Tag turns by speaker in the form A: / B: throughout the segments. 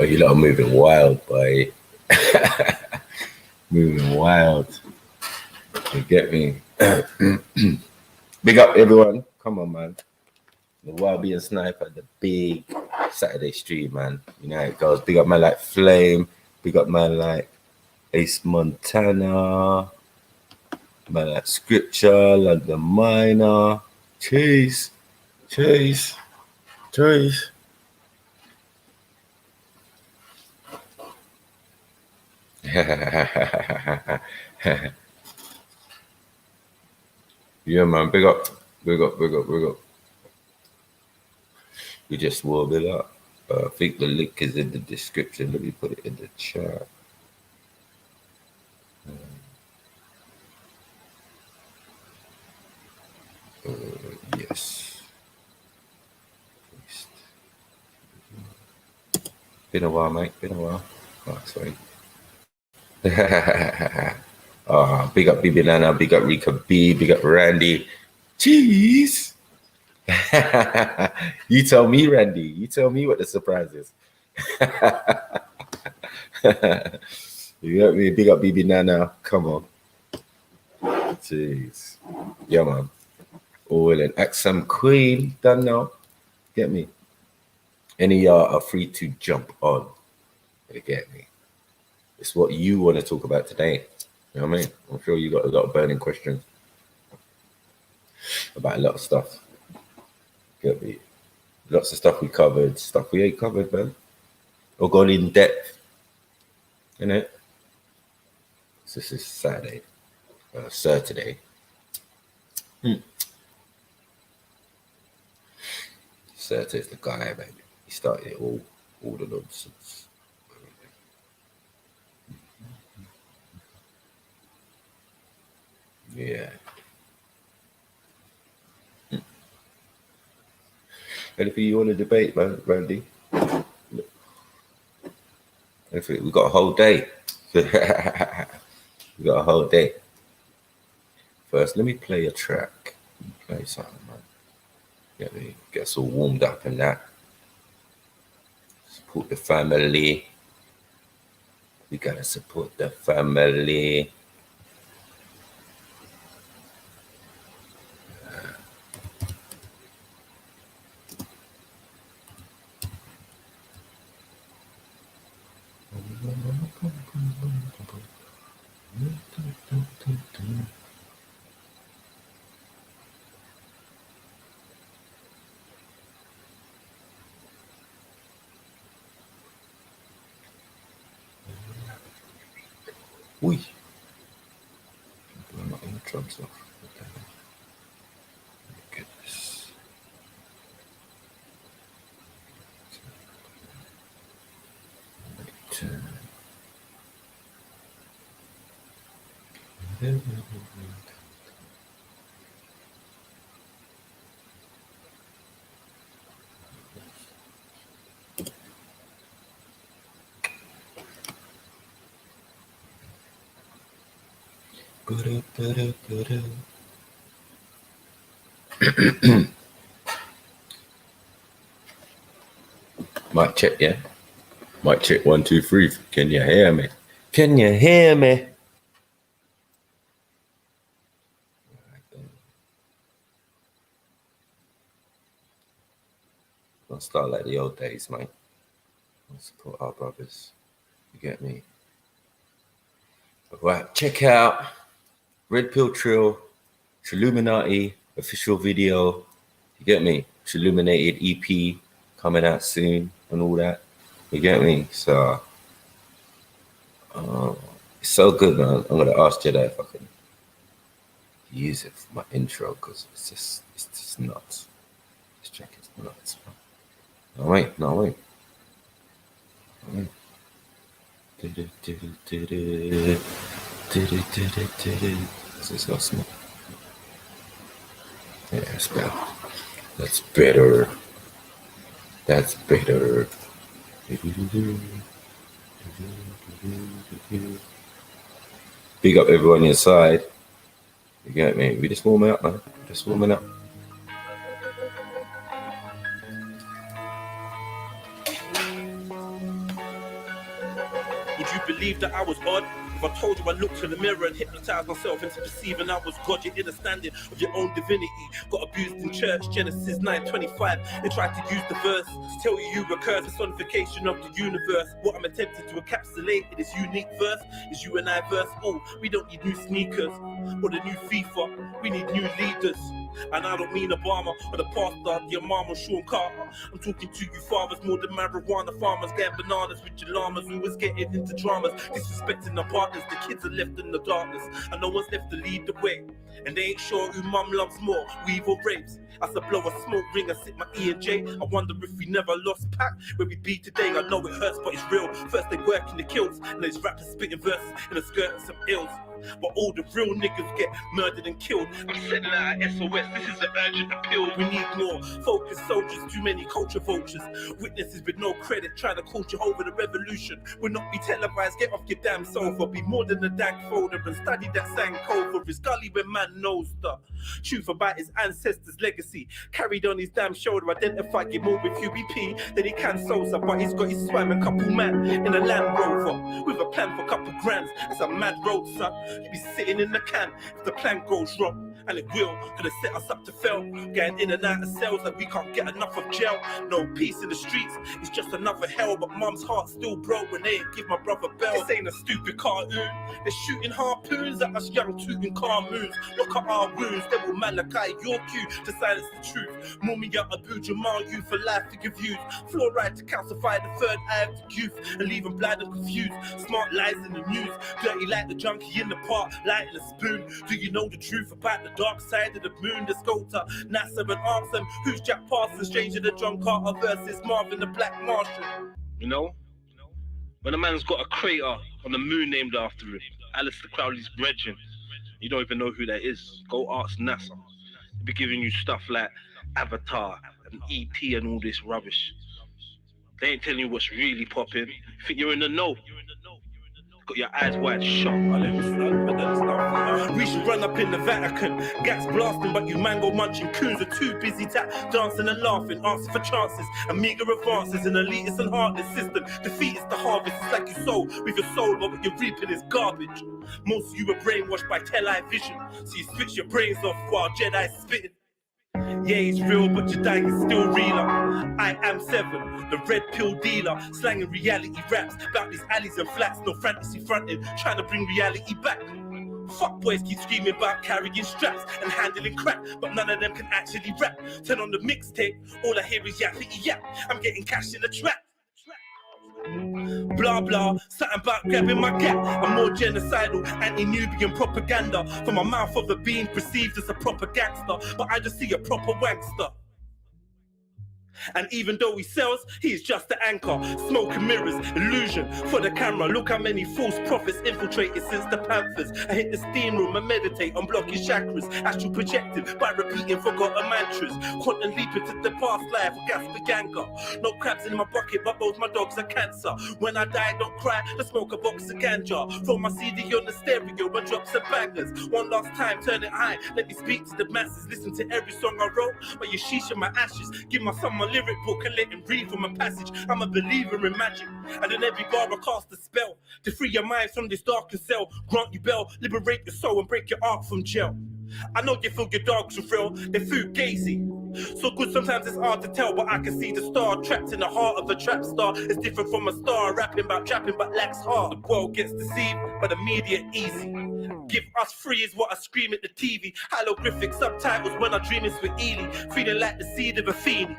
A: Oh, you lot are moving wild, boy. Moving wild. You get me? Big up, everyone. Come on, man. The Wild Being Sniper, the big Saturday stream, man. You know how it goes. Big up, man, like Flame. Big up, man, like Ace Montana. Man, like Scripture, like the Minor. Chase. Chase. Chase. Yeah, man. Big up. Big up, big up, big up. We just warmed it up. I think the link is in the description. Let me put it in the chat. Yes. Been a while, mate. Been a while. Oh, sorry. Big up BB Nana. Big up Rika B. Big up Randy. Jeez. You tell me, Randy. You tell me what the surprise is. You got me. Big up BB Nana. Come on. Jeez. Yeah, man. Oh, and Axam Queen. Done now. Get me. Any y'all are free to jump on. You get me. It's what you want to talk about today. You know what I mean? I'm sure you got a lot of burning questions about a lot of stuff. Get me. Lots of stuff we covered, stuff we ain't covered, man. Or gone in depth. You know? So this is Saturday. Saturday. Saturday's the guy, baby. He started it all the nonsense. Yeah. Anything you want to debate, man, Randy? Anything? We got a whole day. We got a whole day. First, let me play a track. Play something, man. Get us all warmed up and that. Support the family. We gotta support the family. Ui. I'm not in the drums off. Goodness. Mic check, yeah? Mic check 1, 2, 3. Can you hear me? Can you hear me? I'll start like the old days, mate. I'll support our brothers. You get me? Right, check out REDPILLTRILL, TRILLUMINATI official video. You get me? TRILLUMINATED EP coming out soon and all that. You get me? So it's so good, man. I'm gonna ask Jedi if I can use it for my intro because it's just nuts. This track is nuts, man. No wait. This is so small. Yeah, it's better. That's better. That's better. Big up everyone inside. You get me? We just warming up, man. Just warming up.
B: believe that I was odd? If I told you I looked in the mirror and hypnotized myself into perceiving I was God, your understanding of your own divinity got abused in church. Genesis 9:25. They tried to use the verse to tell you were cursed, personification of the universe. What I'm attempting to encapsulate in this unique verse is you and I verse. Oh, we don't need new sneakers or the new FIFA. We need new leaders. And I don't mean Obama or the pastor, your mama, Sean Carter. I'm talking to you fathers more than marijuana farmers, getting bananas with your llamas, always getting into dramas, disrespecting their partners. The kids are left in the darkness, and no one's left to lead the way. And they ain't sure who mum loves more, weave or rapes. As I blow a smoke ring and sip my E&J, I wonder if we never lost pack where we be today. I know it hurts, but it's real. First they work in the kills, and there's rappers spitting verses in the skirt and some ills. But all the real niggas get murdered and killed. I'm sending out SOS, this is an urgent appeal. We need more focused soldiers, too many culture vultures. Witnesses with no credit trying to culture over the revolution. Will not be televised, get off your damn sofa. Be more than a dank folder and study that sang code for his gully when man knows the truth about his ancestors' legacy. Carried on his damn shoulder, identified him more with UBP than he can Sosa. But he's got his swam and couple man in a Land Rover with a plan for couple grands. It's a mad road, son. You be sitting in the can if the plan goes wrong, and it will, gonna set us up to fail. Getting in and out of cells that we can't get enough of jail. No peace in the streets, it's just another hell. But mum's heart still broke when they ain't give my brother bell. This ain't a stupid cartoon, they're shooting harpoons at us young tooting carmoons. Look at our wounds, they will Malachi your cue to silence the truth. Mumia Abu Jamal, you for life figure views. Fluoride to calcify the third eye of the youth and leave them blind and confused. Smart lies in the news, dirty like the junkie in the park, lighting a spoon. Do you know the truth about the dark side of the moon? Let's go to NASA and ask them who's Jack Parsons, stranger than John Carter versus Marvin the Black Marshal. You know, when a man's got a crater on the moon named after him, Alistair Crowley's brethren, you don't even know who that is. Go ask NASA. They'll be giving you stuff like Avatar and ET and all this rubbish. They ain't telling you what's really popping. Think you're in the know. Got your eyes wide shut. We should run up in the Vatican. Gats blasting, but you mango munching coons are too busy dancing and laughing, asking for chances and meager advances. An elitist and heartless system. Defeat is the harvest. It's like you sow with your soul, but what you're reaping is garbage. Most of you are brainwashed by television, so you switch your brains off while Jedi's spitting. Yeah, it's real, but your dying is still realer. I am 7, the red pill dealer, slanging reality raps about these alleys and flats, no fantasy fronting, trying to bring reality back. Fuck boys keep screaming about carrying straps and handling crap, but none of them can actually rap. Turn on the mixtape, all I hear is yappity yap. I'm getting cash in the trap. Blah blah, something about grabbing my gap. I'm more genocidal, anti-Nubian propaganda. For my mouth of the being perceived as a proper gangster, but I just see a proper wankster. And even though he sells, he is just the anchor. Smoke and mirrors, illusion for the camera. Look how many false prophets infiltrated since the Panthers. I hit the steam room and meditate on blocking chakras. Astral projected by repeating forgotten mantras. Quantum leaping to the past life, Gasper Ganga. No crabs in my bucket, but both my dogs are cancer. When I die, don't cry, let's smoke a box of ganja. Throw my CD on the stereo and drop some bangers. One last time, turn it high, let me speak to the masses. Listen to every song I wrote, but you shisha my ashes. Give my son my lyric book and let him read from a passage. I'm a believer in magic, and in every bar I cast a spell to free your mind from this darkened cell. Grant you bell, liberate your soul and break your art from jail. I know you feel your dogs are real, they're fugazi. So good sometimes it's hard to tell, but I can see the star trapped in the heart of a trap star. It's different from a star rapping about trapping but lacks heart. The world gets deceived, but the media easy. Give us free is what I scream at the TV. Holographic subtitles when I dream it's with Ely. Feeling like the seed of a fiend.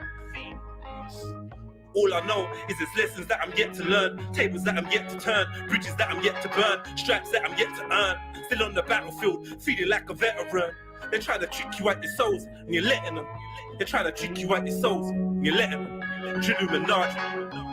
B: All I know is there's lessons that I'm yet to learn, tables that I'm yet to turn, bridges that I'm yet to burn, stripes that I'm yet to earn. Still on the battlefield, feeling like a veteran. They're trying to trick you out your souls, and you're letting them. They're trying to trick you out your souls, and you're letting them. Trilluminati.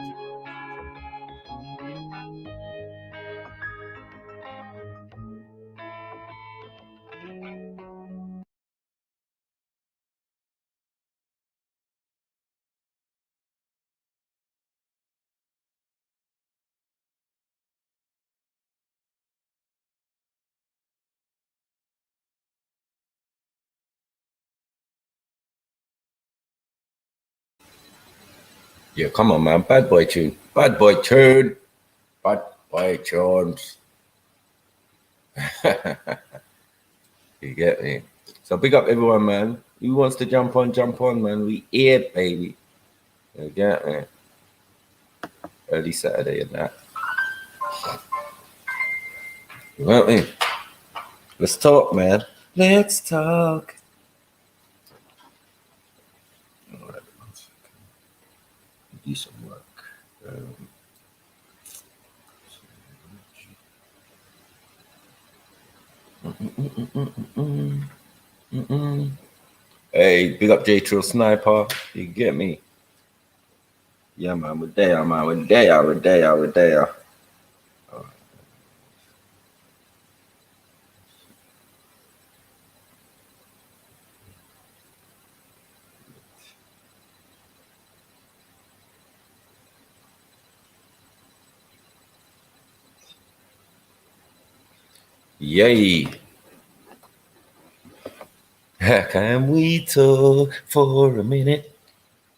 A: Yeah, come on, man. Bad boy tune. Bad boy turn. Bad By chance. You get me? So big up everyone, man. Who wants to jump on, man. We here, baby. You get me? Early Saturday and that. You get me? Let's talk, man. Let's talk. All right, do some work. Hey, big up J-Trill Sniper. You get me? Yeah, man. We're there, man. We're there. Yay. Can we talk for a minute?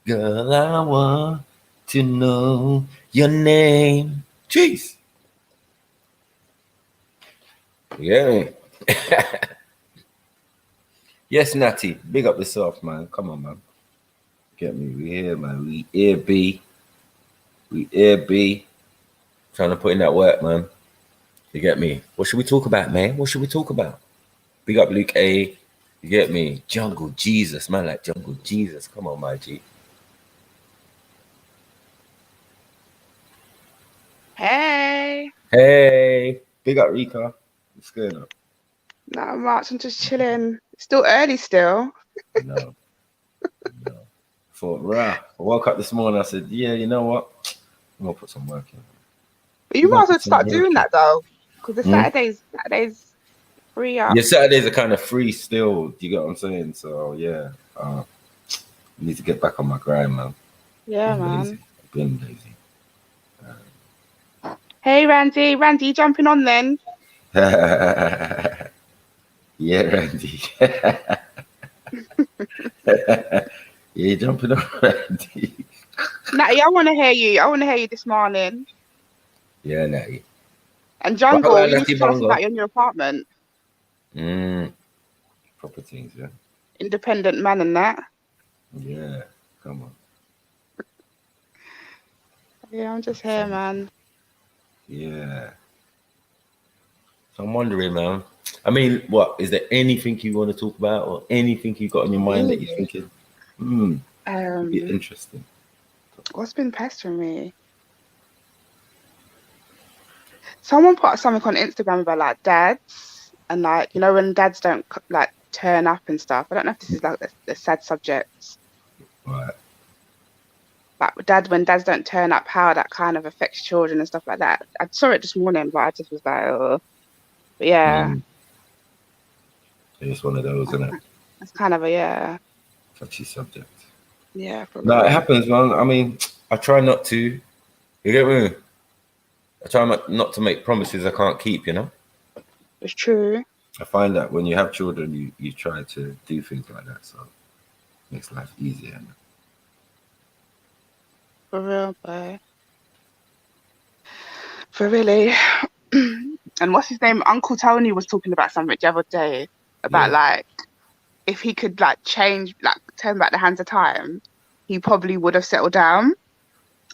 A: Girl, I want to know your name. Jeez. Yeah. Yes, Natty. Big up yourself, man. Come on, man. Get me. We here, man. We here, B. Trying to put in that work, man. You get me? What should we talk about, man? What should we talk about? Big up Luke A. You get me? Jungle Jesus, man. Like Jungle Jesus. Come on, my G.
C: Hey.
A: Hey. Big up Rika. What's going on?
C: Not much. I'm just chilling. It's still early still.
A: No. Thought, rah. I woke up this morning. I said, yeah, you know what? I'm going to put some work in.
C: But you might as well start doing that though. Because the Saturdays free up.
A: Yeah, Saturdays are kind of free still. Do you get what I'm saying? So, yeah. I need to get back on my grind, man.
C: Yeah, man.
A: Lazy. I've been lazy.
C: Hey, Randy. Randy, you jumping on then?
A: Yeah, Randy. Yeah, jumping on Randy.
C: Natty, I want to hear you. I want to hear you this morning.
A: Yeah, Natty.
C: And Jungle,
A: Well,
C: you need
A: Natty
C: to tell us
A: Bongo.
C: about your new apartment.
A: Proper things, yeah.
C: Independent man and that.
A: Yeah, come on.
C: Yeah, I'm just here, man.
A: Yeah. So I'm wondering, man. I mean, what is there anything you want to talk about, or anything you got on your mind that you're thinking? Be interesting.
C: What's been pestering me? Someone put something on Instagram about like dads and like, you know, when dads don't like turn up and stuff. I don't know if this is like the sad subject.
A: Right.
C: Like when dads don't turn up, how that kind of affects children and stuff like that. I saw it this morning, but I just was like, oh. But yeah.
A: It's one of those, isn't it?
C: It's kind of a
A: touchy subject.
C: Yeah.
A: No, it happens, man. I mean, I try not to. You get me? I try not to make promises I can't keep, you know?
C: It's true.
A: I find that when you have children, you try to do things like that, so it makes life easier.
C: For real, boy. For really. And what's his name? Uncle Tony was talking about something the other day about like, if he could like change, like turn back the hands of time, he probably would have settled down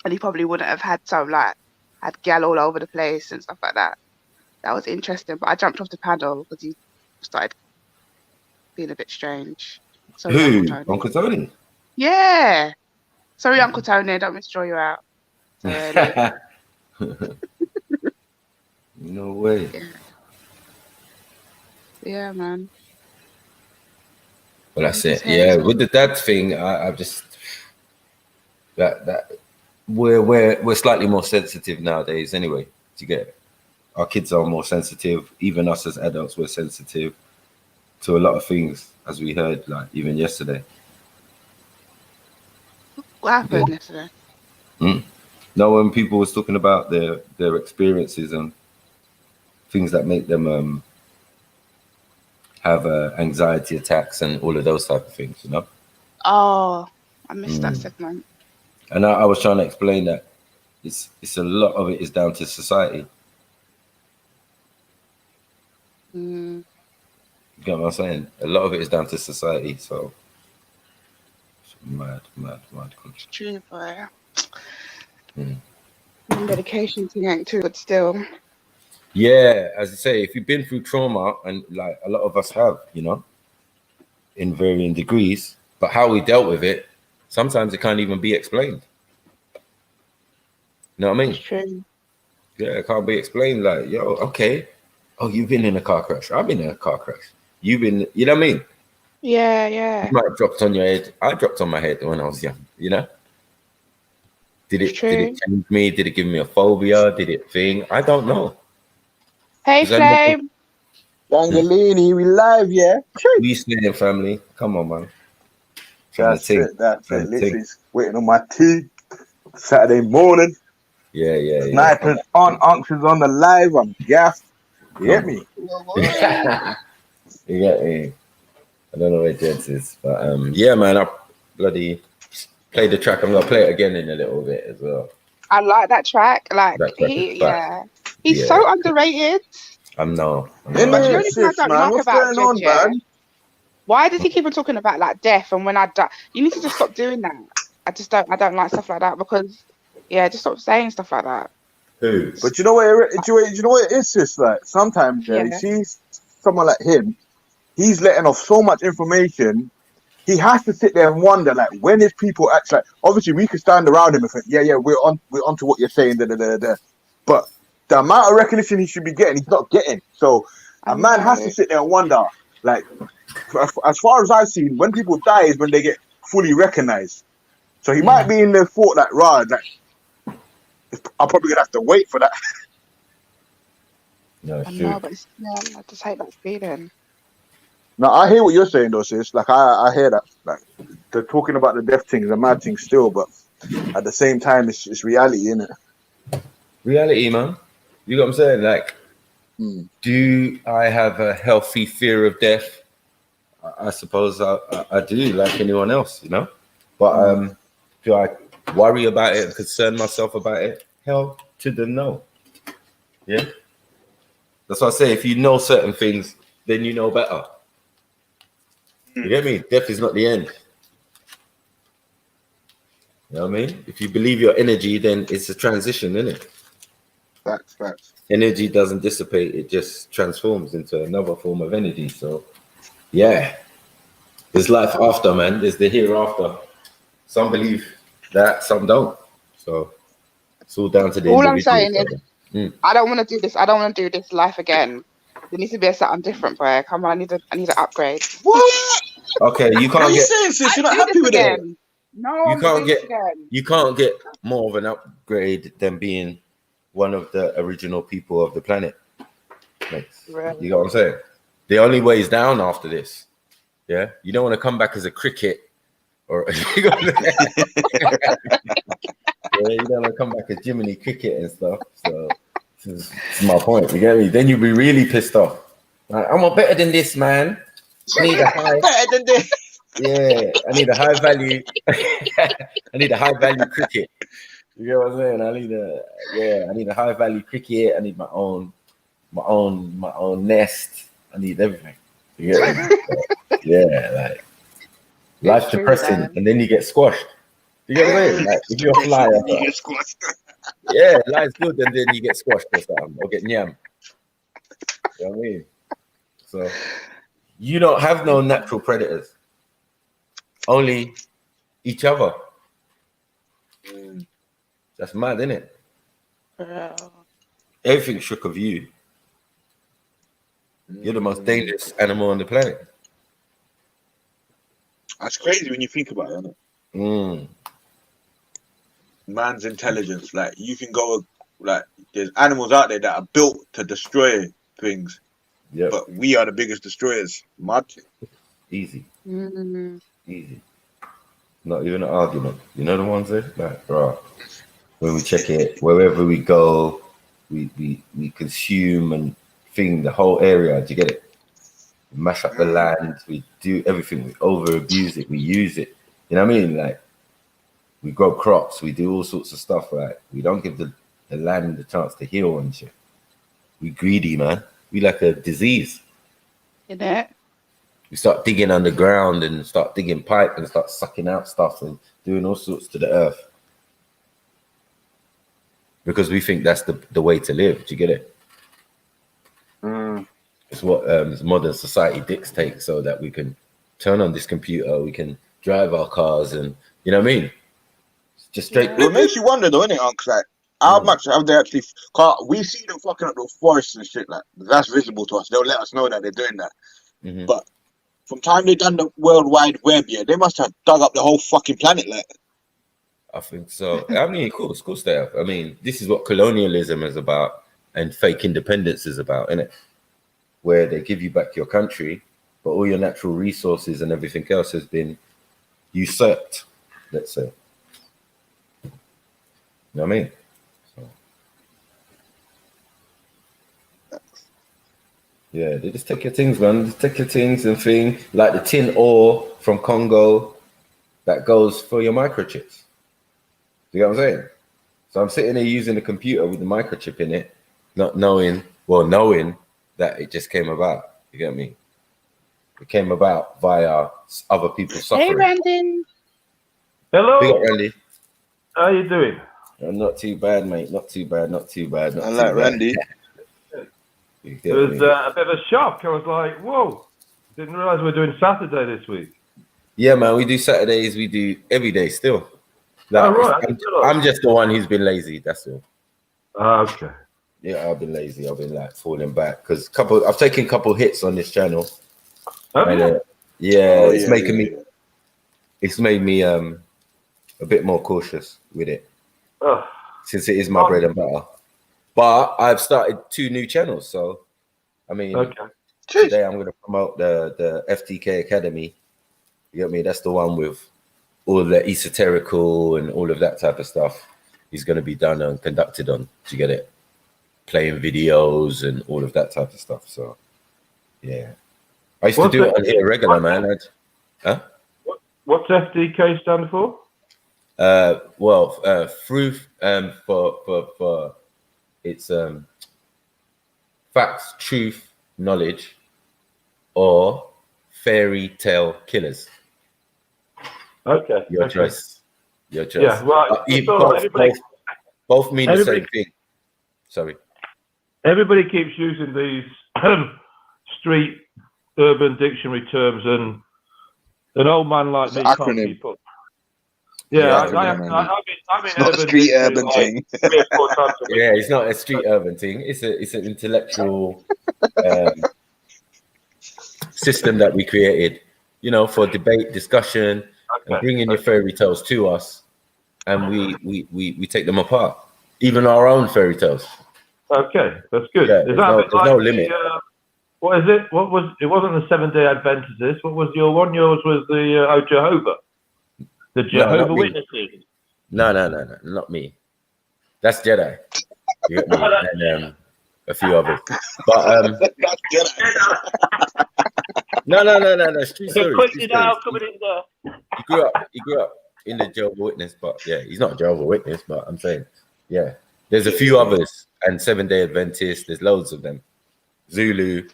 C: and he probably wouldn't have had had gal all over the place and stuff like that. That was interesting, but I jumped off the paddle because he started being a bit strange. Sorry,
A: Who?
C: Uncle Tony.
A: Uncle Tony?
C: Yeah. Sorry, Uncle Tony. Don't miss draw you out. So early.
A: No way.
C: Yeah, man.
A: Well, that's it. Yeah, with the dad thing, I've just that we're slightly more sensitive nowadays. Anyway, to get our kids are more sensitive. Even us as adults, we're sensitive to a lot of things, as we heard, like even yesterday.
C: What happened yesterday?
A: No, when people was talking about their experiences and things that make them have anxiety attacks and all of those type of things, you know.
C: Oh, I missed that segment.
A: And I was trying to explain that it's a lot of it is down to society.
C: Mm,
A: You get what I'm saying? A lot of it is down to society. So it's mad country.
C: true, boy.
A: Mm.
C: Medication thing ain't too good still.
A: Yeah, as I say, if you've been through trauma, and like a lot of us have, you know, in varying degrees, but how we dealt with it, sometimes it can't even be explained. You know what I mean?
C: It's true.
A: Yeah, it can't be explained. Like, yo, okay. Oh, you've been in a car crash. I've been in a car crash. You've been, you know what I mean?
C: Yeah,
A: You
C: yeah.
A: might have dropped on your head. I dropped on my head when I was young, you know? Did
C: It's
A: it change me? Did it give me a phobia? Did it thing? I don't know.
C: Hey,
A: 'Cause I never-
C: Flame.
D: Dangalini, we live, yeah?
A: we staying family. Come on, man.
D: That's
A: think.
D: it, that's
A: Trying
D: it.
A: to
D: Literally
A: think.
D: just waiting on my tea. Saturday morning.
A: Yeah.
D: Snipers on, unctions on the live. I'm gassed. You get me?
A: You get me? I don't know where Jens is, but yeah, man, I bloody played the track. I'm gonna play it again in a little bit as well.
C: I like that track. Like
A: That track is back.
C: he's
A: Yeah.
C: so underrated.
A: I'm no.
C: But the only thing I
D: Sis,
C: don't
D: man,
C: like
D: what's
C: about
D: going on,
C: Jed,
D: man?
C: why does he keep on talking about like death and when I die? You need to just stop doing that. I don't like stuff like that because just stop saying stuff like that.
A: Who?
D: But you know what? You know what it is, sis? Like sometimes, you see someone like him. He's letting off so much information. He has to sit there and wonder, like, when is people actually? Like, obviously, we could stand around him and think, yeah, we're on to what you're saying, But the amount of recognition he should be getting, he's not getting. So a man has to sit there and wonder, like, as far as I've seen, when people die is when they get fully recognized. So he might be in the thought that, like, I'm probably gonna have to wait for that.
A: No,
C: I know, but I just hate that feeling.
D: No, I hear what you're saying, though, sis. Like, I hear that. Like, they're talking about the death thing is a mad thing still, but at the same time, it's reality, isn't it?
A: Reality, man. You know what I'm saying? Like, do I have a healthy fear of death? I suppose I do, like anyone else, you know. But do I worry about it and concern myself about it? Hell to the no. Yeah. That's why I say if you know certain things, then you know better. You get me? Death is not the end. You know what I mean? If you believe your energy, then it's a transition, isn't it?
D: Facts.
A: Energy doesn't dissipate, it just transforms into another form of energy. So yeah. There's life after, man. There's the hereafter. Some believe that, some don't. So it's all down to the
C: All I'm
A: individual.
C: saying is I don't want to do this. I don't want to do this life again. There needs to be something different, boy. Come on, I need an upgrade.
D: What?
A: Okay, you
D: What are
A: can't
D: you
A: get.
D: saying, sis? You're not
C: Do
D: happy
C: this
D: with
C: again.
D: it?
C: No,
A: You
C: I'm
A: can't
C: not doing this
A: get.
C: again.
A: You can't get more of an upgrade than being one of the original people of the planet.
C: Really?
A: You know what I'm saying? The only way is down after this. Yeah, you don't want to come back as a cricket, or you don't want to come back as Jiminy Cricket and stuff. So this is my point. You get me? Then you'll be really pissed off. Like, I'm a better than this, man. I need a high.
D: Better than this.
A: Yeah, I need a high value. I need a high value cricket. You know what I'm saying? I need a high value cricket. I need my own nest. I need everything. You get me? Yeah, like life's depressing,
C: man.
A: and then you get squashed. You get what I'm saying? Like if you're a flyer,
D: You get squashed.
A: yeah, life's good, and then you get squashed or something, or get nyam. You know what I mean? So you don't have no natural predators. Only each other. That's mad, isn't it? Everything shook of you. You're the most dangerous animal on the planet.
D: That's crazy when you think about it, isn't it? Man's intelligence, like you can go, like there's animals out there that are built to destroy things, but we are the biggest destroyers. Mad.
A: Easy. Easy. Not even an argument. You know the ones there? Like, bro, when we check it, wherever we go, we consume and thing the whole area. Do you get it? We mash up the land. We do everything. We over abuse it. We use it. You know what I mean? Like, we grow crops. We do all sorts of stuff. Right? We don't give the land the chance to heal and shit. We greedy, man. We like a disease.
C: In it.
A: We start digging underground and start digging pipe and start sucking out stuff and doing all sorts to the earth. Because we think that's the way to live. Do you get it? It's what modern society dictates, so that we can turn on this computer, we can drive our cars, and you know what I mean? It's just straight.
D: It makes you wonder, though, innit, Uncle? Like, how much have they actually? We see them fucking up the forests and shit. Like, that's visible to us. They'll let us know that they're doing that. But from time they done the World Wide Web, yeah, they must have dug up the whole fucking planet. Like,
A: I think so. I mean, of course they have. I mean, this is what colonialism is about, and fake independence is about, isn't it? Where they give you back your country, but all your natural resources and everything else has been usurped, let's say. You know what I mean? So. Yeah, they just take your things, man. Just take your things and thing, like the tin ore from Congo that goes for your microchips. You know what I'm saying? So I'm sitting there using the computer with the microchip in it, not knowing that it just came about. You get me? It came about via other people's suffering.
C: Hey, Randy.
E: Hello.
A: Big up, Randy.
E: How you doing?
A: Not too bad, mate. Not too bad.
D: I like Randy.
E: It was a bit of a shock. I was like, whoa. Didn't realise we were doing Saturday this week.
A: Yeah, man. We do Saturdays. We do every day still. Like,
E: right.
A: I'm just the one who's been lazy. That's all.
E: Okay.
A: Yeah, I've been lazy. I've been like falling back because I've taken a couple hits on this channel. And, it's making me. It's made me a bit more cautious with it, since it is my bread and butter. But I've started 2 new channels, so I mean, today I'm going to promote the FTK Academy. You get me? That's the one with all the esoterical and all of that type of stuff. Is going to be done and conducted on. Do you get it? Playing videos and all of that type of stuff. So, yeah, I used to do it on here regular, man.
E: What's FDK stand for?
A: Truth for it's facts, truth, knowledge, or fairy tale killers.
E: Okay.
A: Your choice. Your choice.
E: Yeah, right.
A: Both mean the same thing. Sorry.
E: Everybody keeps using these street urban dictionary terms, and an old man like me can't keep up. Yeah, I mean,
D: not a street urban thing.
A: Yeah, it's not a street urban thing. It's an intellectual system that we created, for debate, discussion, and bringing your fairy tales to us, and we take them apart, even our own fairy tales. Okay,
E: that's good.
A: Yeah, there's no limit.
E: What is it? It wasn't the 7-day Adventists. What was your one? Yours was the Jehovah. The Jehovah Witnesses.
A: No, not me. That's Jedi. You get me? And a few others. But
D: that's Jedi.
A: No. Street stories.
E: Coming in there.
A: He grew up in the Jehovah Witness, but yeah, he's not a Jehovah Witness, but I'm saying, yeah. There's a few others, and 7-day Adventists, there's loads of them. Zulu,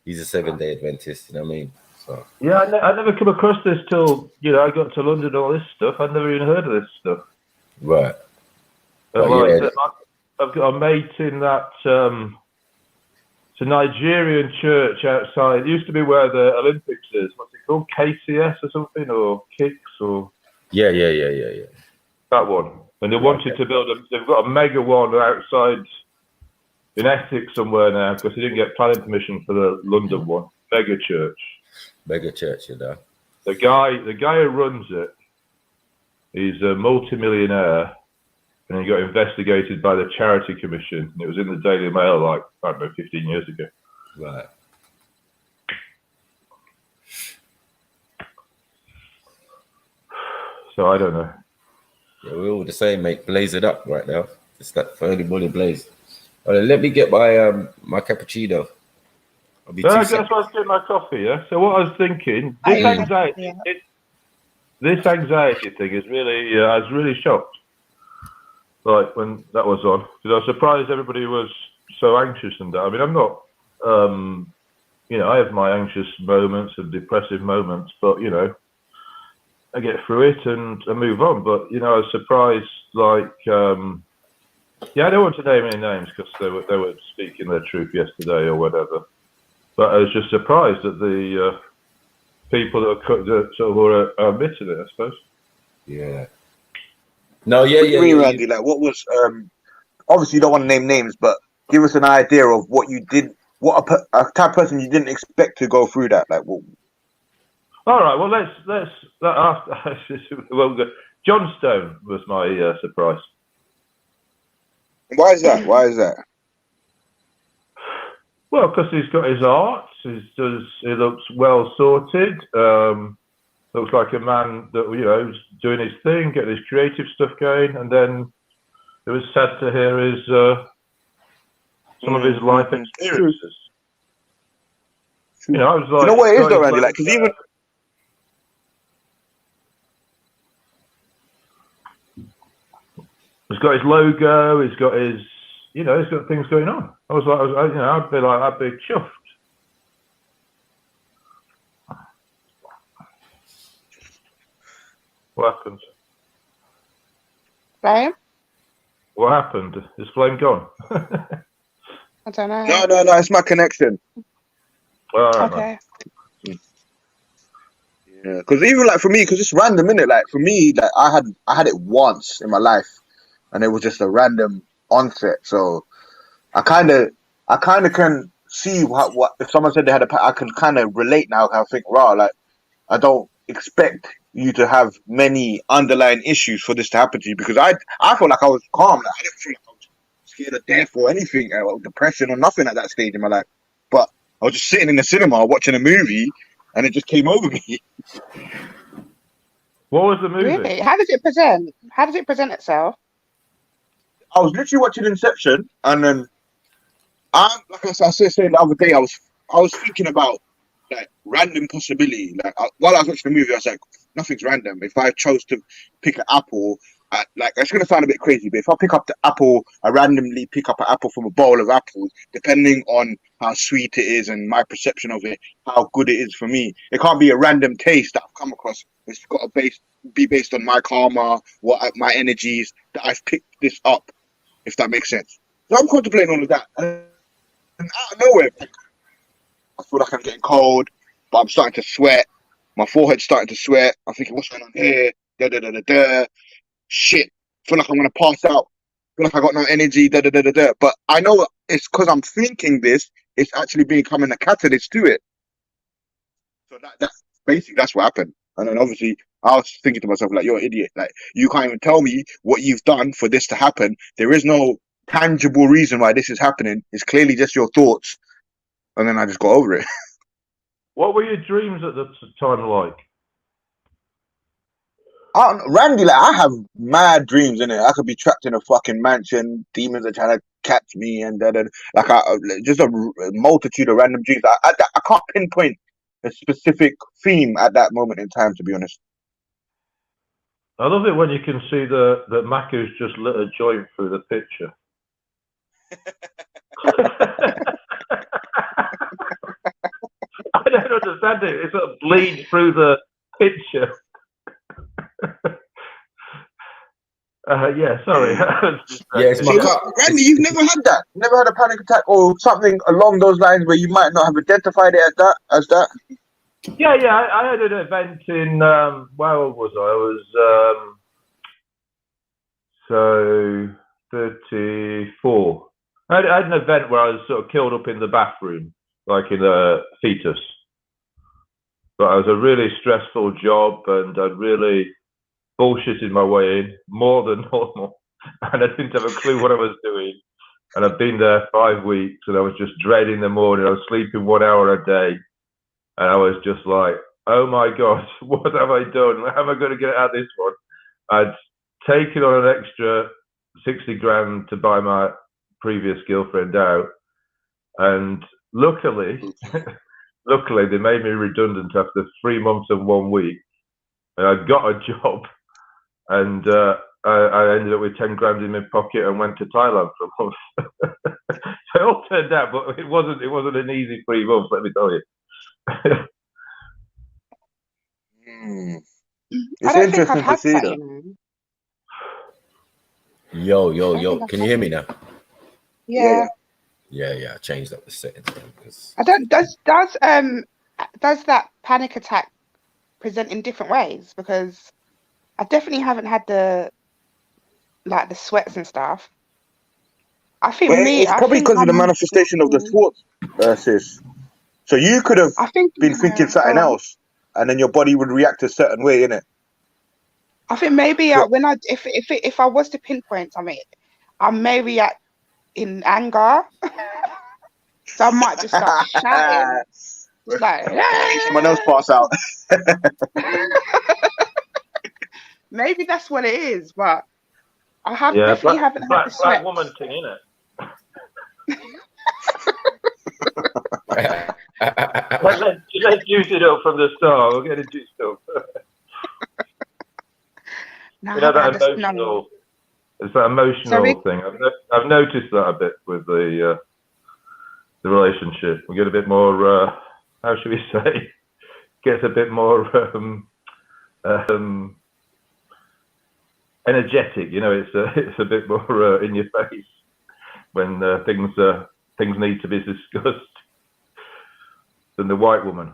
A: he's a 7-day Adventist, you know what I mean? So.
E: Yeah, I never come across this till, I got to London and all this stuff. I'd never even heard of this stuff.
A: Right.
E: I've got a mate in that, it's a Nigerian church outside. It used to be where the Olympics is. What's it called? KCS or something? Or Kicks? Or
A: Yeah.
E: That one. And they wanted to build they've got a mega one outside in Essex somewhere now, because they didn't get planning permission for the London one. Mega church, The guy who runs it, he's a multi-millionaire, and he got investigated by the Charity Commission. And it was in the Daily Mail, like, I don't know, 15 years ago.
A: Right.
E: So I don't know.
A: Yeah, we're all the same, mate. Blaze it up right now. It's that early morning blaze. Let me get my cappuccino.
E: That's why I was getting my coffee, yeah? So what I was thinking, this anxiety thing is really, I was really shocked. Like when that was on, because I was surprised everybody was so anxious and that. I mean, I'm not you know, I have my anxious moments and depressive moments, but, you know, I get through it and I move on. But, you know, I was surprised, like, yeah, I don't want to name any names because they were speaking their truth yesterday or whatever. But I was just surprised at the people that sort of were admitting it, I suppose.
A: Yeah. No, yeah,
D: what do you mean, Randy? Like, what was obviously you don't want to name names, but give us an idea of what you did, what a type of person you didn't expect to go through that. Like, what?
E: All right. Well, let's well, John Stone was my surprise.
D: Why is that? Why is that?
E: Well, because he's got his art. He looks well sorted. Looks like a man that, you know, is doing his thing, getting his creative stuff going, and then it was sad to hear his some of his life experiences.
D: True.
E: You know, I was like,
D: you know what it is though, Randy? Like, because even
E: he's got his logo, he's got his, you know, he's got things going on. I was like, you know, I'd be chuffed. What happened?
C: Flame?
E: What happened? Is Flame gone?
C: I don't know.
D: No, it's my connection.
E: All right,
C: okay.
E: Man.
D: Yeah, because even like for me, because it's random, innit? Like for me, like I had it once in my life, and it was just a random onset. So I kind of can see what if someone said they had I can kind of relate now. I think, wow, like I don't expect you to have many underlying issues for this to happen to you, because I felt like I was calm. Like, I didn't feel like I was scared of death or anything, or depression or nothing at that stage in my life. But I was just sitting in the cinema watching a movie, and it just came over me.
E: What was the movie?
C: Really? How did it present? How did it present itself?
D: I was literally watching Inception, and then like I said the other day, I was thinking about like random possibility. Like while I was watching the movie, I was like, nothing's random. If I chose to pick an apple, like it's gonna sound a bit crazy, but if I pick up the apple, I randomly pick up an apple from a bowl of apples, depending on how sweet it is and my perception of it, how good it is for me. It can't be a random taste that I've come across. It's got to be based on my karma, my energies that I've picked this up, if that makes sense. So I'm contemplating all of that, and out of nowhere, I feel like I'm getting cold, but I'm starting to sweat. My forehead's starting to sweat. I'm thinking, what's going on here? Shit. I feel like I'm going to pass out. I feel like I got no energy. But I know it's because I'm thinking this, it's actually becoming a catalyst to it. So that's basically, that's what happened. And then obviously, I was thinking to myself, like, you're an idiot. Like, you can't even tell me what you've done for this to happen. There is no tangible reason why this is happening. It's clearly just your thoughts. And then I just got over it.
E: What were your dreams at the time like?
D: Randy, like, I have mad dreams in it. I could be trapped in a fucking mansion. Demons are trying to catch me, and then like just a multitude of random dreams. I can't pinpoint a specific theme at that moment in time, to be honest.
E: I love it when you can see that Maku's just lit a joint through the picture. I don't understand it. It sort of bleeds through the picture. Yeah, sorry.
A: Yes,
D: Randy, you've never had that? Never had a panic attack or something along those lines where you might not have identified it as that?
E: Yeah. I had an event in where was I? I was so 34. I had an event where I was sort of killed up in the bathroom, like in a fetus. But it was a really stressful job, and I'd really bullshitted my way in more than normal, and I didn't have a clue what I was doing. And I've been there 5 weeks, and I was just dreading the morning. I was sleeping 1 hour a day, and I was just like, "Oh my God, what have I done? How am I going to get out of this one?" I'd taken on an extra 60 grand to buy my previous girlfriend out, and luckily they made me redundant after 3 months and 1 week, and I got a job, and I ended up with 10 grand in my pocket and went to Thailand for a month. So it all turned out, but it wasn't an easy 3 months, let me tell you.
D: It's interesting to see that.
A: Yo, can you hear me now?
C: Yeah.
A: Yeah, I changed up the settings.
C: I don't. Does that panic attack present in different ways? Because I definitely haven't had the sweats and stuff. I think
D: it's probably because of the manifestation of the thoughts, sis. So you could have been thinking something else, and then your body would react a certain way, innit?
C: I think maybe if I was to pinpoint something, I may react in anger. So I might just start shouting. Like,
D: someone else pass out.
C: Maybe that's what it is, but I definitely haven't had the sweat.
E: Black woman thing, innit? Let's juice it up from the start. We'll get it juiced up.
C: No,
E: you know that emotional. It's that emotional thing. I've noticed that a bit with the relationship. We get a bit more. How should we say? Gets a bit more energetic. You know, it's a bit more in your face when things need to be discussed than the white woman.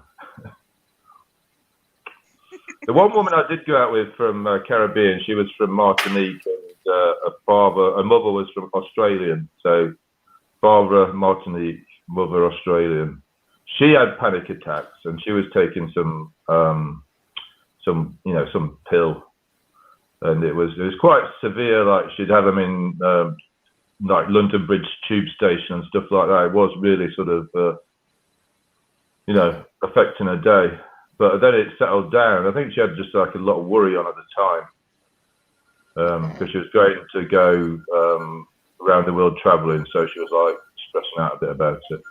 E: The one woman I did go out with from Caribbean, she was from Martinique, and her mother was from Australian. So father Martinique, mother Australian. She had panic attacks, and she was taking some pill, and it was quite severe. Like she'd have them in like London Bridge tube station and stuff like that. It was really sort of affecting her day. But then it settled down. I think she had just like a lot of worry on at the time because she was going to go around the world traveling, so she was like stressing out a bit about it.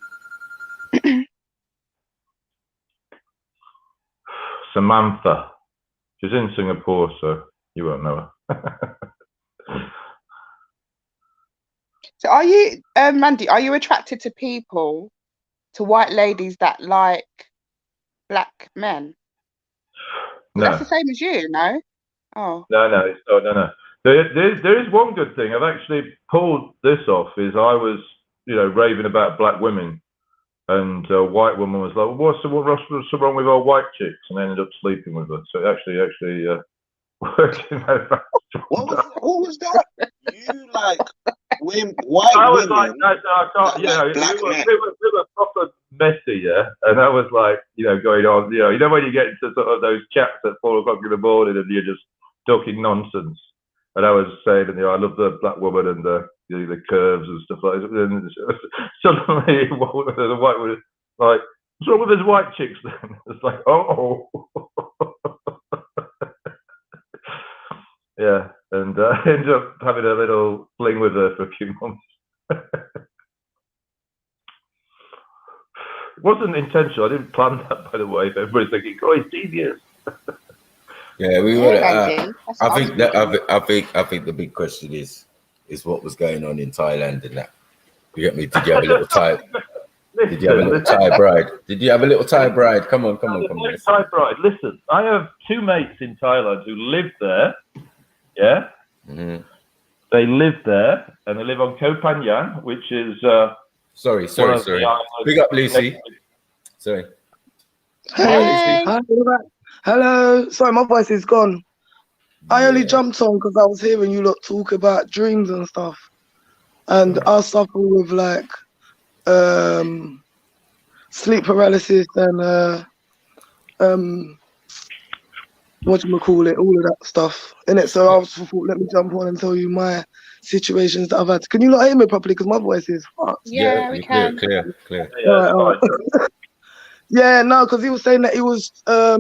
E: Samantha, she's in Singapore, so you won't know her.
C: So are you, Mandy, are you attracted to white ladies that like black men?
E: No.
C: That's the same as you, no? Oh.
E: No. There is one good thing. I've actually pulled this off. Is I was, raving about black women, and a white woman was like, "What's wrong with all white chicks?" And I ended up sleeping with her. So it actually working out.
D: What was that? You like white
E: I was
D: women?
E: like, no, I can't. We were proper messy, yeah. And I was like, going on, when you get into sort of those chats at 4 o'clock in the morning and you're just talking nonsense. And I was saying, I love the black woman and the curves and stuff like that. And suddenly, the white woman like, what's wrong with those white chicks then? It's like, oh. Yeah, and I ended up having a little fling with her for a few months. It wasn't intentional. I didn't plan that, by the way. Everybody's thinking, "Oh, he's genius."
A: Yeah, we were. I think the big question is what was going on in Thailand and that. You get me? Did you have a little Thai? Did you have a little Thai bride? Did you have a little Thai bride? Come on.
E: Thai bride. Listen, I have 2 mates in Thailand who live there. Yeah, They live there, and they live on Koh Phangan, which is
A: sorry. Big up, Lucy. Sorry.
F: Hey. Hi, hello. Sorry, my voice is gone. I only jumped on because I was hearing you lot talk about dreams and stuff, and I suffer with like sleep paralysis and what do you call it, all of that stuff in it. So I was thought, let me jump on and tell you my situations that I've had. Can you not hear me properly? Because my voice is fucked.
C: Yeah, we can.
A: Clear.
F: Yeah, yeah, no, because he was saying that he was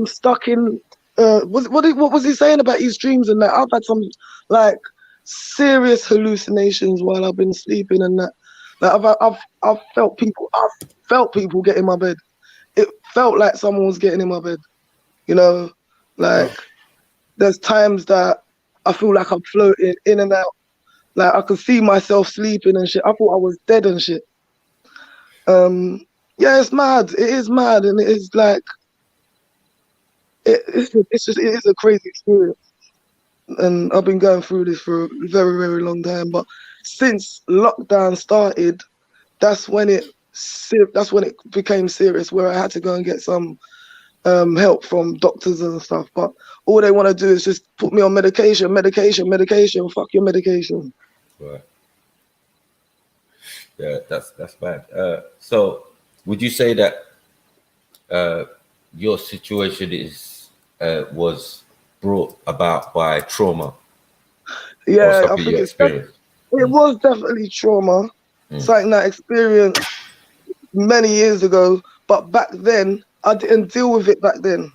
F: stuck in. What was he saying about his dreams and that? I've had some like serious hallucinations while I've been sleeping and that. Like I've felt people get in my bed. It felt like someone was getting in my bed. Like there's times that I feel like I'm floating in and out. Like I could see myself sleeping and shit. I thought I was dead and shit. Yeah, it's mad. It is mad, and it is like it is a crazy experience. And I've been going through this for a very, very long time. But since lockdown started, that's when it became serious, where I had to go and get some help from doctors and stuff. But all they want to do is just put me on medication. Fuck your medication.
A: Right. Yeah, that's bad. So would you say that your situation was brought about by trauma?
F: Yeah, I think it was definitely trauma. Something that I experienced many years ago, but back then I didn't deal with it back then.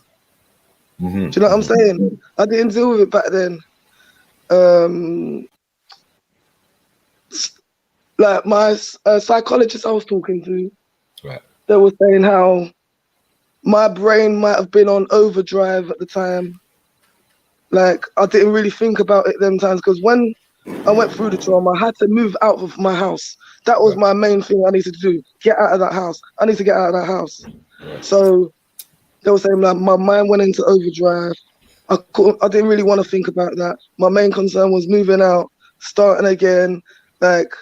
F: Do you know what I'm saying? I didn't deal with it back then. Like my psychologist I was talking to,
A: right,
F: they were saying how my brain might have been on overdrive at the time. Like, I didn't really think about it them times, because when I went through the trauma, I had to move out of my house. That was my main thing I needed to do. Get out of that house. I need to get out of that house.
A: Right.
F: So they were saying like my mind went into overdrive. I didn't really want to think about that. My main concern was moving out, starting again. Like,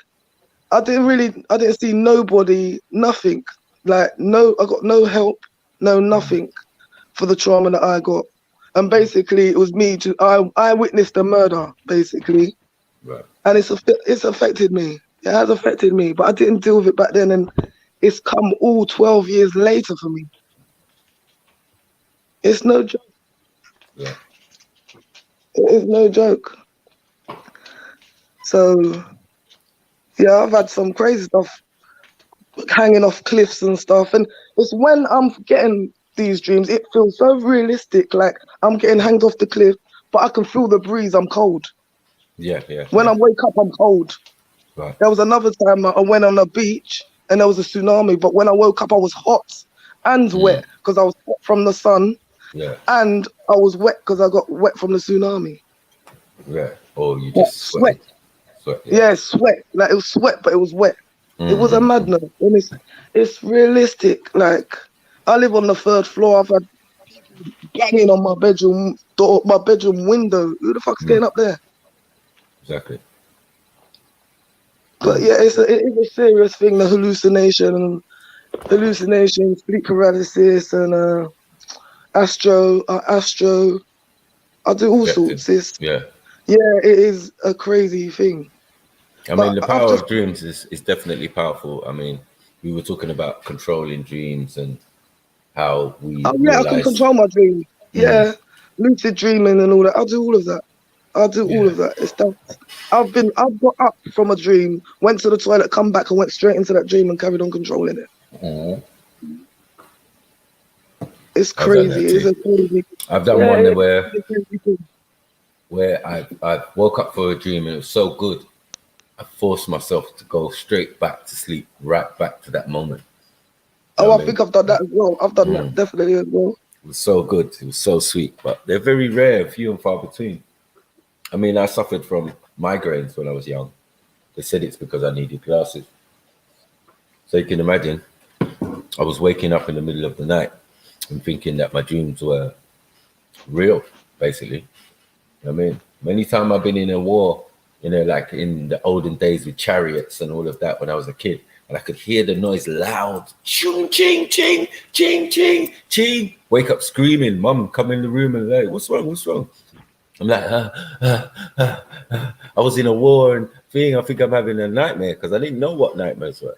F: I didn't see nobody, nothing. Like, I got no help, no nothing for the trauma that I got. And basically, it was me. I witnessed a murder, basically.
A: Right.
F: And it's affected me. It has affected me, but I didn't deal with it back then. And it's come all 12 years later for me. It's no joke.
A: Yeah.
F: It is no joke. So, yeah, I've had some crazy stuff, hanging off cliffs and stuff. And it's when I'm getting these dreams, it feels so realistic. Like I'm getting hanged off the cliff, but I can feel the breeze. I'm cold.
A: Yeah.
F: When I wake up, I'm cold.
A: Right.
F: There was another time I went on a beach and there was a tsunami, but when I woke up, I was hot and wet because I was hot from the sun.
A: Yeah.
F: And I was wet because I got wet from the tsunami.
A: Yeah. Oh, you just
F: sweat.
A: Yeah,
F: sweat. Like it was sweat, but it was wet. It was a madness. And it's realistic. Like I live on the 3rd floor. I've had people banging on my bedroom door, my bedroom window. Who the fuck's getting up there?
A: Exactly.
F: But yeah, it is a serious thing. The hallucination, sleep paralysis, and astro. I do all sorts.
A: Yeah,
F: it is a crazy thing.
A: I mean, the power of dreams is definitely powerful. I mean, we were talking about controlling dreams and how we.
F: I can control my dreams. Yeah, lucid dreaming and all that. I'll do all of that. All of that. It's done. I've got up from a dream, went to the toilet, come back, and went straight into that dream and carried on controlling it. It's crazy. It's a crazy.
A: I've done one where I woke up for a dream and it was so good. I forced myself to go straight back to sleep, right back to that moment.
F: I think I've done that as well. I've done that definitely as well.
A: It was so good. It was so sweet, but they're very rare, few and far between. I mean, I suffered from migraines when I was young. They said it's because I needed glasses. So you can imagine, I was waking up in the middle of the night and thinking that my dreams were real, basically. I mean, many times I've been in a war, like in the olden days with chariots and all of that when I was a kid, and I could hear the noise loud, ching, ching, ching, ching, ching, ching. Wake up screaming, Mum, come in the room and like, what's wrong? I'm like, I was in a war and I think I'm having a nightmare because I didn't know what nightmares were.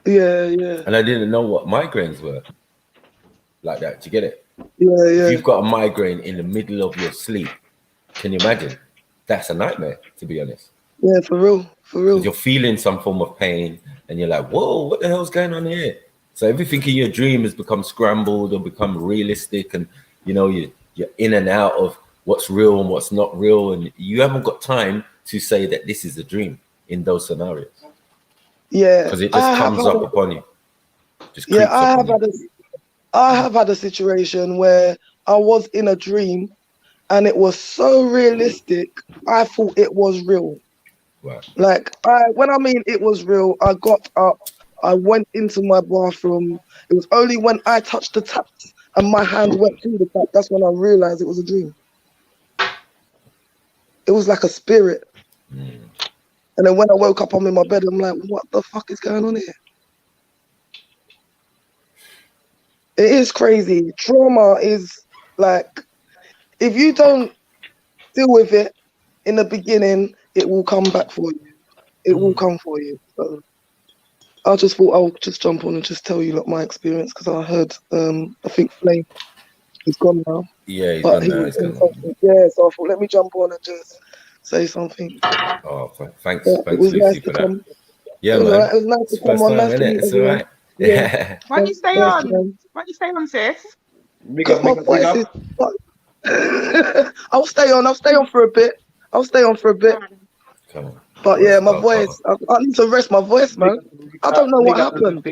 F: Yeah.
A: And I didn't know what migraines were. Like that, do you get it?
F: Yeah.
A: If you've got a migraine in the middle of your sleep, can you imagine? That's a nightmare, to be honest.
F: Yeah, for real.
A: You're feeling some form of pain and you're like, whoa, what the hell's going on here? So everything in your dream has become scrambled or become realistic, and you're in and out of what's real and what's not real, and you haven't got time to say that this is a dream in those scenarios.
F: Yeah,
A: because it just comes up upon you.
F: I have had a situation where I was in a dream and it was so realistic, I thought it was real.
A: Wow.
F: Like, when I mean it was real, I got up, I went into my bathroom. It was only when I touched the taps and my hand went through the tap, that's when I realized it was a dream. It was like a spirit. And then when I woke up, I'm in my bed, I'm like, what the fuck is going on here? It is crazy. Trauma is like, if you don't deal with it in the beginning, it will come back for you. It will come for you. So I just thought I'll just jump on and just tell you my experience, because I heard, I think Flame is gone now.
A: Yeah, he's gone now. He's gone.
F: Yeah, so I thought, let me jump on and just say something.
A: Oh, thanks,
F: Yeah,
A: thanks,
F: it was
A: Lucy,
F: nice
A: for
F: to
A: that.
F: come.
A: Yeah,
F: it was
A: man.
F: Right. It was nice to come on. Nice to meet
A: It's
F: everyone.
A: all right.
F: Yeah.
C: Why do you stay
F: Yes,
C: on?
F: man.
C: Why do you stay on, sis?
F: Because my voice is. I'll stay on. I'll stay on for a bit.
A: Come on.
F: But yeah, my voice. I need to rest my voice, man. I don't know what happened.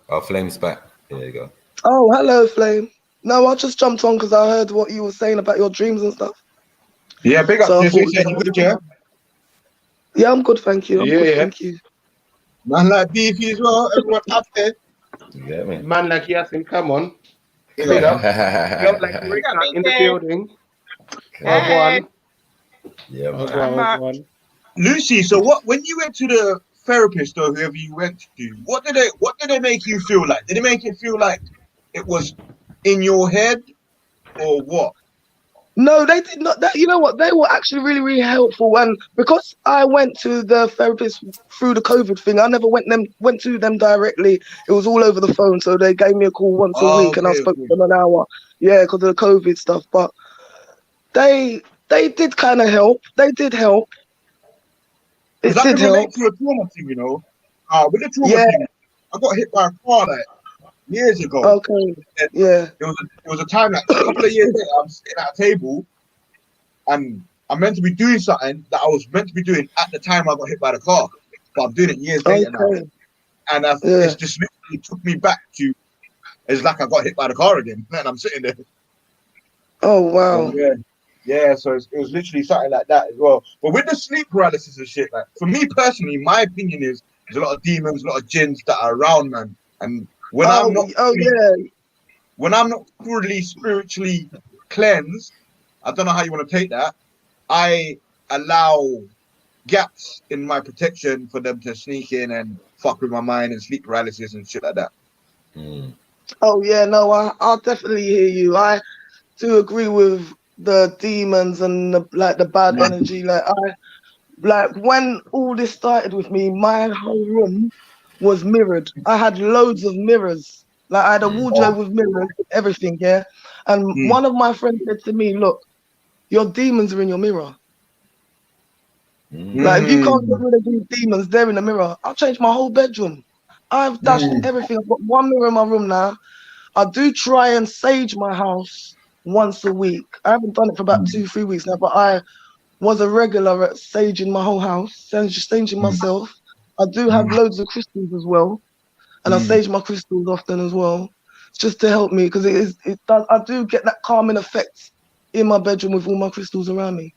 A: Oh, Flame's back. There you go.
F: Oh, hello, Flame. No, I just jumped on because I heard what you were saying about your dreams and stuff.
D: Yeah, big up.
F: So I
D: You
F: thought,
D: good, yeah?
F: Yeah, I'm good, thank you. I'm good, thank you.
D: Man like beefy as well. Everyone up there.
A: You get me?
G: Man like Yasin, come on.
D: You
G: Big
D: know.
G: up. Girls like Lyrical in the building.
C: Hey.
A: Yeah, man.
G: Wagwan.
D: Lucy, so what? When you went to the therapist or whoever you went to, what did they make you feel like? Did it make it feel like it was in your head, or what?
F: No, they did not. You know what? They were actually really, really helpful. And because I went to the therapist through the COVID thing, I never went to them directly. It was all over the phone. So they gave me a call once a week, and I spoke to them an hour. Yeah, because of the COVID stuff. But they did kind of help. They did help. It did help.
D: Relate to a trauma thing, you know. With the trauma thing, I got hit by a car like years ago.
F: Okay. Yeah.
D: It was a time, like a couple of years later, I'm sitting at a table and I'm meant to be doing something that I was meant to be doing at the time I got hit by the car. But I'm doing it years later now. And it's just literally took me back to, it's like I got hit by the car again. And I'm sitting there.
F: Oh, wow.
D: So, yeah, so it was literally something like that as well. But with the sleep paralysis and shit, like, for me personally, my opinion is there's a lot of demons, a lot of jinns that are around, man. And when I'm not fully spiritually cleansed, I don't know how you want to take that, I allow gaps in my protection for them to sneak in and fuck with my mind and sleep paralysis and shit like that.
F: Oh yeah, no, I'll definitely hear you. I do agree with the demons and the bad energy. Like when all this started with me, my whole room was mirrored. I had loads of mirrors. Like I had a wardrobe with mirrors, everything, yeah. And one of my friends said to me, "Look, your demons are in your mirror. Like if you can't get rid of these demons, they're in the mirror." I'll change my whole bedroom. I've dashed everything. I've got one mirror in my room now. I do try and sage my house once a week. I haven't done it for about 2-3 weeks now, but I was a regular at saging my whole house, saging myself. I do have loads of crystals as well, and I sage my crystals often as well, just to help me, because I do get that calming effect in my bedroom with all my crystals around me.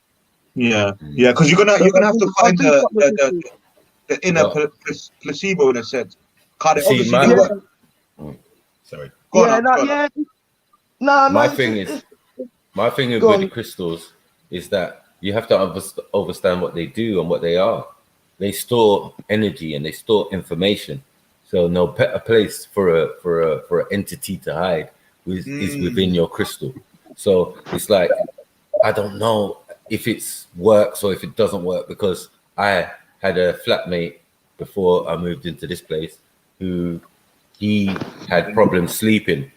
D: Yeah, because you're gonna have to find the inner placebo in a sense.
A: See, sorry. My thing with the crystals is that you have to understand what they do and what they are. They store energy and they store information. So no better place for an entity to hide is within your crystal. So it's like, I don't know if it works or if it doesn't work, because I had a flatmate before I moved into this place who he had problems sleeping,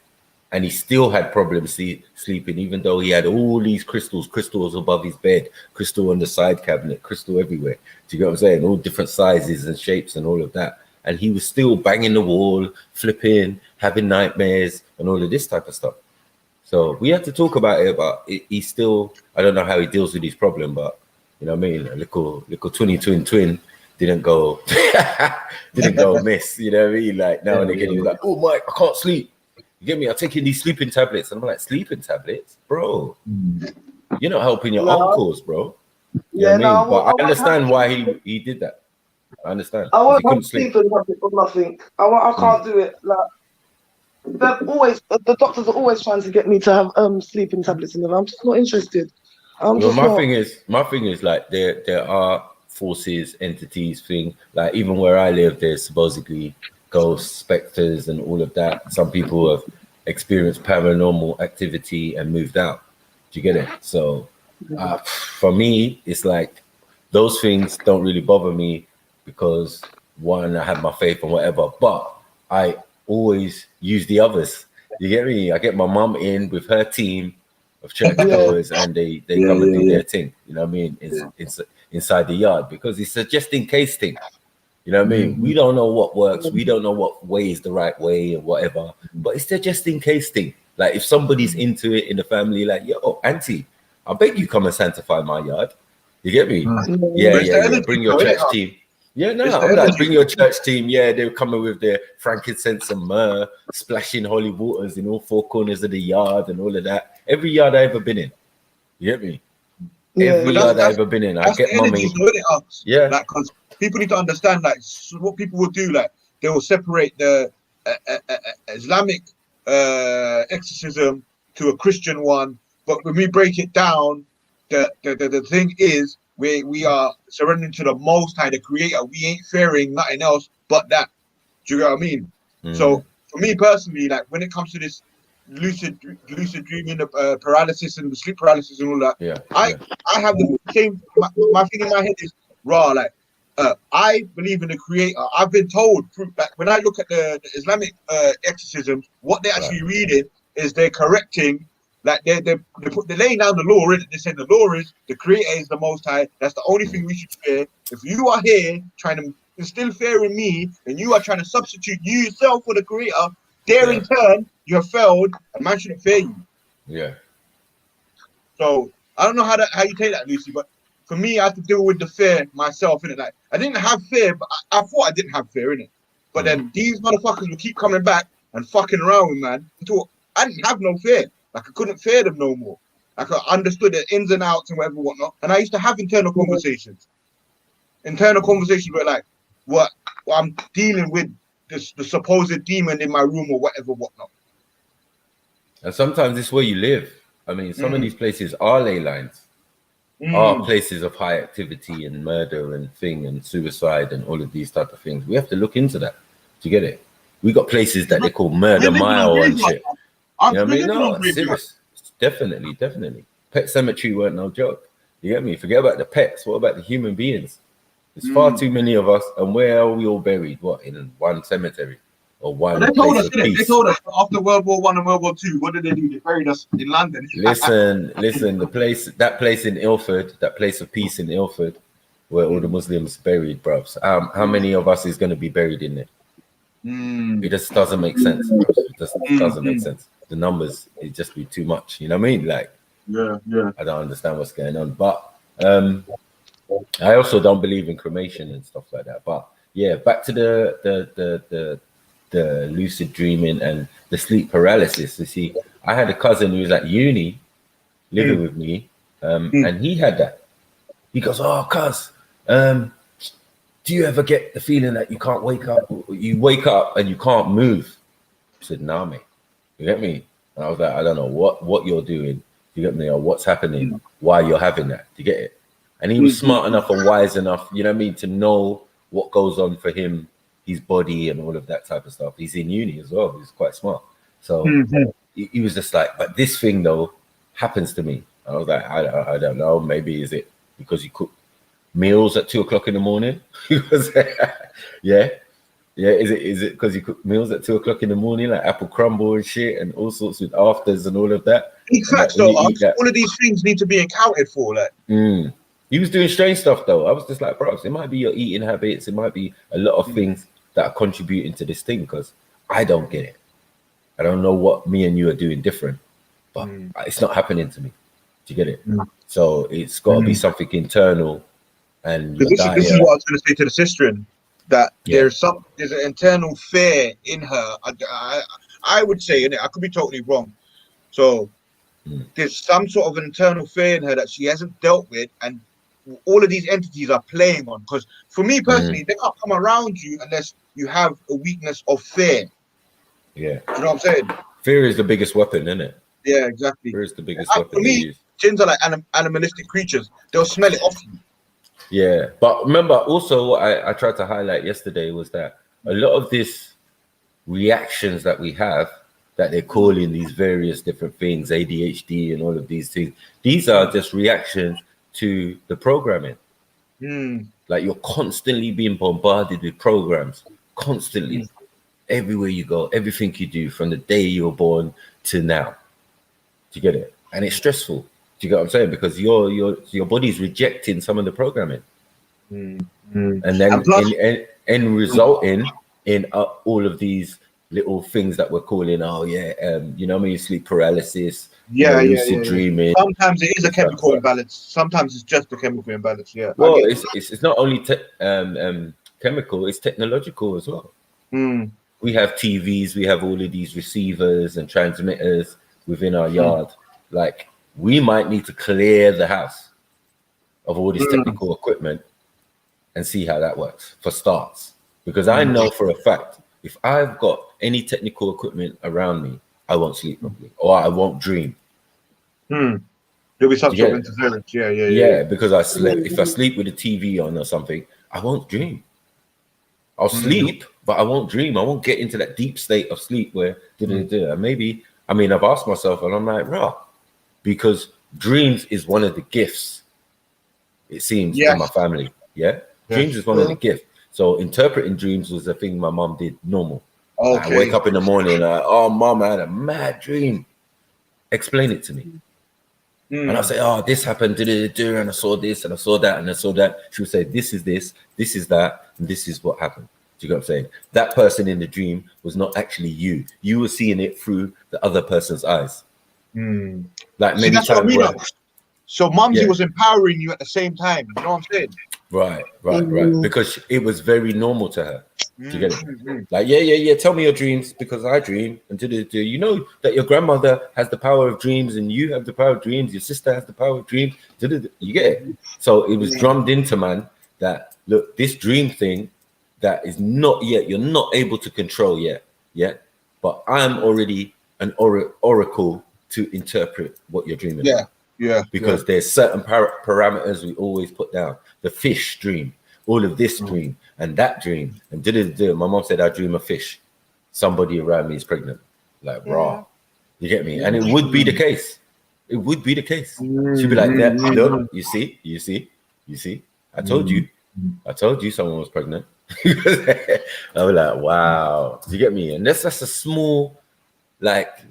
A: and he still had problems sleeping, even though he had all these crystals above his bed, crystal on the side cabinet, crystal everywhere. Do you get what I'm saying? All different sizes and shapes and all of that. And he was still banging the wall, flipping, having nightmares and all of this type of stuff. So we had to talk about it, but he still, I don't know how he deals with his problem, but you know what I mean? A little twin didn't go miss, you know what I mean? Like now and again, he was like, "Oh Mike, I can't sleep. You get me? I'm taking these sleeping tablets." And I'm like, "Sleeping tablets? Bro, you're not helping your own cause, bro." You know what I mean? But I understand why he did that. I understand.
F: I
A: 'Cause
F: won't
A: you couldn't
F: have
A: sleep.
F: sleep and nothing. I can't do it. Like they're always the doctors are always trying to get me to have sleeping tablets in them. I'm just not interested. I'm
A: Well,
F: just not.
A: my thing is like there are forces, entities, thing like even where I live, there's supposedly ghosts, specters, and all of that. Some people have experienced paranormal activity and moved out. Do you get it? So for me, it's like those things don't really bother me because one, I have my faith and whatever, but I always use the others. You get me? I get my mum in with her team of churchgoers and they come and do their thing. You know what I mean? It's inside the yard because it's a just in case thing. You know what I mean? We don't know what works. We don't know what way is the right way and whatever, but it's the just in case thing. Like if somebody's into it in the family, like, yo, auntie, I beg you come and sanctify my yard. You get me? Yeah. Bring your church team. Yeah, no, I'm like, bring your church team. Yeah, they're coming with their frankincense and myrrh, splashing holy waters in all four corners of the yard and all of that. Every yard I ever been in. You get me? Every yard I ever been in. I get mummy. Yeah.
D: Like, because people need to understand, like, what people will do, like, they will separate the Islamic exorcism to a Christian one. But when we break it down, the thing is, we are surrendering to the Most High, the Creator. We ain't fearing nothing else but that. Do you know what I mean? So for me personally, like when it comes to this lucid dreaming, paralysis and the sleep paralysis and all that, I have the same. My thing in my head is raw. Like I believe in the Creator. I've been told, like when I look at the Islamic exorcisms, what they're actually reading is they're correcting. Like they're laying down the law, isn't it? They say the law is the Creator is the Most High. That's the only thing we should fear. If you are here trying to instill fear in me, and you are trying to substitute you yourself for the Creator, there in turn you have failed, and man shouldn't fear you. Yeah. So I don't know how you take that, Lucy, but for me, I have to deal with the fear myself, innit? Like I didn't have fear, but I thought I didn't have fear, innit? But then these motherfuckers will keep coming back and fucking around with man until I didn't have no fear. Like I couldn't fear them no more. Like I understood the ins and outs and whatever, whatnot. And I used to have internal conversations. Internal conversations were like, what I'm dealing with the supposed demon in my room or whatever, whatnot.
A: And sometimes it's where you live. I mean, some of these places are ley lines, are places of high activity and murder and and suicide and all of these type of things. We have to look into that to get it. We got places that they call murder mile and shit. You know what I mean? No, serious. Definitely. Pet cemetery weren't no joke. You get me? Forget about the pets. What about the human beings? There's far too many of us, and where are we all buried? What, in one cemetery or one?
D: They told us, didn't it? They told us after World War I and World War II. What did they do? They buried us in London.
A: listen. That place in Ilford, that place of peace in Ilford, where all the Muslims buried, bruv. How many of us is going to be buried in there? It just doesn't make sense. It just doesn't make sense. The numbers, it just be too much. You know what I mean? Like, I don't understand what's going on. But I also don't believe in cremation and stuff like that. But yeah, back to the lucid dreaming and the sleep paralysis. You see, I had a cousin who was at uni living with me, and he had that. He goes, "Oh, cuz, do you ever get the feeling that you can't wake up? You wake up and you can't move?" I said, "Nah, mate. You get me?" And I was like, "I don't know what you're doing. You get me? Or what's happening? Why you're having that? Do you get it?" And he was smart enough and wise enough, you know what I mean, to know what goes on for him, his body and all of that type of stuff. He's in uni as well. He's quite smart. So he was just like, "But this thing though happens to me." I was like, I don't know. Maybe is it because you cook meals at 2 o'clock in the morning? Yeah. Is it because you cook meals at 2 o'clock in the morning, like apple crumble and shit, and all sorts with afters and all of that?
D: Exactly. So all of these things need to be accounted for. Like,
A: he was doing strange stuff though. I was just like, bro, it might be your eating habits. It might be a lot of things that are contributing to this thing because I don't get it. I don't know what me and you are doing different, but it's not happening to me. Do you get it? So it's got to be something internal. And
D: this is what I was going to say to the sister, that there's an internal fear in her. I would say, and I could be totally wrong. So there's some sort of an internal fear in her that she hasn't dealt with, and all of these entities are playing on. Because for me personally, they can't come around you unless you have a weakness of fear.
A: Yeah.
D: Do you know what I'm saying?
A: Fear is the biggest weapon, isn't it?
D: Yeah, exactly.
A: Fear is the biggest weapon
D: for
A: they
D: me,
A: use.
D: jinns are like animalistic creatures. They'll smell it off you.
A: Yeah, but remember also what I tried to highlight yesterday was that a lot of this reactions that we have, that they're calling these various different things, ADHD and all of these things, these are just reactions to the programming. Like you're constantly being bombarded with programs, constantly, everywhere you go, everything you do from the day you were born to now. Do you get it? And it's stressful. Do you get what I'm saying? Because your body's rejecting some of the programming, and then in resulting in all of these little things that we're calling, you know, when you sleep paralysis, lucid dreaming.
D: Sometimes it is a chemical imbalance. Sometimes it's just a chemical imbalance. Yeah.
A: Well, it's not only chemical; it's technological as well. We have TVs, we have all of these receivers and transmitters within our yard. Like, we might need to clear the house of all this technical equipment and see how that works for starts. Because I know for a fact, if I've got any technical equipment around me, I won't sleep properly, or I won't dream.
D: There'll be some sort of interference. Yeah.
A: Because if I sleep with the TV on or something, I won't dream. I'll sleep, but I won't dream. I won't get into that deep state of sleep where and maybe, I mean, I've asked myself, and I'm like, because dreams is one of the gifts, it seems, in my family. Dreams is one of the gifts. So interpreting dreams was a thing my mom did normal. I wake up in the morning, oh, mom, I had a mad dream. Explain it to me. And I say, oh, this happened, and I saw this, and I saw that, and I saw that. She would say, this is that, and this is what happened. Do you get what I'm saying? That person in the dream was not actually you. You were seeing it through the other person's eyes. Like maybe
D: that's what I mean. So Mumsy was empowering you at the same time. You know what I'm saying?
A: Right. Because it was very normal to her. Do you get it? Like, yeah. Tell me your dreams because I dream. And you know that your grandmother has the power of dreams, and you have the power of dreams. Your sister has the power of dreams. You get it? So it was drummed into man that look, this dream thing that is not yet, you're not able to control yet. But I'm already an oracle to interpret what you're dreaming. Because there's certain parameters we always put down. The fish dream, all of this dream, and that dream, and my mom said I dream a fish. Somebody around me is pregnant. Like raw. You get me? And it would be the case. It would be the case. She'd be like, that, look, you see. I told you someone was pregnant. I was like, wow. Do you get me? And that's a small like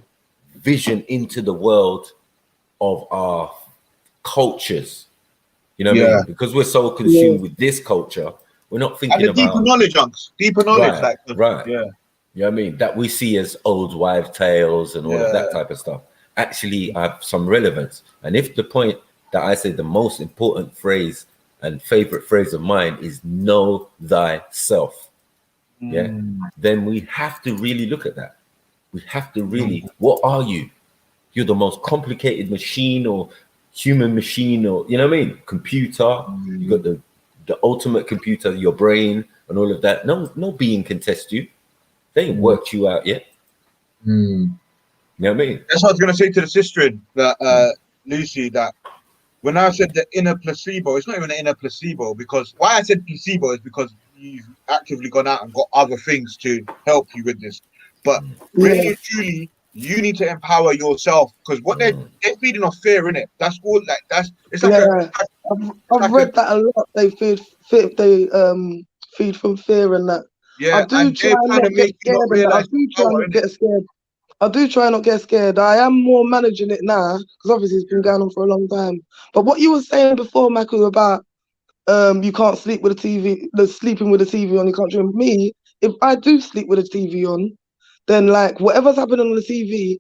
A: vision into the world of our cultures. You know what I mean? Because we're so consumed with this culture, we're not thinking about
D: deeper knowledge.
A: Right. Yeah. You know what I mean? That we see as old wives' tales and all of that type of stuff actually have some relevance. And if the point that I say the most important phrase and favorite phrase of mine is know thyself, then we have to really look at that. We have to really, what are you? You're the most complicated machine or human machine, or you know what I mean? Computer. You got the ultimate computer, your brain, and all of that. No being can test you. They ain't worked you out yet. You know what I mean?
D: That's what I was gonna say to the sister that Lucy, that when I said the inner placebo, it's not even an inner placebo, because why I said placebo is because you've actively gone out and got other things to help you with this. But really and truly, you need to empower yourself, because what they're feeding off fear, innit? That's all. Like it's like
F: I've read that a lot. They feed from fear and that. I do try not to get scared. I do try not get scared. I am more managing it now because obviously it's been going on for a long time. But what you were saying before, Maku, about you can't sleep with a TV, sleeping with a TV on, you can't dream. Me, if I do sleep with a TV on, then like whatever's happening on the TV,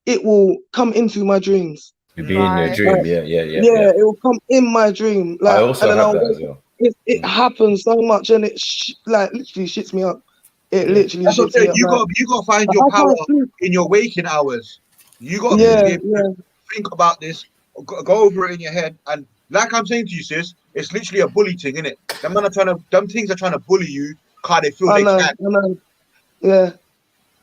F: it will come into my dreams.
A: You'll be in your dream, yeah.
F: It will come in my dream. Like,
A: I also have that as well.
F: It happens so much, and it like literally shits me up. It literally shits me up.
D: You got to find your power in your waking hours. You got to think about this, go over it in your head, and like I'm saying to you, sis, It's literally a bully thing, innit? Them things are trying to bully you because they feel
F: I know. Yeah.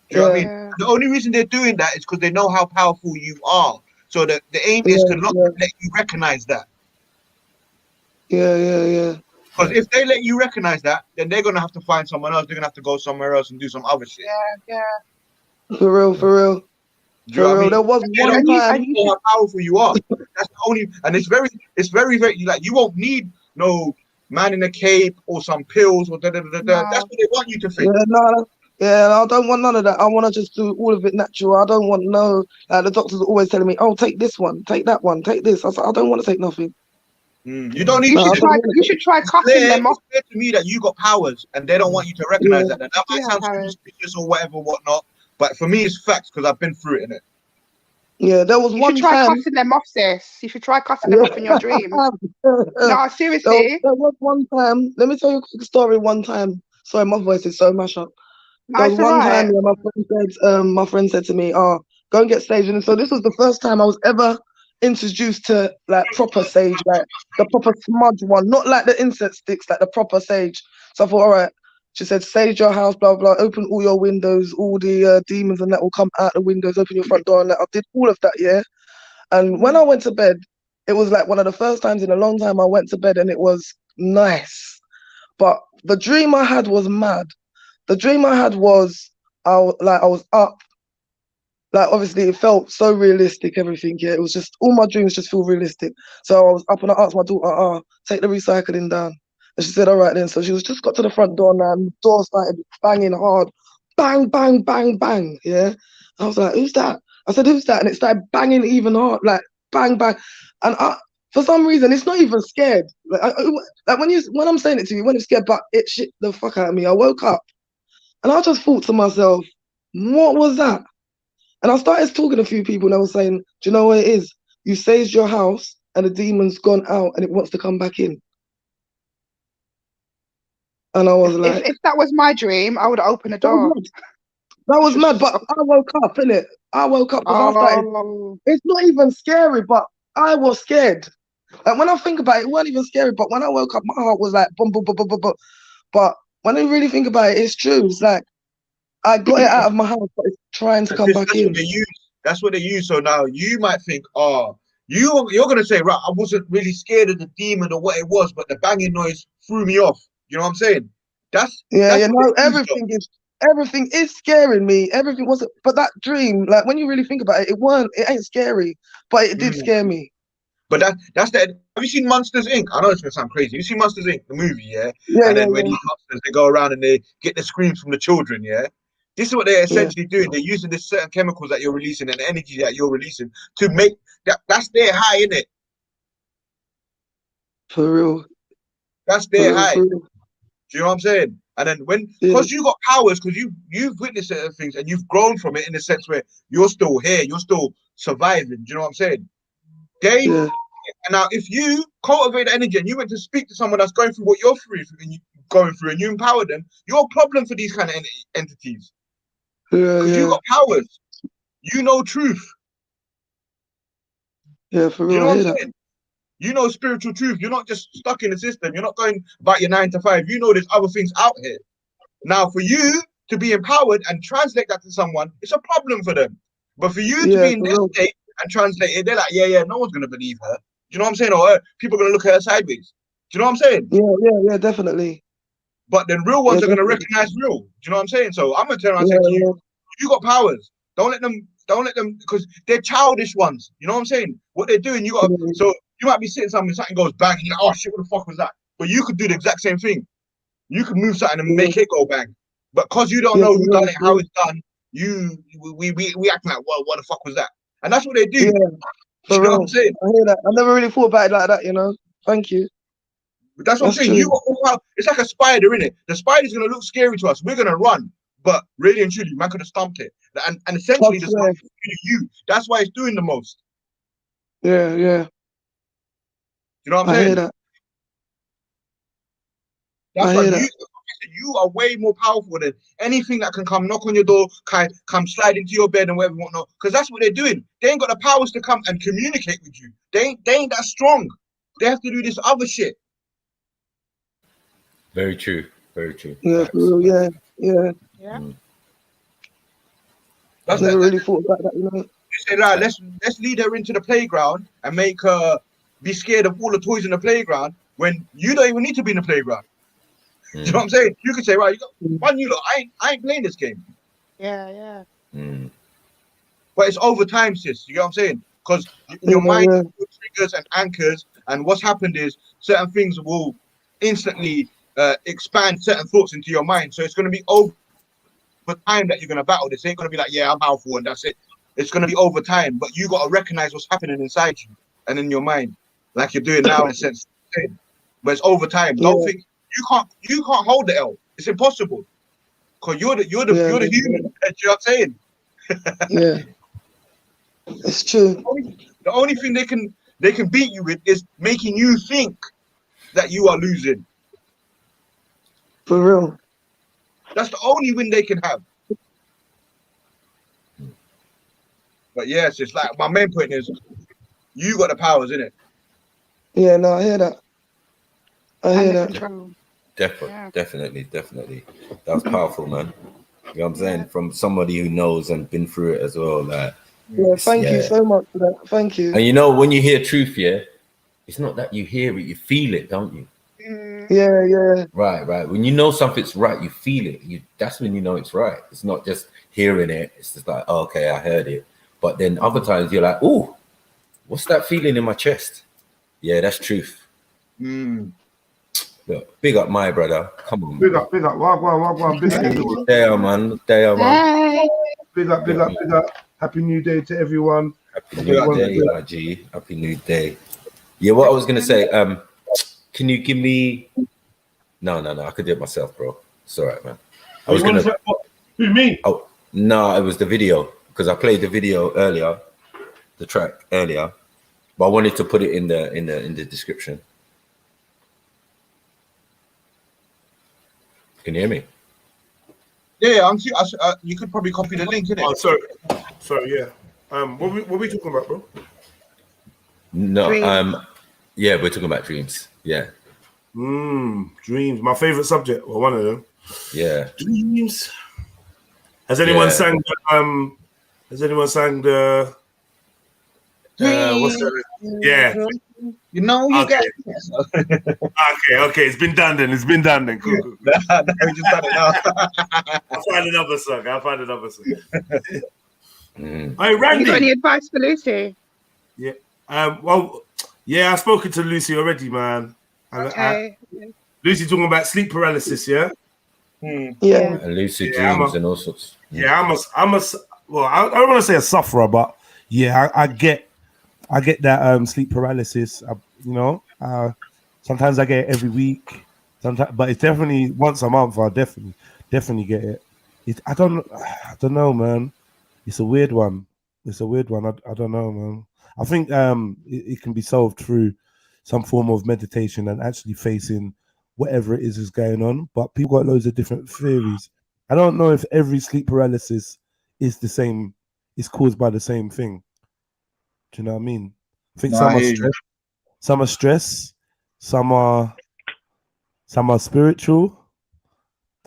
D: Do you know what I mean? And the only reason they're doing that is because they know how powerful you are. So the aim is to not let you recognize that.
F: Yeah.
D: Because if they let you recognize that, then they're gonna have to find someone else. They're gonna have to go somewhere else and do some other shit.
C: Yeah.
F: For real.
D: Do you know what I mean?
F: There was one time.
D: You know how powerful you are. That's the only, and it's very like you won't need no man in a cape or some pills or da. That's what they want you to think.
F: I don't want none of that. I want to just do all of it natural. I don't want the doctors are always telling me, oh, take this one, take that one, take this. I was like, I don't want to take nothing.
D: You don't need.
C: You should try cutting them off.
D: It's clear to me that you got powers, and they don't want you to recognize that. And that might sound suspicious or whatnot, but for me, it's facts because I've been through it, innit?
F: Yeah, there was one time.
C: You should try cutting them off, sis. You should try cutting them off in your dreams. No, seriously.
F: There was one time. Let me tell you a quick story. One time. Sorry, my voice is so mashed up. There was one time, my friend said to me, "Oh, go and get sage." And so this was the first time I was ever introduced to like proper sage, like the proper smudge one, not like the incense sticks, like the proper sage. So I thought, all right. She said, sage your house, blah, blah, open all your windows, all the demons and that will come out the windows, open your front door. And I did all of that, yeah. And when I went to bed, it was like one of the first times in a long time I went to bed and it was nice. But the dream I had was mad. The dream I had was, I was up. Like, obviously, it felt so realistic, everything, yeah. It was just, all my dreams just feel realistic. So I was up and I asked my daughter, take the recycling down. And she said, all right then. So she was just got to the front door now and the door started banging hard. Bang, bang, bang, bang. Yeah. I was like, who's that? I said, who's that? And it started banging even hard, like bang, bang. And for some reason, it's not even scared. Like when I'm saying it to you, when it's scared, but it shit the fuck out of me. I woke up and I just thought to myself, what was that? And I started talking to a few people and I was saying, do you know what it is? You saged your house and the demon's gone out and it wants to come back in. And I was like,
C: if that was my dream, I would open the door.
F: That was mad, but I woke up, innit? I woke up because I started. It's not even scary, but I was scared. And when I think about it, it wasn't even scary. But when I woke up, my heart was like boom, boom, boom, boom, boom, boom. But when I really think about it, it's true. It's like I got it out of my house, but it's trying to come back in.
D: That's what they use. So now you might think, you're gonna say, right, I wasn't really scared of the demon or what it was, but the banging noise threw me off. You know what I'm saying?
F: Everything is scaring me. Everything wasn't, but that dream, like when you really think about it, it ain't scary, but it did scare me.
D: But that's the. Have you seen Monsters Inc? I know it's gonna sound crazy. You seen Monsters Inc, the movie, yeah? And then when these monsters, they go around and they get the screams from the children, yeah? This is what they're essentially doing. They're using this certain chemicals that you're releasing and energy that you're releasing to make that's their high, innit?
F: For real.
D: That's their high. Do you know what I'm saying? And then because you got powers, because you've witnessed certain things and you've grown from it in the sense where you're still here, you're still surviving. Do you know what I'm saying? And now if you cultivate the energy and you went to speak to someone that's going through what you're going through and you empower them, you're a problem for these kind of entities. Because you got powers. You know truth.
F: Yeah, for real.
D: You know what I'm saying? You know spiritual truth. You're not just stuck in the system. You're not going about your 9 to 5. You know there's other things out here. Now, for you to be empowered and translate that to someone, it's a problem for them. But for you to be in this state and translate it, they're like, yeah, no one's going to believe her. Do you know what I'm saying? Or people are going to look at her sideways. Do you know what I'm saying?
F: Yeah, definitely.
D: But then real ones are going to recognize real. Do you know what I'm saying? So I'm going to turn around and say to you, you got powers. Don't let them, because they're childish ones. You know what I'm saying? What they're doing, so you might be sitting something goes bang, and you're like, oh shit, what the fuck was that? But you could do the exact same thing. You could move something and make it go bang. But because you don't know who done it, how it's done, we acting like, what the fuck was that? And that's what they do.
F: Yeah,
D: you know what I'm saying?
F: I hear that. I never really thought about it like that, you know. Thank you.
D: But that's what I'm saying. It's like a spider, innit? The spider's gonna look scary to us. We're gonna run. But really and truly, man could have stomped it. And essentially, that's why it's doing the most.
F: Yeah.
D: You know what I'm saying?
F: Hear that.
D: That's why you are way more powerful than anything that can come knock on your door, come slide into your bed and whatever and whatnot. Because that's what they're doing. They ain't got the powers to come and communicate with you. They ain't that strong. They have to do this other shit.
A: Very true. Very true.
F: Yeah,
A: Facts.
F: for real, yeah.
D: That's
F: Never really thought about that, you know.
D: You say, right, let's lead her into the playground and make her be scared of all the toys in the playground when you don't even need to be in the playground. You know what I'm saying? You could say, right, you got one, you lot, I ain't playing this game.
C: Yeah.
D: But it's over time, sis. You know what I'm saying? Because in your mind, triggers and anchors, and what's happened is certain things will instantly expand certain thoughts into your mind. So it's going to be over time that you're going to battle this. It ain't going to be like, yeah, I'm powerful and that's it. It's going to be over time, but you got to recognize what's happening inside you and in your mind, like you're doing now in a sense. But it's over time. Don't think you can't hold the L. It's impossible. Because you're the human. You know what I'm saying?
F: Yeah. It's true.
D: The only thing they can beat you with is making you think that you are losing.
F: For real.
D: That's the only win they can have. But yes, it's like my main point is you got the powers, innit?
F: Yeah, no, I hear that. I hear that.
A: Definitely. That was powerful, man. You know what I'm saying? From somebody who knows and been through it as well. Like,
F: yeah, thank you so much for that. Thank you.
A: And you know, when you hear truth, it's not that you hear it, you feel it, don't you?
F: Yeah.
A: Right. When you know something's right, you feel it. That's when you know it's right. It's not just hearing it. It's just like, oh, okay, I heard it. But then other times you're like, oh, what's that feeling in my chest? Yeah, that's truth. Look, big up my brother. Come on.
E: Big up. Wagwan. Big up.
A: There, man.
E: Big up. Happy New Day to everyone.
A: Happy New Day, my G. Happy New Day. Yeah, what I was gonna say, can you give me? No, I could do it myself, bro. It's all right, man. I was gonna.
E: Who, me?
A: Oh no, it was the video because I played the video earlier, the track earlier, but I wanted to put it in the description. Can you hear me?
D: Yeah, you could probably copy the link, innit?
H: Oh, sorry, yeah. What we talking about, bro?
A: No,
C: Dreams.
A: yeah, we're talking about dreams. Yeah.
H: Dreams, my favorite subject, or one of them.
A: Yeah.
H: Dreams. Has anyone sang? Has anyone sang the? What's that? Yeah.
D: You know, you
H: Okay.
D: get.
H: Okay. It's been done then. Cool.
D: We just done it now.
H: I'll find another song. Hey,
C: Have
H: Randy.
C: you got any advice for Lucy?
H: Yeah. Well, yeah, I've spoken to Lucy already, man.
C: Okay.
H: Lucy talking about sleep paralysis, yeah?
F: Yeah.
A: And lucid dreams and all sorts.
H: Yeah, well, I don't want to say a sufferer, but yeah, I get that sleep paralysis. You know, sometimes I get it every week. Sometimes, but it's definitely once a month. I definitely get it. I don't know, man. It's a weird one. I don't know, man. I think it can be solved through some form of meditation and actually facing whatever it is going on. But people got loads of different theories. I don't know if every sleep paralysis is the same, is caused by the same thing. Do you know what I mean? I think some are stress, some are spiritual,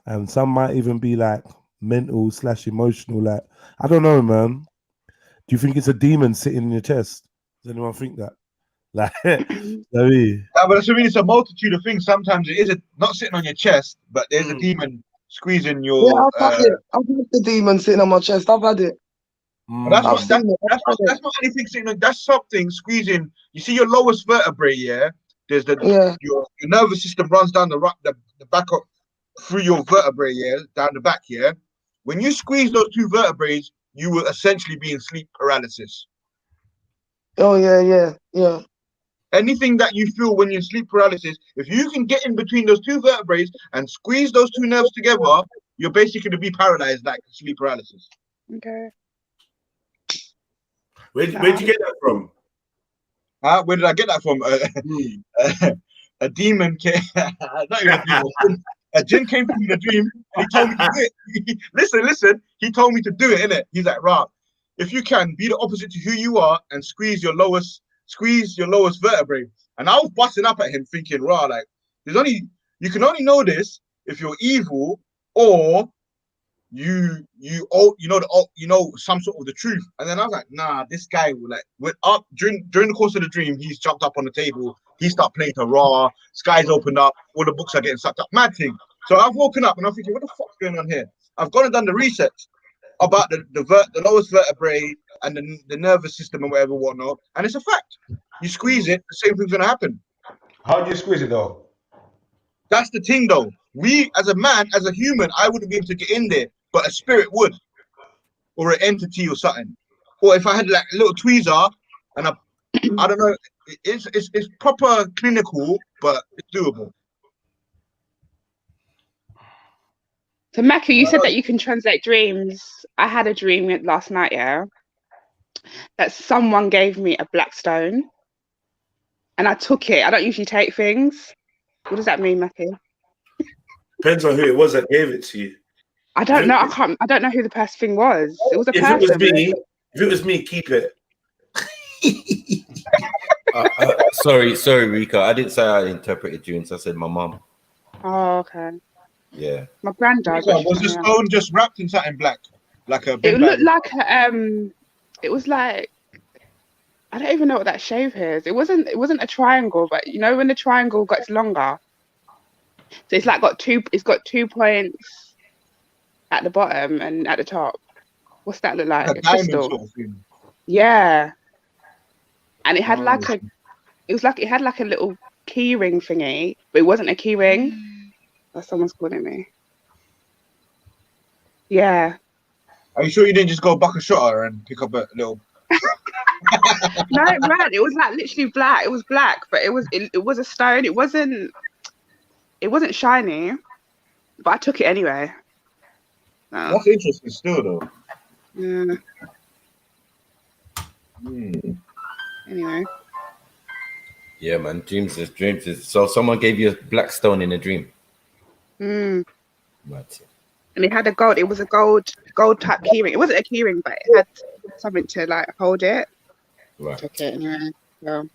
H: and some might even be like mental / emotional. Like, I don't know, man. Do you think it's a demon sitting in your chest? Does anyone think that? Like,
D: but I mean, it's a multitude of things. Sometimes it is not sitting on your chest, but there's a demon squeezing your.
F: Yeah, I've had it. I've had the demon sitting on my chest. I've had it.
D: That's not anything sitting. That's something squeezing. You see your lowest vertebrae, yeah. There's your nervous system runs down the back up through your vertebrae, yeah, down the back, yeah. When you squeeze those two vertebrae, you will essentially be in sleep paralysis.
F: Oh yeah.
D: Anything that you feel when you're in sleep paralysis, if you can get in between those two vertebrae and squeeze those two nerves together, you're basically going to be paralyzed like sleep paralysis.
C: Okay.
H: Where'd you get that from?
D: Where did I get that from? A demon came. Not even a demon. A jinn came to me in a dream. And he told me to do it. Listen. He told me to do it, innit? He's like, "Rah, if you can be the opposite to who you are and squeeze your lowest vertebrae." And I was busting up at him, thinking, "Rah, like, you You can only know this if you're evil or you know some sort of the truth. And then I was like, nah, this guy went up during the course of the dream. He's jumped up on the table. He started playing to raw. Skies opened up. All the books are getting sucked up. Mad thing. So I've woken up and I'm thinking, what the fuck's going on here? I've gone and done the research about the lowest vertebrae and the nervous system and whatnot. And it's a fact. You squeeze it, the same thing's gonna happen.
I: How do you squeeze it though?
D: That's the thing though. We as a man, as a human, I wouldn't be able to get in there, but a spirit would, or an entity or something. Or if I had like a little tweezer and I don't know, it's proper clinical, but it's doable.
C: So Maki, you said that you can translate dreams. I had a dream last night, yeah, that someone gave me a black stone, and I took it. I don't usually take things. What does that mean, Maki?
J: Depends on who it was that gave it to you.
C: I don't know. I don't know who the thing was. It was a person.
J: If it was me, keep it.
A: Sorry, Rika. I didn't say I interpreted dreams. I said my mom.
C: Oh, okay.
A: Yeah.
C: My granddad.
D: Was the stone just wrapped in something black, like a?
C: It looked like it was like, I don't even know what that shape is. It wasn't a triangle, but you know when the triangle gets longer, so it's like it's got 2 points at the bottom and at the top. What's that look like?
D: A diamond sort of thing.
C: Yeah. And it had it had like a little key ring thingy, but it wasn't a key ring. Oh, someone's calling me. Yeah.
D: Are you sure you didn't just go buck a shutter and pick up a little?
C: No, man, it was like literally black. It was black, but it was a stone. It wasn't shiny, but I took it anyway.
D: That's interesting still though.
C: Yeah. Anyway.
A: Yeah, man. Dreams is so someone gave you a black stone in a dream. Right.
C: And it had a gold. It was a gold type keyring. It wasn't a keyring, but it had something to like hold it.
A: Right.
C: Okay. Anyway. So.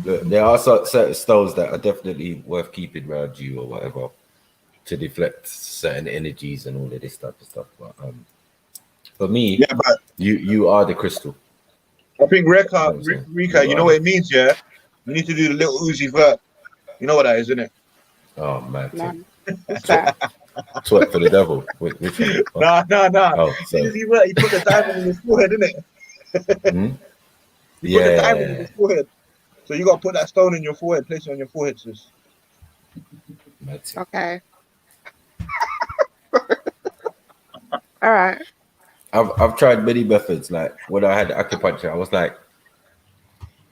A: Look, there are certain stones that are definitely worth keeping around you or whatever to deflect certain energies and all of this type of stuff. But for me,
D: yeah, but
A: you are the crystal.
D: I think Rika, you know what it means, yeah? You need to do the little Uzi vert. You know what that is, isn't it?
A: Oh man.
C: What's that?
A: Twerk for the devil. Which one?
D: No.
A: Oh, so.
D: He put the diamond in his forehead, didn't it? He put the diamond in his forehead. So you got to put that stone in your forehead, place it on your forehead, sis.
C: Okay. All right.
A: I've tried many methods. Like when I had acupuncture, I was like,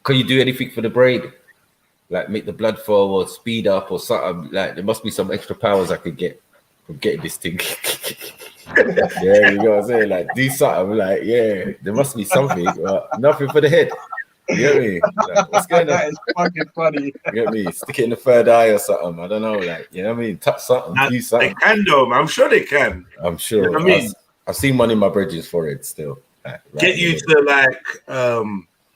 A: can you do anything for the brain? Like make the blood flow or speed up or something. Like there must be some extra powers I could get from getting this thing. Yeah, you know what I'm saying? Like do something. Like, yeah, there must be something, but nothing for the head. You get me? Like, what's going on?
D: That is fucking funny.
A: You get me? Stick it in the third eye or something. I don't know. Like, you know what I mean? Touch something, do something.
J: They can though, man. I'm sure they can.
A: I'm sure.
J: You know what I mean?
A: I've seen one in my brethren's forehead still. Like,
J: get you to like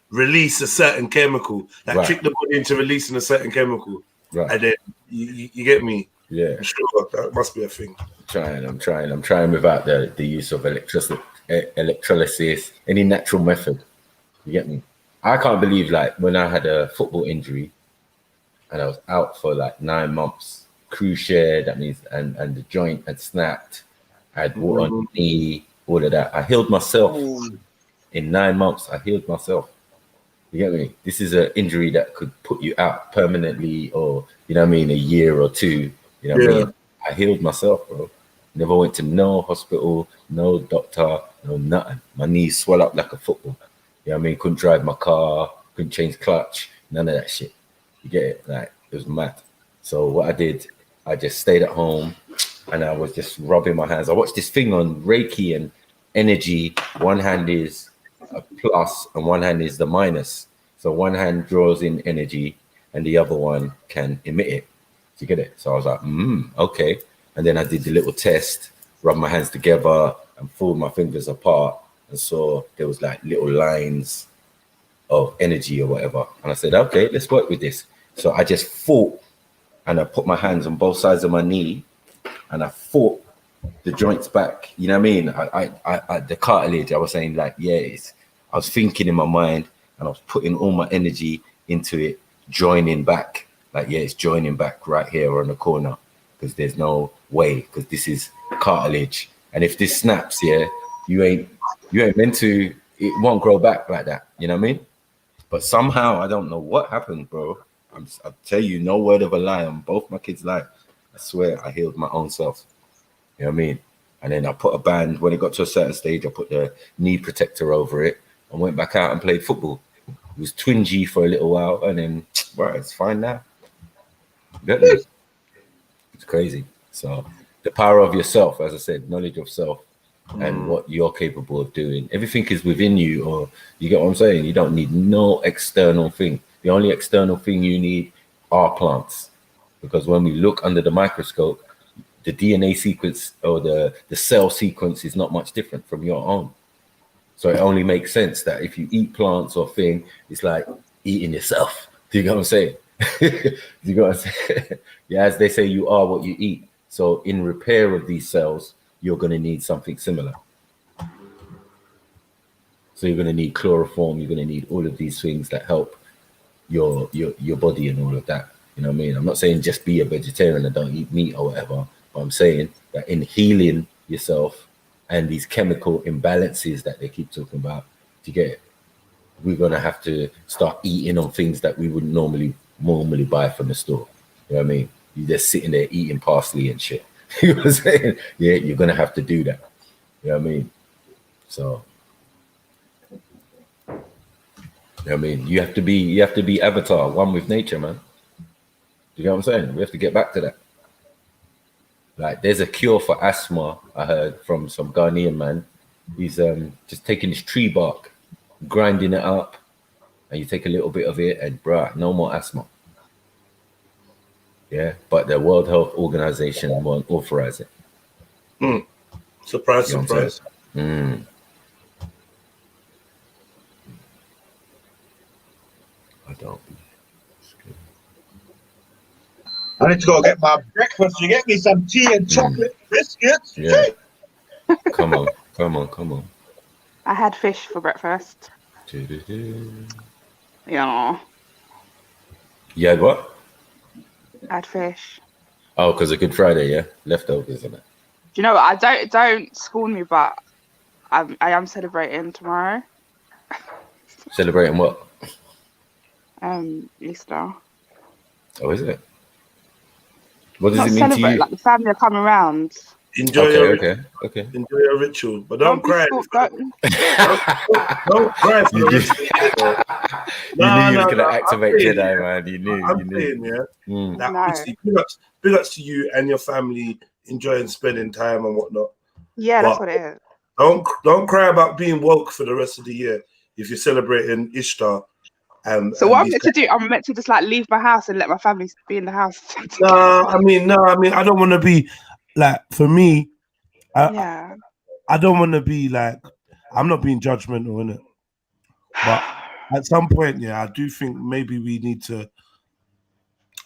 J: release a certain chemical, like trick the body into releasing a certain chemical, and then you get me.
A: Yeah,
J: I'm sure that must be a thing.
A: I'm trying without the use of electrolysis, any natural method. You get me? I can't believe like when I had a football injury and I was out for like 9 months, cruciate, that means and the joint had snapped. I had water on the knee, all of that. I healed myself in 9 months. I healed myself. You get me? This is an injury that could put you out permanently, or you know what I mean, a year or two. You know what I mean? I healed myself, bro. Never went to no hospital, no doctor, no nothing. My knees swell up like a football. You know what I mean? Couldn't drive my car, couldn't change clutch, none of that shit. You get it? Like it was mad. So what I did, I just stayed at home. And I was just rubbing my hands. I watched this thing on Reiki and energy. One hand is a plus and one hand is the minus. So one hand draws in energy and the other one can emit it. Do you get it? So I was like, okay. And then I did the little test, rubbed my hands together and pulled my fingers apart and saw there was like little lines of energy or whatever. And I said, okay, let's work with this. So I just fought, and I put my hands on both sides of my knee, and I fought the joints back. You know what I mean? I the cartilage. I was saying like, I was thinking in my mind, and I was putting all my energy into it, joining back. Like, it's joining back right here on the corner, because there's no way, because this is cartilage, and if this snaps, you ain't meant to. It won't grow back like that. You know what I mean? But somehow, I don't know what happened, bro. I'll tell you, no word of a lie on both my kids' life. I swear, I healed my own self. You know what I mean? And then I put a band. When it got to a certain stage, I put the knee protector over it and went back out and played football. It was twingy for a little while, and then, bro, it's fine now. It's crazy. So the power of yourself, as I said, knowledge of self, and what you're capable of doing. Everything is within you, or you get what I'm saying? You don't need no external thing. The only external thing you need are plants. Because when we look under the microscope, the DNA sequence or the cell sequence is not much different from your own. So it only makes sense that if you eat plants or thing, it's like eating yourself. Do you get what I'm saying? Do you get what I'm saying? Yeah, as they say, you are what you eat. So in repair of these cells, you're going to need something similar. So you're going to need chloroform. You're going to need all of these things that help your body and all of that. You know what I mean? I'm not saying just be a vegetarian and don't eat meat or whatever, but I'm saying that in healing yourself and these chemical imbalances that they keep talking about, to get it, we're going to have to start eating on things that we would normally buy from the store. You know what I mean? You're just sitting there eating parsley and shit. You know what I'm saying? Yeah, you're going to have to do that. You know what I mean? So, you know what I mean? You have to be avatar, one with nature, man. You know what I'm saying? We have to get back to that. Like, there's a cure for asthma, I heard from some Ghanaian man. He's just taking his tree bark, grinding it up, and you take a little bit of it, and bruh, no more asthma. Yeah, but the World Health Organization won't authorize it.
J: Surprise, you know surprise.
A: I don't.
I: I need to go get my breakfast. You get me some tea and chocolate biscuits.
A: Yeah. Come on.
C: I had fish for breakfast. Yeah.
A: You had what?
C: I had fish.
A: Oh, because of Good Friday, yeah? Leftovers, isn't it?
C: Do you know what? Don't scorn me, but I am celebrating tomorrow.
A: Celebrating what?
C: Easter.
A: Oh, is it? What does it mean to you?
C: Like the family are coming around.
J: Enjoy
A: okay.
J: Enjoy your ritual, but don't cry. Don't cry. For
A: You
J: the
A: knew
J: rest of the year, though.
A: you was gonna activate Jedi, man. You knew.
J: I'm saying, yeah. That obviously, big ups to you and your family enjoying spending time and whatnot.
C: Yeah, that's what it is.
J: Don't cry about being woke for the rest of the year if you're celebrating Ishtar.
C: So what I'm meant to do? I'm meant to just like leave my house and let my family be in the house.
H: No, I mean, I don't want to be like, for me, I don't want to be like, I'm not being judgmental, innit? But at some point, I do think maybe we need to,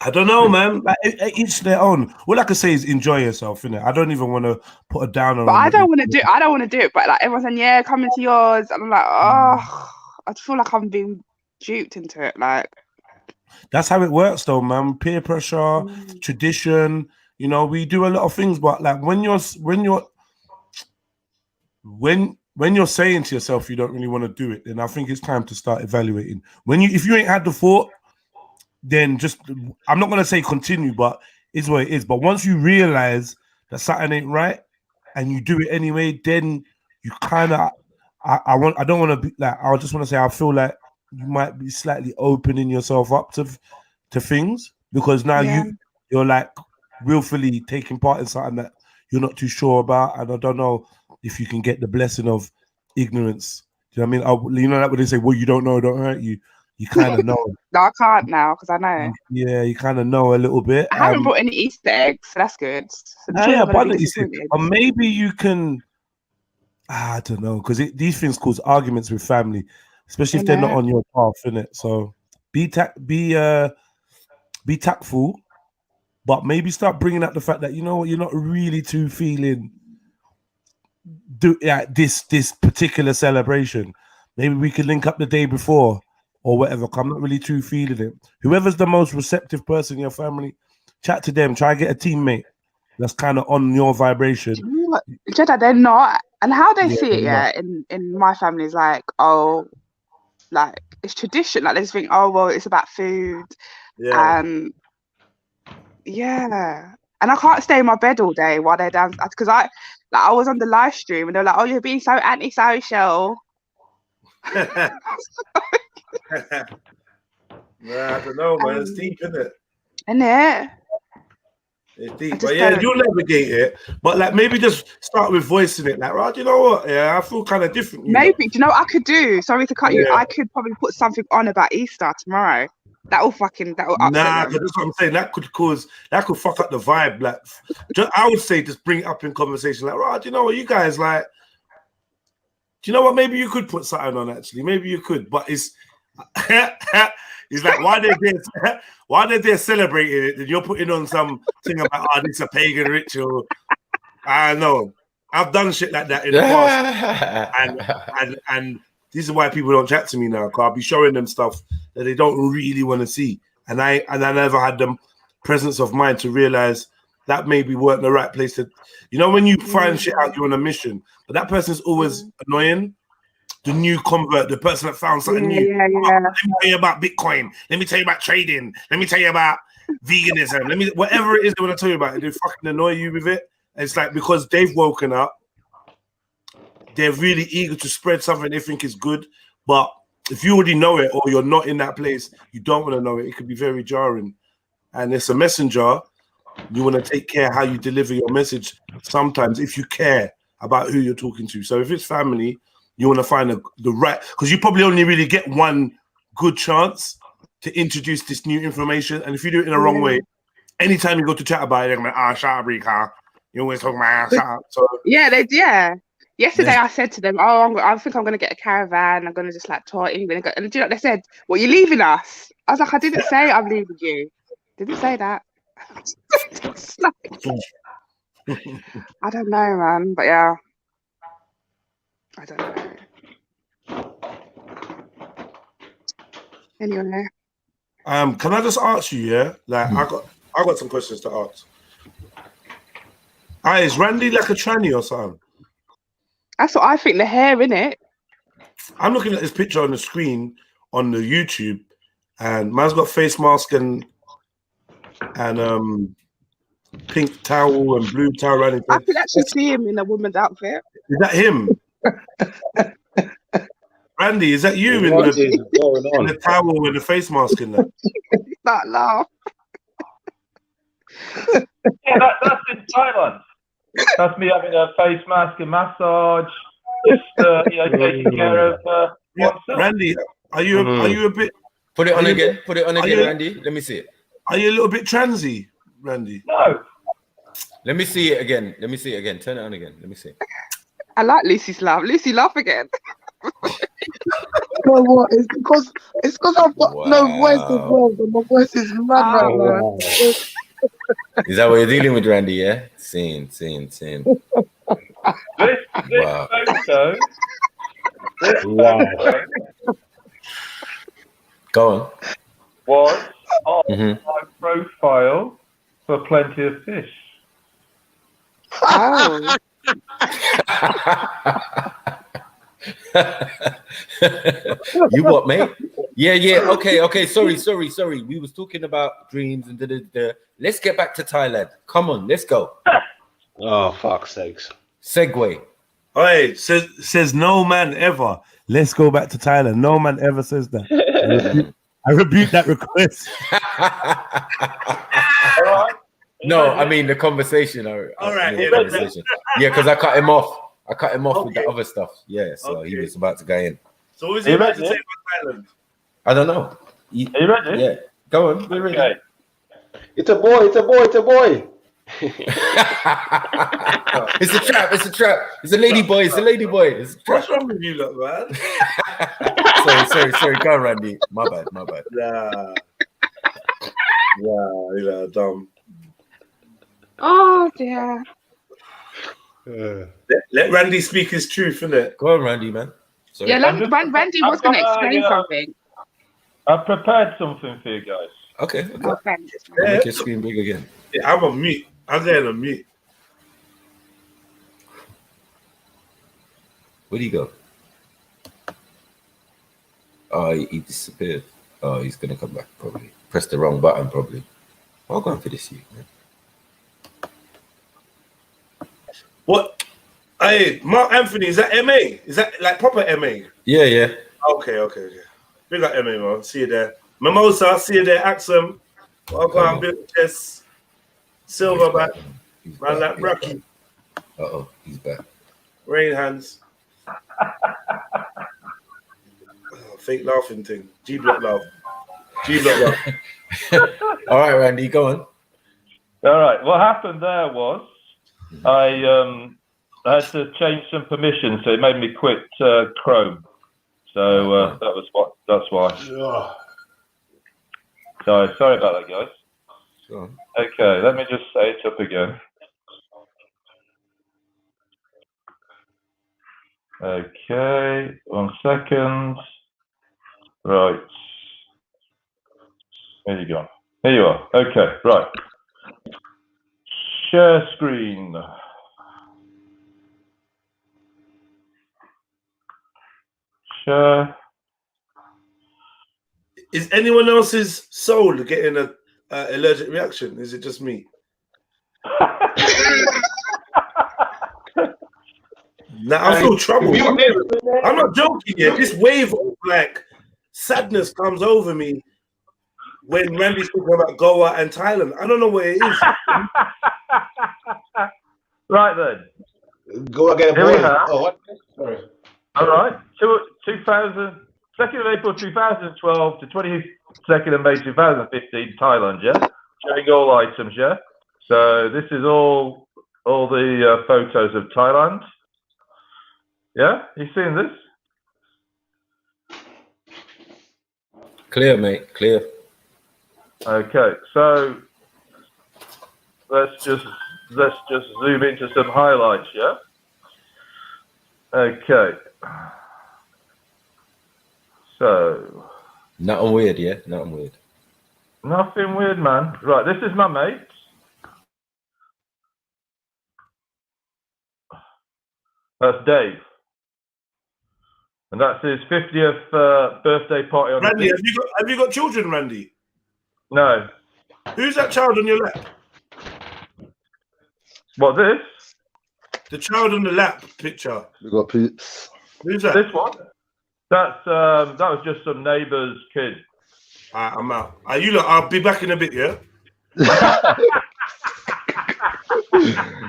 H: I don't know, man. Like, each their own. All I can say is enjoy yourself, innit? I don't even want to put a down on.
C: But I don't want to do it. But like everyone's saying, come into yours, and I'm like, I feel like I'm being duped into it. Like,
H: that's how it works, though, man. Peer pressure, tradition. You know, we do a lot of things, but like when you're saying to yourself you don't really want to do it, then I think it's time to start evaluating. If you ain't had the thought, then just, I'm not gonna say continue, but it's what it is. But once you realize that something ain't right and you do it anyway, then you kind of, I don't want to be like, I just want to say I feel like you might be slightly opening yourself up to things, because now you're like willfully taking part in something that you're not too sure about, and I don't know if you can get the blessing of ignorance. Do you know what I mean? You know that when they say, "Well, you don't know, don't hurt you." You kind of know.
C: No, I can't now because I know.
H: Yeah, you kind of know a little bit.
C: I haven't brought any Easter eggs, so that's good. So
H: or maybe you can. I don't know, because these things cause arguments with family, especially if they're not on your path, innit? So be be tactful, but maybe start bringing up the fact that, you know what, you're not really too feeling this particular celebration. Maybe we could link up the day before or whatever. I'm not really too feeling it. Whoever's the most receptive person in your family, chat to them. Try to get a teammate that's kind of on your vibration.
C: Jeddah, they're not. And how they see it,
H: they're
C: in my family is like, oh, like it's tradition. Like they just think, oh well, it's about food.
J: Yeah.
C: And yeah. And I can't stay in my bed all day while they're down, because I was on the live stream and they're like, oh, you're being so antisocial.
J: Nah, I don't know, man. It's deep, isn't it?
C: Isn't it?
J: It's deep. But yeah, you'll navigate it. But like maybe just start with voicing it. Like, right, you know what? Yeah, I feel kind of different.
C: Maybe. Do you know what I could do? Sorry to cut you. I could probably put something on about Easter tomorrow. That'll upset them.
J: Because that's what I'm saying. That could fuck up the vibe. Like, I would say just bring it up in conversation. Like, right, you know what, you guys like. Do you know what? Maybe you could put something on. Actually, maybe you could. But it's like why they're there celebrating it, and you're putting on some thing about this is a pagan ritual. I know. I've done shit like that in the past, and this is why people don't chat to me now, because I'll be showing them stuff that they don't really want to see. And I never had the presence of mind to realize that maybe weren't the right place to, you know, when you find shit out, you're on a mission. But that person's always annoying. The new convert, the person that found something new.
C: Yeah.
J: Let me tell you about Bitcoin. Let me tell you about trading. Let me tell you about veganism. Whatever it is they want to tell you about, they fucking annoy you with it. It's like because they've woken up, they're really eager to spread something they think is good. But if you already know it or you're not in that place, you don't want to know it. It could be very jarring. And it's a messenger. You want to take care how you deliver your message sometimes if you care about who you're talking to. So if it's family, you want to find the right, because you probably only really get one good chance to introduce this new information. And if you do it in the wrong way, anytime you go to chat about it, they're going to shut up, Rika. You always talk about shut up. So
C: Yesterday I said to them, oh, I think I'm going to get a caravan. I'm going to just like tour England. And do you know what they said? Well, you're leaving us. I was like, I didn't say I'm leaving you. Didn't say that. I don't know, man. But yeah. I don't know. Anyway.
J: Can I just ask you, like I got some questions to ask. Is Randy like a tranny or something?
C: That's what I think, the hair, innit?
J: I'm looking at this picture on the screen on the YouTube, and man's got face mask and pink towel and blue towel around his head.
C: I could actually see him in a woman's outfit.
J: Is that him? Randy, is that you in the towel with the face mask in there?
C: That laugh.
E: Yeah, that's in Thailand. That's me having a face mask and massage, just taking care of myself.
J: Randy, are you a bit?
A: Put it on again. Put it on again, Randy. Let me see it.
J: Are you a little bit transy, Randy?
E: No.
A: Let me see it again. Turn it on again. Let me see.
C: I like Lucy's laugh. Lucy, laugh again.
F: You know what? It's because I've got no voice as well. But my voice is mad right now.
A: Is that what you're dealing with, Randy? Yeah. Same.
E: This photo.
A: Go on.
E: Was on my profile for Plenty of Fish.
C: Oh.
A: You what, mate? Yeah. Okay. Sorry. We was talking about dreams and Let's get back to Thailand. Come on, let's go.
G: Oh, fuck's sakes.
A: Segue.
J: Hey,
H: says no man ever. Let's go back to Thailand. No man ever says that. I rebuke that request.
E: All right.
A: No, I mean the conversation.
J: All right.
A: Yeah, because I cut him off. With the other stuff. Yeah, so he was about to go in.
J: So what is he about to say about Thailand?
A: I don't know.
E: Are you ready?
A: Yeah, go on. We're ready.
G: Okay. It's a boy.
A: It's a trap. It's a lady boy. It's a lady boy. It's a trap.
J: What's wrong with you, look, man?
A: Sorry. Go on, Randy. My bad.
J: Nah. Yeah, dumb.
C: Oh dear.
J: Let Randy speak his truth, innit?
A: Go on, Randy, man. Sorry.
C: Yeah, Randy was going to explain something.
E: I've prepared something for you guys.
A: Okay.
C: Oh, thanks.
A: Make your screen big again.
J: Yeah, I'm on mute. I'm getting on mute.
A: Where'd he go? Oh, he disappeared. Oh, he's gonna come back probably. Press the wrong button probably. I'll go for this, you man.
J: What? Hey, Mark Anthony, is that MA? Is that like proper MA?
A: Yeah.
J: Okay. Big up MA, man. See you there. Mimosa, see you there. Axum. Welcome, Big Chess. Silverback. Man, like Rocky.
A: He's back.
J: Rain hands. Fake laughing thing. G-block laugh.
A: All right, Randy, go on.
E: All right. What happened there was I had to change some permissions, so it made me quit Chrome. So that's why. So sorry about that, guys.
A: Sure.
E: Okay, let me just set it up again. Okay, 1 second. Right. There you go. Here you are. Okay, right. Share screen. Share.
J: Is anyone else's soul getting a allergic reaction? Is it just me? Now I feel trouble. I'm not joking yet. This wave of like sadness comes over me when Randy's talking about Goa and Thailand. I don't know what it is.
E: Right then.
G: Go again,
E: Here
G: boy.
E: we are.
G: Oh, what? Sorry.
E: All right. 2nd of April 2012 to 22nd of May 2015, Thailand, yeah? Showing all items, yeah? So this is all the photos of Thailand. Yeah? You seeing this?
A: Clear, mate. Clear.
E: Okay, so let's just zoom into some highlights, yeah? Okay. So
A: Nothing weird, yeah? Nothing weird.
E: Nothing weird, man. Right, this is my mate. That's Dave. And that's his 50th birthday party on
J: Randy,
E: the beach.
J: have you got children, Randy?
E: No.
J: Who's that child on your lap?
E: What, this?
J: The child on the lap picture.
K: We got peeps.
J: Who's that?
E: This one? That was just some neighbour's kid.
J: I'm out. You look, I'll be back in a bit, yeah?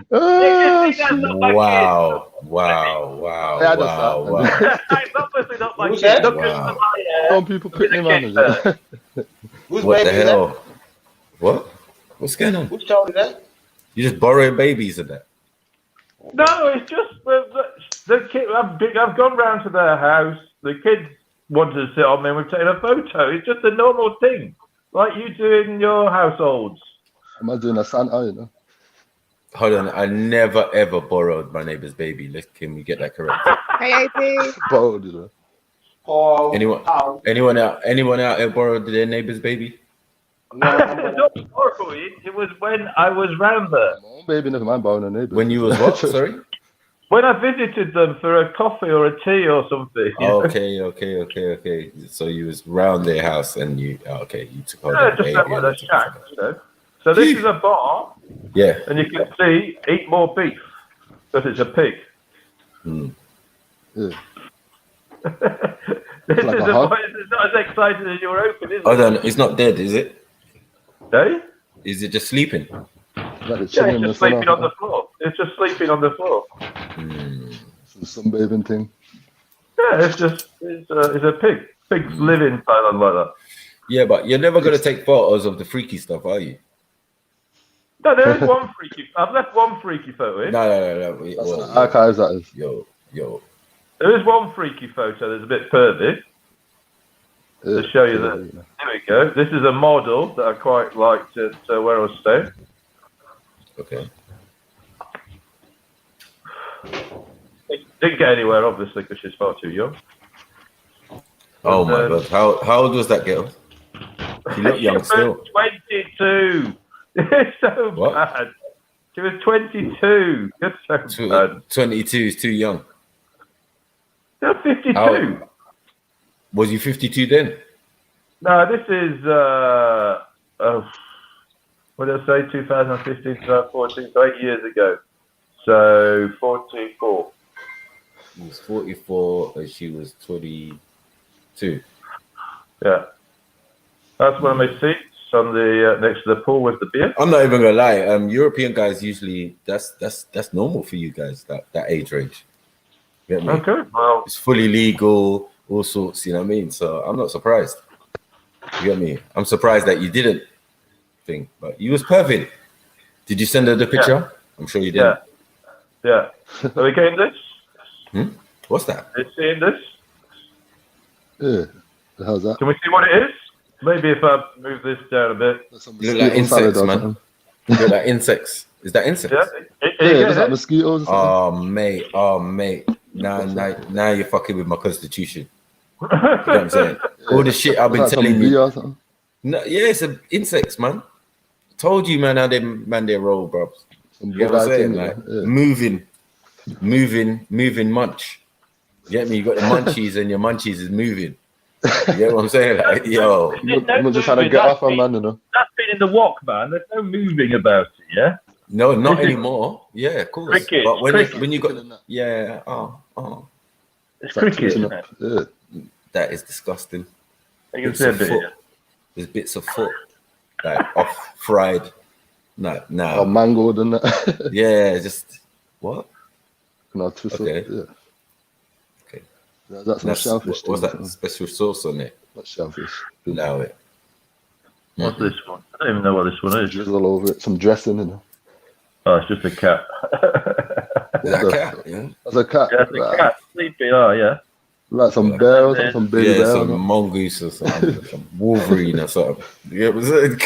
A: Wow.
K: Some people pick them on.
A: What the hell? What? What's going on?
G: Which child is that?
A: You just borrowing babies and that?
E: No, it's just the kid. I've gone round to their house. The kids wanted to sit on me and we've taken a photo. It's just a normal thing, like you do in your households.
K: Am I doing a Santa, you know?
A: Hold on, I never ever borrowed my neighbor's baby. Can we get that correct?
C: Hey, AP.
K: Borrowed, you know?
G: Oh,
A: Anyone out there borrowed their neighbor's baby?
E: Not horrible. It was when I was round there.
K: My own baby, never mind borrowing a neighbor.
A: When you was what? Sorry.
E: When I visited them for a coffee or a tea or something.
A: Okay. So you was round their house and you took hold of the baby.
E: Just a shack, you know. So this is a bar.
A: Yeah.
E: And you can see, eat more beef, because it's a pig.
K: Yeah.
E: This is not as exciting as your open, is it?
A: Hold on, it's not dead, is it?
E: Eh?
A: Is it just sleeping?
K: Like
E: It's just sleeping on the floor. It's just sleeping on the floor.
K: Some sunbathing thing.
E: Yeah, it's a pig. Pigs live in Thailand like that.
A: Yeah, but you're never gonna take photos of the freaky stuff, are you?
E: No, there is one freaky. I've left one freaky photo in.
A: No.
K: Archives, that is.
A: Yo.
E: There is one freaky photo that's a bit pervy to show you that. we go. This is a model that I quite liked at where I was staying.
A: Okay.
E: It didn't get anywhere, obviously, because she's far too young.
A: Oh my God! How old was that girl? She looked young still.
E: 22. It's so bad. She was 22. It's so bad.
A: 22 is too young.
E: You're 52.
A: Was you 52 then?
E: No, this is what did I say? 2015, 2014, so 8 years ago. So 44.
A: He was 44 and she was 22.
E: Yeah. That's one of my seats on the next to the pool with the beer.
A: I'm not even gonna lie. European guys usually that's normal for you guys, that age range. You get me?
E: Okay. Well,
A: it's fully legal, all sorts, you know what I mean? So I'm not surprised. You get me? I'm surprised that you didn't think, but you was perfect. Did you send her the picture? Yeah. I'm sure you did.
E: Yeah. Are we getting this?
A: What's that?
E: Are you seeing this?
K: Yeah. How's that?
E: Can we see what it is? Maybe if I move this down a bit.
A: You look like insects, man. You look like insects. Is that insects?
K: Yeah, it's like mosquitoes.
A: Oh mate. Now you're fucking with my constitution. You know what I'm saying? All the shit I've been telling you. No, yeah, it's insects, man. Told you, man, how they roll, bro. You know what I'm saying? Like moving munch. You get me? You got the munchies and your munchies is moving. You get what I'm saying? Like, yo.
K: I'm just trying to get off on man, you know.
E: That's been in the walk, man. There's no moving about it, yeah?
A: No, not anymore. Yeah, of course.
E: Cricket.
A: But when you got
E: it's cricket, isn't it?
K: Yeah.
A: That is disgusting.
E: You can see a bit here.
A: There's bits of foot, like off fried. No.
K: Oh, mangoed and that.
A: Yeah, just what?
K: No, twist
A: okay.
K: Up, yeah. Okay. That's some shellfish.
A: What's that special sauce on it?
K: That's shellfish.
A: Allow it.
E: What's this one? I don't even know what this one is.
K: Drizzle all over it. Some dressing in it.
E: Oh, it's just a cat.
A: Is that a cat? Yeah.
K: That's a cat.
E: Yeah, it's a cat. Sleeping. Oh, yeah.
K: Like some bear or some baby bear.
A: Some mongoose or something. Some Wolverine or something. Yeah, was it?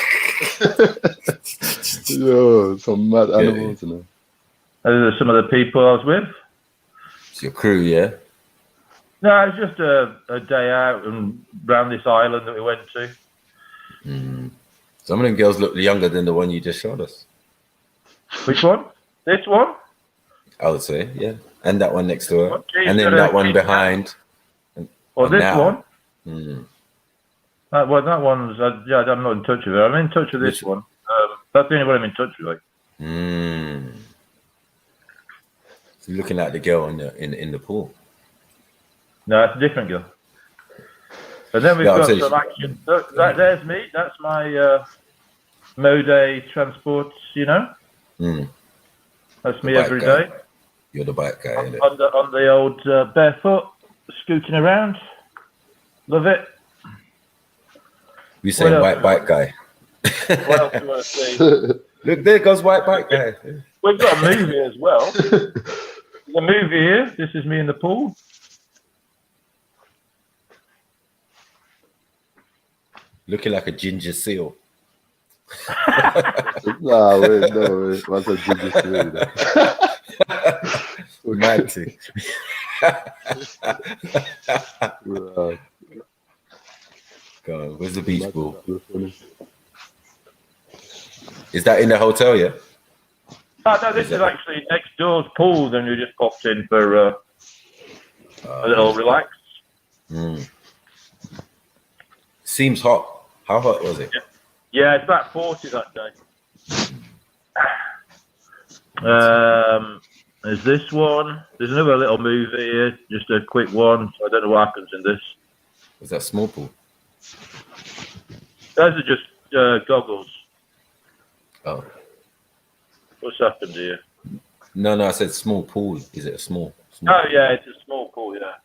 K: Yo, some mad animals, you know.
E: Those are some of the people I was with.
A: It's your crew, yeah?
E: No, it was just a day out and round this island that we went to.
A: Some of them girls look younger than the one you just showed us.
E: Which one? This one?
A: I would say, yeah. And that one next to her. And then that one behind.
E: Or this one? That one's, I'm not in touch with her. I'm in touch with this one. That's the only one I'm in touch with. Like.
A: So you're looking at the girl in the pool.
E: No, it's a different girl. And then we've got some action. There's me. That's my Mode transport, you know. That's me every day.
A: You're the bike guy, isn't it?
E: On the old barefoot, scooting around. Love it.
A: We say white bike guy.
E: What else do you want to say?
A: Look, there goes white bike guy.
E: We've got a movie as well. There's a movie here. This is me in the pool.
A: Looking like a ginger seal.
K: No way. What's a ginger seal?
A: Mad thing. God, where's the beach ball? Is that in the hotel, yeah?
E: Oh, no, this is actually next door's pool. Then you just popped in for a little relax.
A: Seems hot. How hot was it?
E: Yeah, it's about 40 that day. There's this one. There's another little movie here. Just a quick one. I don't know what happens in this.
A: Was that small pool?
E: Those are just goggles.
A: Oh.
E: What's happened here?
A: No, I said small pool. Is it a small
E: oh, yeah, it's a small pool, yeah.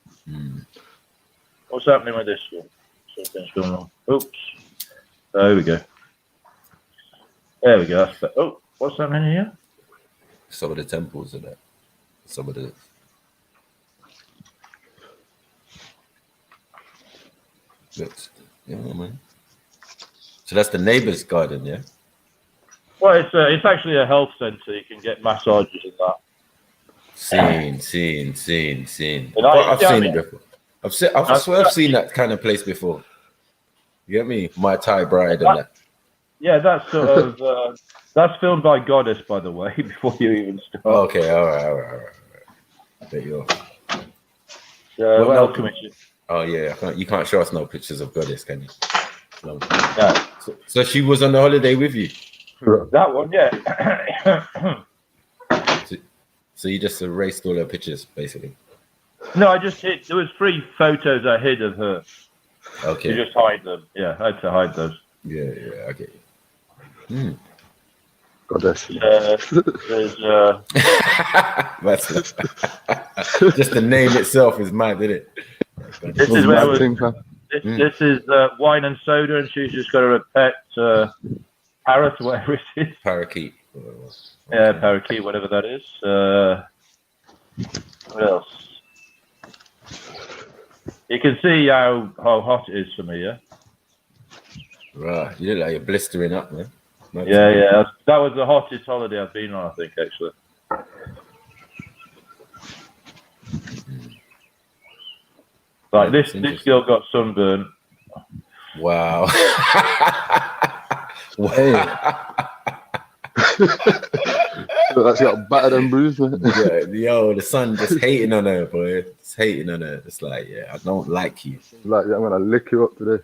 E: What's happening with this one? Something's going on. Oops. There we go. There we go. Oh, what's happening here?
A: Some of the temples are there. Some of the... Looks... Yeah, man. So that's the neighbor's garden, yeah?
E: Well, it's actually a health centre. You can get massages and that.
A: Seen.
E: And
A: I've seen it before. I swear I've seen that kind of place before. You get me? My Thai bride and that.
E: Yeah, that's sort of that's filmed by Goddess, by the way. Before you even start.
A: Okay, all right. There you go.
E: Welcome.
A: Oh yeah, you can't show us no pictures of Goddess, can you? No.
E: Yeah.
A: So she was on the holiday with you.
E: That one, yeah.
A: So you just erased all her pictures, basically.
E: No, I just hid. There was 3 photos I hid of her.
A: Okay.
E: You just hide them. Yeah, I had to hide those.
A: Yeah, I get you.
K: Goddess.
E: There's
A: just the name itself is mad, isn't it?
E: This is where this is wine and soda, and she's just got her a pet parrot, whatever it is.
A: Parakeet.
E: Yeah, parakeet, whatever that is. What else? You can see how hot it is for me, yeah?
A: Right, you look like you're blistering up, man.
E: Yeah. That was the hottest holiday I've been on, I think, actually. Like this girl got sunburned.
A: Wow.
K: So that's got battered and bruised, man.
A: Yeah, yo, the sun just hating on her, boy. It's hating on her. It's like, yeah, I don't like you.
K: Like, yeah, I'm gonna lick you up today.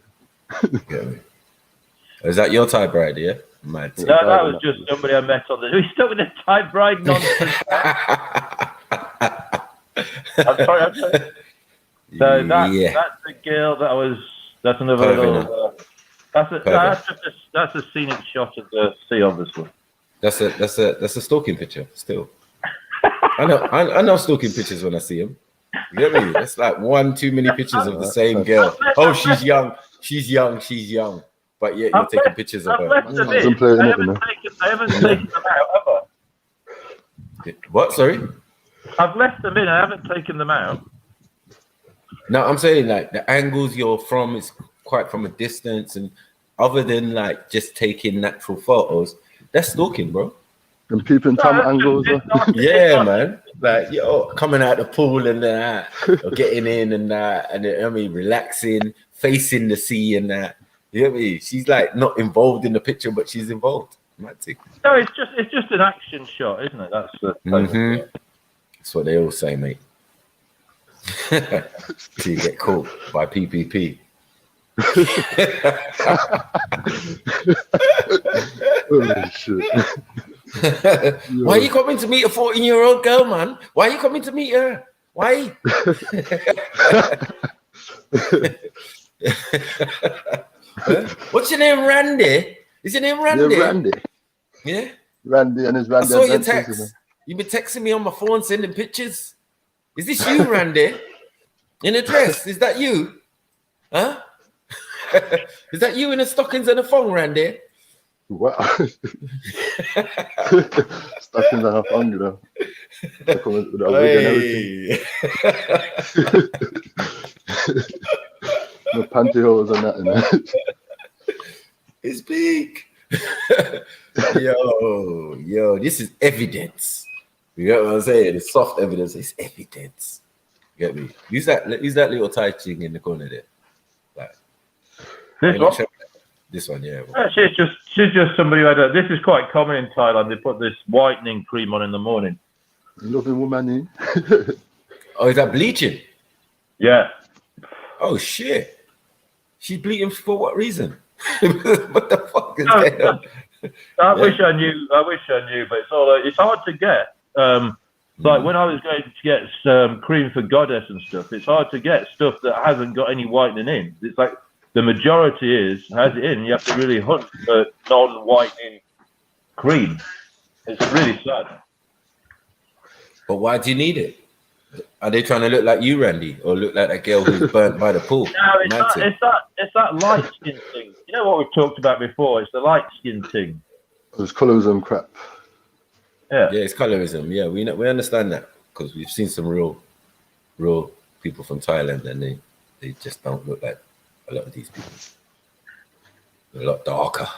A: Is that your Thai bride, yeah? Mad.
E: No, that was just somebody I met on the. We stuck with the Thai bride nonsense. I'm sorry. So that's the girl that was. That's another little. That's a scenic shot of the sea, obviously.
A: That's a stalking picture. Still, I know stalking pictures when I see them. You get me? That's like one too many pictures of the same girl. Oh, she's young. But yeah, you're taking pictures of her.
E: I haven't taken them out, have I?
A: What? Sorry?
E: I've left them in. I haven't taken them out.
A: No, I'm saying like the angles you're from is quite from a distance, and other than like just taking natural photos, that's stalking, bro.
K: And peeping Tom angles.
A: Yeah, man. Like, yo, coming out the pool and that, or getting in and that, and I mean, relaxing, facing the sea and that. You know what I mean? She's like not involved in the picture, but she's involved.
E: No, it's just an action shot, isn't it? That's the.
A: That's what they all say, mate. Till you get caught by PPP.
K: Holy shit.
A: Why are you coming to meet a 14-year-old girl, man? Why are you coming to meet her? Why? What's your name, Randy? Is your name Randy?
K: Yeah, Randy.
A: Yeah?
K: Randy and his Randy.
A: I saw your text. You've been texting me on my phone, sending pictures. Is this you, Randy? In a dress? Is that you? Huh? Is that you in the stockings and a phone, Randy?
K: What? Stockings and a phone, you know. With a wig and everything. No pantyhose and that.
A: It's big. Yo, this is evidence. You get what I'm saying? It's soft evidence. It's evidence. You get me? Use that little Thai thing in the corner there. Like, this one, yeah.
E: She's just somebody who had this is quite common in Thailand. They put this whitening cream on in the morning.
K: Loving woman,
A: Oh, is that bleaching?
E: Yeah.
A: Oh shit. She's bleaching for what reason? What the fuck is going on?
E: I wish I knew, but it's hard to get. Like when I was going to get cream for Goddess and stuff, it's hard to get stuff that hasn't got any whitening in. It's like the majority has it in. You have to really hunt for non-whitening cream. It's really sad.
A: But why do you need it? Are they trying to look like you, Randy, or look like that girl who's burnt by the pool?
E: No, it's that light skin thing. You know what we've talked about before? It's the light skin thing.
K: It's colorism crap.
E: Yeah,
A: it's colorism. Yeah, we understand that because we've seen some real people from Thailand, and they just don't look like a lot of these people. A lot darker.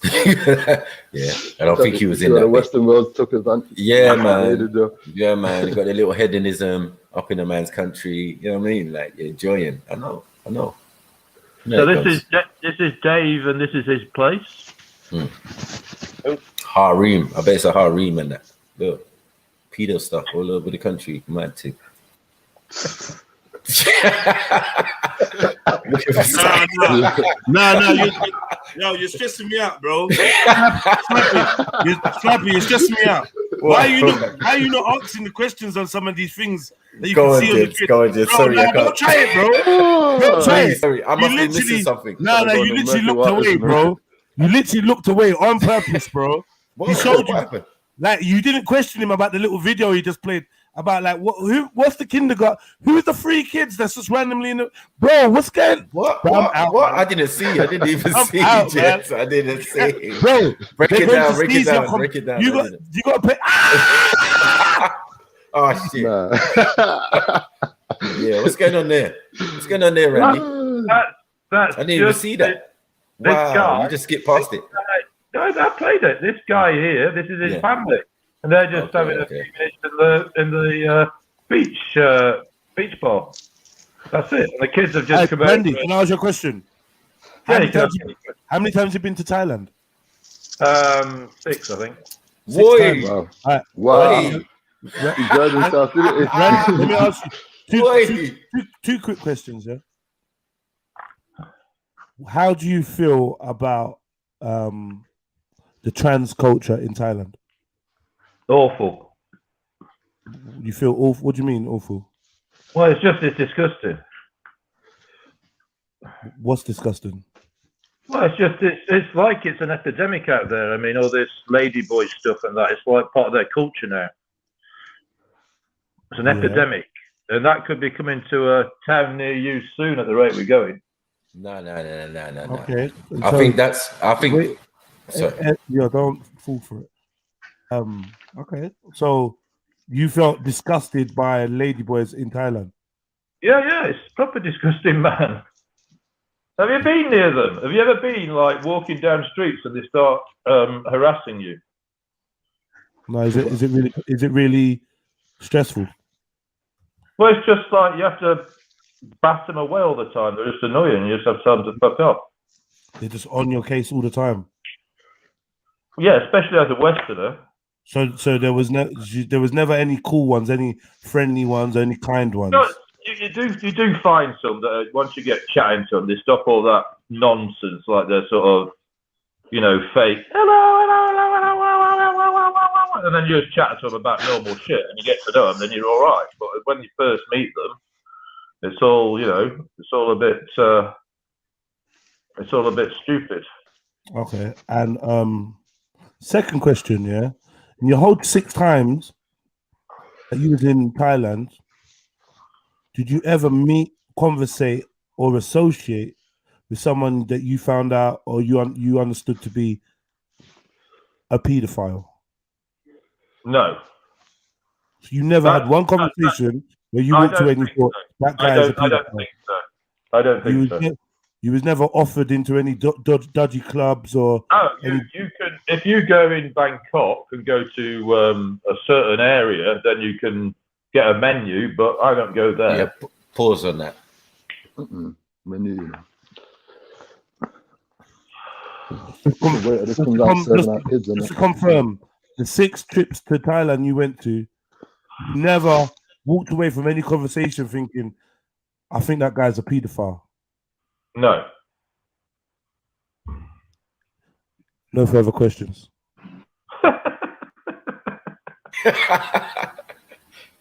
A: Yeah, I don't think he was in that.
K: The Western world took advantage.
A: Yeah, man. Yeah, man. You got the little hedonism up in a man's country. You know what I mean? Like you're enjoying. I know.
E: So this is Dave, and this is his place.
A: Harem. I bet it's a harem and that. Look, pedo stuff all over the country. Mad thing.
J: No, you're stressing me out, bro. Slappy, you're stressing me out. Why are you not asking the questions on some of these things that you can see on the screen?
A: Sorry,
J: don't try it, bro. Don't try it.
A: Sorry, I must be missing something.
E: No, you literally looked away, bro. You literally looked away on purpose, bro. He showed you. Like you didn't question him about the little video he just played about like what's the kindergarten? Who's the 3 kids that's just randomly in the bro? What's going?
A: What? I didn't see. I didn't even see it. I didn't see.
E: Bro,
A: break it down. You
E: got to pay.
A: Oh shit. Yeah, what's going on there? What's going on there, Randy?
E: I
A: didn't even see that. Wow, you just skipped past it.
E: No, I played it. This guy here, this is his family, and they're just having a few minutes in the beach bar. That's it. And the kids have just come out.
H: Randy, can I ask you a question? How many times have you been to Thailand?
E: 6, I think.
K: Wow. He enjoyed himself, didn't he?
H: Randy, let me ask you two quick questions. Yeah. How do you feel about the trans culture in Thailand?
E: Awful.
H: You feel awful? What do you mean awful?
E: Well, it's disgusting.
H: What's disgusting?
E: Well, it's like it's an epidemic out there. I mean, all this ladyboy stuff and that, it's like part of their culture now. It's an epidemic. And that could be coming to a town near you soon at the rate we're going.
A: No.
H: Okay.
A: I think
H: yeah, don't fall for it. Okay. So you felt disgusted by ladyboys in Thailand?
E: Yeah, it's proper disgusting, man. Have you been near them? Have you ever been like walking down streets and they start harassing you?
H: No, is it really stressful?
E: Well, it's just like you have to bat them away all the time. They're just annoying. You just have time to fuck up.
H: They're just on your case all the time.
E: Yeah, especially as a Westerner.
H: So there was never any cool ones, any friendly ones, any kind ones.
E: No, you do find some that once you get chatting to them, they stop all that nonsense, like they're sort of, fake. Hello, and then you just chat to them about normal shit, and you get to know them, then you're all right. But when you first meet them, it's all a bit stupid.
H: Okay, and second question, yeah. In your whole 6 times that you was in Thailand, did you ever meet, conversate, or associate with someone that you found out or you understood to be a paedophile?
E: No.
H: So you never had one conversation where you walked away and you thought, that guy is a paedophile?
E: I don't think so. I don't think so.
H: You was never offered into any dodgy clubs or...
E: Oh, you can, if you go in Bangkok and go to a certain area, then you can get a menu, but I don't go there.
A: Yeah, pause on that.
K: Menu.
H: Just to confirm, the 6 trips to Thailand you went to, you never walked away from any conversation thinking, I think that guy's a paedophile.
E: No.
H: No further questions.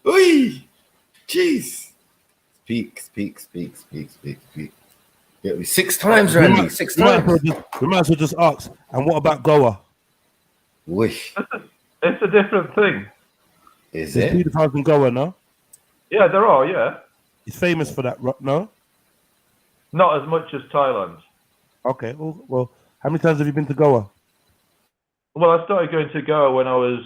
A: Oi! Jeez. Speak. Yeah, 6 times, Randy. 6 times.
H: We might as well just ask, and what about Goa?
A: Wish.
E: It's a different thing.
A: Is
H: There's
A: it?
H: pedophiles in Goa, no?
E: Yeah, there are, yeah.
H: It's famous for that, no?
E: Not as much as Thailand.
H: Okay, well, how many times have you been to Goa?
E: Well, I started going to Goa when I was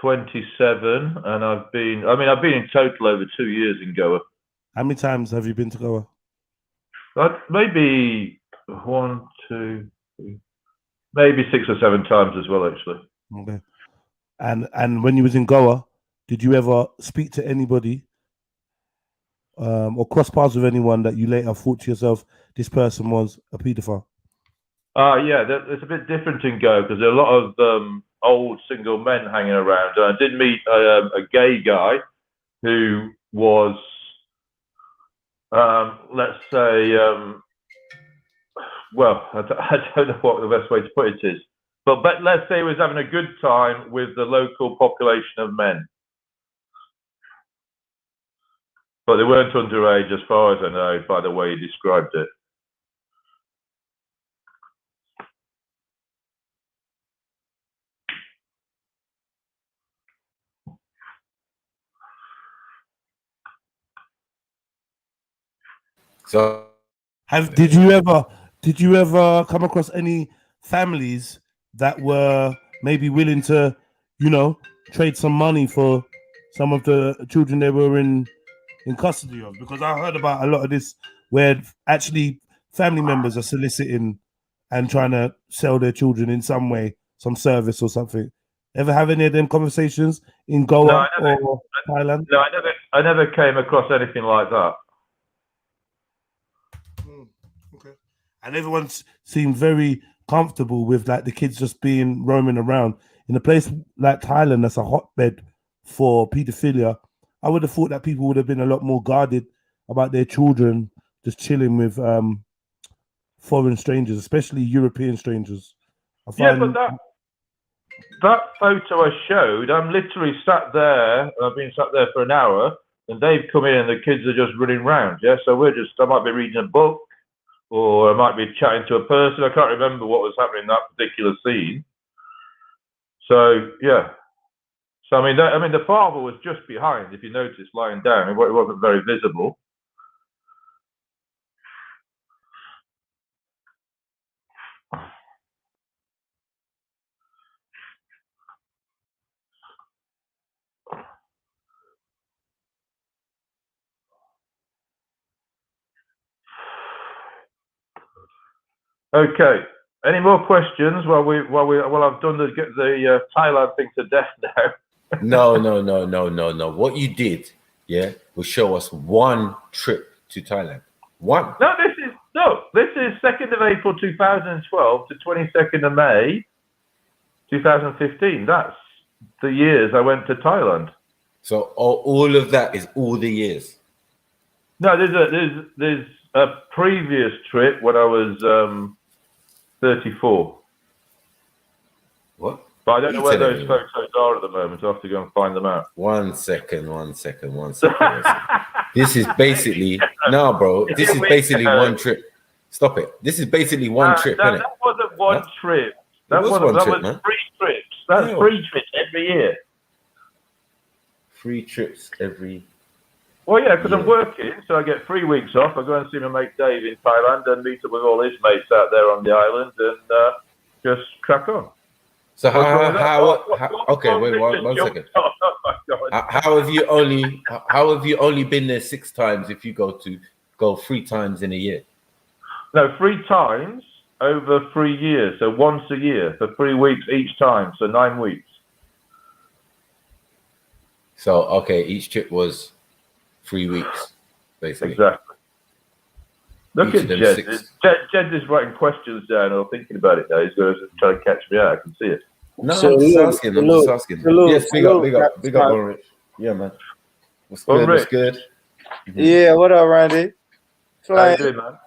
E: 27, and I've been in total over 2 years in Goa.
H: How many times have you been to Goa?
E: Maybe 1, 2, 3, maybe 6 or 7 times as well, actually.
H: Okay. And when you was in Goa, did you ever speak to anybody or cross paths with anyone that you later thought to yourself, this person was a paedophile?
E: Yeah, it's a bit different in Goa because there are a lot of old single men hanging around. I did meet a gay guy who was, let's say, well, I don't know what the best way to put it is, but let's say he was having a good time with the local population of men. But they weren't underage as far as I know by the way he described it.
A: So,
H: did you ever come across any families that were maybe willing to, trade some money for some of the children they were in custody of? Because I heard about a lot of this where actually family members are soliciting and trying to sell their children in some way, some service or something. Ever have any of them conversations in Goa or Thailand?
E: No, I never came across anything like that.
H: Okay. And everyone seemed very comfortable with like the kids just being roaming around in a place like Thailand. That's a hotbed for paedophilia. I would have thought that people would have been a lot more guarded about their children just chilling with foreign strangers, especially European strangers.
E: Yeah, but that photo I showed, I'm literally sat there. I've been sat there for an hour, and they've come in, and the kids are just running around. Yeah, so I might be reading a book, or I might be chatting to a person. I can't remember what was happening in that particular scene. So yeah. So I mean, the father was just behind. If you notice, lying down, it wasn't very visible. Okay. Any more questions while I've done the Thailand thing to death now?
A: No. What you did, will show us one trip to Thailand. One.
E: This is 2nd of April 2012 to 22nd of May 2015. That's the years I went to Thailand.
A: So all of that is all the years.
E: No, there's a previous trip when I was 34.
A: What?
E: But I don't know where those photos are at the moment. I'll have to go and find them out.
A: One second. This is basically bro. This is basically one trip. Stop it. This is basically one trip, isn't it?
E: That wasn't one trip. That was 3 trips. That's 3 trips every year.
A: 3 trips every.
E: Well, yeah, because I'm working, so I get 3 weeks off. I go and see my mate Dave in Thailand and meet up with all his mates out there on the island and just crack on.
A: So okay, wait 1 second. How have you only been there 6 times if you go 3 times in a year?
E: No, 3 times over 3 years. So once a year for 3 weeks each time. So 9 weeks.
A: So okay, each trip was 3 weeks, basically.
E: Exactly. Look at Jed. Jed is writing questions down or thinking about it now. He's going to try to catch me out. I can see it.
A: No, I'm just asking. Yes, big up on Rich. Yeah, man. What's good? Mm-hmm.
L: Yeah, what up, Randy?
E: How you doing, man?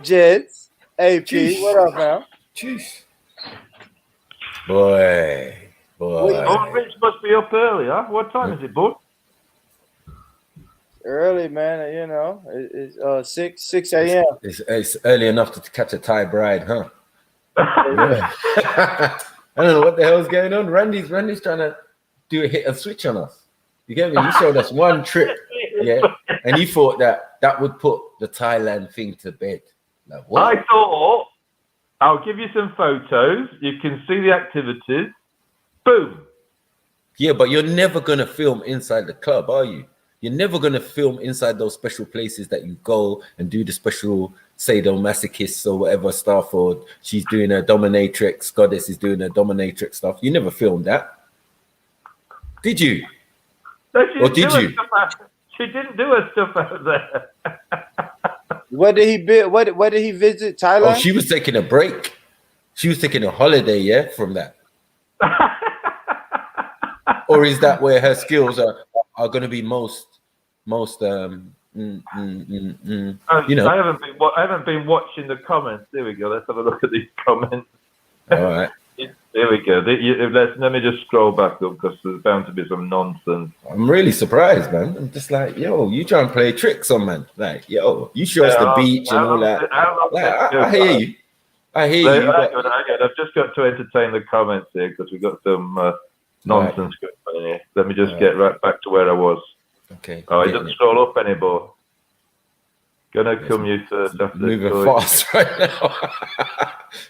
L: Jeds, AP, what up, man?
A: Jeez. Boy.
E: Oh, Rich must be up early, huh? What time is it, bud?
L: Early, man. You know, it's 6 a.m.
A: It's early enough to catch a Thai bride, huh? I don't know what the hell's going on. Randy's trying to do a hit and switch on us. You get me? He showed us one trip, and he thought that would put the Thailand thing to bed. Like, what?
E: I thought I'll give you some photos. You can see the activities. Boom.
A: Yeah, but you're never gonna film inside the club, are you? You're never gonna film inside those special places that you go and do the special sadomasochists or whatever stuff, or she's doing her dominatrix, goddess is doing her dominatrix stuff. You never filmed that, did you?
E: No,
A: or did you?
E: She didn't do her stuff out there.
L: Where did he visit? Thailand?
A: Oh, she was taking a break. She was taking a holiday, yeah, from that. Or is that where her skills are going to be most you know?
E: I haven't been watching the comments. There we go. Let's have a look at these comments.
A: All right.
E: There we go. Let me just scroll back up because there's bound to be some nonsense.
A: I'm really surprised, man. I'm just like, yo, you trying to play tricks on man? Like, yo, you show us the beach and all that. Like, I hear you. I hear you.
E: I've just got to entertain the comments here because we've got some nonsense going on here. Let me just get right back to where I was.
A: Okay.
E: Oh, it doesn't scroll up anymore. Gonna come you first after
A: moving fast right now.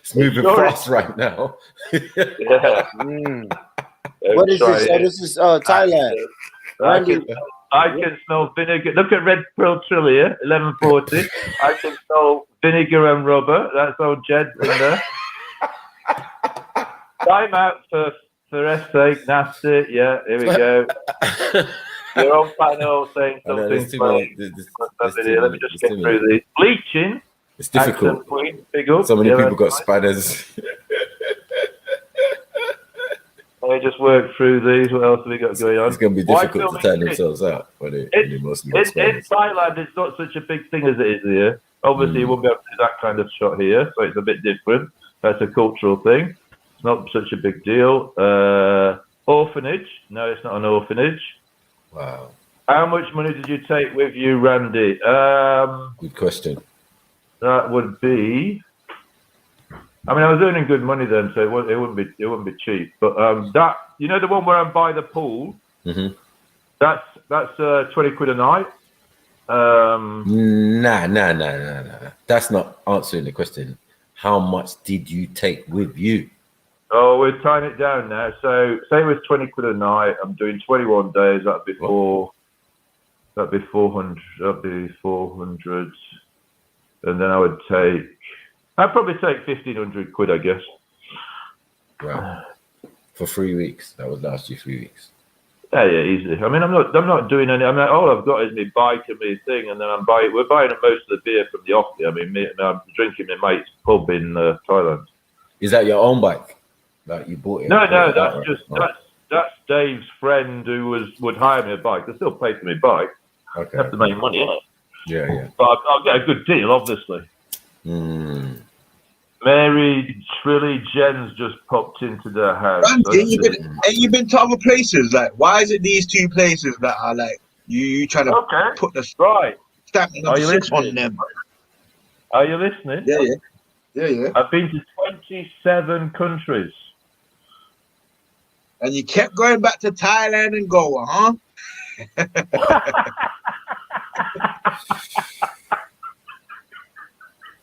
A: It's moving fast right now.
L: Yeah. What is this? Oh, this is Thailand.
E: I can smell vinegar. Look at REDPILLTRILL here, 1140. I can smell vinegar and rubber. That's old Jed in there. Time out for F's sake. Nasty. Yeah, here we go. Your own panel saying something. Let me just get through these. Bleaching.
A: It's difficult. So many people got spiders.
E: Let me just work through these. What else have we got going on?
A: It's going to be difficult to turn themselves out. In
E: Thailand, it's not such a big thing as it is here. Obviously, you won't be able to do that kind of shot here, so it's a bit different. That's a cultural thing. It's not such a big deal. Orphanage. No, it's not an orphanage.
A: Wow.
E: How much money did you take with you, Randy?
A: Good question.
E: That would be. I mean, I was earning good money then, so it wouldn't be cheap. But that, you know, the one where I'm by the pool.
A: Mm-hmm.
E: That's 20 quid a night.
A: Nah. That's not answering the question. How much did you take with you?
E: Oh, we're tying it down now. So say it was 20 quid a night. I'm doing 21 days. That'd be 400. That'd be 400. And then I'd probably take 1,500 quid, I guess.
A: Right. For 3 weeks. That would last you 3 weeks.
E: Yeah, easily. I mean, I'm not doing any. I mean, all I've got is my bike and my thing, and then we're buying most of the beer from the offie. I mean, I'm drinking my mate's pub in Thailand.
A: Is that your own bike? Like you bought it?
E: No, that's Dave's friend who would hire me a bike. They still pay for my bike.
A: Okay.
E: I have to make money, innit?
A: Yeah.
E: But I'll get a good deal, obviously. Mary Trilly Jen's just popped into the house.
I: Randy, you been to other places? Like, why is it these two places that are like you trying to put the stamp on them?
E: Are you listening?
I: Yeah.
E: I've been to 27 countries.
I: And you kept going back to Thailand and Goa, huh?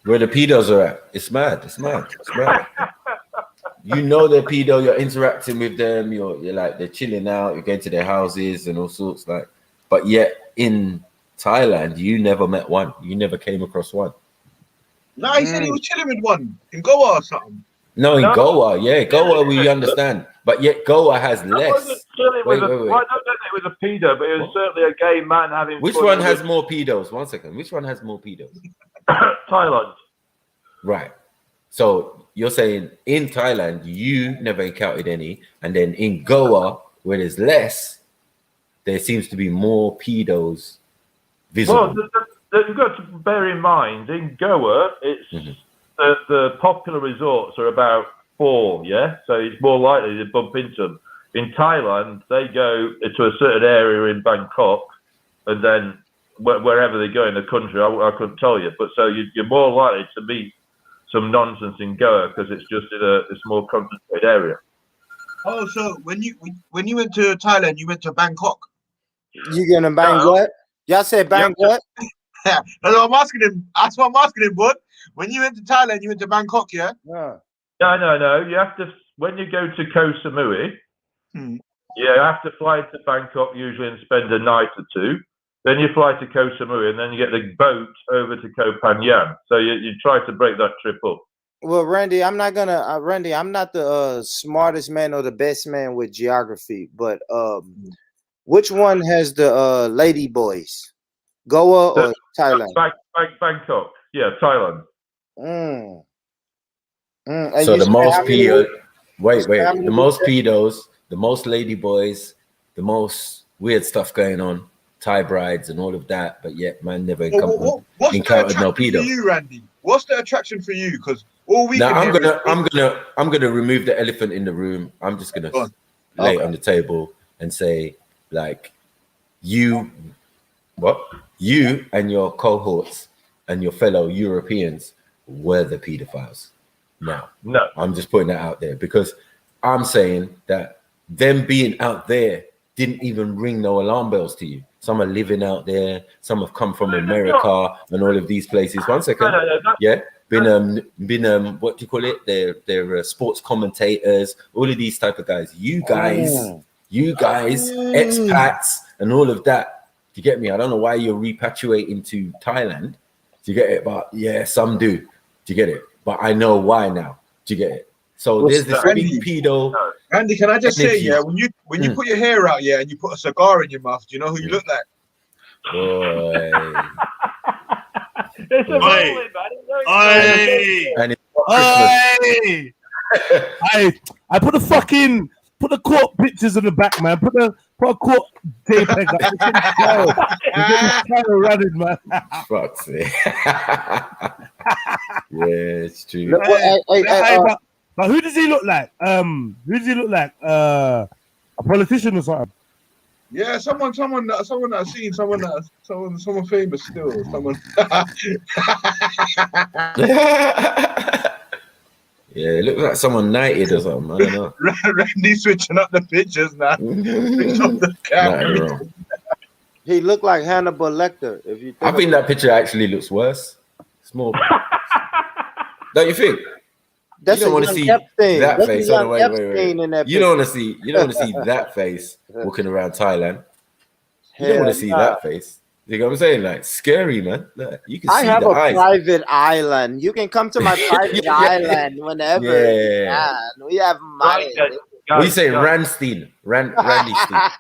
A: Where the pedos are at. It's mad. You know they're pedo, you're interacting with them, you're like, they're chilling out, you're going to their houses and all sorts, like, but yet in Thailand, you never met one. You never came across one.
I: No, he said he was chilling with one in Goa or something.
A: No, in Goa, Goa we understand, but yet Goa has less.
E: I wasn't chilling with I don't know it was a pedo, but it was certainly a gay man having
A: Which
E: fun.
A: one has more pedos? 1 second. Which one has more pedos?
E: Thailand.
A: Right. So you're saying in Thailand you never encountered any, and then in Goa where there's less, there seems to be more pedos visible.
E: Well, you've got to bear in mind in Goa, it's the popular resorts are about 4, so it's more likely to bump into them. In Thailand, they go to a certain area in Bangkok, and then wherever they go in the country, I couldn't tell you. But so you're more likely to meet some nonsense in Goa because it's just in a more concentrated area.
I: Oh, so when you went to Thailand, you went to Bangkok?
L: You gonna bang what? Y'all said bang what?
I: That's what I'm asking him. That's what I'm asking him, bud. When you went to Thailand, you went to Bangkok, yeah?
L: No.
E: You have to, when you go to Koh Samui, you have to fly to Bangkok usually and spend a night or two. then you fly to Koh Samui, and then you get the boat over to Koh Phangan. So you try to break that trip up.
L: Well, Randy, I'm not the smartest man or the best man with geography, but which one has the lady boys? Goa or Thailand?
E: Bangkok. Yeah, Thailand.
A: So the most pedos, the most pedos, the most lady boys, the most weird stuff going on, Thai brides and all of that, but yet man never encountered no pedo.
D: For you, Randy? What's the attraction for you? Because all we
A: now I'm gonna remove the elephant in the room. I'm just gonna lay it on the table and say, like, you and your cohorts and your fellow Europeans were the pedophiles. No, I'm just putting that out there because I'm saying that them being out there didn't even ring no alarm bells to you. Some are living out there. Some have come from America and all of these places. One second, been what do you call it? They're sports commentators. All of these type of guys. You guys, expats and all of that. Do you get me? I don't know why you're repatriating to Thailand. Do you get it? But yeah, some do. Do you get it? But I know why now. Do you get it? So there's this big pedo.
D: Randy, can I just say, when you put your hair out, and you put a cigar in your mouth, do you know who you look like?
A: Boy.
E: It's a moment,
A: man.
H: I put the court pictures in the back, man. Put a court JPEG up. Running, man.
A: Fuck's sake. Yeah, it's true.
H: But who does he look like? Who does he look like? A politician or something?
D: Yeah, someone that I've seen, someone famous still. Someone.
A: Yeah, it looks like someone knighted or something. I don't know.
D: Randy switching up the pictures now. Switch up the camera.
L: He looked like Hannibal Lecter. If you,
A: I think that picture actually looks worse. It's more. Don't you think?
L: That's
A: you don't want to see that face.
L: Wait.
A: You don't want to see that face walking around Thailand. You don't want to see that face. You know what I'm saying? Like, scary, man. Like, you can see
L: have
A: the
L: a
A: eyes.
L: private island. You can come to my private island whenever you can. We have money.
A: What do you say, Randstein? Randystein.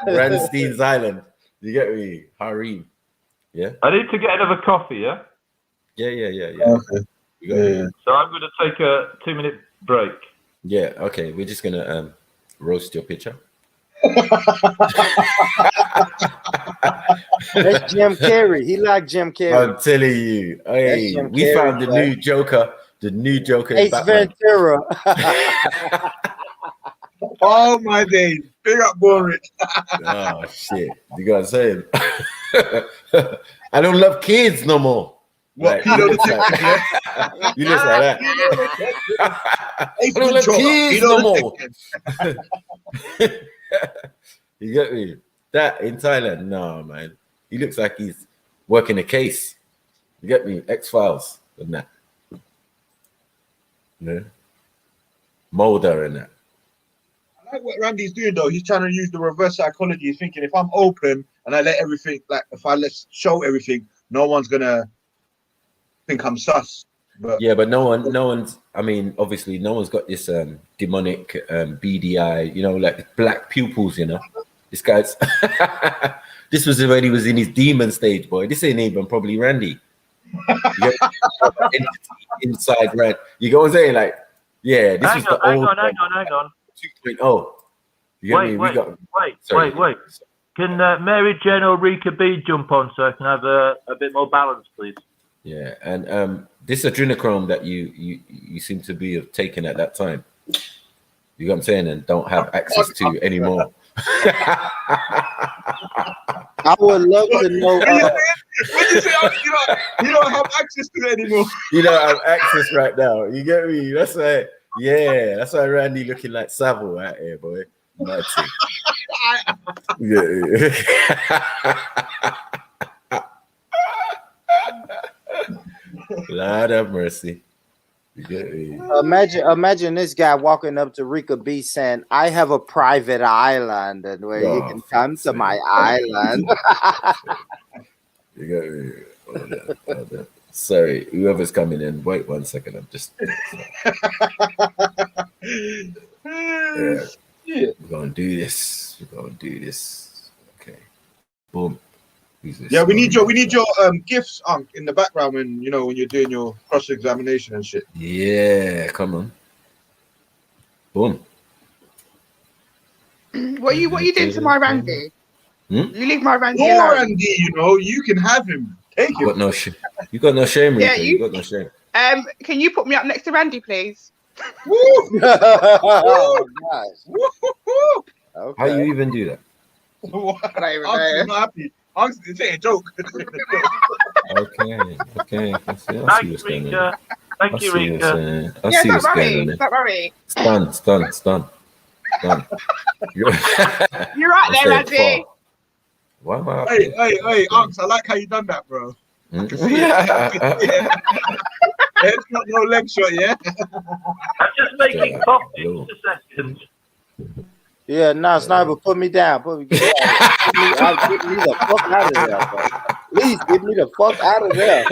A: Randstein's Island. You get me? Harim. Yeah.
E: I need to get another coffee, yeah?
A: Yeah.
D: Okay.
E: So I'm going to take a 2-minute break.
A: Yeah, okay. We're just going to roast your picture.
L: That's Jim Carrey. He like Jim Carrey.
A: I'm telling you. Hey, we found the new Joker. The new Joker is
L: Ace Ventura.
D: Oh my days. Big up Boris.
A: Oh shit. You got to say it. I don't love kids no more.
D: What?
A: Like, you look like that. I don't love kids no more. You get me? That in Thailand, no man. He looks like he's working a case. You get me? X-Files and that. Yeah. Mulder and that.
D: I like what Randy's doing though. He's trying to use the reverse psychology. He's thinking if I'm open and I let everything, like if I show everything, no one's gonna think I'm sus. But
A: yeah, but no one's. I mean, obviously, no one's got this demonic beady eye. You know, like black pupils. You know, this guy's. This was when he was in his demon stage, boy. This ain't even probably Randy. Inside Randy. You go and say like, yeah, this is the old.
E: Hang on.
A: 2.0.
E: Wait. Can Mary Jane or Rika B jump on so I can have a bit more balance, please?
A: Yeah, and this adrenochrome that you seem to be taken at that time, you know what I'm saying, and don't have access to anymore.
L: I would love to know.
D: What you say? You don't have access to it anymore.
A: You don't have access right now. You get me? That's why. Yeah, that's why Randy looking like Savile out here, boy. Yeah. Lord have mercy.
L: Imagine this guy walking up to Rika B saying, "I have a private island, and where you can come to my island."
A: You got me. Hold on. Sorry, whoever's coming in. Wait 1 second. I'm just. We're gonna do this. Okay. Boom.
D: Yeah, we need your gifts, in the background when you're doing your cross examination and shit.
A: Yeah, come on. Boom.
C: What are you doing to my Randy? You leave my Randy
D: Your
C: alone.
D: Randy, you can have him. Take him.
A: You got no shame. You got no shame, Rika.
C: Yeah,
A: you got no shame.
C: Can you put me up next to Randy, please?
D: Woo!
L: Oh, gosh.
A: Okay. How you even do that?
D: I'm not happy. It's a joke.
A: Okay. I see what's going on.
F: Thank you, Rika.
A: I see what's going on.
C: Don't worry.
A: Stun.
C: You're right there, Randy.
A: Why am I?
D: Hey, Unks, I like how you done that, bro. It's not no leg shot, yeah?
F: I'm just making coffee. Just a second.
L: Yeah, Sniper, put me down. Get me the fuck out of there, bro. Please get me the fuck out of there.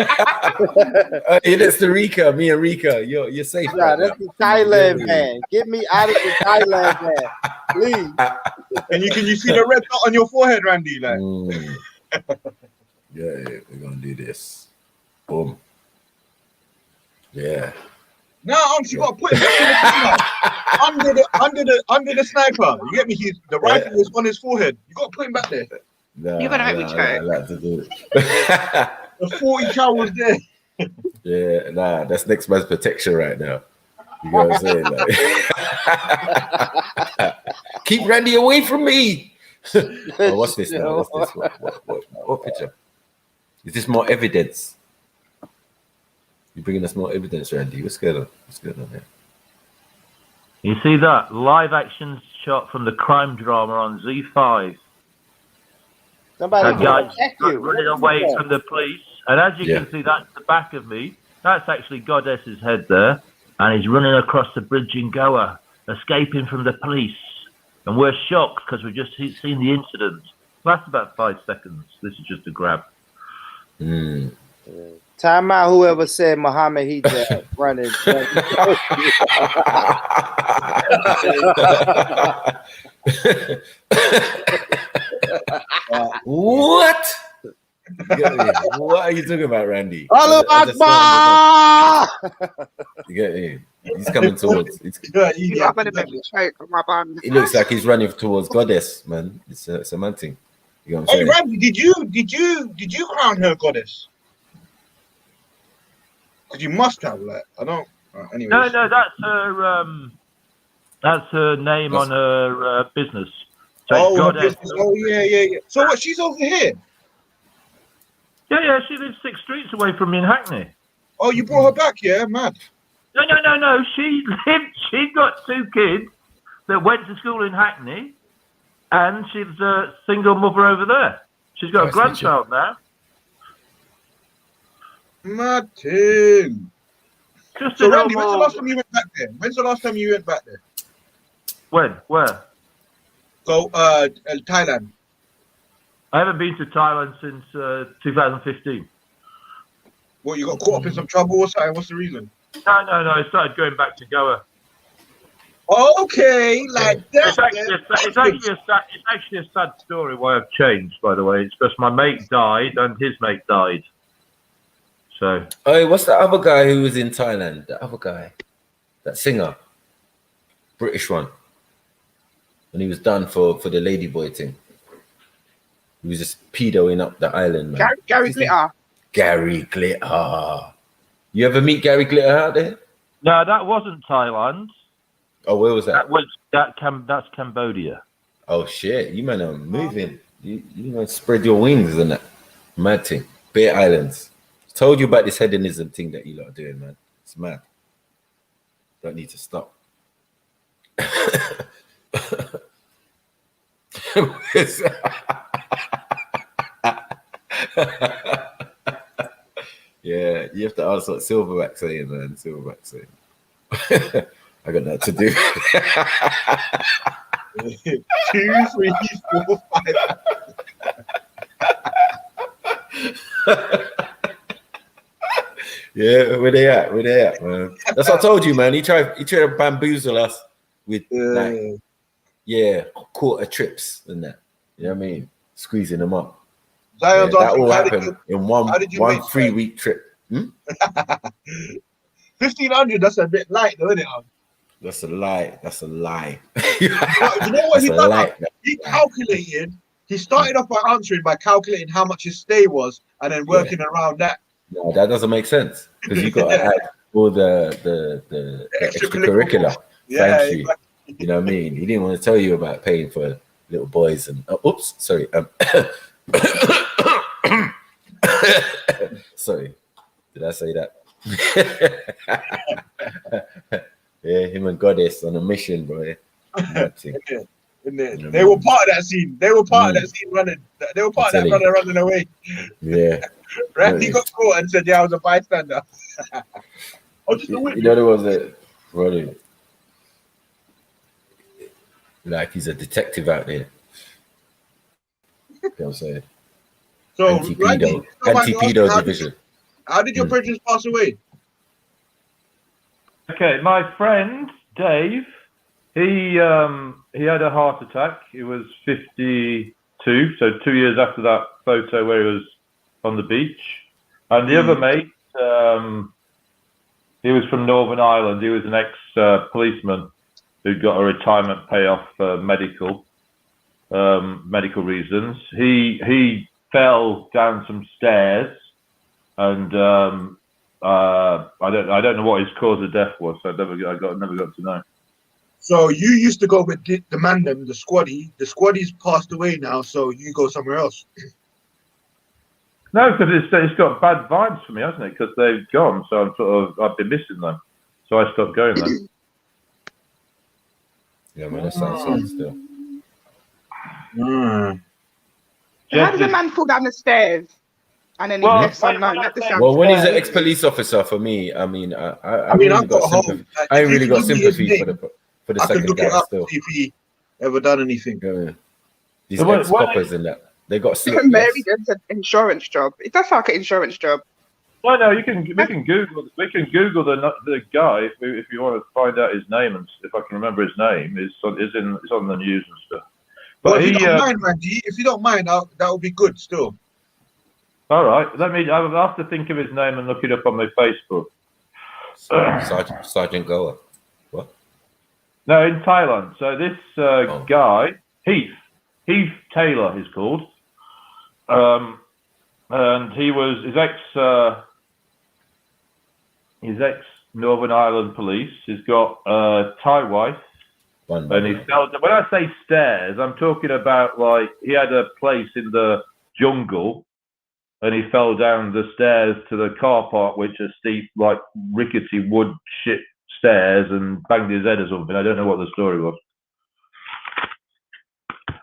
A: That's the Rika. Me and Rika. You're safe.
L: Yeah, that's the Thailand man. Get me out of the Thailand man, please.
D: And can you see the red dot on your forehead, Randy? Like,
A: yeah, we're gonna do this. Boom. Yeah.
D: Now, you got to put it under the sniper. You get me? The rifle was on his forehead. You got to put him back there.
C: You're gonna make me choke.
A: I like to do it.
D: The 40 cal was there.
A: Yeah, that's next man's protection right now. You know what I'm saying? Like, keep Randy away from me. What's this now? What's this? What picture? Is this more evidence? You're bringing us more evidence, Randy. What's going on here?
F: You see that live action shot from the crime drama on Z5.
L: Somebody
F: guy's running away from the police, and as you can see, that's the back of me. That's actually Goddess's head there, and he's running across the bridge in Goa, escaping from the police. And we're shocked because we've just seen the incident. Lasts about 5 seconds. This is just a grab.
L: Time out, whoever said Muhammad Hijab running.
A: What? What are you talking about, Randy?
L: Allahu Akbar!
A: You get me? He's coming towards.
C: You're gonna make me choke on my bum.
A: It looks like he's running towards Goddess, man. It's a man thing. You know what I'm saying?
D: Randy, did you crown her goddess? Because you must have, like, I don't. Anyway.
F: No, that's her name on her business. So
D: business. Yeah. So what? She's over here.
F: Yeah. She lives 6 streets away from me in Hackney.
D: Oh, you brought her back, yeah, mad.
F: No. She got 2 kids that went to school in Hackney, and she's a single mother over there. She's got a grandchild now.
D: Martin.
F: So
D: Randy, when's the last time you went back there?
F: When? Where?
D: So, Thailand.
F: I haven't been to Thailand since 2015.
D: What, you got caught up in some trouble or something? What's the reason?
F: No. I started going back to Goa.
D: Okay, like that.
F: It's actually a sad story why I've changed, by the way. It's because my mate died and his mate died. So.
A: Oh, what's the other guy who was in Thailand? The other guy, that singer, British one, and he was done for the ladyboy thing. He was just pedoing up the island, man.
C: Gary Glitter.
A: Gary Glitter. You ever meet Gary Glitter out there?
F: No, that wasn't Thailand.
A: Oh, where was that?
F: That's Cambodia.
A: Oh shit! You man are moving. You man spread your wings and that mad thing. Bare Islands. Told you about this hedonism thing that you lot are doing, man. It's mad. Don't need to stop. Yeah. You have to ask what Silverback saying, man. Silverback saying. I got that to do.
I: 2, 3, 4, 5.
A: Yeah, where they at? Where they at, man? That's what I told you, man. He tried to bamboozle us with like, quarter trips and that. You know what I mean? Squeezing them up.
I: Zion's
A: that
I: asking,
A: all
I: how did
A: happened
I: you-
A: in
I: how did you
A: one
I: make
A: 3-week trip.
I: 1,500. That's a bit light, though, isn't it?
A: That's a lie. That's a lie.
I: You know what he
A: That's a
I: done?
A: lie.
I: He calculated. He started off by answering by calculating how much his stay was, and then working around that.
A: No, that doesn't make sense because you got to add all the extracurricular.
I: Yeah,
A: Thank you. You know what I mean? He didn't want to tell you about paying for little boys and oops, sorry. Sorry, did I say that? Yeah, him and Goddess on a mission, bro.
I: They were part of that scene. They were part of that scene running. They were part of that brother running away.
A: Yeah.
I: Randy got caught and said, "Yeah, I was a bystander."
A: You know, there was a brother. Like he's a detective out there. You know what I'm saying?
I: So,
A: anti-pedo division.
I: How did your brethren pass away?
E: Okay, my friend Dave, he had a heart attack. He was 52, so 2 years after that photo where he was on the beach. And the other mate, he was from Northern Ireland. He was an ex-policeman who got a retirement payoff for medical reasons. He fell down some stairs, and I don't know what his cause of death was. So I never got to know.
I: So you used to go with the Mandem, the squaddy. The squaddy's passed away now, so you go somewhere else.
E: No, because it's got bad vibes for me, hasn't it? Because they've gone, so I've been missing them, so I stopped going there.
A: Yeah, man, that sounds sad still.
C: How does a man fall down the stairs and then he left unknown?
A: Well, when he's an ex-police officer, for me, I mean, I really got sympathy. I ain't really got sympathy for the second guy still.
I: If he ever done anything.
A: Yeah. These ex-coppers and that. They got
C: Mary does an insurance job. It does sound like an insurance job.
E: Well, no, we can Google the guy if you want to find out his name, and if I can remember his name, it's on the news and stuff. But
I: well, if you don't mind, Randy, if you don't mind, that would be good still.
E: All right, I'll have to think of his name and look it up on my Facebook.
A: Sergeant Goa. What?
E: No, in Thailand. So this guy, Heath Taylor, he's called. And he was his ex Northern Ireland police. He's got a Thai wife, and he fell. When I say stairs, I'm talking about like he had a place in the jungle, and he fell down the stairs to the car park, which are steep, like rickety wood shit stairs, and banged his head or something. I don't know what the story was.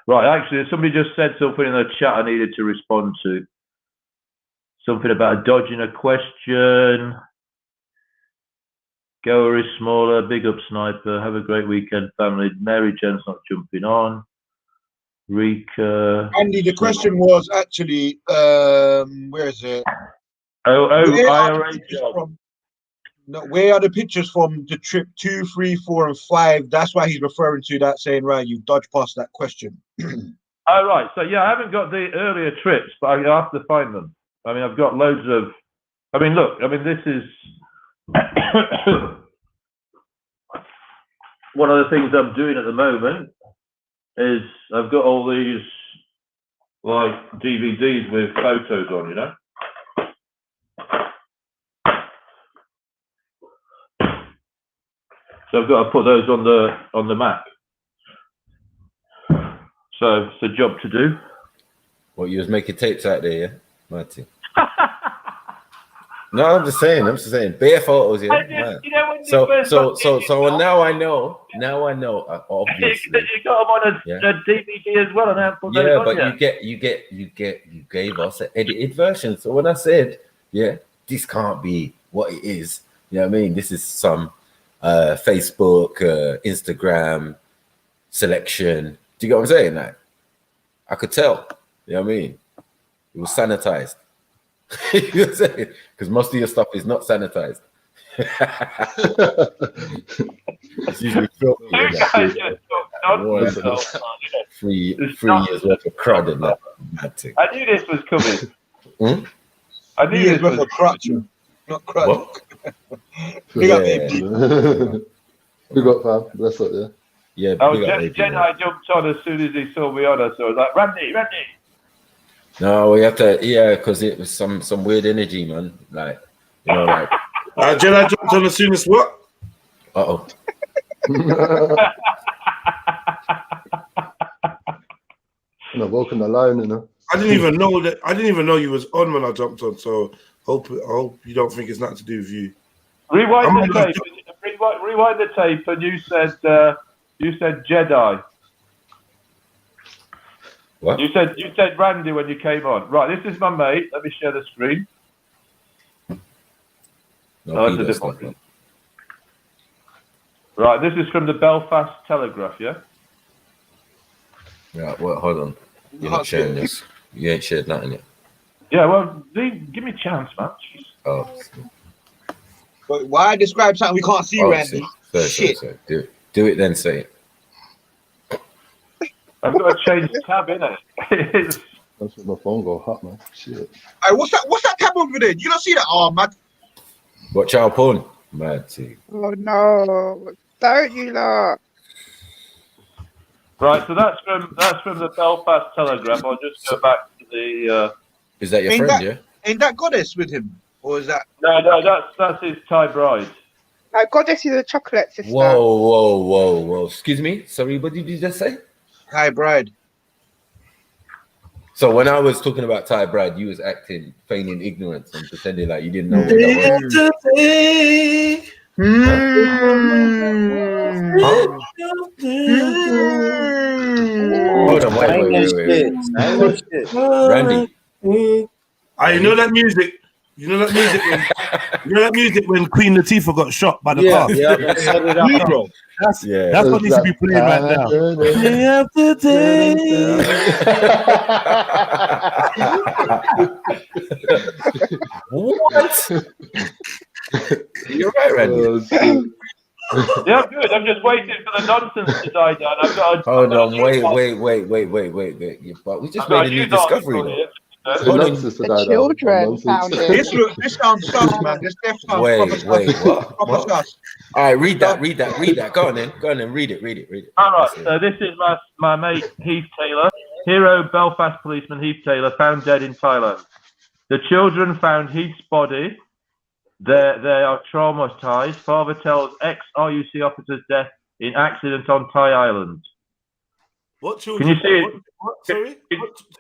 E: Right, actually, somebody just said something in the chat I needed to respond to. Something about dodging a question. Goer is smaller. Big up, Sniper. Have a great weekend, family. Mary Jen's not jumping on. Rika.
I: Andy, the question was actually, where is it?
E: IRA job.
I: No, where are the pictures from the trip 2, 3, 4, and 5? That's why he's referring to that, saying, right, you dodged past that question.
E: Oh, right. So, yeah, I haven't got the earlier trips, but I have to find them. I mean, I've got loads of... I mean, look, this is... one of the things I'm doing at the moment is I've got all these, like, DVDs with photos on, you know? So I've got to put those on the Mac. So it's a job to do.
A: What, you was making tapes out there, yeah, Martin? No, I'm just saying. Bare photos, yeah.
E: You know,
A: so now I know. Obviously,
E: you got them on a DVD as well, and I put those on,
A: but you gave us an edited version. So when I said, yeah, this can't be what it is. You know what I mean? This is some Facebook, Instagram selection. Do you get what I'm saying? Like, I could tell. You know what I mean? It was sanitized. You know what I'm saying? Because most of your stuff is not sanitized. It's usually filthy. Three years worth of crud and that.
E: I knew this was coming. I knew this was
I: crutch, not crud.
D: Big up, AD.
K: Big up, fam. That's it, yeah.
A: Yeah.
E: Oh, Jedi jumped on as soon as he saw me on us, so I was like, Randy.
A: No, we have to, because it was some weird energy, man. Like, you know, like.
J: Jedi jumped on as soon as what?
A: Uh-oh.
K: I've woken alone, you know.
J: I didn't even know you was on when I jumped on. So I hope you don't think it's nothing to do with you.
E: Rewind the tape. Rewind the tape, and you said Jedi.
A: What?
E: You said Randy when you came on. Right, this is my mate. Let me share the screen.
A: No,
E: that's a different one. Right, this is from the Belfast Telegraph, yeah?
A: Yeah, well, hold on. You're not sharing this. You ain't shared nothing yet.
E: Yeah, well, give me a chance, man.
A: Oh.
I: But why describe something we can't see, Randy?
A: Shit. Do it then, say it.
E: I've got to change the tab, innit?
K: That's what my phone go hot, man. Shit.
I: Hey, what's that tab over there? You don't see that? Oh, man.
A: What child porn? Mad too.
C: Oh no! Don't you lot?
E: Right, so that's from the Belfast Telegraph. I'll just go back to the.
A: Is that your friend? Yeah.
I: Ain't that Goddess with him, or is that?
E: No, that's his Thai bride.
C: No, Goddess is a chocolate sister.
A: Whoa! Excuse me. Sorry, what did you just say?
I: Thai bride.
A: So when I was talking about Thai bride, you was feigning ignorance and pretending like you didn't know what that was. Hold on, wait. Randy.
J: You know that music. You know that music when Queen Latifah got shot by the car.
L: Yeah,
H: That's what needs to be playing right now. Day after day.
A: What? You're right, Randy.
E: Yeah, I'm good. I'm just waiting for the nonsense to die down.
A: Hold on, wait. But we just made a new discovery.
C: The children found it.
I: This sounds sus, man. This death sounds
A: Wait, what?
I: sus.
A: All right, read that. Go on then, read it.
E: All right, so this is my mate Heath Taylor, hero Belfast policeman Heath Taylor, found dead in Thailand. The children found Heath's body. They are traumatized. Father tells ex-RUC officer's death in accident on Thai Island.
J: What children?
E: Can you see it?
J: What? Sorry?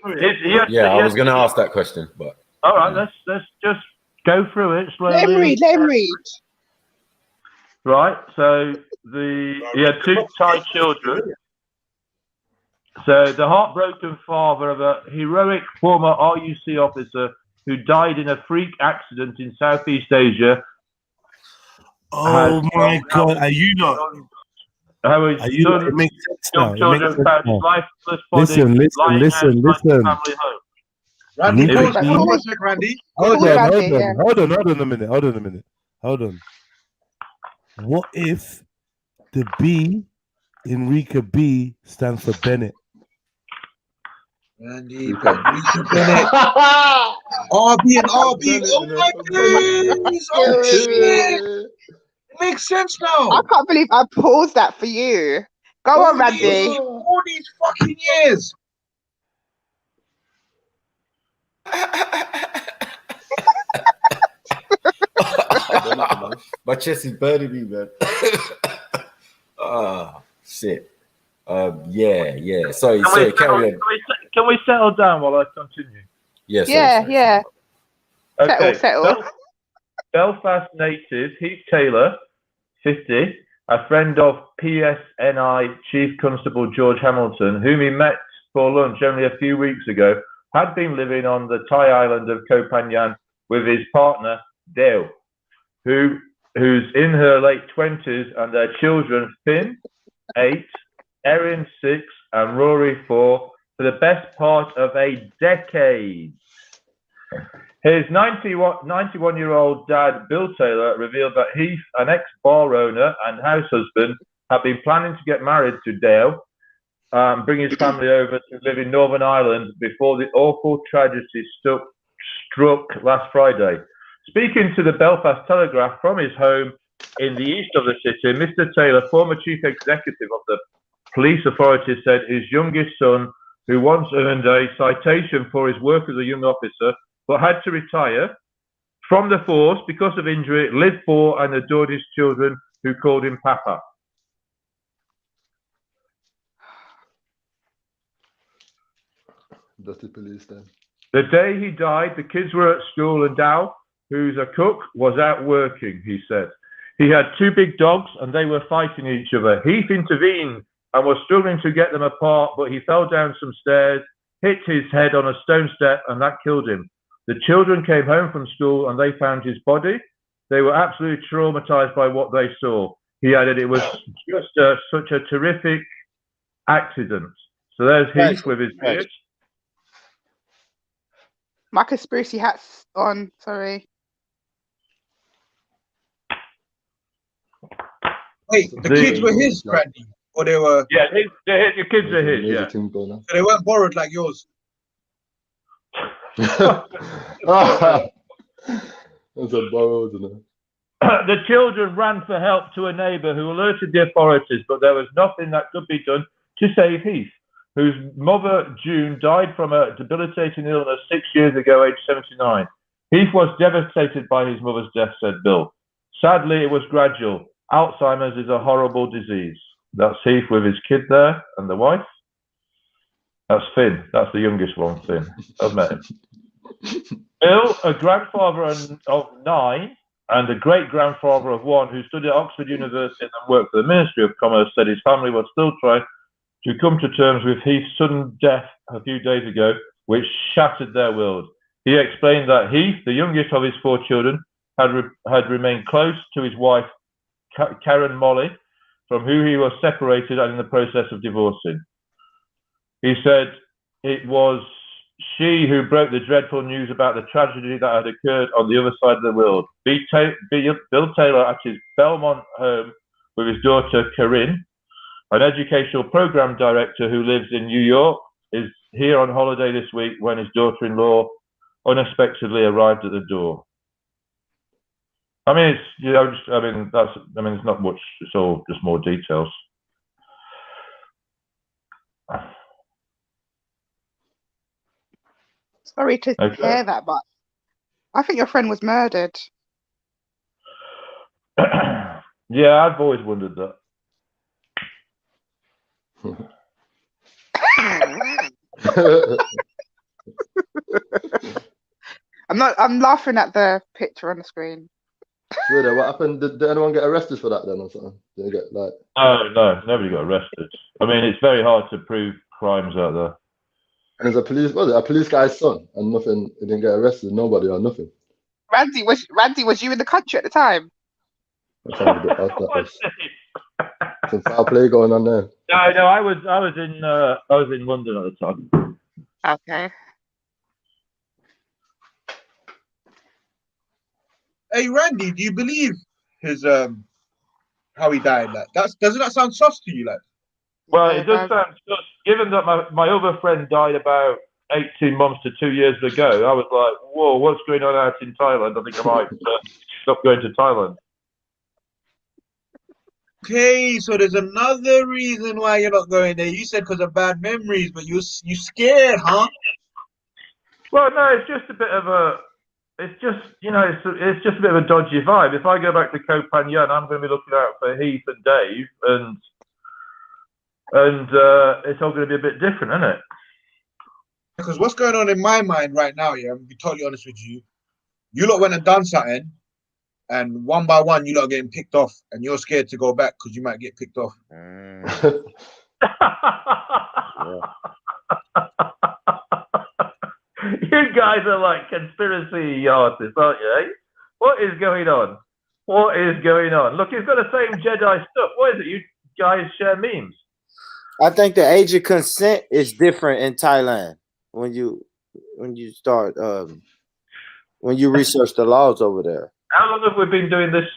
A: I was going to ask that question, but
E: all right, let's just go through it slowly.
C: Let him read.
E: Right, so he had two Thai children. So the heartbroken father of a heroic former RUC officer who died in a freak accident in Southeast Asia.
J: Oh my God! Are you not?
E: It makes sense now.
H: Listen.
I: Randy, Randy.
H: Hold on a minute. Hold on. What if the B in Rika B stands for Bennett?
I: Randy, Bennett. RB and RB. Oh my goodness! Oh shit! It makes sense now.
C: I can't believe I paused that for you. Go on, Randy.
I: All these fucking years.
A: My chest is burning me, man. Oh shit. Yeah. Sorry. Carry on.
E: Can we settle down while I continue?
A: Yes.
C: Yeah.
E: Okay.
C: Settle.
E: Belfast native Heath Taylor, 50, a friend of PSNI Chief Constable George Hamilton, whom he met for lunch only a few weeks ago, had been living on the Thai island of Koh Phangan with his partner Dale, who's in her late 20s, and their children, Finn, 8, Erin, 6, and Rory, 4, for the best part of a decade. His 91-year-old dad, Bill Taylor, revealed that Heath, an ex-bar owner and house husband, had been planning to get married to Dale, bring his family over to live in Northern Ireland before the awful tragedy struck last Friday. Speaking to the Belfast Telegraph from his home in the east of the city, Mr. Taylor, former chief executive of the police authority, said his youngest son, who once earned a citation for his work as a young officer, but had to retire from the force because of injury, lived for and adored his children, who called him Papa.
K: Dirty police then.
E: The day he died, the kids were at school and Dal, who's a cook, was out working, he said. He had 2 big dogs and they were fighting each other. Heath intervened and was struggling to get them apart, but he fell down some stairs, hit his head on a stone step, and that killed him. The children came home from school and they found his body. They were absolutely traumatized by what they saw. He added it was just such a terrific accident. So there's Heath with his beard.
C: My conspiracy hat's on, sorry.
I: Wait, the kids were his, Brandy? Or they were...
E: Yeah, your kids are his, yeah.
I: So they weren't borrowed like yours?
K: That's a borrowed, isn't it?
E: The children ran for help to a neighbour who alerted the authorities, but there was nothing that could be done to save Heath, whose mother, June, died from a debilitating illness 6 years ago, aged 79. Heath was devastated by his mother's death, said Bill. Sadly, it was gradual. Alzheimer's is a horrible disease. That's Heath with his kid there and the wife. That's Finn. That's the youngest one, Finn. I've met him. Bill, a grandfather of 9 and a great-grandfather of 1 who studied at Oxford University and worked for the Ministry of Commerce, said his family was still trying to come to terms with Heath's sudden death a few days ago, which shattered their world. He explained that Heath, the youngest of his 4 children, had remained close to his wife, Karen Molly, from who he was separated and in the process of divorcing. He said it was she who broke the dreadful news about the tragedy that had occurred on the other side of the world. Bill Taylor, at his Belmont home with his daughter, Corinne, an educational program director who lives in New York, is here on holiday this week when his daughter-in-law unexpectedly arrived at the door. I mean, it's, you know, it's not much. It's all just more details.
C: Sorry to hear that, but I think your friend was murdered.
E: Yeah, I've always wondered that.
C: I'm laughing at the picture on the screen.
K: Really, what happened? Did anyone get arrested for that then or something? Did they get like...
E: No, nobody got arrested. I mean, it's very hard to prove crimes out there.
K: And there's a police guy's son, and nothing. He didn't get arrested. Nobody or nothing.
C: Randy, was you in the country at the time?
K: That sounds a bit odd. That was some foul play going on there.
E: No, I was in London at the time.
C: Okay.
I: Hey Randy, do you believe his how he died? Like doesn't that sound sus to you, like?
E: Well, it does sound sus. Given that my other friend died about 18 months to 2 years ago, I was like, whoa, what's going on out in Thailand? I think I might stop going to Thailand.
I: Okay, so there's another reason why you're not going there. You said because of bad memories, but you scared, huh?
E: Well, no, it's just a bit of a. It's just, you know, it's just a bit of a dodgy vibe. If I go back to Koh Phangan, I'm going to be looking out for Heath and Dave, and it's all going to be a bit different, isn't it?
I: Because what's going on in my mind right now, yeah, I'm going to be totally honest with you. You lot went and done something, and one by one, you lot are getting picked off, and you're scared to go back because you might get picked off. You guys are like conspiracy artists, aren't you? Eh?
E: What is going on? What is going on? Look, he's got the same Jedi stuff. What is it? You guys share memes.
L: I think the age of consent is different in Thailand when you start when you research the laws over there.
E: How long have we been doing this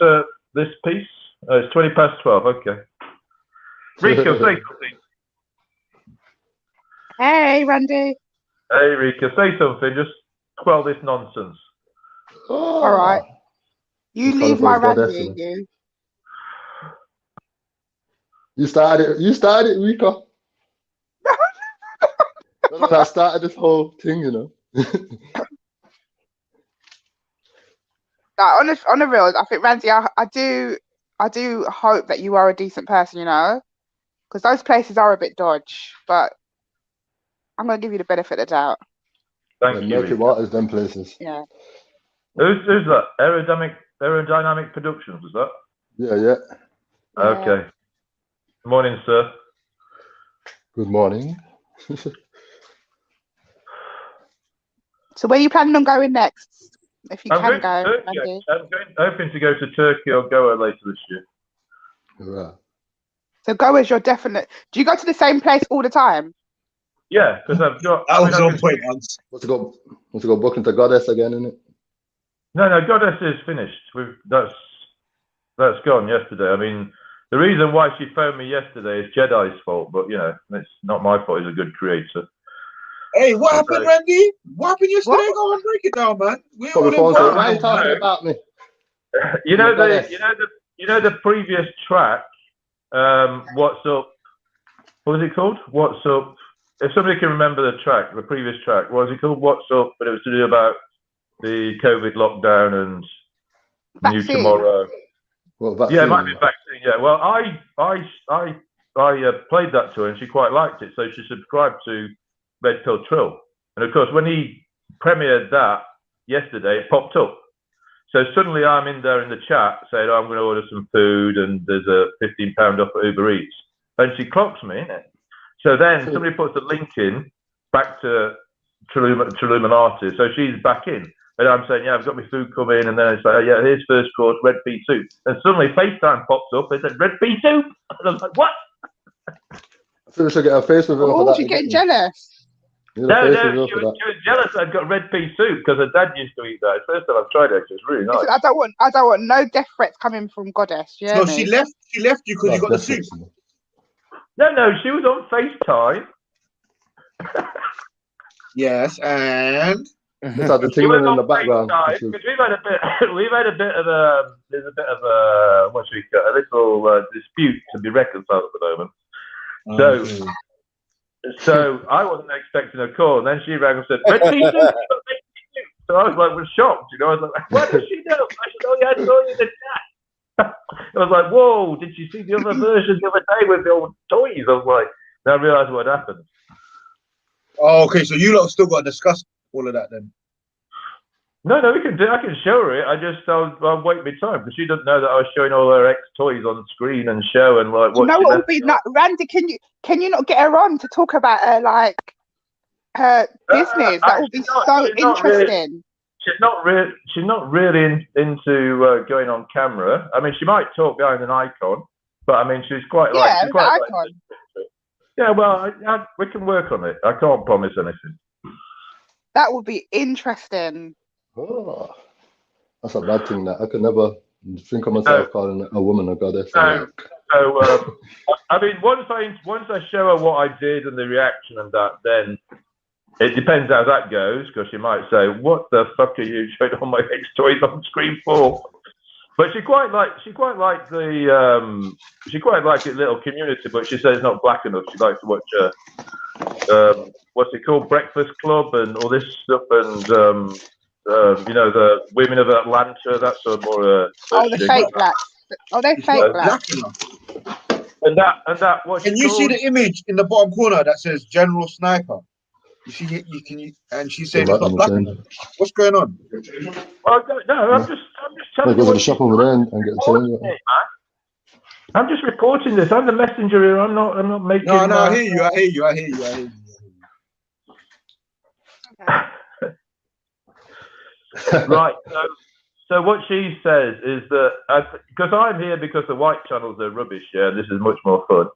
E: this piece? It's 20 past 12. Okay. Rico, say something.
C: Hey, Randy.
E: Hey, Rico, say something. Just quell this nonsense.
C: All right. You leave my Randy, you.
K: You started it, Rico. I started this whole thing, you know.
C: On the real, I think Randy, I do hope that you are a decent person, you know, because those places are a bit dodge. But I'm gonna give you the benefit of the doubt.
K: Thank you. Murky waters, them places.
C: Yeah.
E: Who's that? Aerodynamic Productions, is that?
K: Yeah.
E: Okay. Good morning, sir.
K: Good morning.
C: So where are you planning on going next? If you
E: I'm
C: can
E: going
C: go,
E: to Turkey.
C: Randy.
E: I'm hoping to go to Turkey or Goa later this year.
K: Right.
C: So Goa's your definite. Do you go to the same place all the time?
E: Yeah, because I've got.
I: That was on point, Hans.
K: Want to go book into Goddess again, innit?
E: No, Goddess is finished. That's gone yesterday. I mean, the reason why she phoned me yesterday is Jedi's fault, but you know, it's not my fault. He's a good creator.
I: Hey, what happened, Randy? What happened yesterday? Go on, break it down, man. Why
K: are you talking about me?
E: You know the previous track. What's up? What was it called? What's up? If somebody can remember the track, the previous track, what was it called? What's up? But it was to do about the COVID lockdown and New Tomorrow. Yeah, it might be vaccine. Yeah. Well, I played that to her and she quite liked it, so she subscribed to REDPILLTRILL. And of course, when he premiered that yesterday, it popped up. So suddenly I'm in there in the chat saying, I'm going to order some food and there's a £15 off at Uber Eats. And she clocks me, innit? So then somebody puts a link in back to TRILLUMINATI. So she's back in. And I'm saying, yeah, I've got my food coming. And then it's like, oh, yeah, here's first course, red pea soup. And suddenly FaceTime pops up and said, red pea soup. And I was like, what?
K: I think we should get a face with her for that.
C: Oh, she's getting jealous.
E: No, she was jealous I'd got red pea soup because her dad used to eat that. It's the first time I've tried it. It's really nice.
C: Listen, I don't want no death threats coming from Goddess. Yeah.
I: So she left you because you got the soup.
E: No, she was on FaceTime.
I: Yes, and
K: it's like the tingling in the background.
E: Because we've had a bit of a what should we call a little dispute to be reconciled at the moment. So I wasn't expecting a call, and then she rang and said, red pea soup. So I was shocked, you know. I was like, what does she know? I said, oh yeah, I saw you in the chat. I was like, whoa, did you see the other version the other day with the old toys? I was like, then I realised what happened.
I: Oh, okay, so you lot still got to discuss all of that then?
E: No, we can do. I can show her it. I'll wait my time because she doesn't know that I was showing all her ex toys on screen and show and like.
C: You know what would be Randy? Can you not get her on to talk about her her business? That would be so interesting.
E: She's not really into going on camera. I mean, she might talk behind an icon, but I mean, she's quite
C: icon.
E: Yeah, well, we can work on it. I can't promise anything.
C: That would be interesting.
K: Oh, that's a bad thing. That I could never think of myself calling a woman a goddess.
E: I mean, once I show her what I did and the reaction and that, then it depends how that goes, because she might say, "What the fuck are you showing all my ex toys on screen for?" But she quite liked the little community, but she says it's not black enough. She likes to watch what's it called, Breakfast Club and all this stuff, and you know, the Women of Atlanta. That's a more
C: the fake blacks. Oh, they're fake blacks.
E: And that. What
I: can you see the image in the bottom corner that says General Sniper? You see it? And she's saying it's not black enough. What's going on?
E: Well, no, I'm just telling you.
K: Go to the shop over there and get a change.
E: I'm just reporting this. I'm the messenger here. I'm not making.
I: No, I hear you.
E: Right. So what she says is that because I'm here because the white channels are rubbish, yeah, this is much more fun.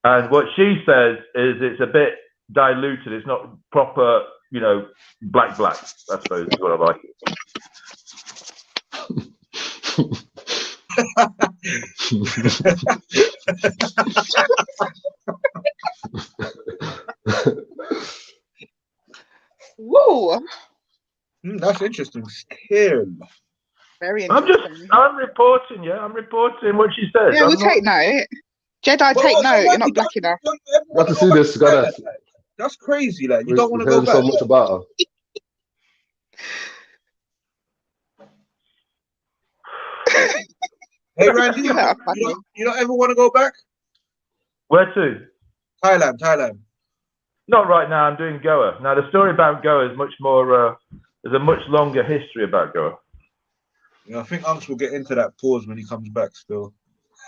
E: And what she says is it's a bit diluted. It's not proper, you know, black. I suppose is what I like.
C: Whoa.
I: That's interesting. Still.
C: Very interesting.
E: I'm reporting, yeah. I'm reporting what she says.
C: Yeah, we'll take note. Jedi, take note. You're not black enough.
K: Got to see this, got
I: That's crazy. Like, you don't want to go
K: heard
I: back.
K: so much about her.
I: Hey, Randy, you don't ever want to go back?
E: Where to?
I: Thailand.
E: Not right now. I'm doing Goa. Now, the story about Goa is much more. There's a much longer history about Goa.
I: Yeah, I think Unks will get into that pause when he comes back. Still.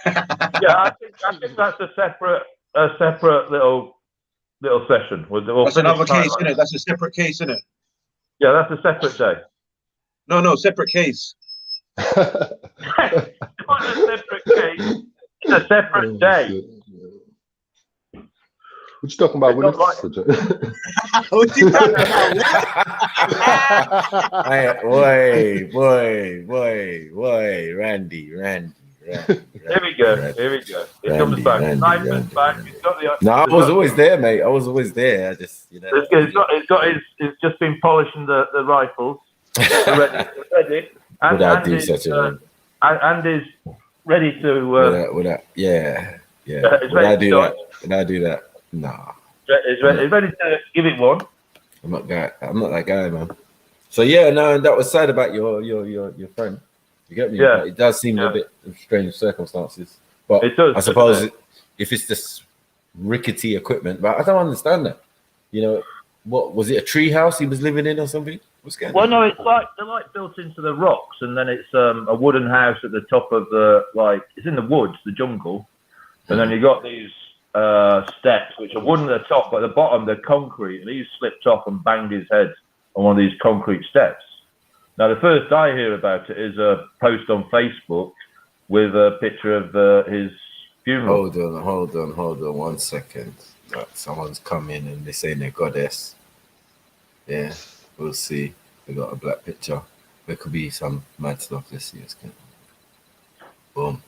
E: Yeah, I think that's a separate little session.
I: That's another case, isn't it? That's a separate case, isn't it?
E: Yeah, that's a separate day.
I: No, separate case.
E: It's not a separate case. It's a separate day.
K: What you talking about? What you talking
A: about? Boy, Randy.
E: Here we go. It comes back. Simon's back. He's got the.
A: No, I was always there, mate. I was always there. I just, you know.
E: It's just been polishing the rifles. Ready.
A: Would I do such a thing?
E: And is ready to.
A: Would I? Yeah. Would I do that? Nah.
E: Is ready to give it one.
A: I'm not that guy, man. So yeah, no, that was sad about your friend. You get me?
E: Yeah.
A: It does seem a bit of strange circumstances, but
E: it does,
A: I suppose if it's this rickety equipment, but I don't understand that. You know, what was it? A tree house he was living in or something? What's going on?
E: Well, no, it's like they're like built into the rocks, and then it's a wooden house at the top of it's in the woods, the jungle, and then you got these steps which are wooden at the top, but at the bottom they're concrete, and he slipped off and banged his head on one of these concrete steps. Now, the first I hear about it is a post on Facebook with a picture of his funeral.
A: Hold on 1 second. Right, someone's come in and they're saying they're goddess. Yeah, we'll see. They got a black picture. There could be some mad stuff. Let's see. Boom.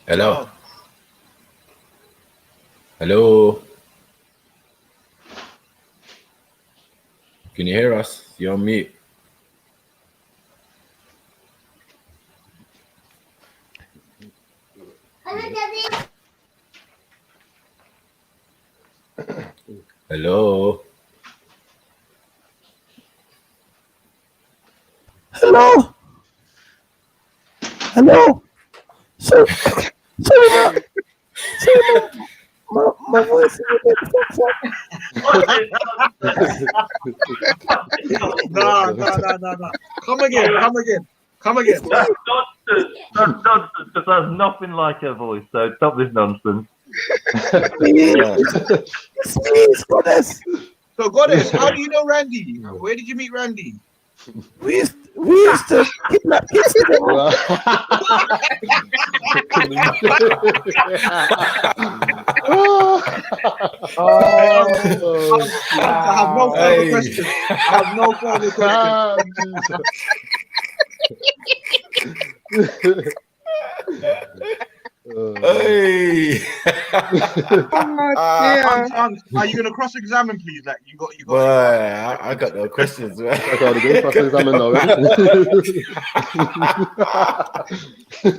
A: Hello. Can you hear us? You're on mute. Hello.
M: So my voice is a bit fucked up.
I: No. Come again.
E: That's nonsense, because there's nothing like her voice, so stop this nonsense.
I: So, Goddess, how do you know Randy? Where did you meet Randy?
M: We used to kidnap kids.
I: I have no further questions.
A: Hey.
I: Are you gonna cross-examine, please? Like you got.
A: Boy, I got no questions. Man.
K: I gotta go cross-examine now.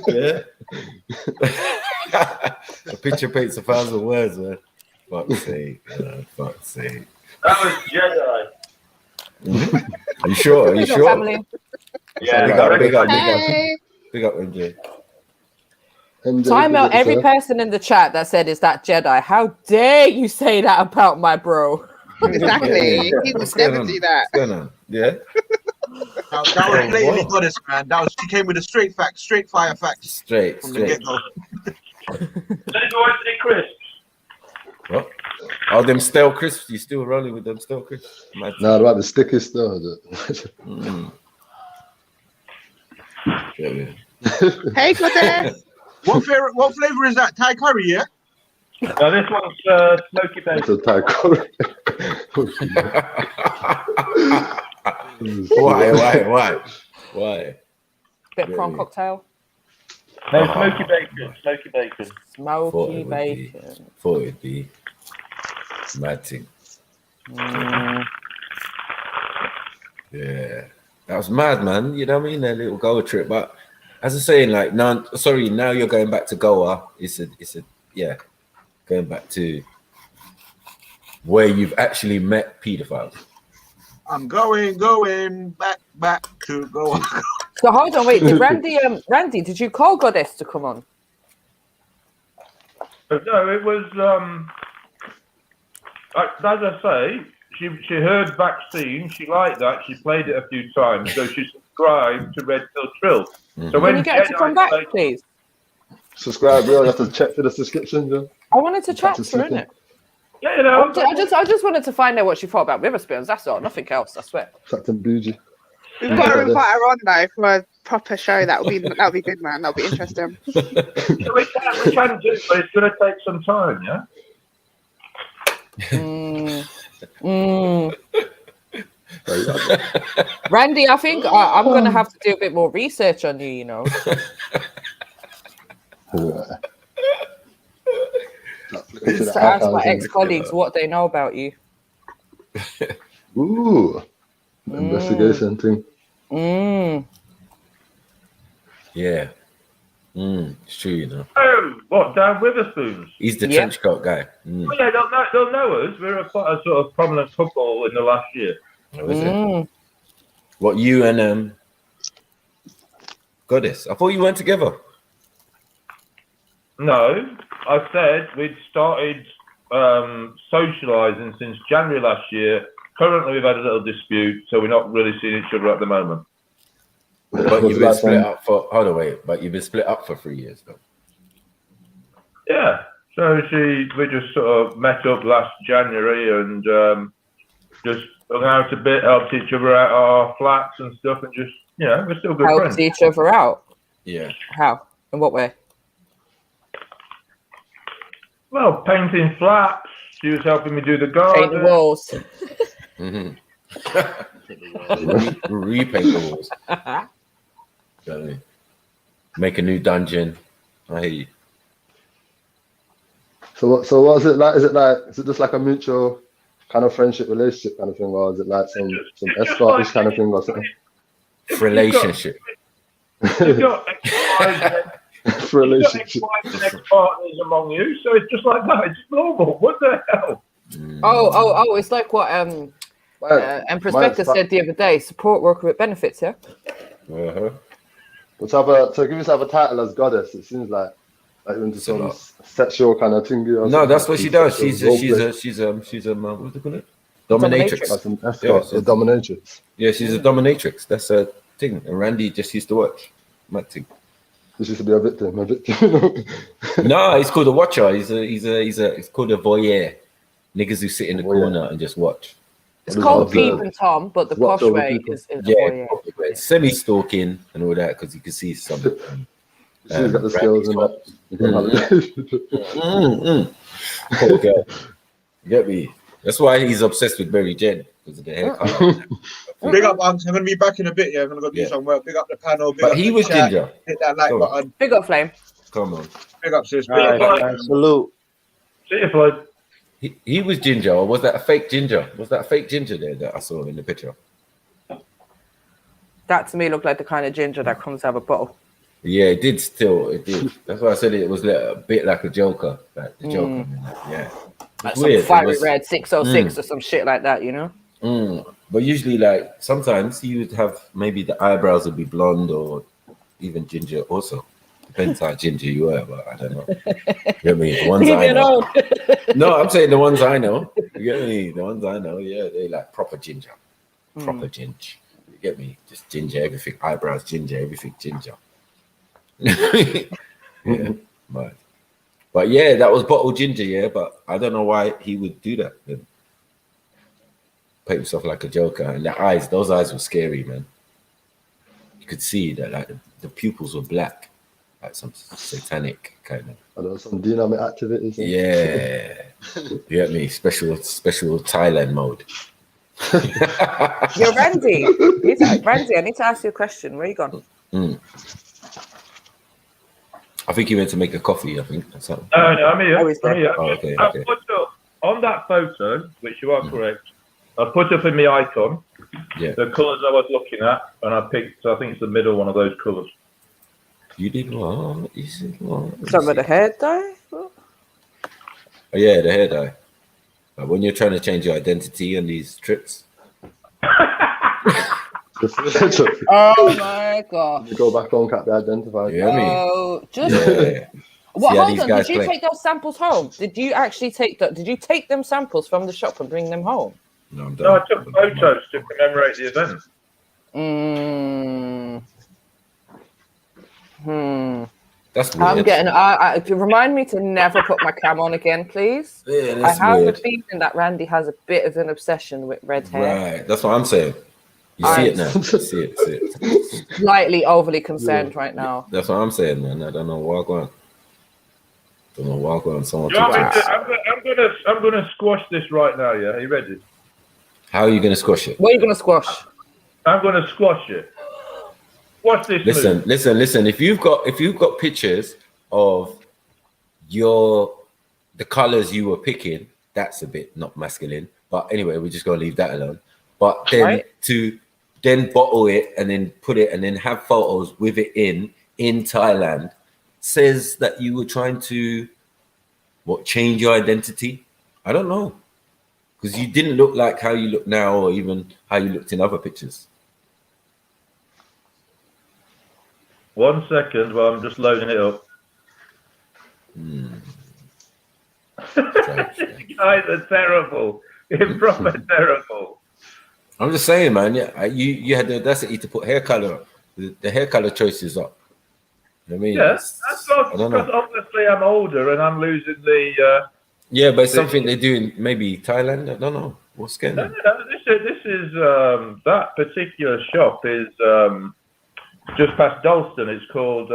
A: Yeah. A picture paints 1,000 words, man. Fuck's sake. Fuck's sake.
E: That was Jedi.
A: Mm-hmm. Are you sure? Yeah. Big up, MJ.
N: So I mail every person in the chat that said, "Is that Jedi?" How dare you say that about my bro?
C: Exactly. He would never do that.
A: What's going on? Yeah.
I: That was blatantly Goddess, man. She came with a straight fire facts.
A: Straight.
I: The get-go.
E: Chris.
A: What? Oh, them stale crisps. You still rolling with them stale crisps?
K: Nah, about the sticky still.
C: Hey, Goddess.
I: What flavor is that? Thai curry, yeah?
E: No, this one's smoky bacon.
K: It's a Thai curry.
A: Why?
N: Bit of prawn cocktail.
E: No, smoky bacon. Smoky bacon.
N: Smoky bacon.
A: Thought it'd be mad thing. Yeah, that was mad, man. You know what I mean? That little Goa trip. But as I'm saying, like, now you're going back to Goa. It's a going back to where you've actually met pedophiles.
I: I'm going back to Goa.
N: So hold on, wait. Did Randy, did you call Goddess to come on?
E: No, it was as I say, she heard Vaccine, she liked that, she played it a few times, so she subscribed to REDPILLTRILL. So
N: Can you get her to come back, please?
K: Subscribe, bro. You have to check for the subscription, yeah.
N: I wanted to chat to her, innit?
E: Yeah, you know.
N: I just wanted to find out what she thought about Witherspoons. That's all. Nothing else. I swear.
K: Captain Bougie.
C: We've got to invite her on though for a proper show. That'll be good, man. That'll be interesting.
E: We can do it, but it's going to take some time, yeah.
N: Randy, I think I'm going to have to do a bit more research on you. You know. To ask my ex-colleagues what they know about you.
K: Ooh, investigation thing.
A: Yeah, it's true, you know.
E: Oh, what, Dan Witherspoons?
A: He's the trench coat guy.
E: Well, yeah, they'll know us. We're quite a sort of prominent couple in the last year.
A: Oh, is it? What, you and Goddess? I thought you went together.
E: No, I said we'd started socialising since January last year. Currently, we've had a little dispute, so we're not really seeing each other at the moment.
A: But you've been split up for But you've been split up for 3 years, though.
E: Yeah. So we just sort of met up last January and just hung out a bit, helped each other out our flats and stuff, and just we're still good friends.
N: Helped each other out.
A: Yeah.
N: How? In what way?
E: Well, painting flats. She was helping me do the garden.
N: Paint the walls.
A: Repaint the walls. Make a new dungeon. I hear you.
K: So what is it like? Is it just like a mutual kind of friendship relationship kind of thing, or is it like some escortish kind of thing or something?
A: Relationship.
E: You've got
K: relationship.
E: Ex-partners among you, so it's just like that. It's normal. What the hell?
N: Oh! It's like what Empress Becca said the other day. Support worker with benefits, yeah.
K: So give yourself a title as Goddess. It seems like into some sexual kind of thing.
A: No, that's what she does. She's a what do they call it? Dominatrix.
K: That's a dominatrix.
A: Yeah, she's a dominatrix. That's a thing. And Randy just used to watch. Mad thing.
K: This used to be a victim.
A: No, he's called a watcher. It's called a voyeur. Niggas who sit in the corner and just watch.
N: It's called Peep and Tom, but the posh way is voyeur.
A: Semi-stalking and all that because you can see some.
K: She's got the skills and that.
A: Poor girl. You get me? That's why he's obsessed with Mary Jen because of the haircut.
I: Big up, Unks. I'm going to be back in a bit. Yeah, I'm going to go do some work. Big up the panel. Big
A: but
I: up
A: he
I: the
A: was
I: chat.
A: ginger.
I: Hit that like button.
N: Big up, Flame.
A: Come on.
I: Big up, sis.
L: Salute.
E: See you, Floyd.
A: He was ginger, or was that a fake ginger? Was that a fake ginger there that I saw in the picture?
N: That to me looked like the kind of ginger that comes out of a bottle.
A: Yeah, it did still. It did. That's why I said it was a bit like a Joker. Like the Joker. Yeah.
N: Like some fiery red 606 or some shit like that, you know?
A: But usually, like, sometimes you would have maybe the eyebrows would be blonde or even ginger also. Depends how ginger you are, but I don't know. You get me? The ones I know. No, I'm saying the ones I know. You get me? The ones I know, yeah, they like proper ginger. Proper ginger. You get me? Just ginger, everything. Eyebrows, ginger, everything ginger. Yeah, but But yeah, that was bottled ginger, yeah. But I don't know why he would do that. Then. Paint himself like a Joker, and the eyes, those eyes were scary, man. You could see that like the pupils were black, like some satanic kind of.
K: I know some dynamic activities.
A: Yeah, you get me? Special Thailand mode.
N: Yo, Randy. Randy, I need to ask you a question. Where are you gone?
A: I think he went to make a coffee. I think.
E: No, I'm here.
N: Oh, he's there.
E: I'm here.
A: Oh, okay,
E: I
A: okay.
E: put up on that photo, which you are correct. I put up in my icon the colours I was looking at, and I picked. I think it's the middle one of those colours.
A: You did what? You said what?
N: Some of the hair dye.
A: Oh yeah, the hair dye. Like when you're trying to change your identity on these trips.
N: Oh my god!
K: You go back on, can't be identified.
A: Yeah,
N: Oh, just
A: yeah.
N: what?
A: See how
N: Hold
A: these
N: on.
A: guys
N: Did you
A: play.
N: take those samples home? Did you actually take that? Did you take them samples from the shop and bring them home?
A: No, I'm
E: No,
A: done.
E: I took photos to commemorate the event.
A: That's weird.
N: I'm getting. Remind me to never put my cam on again, please.
A: Yeah,
N: I
A: that's
N: have
A: weird.
N: a feeling that Randy has a bit of an obsession with red hair.
A: Right, that's what I'm saying. You see it now. You see it.
N: Slightly overly concerned right now.
A: That's what I'm saying, man. I don't know what going. Don't know what going. Someone.
E: You want me to, I'm gonna squash this right now. Yeah, are you ready?
A: How are you gonna squash it?
N: What are you gonna squash?
E: I'm gonna squash it. Watch this.
A: Listen. If you've got pictures of the colors you were picking, that's a bit not masculine. But anyway, we're just gonna leave that alone. But then to bottle it and then put it and then have photos with it in Thailand says that you were trying to change your identity. I don't know, because you didn't look like how you look now, or even how you looked in other pictures.
E: 1 second while I'm just loading it up. These guys are terrible. It's proper terrible.
A: I'm just saying, man. Yeah, you had the audacity to put hair color. The hair color choices up. You know what I mean?
E: Yeah, that's because obviously I'm older and I'm losing the.
A: Yeah, but it's something they do in maybe Thailand. I don't know. What's going on?
E: No, this is that particular shop is just past Dalston. It's called.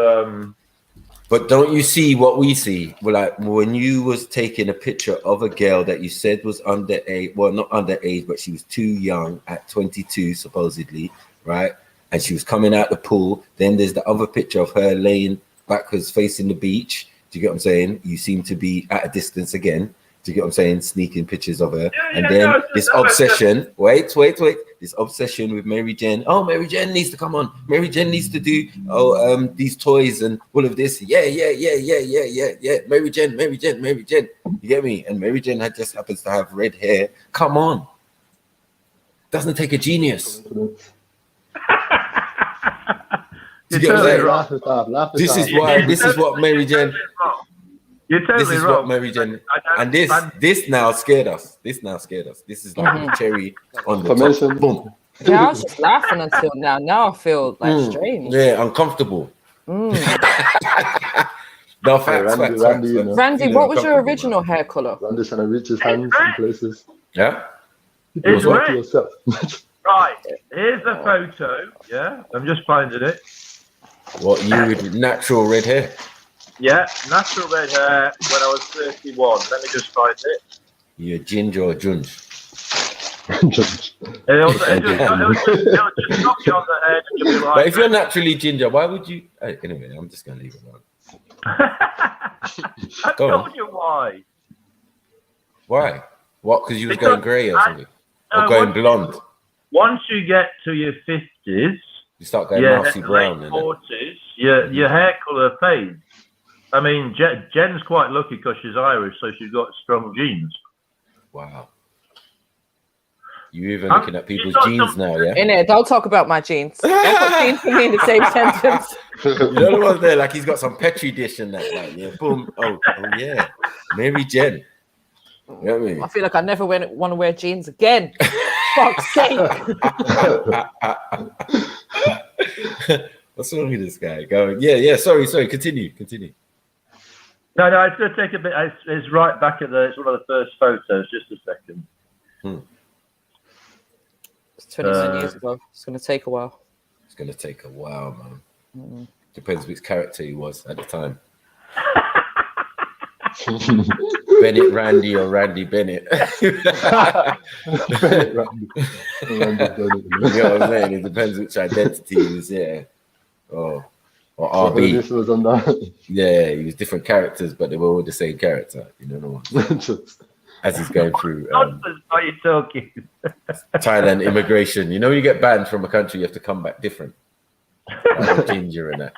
A: But don't you see what we see? Well, like when you was taking a picture of a girl that you said was underage, well, not underage, but she was too young at 22, supposedly, right? And she was coming out the pool. Then there's the other picture of her laying backwards facing the beach. Do you get what I'm saying? You seem to be at a distance again. Do you get what I'm saying? Sneaking pictures of her. And then this obsession, wait. This obsession with Mary Jen. Oh, Mary Jen needs to come on. Mary Jen needs to do these toys and all of this. Yeah. Mary Jen. You get me? And Mary Jen just happens to have red hair. Come on. Doesn't take a genius. Do you get what I'm saying? This is what Mary Jen.
E: You're totally
A: this is
E: wrong.
A: What Mary Jen, and this now scared us. This is like the cherry on the top. Boom.
N: Yeah, I was just laughing until now. Now I feel like strange.
A: Yeah, uncomfortable. No, facts.
N: Randy, what was your original hair color?
K: Randy's trying to reach his hands in places.
A: Yeah.
E: It's red. Right. Here's the photo. Yeah, I'm just finding it.
A: What, you with natural red hair?
E: Yeah, natural red hair when I was 31. Let me just find it.
A: You're ginger or junge?
E: It'll just knock you on the head and you'll be like...
A: But if you're naturally ginger, why would you... Anyway, I'm just going to leave it alone.
E: I told you why.
A: Why? What, because you was going grey or something? Or going blonde?
E: Once you get to your 50s...
A: You start going mousy brown.
E: Late 40s, your hair colour fades. I mean, Jen's quite lucky because she's Irish, so she's got strong genes.
A: Wow. You even looking at people's genes now, yeah?
N: Innit, don't talk about my genes. Don't put genes and me in the same sentence.
A: You know the one there, like he's got some petri dish and that, like, yeah, boom. Oh yeah. Mary Jen. You know what I mean?
N: I feel like I never want to wear jeans again. Fuck's sake.
A: What's wrong with this guy? Going, yeah, sorry, continue.
E: No, it's going to take a bit. It's right back at it's one of the first photos. Just a second.
N: It's 29 years ago. It's going to take a while.
A: It's going to take a while, man. Depends which character he was at the time. Bennett Randy or Randy Bennett.
K: Bennett Randy.
A: You know what I'm saying? It depends which identity he was, or RB.
K: This was on that.
A: Yeah, he was different characters, but they were all the same character. You know what I'm saying? As he's going through
E: Are you talking?
A: Thailand immigration. You know, when you get banned from a country, you have to come back different. Like ginger and that.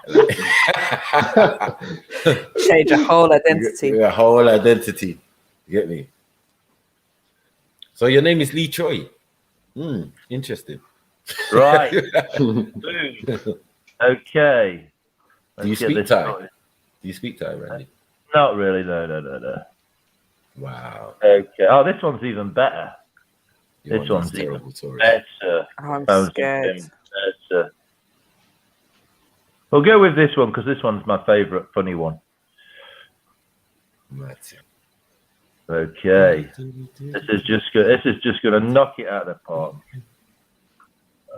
N: Change a whole identity.
A: A whole identity. You get me? So your name is Lee Choi. Interesting.
E: Right. Okay.
A: Do you speak Thai? Do you speak Thai, Randy?
E: Not really. No.
A: Wow.
E: Okay. Oh, this one's even better. This one's even better.
N: I'm scared.
E: Better. We'll go with this one because this one's my favourite funny one. Okay. This is just going to knock it out of the park.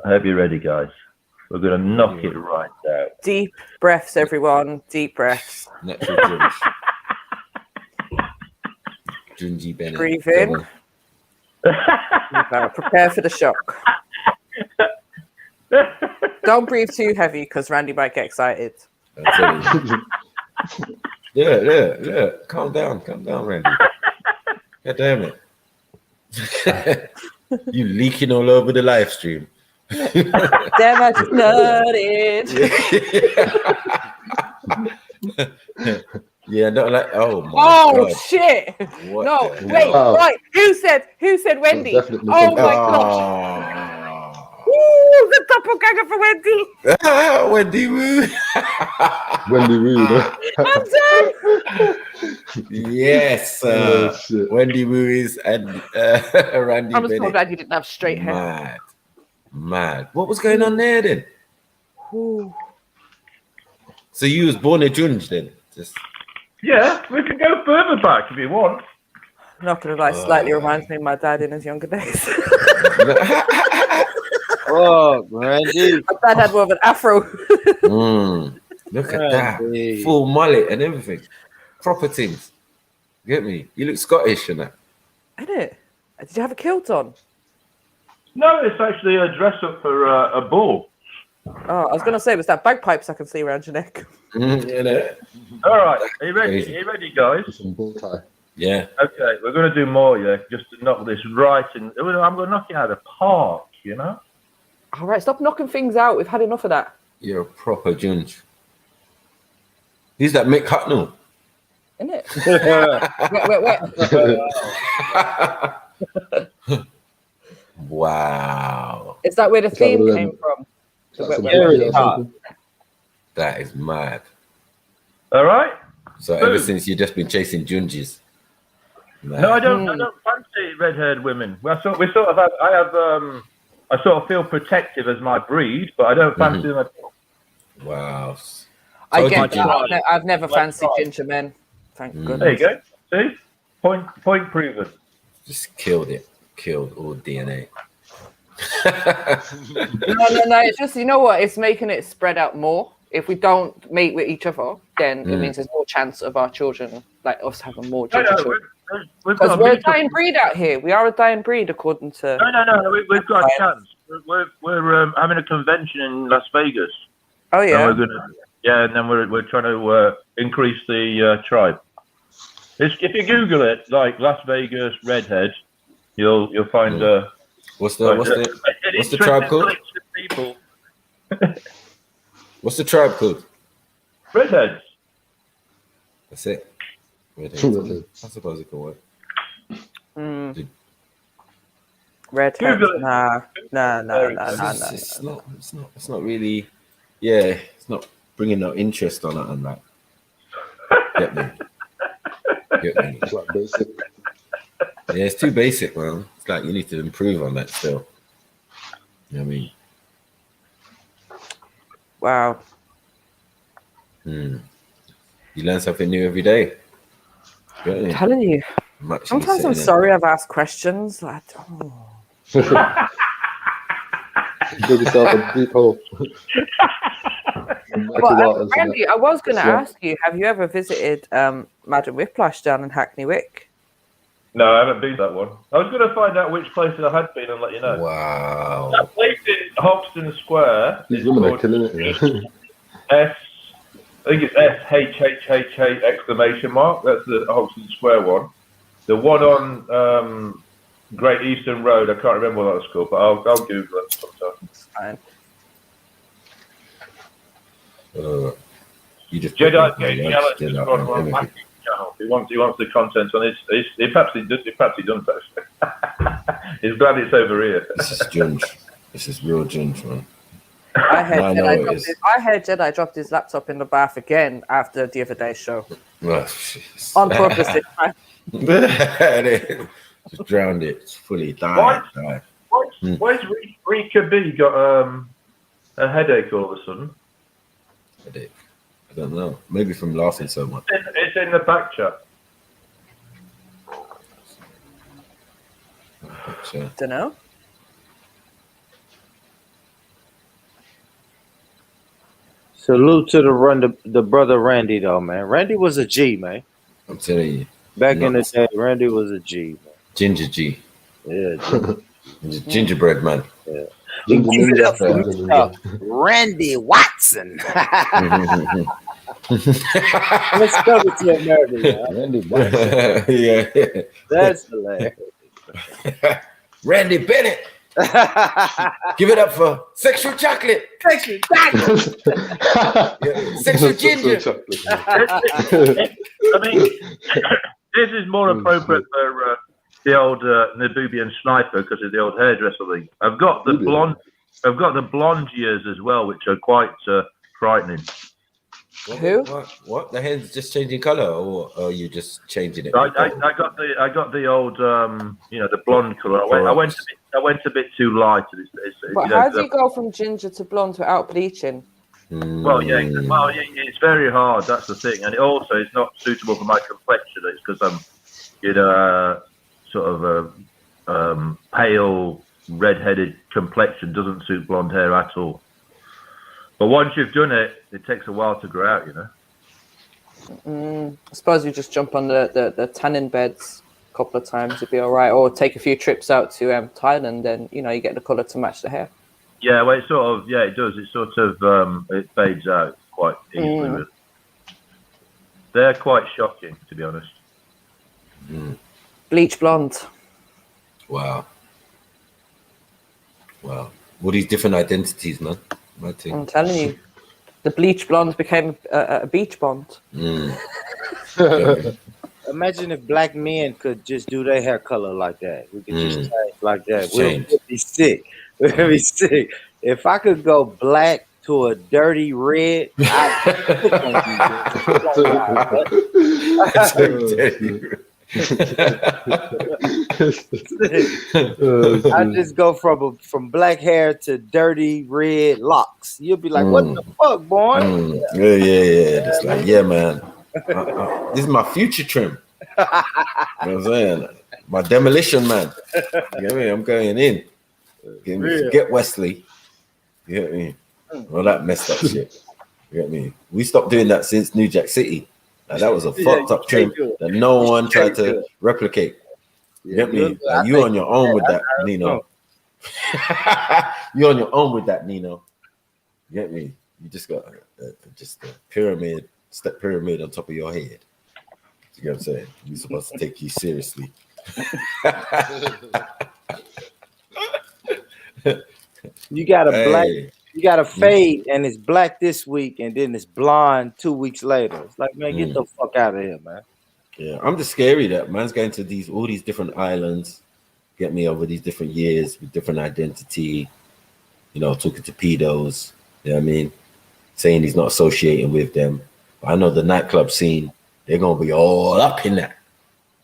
E: I hope you're ready, guys. We're going to knock it right out.
N: Deep breaths, everyone. Deep breaths.
A: Natural Junge. Junji Bennett.
N: Breathe in. Prepare for the shock. Don't breathe too heavy because Randy might get excited.
A: Yeah. Calm down, Randy. God damn it. You leaking all over the live stream.
N: Damn, I just nutted.
A: Yeah, not like God.
N: Shit.
A: What
N: no, wait. Who said Wendy? Oh my gosh. Ooh, the doppelganger for Wendy.
A: Wendy Woo.
K: Wendy Woo.
N: I'm done.
A: Yes. Wendy Woo is and Randy
N: I'm so
A: Bennett.
N: glad you didn't have straight hair.
A: Mad. What was going on there then?
N: Ooh.
A: So you was born a Junge then?
E: Yeah, we can go further back if you want.
N: Not gonna lie, slightly reminds me of my dad in his younger days.
L: Oh, Randy.
N: My dad had more of an afro.
A: Look at that. Full mullet and everything. Proper things. Get me? You look Scottish and that.
N: Isn't it? Did you have a kilt on?
E: No, it's actually a dress up for a ball.
N: Oh, I was going to say, was that bagpipes I can see around your neck?
E: All right. Are you ready? Are you ready, guys?
A: Yeah.
E: Okay, we're going to do more, just to knock this right in. I'm going to knock it out of the park, you know?
N: All right, stop knocking things out. We've had enough of that.
A: You're a proper Junge. Who's that Mick Hucknall?
N: Isn't it? wait.
A: Wow.
N: Is that where the theme came from?
A: That is mad.
E: All right.
A: So ever since you've just been chasing Junges.
E: No, I don't fancy red-haired women. I sort of feel protective as my breed, but I don't fancy them at all.
A: Wow.
N: I get that. I've never fancied ginger men. Thank goodness.
E: There you go. See? Point proven.
A: Just killed it. Killed all DNA.
N: No. It's just, you know what? It's making it spread out more. If we don't mate with each other, then it means there's more chance of our children, like us having more ginger children. Because we're a dying breed out here. We are a dying breed, according to.
E: No. We've got a chance. We're having a convention in Las Vegas.
N: Oh yeah.
E: And then we're trying to increase the tribe. If you Google it, like Las Vegas redhead, you'll find
A: what's the tribe called? What's the tribe called?
E: Redheads.
A: That's it. Redheads. I suppose it could work.
N: Redheads. Nah.
A: It's not really. Yeah, it's not bringing no interest on it and that. Get me.
K: It's like basic.
A: Yeah, it's too basic, man. It's like you need to improve on that still. You know what I mean?
N: Wow.
A: You learn something new every day.
N: I'm telling you. Sometimes I'm sorry I've asked questions. Like,
K: Dig yourself a deep hole.
N: But Randy, I was going to ask you: have you ever visited Madam Whiplash down in Hackney Wick?
E: No, I haven't been to that one. I was going to find out which places I had been and let you know.
A: Wow.
E: That place in Hoxton Square.
K: These women are killing it.
E: I think it's SHHHH exclamation mark. That's the Hoxton Square one. The one on Great Eastern Road, I can't remember what that was called, but I'll Google it sometime.
N: It's fine.
A: You just
E: Jedi getting jealous just on Matthew's channel. He wants the content on his. Perhaps he doesn't actually. He's glad it's over here.
A: This is Junge. This is real Junge, man.
N: I heard Jedi dropped his laptop in the bath again after the other day's show. On purpose this time.
A: Just drowned it. It's fully died.
E: Why's Rika B got a headache all of a sudden?
A: Headache. I don't know. Maybe from laughing so much.
E: It's in the back chat.
N: Don't know.
L: Salute to the brother Randy though, man. Randy was a G, man.
A: I'm telling you.
L: Back in the day, Randy was a G, man.
A: Ginger G.
L: Yeah.
A: Gingerbread man.
L: Yeah. Give it up for Randy Watson. Let's go to America, man.
K: Randy Watson.
A: Yeah.
L: That's hilarious.
A: Randy Bennett. Give it up for Sexual Chocolate. Sexual Chocolate. Sexual Ginger.
E: I mean, this is more appropriate for the old Nabubian sniper because of the old hairdresser thing. I've got the blonde years as well, which are quite frightening.
N: Who?
A: What? The hair's just changing color, or are you just changing it?
E: I got the old the blonde color. I went a bit too light.
N: But how do you go from ginger to blonde without bleaching?
E: Well, it's very hard. That's the thing, and it also is not suitable for my complexion. It's because I'm, sort of a pale, red-headed complexion doesn't suit blonde hair at all. But once you've done it, it takes a while to grow out,
N: I suppose you just jump on the tanning beds a couple of times, you'd be all right, or take a few trips out to Thailand, and you get the color to match the hair.
E: Yeah, well, it does. It sort of it fades out quite easily. Really. They're quite shocking, to be honest.
N: Bleach blonde.
A: Wow. All these different identities, man.
N: I'm telling you, the bleach blonde became a beach blonde.
L: Imagine if black men could just do their hair color like that. We could just change like that. We'd be sick. We'd be sick. If I could go black to a dirty red, I just go from black hair to dirty red locks. You'll be like, "What the fuck, boy?"
A: Yeah. It's like, yeah, man. This is my future trim. You know what I'm saying? My demolition man. You know what I mean? I'm going in. Get Wesley. You know what I mean? All that messed up shit. You know what I mean? We stopped doing that since New Jack City. Like, that was a fucked up trim that no one tried to replicate. You get me? Like, you on your own with that, Nino. You on your own with that, Nino. You get me? You just got just a step pyramid on top of your head. You know what I'm saying? We're supposed to take you seriously.
L: You got a black. You got a fade and it's black this week and then it's blonde 2 weeks later. It's like, man, get the fuck out of here, man.
A: Yeah, I'm just scary that man's going to all these different islands, get me over these different years with different identity, talking to pedos, you know what I mean? Saying he's not associating with them. But I know the nightclub scene, they're gonna be all up in that.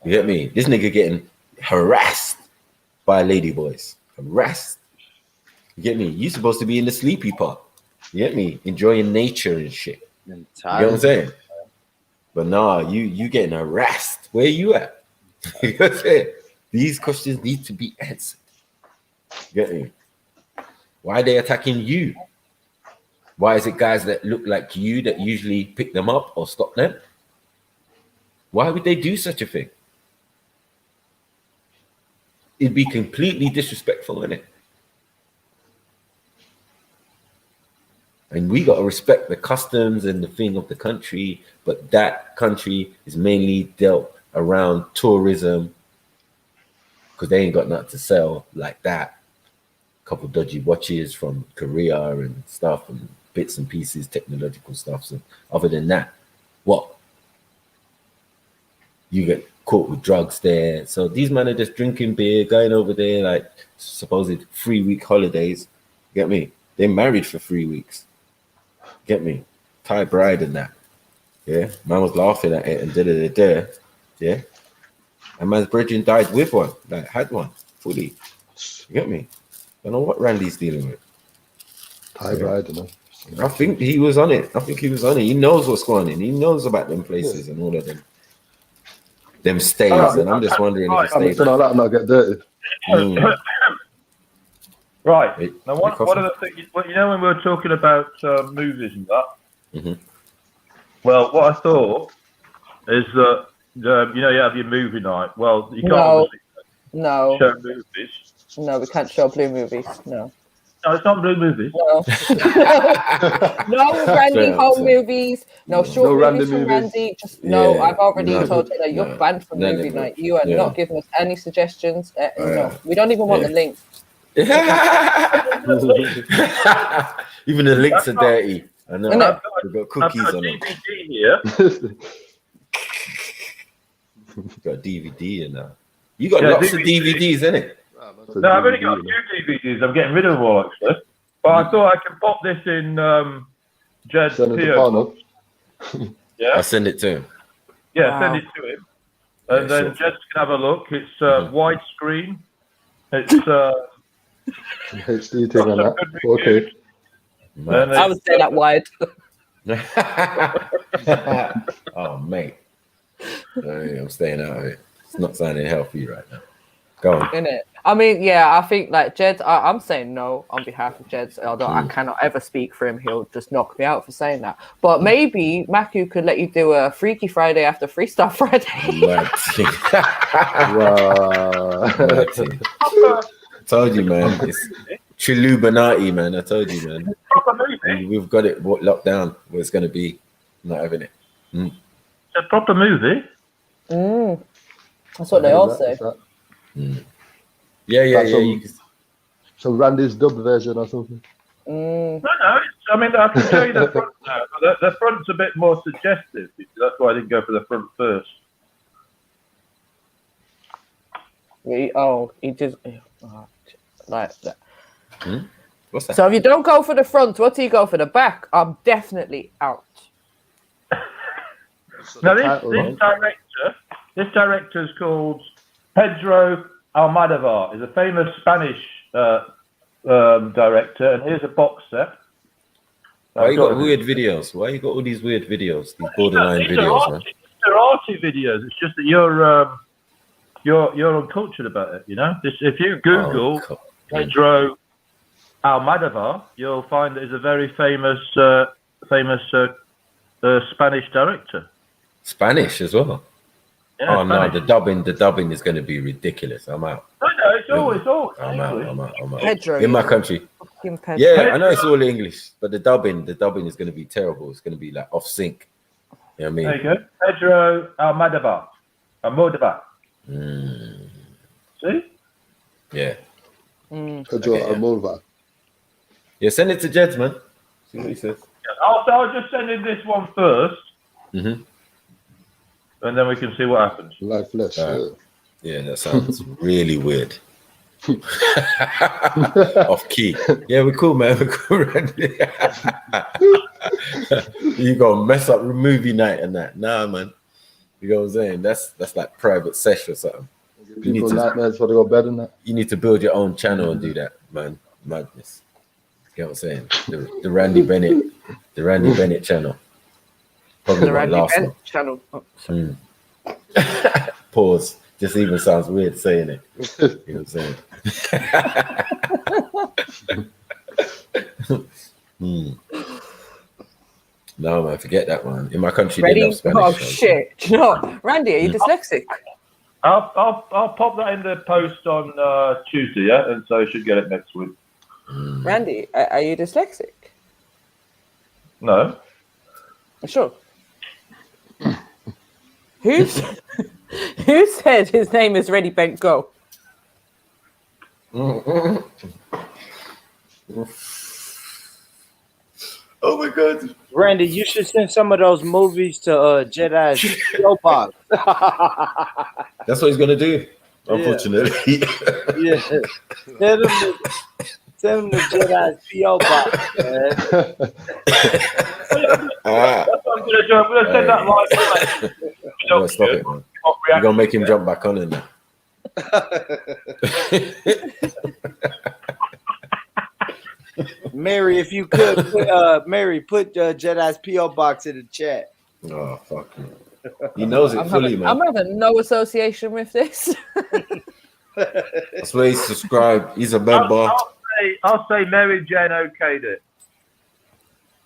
A: You get me? This nigga getting harassed by ladyboys. Harassed. You get me? You supposed to be in the sleepy part. You get me? Enjoying nature and shit. You know what I'm saying? But nah, you getting harassed Where you at? You know what I'm saying? These questions need to be answered. Get me? Why are they attacking you? Why is it guys that look like you that usually pick them up or stop them? Why would they do such a thing? It'd be completely disrespectful, innit? And we got to respect the customs and the thing of the country, but that country is mainly dealt around tourism because they ain't got nothing to sell like that. A couple dodgy watches from Korea and stuff and bits and pieces, technological stuff. So other than that, what? You get caught with drugs there. So these men are just drinking beer, going over there like supposed 3-week holidays. Get me? They're married for 3 weeks. Get me? Thai bride and that. Yeah. Man was laughing at it and da-da-da-da. Yeah. And man's brethren died with one. Like had one fully. You get me? I don't know what Randy's dealing with.
K: Thai bride, you know.
A: I think he was on it. He knows what's going on. He knows about them places and all of them stays. And I'm just wondering if
K: I'm
A: it's
K: not that not get dirty.
E: Right. Now, one of the things, well, you know, when we were talking about movies and that, well, what I thought is that, you know, you have your movie night. Well, you can't obviously show movies.
N: No, we can't show blue movies. No.
E: No, it's not blue movies.
N: No. No Randy home movies. No short movies from Randy. Just no. I've already told you that you're banned from movie night. You are not giving us any suggestions. No, we don't even want the link.
A: Even the links are dirty. I know. We've got cookies on them.
E: DVD here.
A: You've got a DVD in there. You got lots of DVDs, innit?
E: No, I've only got a few DVDs. I'm getting rid of them all, actually. But I thought I could pop this in Jed's PO. Yeah.
A: I'll send it to him.
E: Yeah, send it to him. And then Jed can have a look. It's widescreen. It's
K: HD thing on that. Okay.
N: I would say that wide.
A: Oh, mate. I'm staying out of it. It's not sounding healthy right now. Go on.
N: Innit? I mean, yeah, I think like Jed, I'm saying no on behalf of Jed, although I cannot ever speak for him. He'll just knock me out for saying that. But maybe Maku could let you do a Freaky Friday after Freestyle Friday.
A: Wow. Told you, man. It's TRILLUMINATI, man. I told you, man. We've got it locked down where it's going to be. Not having it.
E: It's a proper movie.
N: That's what they all say.
A: Yeah.
K: So Randy's dubbed version or something.
E: No. I mean, I can show you the front now. But the front's a bit more suggestive. That's why I didn't go for the front first.
N: He did like that.
A: What's that?
N: So if you don't go for the front, what do you go for the back? I'm definitely out.
E: Now this director is called Pedro Almodovar. He's a famous Spanish director, and here's a box set.
A: Why you got weird videos? Why you got all these weird videos? These borderline videos, man.
E: They're arty videos. It's just that you're uncultured about it. You know, if you Google Pedro Almodovar, you'll find that he's a very famous Spanish director.
A: Spanish as well.
E: Yeah,
A: oh
E: Spanish.
A: No, the dubbing is going to be ridiculous. I'm out.
E: No, it's always.
A: I'm out.
N: Pedro,
A: in my country.
N: Pedro.
A: Yeah, I know it's all English, but the dubbing is going to be terrible. It's going to be like off sync. You know what I mean?
E: There you go. Pedro Almodovar. See?
A: Yeah.
K: Pedro Almodovar.
A: Yeah, send it to Jed, man. See what he says.
E: I'll just send in this one first. And then we can see what happens.
K: Like flesh.
A: Yeah, that sounds really weird. Off key. Yeah, we're cool, man. We're cool, Randy. You gonna mess up movie night and that? Nah, man. You know what I'm saying? That's like private sesh or something. You need
K: nightmares for to go bed and that.
A: You need to build your own channel and do that, man. Madness. You know what I'm saying? The Randy Bennett channel. Probably
N: The Randy Bennett channel.
A: Pause. Just even sounds weird saying it. You know what I'm saying? No, man, forget that one. In my country,
N: Ready?
A: they love Spanish.
N: Oh shit! Do you know what? Randy, are you dyslexic?
E: I'll pop that in the post on Tuesday, yeah, and so I should get it next week.
N: Randy, are you dyslexic?
E: No.
N: Sure. Who said his name is Ready, Bent, Go?
A: Oh my God,
L: Randy, you should send some of those movies to Jedi's PO box.
A: that's what he's gonna do. Unfortunately,
L: Yeah. Send him to Jedi's PO box, man.
E: That's what I'm gonna do. I'm gonna send that live.
A: No, stop it, man. You're gonna make him jump back on in that.
L: Mary, if you could, put Jedi's PO box in the chat.
A: Oh fuck you. He knows it fully, man.
N: I'm having no association with this.
A: That's where he's subscribed. He's a member.
E: I'll say Mary Jane okayed it.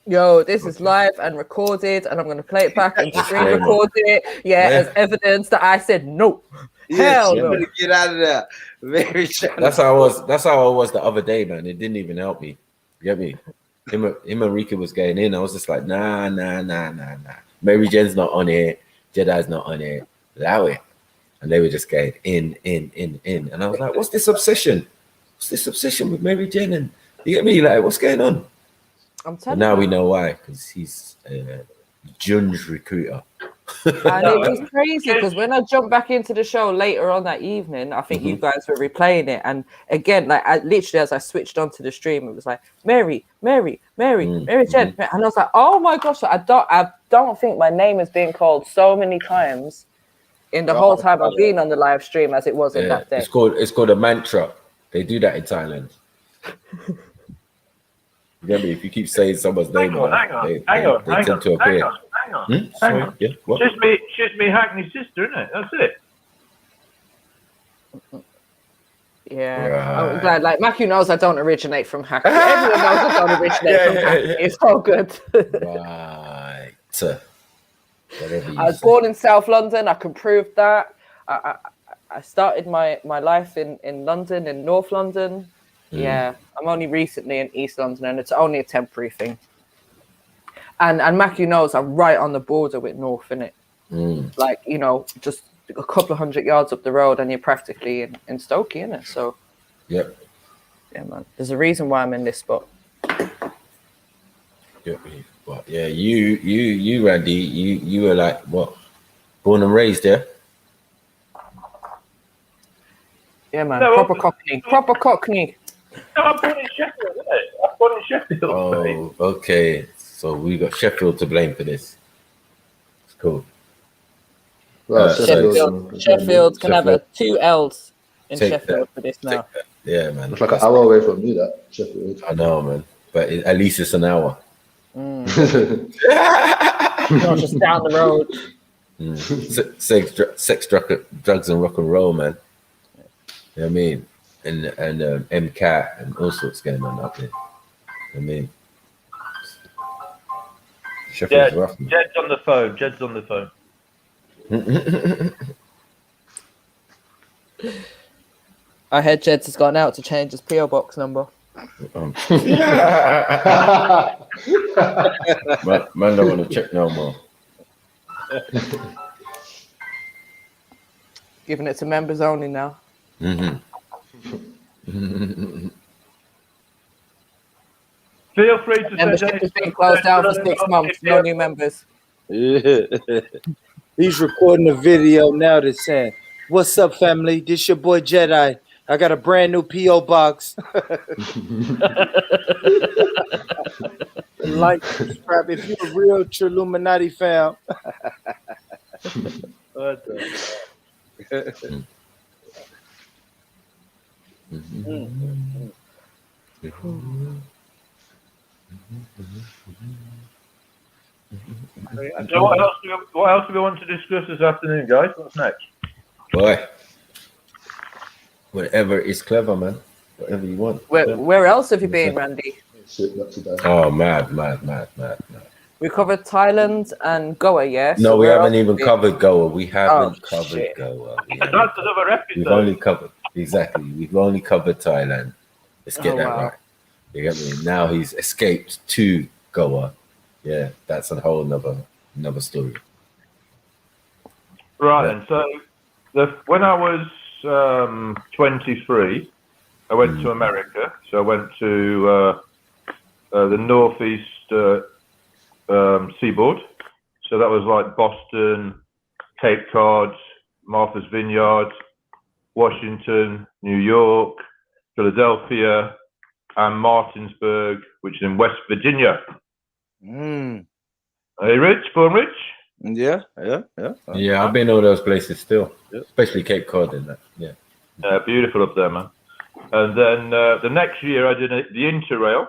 N: Yo, this is live and recorded, and I'm going to play it back and screen record it. Yeah, as evidence that I said no. Hell no.
L: Get out of there. Mary Jane.
A: That's how I was. That's how I was the other day, man. It didn't even help me. You get me? Him and Rika was getting in. I was just like, nah. Mary Jane's not on it. Jedi's not on it. Allow it. And they were just going in. And I was like, what's this obsession? What's this obsession with Mary Jane? And you get me? Like, what's going on?
N: I'm telling
A: now
N: you.
A: we know why, because he's a Junge recruiter.
N: And it was crazy because when I jumped back into the show later on that evening, I think you guys were replaying it. And again, like I literally, as I switched onto the stream, it was like Mary Jane. And I was like, oh my gosh, I don't think my name is being called so many times in the whole time I've been on the live stream as it was in that day.
A: It's called a mantra. They do that in Thailand. You get me? If you keep saying someone's name, they tend to appear.
E: Hang on.
A: Yeah, what?
E: She's me Hackney's sister, isn't it? That's it.
N: Yeah,
A: Right.
N: I'm glad. Like Matthew knows I don't originate from Hackney. Everyone knows I don't originate from Hackney. It's all good.
A: Right.
N: I was born in South London. I can prove that. I started my life in London, in North London. Yeah, I'm only recently in East London, and it's only a temporary thing. And Matthew knows I'm right on the border with North, innit? Like, you know, just a couple of 100 yards up the road, and you're practically in Stokey, innit? So,
A: yep.
N: Yeah, man. There's a reason why I'm in this spot.
A: Yep. But yeah, you, Randy, you were like what? Born and raised there?
N: Yeah, man. Proper Cockney. Proper Cockney.
E: No, I'm born in Sheffield, isn't it? I'm born in Sheffield.
A: Oh, okay. So we got Sheffield to blame for this. It's cool.
K: Well,
N: Sheffield can have 2 L's in Sheffield for this now.
A: Yeah, man.
K: It's like an hour away from me, that Sheffield.
A: I know, man. But at least it's an hour.
N: Not just down the road.
A: Sex, drugs, and rock and roll, man. You know what I mean? And MCAT and all sorts going on up there. I mean, Sheffield's rough.
E: Jed's on the phone.
N: I heard Jed's has gone out to change his PO box number.
A: Man don't want to check no more.
N: Giving it to members only now.
E: Feel free to
N: membership has been closed down for 6 months. No new members.
L: Yeah. He's recording a video now that's saying, "What's up, family? This your boy Jedi. I got a brand new PO box. Like, subscribe if you're a real TRILLUMINATI fan." What the?
E: So what else do we want to discuss this afternoon, guys? What's next?
A: Boy, whatever is clever, man. Whatever you want.
N: Where else have you been, Randy?
A: Oh, mad.
N: We covered Thailand and Goa, yeah?
A: No,
N: So
A: we
N: where
A: haven't
N: else
A: even
N: have you
A: covered Goa. We haven't
N: Oh,
A: covered
N: shit.
A: Goa.
E: That's another episode.
A: We've only covered, exactly. We've only covered Thailand. Let's get
N: Oh,
A: that
N: wow.
A: right. You get me? Now he's escaped to Goa. Yeah, that's a whole another story.
E: Right,
A: Yeah.
E: then. So when I was 23, I went to America. So I went to the northeast seaboard. So that was like Boston, Cape Cod, Martha's Vineyard, Washington, New York, Philadelphia, and Martinsburg, which is in West Virginia. Hey, Rich, born Rich?
O: Yeah.
A: Yeah, I've been all those places still, especially Cape Cod and that. Yeah.
E: Beautiful up there, man. And then the next year I did the Interrail,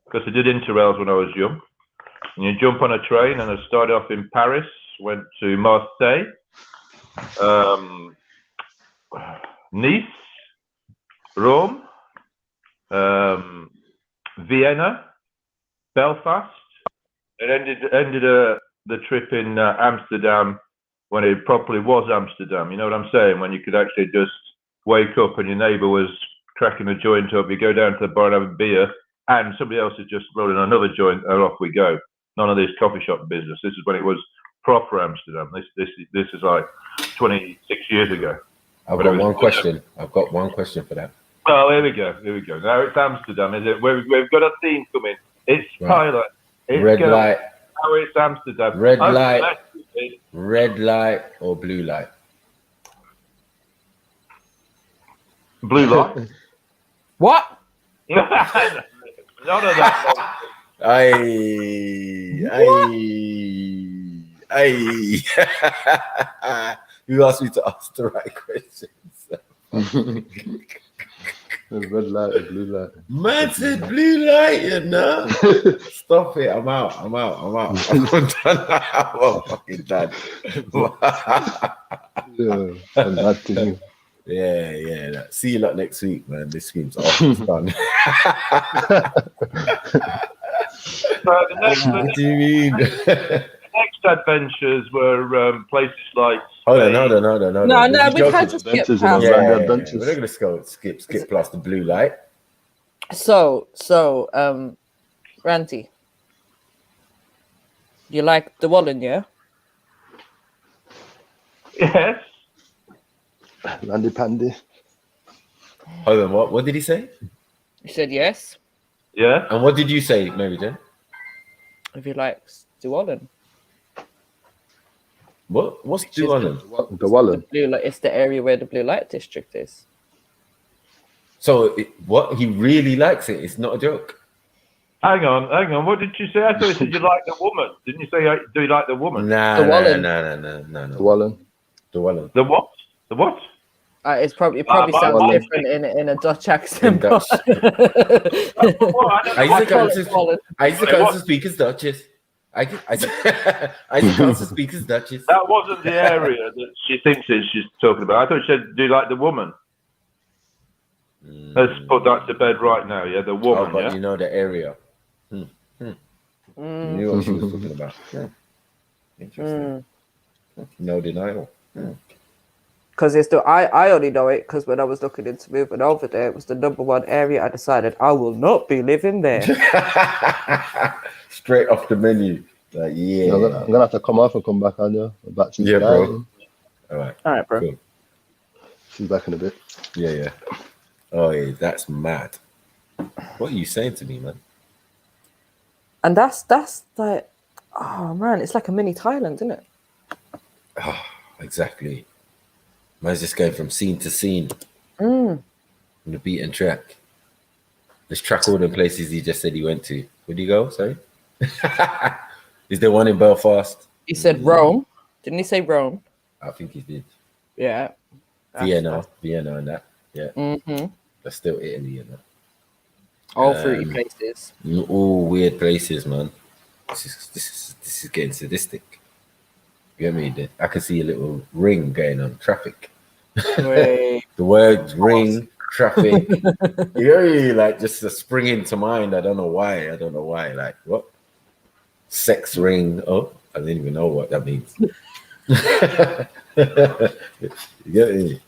E: because I did Interrails when I was young. And you jump on a train, and I started off in Paris, went to Marseille, Nice, Rome, Vienna, Belfast, and ended the trip in Amsterdam, when it properly was Amsterdam. You know what I'm saying? When you could actually just wake up and your neighbour was cracking a joint up, you go down to the bar and have a beer, and somebody else is just rolling another joint, and off we go. None of this coffee shop business. This is when it was proper Amsterdam. This is like 26 years ago.
A: I've got one question. I've got one question for that.
E: Oh, here we go. Now it's Amsterdam, is it? We've got a theme coming. It's Tyler. It's
A: Red light.
E: Now it's Amsterdam.
A: Red light or blue light?
E: Blue light.
N: What?
E: None of that.
A: You asked me to ask the right questions.
K: Red light or blue light?
A: Man said blue light, you know. Stop it. I'm out. I'm done. I'm fucking done.
K: And that thing.
A: Yeah. See you lot next week, man. This screams off. It's done. What do you mean?
E: The next adventures were places like
A: Hold on.
N: No, we've had to skip past
A: We're not gonna skip past the blue light.
N: So, Randy, you like the Wallen, yeah?
E: Yes.
K: Randy Pandy.
A: Hold on, what did he say?
N: You said yes.
E: Yeah.
A: And what did you say, Mary Jane?
N: If you like the Wallen.
A: What's the Wallen?
K: The Wallen.
N: Blue light. It's the area where the blue light district is.
A: So what he really likes it. It's not a joke.
E: Hang on. What did you say? I thought you said you like the woman. Didn't you say do you like the woman?
A: No.
K: The Wallen.
A: The Wallen.
E: The what? The what?
N: It probably sounds different in a Dutch accent.
A: I used to come to speak as Duchess. I used to come to speak as Duchess.
E: That wasn't the area that she thinks she's talking about. I thought she said, do you like the woman? Let's put that to bed right now, yeah? The woman,
A: but
E: yeah?
A: you know the area. You knew what she was talking about. Interesting. No denial.
N: Because I only know it because when I was looking into moving over there, it was the #1 area. I decided I will not be living there.
A: Straight off the menu. Like, yeah.
K: I'm gonna have to come off and come back on you. Back to the
A: bro. All right,
N: bro.
A: Cool.
K: See you back in a bit.
A: Yeah. Oh yeah, that's mad. What are you saying to me, man?
N: And that's like, oh man, it's like a mini Thailand, isn't it?
A: Oh, exactly. Man's just going from scene to scene.
N: On
A: the beaten track. Let's track all the places he just said he went to. Where'd he go? Sorry. Is there one in Belfast?
N: He said Rome. Didn't he say Rome?
A: I think he did.
N: Yeah.
A: Vienna and that. Yeah.
N: Mm-hmm.
A: That's still Italy and that.
N: All fruity places.
A: All weird places, man. this is getting sadistic. You know what I mean? I can see a little ring going on traffic. The words ring, traffic. You know what I mean? Like just a spring into mind. I don't know why. Like what? Sex ring. Oh, I didn't even know what that means. You get me?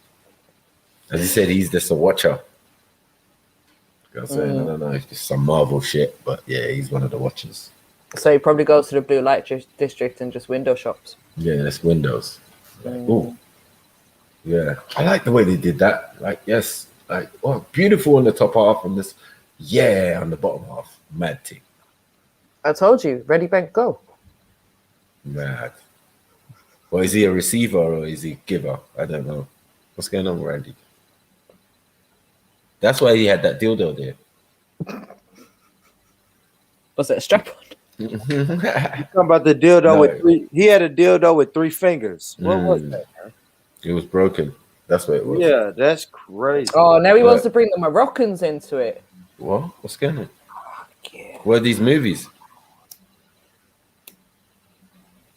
A: As he said, he's just a watcher. I'm saying, I don't know, it's just some Marvel shit, but yeah, he's one of the watchers.
N: So he probably goes to the blue light district and just window shops.
A: Yeah, that's windows. Like, oh, yeah, I like the way they did that. Like, yes, like, oh, beautiful on the top half and this, yeah, on the bottom half, mad thing.
N: I told you, ready, bank, go.
A: Mad. Well, is he a receiver or is he a giver? I don't know. What's going on, Randy? That's why he had that dildo there.
N: Was it a strap on?
L: You talking about the dildo with three? He had a dildo with 3 fingers. What was that, man?
A: It was broken. That's what it was.
L: Yeah, that's crazy.
N: Oh, now he wants to bring the Moroccans into it.
A: What? What's going on? What are these movies?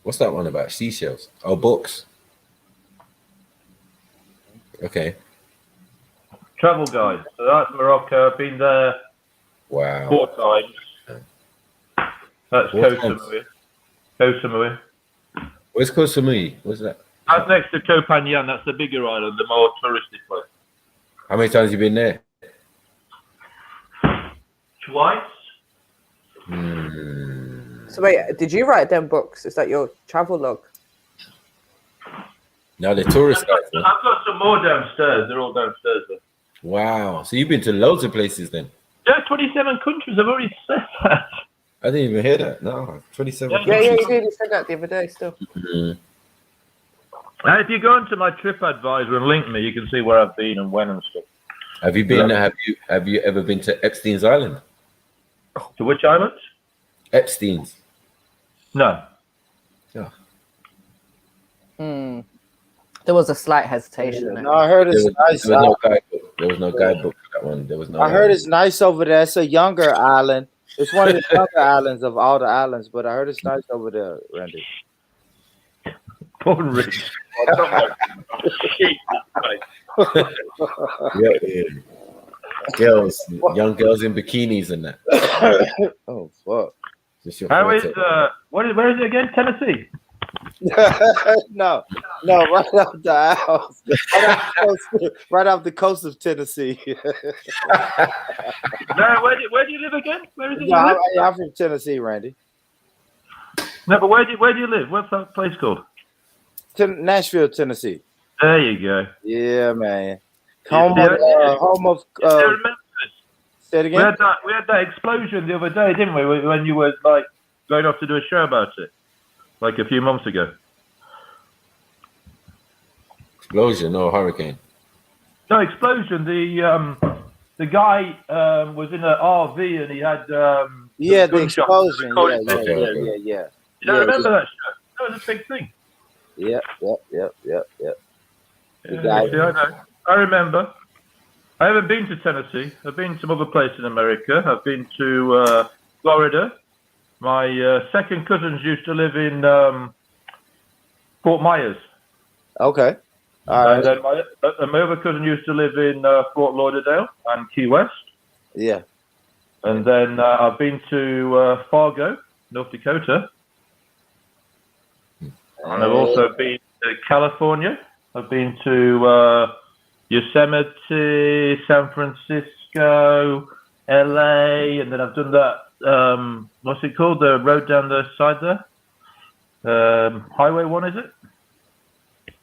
A: What's that one about? Seashells? Oh, books. Okay.
E: Travel guide. So that's Morocco. I've been there.
A: Wow.
E: 4 times. That's Koh Samui. Koh Samui.
A: Where's Koh Samui? What's that?
E: That's next to Koh Phangan. That's the bigger island, the more touristy place.
A: How many times have you been there?
E: Twice.
N: So wait, did you write them books? Is that your travel log?
A: No, the tourist guys.
E: I've got some more downstairs. They're all downstairs there.
A: Wow. So you've been to loads of places then?
E: Yeah, 27 countries. I've already said that.
A: I didn't even hear that. No, 27
N: Yeah,
A: countries.
N: you did. You said that the other day still.
E: If you go into my TripAdvisor and link me, you can see where I've been and when and stuff.
A: Have you been? Have you ever been to Epstein's Island?
E: To which island?
A: Epstein's.
E: No.
A: Yeah.
N: There was a slight hesitation.
L: No, I heard it's nice.
A: There was no guidebook for that one. There was no.
L: I heard it's nice over there. It's a younger island. It's one of the younger islands of all the islands, but I heard it's nice over there, Randy.
E: Poor Rich.
A: Yeah. Girls, young girls in bikinis and that.
L: Oh fuck!
E: How is where is it again? Tennessee?
L: no, right off the house, right off the coast of Tennessee.
E: No, where do you live again? Where is it?
L: No, I'm from Tennessee, Randy.
E: No, but where do you live? What's that place called?
L: Nashville, Tennessee.
E: There you go.
L: Yeah, man. Home of say it again.
E: We had that explosion the other day, didn't we? When you were like going off to do a show about it, like a few months ago.
A: Explosion or hurricane? No,
E: explosion. The guy was in an RV and he had
L: the explosion. Yeah.
E: You don't remember that show? That was a big thing.
L: Yep.
E: Yeah, see, I know. I remember. I haven't been to Tennessee. I've been to some other places in America. I've been to Florida. My second cousins used to live in Fort Myers.
L: Okay.
E: And then my other cousin used to live in Fort Lauderdale and Key West.
L: Yeah.
E: And then I've been to Fargo, North Dakota. And I've also been to California. I've been to Yosemite, San Francisco, LA, and then I've done that, what's it called? The road down the side there? Highway 1, is it?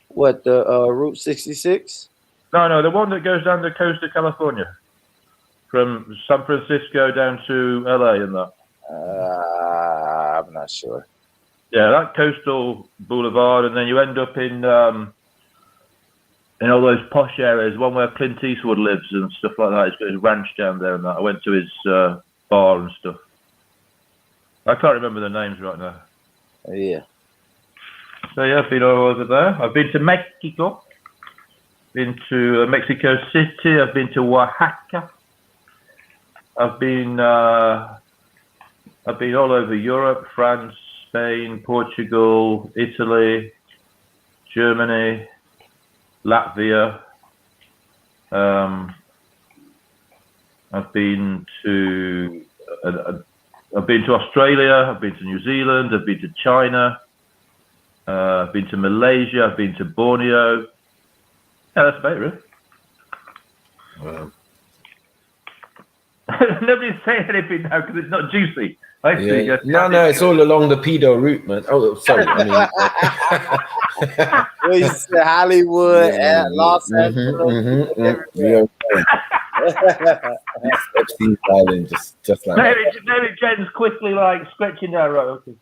L: What, the Route 66?
E: No, the one that goes down the coast of California. From San Francisco down to LA and that.
L: I'm not sure.
E: Yeah, that coastal boulevard, and then you end up in all those posh areas, one where Clint Eastwood lives and stuff like that. He's got his ranch down there and that. I went to his bar and stuff. I can't remember the names right now.
L: Yeah.
E: So yeah, I've been all over there. I've been to Mexico. Been to Mexico City. I've been to Oaxaca. I've been I've been all over Europe, France, Spain, Portugal, Italy, Germany, Latvia. I've been to Australia. I've been to New Zealand. I've been to China. I've been to Malaysia. I've been to Borneo. Yeah, that's about it, really.
A: Wow.
E: Nobody's saying anything now because it's not juicy. I see.
A: Yeah. No, it's all along the pedo route, man. Oh, sorry. I mean,
L: We said Hollywood, Los Angeles, everywhere.
A: Epstein's Island, just like
E: maybe Jen's quickly like stretching there, right? Okay.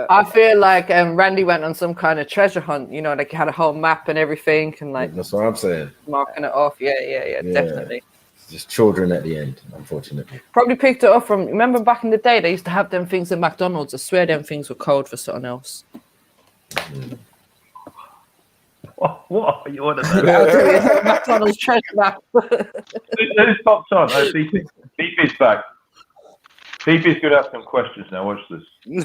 N: I feel like Randy went on some kind of treasure hunt. You know, like he had a whole map and everything, and like
A: that's what I'm saying.
N: Marking it off. Yeah, definitely.
A: Just children at the end, unfortunately.
N: Probably picked it up from. Remember back in the day, they used to have them things in McDonald's. I swear, them things were code for something else.
E: What are you on about?
N: McDonald's treasure map.
E: Who's popped on? Beefy's back. Beefy's going to ask some questions now. Watch this.
L: No.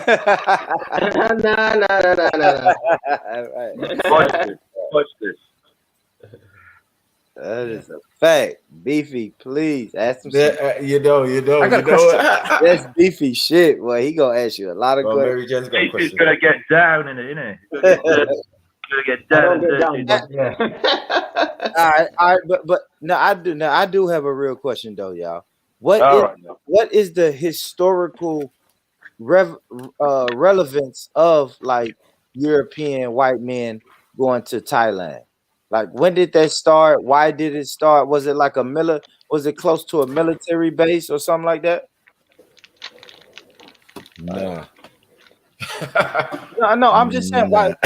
E: Watch this.
L: That is a fact. Beefy, please ask him.
A: You know.
L: That's Beefy shit. Boy, he gonna ask you a lot of questions.
E: Beefy's gonna get down in it, innit? Gonna get down.
L: Yeah. all right, but I do have a real question though, y'all. What is the historical relevance of like European white men going to Thailand? Like, when did that start? Why did it start? Was it like was it close to a military base or something like that?
A: Nah.
L: No, I'm just saying why.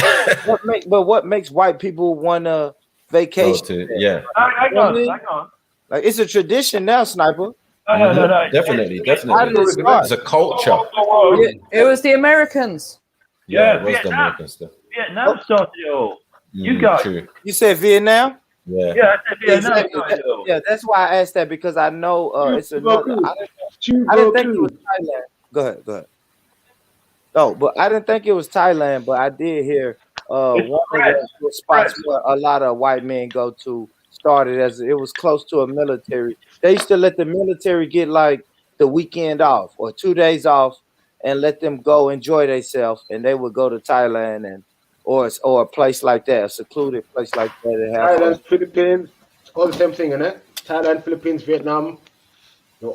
L: What makes white people want to vacation?
E: Hang on.
L: Like, it's a tradition now, Sniper.
E: No.
A: Definitely.
L: How did it start?
A: It's a culture.
N: It was the Americans.
A: Yeah, it was the American stuff.
E: Vietnam started it all. You got
A: true.
L: You said Vietnam?
A: Yeah.
E: Yeah, I said Vietnam.
L: Exactly. That's why I asked that, because I know it's another. I didn't think it was Thailand. Go ahead. No, but I didn't think it was Thailand, but I did hear one of the spots where a lot of white men go to started as it was close to a military. They used to let the military get like the weekend off or 2 days off and let them go enjoy themselves, and they would go to Thailand or a place like that, a secluded place like that.
G: Thailand, Philippines, all the same thing, isn't it? Thailand, Philippines, Vietnam.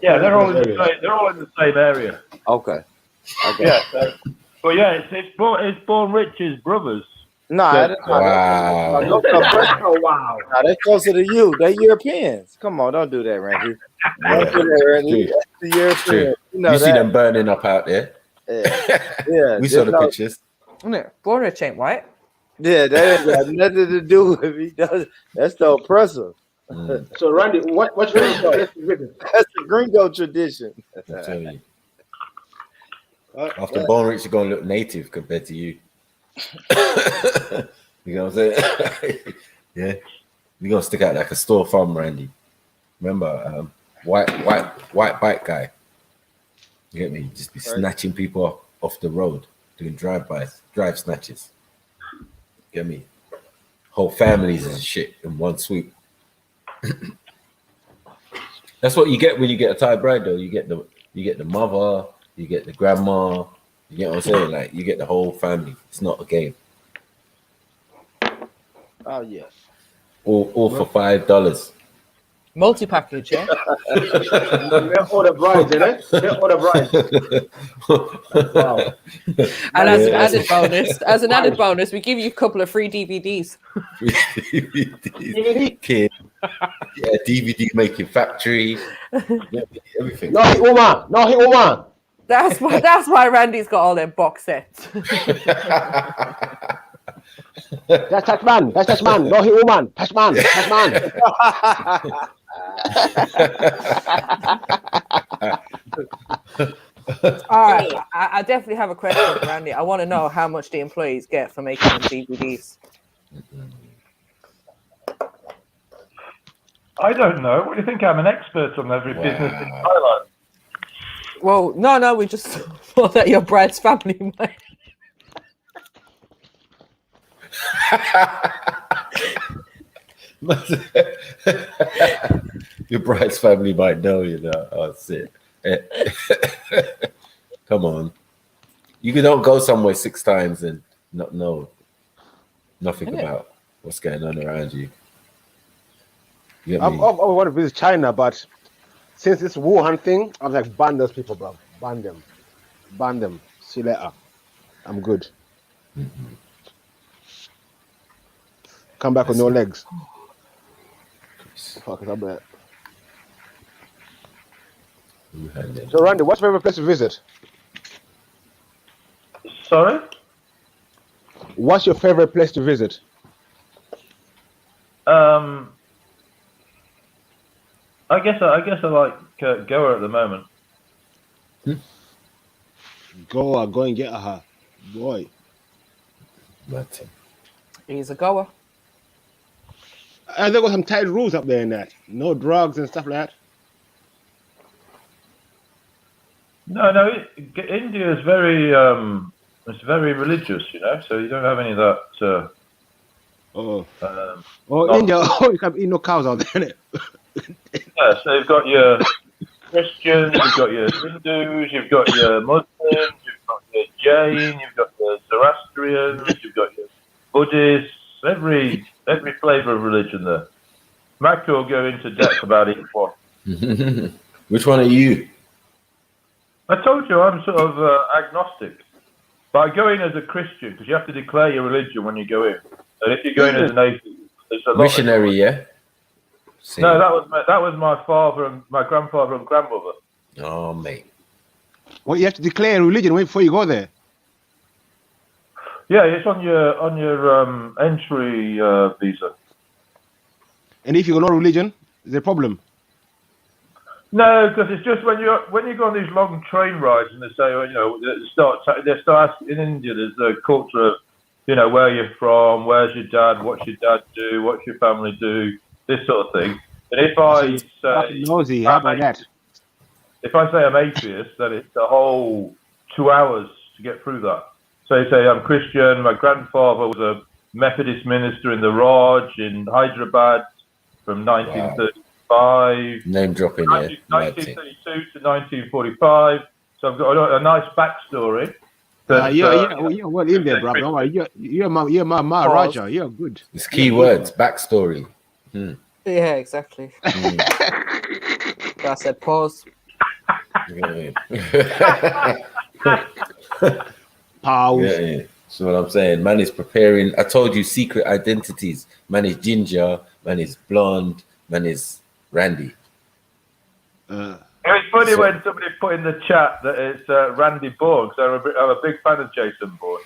E: Yeah, they're all in the same area.
L: Okay.
E: Yeah. But yeah, it's Born Rich's brothers.
L: No,
A: wow.
G: Oh, wow.
L: No, they're closer to you. They're Europeans. Come on, don't do that, Randy. Don't do that, Randy. That's the Europeans.
A: You see them burning up out there.
L: Yeah.
A: We saw the pictures.
N: Born Rich ain't white.
L: Yeah, that ain't got nothing to do with he does. That's the oppressor.
G: So, Randy, what's
L: That's the gringo tradition.
A: I'm telling you. After Born Rich, you're going to look native compared to you. You know what I'm saying? Yeah. You're going to stick out like a store farm, Randy. Remember, white bike guy. You get me? Just be snatching people off the road, doing drive snatches. Get me? Whole families and shit in one swoop. That's what you get when you get a Thai bride, though. You get the mother, you get the grandma. You get what I'm saying? Like, you get the whole family. It's not a game.
L: Oh yeah.
A: All for $5.
N: Multi-package, yeah?
G: They're all the brides, innit? They're all the brides. Wow.
N: And as an added bonus, we give you a couple of free DVDs.
A: Kid. Yeah, DVD making factory. Yeah, everything.
G: No hit woman.
N: That's why Randy's got all them box sets.
G: That's man. No hit woman. That's man.
N: All right, I definitely have a question for Randy. I want to know how much the employees get for making them DVDs.
E: I don't know. What do you think? I'm an expert on every business in Thailand.
N: Well, no, we just thought that your bride's family might.
A: Your bride's family might know, you know. Oh, shit. Come on. You don't go somewhere 6 times and not know nothing about what's going on around you.
G: I want to visit China, but since this Wuhan thing, I'm like, ban those people, bro. Ban them. Ban them. See you later. I'm good. Come back with no legs. Fuck it, I bet. So, Randy, what's your favorite place to visit?
E: Sorry?
G: What's your favorite place to visit?
E: I guess I like Goa at the moment.
G: Goa, go and get her, boy.
N: He's a goer.
G: And they got some tight rules up there in that. No drugs and stuff like that.
E: No. India is very it's very religious, you know. So you don't have any of that.
G: India. Oh, you can't eat no cows out there, innit?
E: Yeah, so you've got your Christians, you've got your Hindus, you've got your Muslims, you've got your Jain, you've got your Zoroastrians, you've got your Buddhists. Every flavour of religion there. Mac will go into depth about each one.
A: Which one are you?
E: I told you I'm sort of agnostic. But I go in as a Christian because you have to declare your religion when you go in. And if you go in as an atheist, there's a lot
A: Missionary, yeah?
E: Same. No, that was my father and my grandfather and grandmother.
A: Oh, mate.
G: Well, you have to declare religion before you go there.
E: Yeah, it's on your entry visa.
G: And if you got no religion, is there a problem?
E: No, because it's just when you go on these long train rides and they say, you know, they start asking, in India. There's a culture of, you know, where you're from, where's your dad, what's your dad do, what's your family do, this sort of thing. And if I say
G: nosy, how about that?
E: If I say I'm atheist, then it's a whole 2 hours to get through that. So you say I'm Christian. My grandfather was a Methodist minister in the Raj in Hyderabad from 1935.
A: Name dropping here.
E: 1932 to 1945. So I've got a nice backstory.
G: You're well in there, bro. Don't worry. You're my Raja. You're good.
A: It's key words, backstory.
N: Yeah, exactly. I said pause.
G: Pause.
A: Yeah. That's what I'm saying. Man is preparing. I told you secret identities. Man is ginger. Man is blonde. Man is Randy.
E: It's funny when somebody put in the chat that it's Randy Bourne, so I'm a big fan of Jason Bourne.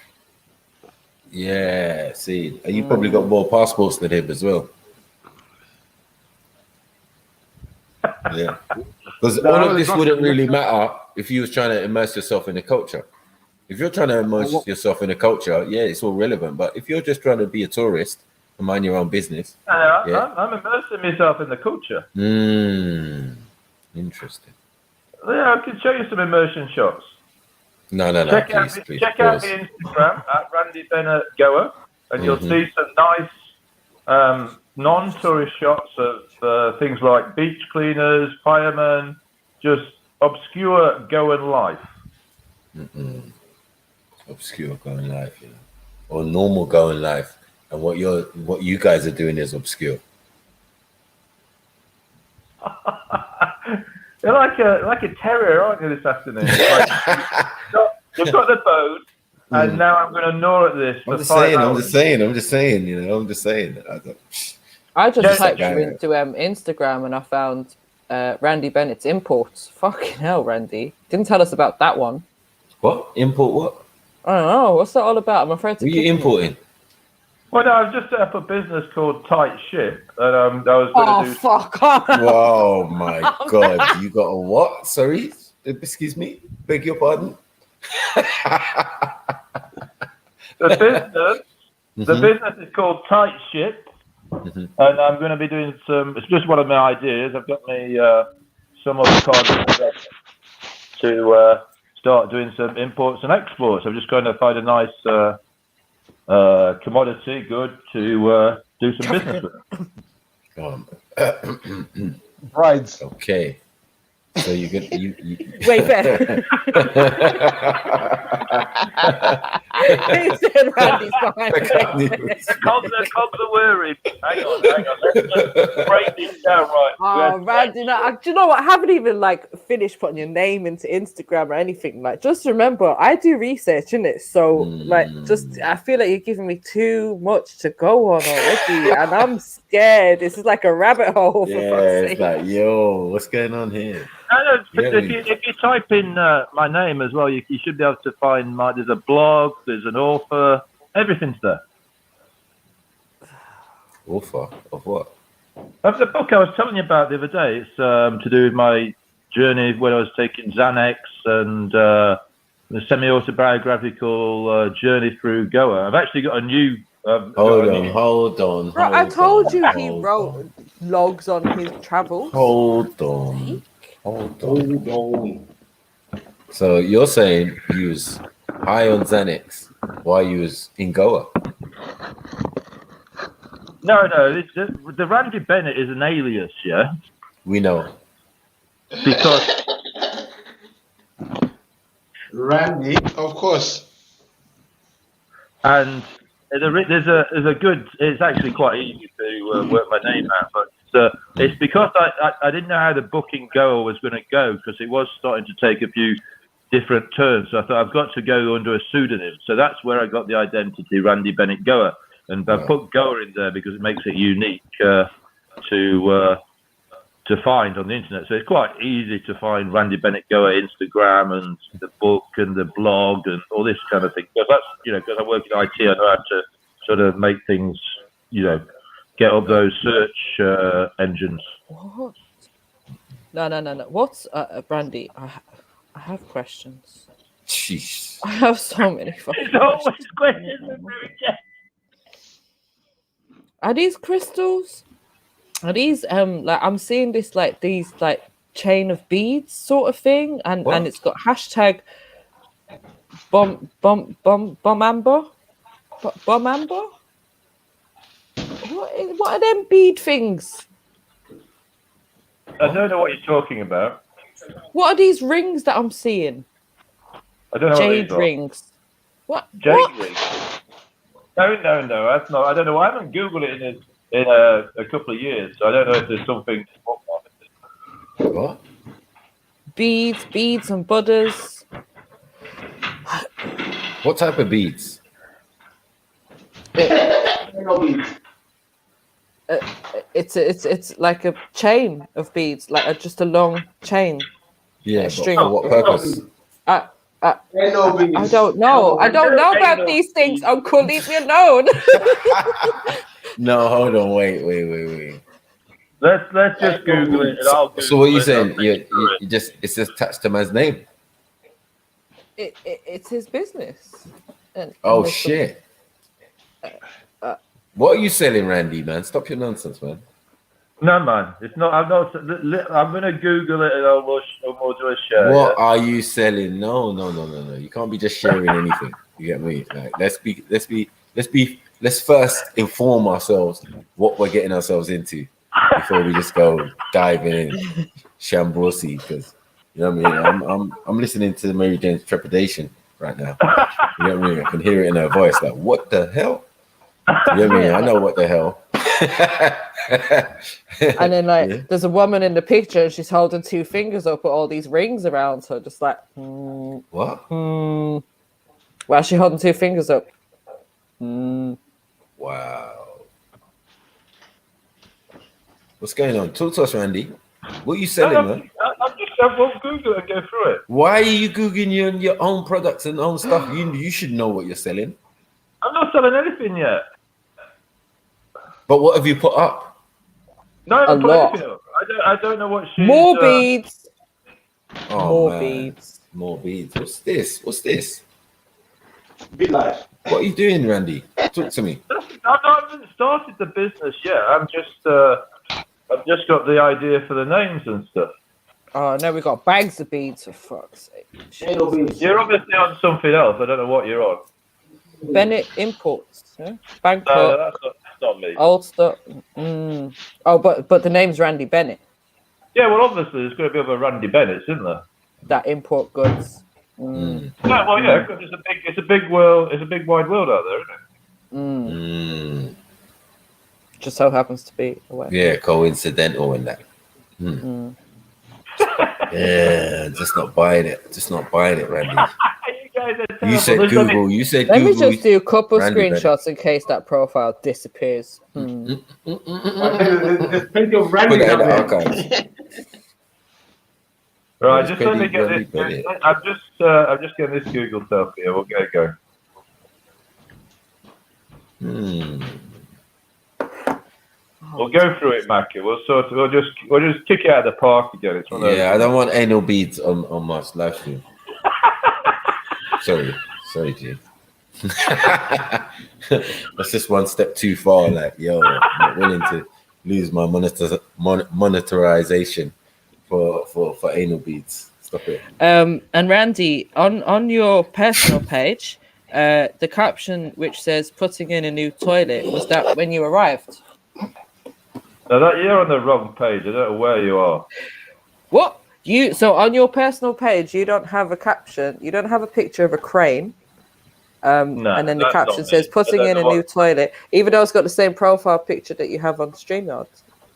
A: Yeah, see, you probably got more passports than him as well. Yeah, because all of this wouldn't really matter if you was trying to immerse yourself in the culture. If you're trying to immerse yourself in the culture, yeah, it's all relevant. But if you're just trying to be a tourist and mind your own business,
E: I'm immersing myself in the culture.
A: Interesting.
E: Yeah, I can show you some immersion shots.
A: No,
E: Check out the Instagram at Randy Bennett Goer, and you'll see some nice non-tourist shots of things like beach cleaners, firemen, just obscure Goan life.
A: Obscure Goan life, you know, or normal Goan life, and what you guys are doing is obscure.
E: You're like a terrier, aren't you, this afternoon? You've got the phone, and now I'm going to gnaw at this for 5 hours.
A: I'm just saying, you know,
N: I just typed you into Instagram and I found Randy Bennett's imports. Fucking hell, Randy. Didn't tell us about that one.
A: What? Import what?
N: I don't know. What's that all about? I'm afraid to.
A: What are you importing?
E: Well, no, I've just set up a business called Tight Ship, and I was going to do.
N: Fuck off!
A: Oh my god! You got a what? Sorry, excuse me. Beg your pardon.
E: The business is called Tight Ship, and I'm going to be doing some. It's just one of my ideas. I've got me some other cards. to start doing some imports and exports. I'm just going to find a nice commodity good to do some business with.
G: Brides.
A: Okay. So you could
N: wait there. He said Randy's behind
E: the cogs are worried. Hang on. Let's break this down right.
N: Oh, Randy, no, do you know what? I haven't even like finished putting your name into Instagram or anything. Like, just remember, I do research in it, so like, just I feel like you're giving me too much to go on already, and I'm scared. This is like a rabbit hole. For fuck's
A: it's
N: sake.
A: like, yo, what's going on here?
E: If you type in my name as well, you should be able to find there's a blog, there's an author, everything's there.
A: Author of what?
E: That's the book I was telling you about the other day. It's to do with my journey when I was taking Xanax and the semi-autobiographical journey through Goa. I've actually got a new...
A: Hold on.
N: Bro, I told you he wrote logs on his travels.
A: Hold on. So you're saying you was high on Xanax while you was in Goa?
E: No. The Randy Bennett is an alias, yeah?
A: We know.
E: Because...
I: Randy, of course.
E: And there's a good... It's actually quite easy to work my name out, but it's because I didn't know how the book in Goa was going to go, because it was starting to take a few different turns. So I thought I've got to go under a pseudonym. So that's where I got the identity, Randy Bennett Goa. And I put Goa in there because it makes it unique to find on the internet. So it's quite easy to find Randy Bennett Goa Instagram and the book and the blog and all this kind of thing. Because that's, because I work in IT, I know how to sort of make things, get up those search engines.
N: What? No. What's Brandy? I have questions.
A: Jeez.
N: I have so many fucking
E: questions.
N: Are these crystals? Are these like I'm seeing this like these like chain of beads sort of thing, and it's got hashtag bomb amber. What are them bead things?
E: I don't know what you're talking about.
N: What are these rings that I'm seeing?
E: I don't know.
N: Jade rings. What?
E: Jade
N: what?
E: rings. No. That's not. I don't know. I haven't Googled it in a couple of years, so I don't know if there's something.
A: What?
N: Beads and buddhas.
A: What type of beads?
N: It's like a chain of beads, like just a long chain.
A: Yeah,
N: string.
A: For what purpose?
N: I don't know. I don't know about these things, Uncle. Leave me alone.
A: No, hold on. Wait.
E: Let's just Google it. And I'll Google
A: so what are you
E: it.
A: saying? It's just attached to man's name.
N: It's his business.
A: Oh shit. What are you selling, Randy? Man, stop your nonsense, man.
E: No, man, it's not. I'm not. I'm gonna Google it and I'll do a share.
A: What are you selling? No. You can't be just sharing anything. You get me? Like, let's first inform ourselves what we're getting ourselves into before we just go diving in Shambrosi, because you know what I mean. I'm listening to Mary Jane's trepidation right now. You know what I mean? I can hear it in her voice. Like, what the hell? You know what I mean? I know what the hell.
N: And then there's a woman in the picture and she's holding two fingers up with all these rings around her, just like
A: what?
N: Why is she holding two fingers up?
A: Wow. What's going on? Talk to us, Randy. What are you selling, man?
E: I will Google it and go through it.
A: Why are you Googling your own products and own stuff? You should know what you're selling.
E: I'm not selling anything yet.
A: But what have you put up?
E: No, I haven't put anything up. I don't know what she's...
N: More beads.
A: Oh,
N: More
A: man.
N: beads.
A: More beads. What's this?
I: Be live.
A: What are you doing, Randy? Talk to me.
E: I haven't started the business yet. I've just got the idea for the names and stuff.
N: Oh no, we got bags of beads, for fuck's sake.
E: You're obviously on something else. I don't know what you're on.
N: Bennett Imports, yeah? Bangkok.
E: No, that's not me.
N: Ulster. Oh, but the name's Randy Bennett.
E: Yeah, well, obviously there's going to be other Randy Bennetts, isn't there?
N: That import goods.
E: Yeah, well, yeah, because it's a big world. It's a big wide world out there, isn't it?
N: Just so happens to be away.
A: Yeah, coincidental in that. Yeah, just not buying it. Just not buying it, Randy. You said Google. You said
N: Let
A: Google.
N: me just do a couple
A: Randy
N: screenshots in case that profile disappears.
A: Put that in the archives.
E: Right, just let me get this. I'm just getting this Google selfie here. We'll get it going. We'll go through it, Mackie. We'll just kick it out of the park again. It's one of those.
A: I don't want anal beads on my live stream. Sorry, G. That's just one step too far. Like, yo, I'm not willing to lose my monetization for anal beads. Stop it.
N: And Randy, on your personal page, the caption which says "putting in a new toilet," was that when you arrived?
E: No, you're on the wrong page. I don't know where you are.
N: What? So on your personal page, you don't have a caption. You don't have a picture of a crane. No, and then the caption says "putting in a new toilet," even though it's got the same profile picture that you have on StreamYard.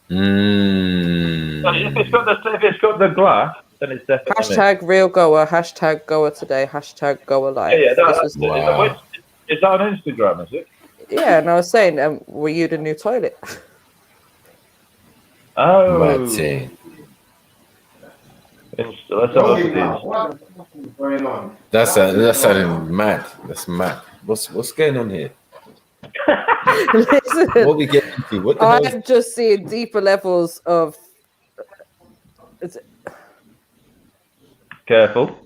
E: If it's got the glass, then it's definitely
N: Hashtag real goer. Hashtag goer today. Hashtag goer live.
E: Yeah, is that on Instagram? Is it?
N: Yeah, and I was saying, were you the new toilet?
E: Oh.
A: Let's see. That's sounding mad. That's mad. What's going on here?
N: Listen,
A: what we get into? What the hell?
N: I'm just seeing deeper levels of.
E: Careful.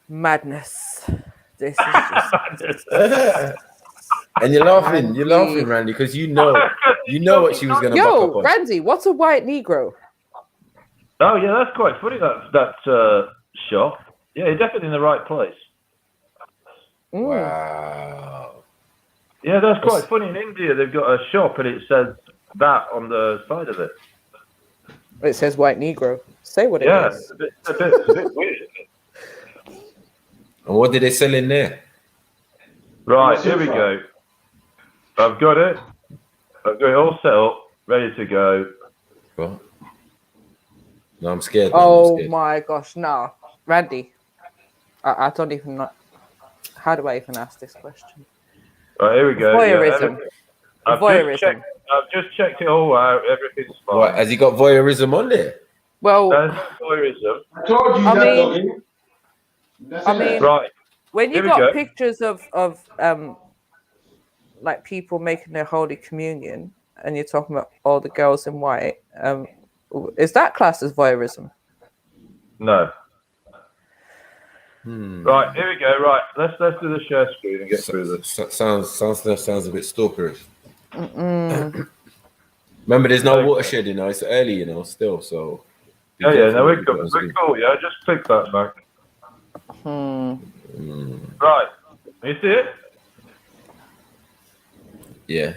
N: Madness. This is just.
A: And you're laughing, Randy, because you know what she was going to buck up on.
N: Randy, what's a white Negro?
E: Oh yeah, that's quite funny. That shot. Yeah, you're definitely in the right place.
A: Wow.
E: Yeah, that's quite funny. In India, they've got a shop and it says that on the side of it.
N: It says white Negro. Say what it is.
E: It's a bit weird, isn't it?
A: And what did they sell in there?
E: Right, here we go. I've got it. I've got it all set up, ready to go.
A: What? No, I'm scared.
N: Oh my gosh, no. Randy, I don't even know. How do I even ask this question?
E: Right, here we go.
N: Voyeurism.
E: Yeah, I've just checked it all out. Everything's fine.
A: What, has he got voyeurism on there?
N: Well,
E: there's no voyeurism.
D: I told you
N: I mean,
E: right.
N: When you got pictures of like people making their Holy Communion, and you're talking about all the girls in white, is that classed as voyeurism?
E: No. Right, here we go. Right, let's do the share screen and get through this.
A: Sounds a bit stalkerish. Remember, there's no watershed, it's early, still. So
E: yeah, no, we're cool. Yeah, just click that back. Right, you see it?
A: Yeah.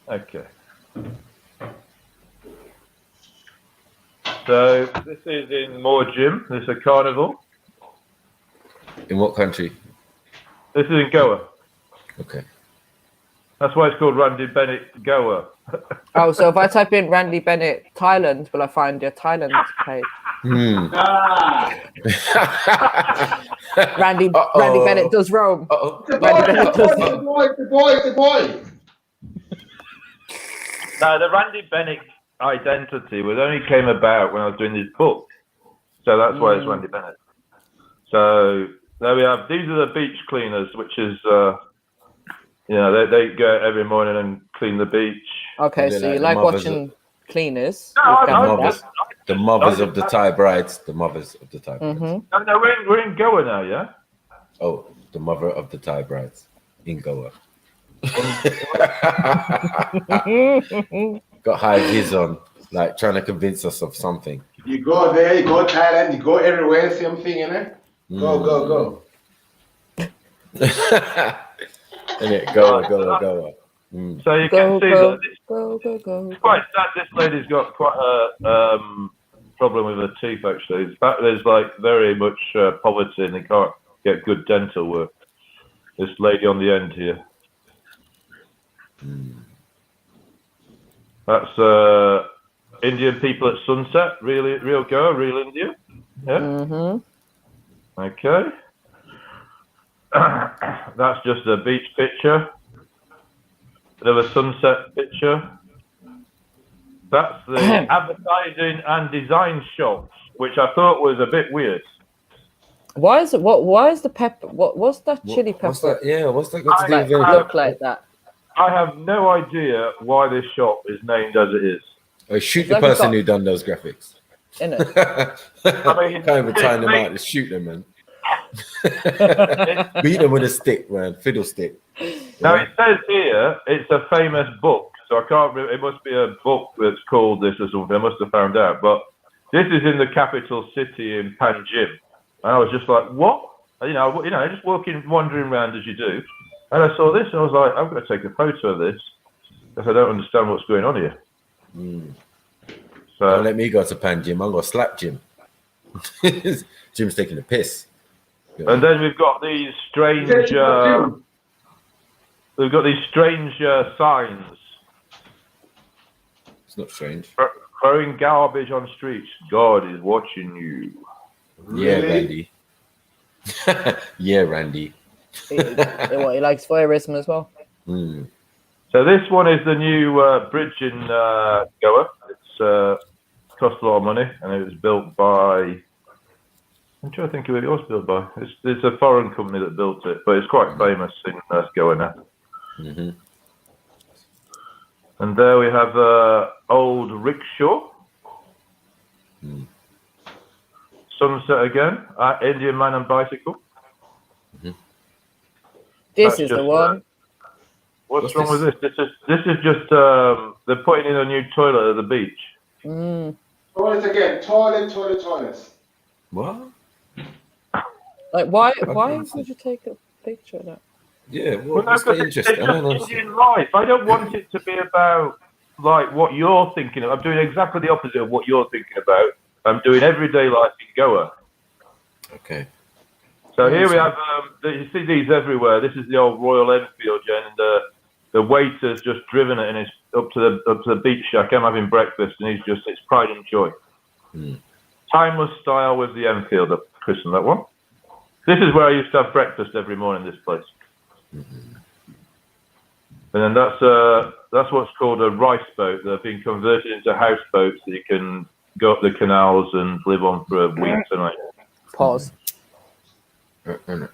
E: Okay. So this is in Moor Gym. This is a carnival.
A: In what country?
E: This is in Goa.
A: Okay.
E: That's why it's called Randy Bennett Goa.
N: Oh, so if I type in Randy Bennett Thailand, will I find your Thailand page? Randy Bennett does Rome.
D: The boy.
E: No, the Randy Bennett identity only came about when I was doing this book. So that's why it's Randy Bennett. So there we have. These are the beach cleaners, which is, they go every morning and clean the beach.
N: Okay, so you like watching cleaners?
A: The mothers of the Thai brides. The mothers of the Thai brides.
E: No, we're in Goa now, yeah?
A: Oh, the mother of the Thai brides in Goa. Got high vis on, like trying to convince us of something.
G: You go there, you go Thailand, you go everywhere, same thing, innit? Go.
A: Innit? Go.
E: So you can see that
N: go.
E: It's quite sad. This lady's got quite a problem with her teeth, actually. In fact, there's like very much poverty and they can't get good dental work. This lady on the end here. That's Indian people at sunset. Real Goa, real India. Yeah. Okay. That's just a beach picture. Another sunset picture. That's the advertising and design shops, which I thought was a bit weird.
N: Why is the pepper? What's that chili pepper?
A: What's that? Yeah, what's that got to do with anything?
N: Look like that.
E: I have no idea why this shop is named as it is.
A: Oh, shoot the person who done those graphics.
N: Innit?
E: I mean,
A: can't even time them out to shoot them, man. Beat them with a stick, man. Fiddle stick.
E: Now it says here it's a famous book, so I can't. It must be a book that's called this or something. I must have found out, but this is in the capital city in Panjim, and I was just like, what? You know, just wandering around as you do, and I saw this, and I was like, I'm going to take a photo of this because I don't understand what's going on here.
A: So don't let me go to Panjim. I'm going to slap Jim. Jim's taking a piss.
E: And then we've got these strange. We've got these strange signs.
A: It's not strange.
E: Throwing garbage on streets. God is watching you.
A: Yeah, Randy. Yeah, Randy.
N: He likes voyeurism as well.
E: So this one is the new bridge in Goa. It's cost a lot of money, and it was built by. I'm trying to think of who it was built by. It's a foreign company that built it, but it's quite famous in Goa now. And there we have old rickshaw. Sunset again. Indian man and bicycle.
N: This is the one.
E: What's wrong with this? This is just they're putting in a new toilet at the beach.
G: Toilet again. Toilets.
A: What?
N: Like why would you take a picture of that?
A: Yeah, what's the interest?
E: It's just Indian life. I don't want it to be about like what you're thinking of. I'm doing exactly the opposite of what you're thinking about. I'm doing everyday life in Goa.
A: Okay.
E: So here we have, you see these everywhere. This is the old Royal Enfield, Jen, and the waiter's just driven it and it's up to the beach shack. I'm having breakfast and it's pride and joy. Timeless style with the Enfield, I've christened that one. This is where I used to have breakfast every morning, this place. And then that's what's called a rice boat. They've been converted into houseboats that you can go up the canals and live on for a week tonight.
N: Pause.
E: And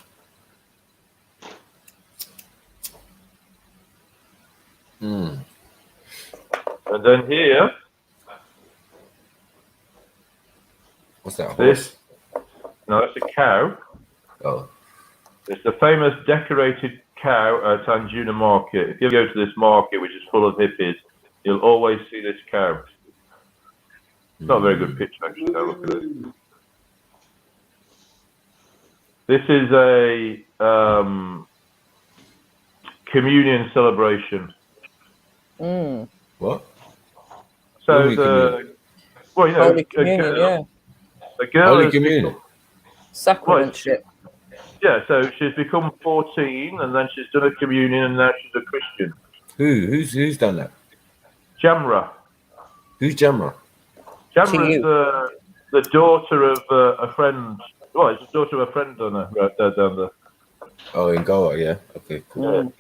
E: then here,
A: what's that? Horse?
E: No, that's a cow.
A: Oh.
E: It's the famous decorated cow at Tanjuna Market. If you go to this market, which is full of hippies, you'll always see this cow. It's not a very good picture, actually. Look at it. This is a communion celebration.
A: What?
E: So
A: Holy communion.
E: Well, you know,
N: Holy communion, yeah.
E: A girl
A: Holy communion.
N: Sacrament shit.
E: Yeah, so she's become 14, and then she's done a communion, and now she's a Christian.
A: Who's done that?
E: Jamra.
A: Who's Jamra?
E: Jamra is the daughter of a friend. Well, it's the daughter of a friend on her, right there, down there.
A: Oh, in Goa, yeah. Okay, cool.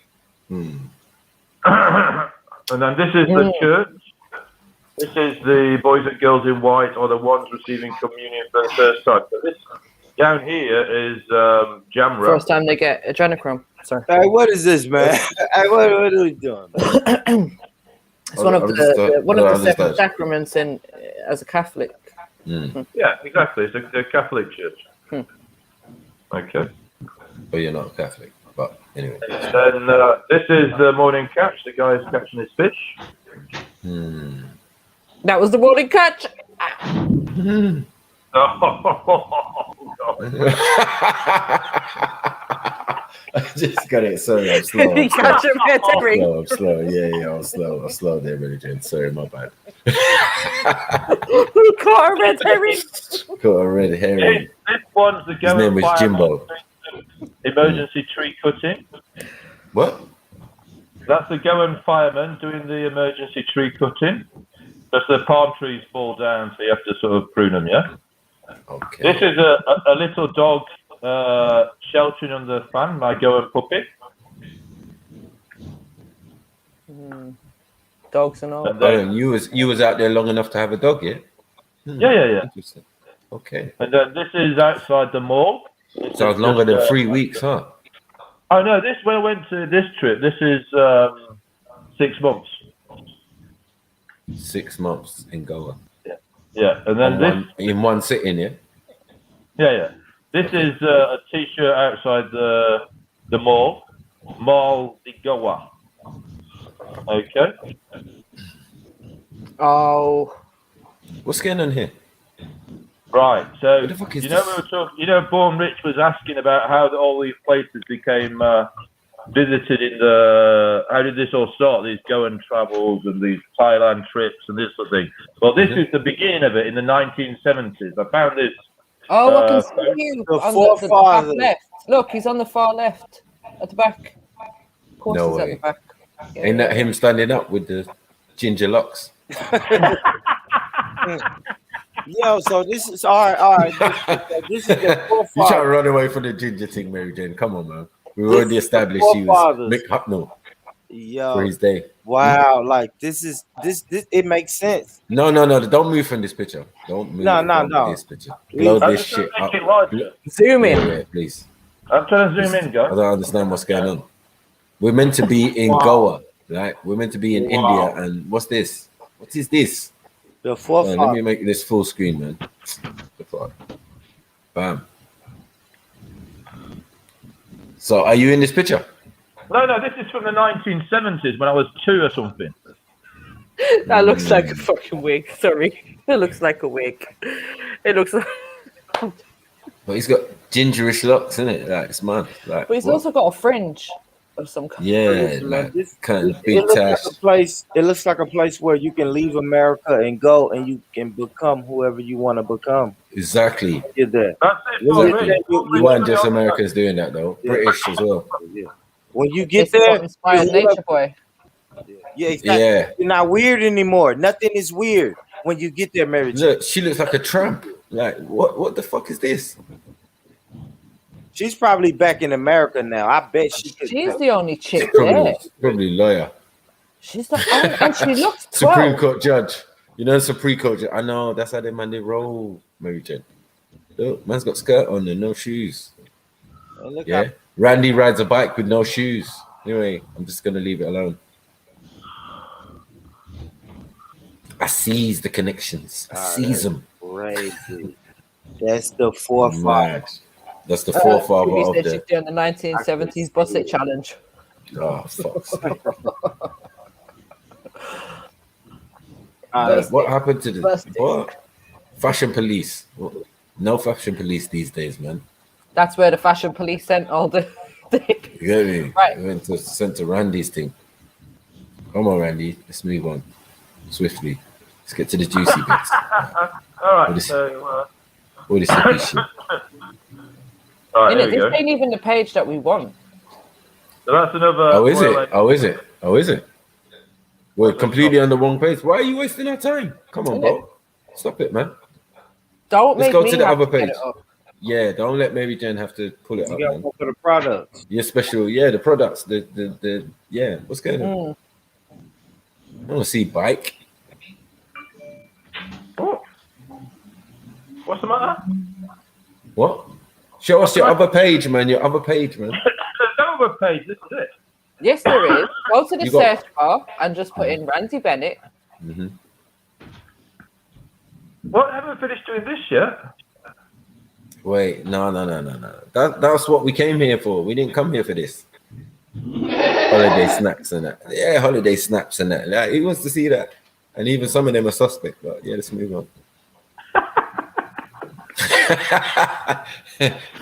E: Yeah. And then this is the church. This is the boys and girls in white, or the ones receiving communion for the first time. So this down here is Jamra.
N: First time they get adrenochrome. Sorry.
L: Hey, what is this, man? Hey, what are we doing?
N: It's one of the seven sacraments in as a Catholic.
E: Yeah, exactly. It's a Catholic church. Okay.
A: But you're not a Catholic. But anyway.
E: Then this is the morning catch. The guy's catching his fish.
N: That was the morning catch.
A: I just got it. Sorry, I'm slow. I'm slow.
N: Catch a red herring.
A: I'm slow. Yeah, I'm slow. I'm slow there, religion. Sorry, my bad.
N: Caught a red herring.
A: Caught a red herring.
E: This one's the
A: His name is Jimbo.
E: Emergency tree cutting.
A: What?
E: That's the Goan fireman doing the emergency tree cutting. Because the palm trees fall down, so you have to sort of prune them, yeah?
A: Okay.
E: This is a little dog sheltering under the fan, my Goan puppy.
N: Dogs and all.
E: And then,
A: you was out there long enough to have a dog, yeah?
E: Yeah.
A: Interesting. Okay.
E: And then this is outside the mall.
A: So it's longer than 3 weeks, huh?
E: Oh no, this when I went to this trip, this is 6 months.
A: 6 months in Goa.
E: Yeah, and then
A: in one sitting, yeah?
E: Yeah. This is a t-shirt outside the mall. Mall de Goa. Okay.
N: Oh.
A: What's going on here?
E: Right, so
A: What the fuck is
E: we were talking. Born Rich was asking about how all these places became visited in the. How did this all start? These Goan travels and these Thailand trips and this sort of thing. Well, this is the beginning of it in the 1970s. I found this.
N: Oh, I can see you on the back left. Look, he's on the far left at the back. Of course,
A: No
N: he's
A: way.
N: at the back. Yeah.
A: Ain't that him standing up with the ginger locks?
L: Yo, so this is all right. This is the forefather.
A: You trying to run away from the ginger thing, Mary Jane? Come on, man. We already established you was Mick Hucknall for his day.
L: Wow, like this. It makes sense.
A: No. Don't move from this picture. Don't move.
L: No.
A: This picture. Blow this shit up.
N: Zoom in.
A: Yeah, please.
E: I'm trying to zoom in, guys.
A: I don't understand what's going on. We're meant to be in Goa, right? We're meant to be in India, and what's this? What is this?
L: The forefather.
A: Let me make this full screen, man. Bam. So, are you in this picture?
E: No, this is from the 1970s when I was 2 or something.
N: That looks like a fucking wig. Sorry. It looks like a wig. It looks like.
A: But he's got gingerish locks, isn't it? Like, it's mad. Like,
N: But he's also got a fringe of some kind.
A: Yeah, like kind of big tash.
L: It looks like a place where you can leave America and go, and you can become whoever you want to become.
A: Exactly.
L: You're there.
A: You weren't just Americans doing that, though. British as well.
L: Yeah. When you get
N: This is what
L: there,
N: inspired Nature Boy.
L: yeah, exactly.
A: Yeah.
L: You're not weird anymore. Nothing is weird when you get there, Mary Jane.
A: Look, she looks like a tramp. Like, what the fuck is this?
L: She's probably back in America now. I bet she could.
N: She's the only chick there.
A: Probably lawyer.
N: She's the and she looks 12.
A: Supreme Court judge. You know, Supreme Court judge. I know, that's how they man they roll, Mary Jane. Look, man's got skirt on and no shoes. Yeah. Randy rides a bike with no shoes. Anyway, I'm just going to leave it alone. I seize the connections. I seize them.
L: Crazy. That's the forefather.
A: That's the forefather of
N: She's
A: the...
N: doing the 1970s Busset Challenge.
A: Oh, fuck.
N: Busted.
A: What happened to the...
N: Busted.
A: What? Fashion police. No fashion police these days, man.
N: That's where the fashion police sent all the...
A: You get me?
N: Right.
A: We went to sent to Randy's thing. Come on, Randy. Let's move on swiftly. Let's get to the juicy bits.
E: All right.
A: All this hippie shit.
E: All right, there we
N: This
E: go.
N: ain't even the page that we want.
E: So that's another.
A: Oh, is it? Oh, is it? Oh, is it? We're completely on the wrong page. Why are you wasting our time? Come on, bro. Stop it, man.
N: Don't
A: Let's
N: make
A: go
N: me
A: to the
N: have
A: other
N: to get
A: page.
N: it up.
A: Yeah, don't let Mary Jane have to pull it up,
L: You got
A: man.
L: to go for the products.
A: Your special, the products, the yeah. What's going on? I want to see bike.
E: What's the matter?
A: What? Show us your other page, man. Your other page, man.
E: There's no other page. This is it.
N: Yes, there is. Go to the
A: You got-
N: search bar and just put in Randy Bennett.
A: Mm-hmm.
E: What? Haven't we finished doing this yet?
A: Wait, no. That's what we came here for. We didn't come here for this. Holiday snacks and that. Yeah, holiday snaps and that. Like, he wants to see that. And even some of them are suspect. But yeah, let's move on.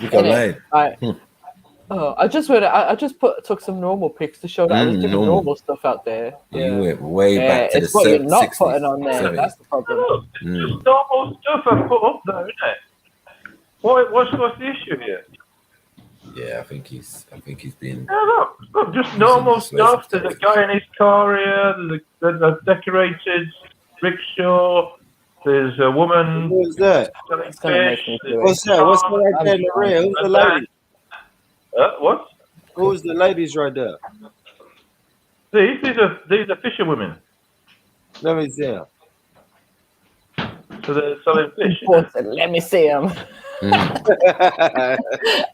A: You got line.
N: I just took some normal pics to show that I was doing normal stuff out there.
A: Yeah. You went way back to
N: it's
A: the
N: what you're not
A: 60s,
N: putting on there.
A: 70s.
N: That's the problem.
E: Look, it's just normal stuff I put up there, isn't it? What's the issue here?
A: Yeah, I think he's been.
E: Yeah, look, just normal stuff. There's a guy in his car here. There's a decorated rickshaw. There's a woman.
L: Who's that?
E: Selling fish.
L: What's that? What's that right there in the rear? Who's the lady?
E: What?
L: Who's the ladies right there?
E: These are fisherwomen.
L: Let me see them.
E: So they're selling fish.
N: Let me see them. I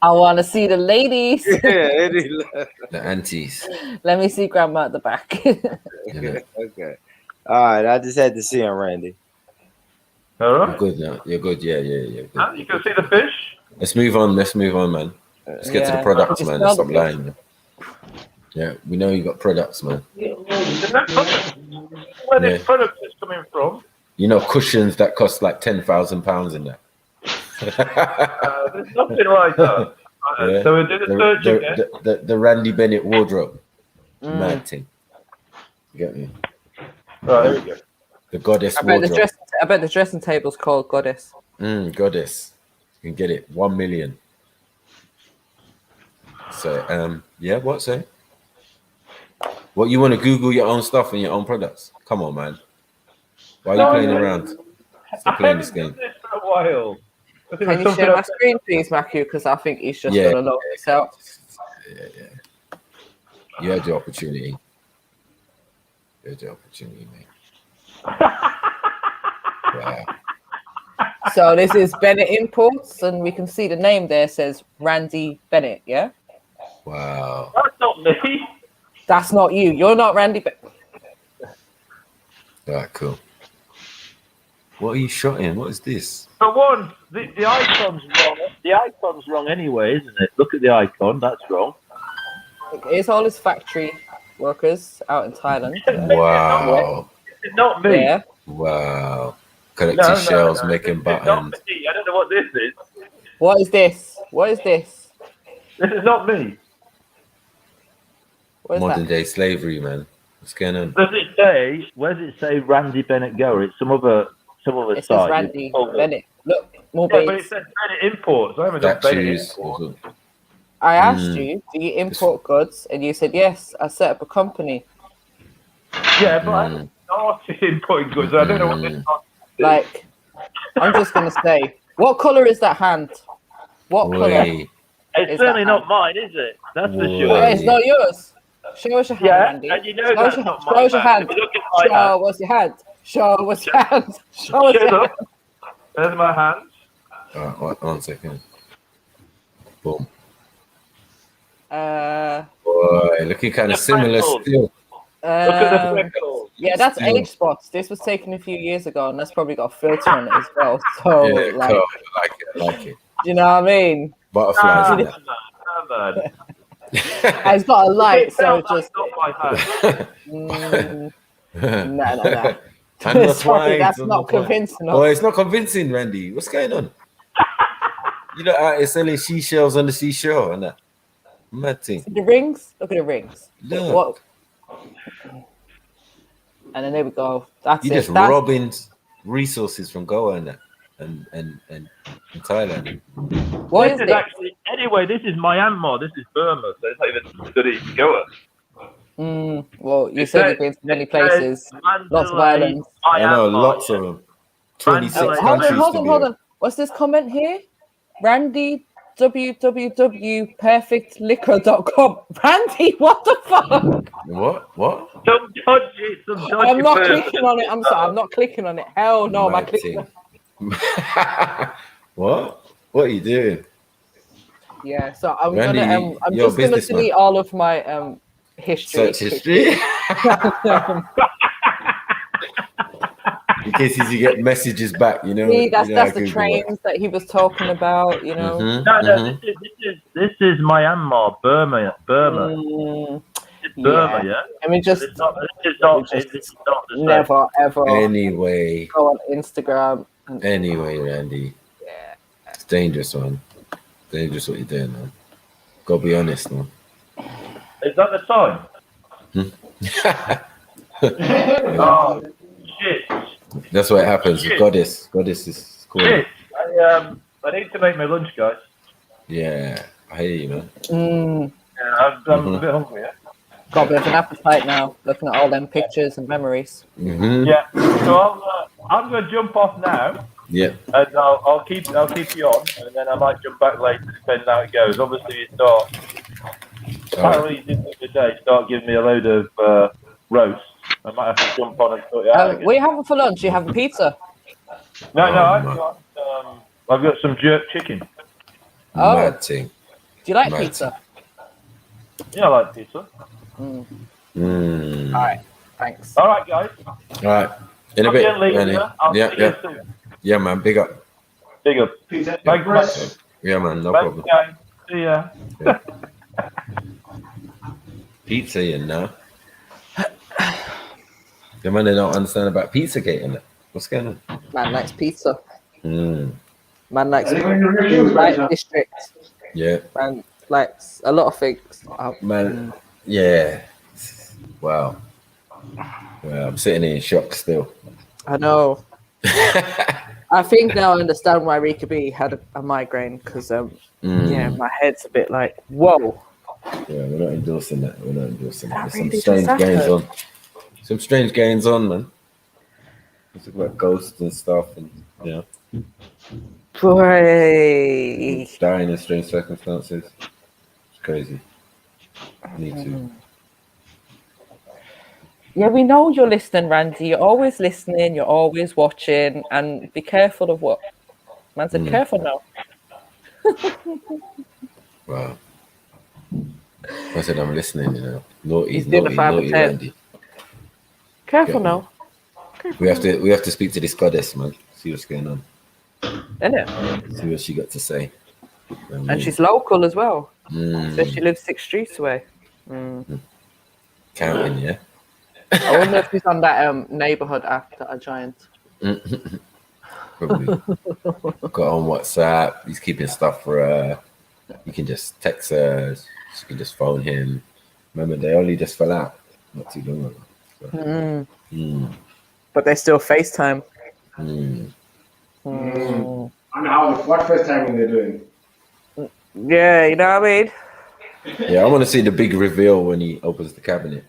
N: want to see the ladies.
A: The aunties.
N: Let me see grandma at the back.
L: Okay. All right. I just had to see him, Randy.
E: All right.
A: You're good now. You're good. Yeah. Good.
E: You can see the fish.
A: Let's move on, man. Let's get to the products, man. Let's stop lying. Man. Yeah, we know you got products, man.
E: Where this product is coming from?
A: You know, cushions that cost like £10,000 in there.
E: There's nothing like that.
A: Yeah.
E: So we did a search again.
A: The Randy Bennett wardrobe. Mad thing. You get me?
E: Right, there we go.
A: The goddess
N: I bet
A: wardrobe.
N: I bet the dressing table's called Goddess.
A: Goddess. You can get it. 1 million. So, what, say? What, you want to Google your own stuff and your own products? Come on, man. Why are you playing around? Stop playing this game.
E: This for a while.
N: Can you share my screen, please, Matthew? Because I think he's just going to load this out.
A: Yeah. You had your opportunity. Mate. Wow.
N: So this is Bennett Imports, and we can see the name there says Randy Bennett, yeah?
A: Wow.
E: That's not me.
N: That's not you. You're not Randy Bennett.
A: All right, cool. What are you shotting? What is this?
E: For one, the icon's wrong. The icon's wrong anyway, isn't it? Look at the icon. That's wrong.
N: It's all his factory workers out in Thailand.
A: Wow.
E: It's not me.
N: Yeah.
A: Wow. Collecting shells, making buttons.
E: Not me. I don't know what this is.
N: What is this? What is this?
E: This is not me.
A: Modern day slavery, man. What's going on?
E: Does it say? Where does it say Randy Bennett Go? It's some other
N: It
E: site.
N: says Randy Bennett. Look, more
E: Yeah, but
N: beads.
E: it says Bennett Imports. I haven't got Bennett Imports.
N: I asked you, do you import goods? And you said, yes, I set up a company.
E: Yeah, but I haven't started importing goods. I don't know what this is.
N: Like, I'm just going to say, what colour is that hand? What colour?
E: It's certainly not mine, is it? That's for sure.
N: Well, it's not yours. Show us your hand, Randy.
E: And you know that's not my
N: Show us your hand.
E: Look at my hand.
N: Show us your hand. Show us your hand. Show us your hand.
E: There's my hand.
A: All right, 1 second. Boom. Boy, looking kind of similar still.
E: Look at the freckles.
N: Yeah, that's age spots. This was taken a few years ago, and that's probably got a filter on it as well. So,
A: Yeah,
N: like,
A: cool. I like it.
N: do you know what I mean?
A: Butterflies. in that.
N: And it's got a light, so just
E: not my hand.
N: no.
A: And
N: Sorry, that's not convincing.
A: Oh, it's not convincing, Randy. What's going on? You know, it's selling seashells on the seashore and that. Mad thing.
N: The rings. Look at the rings.
A: Look.
N: What? And then there we go. That's
A: You're
N: it.
A: just robbing resources from Goa and that, and Thailand.
N: What
E: this is actually anyway? This is Myanmar. This is Burma. So it's not even study Goa.
N: Well, you said you've been to many places, lots of islands.
A: I know, lots of them. 26 countries.
N: Hold on. What's this comment here? Randy, www.perfectliquor.com. Randy, what the fuck?
A: What?
E: Some dodgy
N: I'm not
E: person.
N: clicking on it. I'm sorry, I'm not clicking on it. Hell no, am I clicking?
A: What? What are you doing?
N: Yeah, so I'm
A: Randy,
N: gonna I'm
A: you're a
N: just gonna
A: businessman.
N: delete all of my history.
A: Search history. In case you get messages back, you know.
N: See, that's
A: you know how
N: the
A: Google
N: trains
A: works.
N: that he was talking about, you know.
E: No, this is Myanmar, Burma. It's Burma, yeah.
N: I mean, just
E: It's not the same.
N: never ever
A: Anyway.
N: go on Instagram.
A: Anyway, Randy.
N: Yeah.
A: dangerous, man. Dangerous what you're doing, man. Gotta be honest, man.
E: Is that the time? Oh, shit.
A: That's what happens.
E: Shit.
A: Goddess is cool.
E: Shit. I need to make my lunch, guys.
A: Yeah, I hear you, man.
E: Yeah, I'm a bit hungry, yeah?
N: Got a bit of an appetite now, looking at all them pictures and memories.
E: Yeah, so I'm going to jump off now.
A: Yeah.
E: And I'll keep you on, and then I might jump back later, depending how it goes. Obviously, you start. Apparently, you did the other day. Start giving me a load of roast. I might have to jump on and sort it out.
N: What are you having for lunch? You having pizza?
E: No, I've got some jerk chicken.
N: Oh.
A: Mad thing.
N: Do you like
A: Mad
N: pizza?
E: Yeah, I like pizza.
N: All right, thanks.
E: All right, guys.
A: All right. In a bit. Yeah, man. Big up.
E: Big up. Pizza. Thanks, much.
A: Yeah, man. No
E: Thanks,
A: problem.
E: guys. See ya.
A: Yeah. Pizza, you know. The man, they don't understand about Pizzagate and that. What's going on?
N: Man likes pizza.
A: Mm.
N: Man likes light district.
A: Yeah.
N: Man likes a lot of things.
A: Man, yeah. Wow. Well, I'm sitting here in shock still.
N: I know. I think now I understand why Rika B had a migraine, because yeah, my head's a bit like, whoa.
A: Yeah, we're not endorsing that. We're not endorsing that.
N: Really
A: There's some strange games on. Some strange games on, man. We talk about ghosts and stuff, and yeah.
N: Boy.
A: Dying in strange circumstances. It's crazy. Me too.
N: Yeah, we know you're listening, Randy. You're always listening. You're always watching. And be careful of what? Man said, careful now.
A: Wow. I said I'm listening, you know. Naughty,
N: doing
A: naughty Randy.
N: Careful now.
A: We have to speak to this goddess, man. See what's going on.
N: Innit?
A: See what she got to say.
N: And she's local as well. So she lives 6 streets away.
A: Counting, yeah.
N: I wonder if she's on that neighborhood app that I joined.
A: Probably. Got on WhatsApp. He's keeping stuff for her. You can just text her. She can just phone him. Remember, they only just fell out not too long ago. So.
N: But they still FaceTime.
G: I know what FaceTime they're doing.
N: Yeah, you know what I mean?
A: Yeah, I want to see the big reveal when he opens the cabinet.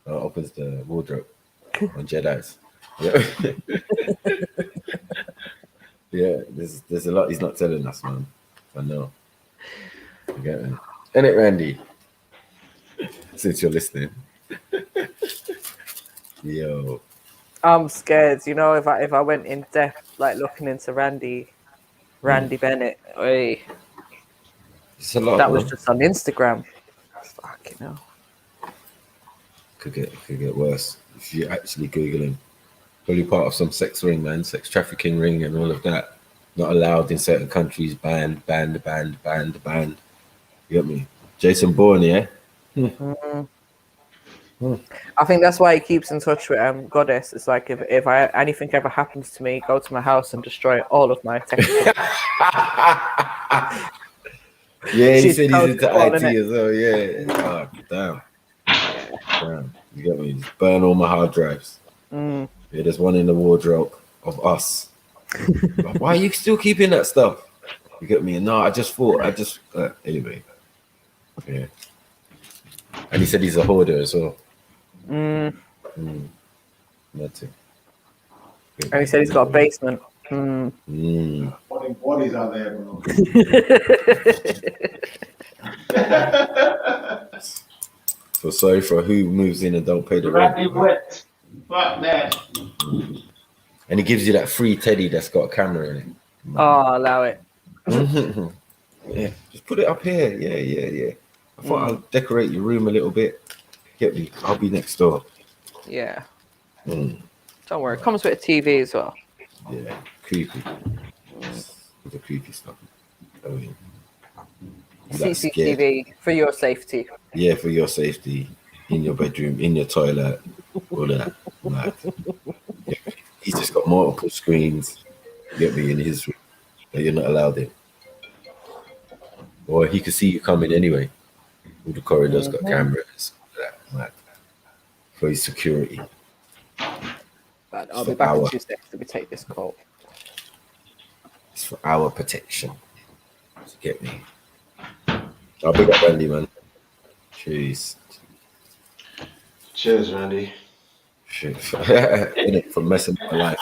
A: Opens the wardrobe on Jedi's. Yeah. Yeah, there's a lot he's not telling us, man. I know. You get me? Isn't it, Randy? Since you're listening. Yo.
N: I'm scared, you know, if I went in depth, like looking into Randy Bennett,
A: it's a lot,
N: that was just on Instagram. Fucking hell.
A: Could get worse if you actually Google him. Probably part of some sex ring, man, sex trafficking ring and all of that. Not allowed in certain countries, banned. You get me? Jason Bourne, yeah?
N: I think that's why he keeps in touch with Goddess. It's like if anything ever happens to me, go to my house and destroy all of my tech.
A: Yeah, he said he's into IT as well, yeah. Oh, damn. You get me? Just burn all my hard drives. Yeah, there's one in the wardrobe of us. Like, why are you still keeping that stuff? You get me? No, I just thought, anyway. Yeah. And he said he's a hoarder as well. That's it.
N: And he said he's got a basement.
G: Bodies out there, bro.
A: So sorry for who moves in and don't pay the rent.
G: Wet. Fuck that.
A: And he gives you that free teddy that's got a camera in it.
N: Oh, allow it.
A: Yeah, just put it up here. Yeah. I thought I'll decorate your room a little bit. Get me. I'll be next door.
N: Yeah. Don't worry. It comes with a TV as well.
A: Yeah. Creepy. With the creepy stuff. I mean,
N: CCTV for your safety.
A: Yeah, for your safety. In your bedroom, in your toilet, all that. Mad. Yeah. He's just got multiple screens. Get me in his room that you're not allowed in. Or he could see you coming anyway. All the corridors got cameras for his security.
N: But I'll be back in 2 seconds. Let me take this call.
A: It's for our protection. To get me. I'll big up Randy, man. Cheers.
G: Cheers, Randy.
A: Shit. For messing up my life.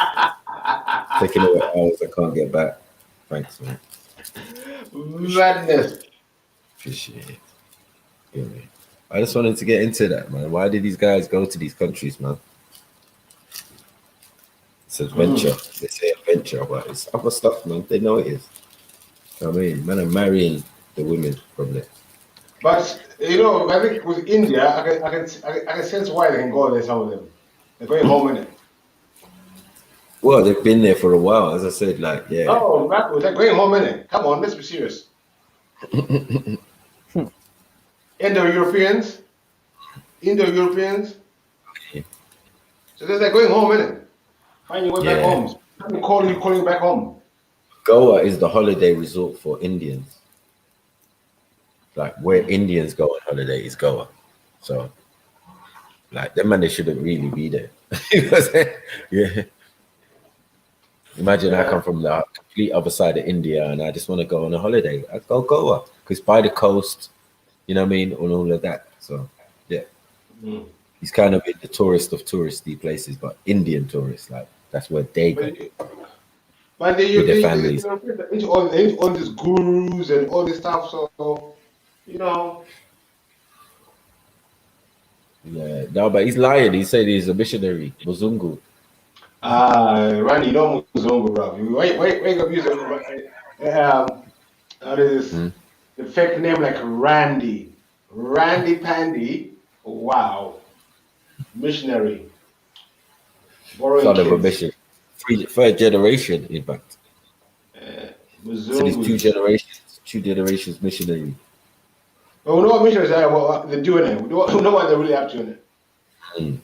A: Taking away hours I can't get back. Thanks, man.
G: Madness.
A: Appreciate it. Yeah, man. I just wanted to get into that, man. Why did these guys go to these countries, man? It's adventure. They say adventure, but it's other stuff, man. They know it is. You know what I mean? Man, I'm marrying the women from there.
G: But you know, I think with India, I can sense why they can go there. Some of them, they're going home in it.
A: Well, they've been there for a while, as I said. Like, yeah.
G: Oh, they're going home in it. Come on, let's be serious. Indo-Europeans. So they're going home in it. Find your way back home. I'm calling you back home.
A: Goa is the holiday resort for Indians. Like where Indians go on holiday is Goa. So, like, them man, they shouldn't really be there. Yeah. Imagine I come from the complete other side of India and I just want to go on a holiday. I'd go Goa because by the coast, you know what I mean, and all of that. So, yeah. He's kind of in the tourist of touristy places, but Indian tourists, like that's where they go.
G: But
A: with their families.
G: Into all these gurus and all this stuff, so you know.
A: Yeah, no, but he's lying. He said he's a missionary, Muzungu.
G: Randy, you don't Muzungu, bro. Wake up, use the fake name like Randy Pandy. Wow, missionary.
A: Son of a mission. Third generation, in fact. So there's two generations missionary.
G: Well, we know what missionaries are, what they're doing it. We know what they're really up to in it.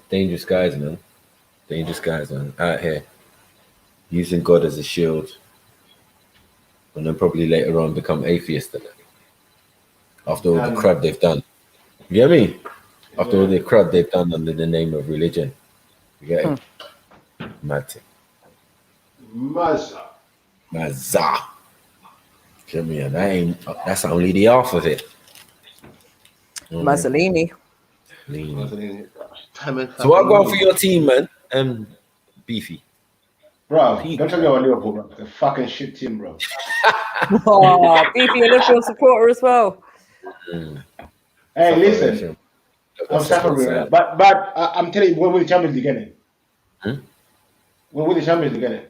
A: Dangerous guys, man. Dangerous guys, man. Out here. Using God as a shield. And then probably later on become atheists. After all the crud they've done. You get me? After all the crud they've done under the name of religion. You get it? Mad thing. Mazza. Get me? And that's only the half of it.
N: Mussolini.
A: So what going for your team, man? Beefy.
G: Bro, don't tell me about Liverpool, bro. It's a fucking shit team, bro.
N: Oh, Beefy, a Liverpool supporter as well.
G: Hey, listen. I'm suffering, but I'm telling you, when will the Champions League get it? When will the Champions League get it?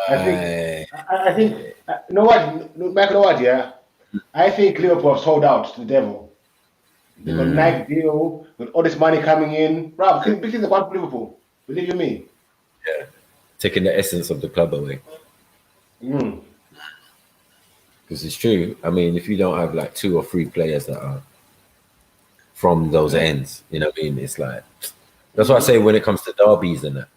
G: I think. You know what? Yeah. I think Liverpool have sold out to the devil. They got Nike deal with all this money coming in. Bro, this is about Liverpool. Believe you me.
A: Yeah. Taking the essence of the club away. Because it's true. I mean, if you don't have like 2 or 3 players that are from those ends, you know what I mean? It's like, that's what I say when it comes to derbies and that.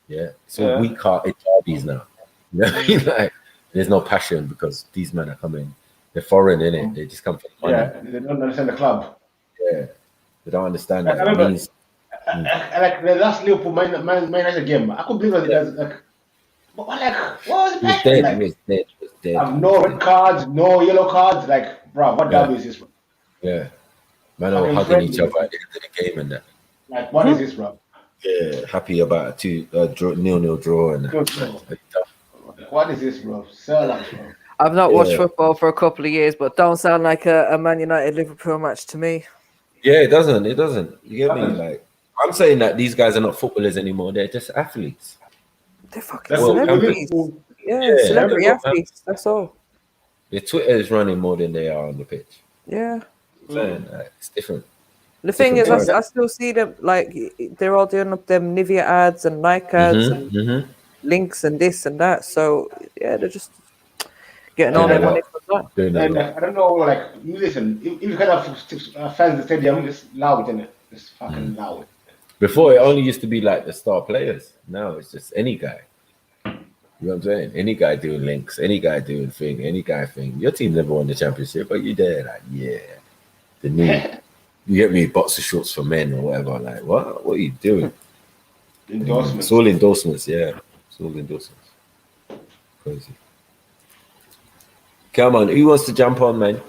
A: Yeah. So weak-hearted derbies now. You know what I mean? Like, there's no passion because these men are coming. They're foreign, innit? They just come for the money.
G: Yeah, they don't understand the club.
A: Yeah. They don't understand
G: what
A: it means.
G: Like the last Liverpool Man United game, I couldn't believe it. What was the passion?
A: It was dead.
G: No red cards, no yellow cards. Like, bro, what derby is this, bro?
A: Yeah. Man, all hugging each other at the end of the game and that.
G: Like, what is this, bro?
A: Yeah, happy about a 0-0 draw and that.
G: What is this, bro? Sellouts, bro.
N: I've not watched football for a couple of years, but don't sound like a Man United Liverpool match to me.
A: Yeah, it doesn't. You get me? Like, I'm saying that these guys are not footballers anymore. They're just athletes.
N: They're fucking celebrities. Yeah, celebrity athletes. That's all.
A: Their Twitter is running more than they are on the pitch.
N: Yeah.
A: It's different.
N: The thing is, I still see them, like, they're all doing up them Nivea ads and Nike ads and links and this and that. So, yeah, they're just getting all their money from that.
G: And I don't know, like, you listen, if you kind of fans in the stadium, just loud, innit? Just fucking loud.
A: Before, it only used to be like the star players. Now it's just any guy. You know what I'm saying? Any guy doing links, any guy doing thing, any guy thing. Your team never won the championship, but you there, like, yeah. The new, you get me, boxer shorts for men or whatever. Like, what? What are you doing?
G: Endorsements.
A: It's all endorsements, yeah. It's all endorsements. Crazy. Come on, who wants to jump on, man?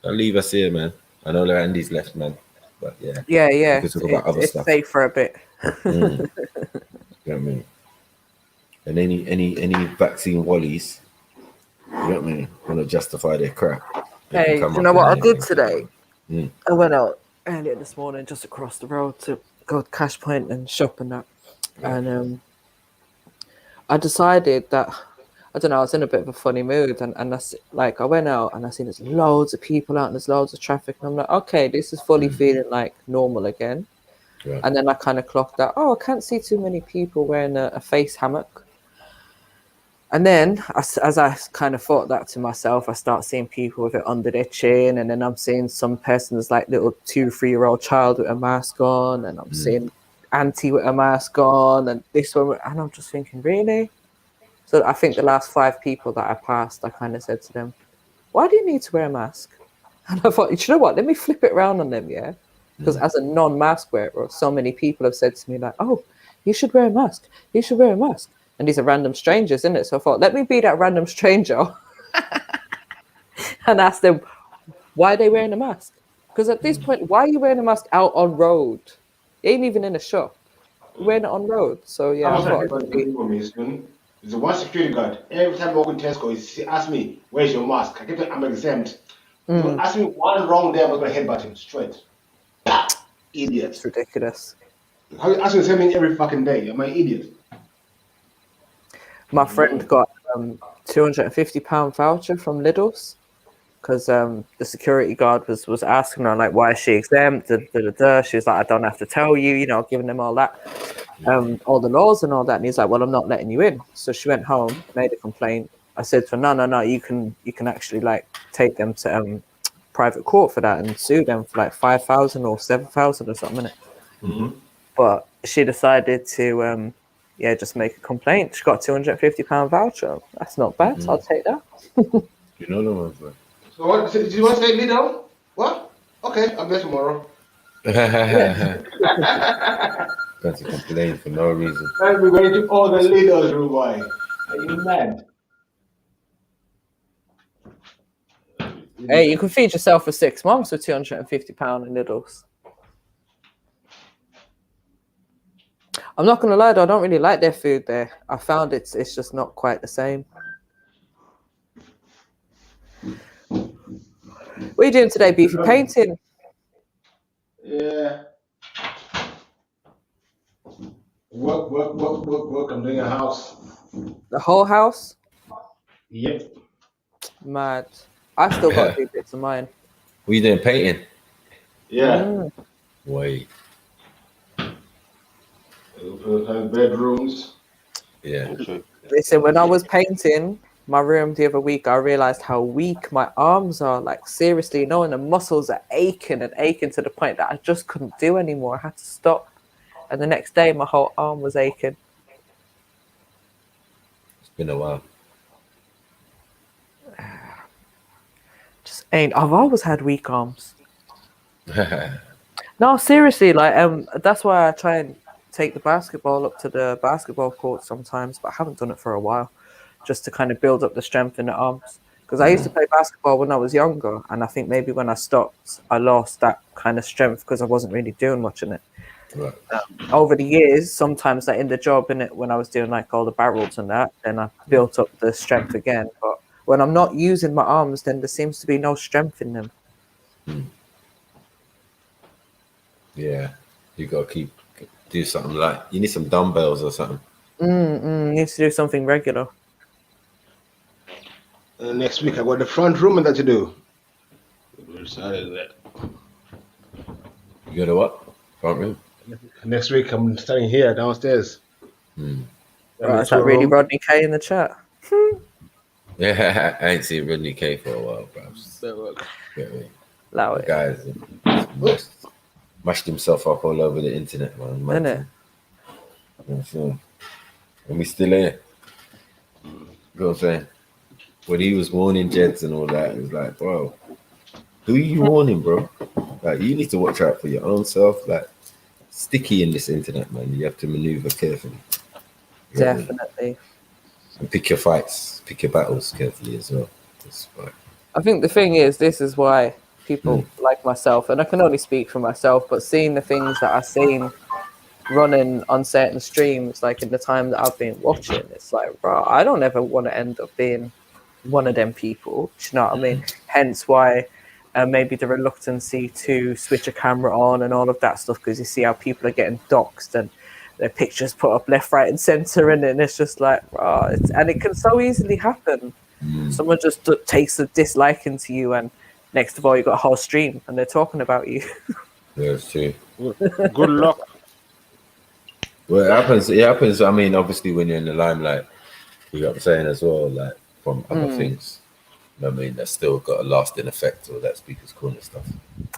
A: Don't leave us here, man. I know Andy's left, man. But yeah.
N: Yeah.
A: We can talk about other
N: it's
A: stuff.
N: safe for a bit.
A: You know what I mean? And any vaccine wallies, you know what I mean, want to justify their crap.
N: Hey, do you know what I did today?
A: Mm.
N: I went out earlier this morning just across the road to go to Cash Point and shop and that. And I decided that, I don't know, I was in a bit of a funny mood, and that's like I went out and I seen there's loads of people out and there's loads of traffic, and I'm like, okay, this is fully feeling like normal again.
A: Yeah.
N: And then I kind of clocked that, I can't see too many people wearing a face hammock. And then as I kind of thought that to myself, I start seeing people with it under their chin, and then I'm seeing some person's like little 2-3-year-old child with a mask on, and I'm seeing auntie with a mask on, and this one, and I'm just thinking, really? So I think the last 5 people that I passed, I kind of said to them, why do you need to wear a mask? And I thought, you know what, let me flip it around on them, yeah? Because as a non-mask wearer, so many people have said to me like, oh, you should wear a mask. You should wear a mask. And these are random strangers, isn't it? So I thought, let me be that random stranger and ask them, why are they wearing a mask? Because at this point, why are you wearing a mask out on road? You ain't even in a shop. You're wearing it on road. So yeah, I thought
G: there's one security guard. Every time I walk in Tesco, he asks me, where's your mask? I keep saying, I'm exempt. He will ask me one wrong day, I'm going to headbutt him straight. Idiot.
N: It's ridiculous.
G: How you ask me the same thing every fucking day? Am I an idiot?
N: My friend got £250 voucher from Lidl's because the security guard was asking her like, why is she exempt? She was like, I don't have to tell you, you know, giving them all that, all the laws and all that. And he's like, well, I'm not letting you in. So she went home, made a complaint. I said to her, no, you can actually like take them to private court for that and sue them for like 5,000 or 7,000 or something. But she decided to just make a complaint. She got £250 voucher. That's not bad. I'll take that.
A: You know the ones, man.
G: So what? Did you want to say Lido? What? Okay, I'll bet tomorrow.
A: Going to complain for no reason.
G: We're going to all the Lidos, Rubai. Are you mad?
N: Hey, you can feed yourself for 6 months with £250 in Lidl's. I'm not gonna lie though, I don't really like their food there. I found it's just not quite the same. What are you doing today, Beefy? Painting?
G: Yeah. Work. I'm doing a house.
N: The whole house?
G: Yep.
N: Mad. I still got 3 bits of mine.
A: What are you doing, painting?
G: Yeah.
A: Wait.
G: Bedrooms.
A: Yeah.
N: Listen, when I was painting my room the other week, I realized how weak my arms are. Like seriously, and the muscles are aching to the point that I just couldn't do anymore. I had to stop. And the next day, my whole arm was aching.
A: It's been a while.
N: Just ain't. I've always had weak arms. No, seriously, like that's why I try and take the basketball up to the basketball court sometimes, but I haven't done it for a while, just to kind of build up the strength in the arms. Because I used to play basketball when I was younger, and I think maybe when I stopped, I lost that kind of strength because I wasn't really doing much in it.
A: Right.
N: Over the years, sometimes like in the job in it, when I was doing like all the barrels and that, then I built up the strength again. But when I'm not using my arms, then there seems to be no strength in them.
A: Yeah, you got to do something like, you need some dumbbells or something.
N: Needs to do something regular.
G: Next week I got the front room and that to do. We're excited that.
A: You go to what? Front room?
G: Next week I'm starting here downstairs.
N: Right, is that really Rodney K in the chat?
A: Yeah, I ain't seen Rodney K for a while, bro.
N: Allow it.
A: Guys mashed himself up all over the internet, man.
N: Isn't it?
A: And we still here. You know what I'm saying? When he was warning Jeds and all that, it was like, bro, who are you warning, bro? Like, you need to watch out for your own self. Like, sticky in this internet, man. You have to maneuver carefully. You know what I mean?
N: Definitely.
A: And pick your fights, pick your battles carefully as well.
N: I think the thing is, this is why people like myself, and I can only speak for myself, but seeing the things that I've seen running on certain streams, like in the time that I've been watching, it's like, bro, I don't ever want to end up being one of them people. Do you know what I mean? Hence why maybe the reluctancy to switch a camera on and all of that stuff, because you see how people are getting doxxed and their pictures put up left, right, and center, and it's just like, bro, and it can so easily happen. Someone just takes a disliking to you, and next of all, you got a whole stream and they're talking about you.
A: Yeah, it's true.
G: Good luck.
A: Well, it happens. I mean, obviously, when you're in the limelight, you know what I'm saying as well, like from other things. You know what I mean? That's still got a lasting effect, or that Speaker's Corner stuff.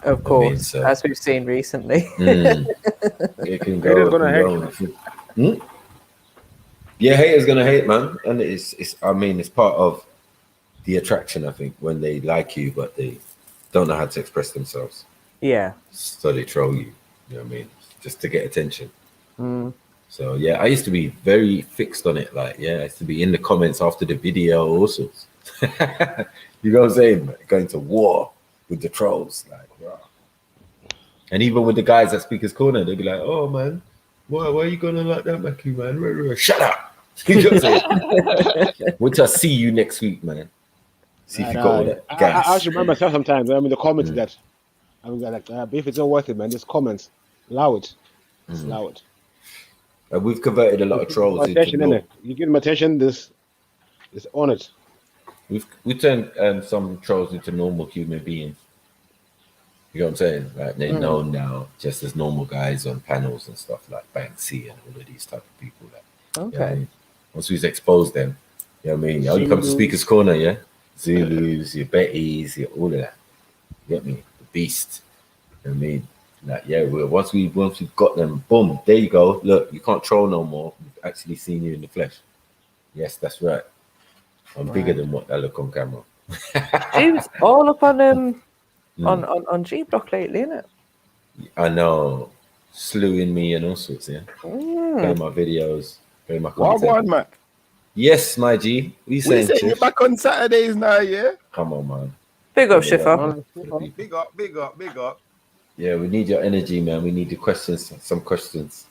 N: Of course, as we've seen recently.
A: It can go. Yeah, haters gonna hate, man, and it's. I mean, it's part of the attraction, I think, when they like you, but they don't know how to express themselves.
N: Yeah.
A: So they troll you. You know what I mean? Just to get attention. So yeah, I used to be very fixed on it. Like, yeah, I used to be in the comments after the video, all sorts. You know what I'm saying? Going to war with the trolls, like, wow. And even with the guys at Speaker's Corner, they'd be like, "Oh man, why are you gonna like that, Mackie, man? Shut up!" You know what I'm saying? Wait till I see you next week, man. See if you got all that gas.
G: I should remember myself sometimes. I mean, the comments that I mean, like, if it's not worth it, man, just comments, allow it, just allow it.
A: We've converted a lot of trolls
G: into. You give them attention. This is on it.
A: We turned some trolls into normal human beings. You know what I'm saying? Like, they're known now just as normal guys on panels and stuff, like Banksy and all of these type of people. Like,
N: okay.
A: You know what I mean? Once we've exposed them, you know what I mean? Oh, you come to Speaker's Corner, yeah? Zulus, your Bettys, your all of that. You get me? The Beast. You know what I mean? Like, yeah, once we've got them, boom, there you go. Look, you can't troll no more. We've actually seen you in the flesh. Yes, that's right. I'm bigger than what I look on camera.
N: James, all up on G Block lately, isn't it?
A: I know, slewing me and all sorts. Yeah, play my videos, play my content.
O: What, Mac?
A: Yes, my G. What you saying,
O: you're back on Saturdays now, yeah?
A: Come on, man.
N: Big up, Schiffer.
O: Big up.
A: Yeah, we need your energy, man. We need the questions, some questions.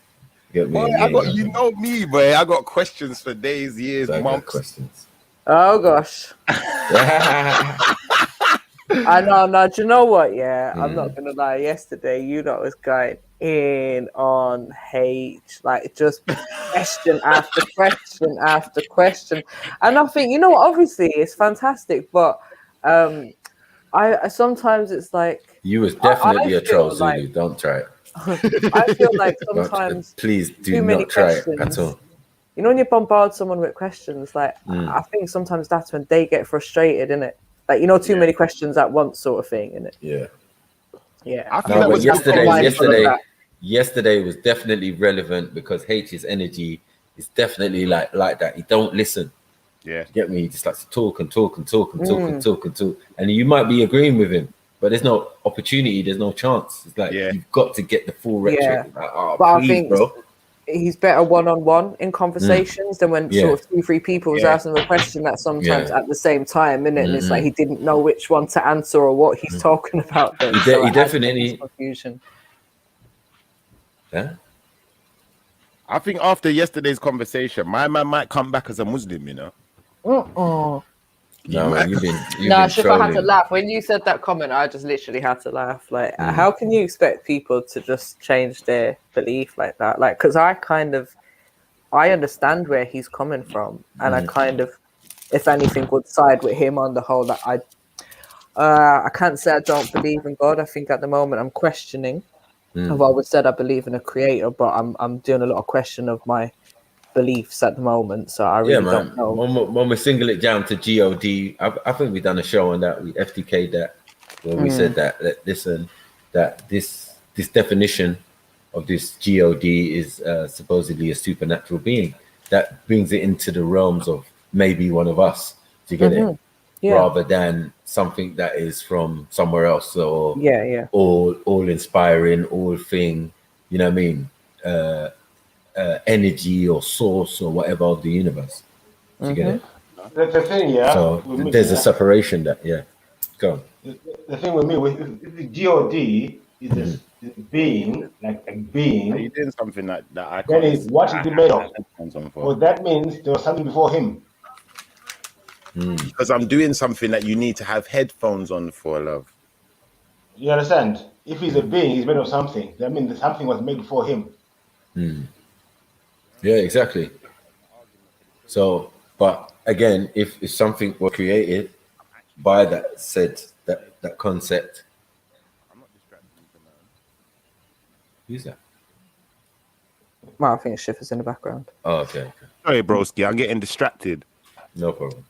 O: Get me? Boy, you know me, boy. I got questions for days, years, months.
A: Questions.
N: Oh gosh. I know. Now, do you know what? Yeah, I'm not gonna lie. Yesterday, you know, was going in on H, like just question after question after question, and I think, you know what? Obviously, it's fantastic, but I sometimes it's like
A: you was definitely a troll, Zulu. Like, don't try it.
N: I feel like sometimes
A: please do not try it at all.
N: You know, when you bombard someone with questions, like I think sometimes that's when they get frustrated, innit? Like, you know, too many questions at once, sort of thing, innit?
A: Yeah.
N: Yeah.
A: I feel yesterday was definitely relevant because H's energy is definitely like that. He don't listen.
O: Yeah.
A: You get me? He just likes to talk and talk and talk and talk and talk and talk. And you might be agreeing with him, but there's no opportunity, there's no chance. It's like you've got to get the full rhetoric.
N: Yeah.
A: Like, oh,
N: but
A: please,
N: I think
A: bro.
N: He's better one-on-one in conversations than when sort of 2-3 people was asking him a question that sometimes at the same time, innit? And it's like he didn't know which one to answer or what he's talking about. Then.
A: He definitely
N: confusion.
A: Yeah.
O: I think after yesterday's conversation, my man might come back as a Muslim, you know.
A: No, man, you've been
N: Shifa, I had to laugh when you said that comment. I just literally had to laugh. Like, how can you expect people to just change their belief like that? Like, because I understand where he's coming from, and I kind of, if anything, would side with him on the whole. That I can't say I don't believe in God. I think at the moment I'm questioning. I've always said I believe in a creator, but I'm doing a lot of question of my beliefs at the moment, so I really don't know.
A: When we single it down to God, I think we've done a show on that. We FTK'd that when we said that this definition of this God is supposedly a supernatural being that brings it into the realms of maybe one of us. Do you get it?
N: Yeah.
A: Rather than something that is from somewhere else, or all inspiring, all thing, you know what I mean? Energy or source or whatever of the universe. Do you get it?
G: The thing, yeah.
A: So there's a separation that, go on.
G: The thing with me, with the God is a being, like a being.
O: He did something that I
G: Then
O: can't.
G: is what is he made of? Well, that means there was something before him.
O: Because I'm doing something that you need to have headphones on for, love.
G: You understand? If he's a being, he's made of something. That means something was made before him.
A: Yeah, exactly. So, but again, if something was created by that concept, who's that?
N: Well, I think it's Shifter's in the background.
A: Oh, okay.
O: Sorry, broski, I'm getting distracted.
A: No problem.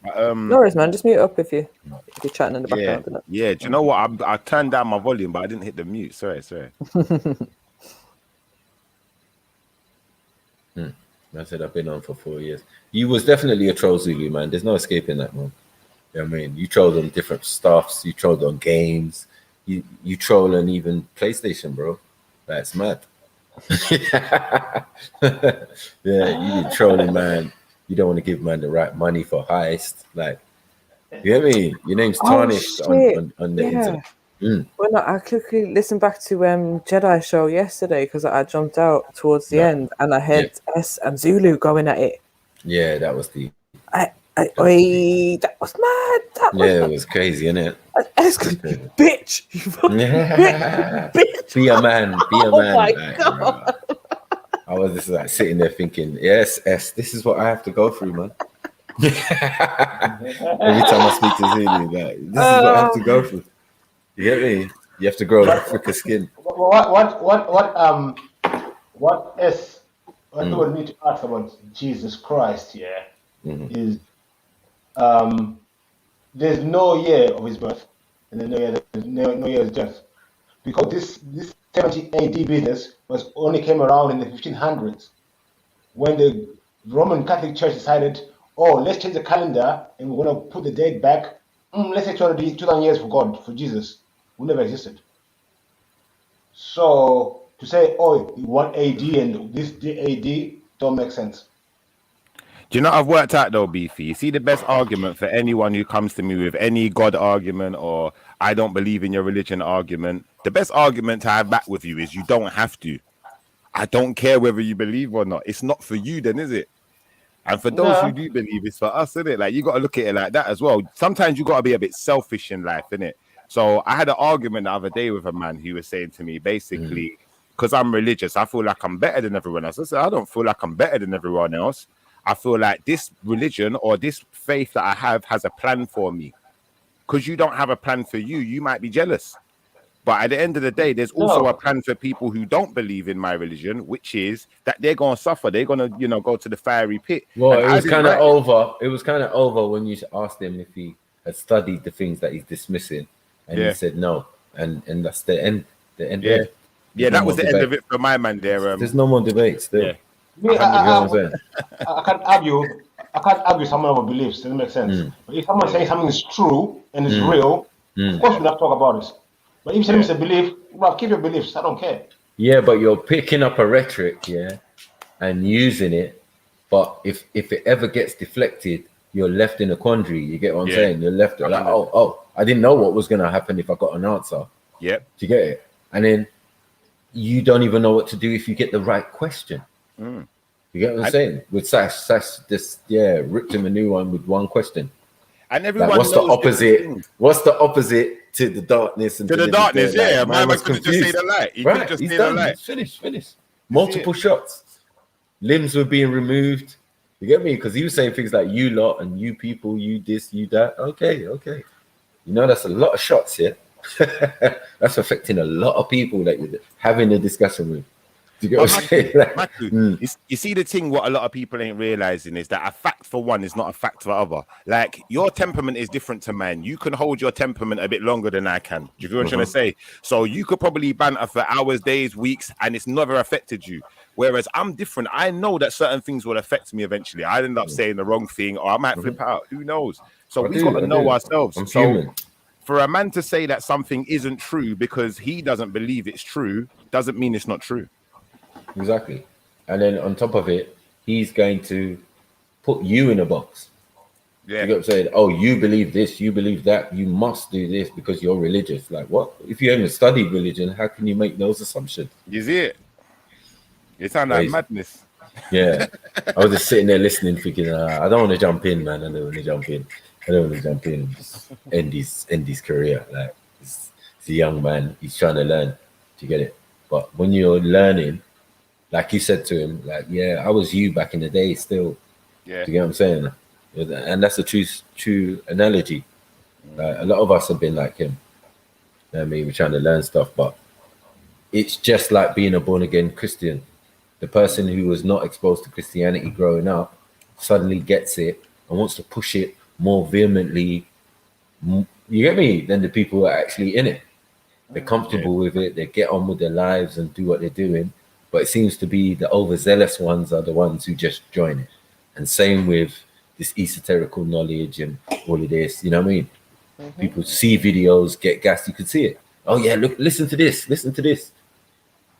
N: No worries, man. Just mute up if you're chatting in the background.
O: Yeah. Do you know what? I turned down my volume, but I didn't hit the mute. Sorry.
A: I said I've been on for 4 years. You was definitely a troll, Zulu, man. There's no escaping that, man. You know what I mean? You trolled on different stuffs. You trolled on games. You troll on even PlayStation, bro. That's mad. Yeah, you been trolling, man. You don't want to give man the right money for heist. Like, you get me? Your name's tarnished on the internet.
N: Well, no, I quickly listened back to Jedi show yesterday because I jumped out towards the end and I heard S and Zulu going at it.
A: Yeah, that was the.
N: That was mad.
A: It was crazy, innit?
N: Bitch.
A: Bitch. Be a man.
N: Oh my God.
A: I was just like sitting there thinking, yes, S, this is what I have to go through, man. Every time I speak to Zulu, like, this is what I have to go through. You get me? You have to grow a thicker skin.
G: What people need to ask about Jesus Christ here is there's no year of his birth and then no year of his death, because this 70 AD business only came around in the 1500s when the Roman Catholic Church decided, let's change the calendar and we're going to put the date back. Let's say 2,000 years for God, for Jesus, who never existed. So to say, 1 AD and this AD don't make sense.
O: Do you know what I've worked out though, Beefy? You see, the best argument for anyone who comes to me with any God argument or I don't believe in your religion argument, the best argument to have back with you is you don't have to. I don't care whether you believe or not. It's not for you then, is it? And for those who do believe, it's for us, isn't it? Like, you got to look at it like that as well. Sometimes you got to be a bit selfish in life, innit? So I had an argument the other day with a man who was saying to me, basically, because I'm religious, I feel like I'm better than everyone else. I said, I don't feel like I'm better than everyone else. I feel like this religion or this faith that I have has a plan for me. Because you don't have a plan for you, you might be jealous. But at the end of the day, there's also a plan for people who don't believe in my religion, which is that they're going to suffer. They're going to, go to the fiery pit.
A: Well, it was kind of over. It was kind of over when you asked him if he had studied the things that he's dismissing, and he said no. And that's the end. The end.
O: Yeah, that was the end of it for my man there.
A: There's no more debates there.
G: I can't argue someone with beliefs. Doesn't make sense. But if someone's saying something is true and is real, of course we'll not talk about it. But if it's a belief, well, keep your beliefs. I don't care.
A: Yeah, but you're picking up a rhetoric, and using it. But if it ever gets deflected, you're left in a quandary. You get what I'm saying? You're left like, I didn't know what was going to happen if I got an answer.
O: Yep.
A: Do you get it? And then you don't even know what to do if you get the right question. You get what I'm saying? With Sash just ripped him a new one with one question.
O: And everyone
A: like, what's
O: knows
A: the opposite? What's the opposite to the darkness? And
O: to the darkness,
A: like,
O: man was could just say the light. He could just say the light.
A: He's finished. Multiple shots. Limbs were being removed. You get me? Because he was saying things like you lot and you people, you this, you that. Okay. You know, that's a lot of shots here. That's affecting a lot of people that you're having a discussion with. Do you get what I'm saying?
O: Matthew, you see the thing, what a lot of people ain't realizing is that a fact for one is not a fact for other. Like, your temperament is different to mine. You can hold your temperament a bit longer than I can. Do you know what I'm trying to say? So you could probably banter for hours, days, weeks, and it's never affected you. Whereas I'm different. I know that certain things will affect me eventually. I end up saying the wrong thing, or I might flip out. Who knows? So we've got to know ourselves.
A: I'm human.
O: For a man to say that something isn't true because he doesn't believe it's true doesn't mean it's not true.
A: Exactly. And then on top of it, he's going to put you in a box.
O: Yeah.
A: You got to say, oh, you believe this, you believe that, you must do this because you're religious. Like, what? If you haven't studied religion, how can you make those assumptions?
O: You see it? It sounds like madness.
A: Yeah. I was just sitting there listening, thinking, I don't want to jump in, man. I don't want to jump in. And just end his career. Like, it's a young man. He's trying to learn. Do you get it? But when you're learning, like you said to him, like, yeah, I was you back in the day still.
O: Yeah.
A: Do you get what I'm saying? And that's a true analogy. A lot of us have been like him. You know what I mean? We're trying to learn stuff, but it's just like being a born-again Christian. The person who was not exposed to Christianity growing up suddenly gets it and wants to push it more vehemently, you get me, than the people who are actually in it. They're comfortable with it. They get on with their lives and do what they're doing. But it seems to be the overzealous ones are the ones who just join it. And same with this esoterical knowledge and all of this, you know what I mean? People see videos, get gassed, you can see it. Oh yeah, look, listen to this.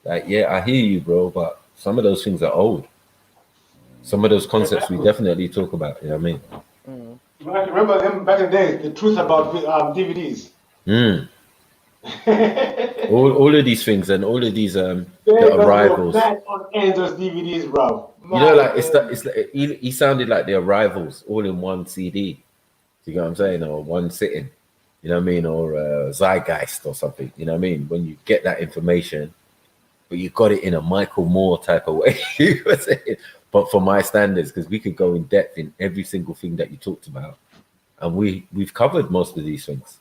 A: Like, yeah, I hear you, bro, but some of those things are old. Some of those concepts we definitely talk about, you know what I mean?
G: Remember them back in the day, the truth about DVDs.
A: all of these things and all of these the arrivals.
G: On those DVDs, bro.
A: You know, like it's like he sounded like the arrivals all in one CD. Do you know what I'm saying? Or one sitting. You know what I mean? Or Zeitgeist or something. You know what I mean? When you get that information, but you got it in a Michael Moore type of way. But for my standards, because we could go in depth in every single thing that you talked about, and we've covered most of these things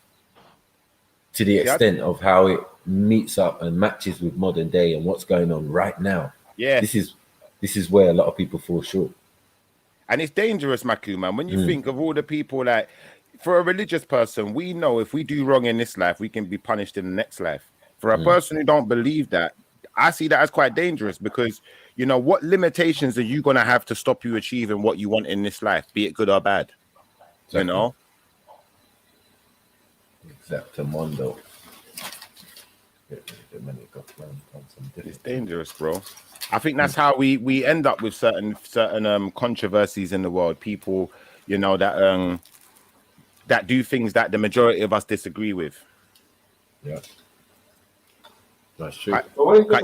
A: to the extent of how it meets up and matches with modern day and what's going on right now.
O: Yeah,
A: this is where a lot of people fall short.
O: And it's dangerous, Maku, man. When you think of all the people, like, for a religious person, we know if we do wrong in this life, we can be punished in the next life. For a person who don't believe that, I see that as quite dangerous because, you know, what limitations are you going to have to stop you achieving what you want in this life, be it good or bad? Exactly. You know?
A: Exactamundo.
O: It's dangerous, bro. I think that's how we end up with certain controversies in the world. People, you know, that do things that the majority of us disagree with.
A: Yeah, that's true.
G: But when you say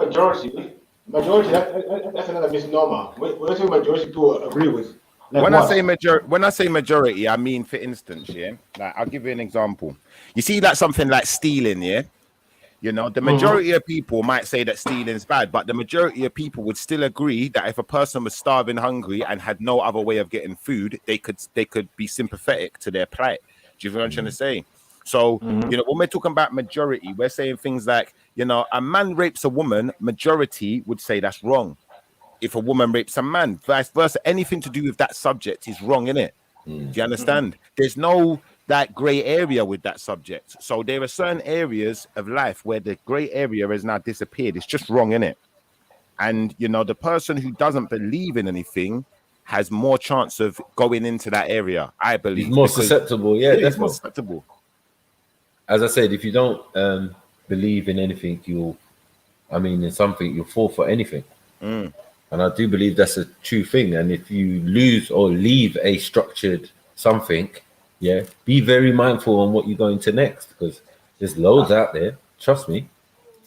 G: majority, that's another misnomer. When you say majority, people agree with. Like
O: when I say majority, I mean, for instance, yeah, like I'll give you an example. You see, like something like stealing, yeah. You know, the majority of people might say that stealing is bad, but the majority of people would still agree that if a person was starving, hungry, and had no other way of getting food, they could be sympathetic to their plight. Do you know what I'm trying to say? So, you know, when we're talking about majority, we're saying things like, you know, a man rapes a woman, majority would say that's wrong. If a woman rapes a man, vice versa, anything to do with that subject is wrong, innit? Do you understand? There's no that gray area with that subject. So there are certain areas of life where the gray area has now disappeared. It's just wrong, innit? And, you know, the person who doesn't believe in anything has more chance of going into that area, I believe.
A: He's more susceptible, yeah,
O: that's more susceptible.
A: As I said, if you don't believe in anything, in something, you'll fall for anything. And I do believe that's a true thing. And if you lose or leave a structured something, yeah, be very mindful on what you're going to next, because there's loads out there. Trust me,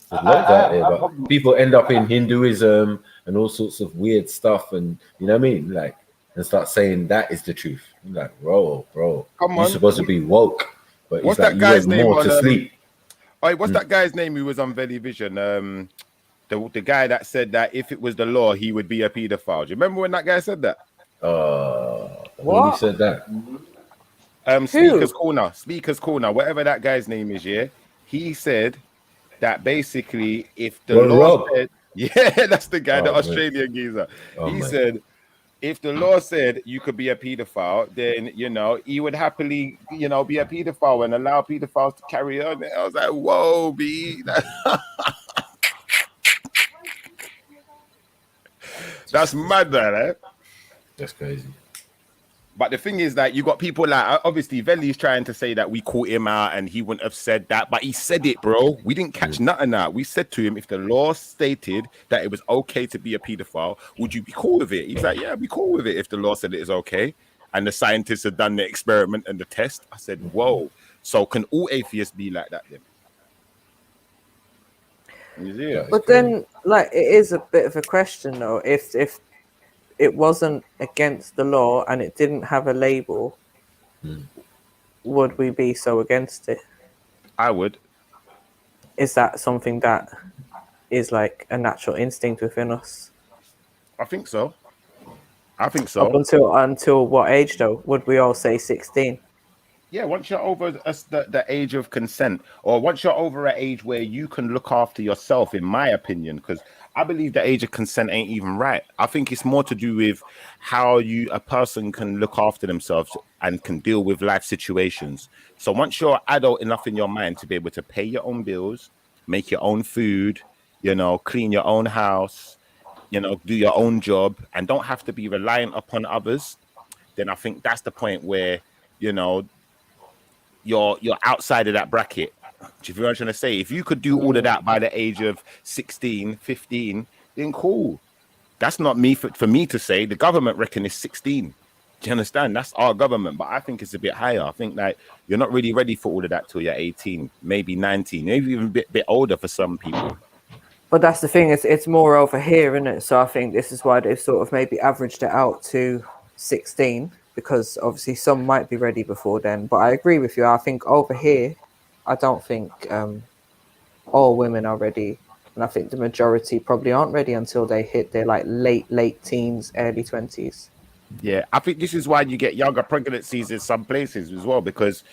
A: there's loads out there. But people end up in Hinduism and all sorts of weird stuff, and you know what I mean, like, and start saying that is the truth. You're like, bro, you're supposed to be woke, but
O: what's
A: it's
O: that
A: like
O: guy's
A: you went
O: name
A: more
O: on,
A: to sleep.
O: What's that guy's name who was on Valley Vision? The guy that said that if it was the law, he would be a pedophile. Do you remember when that guy said that?
A: Who said that?
O: Speaker's Corner, whatever that guy's name is, yeah. He said that basically if the law said, Yeah, that's the guy, the
A: Oh, man.
O: Australian geezer.
A: Oh,
O: He
A: man.
O: said, if the law said you could be a pedophile, then, you know, he would happily, you know, be a pedophile and allow pedophiles to carry on. I was like, whoa, B. That's mad, man.
A: That's crazy.
O: But the thing is that you got people like, obviously, Veli's trying to say that we caught him out and he wouldn't have said that, but he said it, bro. We didn't catch nothing out. We said to him, if the law stated that it was okay to be a pedophile, would you be cool with it? He's like, yeah, I'd be cool with it if the law said it is okay. And the scientists had done the experiment and the test. I said, whoa. So can all atheists be like that then? Yeah.
N: But then, like, it is a bit of a question, though. If it wasn't against the law and it didn't have a label, would we be so against it?
O: I would.
N: Is that something that is like a natural instinct within us?
O: I think so. I think so.
N: Up until what age, though? Would we all say 16?
O: Yeah, once you're over the age of consent, or once you're over an age where you can look after yourself, in my opinion, because I believe the age of consent ain't even right. I think it's more to do with how a person can look after themselves and can deal with life situations. So once you're adult enough in your mind to be able to pay your own bills, make your own food, you know, clean your own house, you know, do your own job, and don't have to be reliant upon others, then I think that's the point where, you know, you're outside of that bracket. Do you feel what I'm trying to say? If you could do all of that by the age of 16, 15, then cool. That's not me for me to say. The government reckon it's 16. Do you understand? That's our government, but I think it's a bit higher. I think that you're not really ready for all of that till you're 18, maybe 19, maybe even a bit older for some people.
N: But that's the thing, it's more over here, isn't it? So I think this is why they've sort of maybe averaged it out to 16, because obviously some might be ready before then. But I agree with you. I think over here, I don't think all women are ready. And I think the majority probably aren't ready until they hit their like late teens, early 20s.
O: Yeah, I think this is why you get younger pregnancies in some places as well, because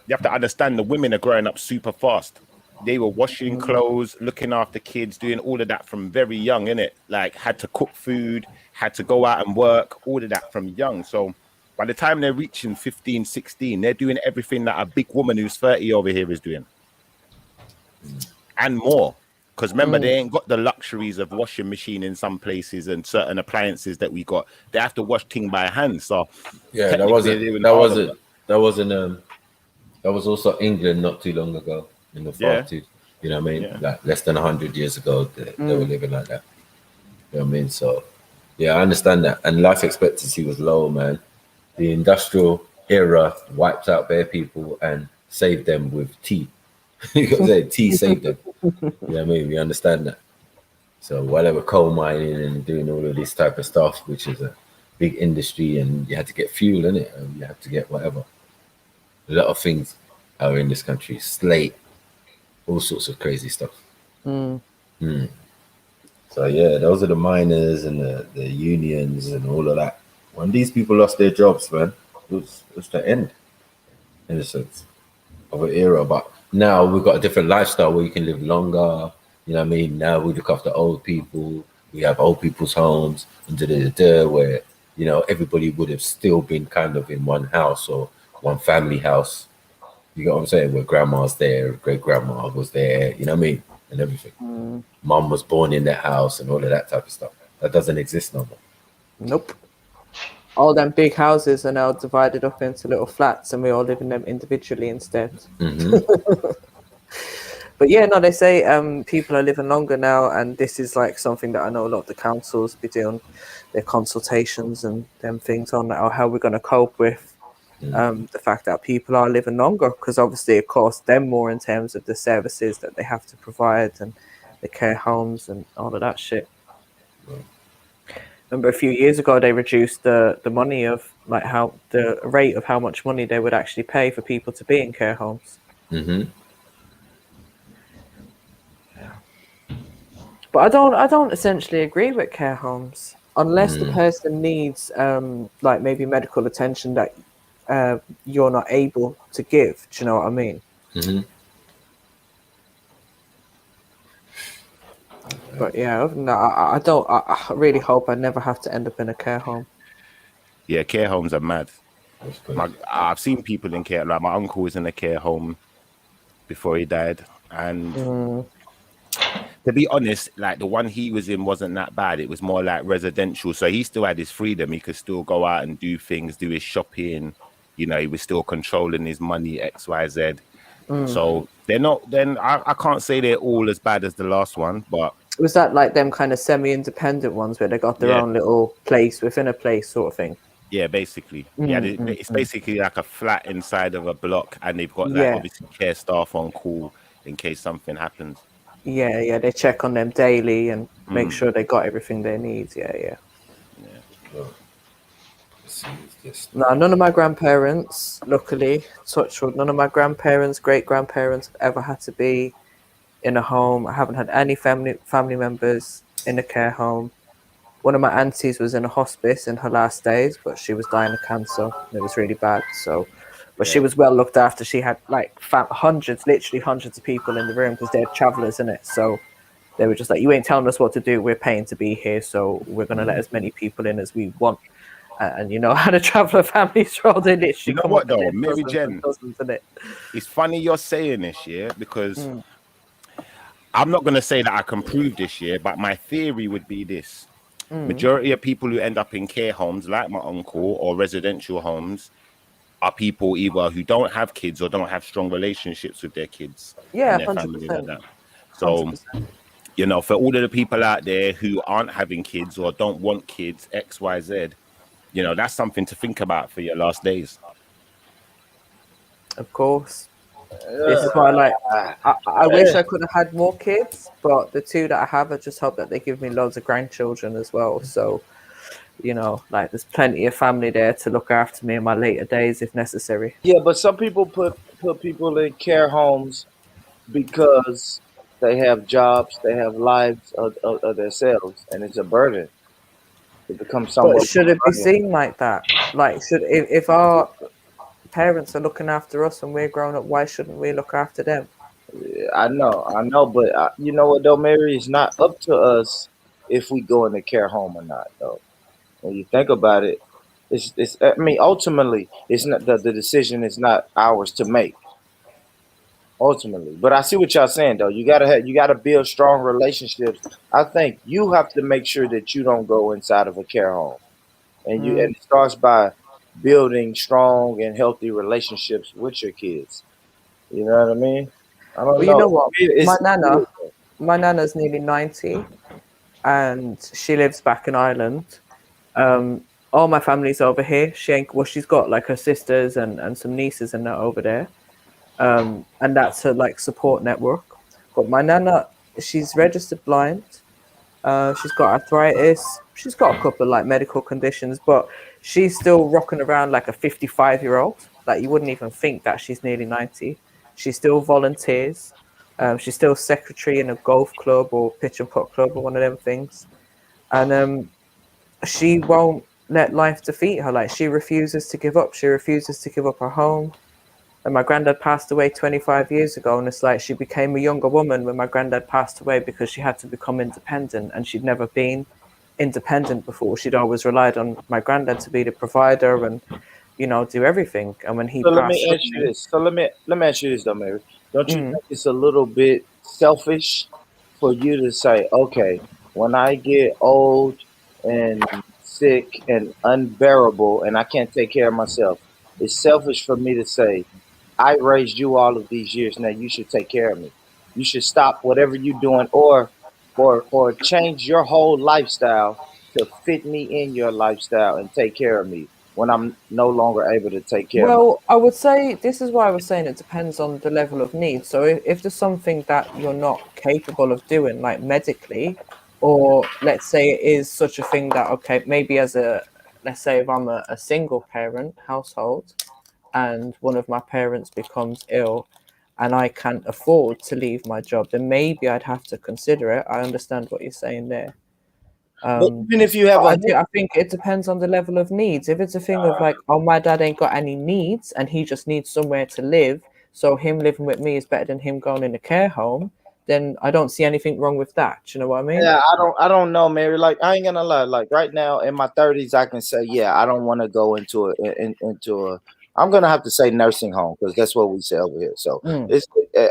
O: you have to understand the women are growing up super fast. They were washing clothes, looking after kids, doing all of that from very young, innit? Like, had to cook food, had to go out and work, all of that from young. So by the time they're reaching 15, 16, they're doing everything that a big woman who's 30 over here is doing. And more. Because remember, they ain't got the luxuries of washing machine in some places and certain appliances that we got. They have to wash thing by hand. So
A: yeah, that was also England not too long ago in the far too. You know what I mean?
O: Yeah.
A: Like less than 100 years ago, they were living like that. You know what I mean? So yeah, I understand that. And life expectancy was low, man. The industrial era wiped out bare people and saved them with tea. You got to say tea saved them. You know what I mean? We understand that. So while they were coal mining and doing all of this type of stuff, which is a big industry, and you had to get fuel in it, and you had to get whatever. A lot of things are in this country, slate, all sorts of crazy stuff. So yeah, those are the miners and the unions and all of that. When these people lost their jobs, man, it was the end, in a sense, of an era. But now we've got a different lifestyle where you can live longer. You know what I mean? Now we look after old people. We have old people's homes and where, you know, everybody would have still been kind of in one house or one family house. You get what I'm saying? Where grandma's there, great grandma was there, you know what I mean? And everything. Mum was born in that house and all of that type of stuff. That doesn't exist no more.
N: Nope. All them big houses are now divided up into little flats, and we all live in them individually instead. But yeah, no, they say people are living longer now, and this is like something that I know a lot of the councils be doing their consultations and them things on how we're going to cope with the fact that people are living longer, because obviously it costs them more in terms of the services that they have to provide and the care homes and all of that shit. Remember a few years ago they reduced the money of like how the rate of how much money they would actually pay for people to be in care homes. But I don't essentially agree with care homes unless the person needs like maybe medical attention that you're not able to give. Do you know what I mean? But yeah, other than that, I really hope I never have to end up in a care home.
O: Yeah, care homes are mad. I've seen people in care, like my uncle was in a care home before he died, and to be honest, like the one he was in wasn't that bad. It was more like residential, so he still had his freedom. He could still go out and do things, do his shopping. You know, he was still controlling his money, X, Y, Z. So they're not. Then I can't say they're all as bad as the last one, but
N: was that like them kind of semi-independent ones where they got their own little place within a place, sort of thing?
O: Yeah, basically. It's basically like a flat inside of a block, and they've got like obviously care staff on call in case something happens.
N: Yeah, they check on them daily and make sure they got everything they need. Yeah. No, none of my grandparents, luckily, touch wood, none of my grandparents, great-grandparents have ever had to be in a home. I haven't had any family members in a care home. One of my aunties was in a hospice in her last days, but she was dying of cancer. It was really bad. So, but she was well looked after. She had like literally hundreds of people in the room because they had travelers in it. So they were just like, "You ain't telling us what to do. We're paying to be here, so we're gonna let as many people in as we want." And you know how the traveler families roll. They literally
O: you know
N: come
O: what
N: up
O: though,
N: with
O: Mary Jen,
N: dozens in it.
O: It's funny you're saying this year because I'm not going to say that I can prove this year, but my theory would be this. Majority of people who end up in care homes, like my uncle, or residential homes, are people either who don't have kids or don't have strong relationships with their kids and their family like that. So,
N: 100%.
O: you know, for all of the people out there who aren't having kids or don't want kids, X, Y, Z, you know, that's something to think about for your last days.
N: Of course. This is why, like, I wish I could have had more kids, but the two that I have, I just hope that they give me loads of grandchildren as well. So, you know, like, there's plenty of family there to look after me in my later days if necessary.
L: Yeah, but some people put people in care homes because they have jobs, they have lives of themselves, and it's a burden. It becomes somewhat.
N: But should it be seen like that? Like, if our parents are looking after us and we're grown up, why shouldn't we look after them?
L: I know, but you know what though, Mary, it's not up to us if we go in the care home or not, though. When you think about it, it's. I mean, ultimately, it's not the decision is not ours to make. Ultimately, but I see what y'all saying though. You gotta build strong relationships. I think you have to make sure that you don't go inside of a care home, and and it starts by building strong and healthy relationships with your kids. You know what I mean? I don't know.
N: You know what? My nana's nearly 90, and she lives back in Ireland. All my family's over here. She's got like her sisters and some nieces and that over there. And that's her like support network. But my nana, she's registered blind. She's got arthritis. She's got a couple of like medical conditions, but she's still rocking around like a 55-year-old. Like you wouldn't even think that she's nearly 90. She still volunteers. She's still secretary in a golf club or pitch and putt club or one of them things. And she won't let life defeat her. Like she refuses to give up. She refuses to give up her home. And my granddad passed away 25 years ago. And it's like she became a younger woman when my granddad passed away because she had to become independent. And she'd never been independent before. She'd always relied on my granddad to be the provider and, you know, do everything. And when he passed
L: let me ask you this. So let me ask you this though, Mary. Don't you think it's a little bit selfish for you to say, okay, when I get old and sick and unbearable and I can't take care of myself, it's selfish for me to say, I raised you all of these years. Now you should take care of me. You should stop whatever you're doing or change your whole lifestyle to fit me in your lifestyle and take care of me when I'm no longer able to take care of myself.
N: Well, I would say this is why I was saying it depends on the level of need. So if there's something that you're not capable of doing, like medically, or let's say it is such a thing that, okay, maybe let's say if I'm a single parent household and one of my parents becomes ill and I can't afford to leave my job, then maybe I'd have to consider it. I understand what you're saying there.
L: But even if you have
N: I think it depends on the level of needs. If it's a thing of like, oh, my dad ain't got any needs and he just needs somewhere to live, so him living with me is better than him going in a care home, then I don't see anything wrong with that. Do you know what I mean?
L: Yeah, I don't know, Mary. Like, I ain't gonna lie. Like, right now in my 30s, I can say, yeah, I don't want to go into a. I'm gonna have to say nursing home because that's what we say over here. So it's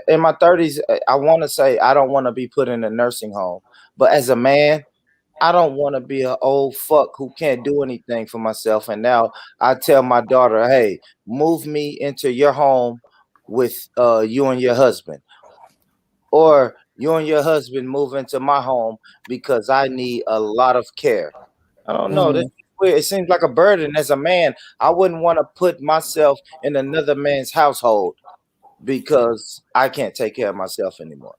L: in my 30s. I want to say I don't want to be put in a nursing home, but as a man, I don't want to be an old fuck who can't do anything for myself. And now I tell my daughter, hey, move me into your home with you and your husband, or you and your husband move into my home because I need a lot of care. I don't know. This is weird. It seems like a burden. As a man, I wouldn't want to put myself in another man's household because I can't take care of myself anymore.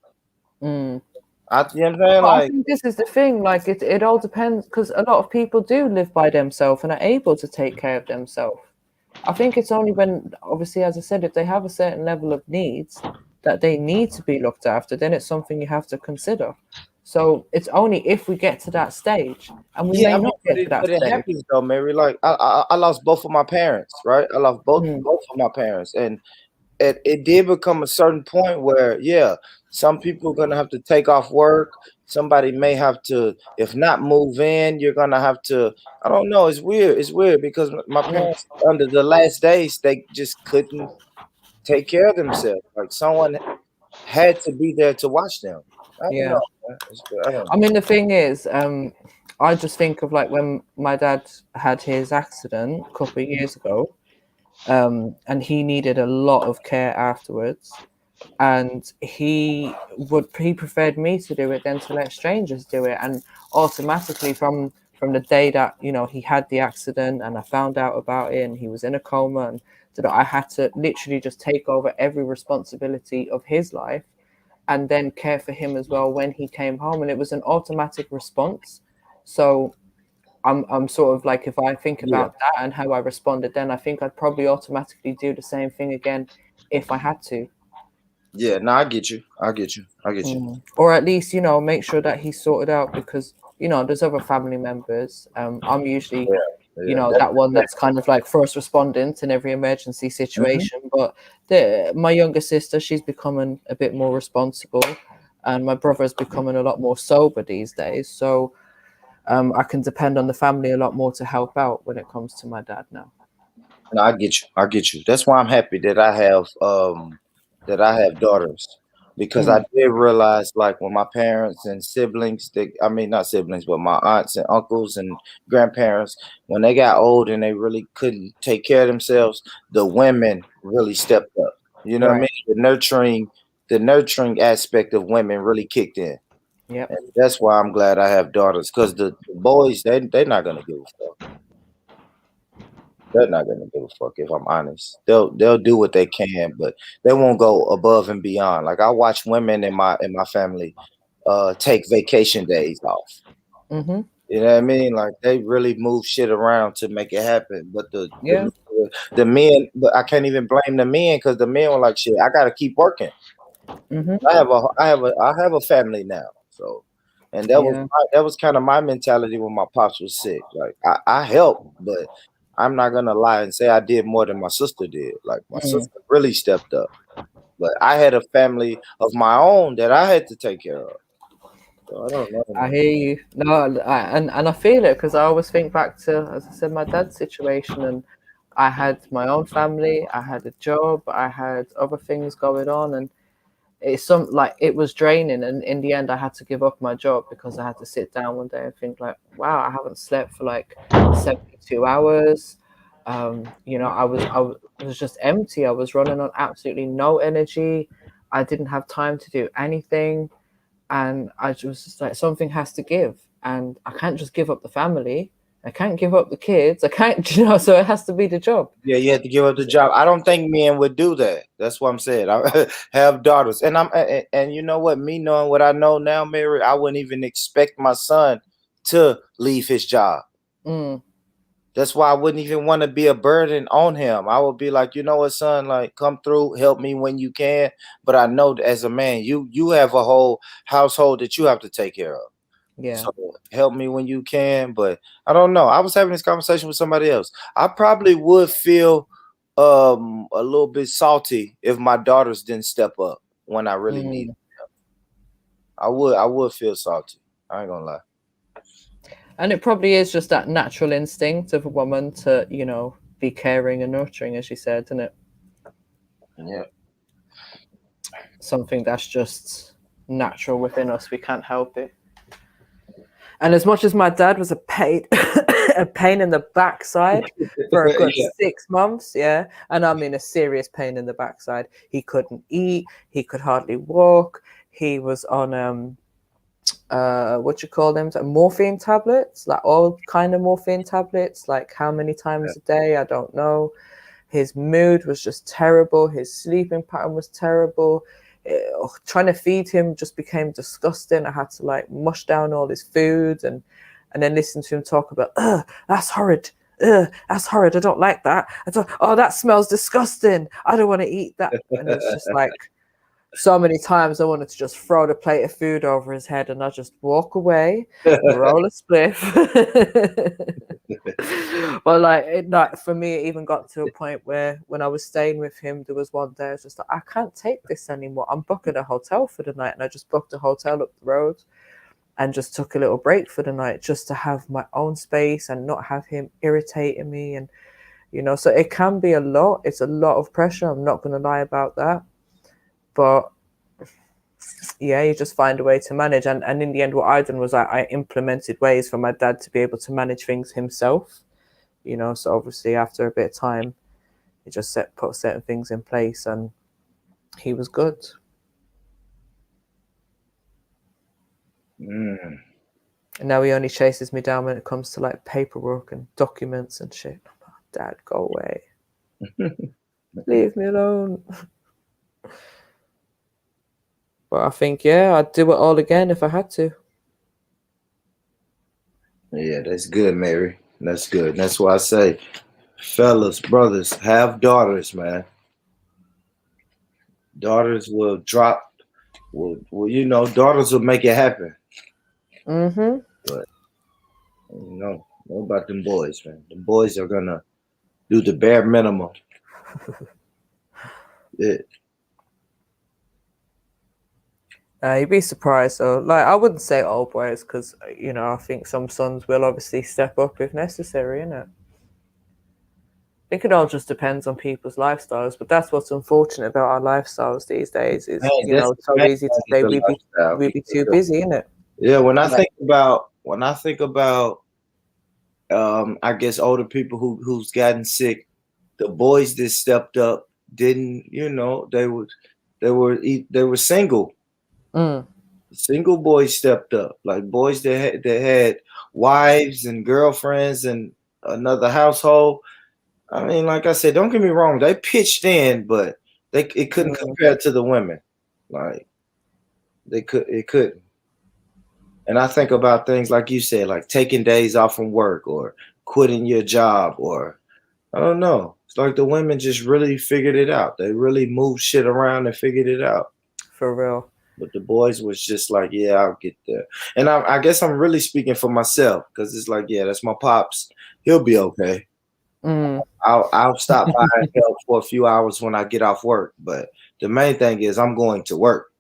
L: You know what I'm saying?
N: But
L: like,
N: I think this is the thing. Like, it all depends, because a lot of people do live by themselves and are able to take care of themselves. I think it's only when, obviously, as I said, if they have a certain level of needs that they need to be looked after, then it's something you have to consider. So it's only if we get to that stage, and we may not get to that
L: but it
N: stage.
L: happens though, Mary. Like, I lost both of my parents, right? I lost both of my parents, and it did become a certain point where, yeah, some people are gonna have to take off work. Somebody may have to, if not move in, you're gonna have to. I don't know. It's weird. It's weird because my parents, under the last days, they just couldn't take care of themselves. Like, someone had to be there to watch them. I don't know. I don't know.
N: I mean, the thing is, I just think of like when my dad had his accident a couple of years ago, and he needed a lot of care afterwards, and he preferred me to do it than to let strangers do it. And automatically from the day that, you know, he had the accident and I found out about it and he was in a coma, and that I had to literally just take over every responsibility of his life and then care for him as well when he came home. And it was an automatic response. So I'm sort of like, if I think about that and how I responded then, I think I'd probably automatically do the same thing again if I had to.
L: Yeah, no, I get you.
N: Or at least, you know, make sure that he's sorted out, because, you know, there's other family members. I'm usually, you know, that one that's kind of like first respondent in every emergency situation. But my younger sister, she's becoming a bit more responsible, and my brother's becoming a lot more sober these days. So I can depend on the family a lot more to help out when it comes to my dad now.
L: No, I get you. That's why I'm happy that I have daughters, because I did realize, like, when my parents and siblings, not siblings, but my aunts and uncles and grandparents, when they got old and they really couldn't take care of themselves, the women really stepped up. You know what I mean? The nurturing aspect of women really kicked in.
N: Yeah,
L: that's why I'm glad I have daughters, because the boys, they're not gonna give a fuck. They're not gonna give a fuck, if I'm honest. They'll do what they can, but they won't go above and beyond. Like, I watch women in my family take vacation days off. You know what I mean? Like, they really move shit around to make it happen. But the men, but I can't even blame the men, because the men were like, shit, I gotta keep working. I have a family now, so. And that was kind of my mentality when my pops was sick. Like, I helped, but I'm not gonna lie and say I did more than my sister did. Like, my sister really stepped up, but I had a family of my own that I had to take care of. So I don't know.
N: I hear you. No, and I feel it, because I always think back to, as I said, my dad's situation, and I had my own family, I had a job, I had other things going on, and it was draining. And in the end, I had to give up my job because I had to sit down one day and think, like, wow, I haven't slept for like 72 hours. You know, I was just empty. I was running on absolutely no energy. I didn't have time to do anything. And I was just like, something has to give. And I can't just give up the family. I can't give up the kids. I can't, you know, so it has to be the job.
L: Yeah, you have to give up the job. I don't think men would do that. That's what I'm saying. I have daughters. And you know what? Me knowing what I know now, Mary, I wouldn't even expect my son to leave his job. That's why I wouldn't even want to be a burden on him. I would be like, you know what, son, like, come through, help me when you can. But I know that as a man, you have a whole household that you have to take care of.
N: Yeah.
L: So help me when you can. But I don't know. I was having this conversation with somebody else. I probably would feel a little bit salty if my daughters didn't step up when I really needed them. I would feel salty. I ain't gonna lie.
N: And it probably is just that natural instinct of a woman to, you know, be caring and nurturing, as she said, isn't it?
L: Yeah.
N: Something that's just natural within us. We can't help it. And as much as my dad was a pain in the backside for a good 6 months, yeah, and I mean a serious pain in the backside. He couldn't eat. He could hardly walk. He was on what you call them, morphine tablets, like all kind of morphine tablets, like how many times a day, I don't know. His mood was just terrible. His sleeping pattern was terrible. Trying to feed him just became disgusting. I had to like mush down all his food and then listen to him talk about, that's horrid. That's horrid. I don't like that. Oh, that smells disgusting. I don't want to eat that. And it's just like, so many times I wanted to just throw the plate of food over his head and I just walk away, roll a spliff. Well, like for me, it even got to a point where when I was staying with him, there was one day I was just like, I can't take this anymore. I'm booking a hotel for the night, and I just booked a hotel up the road and just took a little break for the night just to have my own space and not have him irritating me. And you know, so it can be a lot. It's a lot of pressure. I'm not going to lie about that. But yeah, you just find a way to manage. And in the end, what I done was I implemented ways for my dad to be able to manage things himself. You know, so obviously after a bit of time, he just put certain things in place and he was good. And now he only chases me down when it comes to like paperwork and documents and shit. I'm like, Dad, go away. Leave me alone. But I think, yeah, I'd do it all again if I had to.
L: Yeah, that's good, Mary. That's good. That's why I say, fellas, brothers, have daughters, man. Daughters will drop. Well, you know, daughters will make it happen.
N: Mm-hmm.
L: But you know about them boys, man. The boys are gonna do the bare minimum. Yeah.
N: You'd be surprised though. Like, I wouldn't say all boys because, you know, I think some sons will obviously step up if necessary, innit? I think it all just depends on people's lifestyles, but that's what's unfortunate about our lifestyles these days is, you know, it's so easy to say we'd be too busy, innit?
L: Yeah, when I think about I guess older people who's gotten sick, the boys that stepped up didn't, you know, they were single. Single boys stepped up, like boys that had wives and girlfriends and another household. I mean, like I said, don't get me wrong, they pitched in, but it couldn't compare to the women. Like it couldn't. And I think about things like you said, like taking days off from work or quitting your job, or I don't know. It's like the women just really figured it out. They really moved shit around and figured it out.
N: For real.
L: But the boys was just like, yeah, I'll get there. And I guess I'm really speaking for myself because it's like, yeah, that's my pops. He'll be okay. I'll stop by and help for a few hours when I get off work. But the main thing is I'm going to work.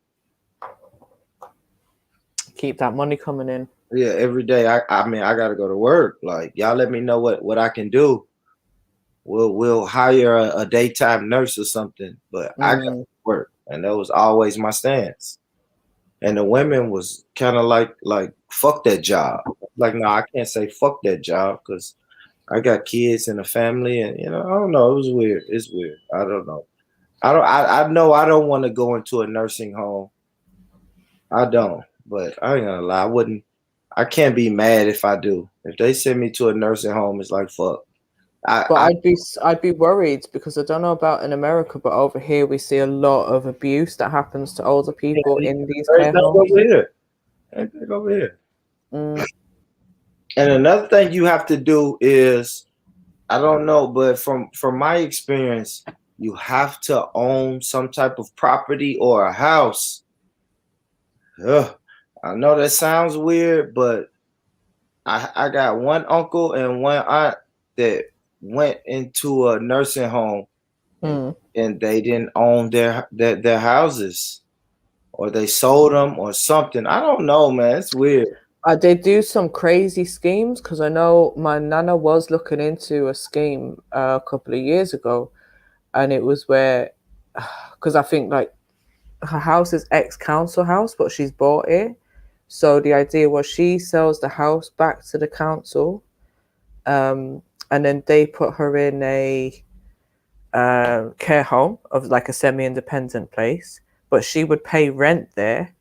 N: Keep that money coming in.
L: Yeah, every day. I mean, I gotta go to work. Like, y'all let me know what I can do. We'll hire a daytime nurse or something. But I got to work, and that was always my stance. And the women was kind of like fuck that job. Like, no, I can't say fuck that job because I got kids and a family, and you know, I don't know. It was weird. It's weird. I don't know. I know I don't want to go into a nursing home. I don't. But I ain't gonna lie, I can't be mad if I do. If they send me to a nursing home, it's like fuck.
N: I'd be worried because I don't know about in America, but over here we see a lot of abuse that happens to older people in these care homes.
L: Over here. And another thing you have to do is, I don't know, but from my experience, you have to own some type of property or a house. Ugh. I know that sounds weird, but I got one uncle and one aunt that went into a nursing home and they didn't own their houses or they sold them or something. I don't know, man. It's weird.
N: They do some crazy schemes because I know my nana was looking into a scheme a couple of years ago, and it was where, because I think like her house is ex-council house, but she's bought it. So the idea was she sells the house back to the council, and then they put her in a care home of like a semi-independent place, but she would pay rent there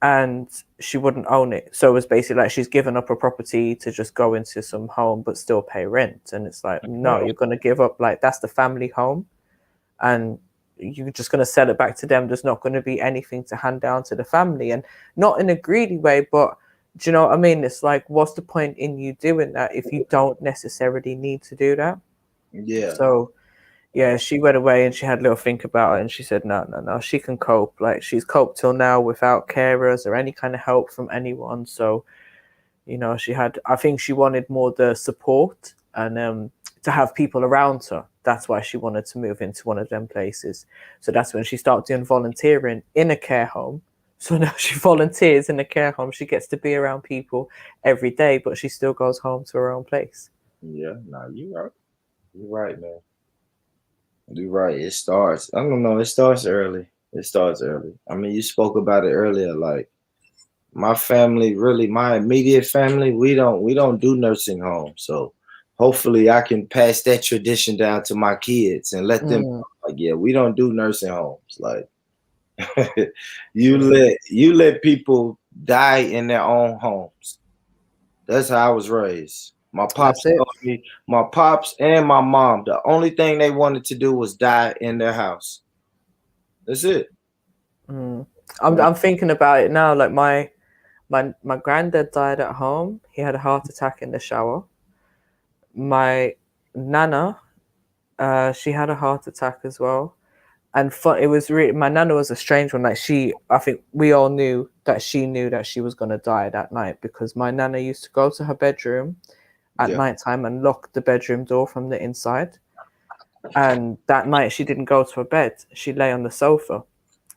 N: and she wouldn't own it. So it was basically like she's given up her property to just go into some home but still pay rent. And it's like, no, you're going to give up, like that's the family home and you're just going to sell it back to them. There's not going to be anything to hand down to the family, and not in a greedy way, but do you know what I mean? It's like, what's the point in you doing that if you don't necessarily need to do that?
L: Yeah.
N: So yeah, she went away and she had a little think about it, and she said, no, she can cope. Like she's coped till now without carers or any kind of help from anyone. So, you know, I think she wanted more the support and to have people around her. That's why she wanted to move into one of them places. So that's when she started doing volunteering in a care home. So now she volunteers in a care home. She gets to be around people every day, but she still goes home to her own place.
L: Yeah, you're right. You're right, man. You're right. It starts. I don't know. It starts early. I mean, you spoke about it earlier. Like my family, really, my immediate family, we don't do nursing homes. So hopefully, I can pass that tradition down to my kids and let them know, like, yeah, we don't do nursing homes. Like you let people die in their own homes. That's how I was raised. My pops told me, my pops and my mom, the only thing they wanted to do was die in their house. That's it.
N: I'm thinking about it now. Like my granddad died at home. He had a heart attack in the shower. My nana, she had a heart attack as well. And it was really, my nana was a strange one. Like I think we all knew that she was going to die that night, because my nana used to go to her bedroom at nighttime and lock the bedroom door from the inside. And that night she didn't go to her bed. She lay on the sofa.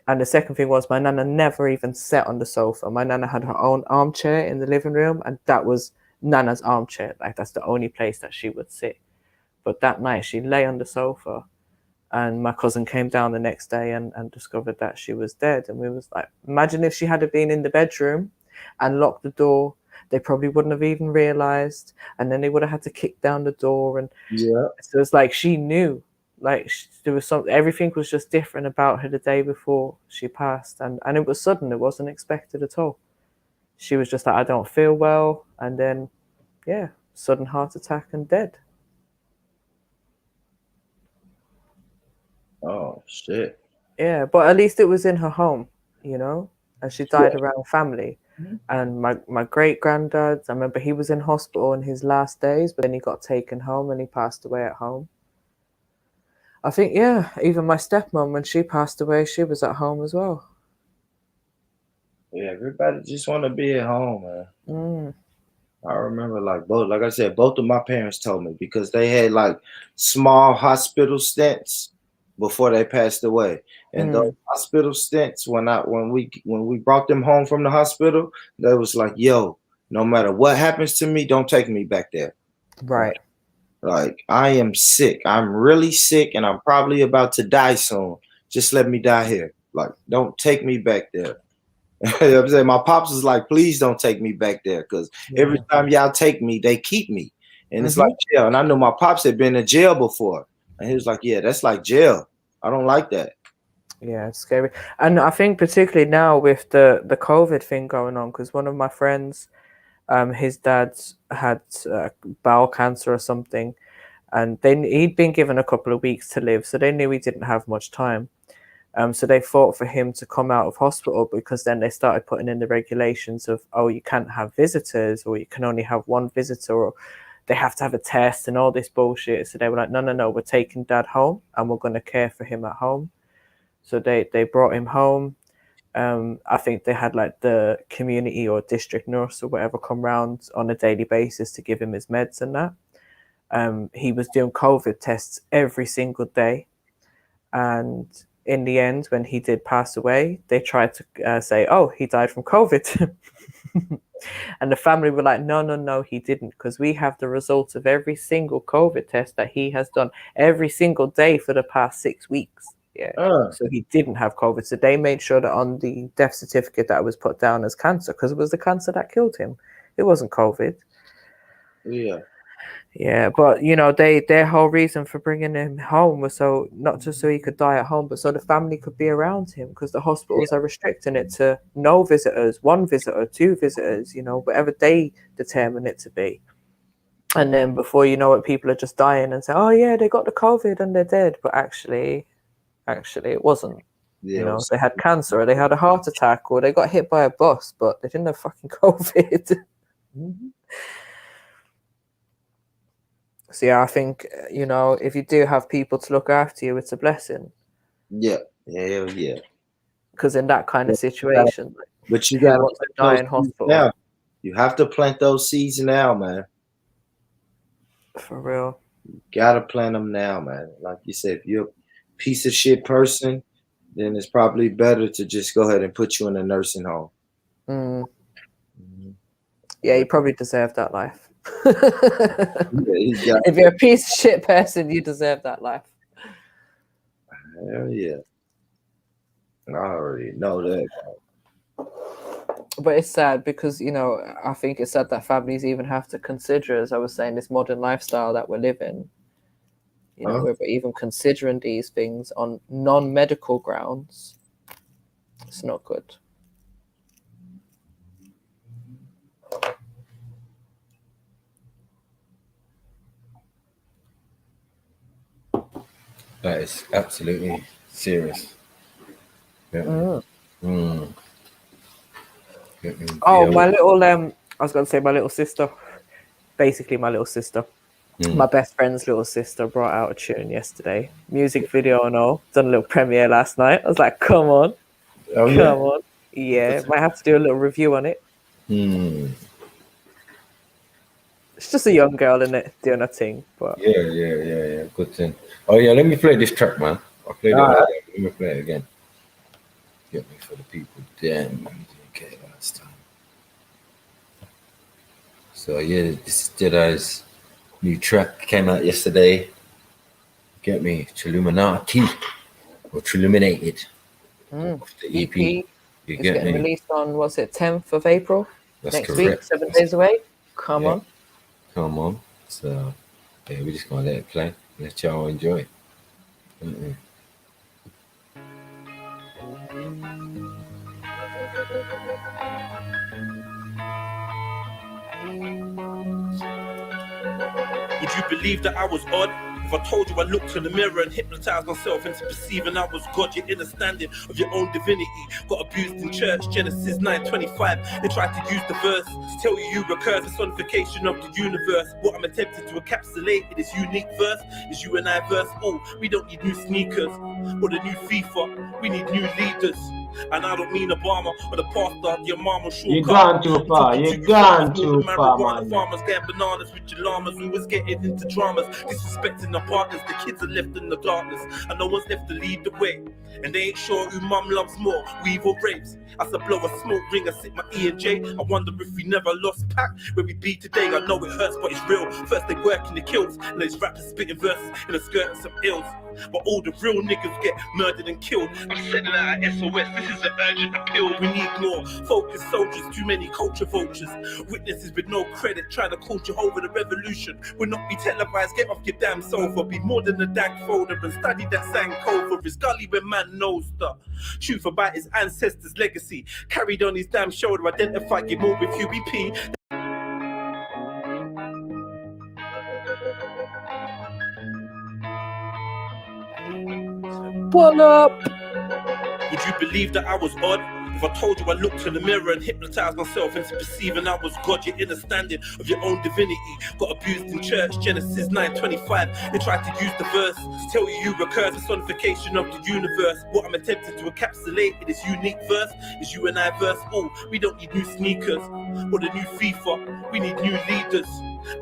N: And the second thing was, my nana never even sat on the sofa. My nana had her own armchair in the living room, and that was nana's armchair. Like that's the only place that she would sit. But that night she lay on the sofa, and my cousin came down the next day and discovered that she was dead. And we was like, imagine if she had been in the bedroom and locked the door, they probably wouldn't have even realized. And then they would have had to kick down the door. And so it's like she knew, like there was everything was just different about her the day before she passed. And it was sudden. It wasn't expected at all. She was just like, I don't feel well. And then, sudden heart attack and dead.
L: Oh, shit.
N: Yeah, but at least it was in her home, you know, and she died around family. And my great-granddad, I remember he was in hospital in his last days, but then he got taken home and he passed away at home. I think, even my stepmom, when she passed away, she was at home as well.
L: Yeah, everybody just want to be at home, man. I remember like I said, both of my parents told me, because they had like small hospital stints before they passed away. And those hospital stints, when we brought them home from the hospital, they was like, yo, no matter what happens to me, don't take me back there.
N: Right.
L: Like I am sick. I'm really sick and I'm probably about to die soon. Just let me die here. Like, don't take me back there. You know what I'm saying? My pops is like, please don't take me back there, because every time y'all take me, they keep me. And it's like jail. And I know my pops had been in jail before. And he was like, yeah, that's like jail. I don't like that.
N: Yeah, it's scary. And I think particularly now with the COVID thing going on, because one of my friends, his dad had bowel cancer or something, and he'd been given a couple of weeks to live, so they knew he didn't have much time. So they fought for him to come out of hospital, because then they started putting in the regulations of, oh, you can't have visitors, or you can only have one visitor, or they have to have a test and all this bullshit. So they were like, no, we're taking dad home and we're going to care for him at home. So they brought him home. I think they had like the community or district nurse or whatever come round on a daily basis to give him his meds and that. He was doing COVID tests every single day. And in the end, when he did pass away, they tried to say, oh, he died from COVID. And the family were like, no, he didn't, because we have the results of every single COVID test that he has done every single day for the past 6 weeks. Yeah. So he didn't have COVID. So they made sure that on the death certificate that was put down as cancer, because it was the cancer that killed him. It wasn't COVID.
L: Yeah.
N: Yeah, but you know, their whole reason for bringing him home was so not just so he could die at home, but so the family could be around him, because the hospitals are restricting it to no visitors, 1 visitor, 2 visitors, you know, whatever they determine it to be. And then before you know it, people are just dying and say, "Oh yeah, they got the COVID and they're dead," but actually it wasn't.
L: Yeah,
N: you know, they had cancer, or they had a heart attack, or they got hit by a bus, but they didn't have fucking COVID. So yeah, I think, you know, if you do have people to look after you, it's a blessing.
L: Yeah, hell yeah.
N: Because in that kind of situation,
L: but you got to
N: die in hospital.
L: Now. You have to plant those seeds now, man.
N: For real.
L: You gotta plant them now, man. Like you said, if you're a piece of shit person, then it's probably better to just go ahead and put you in a nursing home.
N: Yeah, you probably deserve that life. If you're a piece of shit person, you deserve that life.
L: Hell yeah. I already know that.
N: But it's sad because, you know, I think it's sad that families even have to consider, as I was saying, this modern lifestyle that we're living. You know, we're even considering these things on non-medical grounds. It's not good.
A: That is absolutely serious. Yeah.
N: Oh, my little I was going to say my little sister. Basically, my little sister. My best friend's little sister brought out a tune yesterday. Music video and all. Done a little premiere last night. I was like, come on. Come on. Yeah, might have to do a little review on it. It's just a young girl in it doing her thing. But
A: yeah. Good thing. Oh yeah, let me play this track, man. I played it. Let me play it again. Get me for the people. Damn, you didn't get it last time. So yeah, this is Jedi's new track came out yesterday. Get me, TRILLUMINATI or TRILLUMINATED. The EP. You
N: it's
A: get
N: getting
A: me?
N: released on, what's it, 10th of April?
A: That's
N: next
A: correct.
N: week, 7 days away. Come on.
A: Come on. So yeah, we're just gonna let it play. Let y'all enjoy it.
B: Would you believe that I was odd? If I told you I looked in the mirror and hypnotized myself into perceiving I was God, your understanding of your own divinity got abused in church, Genesis 9:25. They tried to use the verse to tell you recur personification of the universe. What I'm attempting to encapsulate in this unique verse is you and I verse. Oh, we don't need new sneakers or the new FIFA, we need new leaders. And I don't mean Obama or the pastor, your mama sure.
G: You gone too far, you gone too far, man.
B: Farmers getting bananas with your llamas, we was getting into dramas, disrespecting our partners, the kids are left in the darkness, and no one's left to lead the way. And they ain't sure who mum loves more, weave or rapes. As I blow a smoke ring, I sip my E&J. I wonder if we never lost pack where we be today. I know it hurts, but it's real. First they work in the kills, and these rappers spitting verses in the skirt of some ills. But all the real niggas get murdered and killed. I'm sending out a SOS, this is an urgent appeal. We need more focused soldiers, too many culture vultures. Witnesses with no credit, trying to call Jehovah the revolution. Will not be televised, get off your damn sofa. Be more than a dank folder and study that Sankofa. It's gully when man knows the truth about his ancestors' legacy. Carried on his damn shoulder, identify, get more with UBP.
N: Pull up.
B: Would you believe that I was odd? If I told you I looked in the mirror and hypnotized myself into perceiving I was God, your understanding of your own divinity got abused in church, Genesis 9:25. They tried to use the verse to tell you recur personification of the universe. What I'm attempting to encapsulate in this unique verse is you and I verse. Oh, we don't need new sneakers or the new FIFA, we need new leaders.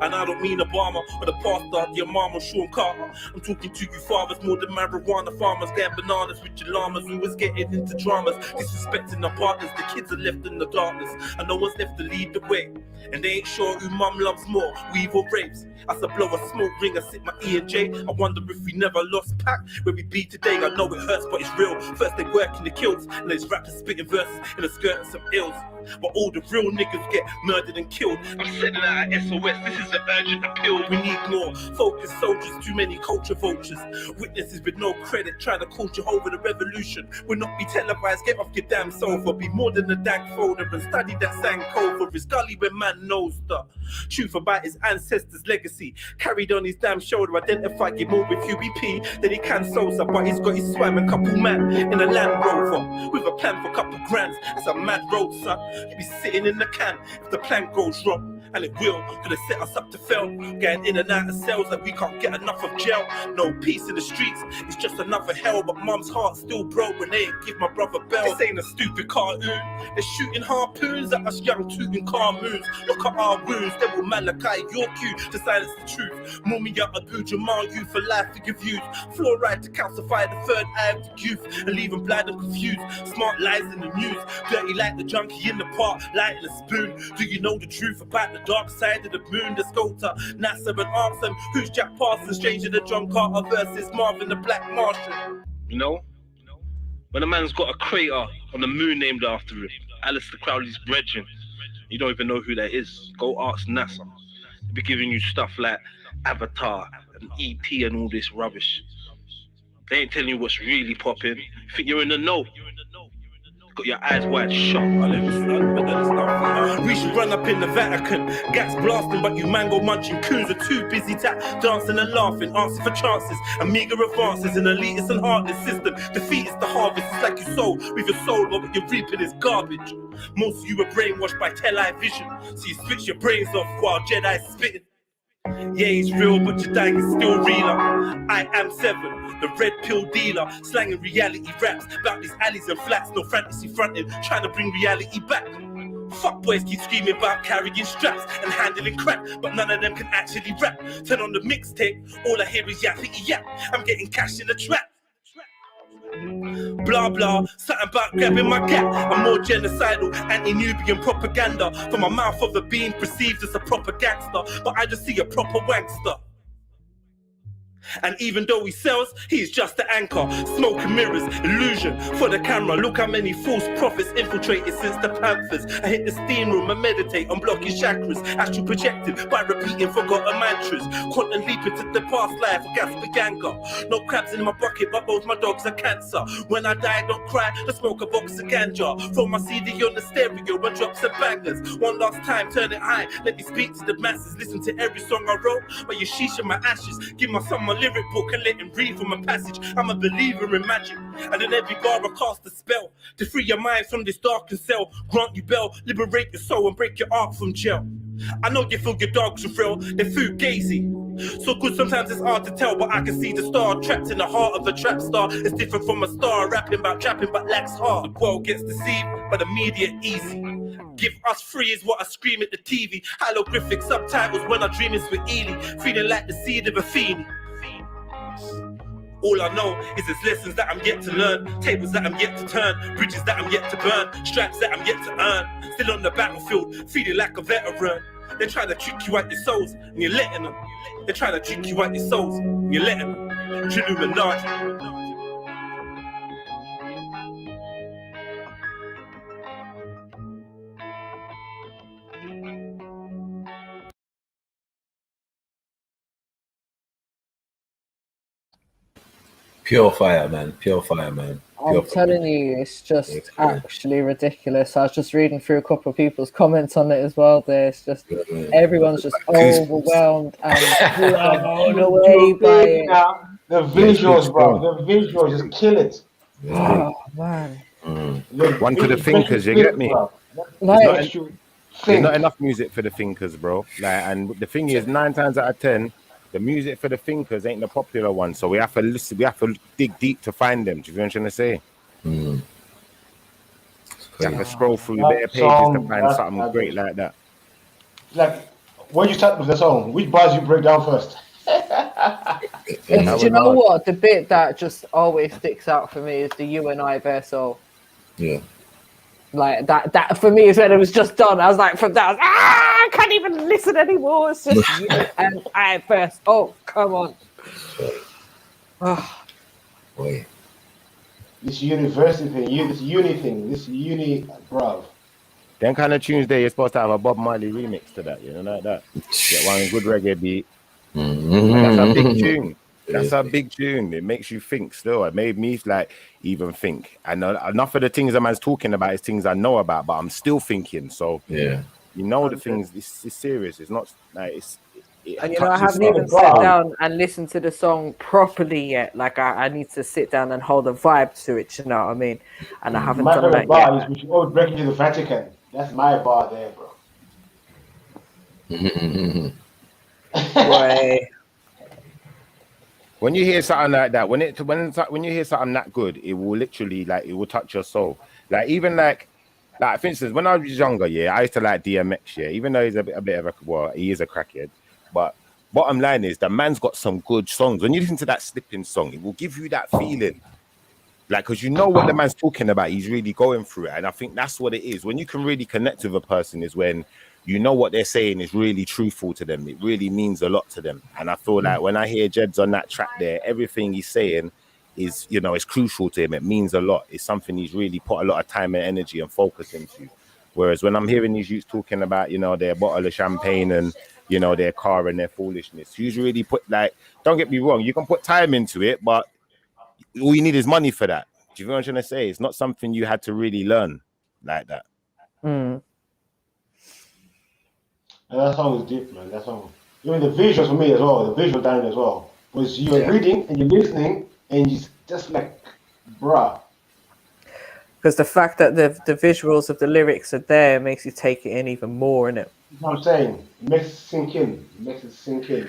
B: And I don't mean Obama or the pastor, your mama, Sean Carter. I'm talking to you fathers more than marijuana farmers, getting bananas with your llamas. We was getting into dramas, disrespecting our partners. The kids are left in the darkness, and no one's left to lead the way. And they ain't sure who mum loves more, weave or rapes. As I blow a smoke ring, I sip my E&J. I wonder if we never lost pack where we be today. I know it hurts, but it's real. First they work in the kilts, and there's rappers spitting verses in the skirt and some ills. But all the real niggas get murdered and killed. I'm sending out an SOS, this is an urgent appeal. We need more focused soldiers, too many culture vultures. Witnesses with no credit, trying to culture over the revolution. Will not be televised, get off your damn sofa. Be more than a dank folder and study that Sankofa. His gully when man knows the truth about his ancestors' legacy. Carried on his damn shoulder, identify him more with UBP than he can Sosa. But he's got his swam and couple man in a Land Rover with a plan for couple grands. It's a mad road, son. You be sitting in the can if the plan goes wrong. And it will, gonna set us up to fail. Getting in and out of cells like we can't get enough of jail. No peace in the streets, it's just another hell. But mum's heart still broke when they ain't give my brother bell. This ain't a stupid cartoon, they're shooting harpoons at us young tooting car moons. Look at our wounds, they will Malachi your cue to silence the truth. Mumia Abu Jamal, you for life for your views. Fluoride to calcify the third eye of the youth and leave them blind and confused. Smart lies in the news, dirty like the junkie in the park, lighting a spoon. Do you know the truth about the dark side of the moon? The sculptor NASA and ask them who's Jack Parsons, stranger than John Carter versus Marvin the Black Martian. You know, when a man's got a crater on the moon named after him, Alistair Crowley's brethren, you don't even know who that is. Go ask NASA. They'll be giving you stuff like Avatar and ET and all this rubbish. They ain't telling you what's really popping. You think you're in the know. Got your eyes wide shut. We should run up in the Vatican, gas blasting, but you mango munching coons are too busy dancing and laughing, asking for chances and meager advances. An elitist and heartless system defeat is the harvest. It's like you sow with your soul, but what you're reaping is garbage. Most of you are brainwashed by television, so you switch your brains off while Jedi's spitting. Yeah, it's real, but your dying is still realer. I am 7, the red pill dealer, slanging reality raps about these alleys and flats, no fantasy fronting, trying to bring reality back. Fuck boys keep screaming about carrying straps and handling crap, but none of them can actually rap. Turn on the mixtape, all I hear is yappity yap. I'm getting cash in the trap. Blah blah, something about grabbing my gap. I'm more genocidal, anti-Nubian propaganda. From my mouth of the being perceived as a proper gangster, but I just see a proper wankster. And even though he sells, he's just the anchor. Smoke and mirrors, illusion for the camera. Look how many false prophets infiltrated since the Panthers. I hit the steam room and meditate on blocking chakras. Astral projected by repeating forgotten mantras. Quantum leaping to the past life, gasping anger. No crabs in my bucket, but both my dogs are cancer. When I die, don't cry, let's smoke a box of ganja. Throw my CD on the stereo and drop some bangers. One last time, turn it high, let me speak to the masses. Listen to every song I wrote, but you shisha my ashes. Give my son my lyric book and let him read from a passage. I'm a believer in magic, and in every bar I cast a spell to free your mind from this darkened cell. Grant you bell, liberate your soul and break your art from jail. I know you feel your dogs are frail, they're fugazi. So good sometimes it's hard to tell, but I can see the star trapped in the heart of a trap star. It's different from a star rapping about trapping but lacks heart. The world gets deceived by the media easy. Give us free is what I scream at the TV. Holographic subtitles when I dream is with Ely. Feeling like the seed of a fiend. All I know is there's lessons that I'm yet to learn, tables that I'm yet to turn, bridges that I'm yet to burn, stripes that I'm yet to earn. Still on the battlefield, feeling like a veteran. They're trying to trick you out your souls, and you're letting them. They're trying to trick you out your souls, and you're letting them. Trilluminati.
A: Pure fire, man. Pure fire, man.
N: I'm telling you, it's just actually ridiculous. I was just reading through a couple of people's comments on it as well. It's just everyone's just overwhelmed and blown away by it.
G: The visuals, bro. The visuals just kill it.
N: Oh man.
O: One to the thinkers, you get me? There's not enough music for the thinkers, bro. Like, and the thing is, 9 times out of 10. The music for the thinkers ain't the popular one, so we have to listen. We have to dig deep to find them. Do you know what I'm trying to say? You have to scroll through their pages to find something great like that.
G: Like When you start with the song, which bars you break down first?
N: Do you know what? The bit that just always sticks out for me is the "You and I" verso.
A: Yeah.
N: Like that for me is when it was just done. I was like, from that, I can't even listen anymore. It's just you and I first. Oh, come on. Oh.
A: Boy.
G: This university thing, this uni thing, this uni, bruv.
O: Them kind of tunes there, you're supposed to have a Bob Marley remix to that, you know, like that. Get one good reggae beat. That's a big tune. That's a big tune. It makes you think still. It made me like even think. And enough of the things a man's talking about is things I know about, but I'm still thinking. So
A: yeah,
O: you know the things. It's serious. It's not like
N: and you know, I haven't even sat down and listened to the song properly yet. Like I need to sit down and hold a vibe to it. You know what I mean? And I haven't done that
G: bar
N: yet.
G: is we should always break into the Vatican. That's my bar there, bro.
N: Boy.
O: When you hear something like that, when you hear something that good, it will literally like it will touch your soul. Like even like for instance, when I was younger, yeah, I used to like DMX, yeah, even though he's a bit of he is a crackhead. But bottom line is the man's got some good songs. When you listen to that Slipping song, it will give you that feeling. Like, because you know what the man's talking about, he's really going through it. And I think that's what it is. When you can really connect with a person is when you know what they're saying is really truthful to them. It really means a lot to them. And I feel like when I hear Jed's on that track there, everything he's saying is, you know, it's crucial to him. It means a lot. It's something he's really put a lot of time and energy and focus into. Whereas when I'm hearing these youths talking about, you know, their bottle of champagne and, you know, their car and their foolishness, who's really put, like, don't get me wrong, you can put time into it, but all you need is money for that. Do you know what I'm trying to say? It's not something you had to really learn like that.
G: And that song is deep, man. That song. Even the visuals for me as well, the visual dining as well. Was you're reading and you're listening and you just like, bruh.
N: Because the fact that the visuals of the lyrics are there makes you take it in even more, innit?
G: That's what I'm saying. It makes it sink in. It makes it sink in.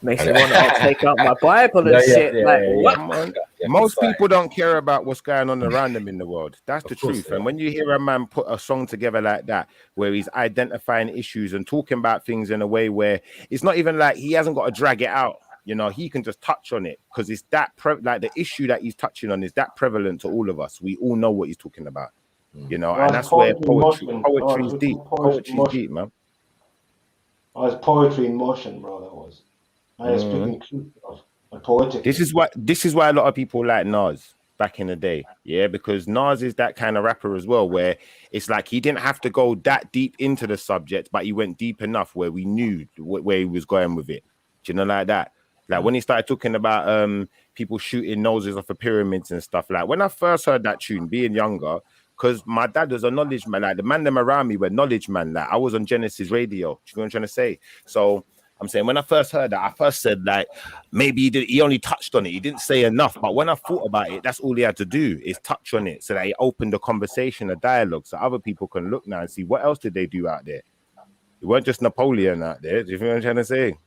N: Makes me want to take out my Bible and shit. What?
O: Most people don't care about what's going on around them in the world. That's the truth. And when you hear a man put a song together like that, where he's identifying issues and talking about things in a way where it's not even like he hasn't got to drag it out. You know, he can just touch on it because it's that like the issue that he's touching on is that prevalent to all of us. We all know what he's talking about. You know, and that's where poetry is deep. Poetry is deep, man.
G: Oh, it's poetry in motion, bro. That was. I was speaking truth of poetic.
O: This is why a lot of people like Nas back in the day, yeah, because Nas is that kind of rapper as well, where it's like he didn't have to go that deep into the subject, but he went deep enough where we knew where he was going with it. Do you know, like that? Like when he started talking about people shooting noses off of pyramids and stuff. Like when I first heard that tune, being younger, because my dad was a knowledge man, like the man them around me were knowledge man. Like I was on Genesis Radio. Do you know what I'm trying to say? So I'm saying when I first heard that, I first said like maybe he only touched on it. He didn't say enough. But when I thought about it, that's all he had to do is touch on it, so that he opened a conversation, a dialogue, so other people can look now and see what else did they do out there. It weren't just Napoleon out there. Do you know what I'm trying to say?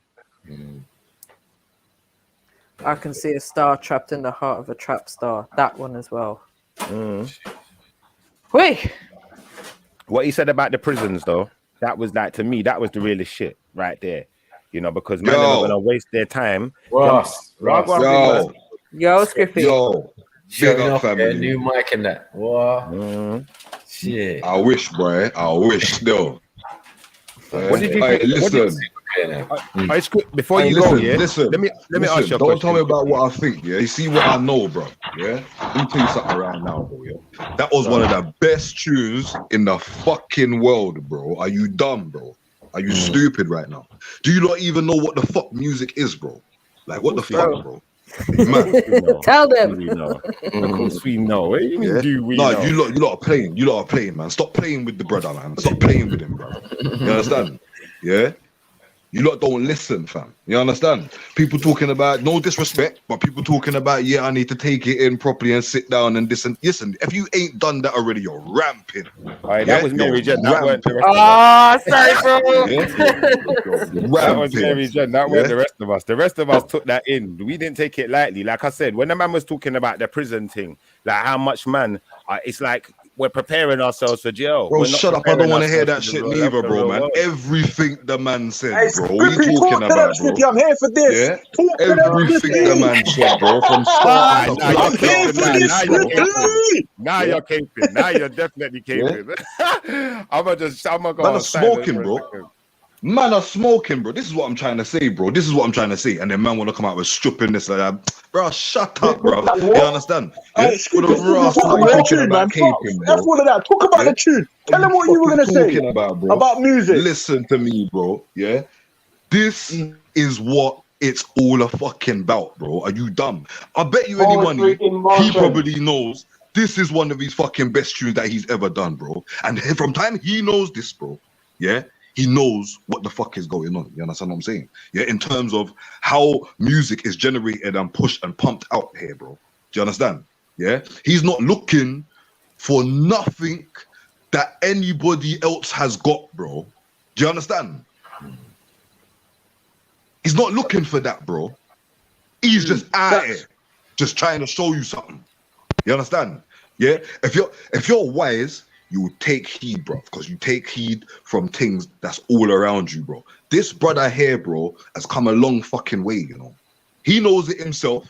N: I can see a star trapped in the heart of a trap star. That one as well. Wait.
O: What he said about the prisons, though, that was like, to me, that was the realest shit right there. You know, because men are going to waste their time.
A: Ross,
N: Skippy.
A: Big up, family. New mic and that. What? Shit.
D: I wish, boy. I wish still.
O: What did you think?
D: Listen.
O: Before you
D: listen,
O: go, yeah.
D: Listen,
O: let me ask you a question.
D: Don't tell me about what I think. Yeah, you see what I know, bro. Yeah, let me tell you something right now, bro. Yeah, that was one of the best tunes in the fucking world, bro. Are you dumb, bro? Are you stupid right now? Do you not even know what the fuck music is, bro? Like, what the fuck, bro? Man.
N: Tell them.
O: Of course we know. What do you mean, do we know?
D: You lot are playing. You lot are playing, man. Stop playing with the brother, man. Stop playing with him, bro. You understand? Yeah? You lot don't listen, fam. You understand? People talking about, no disrespect, but people talking about, yeah, I need to take it in properly and sit down and listen. Listen, if you ain't done that already, you're ramping.
O: All right, that was Mary Jen. That weren't the rest
N: sorry, bro.
O: That was Mary Jen. That weren't the rest of us. The rest of us took that in. We didn't take it lightly. Like I said, when the man was talking about the prison thing, like how much, man, it's like we're preparing ourselves for jail.
P: Bro,
O: We're not
P: shut up. I don't
O: preparing
P: want to hear
O: ourselves
P: that
O: for the
P: shit
O: real-
P: neither,
O: the
P: bro,
O: real
P: man.
O: world.
P: Everything the man said,
D: Hey,
P: bro. What are you
D: Scrippy,
P: talking
D: talk to them,
P: about, bro?
D: Scrippy. I'm here for this.
P: Yeah?
D: Talk to them,
P: Everything the
D: Scrippy.
P: man said, bro, from start
O: Ah,
P: to
O: now you're
D: I'm here
O: caping
D: for
O: now.
D: this,
O: Now you're caping.
D: Scrippy.
O: Now
P: Yeah?
O: you're caping. Now you're definitely
P: Yeah?
O: caping. I'm gonna go
P: Man are
O: on silent
P: smoking,
O: for a
P: bro.
O: second.
P: Man are smoking, bro. This is what I'm trying to say, bro. This is what I'm trying to say. And then man want to come out with stripping this like that. Bro, shut up, bro. You understand? Yeah?
D: Hey,
P: With
D: Scrippy,
P: the rascal
D: talk about the
P: talking
D: tune,
P: about
D: man. Fuck,
P: caping,
D: F
P: bro.
D: all of that. Talk about
P: Yeah?
D: the tune.
P: What
D: Tell
P: are
D: them
P: you
D: what you were
P: fucking
D: gonna say
P: talking about, bro?
D: about music.
P: Listen to me, bro. Yeah? This is what it's all a fucking about, bro. Are you dumb? I bet you any money
G: Poetry in
P: he
G: motion.
P: probably knows this is one of his fucking best tunes that he's ever done, bro. And from time he knows this, bro. Yeah? He knows what the fuck is going on. You understand what I'm saying? Yeah, in terms of how music is generated and pushed and pumped out here, bro. Do you understand? Yeah, he's not looking for nothing that anybody else has got, bro. Do you understand? He's not looking for that, bro. He's just out here, just trying to show you something. You understand? Yeah. If you're wise, you will take heed, bro, because you take heed from things that's all around you, bro. This brother here, bro, has come a long fucking way, you know. He knows it himself,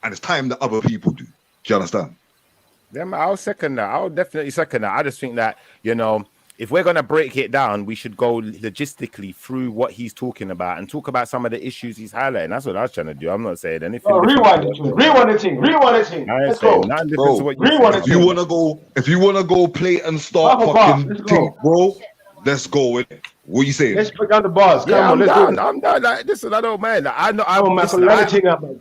P: and it's time that other people do. Do you understand?
O: Yeah, man, I'll second that. I'll definitely second that. I just think that, you know, if we're going to break it down, we should go logistically through what he's talking about and talk about some of the issues he's highlighting. That's what I was trying to do. I'm not saying anything.
G: Oh, rewind it, rewind it, rewind it. Let's go.
P: Bro, if you wanna go play and start
G: Half a
P: fucking
G: bar, let's go.
P: thing, bro, let's go with it. What you saying?
G: Let's break down the bars. Come
O: Yeah,
G: on, let's
O: down.
G: do it.
O: I'm down. Like, listen, I don't mind. I know. Listen,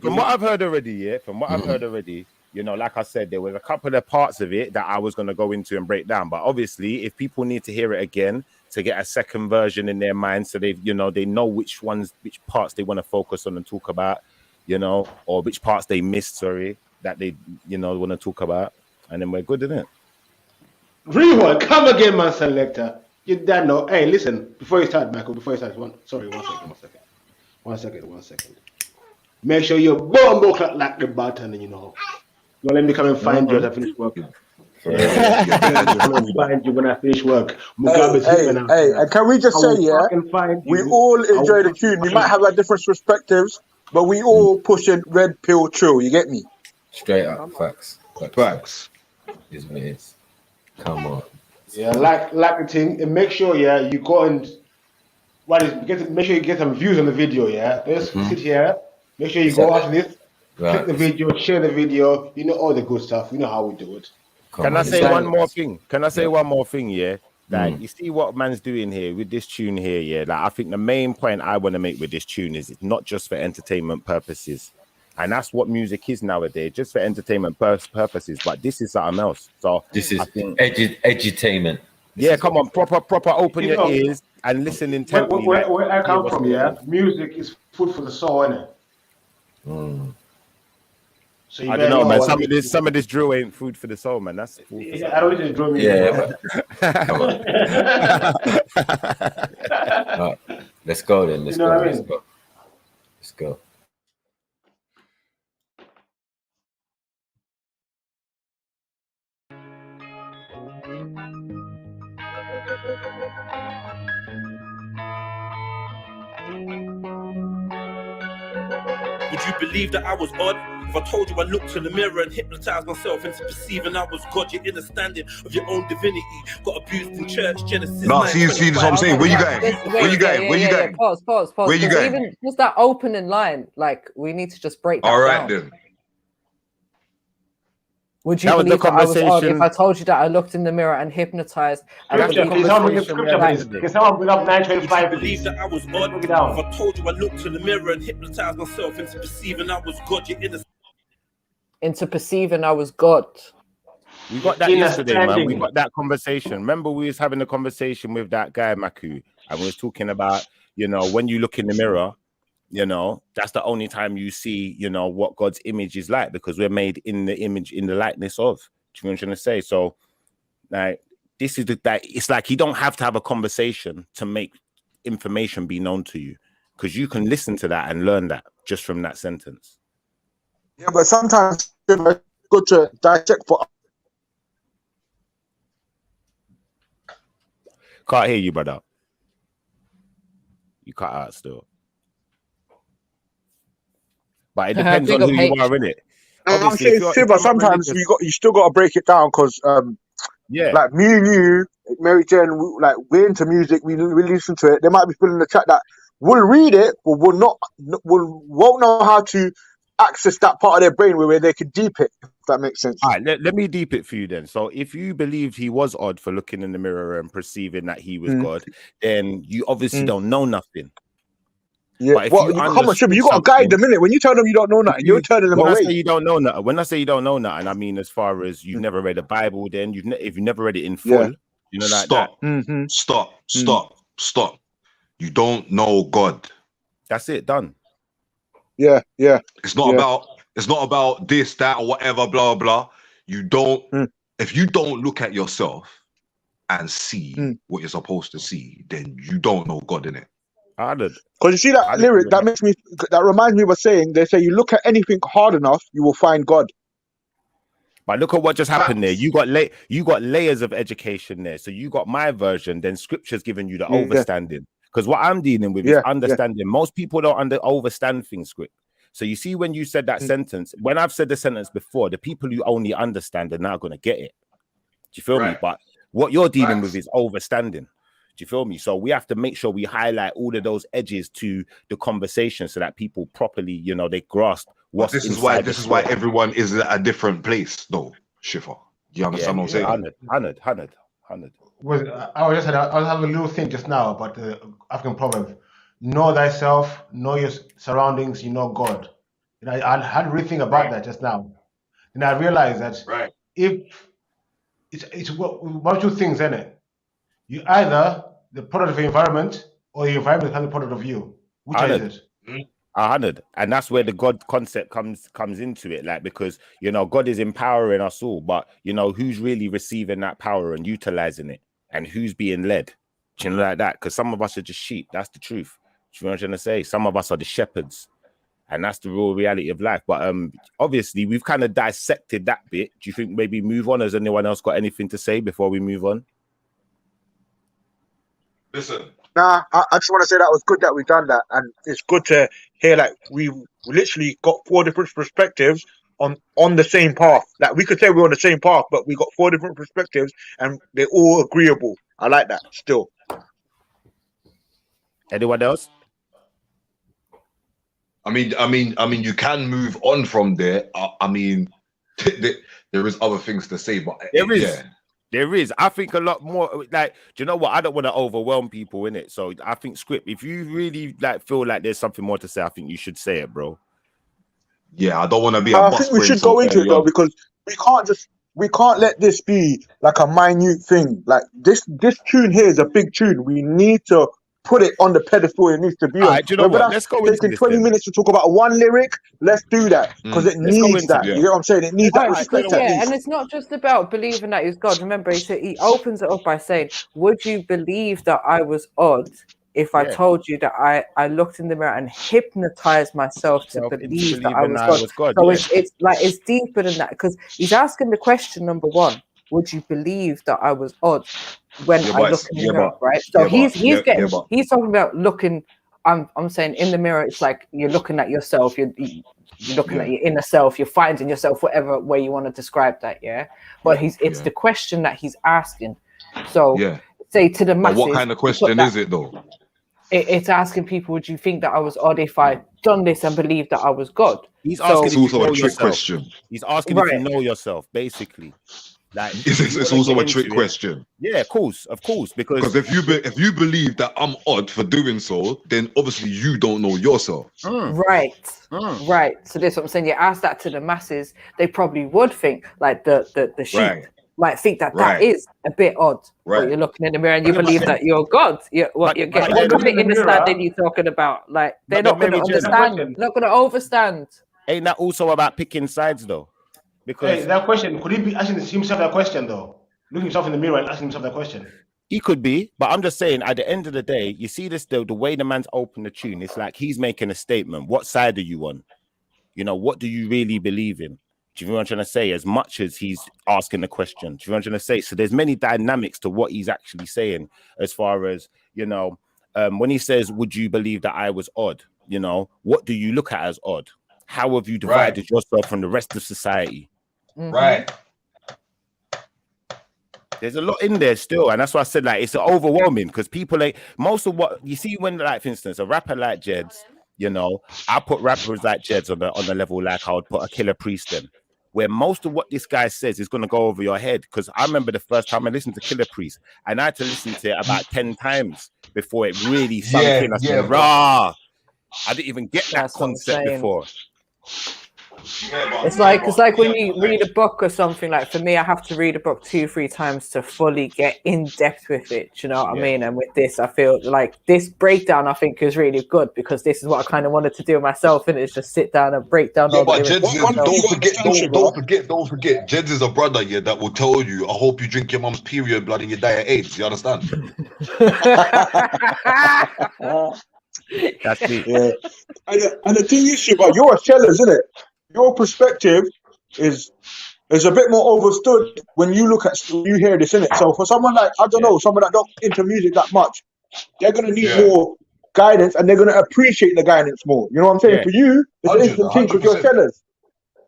O: from what I've heard already, yeah. From what I've heard already, you know, like I said, there was a couple of parts of it that I was going to go into and break down. But obviously, if people need to hear it again to get a second version in their mind, so they know which parts they want to focus on and talk about, you know, or which parts they missed. Sorry, that they want to talk about, and then we're good, isn't it?
G: Rewind. Come again, man, selector. You don't know. Hey, listen. Before you start, Michael. One second. Make sure you bumbo clap like the button, and you know. Don't let me come and find you as I finish work. Find you when I finish work.
D: Hey, can we just say, yeah, we all enjoy the tune. We might have our different perspectives, but we all pushing Red Pill Trill. You get me?
A: Straight up, facts.
P: Facts.
A: Is what it is. Come on.
G: Yeah, like the thing, and make sure, yeah, you go and make sure you get some views on the video, yeah. Let's sit here. Make sure you go after this, click the video, share the video. You know all the good stuff. You know how we do it.
O: Can I say one more thing? Yeah. Like, you see what man's doing here with this tune here, yeah. Like, I think the main point I want to make with this tune is it's not just for entertainment purposes, and that's what music is nowadays, just for entertainment purposes. But this is something else. So
A: this is edutainment.
O: Yeah, come on, proper. Open your ears and listen intently.
G: Where I come from, yeah, music is food for the soul, isn't it? So
O: I don't know, man. Some of this drill ain't food for the soul, man. That's
G: yeah, I don't listen to drill music.
A: Yeah, but let's go then. Let's go.
B: Would you believe that I was odd? If I told you I looked in the mirror and hypnotized myself into perceiving I was God, your understanding of your own divinity got abused in church, Genesis.
P: No, see this is what I'm saying. Where you going? Where you going?
N: Pause.
P: Where you going?
N: Even just that opening line, like, we need to just break that
P: All right
N: down.
P: then.
N: Would you believe that I was odd if I told you that I looked in the mirror and hypnotized?
B: Can someone bring up 925? Believe that I was odd. If I told you I looked in the mirror and hypnotized myself into perceiving I was God, your innocent.
N: Into perceiving I was God.
O: We got that yesterday, man. We got that conversation. Remember, we was having a conversation with that guy Maku, and we was talking about, when you look in the mirror, that's the only time you see, what God's image is like, because we're made in the image, in the likeness of. Do you know what I'm trying to say? So, like, this is it's like you don't have to have a conversation to make information be known to you, because you can listen to that and learn that just from that sentence.
D: Yeah, but sometimes it's good to dissect for.
O: Can't hear you, brother. You cut out still. But it depends on who you are, innit?
I: I'm saying, Shiva, sometimes you still got to break it down because, like me and you, Mary Jane, we're into music. We listen to it. There might be people in the chat that will read it, but won't know how to access that part of their brain where they could deep it. If that makes sense.
O: All right, let me deep it for you then. So, if you believed he was odd for looking in the mirror and perceiving that he was God, then you obviously don't know nothing.
I: Yeah,
O: but if
I: well, come on, Shiva, you got to guide them, innit? When you tell them you don't know nothing, you're turning them away.
O: When I say you don't know nothing, I mean as far as you've never read the Bible, then if you've never read it in full, you know, like
P: Stop. You don't know God.
O: That's it, done.
I: Yeah.
P: It's not about this, that, or whatever, blah, blah. You don't, if you don't look at yourself and see what you're supposed to see, then you don't know God, innit?
I: Because you see that lyric, that reminds me of a saying. They say you look at anything hard enough, you will find God.
O: But look at what just happened there. You got layers of education there. So you got my version, then scripture's giving you the overstanding. Because what I'm dealing with is understanding. Most people don't overstand things, script. So you see, when you said that sentence, when I've said the sentence before, the people who only understand are now going to get it. Do you feel me? But what you're dealing with is overstanding. Do you feel me? So we have to make sure we highlight all of those edges to the conversation so that people properly, you know, they grasp what's inside.
P: This is why everyone is at a different place, though, Shiva. You understand what I'm saying?
O: 100.
G: I was having a little thing just now about the African proverb: "Know thyself, know your surroundings, you know God." And I had to really think about that just now, and I realized that if it's one or two things, isn't it? You either the product of your environment, or your environment becomes the product of you. Which is it?
O: 100, and that's where the God concept comes into it, like, because you know God is empowering us all, but you know who's really receiving that power and utilizing it, and who's being led. Do you know, like that? Because some of us are just sheep. That's the truth. Do you know what I'm trying to say? Some of us are the shepherds, and that's the real reality of life. But obviously we've kind of dissected that bit. Do you think maybe move on? Has anyone else got anything to say before we move on?
P: Listen.
I: Nah, I just want to say that was good that we've done that, and it's good to hear like we literally got 4 different perspectives on the same path. Like we could say we're on the same path, but we got 4 different perspectives, and they're all agreeable. I like that still.
O: Anyone else?
P: I mean, you can move on from there. I mean, there is other things to say, but
O: There is. I think a lot more. Like, do you know what? I don't want to overwhelm people in it. So I think script. If you really like feel like there's something more to say, I think you should say it, bro.
P: Yeah, I don't want to be.
I: I think we should go into it though, because we can't let this be like a minute thing. Like this tune here is a big tune. We need to put it on the pedestal it needs to be on.
O: Right, do you know what? Let's go into
I: taking 20 minutes to talk about one lyric. Let's do that because it needs that. You know what I'm saying? It needs that respect.
N: And it's not just about believing that he's God. Remember, he opens it up by saying, "Would you believe that I was odd if I told you that I looked in the mirror and hypnotized myself to believe that I was God?" So it's deeper than that, because he's asking the question number one: would you believe that I was odd when I look in the mirror, right? So he's talking about looking. I'm saying in the mirror, it's like you're looking at yourself. You're looking at your inner self. You're finding yourself, whatever way you want to describe that. Yeah, but it's the question that he's asking. So say to the masses.
P: What kind of question is it though?
N: It's asking people, would you think that I was odd if I done this and believed that I was God?
O: He's asking.
P: It's also a trick question.
O: He's asking if you know yourself, basically. Like
P: it's also a trick question.
O: Yeah, of course, because
P: if you believe that I'm odd for doing so, then obviously you don't know yourself.
N: Right. So that's what I'm saying. You ask that to the masses, they probably would think like the sheep might think that is a bit odd. But you're looking in the mirror and you believe that you're God. What kind of understanding you talking about? Like they're not going to understand. Not going to overstand.
O: Ain't that also about picking sides though? Because
G: that question, could he be asking himself that question though? Looking himself in the mirror and asking himself that question.
O: He could be, but I'm just saying at the end of the day, you see this the way the man's opened the tune, it's like he's making a statement. What side are you on? You know, what do you really believe in? Do Do you know what I'm trying to say? As much as he's asking the question. Do you know what I'm trying to say? So there's many dynamics to what he's actually saying, as far as, you know, when he says, would you believe that I was odd? You know, what do you look at as odd? How have you divided yourself from the rest of society?
I: Right.
O: There's a lot in there still, and that's why I said, like, it's overwhelming, because people, like, most of what you see when, like, for instance, a rapper like Jeds, you know, I put rappers like Jeds on the level like I would put a Killer Priest in, where most of what this guy says is going to go over your head. Because I remember the first time I listened to Killer Priest, and I had to listen to it about 10 times before it really sunk in. I said, rah, I didn't even get that concept before.
N: It's like when you read a book or something. Like, for me, I have to read a book 2-3 times to fully get in depth with it. You know what I mean? And with this, I feel like this breakdown, I think, is really good, because this is what I kind of wanted to do myself, and it's just sit down and break down all the lyrics.
P: Don't forget, Jeds is a brother here that will tell you, I hope you drink your mom's period blood and you die at AIDS. You understand?
O: That's it.
I: Yeah. And the thing is, Shiva, you're a seller, isn't it? Your perspective is a bit more overstood when you look at, you hear this, innit? So for someone like, I don't know, someone that don't into music that much, they're gonna need more guidance, and they're gonna appreciate the guidance more. You know what I'm saying? For you, it's an instant thing because you're sellers.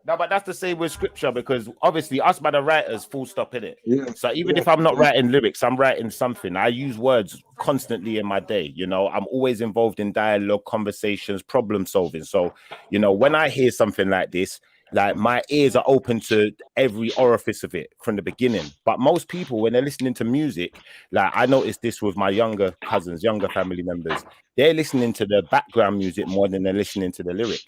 O: No, but that's the same with scripture, because obviously us by the writers, full stop in it.
I: Yeah.
O: So even if I'm not writing lyrics, I'm writing something. I use words constantly in my day. You know, I'm always involved in dialogue, conversations, problem solving. So, you know, when I hear something like this, like, my ears are open to every orifice of it from the beginning. But most people, when they're listening to music, like, I noticed this with my younger cousins, younger family members, they're listening to the background music more than they're listening to the lyric.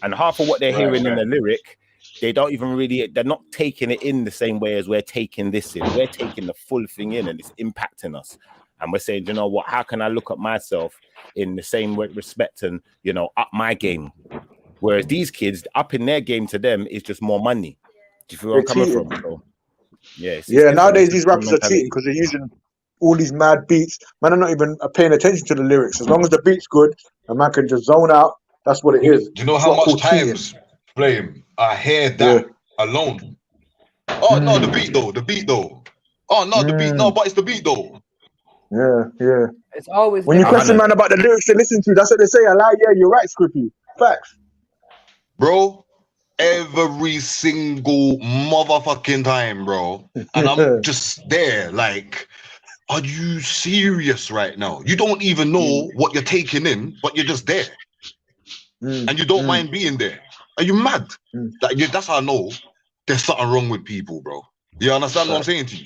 O: And half of what they're hearing in the lyric, they don't even really, they're not taking it in the same way as we're taking this in. We're taking the full thing in, and it's impacting us. And we're saying, you know what, how can I look at myself in the same respect and, you know, up my game? Whereas these kids, up in their game to them is just more money. Do you feel where I'm coming from? So, yeah,
I: nowadays these rappers are cheating because they're using all these mad beats. Man, I'm not even paying attention to the lyrics. As long as the beat's good, a man can just zone out. That's what it is.
P: Do you know how much times, Flame, I hear that alone? Oh, no, the beat though. Oh, no, the beat. No, but it's the beat though.
I: Yeah.
N: It's always
I: when you question man about the lyrics they listen to, that's what they say. I like, yeah, you're right, Scrippy. Facts.
P: Bro, every single motherfucking time, bro. And I'm just there, like, are you serious right now? You don't even know what you're taking in, but you're just there. And you don't mind being there. Are you mad? That's how I know there's something wrong with people, bro. You understand what I'm saying to you?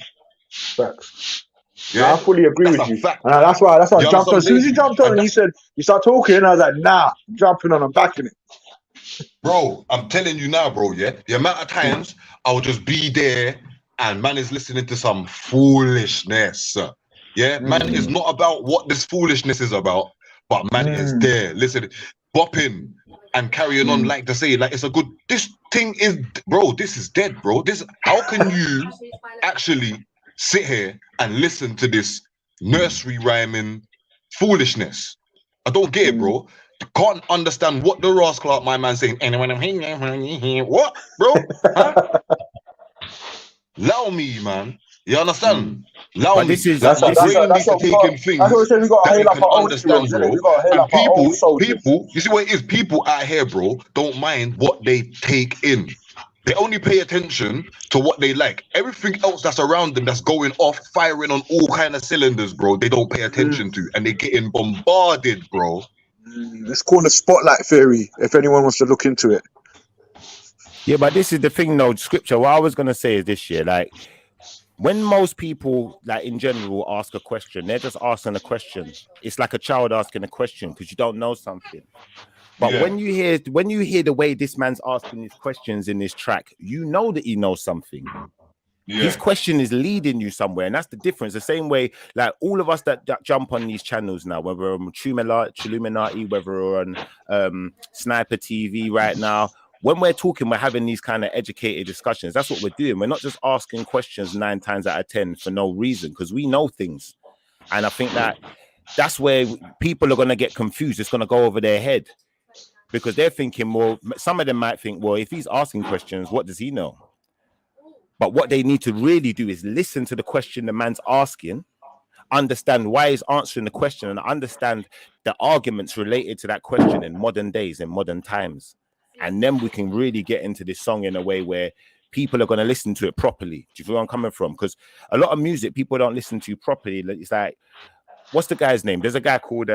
I: Facts.
P: Yeah,
I: no, I fully agree with you. That's why I jumped on. As soon as you jumped on and you said you start talking, I was like, nah, I'm jumping on, I'm backing it.
P: Bro, I'm telling you now, bro, yeah. The amount of times I'll just be there and man is listening to some foolishness. Yeah, man is not about what this foolishness is about, but man is there, listen, bopping and carrying on, like to say, like, it's a good, this thing is, bro, this is dead, bro. This, how can you actually sit here and listen to this nursery rhyming foolishness? I don't get it, bro. Can't understand what the rascal out my man saying. What, bro? Huh? Allow me, man. You understand? Allow me.
O: This is
I: that's what we said. We got to hail up our own understand,
P: bro.
I: We got to hail up our own soldiers.
P: People, you see what it is? People out here, bro, don't mind what they take in. They only pay attention to what they like. Everything else that's around them, that's going off, firing on all kind of cylinders, bro, they don't pay attention to, and they're getting bombarded, bro.
I: It's called the spotlight theory, if anyone wants to look into it.
O: Yeah, but this is the thing, though, scripture. What I was going to say is this year, like, when most people, like, in general, ask a question, they're just asking a question. It's like a child asking a question because you don't know something. But when you hear the way this man's asking these questions in this track, you know that he knows something. His question is leading you somewhere, and that's the difference. The same way, like, all of us that jump on these channels now, whether we're on TRILLUMINATI, whether we're on Sniper TV right now, when we're talking, we're having these kind of educated discussions. That's what we're doing. We're not just asking questions 9 times out of 10 for no reason, because we know things. And I think that's where people are going to get confused. It's going to go over their head. because they're thinking, well, some of them might think, well, if he's asking questions, what does he know? But what they need to really do is listen to the question the man's asking, understand why he's answering the question, and understand the arguments related to that question in modern days, in modern times. And then we can really get into this song in a way where people are going to listen to it properly. Do you feel where I'm coming from? Because a lot of music people don't listen to properly. It's like, what's the guy's name? There's a guy called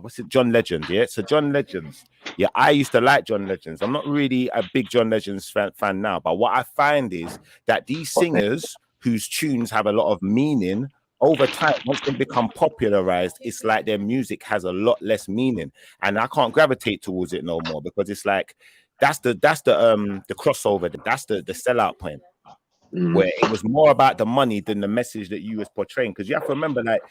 O: what's it? John Legend. Yeah, so John Legends. Yeah, I used to like John Legends. I'm not really a big John Legends fan now, but what I find is that these singers whose tunes have a lot of meaning over time, once they become popularized, it's like their music has a lot less meaning, and I can't gravitate towards it no more because it's like that's the crossover, that's the sellout point. Where it was more about the money than the message that you was portraying. Because you have to remember, like,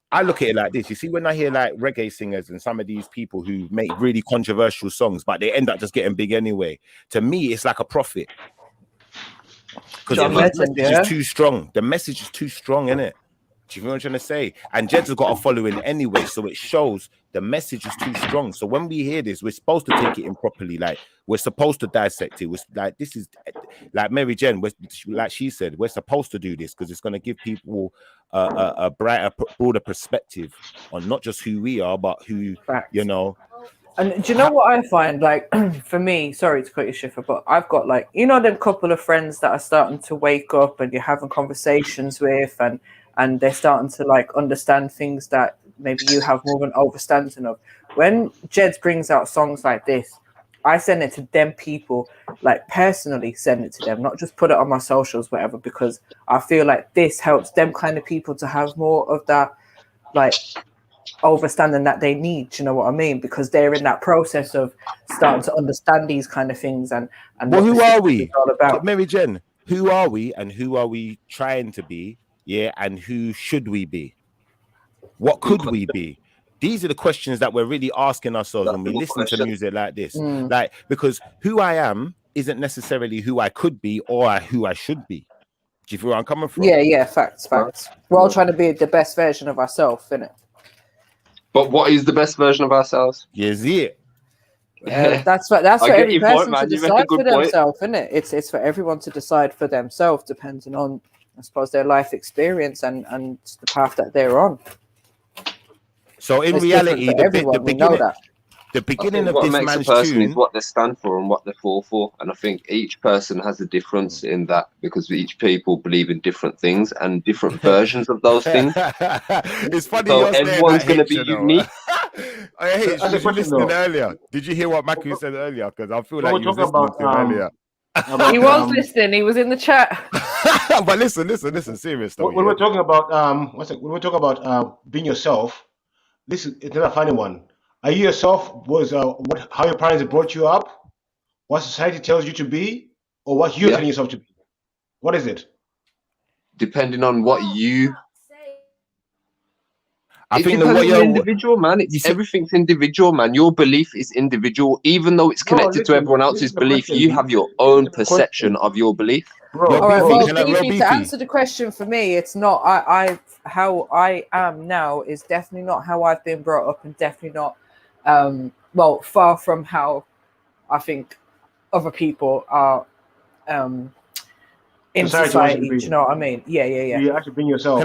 O: I look at it like this. You see, when I hear like reggae singers and some of these people who make really controversial songs, but they end up just getting big anyway, to me, it's like a profit. Because the message is too strong. The message is too strong, innit? Do you know what I'm trying to say? And Jed's has got a following anyway, so it shows the message is too strong. So when we hear this, we're supposed to take it in properly. Like, we're supposed to dissect it. We're like, this is like Mary Jen, like she said, we're supposed to do this because it's going to give people a brighter, broader perspective on not just who we are, but who, you know.
N: And do you know what I find? Like, for me, sorry to cut you, Schiffer, but I've got, like, you know, them couple of friends that are starting to wake up and you're having conversations with, and they're starting to like understand things that maybe you have more of an overstanding of. When Jeds brings out songs like this, I send it to them people, like personally send it to them, not just put it on my socials, whatever, because I feel like this helps them kind of people to have more of that like overstanding that they need. Do you know what I mean? Because they're in that process of starting to understand these kind of things and
O: well, who are we?
N: All about.
O: Mary Jen, who are we and who are we trying to be? Yeah, and who should we be? What could we be? These are the questions that we're really asking ourselves when we listen to music like this. Like, because who I am isn't necessarily who I could be or who I should be. Do you feel where I'm coming from?
N: Yeah, facts. We're all trying to be the best version of ourselves, innit?
Q: But what is the best version of ourselves?
O: Yes, it.
N: That's for every person to decide for themselves, isn't it? It's for everyone to decide for themselves, depending on, I suppose, their life experience and the path that they're on.
O: So in reality, the beginning of
Q: what
O: this
Q: makes
O: man's
Q: a person
O: tune
Q: is what they stand for and what they fall for, and I think each person has a difference in that because each people believe in different things and different versions of those things.
O: It's funny.
Q: So everyone's going to be unique.
O: Did you listen earlier? Did you hear what Maku said earlier? Because I feel like you was listening to him earlier.
N: He was listening. He was in the chat.
O: But listen. Serious though.
G: When we're talking about when we're talking about being yourself, this is another funny one. Are you yourself? Was how your parents brought you up? What society tells you to be, or what you're telling yourself to be? What is it?
Q: Depending on what you.
O: I think
Q: depends on the individual, man. Everything's individual, man. Your belief is individual, even though it's connected to everyone else's belief. You have your own perception of your belief.
N: All right, well, Beefy, to answer the question for me, it's not how I am now is definitely not how I've been brought up, and definitely not far from how I think other people are in society. Do you know what I mean? Yeah.
G: You actually bring yourself.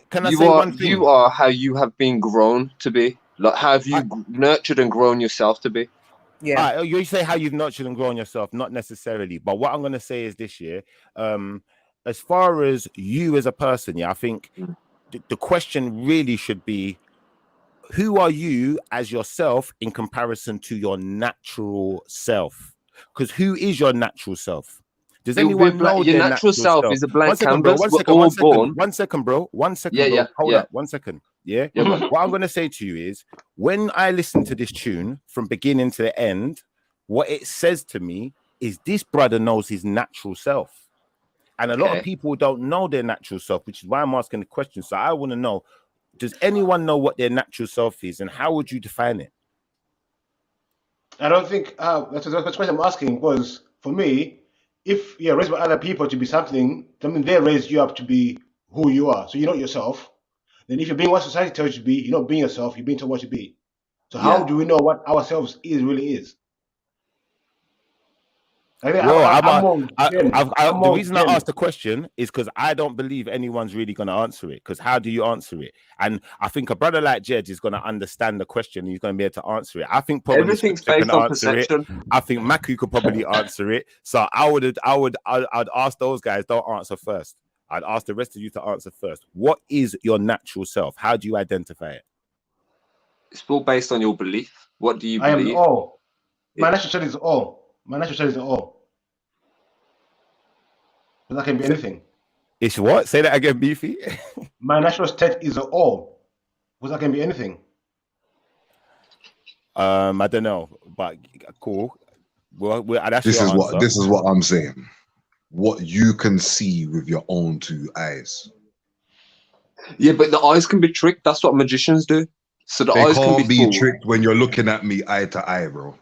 O: Can I say one thing?
Q: You are how you have been grown to be. Like, how have you nurtured and grown yourself to be?
N: Yeah.
O: Right, you say how you've nurtured and grown yourself, not necessarily. But what I'm going to say is this year, as far as you as a person, I think the question really should be, who are you as yourself in comparison to your natural self? Because who is your natural self? Does anyone know
Q: your natural self is a blank canvas?
O: One second, bro.
Q: Yeah.
O: Hold up. 1 second. Yeah. What I'm going to say to you is, when I listen to this tune from beginning to the end, what it says to me is this brother knows his natural self. And a lot of people don't know their natural self, which is why I'm asking the question. So I want to know, does anyone know what their natural self is, and how would you define it?
G: I don't think that's the question I'm asking, because for me, if you're raised by other people to be something, I mean, they raised you up to be who you are. So you're not yourself. Then if you're being what society tells you to be, you're not being yourself, you're being told what to be. So how do we know what ourselves really is?
O: The reason I asked the question is because I don't believe anyone's really going to answer it. Because how do you answer it? And I think a brother like Jed is going to understand the question. And he's going to be able to answer it. I think probably
Q: everything's
O: Scripture
Q: based
O: can
Q: on
O: answer
Q: perception.
O: it. I think Maku could probably answer it. So I'd ask those guys, don't answer first. I'd ask the rest of you to answer first. What is your natural self? How do you identify it?
Q: It's all based on your belief. What do you
G: I
Q: believe?
G: am all. My natural self is all. My natural self is all. But that can be anything.
O: It's what? Say that again, Beefy.
G: My natural state is all. But that can be anything.
O: I don't know, but cool. Well, that's
P: this
O: your
P: is
O: answer.
P: this is what I'm saying. What you can see with your own two eyes.
Q: Yeah, but the eyes can be tricked. That's what magicians do. So the eyes can be fooled.
P: Tricked when you're looking at me eye to eye, bro.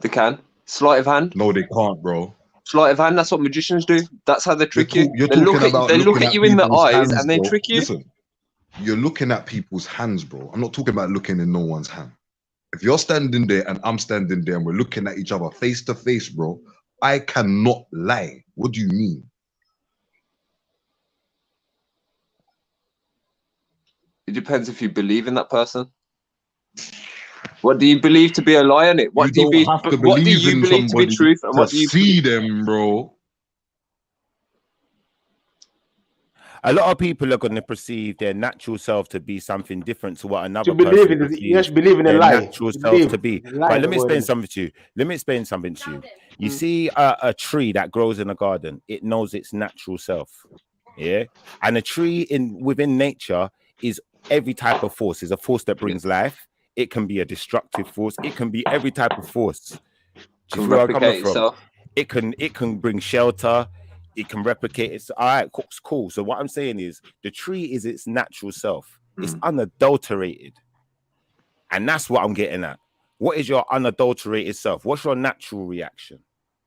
Q: They can. Sleight of hand.
P: No, they can't, bro.
Q: Sleight of hand. That's what magicians do. That's how they trick you.
P: You're
Q: They look
P: looking
Q: at you in the
P: people's
Q: eyes
P: hands,
Q: and then
P: bro.
Q: trick you.
P: Listen, you're looking at people's hands, bro. I'm not talking about looking in no one's hand. If you're standing there and I'm standing there and we're looking at each other face to face, bro, I cannot lie. What do you mean?
Q: It depends if you believe in that person. What do you believe to be a lie in it? What do you believe to be truth? And what do you
P: see them, bro?
O: A lot of people are going to perceive their natural self to be something different to what another
G: believe
O: person
G: in you just believe in a
O: their
G: lie.
O: natural self to be. But let me explain something to you. Let me explain something to you. You see a tree that grows in a garden, it knows its natural self. Yeah. And a tree within nature is every type of force. Is a force that brings life. It can be a destructive force. It can be every type of force. Do you see where I'm coming from? It can bring shelter. It can replicate. It's all right. Cool. So what I'm saying is the tree is its natural self. It's unadulterated. And that's what I'm getting at. What is your unadulterated self? What's your natural reaction?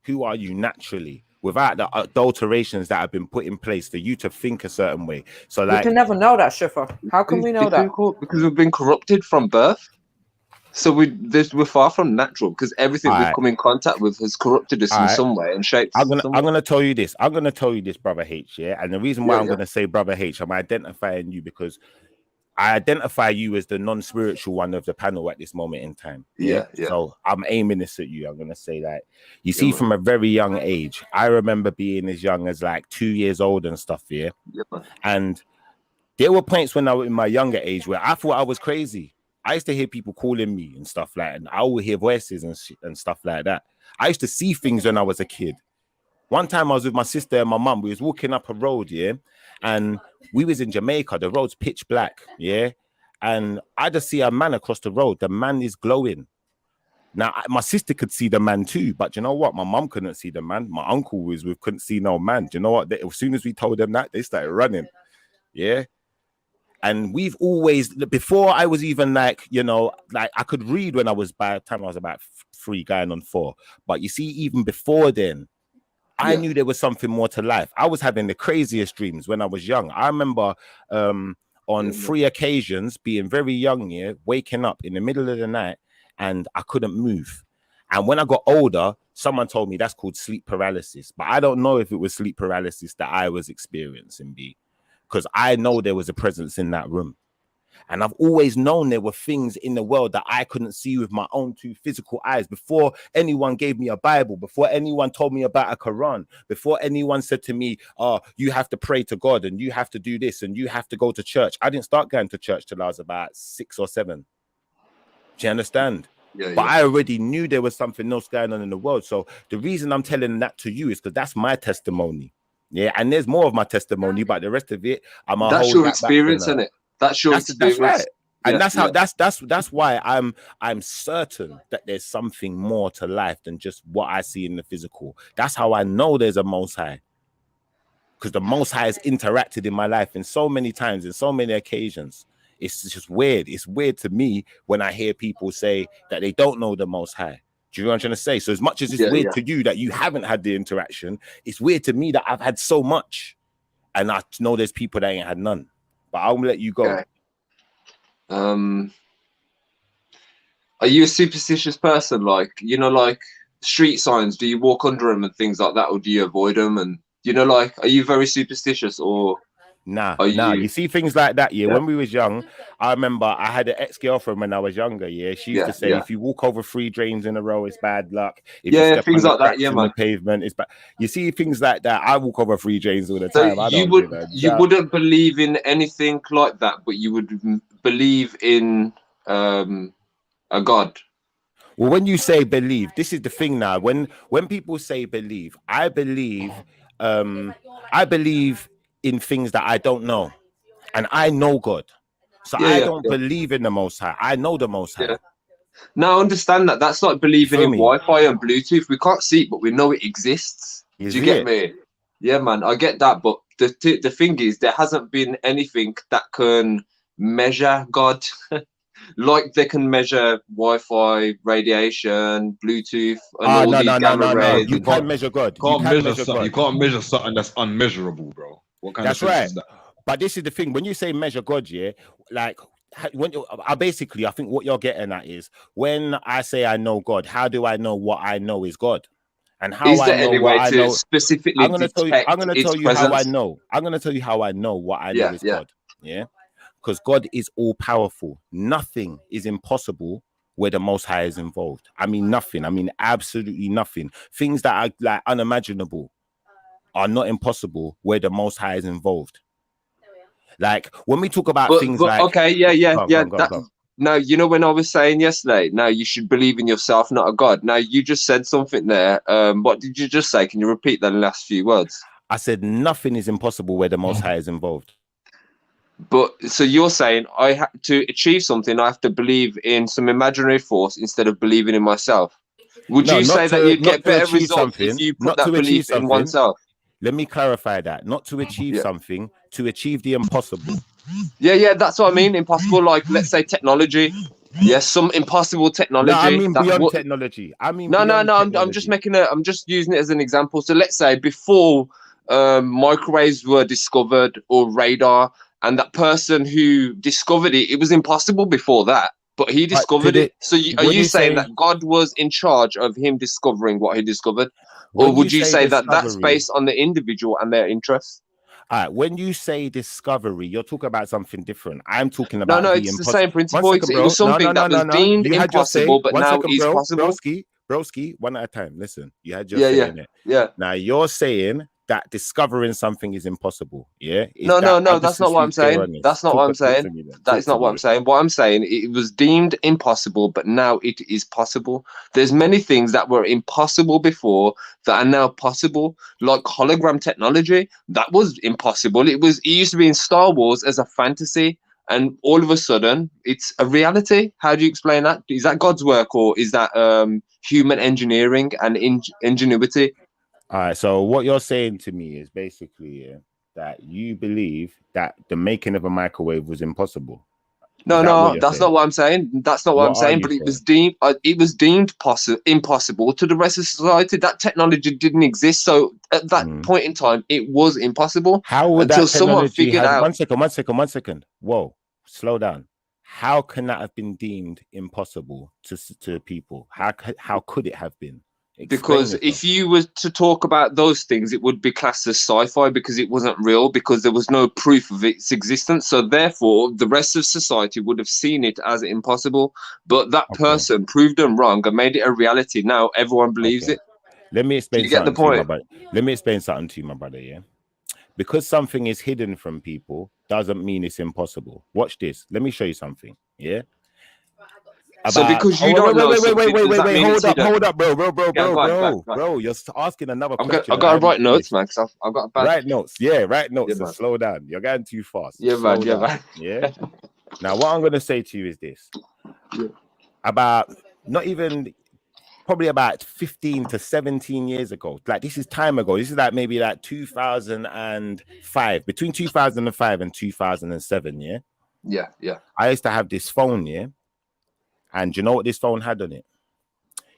O: Who are you naturally without the adulterations that have been put in place for you to think a certain way? So
N: we
O: like,
N: can never know that, Shifa. How can we know that?
Q: Because we've been corrupted from birth. So we're far from natural because everything we've come in contact with has corrupted us in some way and shaped.
O: I'm gonna tell you this. I'm gonna tell you this, Brother H. Yeah, and the reason why I'm gonna say Brother H, I'm identifying you because I identify you as the non-spiritual one of the panel at this moment in time. Yeah. So I'm aiming this at you. I'm gonna say that you see from a very young age. I remember being as young as like 2 years old and stuff. Yeah. And there were points when I was in my younger age where I thought I was crazy. I used to hear people calling me and stuff like that, and I would hear voices and stuff like that. I used to see things when I was a kid. One time I was with my sister and my mum. We was walking up a road, yeah, and we was in Jamaica. The road's pitch black, yeah, and I just see a man across the road. The man is glowing. Now, my sister could see the man too, but you know what? My mum couldn't see the man. My uncle was with, couldn't see no man. Do you know what? As soon as we told them that, they started running, yeah. And we've always, before I was even like, you know, like I could read when I was, by the time I was about 3 going on 4. But you see, even before then, I knew there was something more to life. I was having the craziest dreams when I was young. I remember on 3 occasions being very young here, waking up in the middle of the night and I couldn't move. And when I got older, someone told me that's called sleep paralysis. But I don't know if it was sleep paralysis that I was experiencing, because I know there was a presence in that room. And I've always known there were things in the world that I couldn't see with my own 2 physical eyes. Before anyone gave me a Bible, before anyone told me about a Quran, before anyone said to me, oh, you have to pray to God and you have to do this and you have to go to church. I didn't start going to church till I was about 6 or 7. Do you understand? But I already knew there was something else going on in the world. So the reason I'm telling that to you is because that's my testimony. Yeah, and there's more of my testimony, but the rest of it,
Q: that's your experience, isn't it? That's your experience.
O: That's right. And that's why I'm certain that there's something more to life than just what I see in the physical. That's how I know there's a Most High. Because the Most High has interacted in my life in so many times, in so many occasions. It's just weird. It's weird to me when I hear people say that they don't know the Most High. Do you know what I'm trying to say? So as much as it's weird to you that you haven't had the interaction, it's weird to me that I've had so much. And I know there's people that ain't had none. But I'll let you go.
Q: Are you a superstitious person? Like, like street signs, do you walk under them and things like that, or do you avoid them? And like, are you very superstitious, or
O: Nah. You see things like that, yeah. When we was young, I remember I had an ex-girlfriend when I was younger, yeah. She used to say, if you walk over 3 drains in a row, it's bad luck. If you step
Q: things
O: on the
Q: like that,
O: cracks in the pavement, it's bad. You see things like that. I walk over 3 drains all the
Q: so
O: time.
Q: you wouldn't believe in anything like that, but you would believe in a God.
O: Well, when you say believe, this is the thing now. When people say believe, I believe in things that I don't know, and I know God, so I don't believe in the Most High. I know the Most High.
Q: Now, I understand that. That's like believing in Wi-Fi and Bluetooth. We can't see it, but we know it exists. Do you get me? Yeah, man, I get that. But the thing is, there hasn't been anything that can measure God. Like they can measure Wi-Fi, radiation, Bluetooth, and all these gamma rays.
O: You can't measure God.
P: You can't measure something that's unmeasurable, bro. What kind of sense is that?
O: But this is the thing. When you say measure God, yeah, like when I think what you're getting at is when I say I know God, how do I know what I know is God? And how
Q: is there
O: I know
Q: any
O: what
Q: way
O: I
Q: to
O: know
Q: specifically
O: I'm gonna tell you how I know. I'm gonna tell you how I know what I know is God. Yeah. Because God is all powerful. Nothing is impossible where the Most High is involved. I mean, nothing. I mean, absolutely nothing. Things that are like unimaginable are not impossible where the Most High is involved. Like when we talk about things like
Q: okay, Now, when I was saying yesterday, now you should believe in yourself, not a God. Now you just said something there. What did you just say? Can you repeat that last few words?
O: I said nothing is impossible where the Most High is involved.
Q: But so you're saying to achieve something, I have to believe in some imaginary force instead of believing in myself. Would you say that you'd get better results if you put that belief in oneself?
O: Let me clarify that. Not to achieve something, to achieve the impossible.
Q: Yeah, that's what I mean. Impossible, like let's say technology. Yes, some impossible technology.
O: No, I mean beyond technology.
Q: No. I'm just using it as an example. So let's say before microwaves were discovered or radar, and that person who discovered it, it was impossible before that, but he discovered it. So are you saying that God was in charge of him discovering what he discovered, or would you say that that's based on the individual and their interests?
O: All right, when you say discovery, you're talking about something different. I'm talking about
Q: it's the same principle. It was something that was deemed impossible, but now is possible.
O: Broski, one at a time. Listen, you had your say in it.
Q: Yeah.
O: Now you're saying that discovering something is impossible. Yeah.
Q: No, that's not what I'm saying. That's not what I'm saying. That is not what I'm saying. What I'm saying, it was deemed impossible, but now it is possible. There's many things that were impossible before that are now possible, like hologram technology. That was impossible. It used to be in Star Wars as a fantasy, and all of a sudden it's a reality. How do you explain that? Is that God's work, or is that human engineering and ingenuity?
O: All right, so what you're saying to me is basically that you believe that the making of a microwave was impossible.
Q: No, that's not what I'm saying. That's not what I'm saying. But it was deemed impossible to the rest of society. That technology didn't exist. So at that point in time, it was impossible.
O: How would until someone figured out? 1 second. Whoa, slow down. How can that have been deemed impossible to people? How could it have been?
Q: Because if you were to talk about those things, it would be classed as sci-fi because it wasn't real, because there was no proof of its existence. So therefore, the rest of society would have seen it as impossible. But that person proved them wrong and made it a reality. Now everyone believes it.
O: Let me explain something to you, my brother. Let me explain something to you, my brother. Yeah, because something is hidden from people doesn't mean it's impossible. Watch this. Let me show you something. Yeah.
Q: So because you don't know something,
O: wait, hold up, bro. You're asking another question.
Q: I've got to write notes, man. I've got to
O: write notes. Yeah, write notes. So slow down. You're going too fast.
Q: Yeah, man.
O: Yeah. Now, what I'm gonna say to you is this: about probably about 15 to 17 years ago. Like this is time ago. This is like maybe like 2005, between 2005 and 2007. Yeah.
Q: Yeah.
O: I used to have this phone. Yeah. And you know what this phone had on it?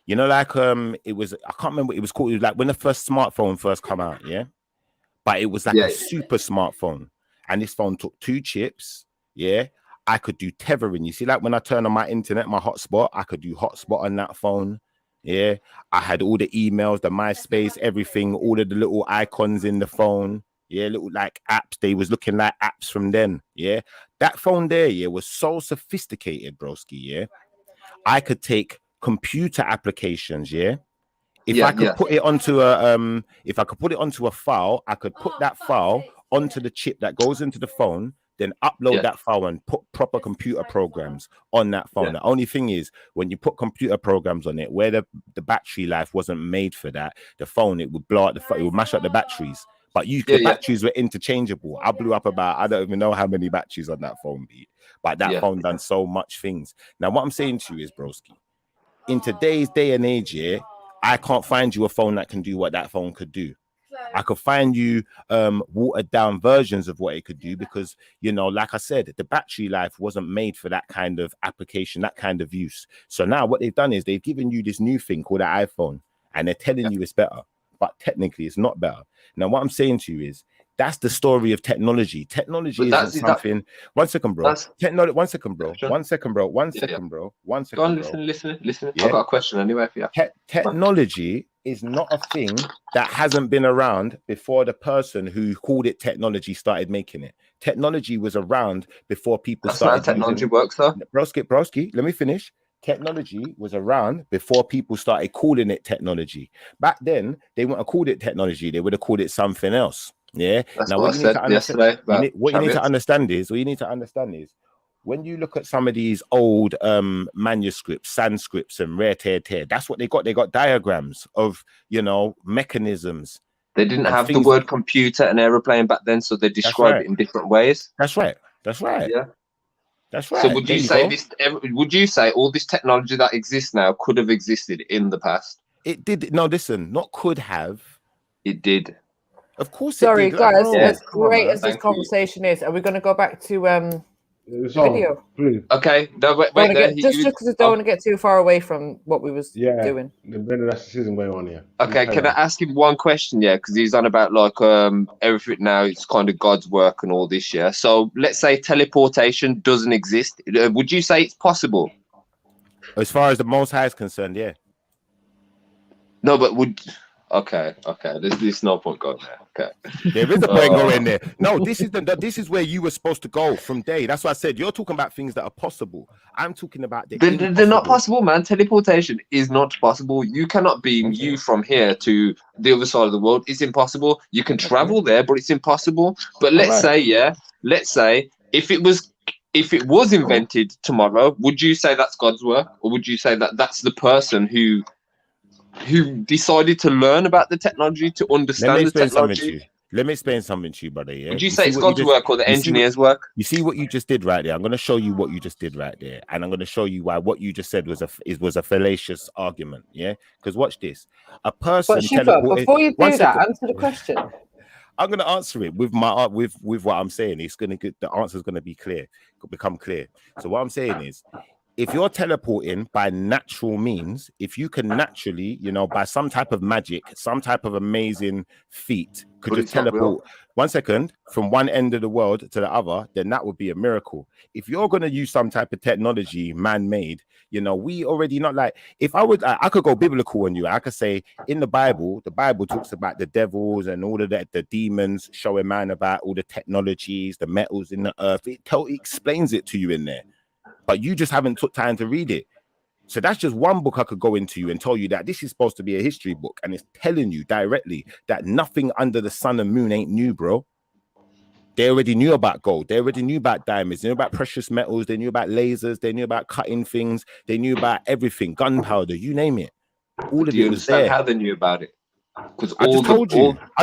O: You know, like it was, I can't remember what it was called. It was like when the first smartphone first come out, yeah. But it was like a super smartphone. And this phone took 2 chips, yeah. I could do tethering. You see, like when I turn on my internet, my hotspot, I could do hotspot on that phone. Yeah, I had all the emails, the MySpace, everything, all of the little icons in the phone. Yeah, little like apps. They was looking like apps from then. Yeah, that phone there, yeah, was so sophisticated, broski. Yeah, I could take computer applications. Yeah, if I could put it onto a if I could put it onto a file, I could put that file onto the chip that goes into the phone, then upload that file and put proper computer programs on that phone. The only thing is, when you put computer programs on it, where the battery life wasn't made for that, the phone, it would blow up it would mash up the batteries. But the batteries were interchangeable. I blew up about, I don't even know how many batteries on that phone beat, but that phone done so much things. Now, what I'm saying to you is, broski, in today's day and age, I can't find you a phone that can do what that phone could do. I could find you watered down versions of what it could do because, you know, like I said, the battery life wasn't made for that kind of application, that kind of use. So now what they've done is they've given you this new thing called an iPhone, and they're telling you it's better, but technically it's not better. Now, what I'm saying to you is, that's the story of technology. Technology isn't something. One second, bro. One second, bro. One second, bro. One second, bro. One second.
Q: Go on, listen. Yeah? I've got a question anyway for you.
O: Technology is not a thing that hasn't been around before the person who called it technology started making it. Technology was around before people started.
Q: That's how technology works, though.
O: Broski, let me finish. Technology was around before people started calling it technology. Back then, they wouldn't have called it technology. They would have called it something else. Yeah.
Q: That's now, what I said yesterday.
O: What you need to understand is, when you look at some of these old manuscripts, Sanscripts and rare tear, that's what they got. They got diagrams of, you know, mechanisms.
Q: They didn't have the word computer and aeroplane back then, so they describe it in different ways.
O: That's right.
Q: Yeah.
O: That's right.
Q: So would you say would you say all this technology that exists now could have existed in the past?
O: It did. No, listen, not could have.
Q: It did.
O: Of course.
N: Sorry, guys. As great as this conversation is, are we going to go back to video?
G: Okay. No, wait
N: just because I don't want to get too far away from what we was doing.
G: Then that's the season going on here.
Q: Okay, can I ask him one question? Yeah, because he's on about like everything now. It's kind of God's work and all this. Yeah. So let's say teleportation doesn't exist. Would you say it's possible?
O: As far as the Most High is concerned, yeah.
Q: No, but would. Okay. There's no point going there. Okay.
O: There is a point going there. No, this is where you were supposed to go from day. That's why I said you're talking about things that are possible. I'm talking about
Q: they're not possible, man. Teleportation is not possible. You cannot beam you from here to the other side of the world. It's impossible. You can travel there, but it's impossible. But let's say if it was invented tomorrow, would you say that's God's work, or would you say that that's the person who decided to learn about the technology, to understand the technology?
O: Let me explain something to you, brother. Yeah?
Q: Would you say it's God's work or the engineer's work?
O: You see what you just did right there? I'm going to show you what you just did right there. And I'm going to show you why what you just said was a fallacious argument. Yeah? Because watch this. A person...
N: But Shifa, before you do that, answer the question.
O: I'm going to answer it with my with what I'm saying. The answer is going to be clear, become clear. So what I'm saying is, if you're teleporting by natural means, if you can naturally, you know, by some type of magic, some type of amazing feat, could just teleport 1 second from one end of the world to the other, then that would be a miracle. If you're going to use some type of technology, man-made, you know, we already not like, if I would, I could go biblical on you. I could say in the Bible talks about the devils and all of that, the demons, showing man about all the technologies, the metals in the earth. It explains it to you in there. But you just haven't took time to read it. So that's just one book I could go into you and tell you that this is supposed to be a history book, and it's telling you directly that nothing under the sun and moon ain't new, bro. They already knew about gold. They already knew about diamonds. They knew about precious metals. They knew about lasers. They knew about cutting things. They knew about everything, gunpowder, you name it. All of it was there.
Q: How they knew about it? Because
O: I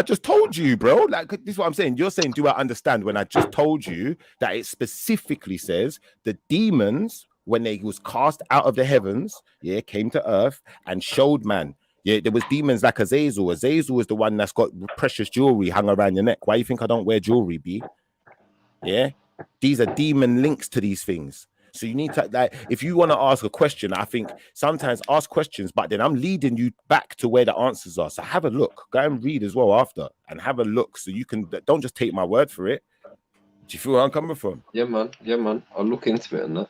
O: just told you, bro. Like, this is what I'm saying. You're saying, do I understand? When I just told you that it specifically says the demons, when they was cast out of the heavens, came to earth and showed man. Yeah, there was demons like Azazel. Azazel was the one that's got precious jewelry hung around your neck. Why you think I don't wear jewelry, B? Yeah, these are demon links to these things. So you need to, like, if you want to ask a question, I think sometimes ask questions, but then I'm leading you back to where the answers are. So have a look, go and read as well after, and have a look. So you can, don't just take my word for it. you feel where I'm coming from?
Q: Yeah, man. Yeah, man. I'll look into it and that.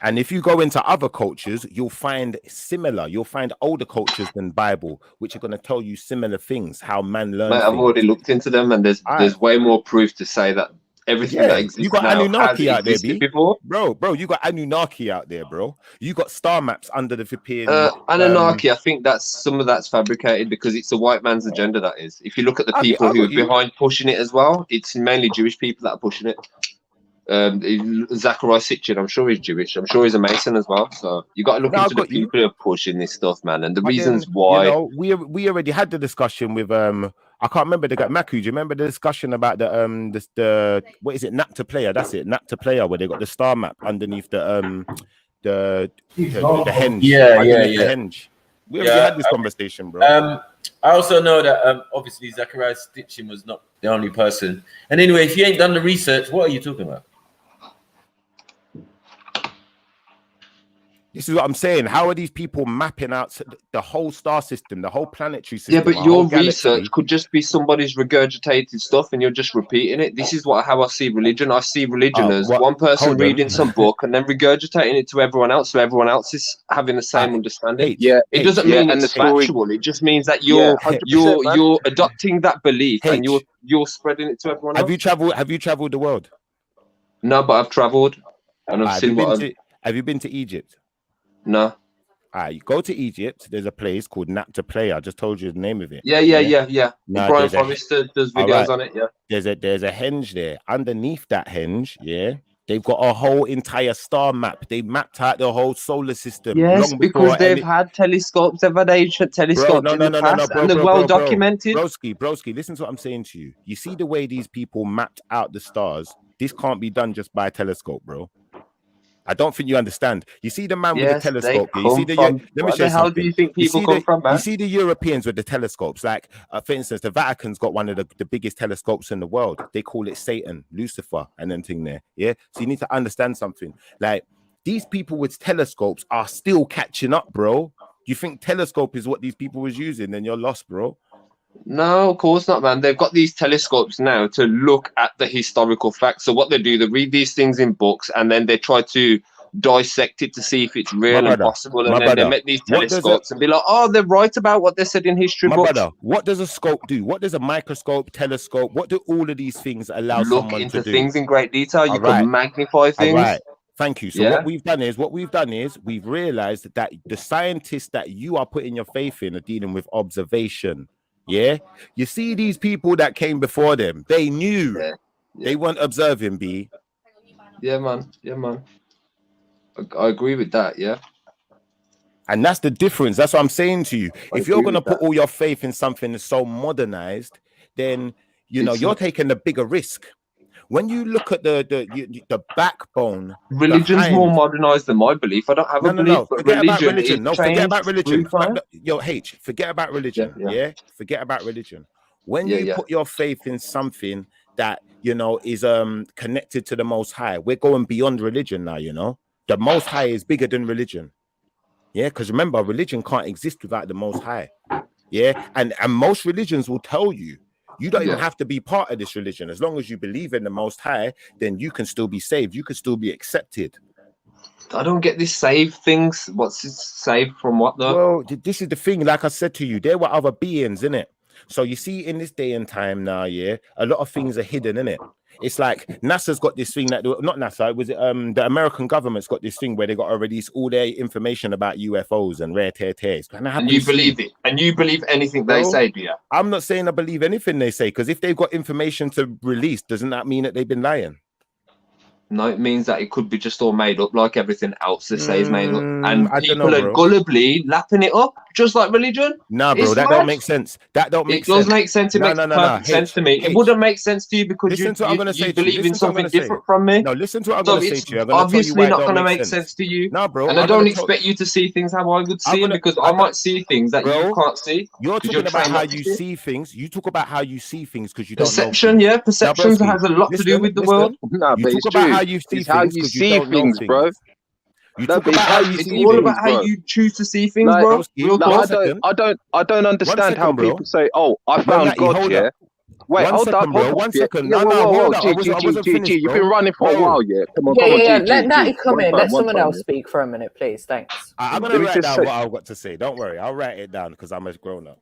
O: And if you go into other cultures, you'll find similar. You'll find older cultures than Bible, which are going to tell you similar things, how man learns.
Q: Mate, I've already looked into them, and there's way more proof to say that everything that exists
O: you got
Q: now
O: Anunnaki
Q: has
O: out there,
Q: existed before.
O: Bro, you got Anunnaki out there, bro. You got star maps under the flipping.
Q: Anunnaki, I think some of that's fabricated because it's a white man's agenda. That is, if you look at the people who are behind pushing it as well, it's mainly Jewish people that are pushing it. Zachariah Sitchin, I'm sure he's Jewish. I'm sure he's a Mason as well. So you got to look into the people who are pushing this stuff, man, and the reasons why.
O: You know, we already had the discussion with I can't remember the guy Maku. Do you remember the discussion about the what is it, Napta player? That's it, Napta player, where they got the star map underneath the henge.
A: Yeah.
O: The henge. We already had this conversation, bro.
A: I also know that obviously Zachariah Stitching was not the only person. And anyway, if you ain't done the research, what are you talking about?
O: This is what I'm saying. How are these people mapping out the whole star system, the whole planetary system?
Q: Yeah, but your research could just be somebody's regurgitated stuff and you're just repeating it. This is how I see religion. I see religion as one person reading some book and then regurgitating it to everyone else, so everyone else is having the same understanding. It doesn't mean it's factual. It just means that you're adopting that belief and you're spreading it to everyone else.
O: Have you traveled the world?
Q: No, but I've traveled and I've seen
O: have you been to Egypt?
Q: No.
O: All right, you go to Egypt. There's a place called Napta Playa. I just told you the name of it.
Q: Yeah. Brian Forrester does videos on it. Yeah.
O: There's a henge there. Underneath that henge, they've got a whole entire star map. They mapped out the whole solar system.
Q: Yes, because they've had telescopes. They've had ancient telescopes in the past, and they're well documented.
O: Broski, listen to what I'm saying to you. You see the way these people mapped out the stars. This can't be done just by a telescope, bro. I don't think you understand. You see the man with the telescope. You see let me show you something.
Q: Do you think people come from, man?
O: You see the Europeans with the telescopes. Like, for instance, the Vatican's got one of the biggest telescopes in the world. They call it Satan, Lucifer, and anything there. Yeah. So you need to understand something. Like, these people with telescopes are still catching up, bro. You think telescope is what these people was using? Then you're lost, bro.
Q: No, of course not, man. They've got these telescopes now to look at the historical facts. So what they do, they read these things in books and then they try to dissect it to see if it's real and possible. And then they make these telescopes and be like, oh, they're right about what they said in history books.
O: Brother, what does a scope do? What does a microscope, telescope, what do all of these things allow someone to do?
Q: Look into things in great detail. You can magnify things.
O: All right. Thank you. So what we've done is we've realized that the scientists that you are putting your faith in are dealing with observation. Yeah, you see these people that came before them, they knew they weren't observing.
Q: Yeah, man. I agree with that. Yeah,
O: and that's the difference. That's what I'm saying to you. If you're gonna put all your faith in something that's so modernized, then you're taking the bigger risk. When you look at the backbone,
Q: religion's more modernized than my belief. I don't have a belief.
O: Forget about religion. No, forget about religion. Forget about religion. Yeah, forget about religion. When you put your faith in something that is connected to the Most High, we're going beyond religion now. The Most High is bigger than religion. Yeah, because remember, religion can't exist without the Most High. Yeah, and most religions will tell you. You don't even have to be part of this religion. As long as you believe in the Most High, then you can still be saved. You can still be accepted.
Q: I don't get this saved things. What's this saved from what though?
O: Well, this is the thing. Like I said to you, there were other beings, innit? So you see in this day and time now, a lot of things are hidden, innit? It's like NASA's got this thing not NASA, was it the American government's got this thing where they got to release all their information about UFOs and rare tears.
Q: And you believe it? And you believe anything they say, do you?
O: I'm not saying I believe anything they say, because if they've got information to release, doesn't that mean that they've been lying?
Q: No, it means that it could be just all made up, like everything else they say is made up, and people are gullibly lapping it up, just like religion.
O: Nah, bro, that don't make sense. That don't make sense.
Q: It does make sense. It makes perfect sense to me. It wouldn't make sense to you because you believe in something different from me.
O: No, listen to what I'm going to say to you.
Q: It's obviously not going to make sense to you.
O: No, bro.
Q: And I don't expect you to see things how I would see them, because I might see things that you can't see.
O: You're talking about how you see things. You talk about how you see things because you don't know.
Q: Perception, yeah, perception has a lot to do with the world.
K: No, but
O: you talk about how you see things.
K: You see things, bro.
O: You talk about how you
Q: it's
O: see
Q: all
O: things,
Q: about how you choose to see things, bro.
K: I don't understand how people say, "Oh, I found God." Yeah,
R: Wait,
O: One
R: hold
O: second,
R: up,
O: bro.
R: hold up.
O: 1
R: Yeah,
O: second.
R: yeah,
O: No, no,
R: whoa.
O: hold up. I wasn't finished,
R: You've
O: bro.
R: been running for a
O: Bro.
R: while, yeah. Come on,
N: Yeah,
R: come on,
N: yeah, yeah.
R: G,
N: Let Natty come
R: One
N: in. Let
R: time,
N: someone else
R: yeah.
N: speak for a minute, please. Thanks.
O: I'm
R: Let
O: gonna
R: me
O: write
R: just
O: down
R: say,
O: what I've got to say. Don't worry, I'll write it down because I'm a grown up.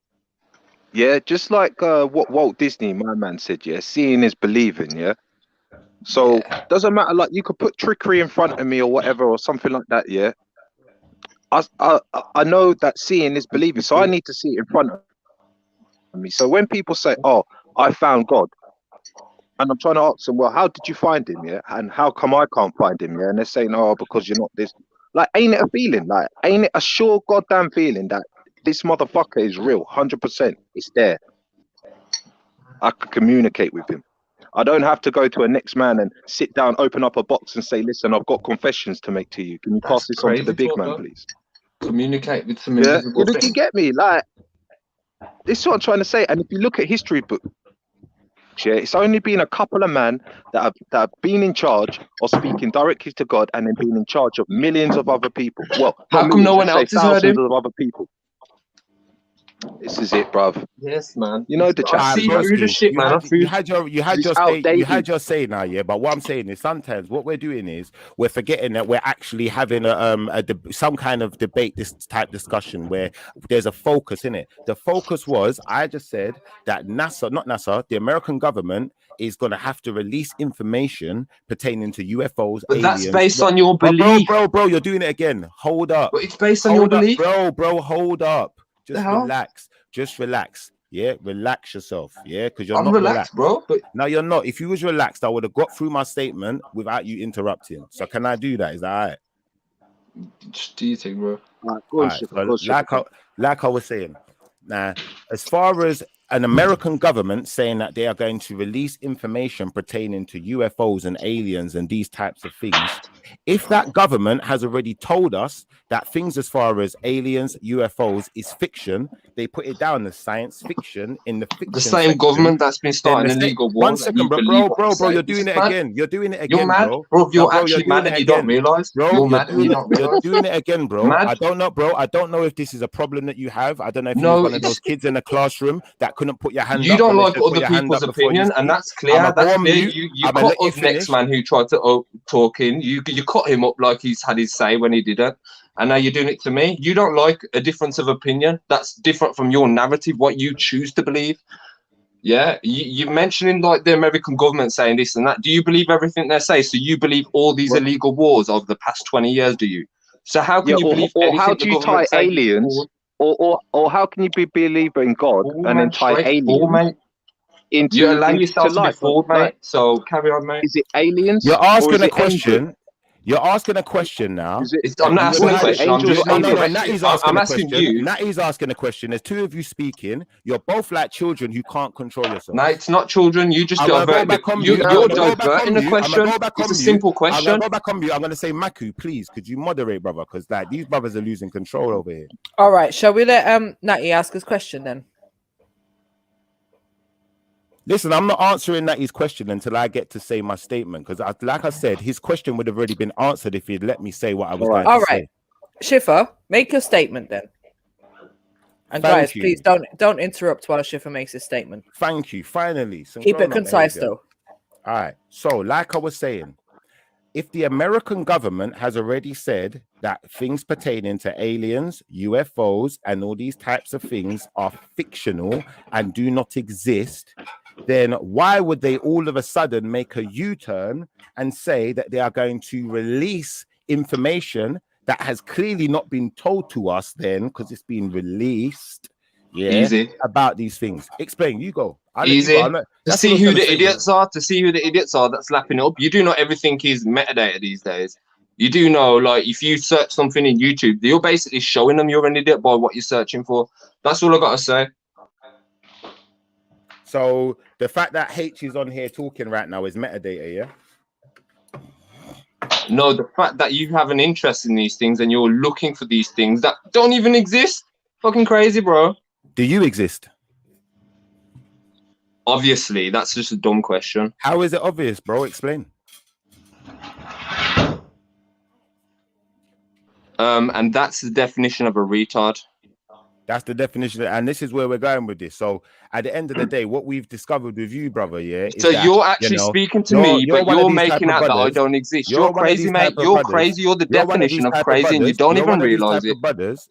R: yeah, just like what Walt Disney, my man, said, yeah, seeing is believing, yeah. So doesn't matter, like you could put trickery in front of me or whatever or something like that, yeah. I know that seeing is believing, so I need to see it in front of me. So when people say, "Oh, I found God," and I'm trying to ask them, "Well, how did you find him?" Yeah, and how come I can't find him? Yeah, and they're saying, "Oh, because you're not this." Like, ain't it a feeling? Like, ain't it a sure goddamn feeling that this motherfucker is real? 100%, it's there. I can communicate with him. I don't have to go to a next man and sit down, open up a box, and say, "Listen, I've got confessions to make to you. Can you pass this on to the big man, please?"
Q: Communicate with some
R: Yeah,
Q: invisible
R: you
Q: thing.
R: get me? Like, this is what I'm trying to say. And if you look at history books, yeah, it's only been a couple of men that have been in charge of speaking directly to God and then been in charge of millions of other people. Well,
Q: How
R: not
Q: come no
R: millions,
Q: one
R: let's say
Q: else has heard
R: thousands
Q: him?
R: of other people. This is it, bruv.
Q: Yes, man.
R: You know the
Q: I
R: chapters,
Q: see
R: man.
Q: through the
O: Broski,
Q: shit, man.
O: you had
R: It's
O: your say now, yeah. But what I'm saying is sometimes what we're doing is we're forgetting that we're actually having some kind of debate, this type discussion where there's a focus in it. The focus was I just said that the American government is going to have to release information pertaining to UFOs,
Q: But
O: aliens.
Q: that's based on your belief.
O: Bro, you're doing it again. Hold up.
Q: But it's based on your belief.
O: Bro, hold up. Just
Q: hell?
O: relax. Just relax. Yeah, relax yourself. Yeah, because you're
Q: I'm
O: not
Q: relaxed, bro. But
O: no, you're not. If you was relaxed, I would have got through my statement without you interrupting. So can I do that? Is that all right?
Q: Just do you think, bro?
R: All
O: right. So like I was saying, now as far as an American government saying that they are going to release information pertaining to UFOs and aliens and these types of things, if that government has already told us that things as far as aliens, UFOs is fiction, they put it down as science fiction in the fiction.
Q: The same government that's been starting a legal war.
O: 1 second, bro, you're doing it again. You're doing it again,
Q: You're mad,
O: bro.
Q: You're actually mad and you don't realize.
O: Bro,
Q: you're
O: doing it again, bro.
Q: Mad?
O: I don't know, bro. I don't know if this is a problem that you have. I don't know if
Q: No,
O: you're one of those kids in the classroom that couldn't put your hand
Q: You
O: up.
Q: don't
O: when
Q: like
O: they said, "Put
Q: other
O: your hand
Q: people's
O: up before you
Q: opinion, and
O: speak."
Q: that's clear.
O: I'ma go
Q: That's
O: on
Q: clear.
O: mute.
Q: You
O: I'ma
Q: cut
O: let you
Q: up next
O: finish.
Q: man who tried to talk in. You cut him up like he's had his say when he didn't, and now you're doing it to me. You don't like a difference of opinion. That's different from your narrative, what you choose to believe. Yeah, you're mentioning like the American government saying this and that. Do you believe everything they say? So you believe all these illegal wars of the past 20 years? Do you? So how can you believe
R: or how
Q: anything
R: do
Q: the
R: you tie
Q: government say?
R: aliens, or how can you be a believer in God and then tie
Q: Straightforward,
R: aliens
Q: mate. You allow
R: into
Q: yourself to be
R: life?
Q: fooled, mate.
R: Like,
Q: So carry on, mate.
R: is it aliens?
O: You're
R: or
O: asking
R: is
O: a
R: it
O: question.
R: angels?
O: You're asking a question now.
Q: I'm not asking a
R: Is it
Q: question. I'm
R: angels
Q: just
R: or
O: No.
R: aliens?
O: Natty's asking
Q: I'm
O: a
Q: asking
O: question.
Q: you.
O: Natty's asking a question. There's two of you speaking. You're both like children who can't control yourselves.
Q: No, it's not children. You just
O: I'm gonna go
Q: diverted.
O: back on mute.
Q: You're diverting the question. It's a simple question.
O: I'm gonna go back on mute. I'm gonna say, Maku, please, could you moderate, brother? Because like these brothers are losing control over here.
N: All right, shall we let Natty ask his question then?
O: Listen, I'm not answering Natty's question until I get to say my statement, because like I said, his question would have already been answered if he'd let me say what I was going to say.
N: Schiffer, make your statement then. And
O: Thank
N: guys,
O: you.
N: please don't interrupt while Schiffer makes his statement.
O: Thank you. Finally,
N: keep it concise though.
O: All right. So, like I was saying, if the American government has already said that things pertaining to aliens, UFOs, and all these types of things are fictional and do not exist, then why would they all of a sudden make a U-turn and say that they are going to release information that has clearly not been told to us then, because it's been released,
Q: Easy.
O: about these things? Explain. You go.
Q: Easy. To see who the idiots are, that's lapping up. You do know everything is metadata these days. You do know, like, if you search something in YouTube, you're basically showing them you're an idiot by what you're searching for. That's all I gotta say.
O: So the fact that H is on here talking right now is metadata, yeah?
Q: No, the fact that you have an interest in these things and you're looking for these things that don't even exist. Fucking crazy, bro.
O: Do you exist?
Q: Obviously, that's just a dumb question.
O: How is it obvious, bro? Explain.
Q: And that's the definition of a retard.
O: That's the definition, and this is where we're going with this. So at the end of the day, what we've discovered with you, brother, is
Q: so
O: that,
Q: you're actually speaking to me, but you're making out that I don't exist. You're crazy, mate. You're crazy. You're the definition of crazy, and you don't even realize it.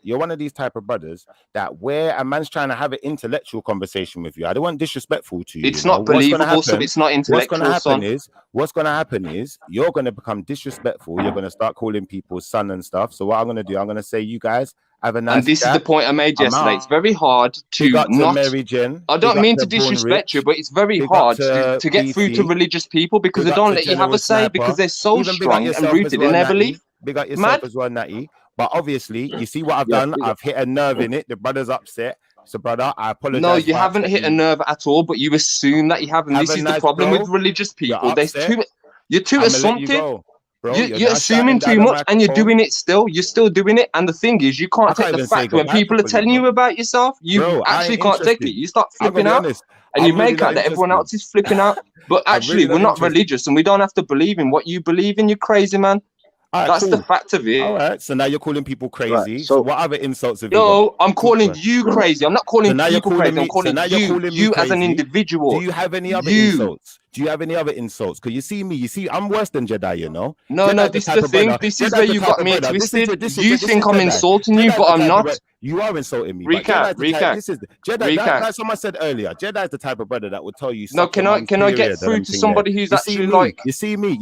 O: You're one of these type of brothers that where a man's trying to have an intellectual conversation with you, I don't want disrespectful to you.
Q: It's not believable, so it's not intellectual.
O: What's going to happen is you're going to become disrespectful. You're going to start calling people son and stuff. So what I'm going to do, I'm going to say, you guys have a nice
Q: and this
O: chat.
Q: is the point I made yesterday. It's very hard to not.
O: Mary Jen.
Q: I don't mean to disrespect you, but it's very hard to get through to religious people because they don't let you have a say because they're so strong and rooted in their belief.
O: Big up yourself as well, Natty. But obviously, you see what I've done. I've hit a nerve in it. The brother's upset. So, brother, I apologize.
Q: No, you haven't hit a nerve at all, but you assume that you have, and this is the problem with religious people. You're too assumptive. You're assuming too much, and you're doing it still. You're still doing it, and the thing is, you can't take the fact when people are telling you about yourself. You actually can't take it. You start flipping out, and you make out that everyone else is flipping out. But actually, we're not religious, and we don't have to believe in what you believe in. You crazy man. That's the fact of it.
O: All right. So now you're calling people crazy. Right, so what other insults have you
Q: got? I'm calling you crazy. I'm not calling people crazy. I'm calling you as an individual.
O: Do you have any other insults? Do you have any other insults? Because you see, I'm worse than Jedi, you know?
Q: No, this is the thing. This is where you got me twisted. You think I'm insulting you, but I'm not.
O: You are insulting me.
Q: Recap.
O: This is Jedi. Like someone said earlier, Jedi is the type of brother that will tell you.
Q: No, can I get through to somebody who's actually like?
O: You see me.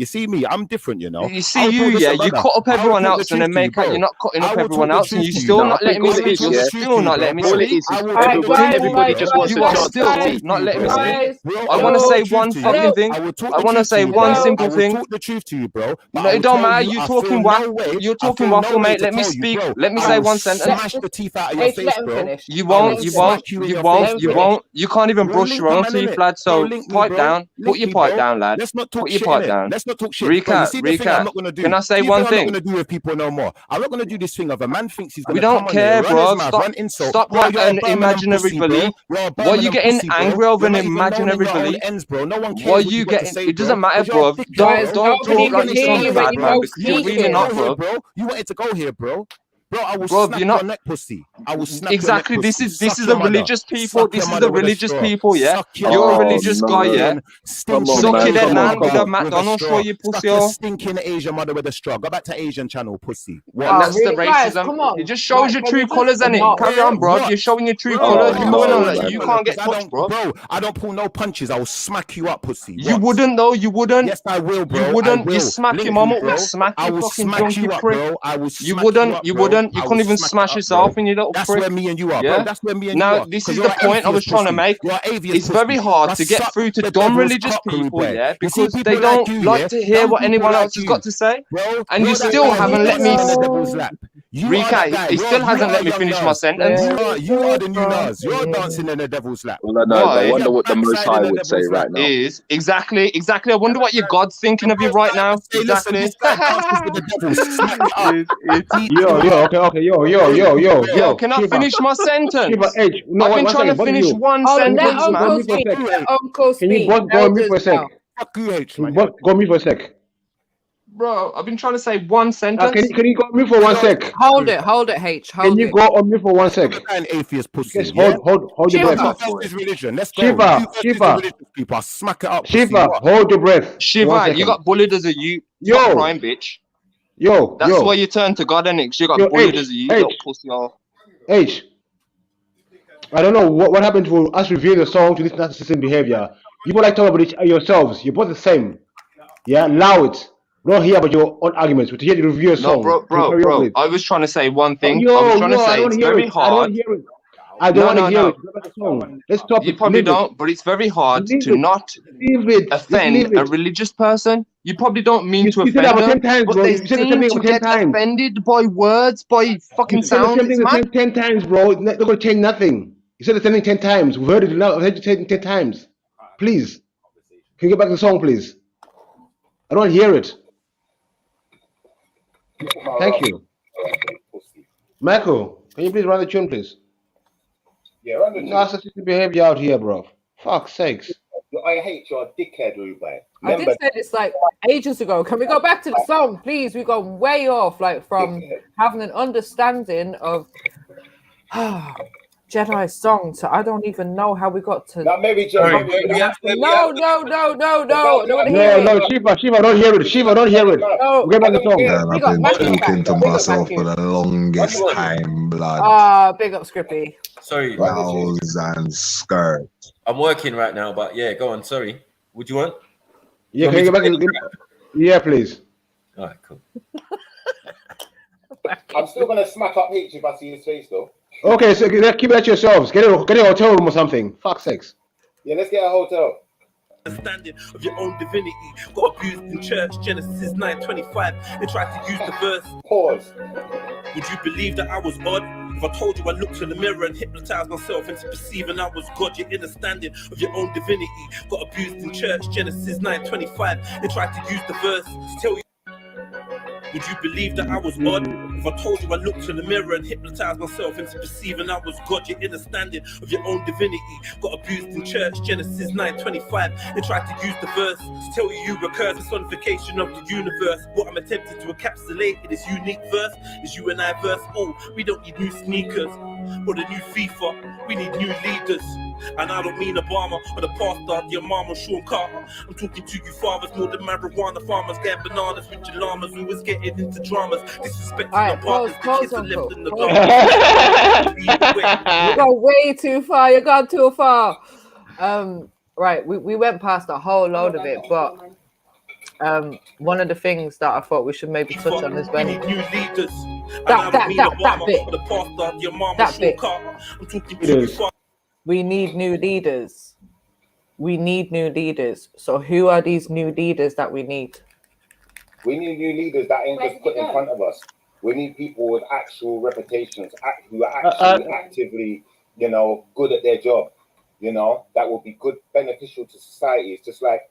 O: I'm different, you know.
Q: You see you, yeah. You cut up everyone else and then make out you're not cutting up everyone else, and you still not letting me speak. You're still not letting me speak.
R: Everybody just wants to
Q: talk. Still not letting me speak. I want to say one fucking thing. I want to say one simple thing.
O: Talk the truth to you, bro.
Q: No, it don't matter. You're talking waffle, mate. Let me speak. Let me say one sentence.
O: Smash the teeth out of your face, bro.
Q: You won't. You can't even brush your own teeth, lad. So pipe down. Put your pipe down, lad.
O: Let's not talk
Q: shit. Put your pipe down.
O: Let's not talk shit.
Q: Recap. Can I say one thing?
O: I'm not going to do with people no more. I'm not going to do this thing of a man thinks he's going
Q: to.
O: We
Q: don't care, bro. Stop an imaginary belief. Why are you getting angry over an imaginary belief? Why are you getting? It doesn't matter, bro. Don't talk like you're bad, man, because you're really not, bro.
O: You wanted to go here, bro. Bro, I will snap your neck, pussy. I will snap
Q: exactly.
O: Your neck,
Q: this is the religious people. This is the religious people, yeah. You're a religious guy, yeah. Suck your dead man with a McDonald's for you, pussy.
O: Stinking Asian mother with a straw. Go back to Asian channel, pussy.
Q: What? That's the racism. It just shows your true colours, and it. Carry on, bro. You're showing your true colours. You can't get touched, bro.
O: Bro, I don't pull no punches. I will smack you up, pussy.
Q: You wouldn't, though. You wouldn't.
O: Yes, I will, bro.
Q: You wouldn't. You smack your mum up. We'll smack you, fucking junkie prick. You wouldn't. You wouldn't. You couldn't even smash yourself in your little prick.
O: That's where me and you are, bro. That's where me and you are.
Q: Now, this is the point I was trying to make. It's very hard to get through to dumb religious people, yeah, because they don't like to hear what anyone else has got to say. And you still haven't let me. Recap, he still hasn't let me finish my sentence.
O: You are the new Nas. You're dancing in the devil's lap.
R: Well, no, I wonder what the Most High would say right now.
Q: Is exactly. I wonder what your God's thinking of you right now. Exactly. Yo, can I finish my sentence? I've been trying to finish one sentence, man.
R: Can you go on mute for a sec? Go on mute for a sec.
Q: Bro, I've been trying to say one sentence.
R: Can you go on mute for 1 sec?
N: Hold it, H.
R: Can you go on mute for 1 sec?
O: An atheist pussy.
R: Yes, hold your breath.
O: Let's
R: go. Shiva.
O: People, smack it up.
R: Shiva, hold your breath.
Q: Shiva, you got bullied as a youth.
R: Yo,
Q: crime, bitch.
R: Yo,
Q: that's why you turn to God, and you got bullied as a youth, little pussy.
R: H. I don't know what happened to us reviewing the song to this narcissistic behavior. You both like talking about yourselves. You're both the same. Yeah, allow it. Not hear about your own arguments, but to hear the review of song.
Q: No, bro. I was trying to say one thing. I was trying to say it's very hard.
R: I don't want to hear it. Let's stop.
Q: You probably don't, but it's very hard to not offend a religious person. You probably don't mean to offend them, but they seem to get offended by words, by fucking sounds.
R: You said the same thing 10 times, bro. It's not going to change nothing. You said the same thing 10 times. We've heard it now. I've heard you 10 times. Please. Can you get back to the song, please? I don't want to hear it. Thank you. Michael, can you please run the tune, please?
S: Yeah, run the tune.
R: Narcissistic behavior out here, bro. Fuck's sakes.
S: I hate your dickhead, Rubai.
N: I did say this like ages ago. Can we go back to the song, please? We go way off, like from having an understanding of Jedi song, so I don't even know how we got to.
S: Not Mary Jo.
N: No, no, no, no, no. I don't want to hear it.
G: No, Shiva, don't hear it. Shiva, don't hear it.
N: No,
G: Get back the song.
P: Man, I've been talking to myself for the longest time, blood.
N: Big up, Scrippy.
A: Sorry.
P: Blouse and skirt.
A: I'm working right now, but yeah, go on. Sorry. Would you want?
G: Yeah, can you get back? Yeah, please.
A: All right, cool.
S: I'm still gonna smack up H if I see his face though.
G: Okay, so keep that to yourselves. Get a hotel room or something. Fuck sakes.
S: Yeah, let's get a hotel.
B: Understanding of your own divinity, got abused in church. Genesis 9:25. They tried to use the verse.
S: Pause.
B: Would you believe that I was odd if I told you I looked in the mirror and hypnotized myself into perceiving I was God? Your understanding of your own divinity got abused in church. Genesis 9:25. They tried to use the verse to tell you. Would you believe that I was odd if I told you I looked in the mirror and hypnotized myself into perceiving I was God? Your understanding of your own divinity got abused in church. Genesis 9:25. They tried to use the verse to tell you recur the personification of the universe. What I'm attempting to encapsulate in this unique verse is you and I verse. Oh, we don't need new sneakers or the new FIFA. We need new leaders. And I don't mean Obama or the pastor, your mama, Sean Carter. I'm talking to you fathers more than marijuana farmers, getting bananas with your llamas, who was getting into dramas, disrespecting our partners, the kids are left in the dark.
N: You go way too far. You gone too far. Right, we went past a whole load of it, but one of the things that I thought we should maybe touch on is when that bit. We need new leaders. We need new leaders. So who are these new leaders that we need?
S: We need new leaders that ain't just put in front of us. We need people with actual reputations, who are actually actively, good at their job. That will be good, beneficial to society. It's just like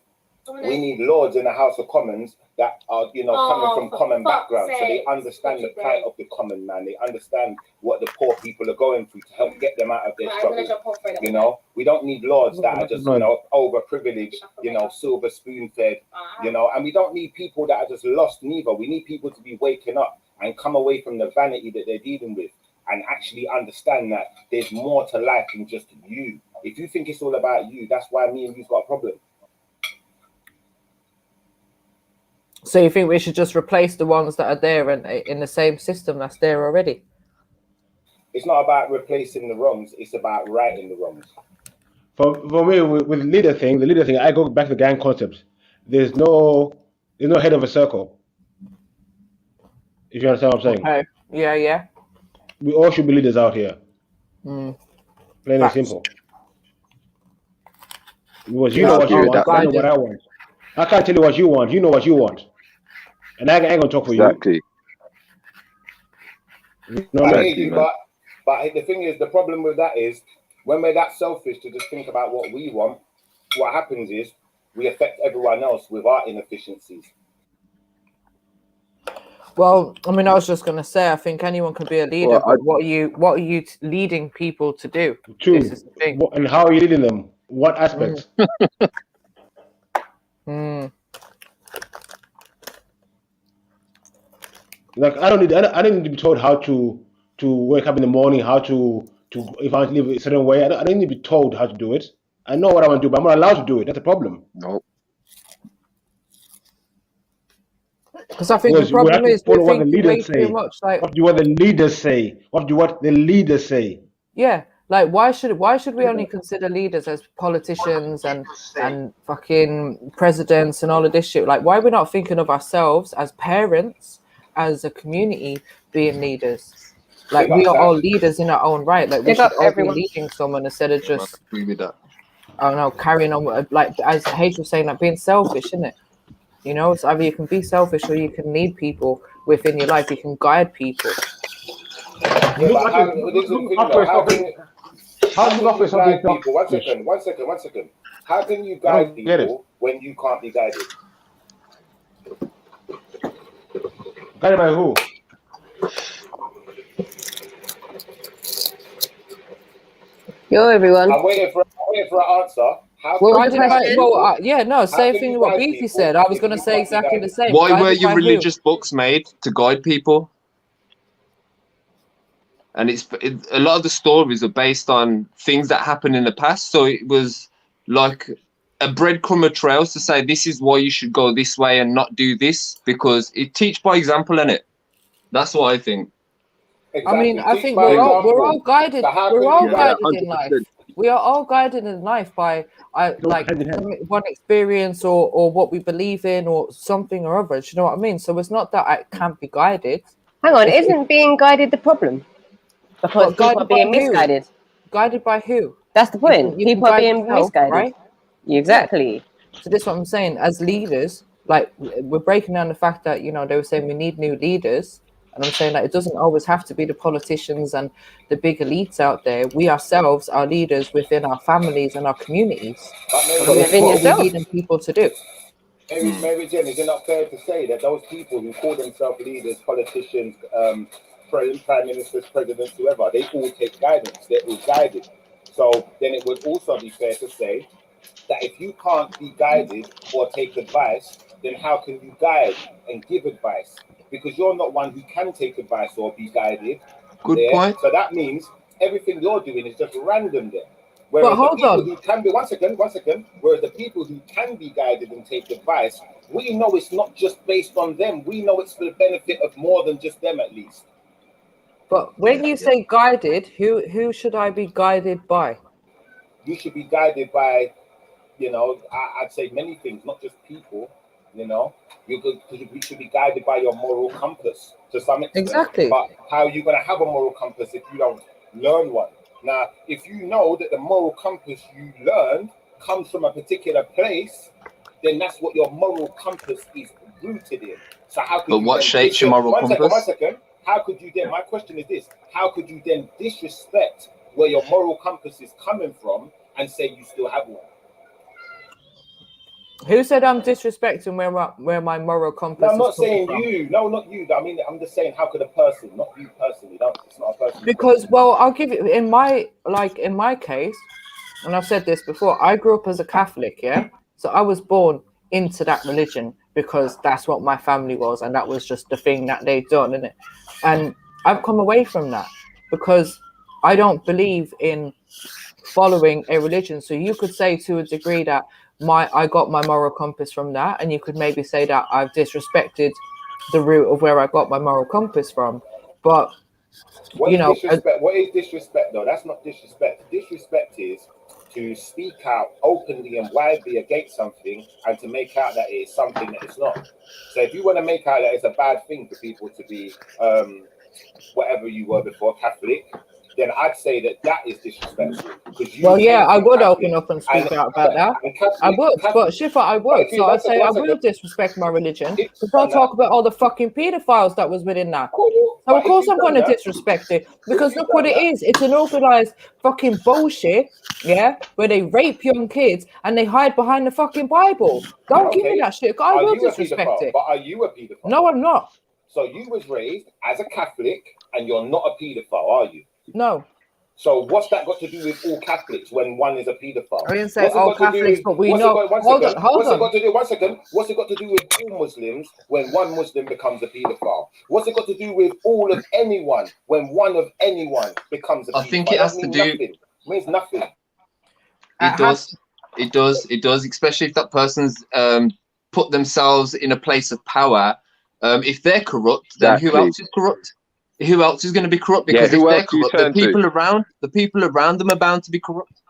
S: we need lords in the House of Commons that are, coming from common backgrounds, so they understand the plight of the common man. They understand what the poor people are going through to help get them out of their struggle. We don't need lords that are just, overprivileged, silver spoon-fed, and we don't need people that are just lost neither. We need people to be waking up and come away from the vanity that they're dealing with and actually understand that there's more to life than just you. If you think it's all about you, that's why me and you've got a problem.
N: So you think we should just replace the ones that are there and in the same system that's there already?
S: It's not about replacing the wrongs. It's about righting the wrongs.
G: For me, with the leader thing, I go back to the gang concept. There's no head of a circle. If you understand what I'm saying.
N: Okay. Yeah.
G: We all should be leaders out here. Plain and simple. Because you know what you want, I know what I want. I can't tell you what you want. You know what you want. And I ain't gonna talk for you.
S: I hear you, but the thing is, the problem with that is when we're that selfish to just think about what we want, what happens is we affect everyone else with our inefficiencies.
N: Well, I mean, I was just gonna say, I think anyone can be a leader, but what are you leading people to do?
G: True.
N: This is the thing.
G: And how are you leading them? What aspects? Like I don't need to be told how to wake up in the morning, how to if I want to live a certain way. I don't need to be told how to do it. I know what I want to do, but I'm not allowed to do it. That's a problem.
R: No.
N: Because I think the problem is we think way too much. Like,
G: what do you want the leaders say? What do you want the leaders say?
N: Yeah, like why should we only consider leaders as politicians and fucking presidents and all of this shit? Like, why are we not thinking of ourselves as parents, as a community, being leaders? Like, we are all leaders in our own right. Like, we should all be leading someone instead of just, I don't know, carrying on. Like, as H was saying, like being selfish, isn't it? You know, it's either you can be selfish or you can lead people within your life. You can guide people.
S: How do you guide people? One second. How can you guide people when you can't be guided?
G: Guided by who?
N: Yo, everyone.
S: I'm waiting for an answer.
N: Same thing what Beefy said. I was going to say exactly the same.
Q: Why were your religious books made? To guide people? and a lot of the stories are based on things that happened in the past. So it was like a breadcrumb trail to say this is why you should go this way and not do this, because it teach by example, innit? That's what I think.
N: I mean, I think we're all guided. We're all guided in life. We are all guided in life by like one experience or what we believe in or something or other. Do you know what I mean? So it's not that I can't be guided.
T: Hang on, isn't being guided the problem? Because people are being misguided.
N: Guided by who?
T: That's the point. People are being misguided,
N: right?
T: Exactly.
N: Yeah. So this is what I'm saying. As leaders, like we're breaking down the fact that, you know, they were saying we need new leaders. And I'm saying that it doesn't always have to be the politicians and the big elites out there. We ourselves are leaders within our families and our communities.
S: But
N: within yourself, we need people to do.
S: Mary Jane, is it not fair to say that those people who call themselves leaders, politicians, prime ministers, presidents, whoever, they all take guidance. They're all guided. So then it would also be fair to say that if you can't be guided or take advice, then how can you guide and give advice? Because you're not one who can take advice or be guided.
Q: Good point.
S: So that means everything you're doing is just random there. Whereas
N: but hold on.
S: Who can be, one second. Whereas the people who can be guided and take advice, we know it's not just based on them. We know it's for the benefit of more than just them, at least.
N: But when you say guided, who should I be guided by?
S: You should be guided by, you know, I'd say many things, not just people. You know, you should be guided by your moral compass to some extent.
N: Exactly.
S: But how are you going to have a moral compass if you don't learn one? Now, if you know that the moral compass you learned comes from a particular place, then that's what your moral compass is rooted in. So how could
Q: but what shapes your moral compass?
S: One second. How could you then? My question is this: how could you then disrespect where your moral compass is coming from and say you still have one?
N: Who said I'm disrespecting where my moral compass is?
S: No, I'm not saying
N: from?
S: you. No, not you. I mean, I'm just saying, how could a person, not you personally, it's not a person.
N: Because, well, I'll give you in my case, and I've said this before. I grew up as a Catholic, yeah. So I was born into that religion because that's what my family was, and that was just the thing that they'd done, innit? And I've come away from that because I don't believe in following a religion. So you could say to a degree that I got my moral compass from that, and you could maybe say that I've disrespected the root of where I got my moral compass from. But
S: what is disrespect though? That's not disrespect. Disrespect is to speak out openly and widely against something and to make out that it is something that it's not. So if you want to make out that it's a bad thing for people to be whatever you were before, Catholic, then I'd say that is disrespectful.
N: Well, yeah, I would open up and speak out about that. I would, but Shifa, I would. So I'd say I would disrespect my religion because I'll talk about all the fucking pedophiles that was within that. So of course I'm going to disrespect it because look what it is. It's an organized fucking bullshit, yeah, where they rape young kids and they hide behind the fucking Bible. Don't give me that shit. I will disrespect it.
S: But are you a pedophile?
N: No, I'm not.
S: So you was raised as a Catholic and you're not a pedophile, are you?
N: No.
S: So what's that got to do with all Catholics when one is a paedophile?
N: I didn't say all Catholics, but we know. Hold on.
S: What's it got to do? 1 second. What's it got to do with all Muslims when one Muslim becomes a paedophile? What's it got to do with all of anyone when one of anyone becomes a paedophile?
Q: I think it has to do.
S: It means nothing.
Q: It does. It does. It does. Especially if that person's put themselves in a place of power. If they're corrupt, then who else is corrupt? Who else is going to be corrupt? Because if they're corrupt, the people around them are bound to be corrupt.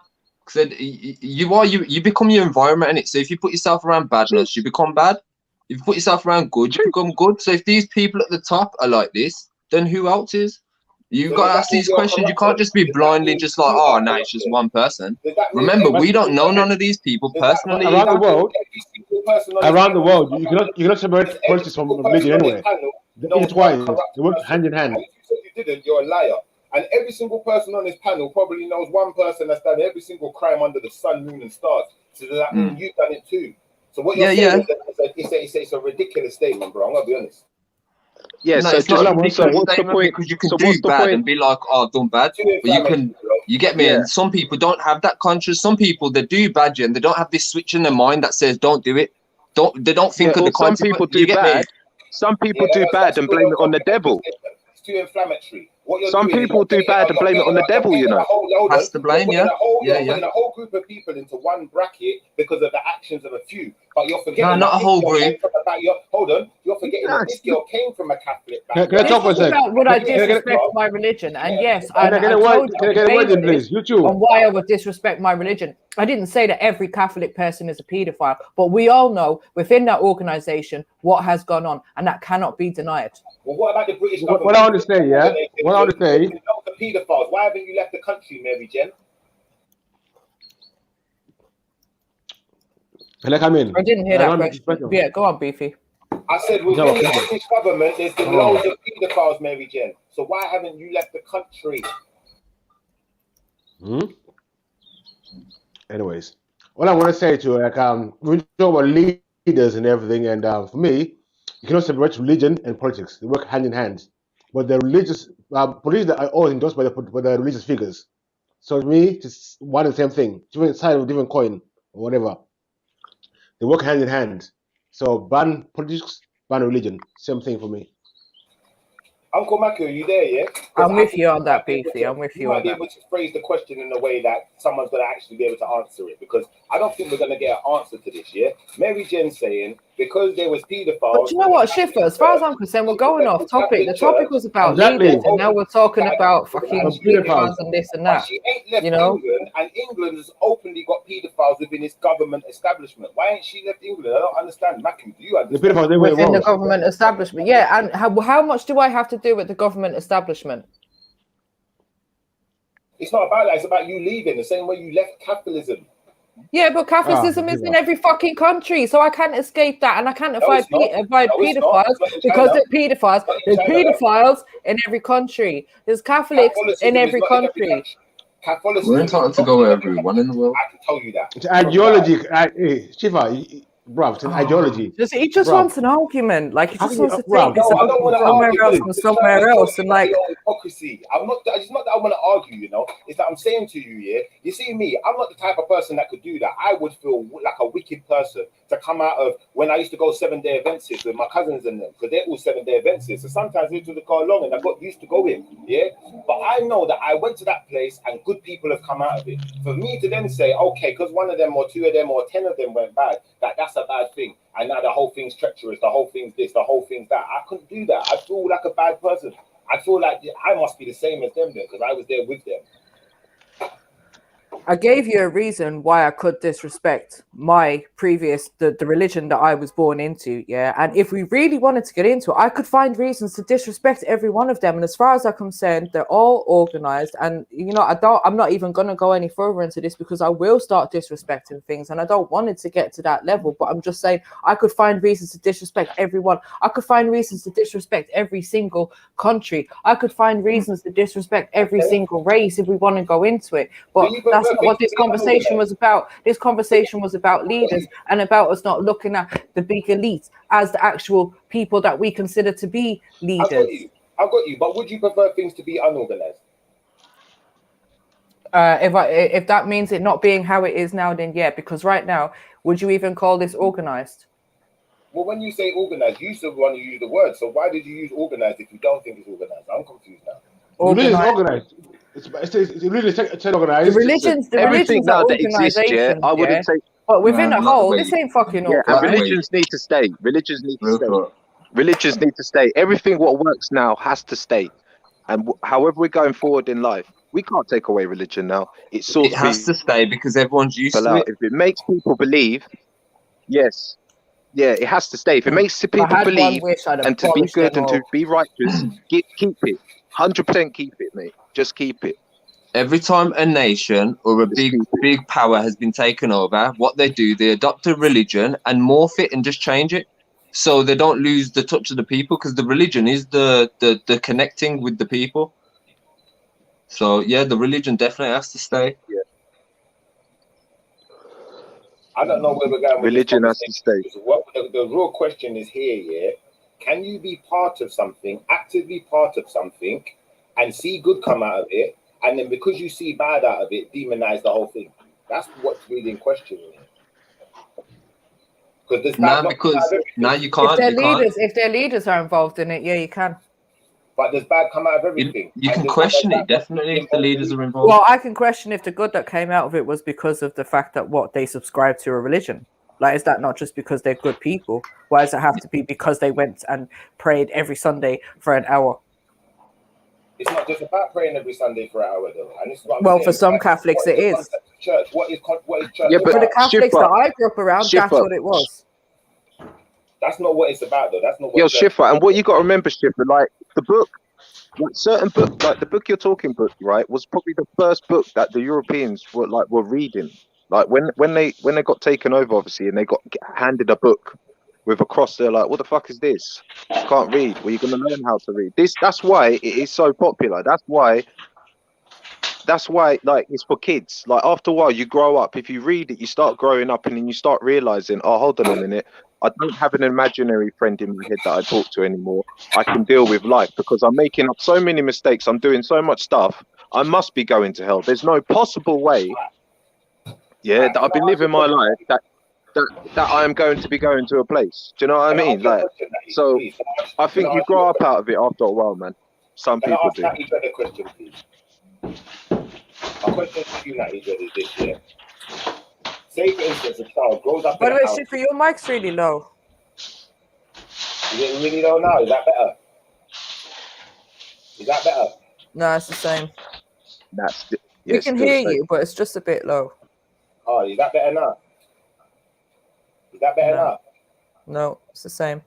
Q: Because you become your environment, innit? So if you put yourself around badness, you become bad. If you put yourself around good, you become good. So if these people at the top are like this, then who else is? You've got to ask these questions. You can't just be blindly just like, oh, no, it's just one person. Remember, we don't know none of these people personally.
G: Around the world, you cannot separate politics from religion anyway. They're intertwined. They work hand in hand.
S: If you didn't, you're a liar. And every single person on this panel probably knows one person that's done every single crime under the sun, moon, and stars. So does that mean you've done it too? So what you're saying is it's a ridiculous statement, bro. I'm gonna be honest.
Q: Yeah, no, so it's not a ridiculous statement because you can do bad and be like, oh, I've done bad. But you get me? Yeah. And some people don't have that conscience. Some people, they do bad and they don't have this switch in their mind that says, don't do it. They don't think of the consequences.
R: Some people do bad. Some people do bad and blame it on the devil.
S: It's too inflammatory.
R: Some people do bad and blame it on the devil, you know.
S: That's the blame, yeah.
R: Yeah,
S: You're putting a whole group of people into one bracket because of the actions of a few. But you're forgetting
Q: not a whole group.
S: Hold on, you're forgetting that this girl came from a Catholic background.
N: This is about would I disrespect my religion? And yes, I told you on why I would disrespect my religion. I didn't say that every Catholic person is a paedophile, but we all know within that organization what has gone on, and that cannot be denied.
S: Well, what about the British government?
D: What I understand, yeah. What I understand.
S: The paedophiles. Why haven't you left the country, Mary Jen?
D: Can I come in?
N: I didn't hear that question. Yeah, go on, Beefy.
S: I said within the British government, there's been loads of paedophiles, Mary Jen. So why haven't you left the country?
I: Anyways, what I want to say to you, like, we talk about leaders and everything, and for me, you cannot separate religion and politics. They work hand in hand. But the religious politics are all endorsed by the religious figures. So to me, it's one and the same thing, different side of a different coin or whatever. They work hand in hand. So ban politics, ban religion, same thing for me.
S: Uncle Maki, are you there, yeah?
N: I'm with you on that, Beefy. I'm with you on that.
S: You might be able to phrase the question in a way that someone's going to actually be able to answer it, because I don't think we're going to get an answer to this, yeah? Mary Jen saying, because there was paedophiles...
N: But you know what, Schiffer, as far as I'm concerned, we're going off topic. The topic was about leaders, and now we're talking about fucking paedophiles and this and that.
S: She ain't left
N: England,
S: and England has openly got paedophiles within its government establishment. Why ain't she left England? I don't understand. Maki, do you understand?
N: Within the government establishment, yeah. And how much do I have to do with the government establishment?
S: It's not about that. It's about you leaving the same way you left capitalism.
N: Yeah, but Catholicism is in every fucking country, so I can't escape that, and I can't avoid paedophiles because they're paedophiles. There's paedophiles in every country. There's Catholics in every country.
Q: We're entitled to go where everyone in the world.
S: I can tell you that.
I: It's ideology, Shiva, bro. It's an ideology.
N: He just wants an argument. Like he just wants to take this somewhere else and somewhere else, and like
S: hypocrisy. It's not that I want to argue, you know. It's that I'm saying to you, yeah. You see me, I'm not the type of person that could do that. I would feel like a wicked person to come out of when I used to go 7-day events with my cousins and them, because they're all 7-day events. So sometimes we used to go along, and I got used to going, yeah. But I know that I went to that place, and good people have come out of it. For me to then say, okay, because one of them or two of them or 10 of them went bad, that's a bad thing, and now the whole thing's treacherous, the whole thing's this, the whole thing's that. I couldn't do that. I feel like a bad person. I feel like I must be the same as them then, because I was there with them.
N: I gave you a reason why I could disrespect my previous, the religion that I was born into, yeah? And if we really wanted to get into it, I could find reasons to disrespect every one of them. And as far as I'm concerned, they're all organized. And, you know, I'm not even going to go any further into this because I will start disrespecting things. And I don't want it to get to that level. But I'm just saying I could find reasons to disrespect everyone. I could find reasons to disrespect every single country. I could find reasons to disrespect every single race if we want to go into it. But that's not what this conversation was about. This conversation was about leaders and about us not looking at the big elite as the actual people that we consider to be leaders.
S: I've got you. But would you prefer things to be unorganized?
N: If that means it not being how it is now, then yeah. Because right now, would you even call this organized?
S: Well, when you say organized, you still want to use the word. So why did you use organized if you don't think it's organized? I'm confused now.
I: Organized. It's really organized.
N: The religions
R: now
N: are
R: that exists, yeah, I wouldn't say.
N: But within a whole, this ain't fucking organized.
R: And religions need to stay. Religions need to stay. Religions need to stay. Everything what works now has to stay. And however we're going forward in life, we can't take away religion now.
Q: It has to stay because everyone's used to it.
R: If it makes people believe, yes. Yeah, it has to stay. If it makes people believe and to be good and to be righteous, keep it. 100% keep it, mate. Just keep it.
Q: Every time a nation or a big power has been taken over, what they do, they adopt a religion and morph it and just change it, so they don't lose the touch of the people, because the religion is the connecting with the people. So yeah, the religion definitely has to stay.
R: Yeah.
S: I don't know where we're going.
R: Religion has to stay.
S: What the real question is here, yeah? Can you be part of something, actively part of something, and see good come out of it, and then because you see bad out of it, demonize the whole thing? That's what's really in question.
Q: Because now you can't.
N: If their leaders are involved in it, yeah, you can.
S: But does bad come out of everything?
Q: You can question it, definitely, if the leaders are involved.
N: Well, I can question if the good that came out of it was because of the fact that they subscribe to a religion. Like, is that not just because they're good people? Why does it have to be because they went and prayed every Sunday for an hour?
S: It's not just about praying every Sunday for an hour, though. And this is what I'm
N: Well,
S: saying.
N: for some Catholics, it is.
S: Church. What is church?
N: Yeah, but for the Catholics that I grew up around, that's what it was.
S: That's not what it's about, though. That's not what.
R: Yo, Schiffer, and what you got to remember, Schiffer, like the book, like certain book, like the book you're talking about, right, was probably the first book that the Europeans were reading. Like when they got taken over, obviously, and they got handed a book with a cross, they're like, what the fuck is this? Can't read. Well, you're gonna learn how to read. That's why it is so popular. That's why like it's for kids. Like after a while you grow up. If you read it, you start growing up, and then you start realizing, oh, hold on a minute, I don't have an imaginary friend in my head that I talk to anymore. I can deal with life because I'm making up so many mistakes. I'm doing so much stuff. I must be going to hell. There's no possible way, that I've been living my life that I am going to be going to a place. Do you know what I mean? Like, so I think you grow up out of it after a while, man. Some people do.
S: Can I ask Natty a question, please? My question to you, Natty, is this year. Say, for instance, a child grows up
N: By
S: in
N: the way,
S: a house.
N: Schiffer, your mic's really low.
S: Is it really low now? Is that better? Is that better?
N: No, it's the same.
R: That's
N: we can hear you, but it's just a bit low.
S: Oh, is that better now? Is that better now?
N: No, it's the same.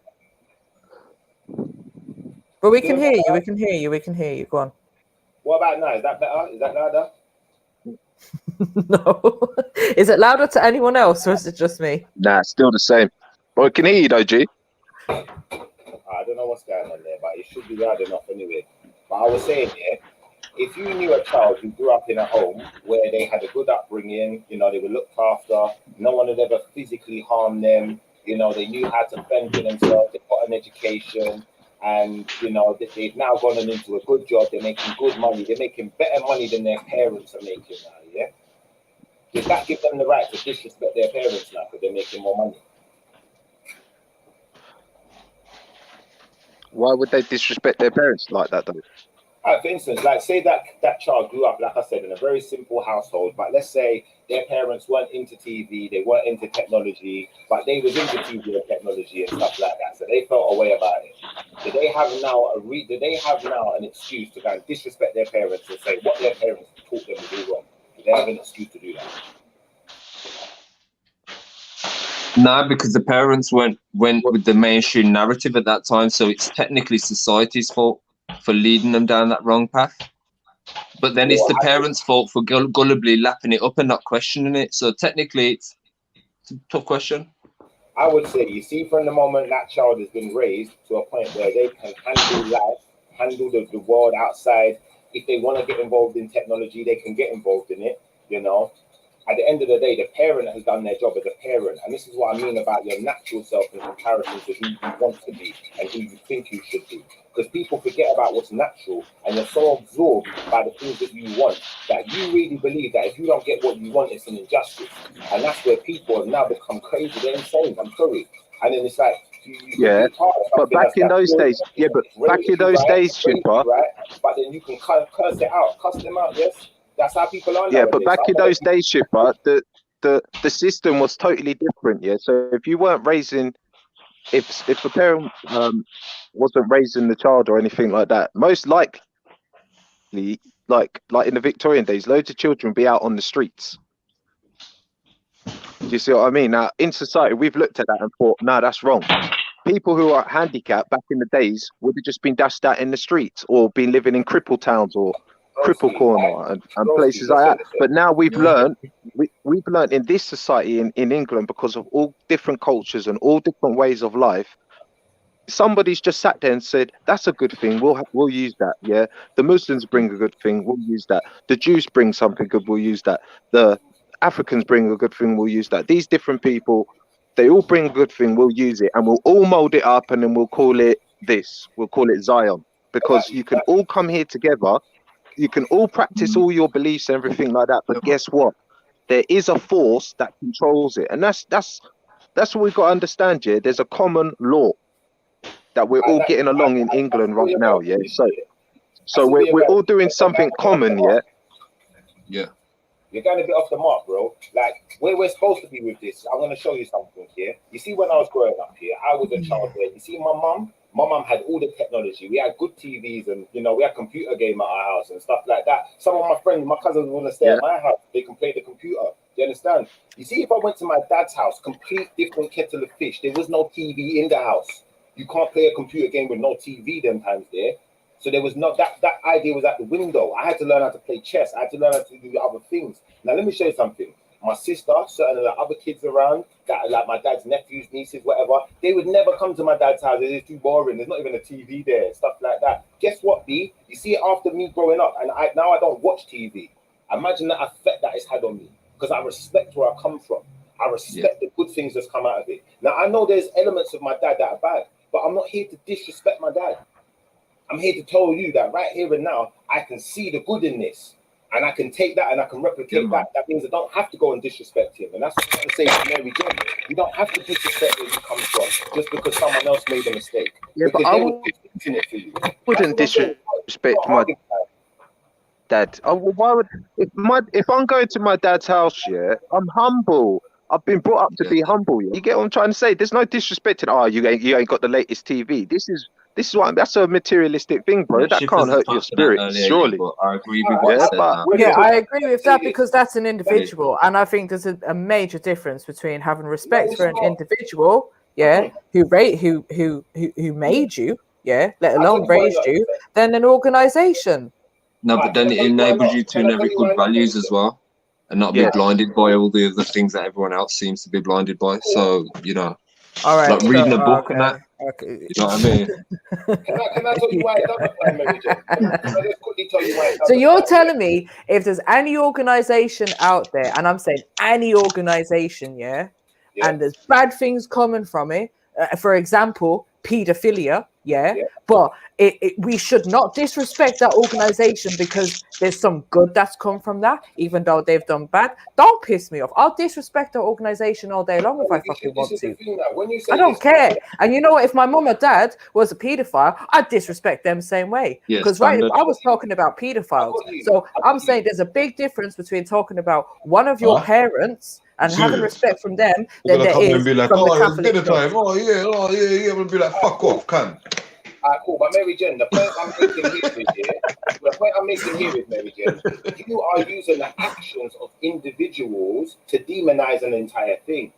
N: But we can hear you. We can hear you. We can hear you. Go on.
S: What about now? Is that better? Is that louder?
N: No. Is it louder to anyone else, or is it just me?
R: Nah, still the same. But we can hear you, though, G.
S: I don't know what's going on there, but it should be loud enough anyway. But I was saying, if you knew a child who grew up in a home where they had a good upbringing, they were looked after, no one had ever physically harmed them, they knew how to fend for themselves, they got an education, and they've now gone into a good job, they're making good money, they're making better money than their parents are making now, does that give them the right to disrespect their parents now because they're making more money?
R: Why would they disrespect their parents like that, though?
S: For instance, like say that child grew up, like I said, in a very simple household, but let's say their parents weren't into TV, they weren't into technology, but they was into TV and technology and stuff like that, so they felt a way about it. Do they have now an excuse to go and disrespect their parents and say what their parents taught them to do wrong? Do they have an excuse to do that?
Q: No, because the parents went with the mainstream narrative at that time, so it's technically society's fault for leading them down that wrong path. But then it's the parents' fault for gullibly lapping it up and not questioning it. So technically, it's a tough question.
S: I would say, you see, from the moment that child has been raised to a point where they can handle life, handle the world outside. If they want to get involved in technology, they can get involved in it, At the end of the day, the parent has done their job as a parent. And this is what I mean about your natural self in comparison to who you want to be and who you think you should be. Because people forget about what's natural, and you're so absorbed by the things that you want that you really believe that if you don't get what you want, it's an injustice. And that's where people have now become crazy. They're insane. I'm sorry. And then it's like,
R: but back in those days, Schiffer.
S: Right? But then you can cuss them out, yes? That's how people are.
R: Yeah, but back in those days, Schiffer, the system was totally different. Yeah, so if you weren't raising, if a parent wasn't raising the child or anything like that, most likely, like in the Victorian days, loads of children would be out on the streets. Do you see what I mean? Now, in society, we've looked at that and thought, no, that's wrong. People who are handicapped back in the days would have just been dashed out in the streets or been living in cripple towns or cripple corner and places like that. But now we've learned in this society in England, because of all different cultures and all different ways of life, somebody's just sat there and said, that's a good thing, we'll use that. Yeah, the Muslims bring a good thing, we'll use that. The Jews bring something good, we'll use that. The Africans bring a good thing, we'll use that. These different people, they all bring a good thing, we'll use it, and we'll all mold it up, and then we'll call it this, we'll call it Zion, because you can all come here together, you can all practice all your beliefs and everything like that, but guess what? There is a force that controls it, and that's what we've got to understand. Yeah, there's a common law. that we're all getting along in England right now, yeah. So we're all doing something common, yeah.
S: Yeah. You're going a bit off the mark, bro. Like, where we're supposed to be with this, I'm going to show you something here. You see, when I was growing up here, I was a child there. You see, my mum had all the technology. We had good TVs and, you know, we had computer game at our house and stuff like that. Some of my friends, my cousins want to stay at my house. They can play the computer. Do you understand? You see, if I went to my dad's house, complete different kettle of fish. There was no TV in the house. You can't play a computer game with no TV them times there. So there was not that idea was out the window. I had to learn how to play chess. I had to learn how to do other things. Now let me show you something. My sister, certain of the other kids around, that like my dad's nephews, nieces, whatever, they would never come to my dad's house. It's too boring. There's not even a TV there, stuff like that. Guess what, B? You see it after me growing up, and now I don't watch TV. Imagine the effect that it's had on me, because I respect where I come from. I respect the good things that's come out of it. Now I know there's elements of my dad that are bad, but I'm not here to disrespect my dad. I'm here to tell you that right here and now, I can see the good in this. And I can take that and I can replicate that. That means I don't have to go and disrespect him. And that's what I'm trying to say to Mary Jane. You don't have to disrespect where you come from just because someone else made a mistake.
R: Yeah,
S: because
R: but I
S: wouldn't
R: disrespect my dad. Why would if I'm going to my dad's house, yeah, I'm humble. I've been brought up to be humble. You get what I'm trying to say? There's no disrespecting. Oh, you ain't got the latest TV. This is what that's a materialistic thing, bro. That can't hurt your spirit, surely.
Q: I agree with what you said.
N: Yeah, I agree with that because that's an individual, and I think there's a major difference between having respect for an individual, who made you, let alone raised you, than an organization.
Q: No, but then it enables you to inherit good values as well, and not be blinded by all the other things that everyone else seems to be blinded by. So, you know,
N: all right,
Q: like reading a book and that.
N: Okay.
Q: You know what I mean?
S: Can I tell you why it doesn't, Mary Jane? Can I just quickly tell you why it doesn't?
N: So you're telling me if there's any organization out there, and I'm saying any organization, and there's bad things coming from it, for example, pedophilia, but we should not disrespect that organization because there's some good that's come from that, even though they've done bad. Don't piss me off. I'll disrespect the organization all day long if I fucking want to. I don't care. And you know what? If my mum or dad was a pedophile, I'd disrespect them same way. Because I was talking about pedophiles. So I'm saying there's a big difference between talking about one of your parents and having respect from them than there is
P: and be like,
N: from the
P: it's
N: Catholic
P: dinner time. Oh yeah. I'm gonna be like, fuck off, cunt.
S: Cool, but Mary Jane, the point I'm making here is, Mary Jane, you are using the actions of individuals to demonize an entire thing.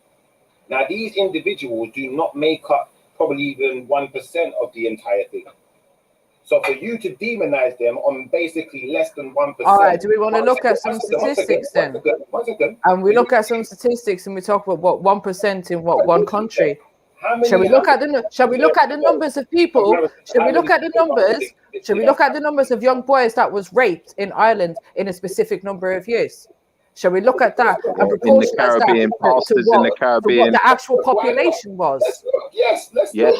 S: Now, these individuals do not make up probably even 1% of the entire thing. So for you to demonize them on basically less than 1%.
N: All right, do we want to look at some statistics then?
S: One second.
N: And we look at some statistics and we talk about what 1% in what one country. Shall we look at the numbers of people? Shall we look at the numbers? Shall we look at the numbers of young boys that was raped in Ireland in a specific number of years? Shall we look at that and
R: in the Caribbean, pastors in the Caribbean,
N: what the actual population was?
S: Yes,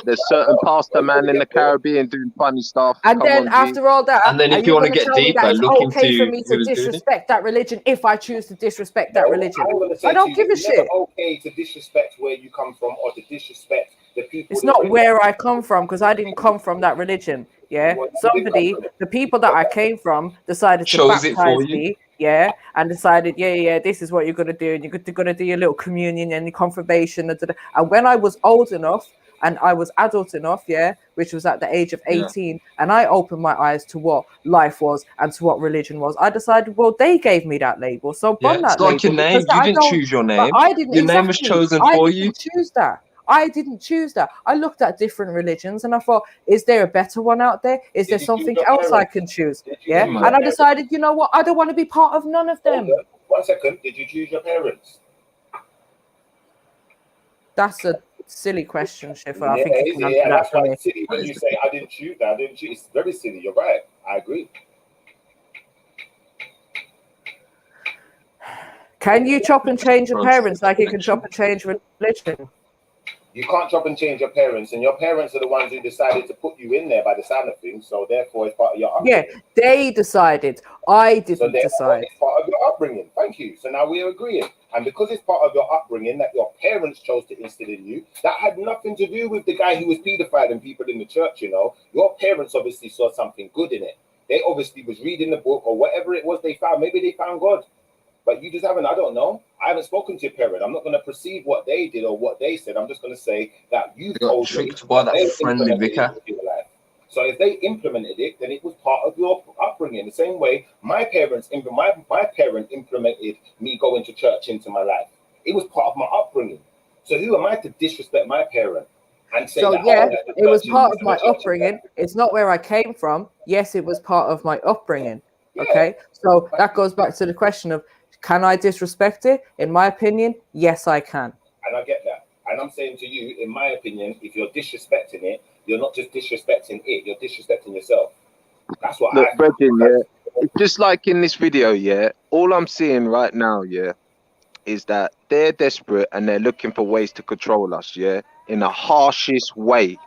R: there's certain pastor man in the Caribbean doing funny stuff.
N: And then after all that,
Q: and then if you want to get deeper, look into
N: okay for me to disrespect that religion if I choose to disrespect that religion. I don't give a shit.
S: It's okay to disrespect where you come from or to disrespect the people.
N: It's not where I come from because I didn't come from that religion. The people that I came from decided to baptize me. And decided, this is what you're going to do. And you're going to do your little communion and your confirmation. And when I was old enough and I was adult enough, which was at the age of 18, and I opened my eyes to what life was and to what religion was, I decided, well, they gave me that label. So that
Q: it's like your name. You didn't choose your name. Your name was chosen for you.
N: I didn't choose that. I didn't choose that. I looked at different religions and I thought, is there a better one out there? Is there something else I can choose? And I decided, you know what? I don't want to be part of none of them.
S: 1 second. Did you choose your parents?
N: That's a silly question, Schiffer. I think you can answer that for me.
S: It's silly when you say I didn't choose that. It's very silly. You're right. I agree.
N: Can you chop and change your parents like you can chop and change religion?
S: You can't chop and change your parents, and your parents are the ones who decided to put you in there by the sound of things. So therefore, it's part of your upbringing.
N: They decided. I didn't decide.
S: It's part of your upbringing. Thank you. So now we're agreeing. And because it's part of your upbringing that your parents chose to instill in you, that had nothing to do with the guy who was paedophile and people in the church, you know. Your parents obviously saw something good in it. They obviously was reading the book or whatever it was they found. Maybe they found God. But you just haven't, I don't know. I haven't spoken to your parent. I'm not going to perceive what they did or what they said. I'm just going to say that you told me
Q: tricked by that
S: they
Q: friendly
S: implemented
Q: vicar.
S: it in your life. So if they implemented it, then it was part of your upbringing. The same way my parent implemented me going to church into my life. It was part of my upbringing. So who am I to disrespect my parent and say
N: So
S: that?
N: yeah,
S: Oh,
N: it was part of my upbringing. It's not where I came from. Yes, it was part of my upbringing. Okay, so that goes back to the question of, can I disrespect it? In my opinion, yes, I can.
S: And I get that. And I'm saying to you, in my opinion, if you're disrespecting it, you're not just disrespecting it, you're disrespecting yourself. That's what
R: Look,
S: I
R: brethren, yeah, it's just like in this video, yeah, all I'm seeing right now, yeah, is that they're desperate and they're looking for ways to control us, yeah, in the harshest way.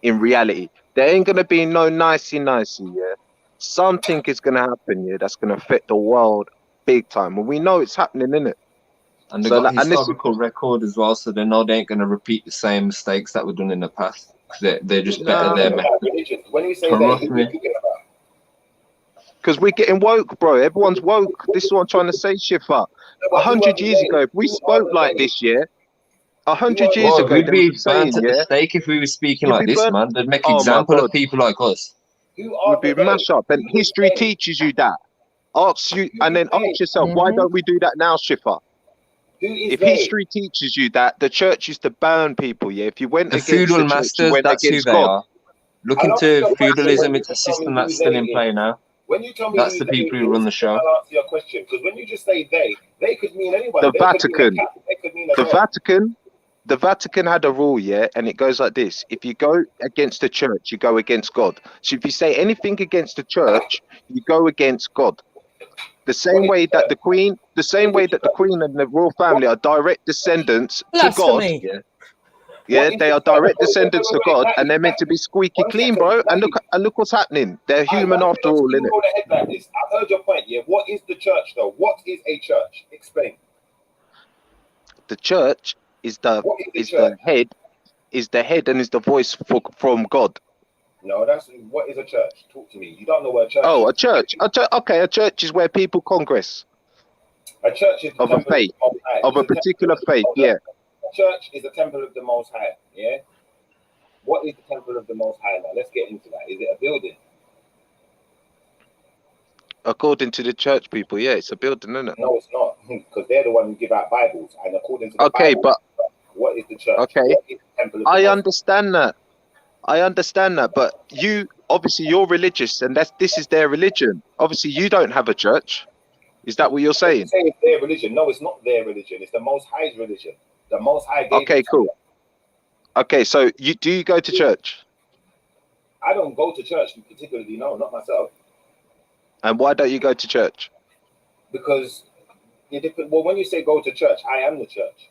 R: In reality, there ain't gonna be no nicey, yeah. Something is gonna happen, yeah, that's gonna affect the world big time, and we know it's happening, innit?
Q: And they
R: So,
Q: got
R: like, and this
Q: historical record as well, so they know they ain't going to repeat the same mistakes that were done in the past. They're just better their method.
S: When you say
Q: Trust
S: that,
Q: me.
R: because we're getting woke, bro. Everyone's woke. This is what I'm trying to say, Shifa. 100 years ago, if we spoke like this, yeah, 100 years
Q: Well,
R: ago,
Q: we'd
R: they
Q: be
R: would be
Q: burnt
R: saying,
Q: at the
R: yeah,
Q: stake if we were speaking
R: you'd
Q: like
R: be
Q: this,
R: burnt.
Q: man. They'd make
R: Oh my
Q: example
R: God,
Q: of people like us.
R: we'd be mash up. And history teaches you that. Ask you, and then ask yourself, why don't we do that now, Shifa? If history teaches you that the church used to burn people, yeah, if you went
Q: The
R: against
Q: feudal
R: the church, you
Q: masters,
R: went
Q: that's who
R: against
Q: they
R: God.
Q: are. Look
S: I love
Q: into
S: your question
Q: feudalism,
S: when
Q: it's
S: you
Q: a
S: just tell
Q: system
S: me
Q: that's
S: who
Q: still
S: they
Q: in play
S: is.
Q: now.
S: When you tell me
Q: That's
S: who
Q: the
S: they
Q: people who run the
S: is,
Q: show.
S: I'll answer your question. Because when you just say they could mean anyone.
R: The
S: They could mean a
R: Vatican.
S: cat, they could mean a
R: The
S: dog.
R: Vatican had a rule, yeah, and it goes like this: if you go against the church, you go against God. So if you say anything against the church, you go against God. The same way that the Queen and the royal family are direct descendants to God.
N: Blasphemy.
R: Yeah, they are direct descendants to God,
S: That
R: and
S: is
R: they're meant to be squeaky
S: one
R: clean,
S: second.
R: bro.
S: That is,
R: And look what's happening. They're human
S: Let me
R: after
S: not
R: all, innit?
S: steamroll ahead like this. I've heard your point. Yeah. What is the church though? What is a church? Explain.
R: The church is the
S: What is the church?
R: head and is the voice from God.
S: No, that's what is a church? Talk to me. You don't know what a church
R: Oh,
S: is.
R: a church. Okay, a church is where people congress
S: A church is the
R: of a
S: temple
R: faith,
S: of the Most High.
R: of a particular faith. Yeah.
S: A church is the temple of the Most High. Yeah. What is the temple of the Most High now? Let's get into that. Is it a building?
R: According to the church people, yeah, it's a building, isn't it?
S: No, it's not, because they're the one who give out Bibles, and according to the
R: Okay,
S: Bible,
R: but
S: what is the church?
R: okay,
S: What is the temple of the
R: I
S: Most
R: understand that. But you obviously you're religious, and this is their religion. Obviously, you don't have a church. Is that what you're
S: High? You
R: saying?
S: say it's their religion. No, it's not their religion. It's the Most High's religion. The Most High gave
R: Okay,
S: it to
R: cool.
S: them.
R: Okay, so do you go to church?
S: I don't go to church particularly. No, not myself.
R: And why don't you go to church?
S: Because well, when you say go to church, I am the church.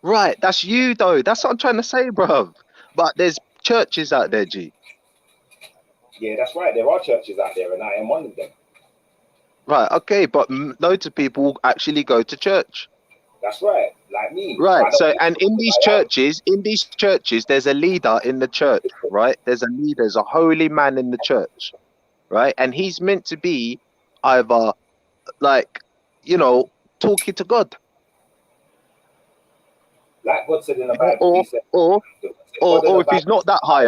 R: Right, that's you though. That's what I'm trying to say, bro. But there's churches out there, G.
S: Yeah, that's right. There are churches out there, and I am one of them.
R: Right, okay, but loads of people actually go to church.
S: That's right, like me.
R: Right, so and in these churches, there's a leader in the church, right? There's a holy man in the church, right? And he's meant to be either like, talking to God.
S: Like God said in the Bible,
R: Or if he's not that high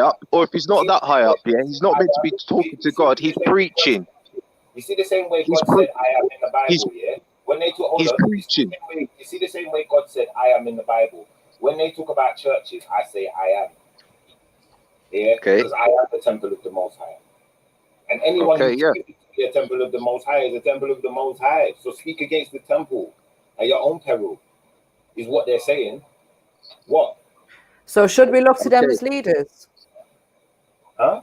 R: up, yeah, he's not meant to be talking to God, he's preaching.
S: You see the same way God said, I am in the Bible, yeah? When they talk,
R: preaching.
S: You see the same way God said, I am in the Bible. When they talk about churches, I say, I am. Yeah?
R: Okay.
S: Because I am the temple of the Most High. And anyone who speaks to be a temple of the Most High is a temple of the Most High. So speak against the temple at your own peril, is what they're saying. What?
N: So should we look to them as leaders?
S: Huh?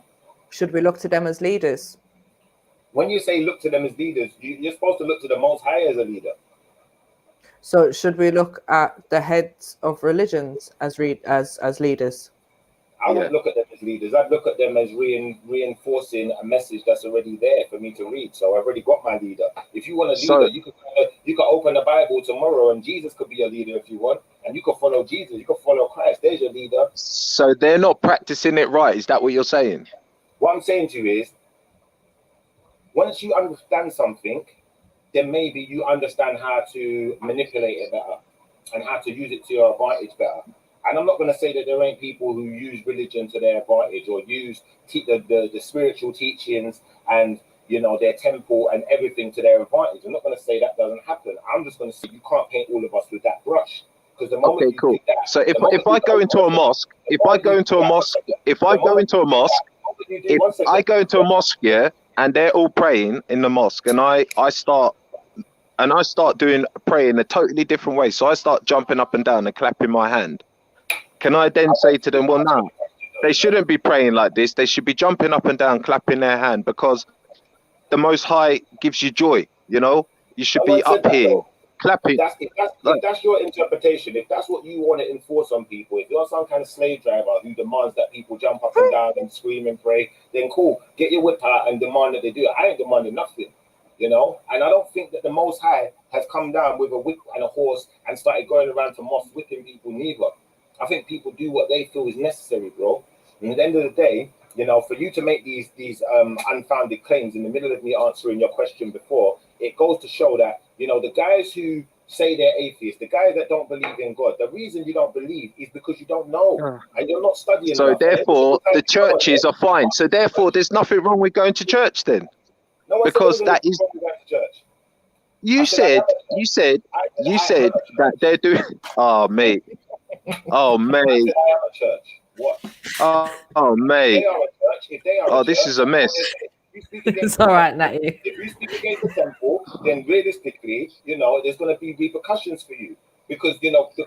N: Should we look to them as leaders?
S: When you say look to them as leaders, you're supposed to look to the Most High as a leader.
N: So should we look at the heads of religions as leaders?
S: I wouldn't look at them as leaders. I'd look at them as reinforcing a message that's already there for me to read. So I've already got my leader. If you want a leader, you could open the Bible tomorrow, and Jesus could be a leader if you want, and you could follow Jesus. You could follow Christ. There's your leader.
R: So they're not practicing it right. Is that what you're saying?
S: What I'm saying to you is, once you understand something, then maybe you understand how to manipulate it better and how to use it to your advantage better. And I'm not going to say that there ain't people who use religion to their advantage or use the spiritual teachings and, you know, their temple and everything to their advantage. I'm not going to say that doesn't happen. I'm just going to say you can't paint all of us with that brush. Because the moment you do that,
R: so if I go into a mosque, yeah, and they're all praying in the mosque, and I start doing praying in a totally different way. So I start jumping up and down and clapping my hand. Can I then say to them, well, no, they shouldn't be praying like this. They should be jumping up and down, clapping their hand, because the Most High gives you joy. You know, you should be up here clapping.
S: If that's your interpretation, if that's what you want to enforce on people, if you're some kind of slave driver who demands that people jump up and down and scream and pray, then cool, get your whip out and demand that they do it. I ain't demanding nothing, you know. And I don't think that the Most High has come down with a whip and a horse and started going around to mosques whipping people neither. I think people do what they feel is necessary, bro. And at the end of the day, you know, for you to make these unfounded claims in the middle of me answering your question before, it goes to show that, you know, the guys who say they're atheists, the guys that don't believe in God, the reason you don't believe is because you don't know and you're not studying
R: So
S: enough.
R: therefore, the churches are fine. So therefore, there's nothing wrong with going to church then, because that is. You said that they're doing. Oh mate. Oh mate.
S: I am a church. What?
R: Oh mate.
S: They are a church. If they are
R: Oh,
S: a
R: this
S: church,
R: is a mess.
N: It's all right, Natty.
S: If you speak against the temple, then realistically, you know, there's going to be repercussions for you. Because, you know, the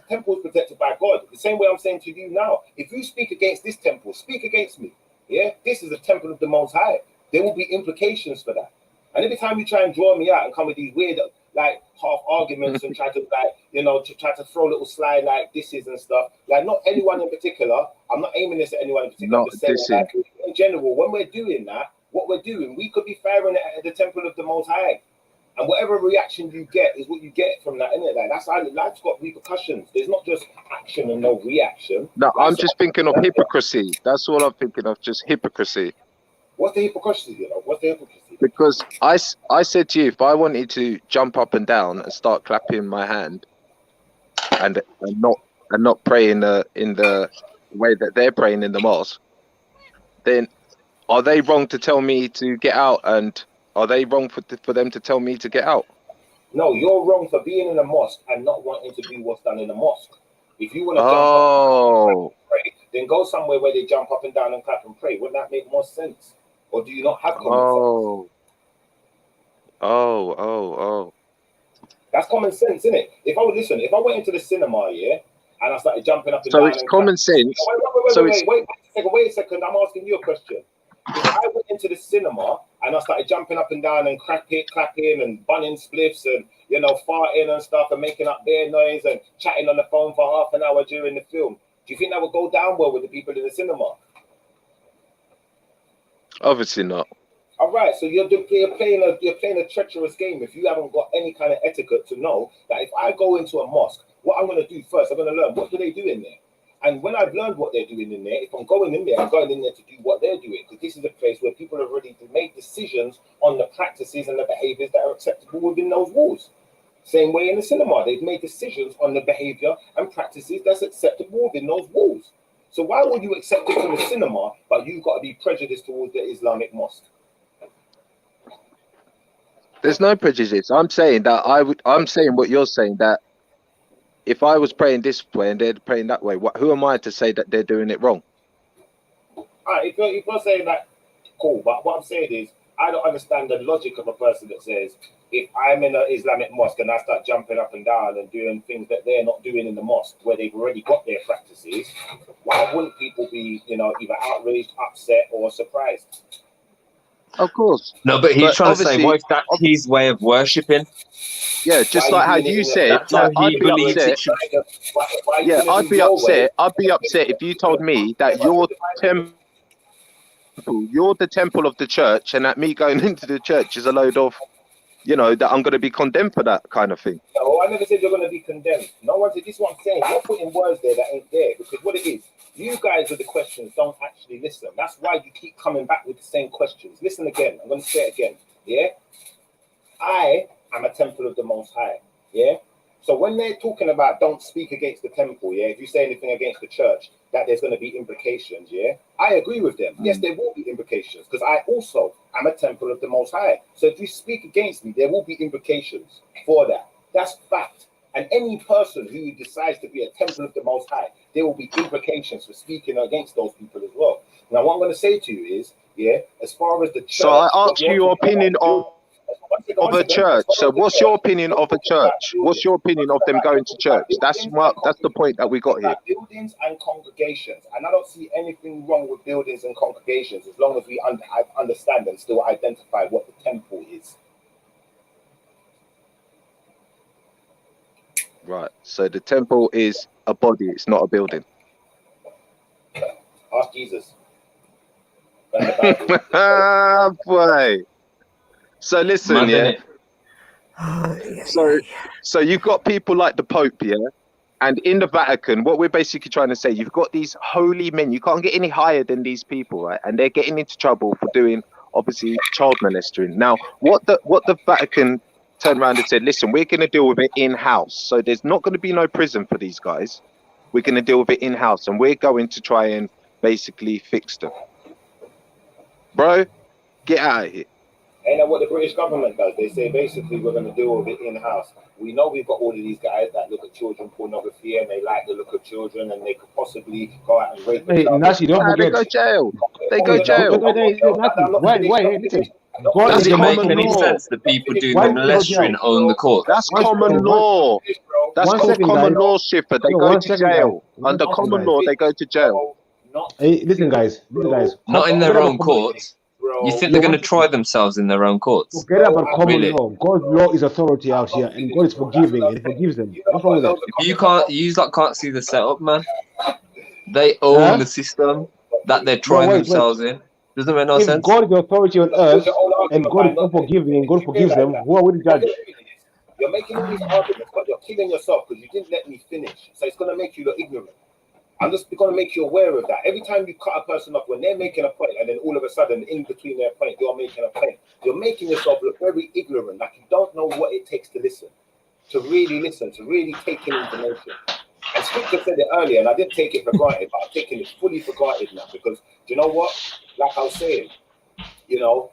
S: temple is protected by God. The same way I'm saying to you now, if you speak against this temple, speak against me. Yeah? This is a temple of the Most High. There will be implications for that. And every time you try and draw me out and come with these weird, like, half arguments and try to, like, you know, to try to throw little slide like this is and stuff, like, not anyone in particular. I'm not aiming this at anyone in particular. I'm just saying, like, in general, when we're doing that, what we're doing, we could be firing at the temple of the Most High. And whatever reaction you get is what you get from that, isn't it? Like, that's how life's got repercussions. There's not just action and no reaction.
R: No, I'm just thinking of hypocrisy. That's all I'm thinking of, just hypocrisy.
S: What's the hypocrisy, you know? What's the hypocrisy?
R: Because I said to you, if I wanted to jump up and down and start clapping my hand and not pray in the way that they're praying in the mosque, then are they wrong to tell me to get out? And are they wrong for them to tell me to get out?
S: No, you're wrong for being in a mosque and not wanting to do what's done in the mosque. If you want to jump up and pray, then go somewhere where they jump up and down and clap and pray. Wouldn't that make more sense? Or do you not have common sense?
R: Oh.
S: That's common sense, isn't it? If I went into the cinema, yeah, and I started jumping up and
R: so
S: down.
R: It's common sense.
S: Wait a second. I'm asking you a question. If I went into the cinema and I started jumping up and down and clapping and bunning spliffs and, you know, farting and stuff and making up bear noise and chatting on the phone for half an hour during the film, do you think that would go down well with the people in the cinema?
R: Obviously not.
S: All right, so you're playing a treacherous game if you haven't got any kind of etiquette to know that if I go into a mosque, what I'm going to do first, I'm going to learn what do they do in there. And when I've learned what they're doing in there, if I'm going in there, I'm going in there to do what they're doing, because this is a place where people have already made decisions on the practices and the behaviors that are acceptable within those walls. Same way in the cinema, they've made decisions on the behavior and practices that's acceptable within those walls. So why would you accept it from the cinema, but you've got to be prejudiced towards the Islamic mosque?
R: There's no prejudice. I'm saying that I'm saying what you're saying, that if I was praying this way and they're praying that way, who am I to say that they're doing it wrong?
S: All right, if you're saying that, cool. But what I'm saying is, I don't understand the logic of a person that says, if I'm in an Islamic mosque and I start jumping up and down and doing things that they're not doing in the mosque where they've already got their practices, why wouldn't people be, you know, either outraged, upset, or surprised?
R: Of course.
Q: No, but he's trying to say,
R: obviously-
Q: what if that's his way of worshipping?
R: Yeah, just like how you said, like, I'd be upset. Yeah, I'd be upset. I'd be upset if you told me that your temple, you're the temple of the church, and that me going into the church is a load of, you know, that I'm going to be condemned for that kind of thing.
S: No, I never said you're going to be condemned. No one said this. What I'm saying, you're putting words there that ain't there, because what it is, you guys with the questions don't actually listen. That's why you keep coming back with the same questions. Listen again. I'm going to say it again. Yeah, I am a temple of the Most High. Yeah. So when they're talking about don't speak against the temple, yeah, if you say anything against the church, that there's going to be implications, yeah, I agree with them. Yes, there will be implications, because I also am a temple of the Most High. So if you speak against me, there will be implications for that. That's fact. And any person who decides to be a temple of the Most High, there will be implications for speaking against those people as well. Now, what I'm going to say to you is, yeah, as far as the church...
R: So I asked you your opinion of a church. So what's your opinion of a church? What's your opinion of them going to church? That's the point that we got here.
S: Buildings and congregations, and I don't see anything wrong with buildings and congregations as long as we understand and still identify what the temple is.
R: Right. So the temple is a body. It's not a building.
S: Ask Jesus.
R: Boy. So listen, yeah. So you've got people like the Pope, yeah, and in the Vatican, what we're basically trying to say, you've got these holy men. You can't get any higher than these people, right? And they're getting into trouble for doing, obviously, child molesting. Now, what the Vatican turned around and said, listen, we're going to deal with it in-house. So there's not going to be no prison for these guys. We're going to deal with it in-house, and we're going to try and basically fix them. Bro, get out of here.
S: Ain't that what the British government does? They say basically we're going to deal with it in-house. We know we've got all of these guys that look at children pornography and they like the look of children and they could possibly go out and rape
G: Hey, Nashi, don't forget.
R: They go jail. They go jail.
G: Wait, listen. God
Q: Does
G: is
Q: it
G: common
Q: make any
G: law.
Q: sense that people doing
G: Why
Q: the
G: do you go jail?
Q: molesting own the court?
R: That's common law. That's
G: One
R: called
G: second,
R: common
G: guys.
R: law, Shipper. They
G: No,
R: go
G: one
R: to
G: second,
R: jail.
G: guys. One
R: Under
G: second,
R: common
G: guys.
R: law, they go to jail.
G: Hey, listen, guys.
Q: Not in their own courts. You think they're going to try themselves in their own courts?
G: Forget about common
Q: Really?
G: law. God's law is authority out here, and God is forgiving, and He forgives them. What's wrong with that?
Q: You can't see the setup, man. They own the system that they're trying themselves in. Doesn't make no
G: If
Q: sense.
G: God is the authority on earth, and God is unforgiving, and God forgives them, who are we to judge?
S: You're making all these arguments, but you're killing yourself because you didn't let me finish. So it's going to make you look ignorant. I'm just going to make you aware of that. Every time you cut a person off when they're making a point, and then all of a sudden, in between their point, you're making a point. You're making yourself look very ignorant, like you don't know what it takes to listen, to really take in information. And Scripture said it earlier, and I did take it for granted, but I'm taking it fully for granted now because, do you know what? Like I was saying, you know,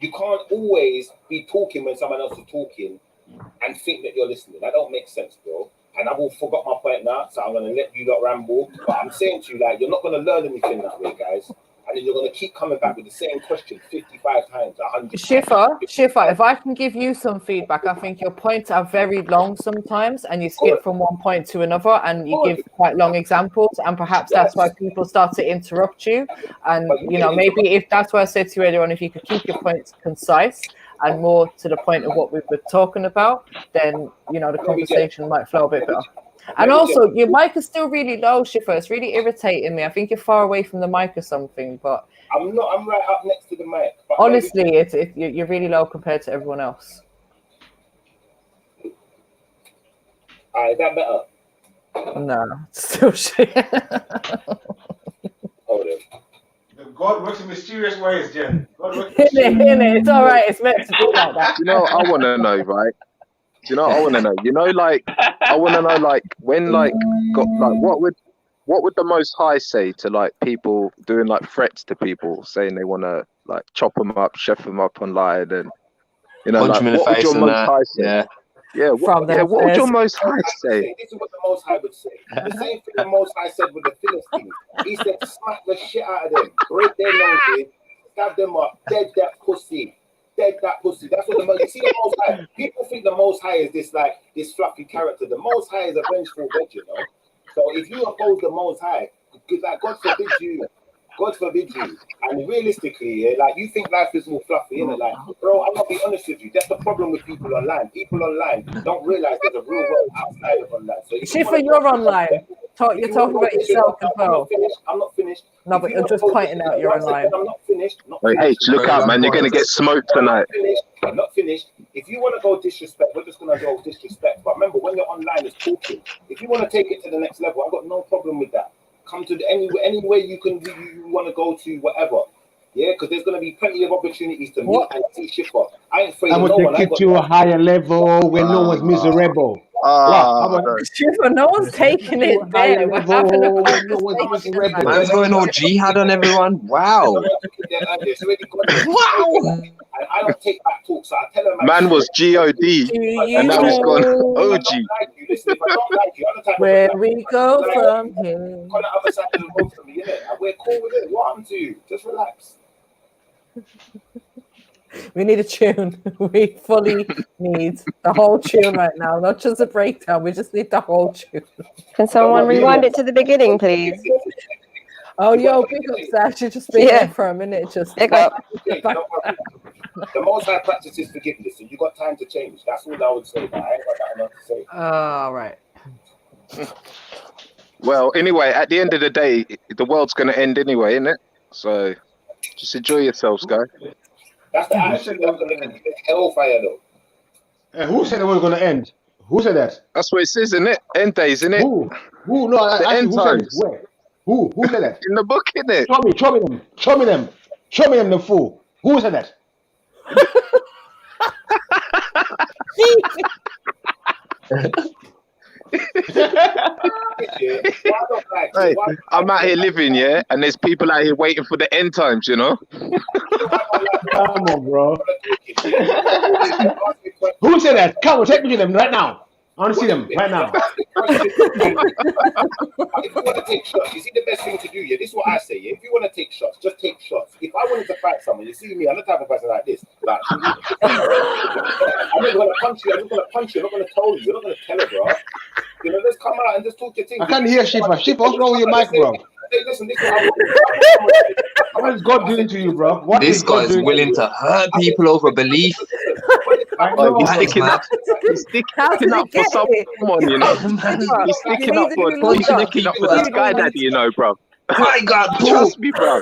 S: you can't always be talking when someone else is talking and think that you're listening. That don't make sense, bro. And I've all forgot my point now, so I'm going to let you lot ramble. But I'm saying to you, like, you're not going to learn anything that way, guys. And then you're going to keep coming back with the same question 55 times, 100 times.
N: Shifa, if I can give you some feedback, I think your points are very long sometimes, and you skip from one point to another, and you give quite long examples, and perhaps that's why people start to interrupt you. And, you know, maybe if that's why I said to you earlier on, if you could keep your points concise and more to the point of what we were talking about, then, you know, the conversation might flow a bit better. And also, your mic is still really low, Shifa. It's really irritating me. I think you're far away from the mic or something, but...
S: I'm not. I'm right up next to the mic.
N: Honestly, you're really low compared to everyone else.
S: Is that better?
N: No, still shit.
S: Hold on.
I: God works in mysterious ways, Jen.
N: It's all right. It's meant to be like that.
R: You know, I want to know, right? Do you know what I want to know? You know, like, I want to know, like, when, like, what would the Most High say to, like, people doing, like, threats to people, saying they want to, like, chop them up, chef them up online, and, you know,
Q: punch
R: like,
Q: them in the
R: what would
Q: face
R: your
Q: and
R: Most
Q: that.
R: High say?
Q: Yeah.
R: What would your Most High say?
S: This is what the Most High would say. The same thing the Most High said with the Philistines. He said, smack the shit out of them, break their noses, stab them up, dead that pussy. Dead that pussy. That's what the Most. You see the Most High. People think the Most High is this fluffy character. The Most High is a vengeful God, you know. So if you oppose the Most High, like God God forbid you. And realistically, yeah, like you think life is more fluffy, innit? Like, bro, I'm gonna be honest with you. That's the problem with people online. People online don't realize there's a real world outside of online. So
N: Shifa, you're online. You're talking about yourself as well.
S: I'm not finished.
N: No, but you're just pointing out you're online.
S: I'm not finished.
R: Wait, H, look out, man. You're going to get smoked tonight.
S: I'm not finished. If you want to go disrespect, we're just going to go disrespect. But remember, when you're online, it's talking. If you want to take it to the next level, I've got no problem with that. Come to anywhere you can, you want to go to, whatever. Yeah, because there's going to be plenty of opportunities to meet and see Shifa. I ain't afraid
G: I
S: of
G: want
S: no
G: to
S: one.
G: get to a higher level where no one's miserable.
N: Shifa, no one's taking it there. We're having a conversation.
Q: Man's going all jihad on everyone. Wow.
S: Wow. And I don't take back talk, so I tell them.
R: Man was G-O-D, and now he's gone OG.
S: Listen, if I don't like you, I'm the type
N: Where
S: of
N: we go from here.
S: on the other side of the road from me, innit? And we're cool with it. What happened to you? Just relax.
N: We need a tune. We fully need the whole tune right now, not just a breakdown. We just need the whole tune.
T: Can someone rewind it to the beginning, please?
N: Oh, yo, big up, Sash. You just been there for a minute. Just
T: big up.
S: The most high practice is forgiveness, and you got time to change. That's all I would say. But I ain't got that enough to say.
N: All right.
R: Well, anyway, at the end of the day, the world's going to end anyway, isn't it? So just enjoy yourselves, guys.
S: That's the attitude that's going to be hellfire, though.
G: Who said it was going to end? Who said that?
R: That's what it says, isn't it? End days, isn't it?
G: Who? No,
R: the end
G: who said it?
R: times.
G: Where? Who said that?
R: In the book, isn't it?
G: Show me them, the fool. Who said that?
R: Hey, I'm out here living, yeah, and there's people out here waiting for the end times, you know.
G: Come on, bro. Who said that? Come on, take me to them right now. I want to see them right now.
S: If you want to take shots, you see the best thing to do, yeah? This is what I say, yeah? If you want to take shots, just take shots. If I wanted to fight someone, you see me, I'm the type of person like this. Like, I'm not going to punch you, I'm not going to punch you, I'm not going to tell you, you're not going to tell her, bro. You know, just come out and just talk your thing.
G: I can't hear Shifa. Shifa, what's wrong with your mic, bro?
S: Hey, listen,
G: what is God doing to you, bro?
Q: This guy's willing to hurt people over belief.
R: He's sticking up. He's sticking up for someone, you know. He's sticking up for the Sky Daddy, you know, bro.
Q: My God,
R: trust me, bro.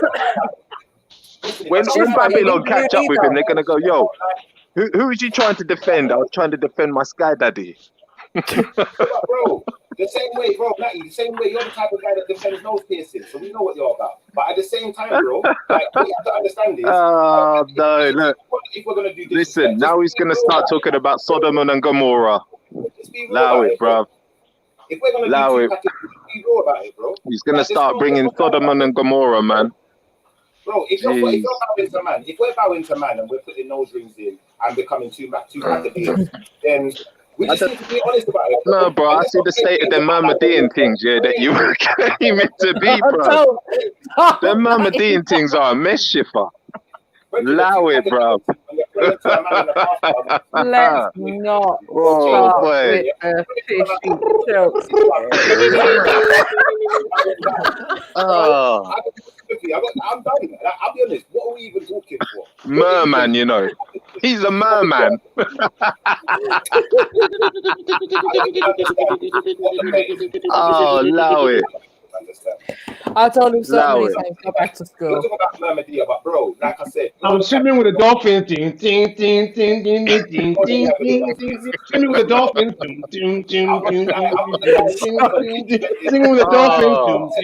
R: When Babylon catch up with him, they're gonna go, yo, who is you trying to defend? I was trying to defend my Sky Daddy.
S: Bro, the same way, bro, Natty, the same way, you're the type of guy that defends nose piercing, so we know what you're about. But at the same time, bro, like, what you have to understand is...
R: Oh, no, look.
S: If we're going to do this...
R: Listen, now he's going to start talking about Sodom and Gomorrah. Allow it, bro.
S: If we're going to do it, be real about it, bro.
R: He's going to start bringing Sodom and Gomorrah, man.
S: Bro, if you're bowing to man, if we're bowing to man and we're putting nose rings in and becoming too Maccabees, then... We just need to be honest about it.
R: No, bro, I see the state of them Mohammedan things, yeah, that you were claiming to be, bro. Them Mohammedan things are a mess, Shifa. Allow it, bro.
N: Let's not start with a fishy joke.
R: Oh.
S: I'm done. I'll be honest. What are we even talking for?
R: Merman, you know. He's a merman. Oh, allow it.
N: I told him so many times, go back to school.
S: We're talking about Mermadia, but bro, like I said,
G: I'm swimming with the dolphins. Ting, ting, ting, ting, ting, ting, ting, ting, ting, ting. Swimming with the dolphins. Ting, ting, ting, ting, ting. Singing with the dolphins.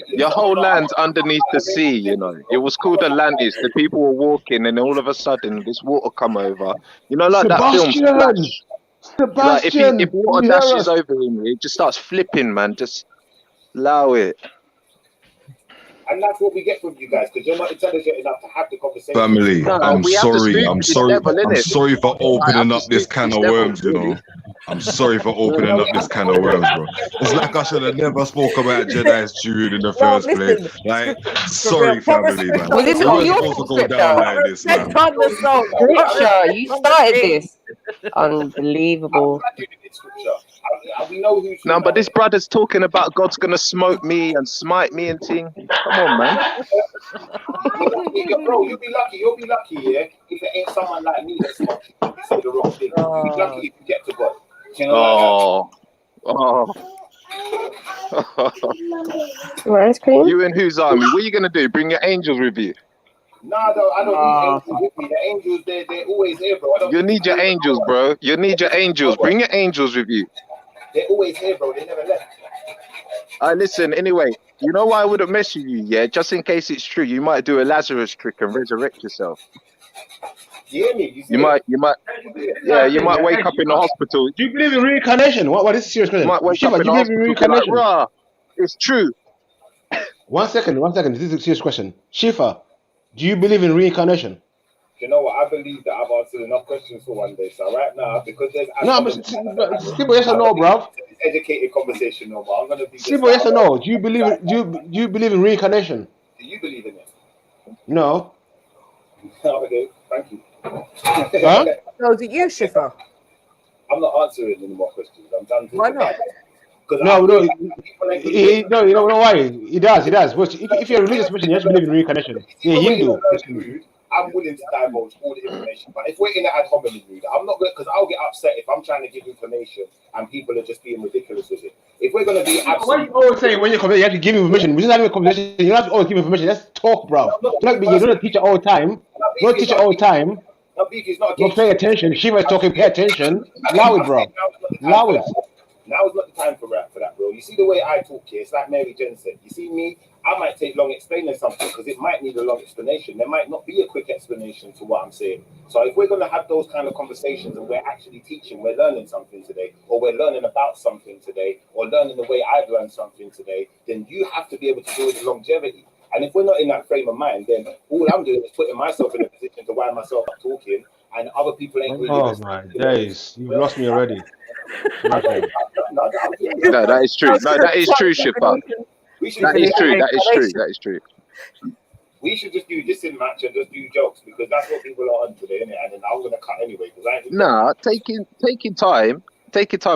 R: Your whole land's underneath the sea, you know. It was called Atlantis. The people were walking, and all of a sudden, this water come over. You know, like that film. Like if water dashes over him, it just starts flipping, man. Just allow it.
S: And that's what we get from you guys, because you're not intelligent enough to have the conversation.
P: Family, I'm sorry for opening up this can of worms, you know. I'm sorry for opening up this can of worms, bro. It's like I should have never spoke about Jedi's Jude in the first place. Like, sorry, family, man.
T: Well, this is
P: We're
T: your
P: supposed to go down like this, man.
T: Scripture, you started this. Unbelievable.
S: We know who's
R: No, but this brother's talking about God's gonna smoke me and smite me and thing. Come on, man.
S: Bro, you'll be lucky, yeah, if it ain't someone like me that smokes you and you say the wrong thing. You'll be lucky if you get to God. You know,
T: Where's cream?
R: You and whose army? What are you gonna do? Bring your angels with you?
S: No, I don't need angels with me. The angels, they're always here, bro.
R: You need your angels, bro. You need your angels. Bring your angels with you.
S: They're always here, bro. They never left.
R: Listen, anyway, you know why I wouldn't mess with you, yeah? Just in case it's true, you might do a Lazarus trick and resurrect yourself.
S: You hear me?
R: You might wake up in the hospital.
G: Do you believe in reincarnation? What is a serious question?
R: You might wake
G: Shiva,
R: up in
G: do
R: the
G: you believe in
R: hospital, be like,
G: reincarnation?
R: rah, it's true.
G: One second. This is a serious question. Shiva, do you believe in reincarnation?
S: You know what? I believe that I've answered enough questions for one day. So right now, because there's
G: simple yes or no, bro.
S: It's educated conversation, no more. I'm gonna be
G: Simple yes or no. Do you believe in reincarnation?
S: Do you believe in it?
G: No.
S: Okay, thank you.
G: Huh?
N: No, is it you, Shifa?
S: I'm not answering any more questions. I'm done.
N: Why not?
G: No. You know why? He does. But if you're a religious person, you have to believe in reincarnation. Yeah, Hindu.
S: I'm willing to divulge all the information, but if we're in an ad hominem mood, I'm not going because I'll get upset if I'm trying to give information and people are just being ridiculous with it. If we're going to be
G: Why you always say when you come here, you have to give information? We're just having a conversation. You don't have to always give information. Let's talk, bro. You're not a teacher all the time. Not a teacher all the time. Don't pay attention. Shiva's talking. Pay attention. Allow it, bro. Allow it.
S: Now is not the time for that, bro. You see the way I talk here? It's like Mary Jen said. You see me? I might take long explaining something because it might need a long explanation. There might not be a quick explanation to what I'm saying. So if we're going to have those kind of conversations and we're actually teaching, we're learning something today, or we're learning about something today, or learning the way I've learned something today, then you have to be able to do it with longevity. And if we're not in that frame of mind, then all I'm doing is putting myself in a position to wind myself up talking, and other people ain't really.
G: Oh my days, you've lost me already.
R: No, that is true. No, that is true, Shifa. That is true.
S: We should just do this in match and just do jokes because that's what people are on today, innit? And then I'm gonna cut anyway because I ain't.
R: Nah, taking time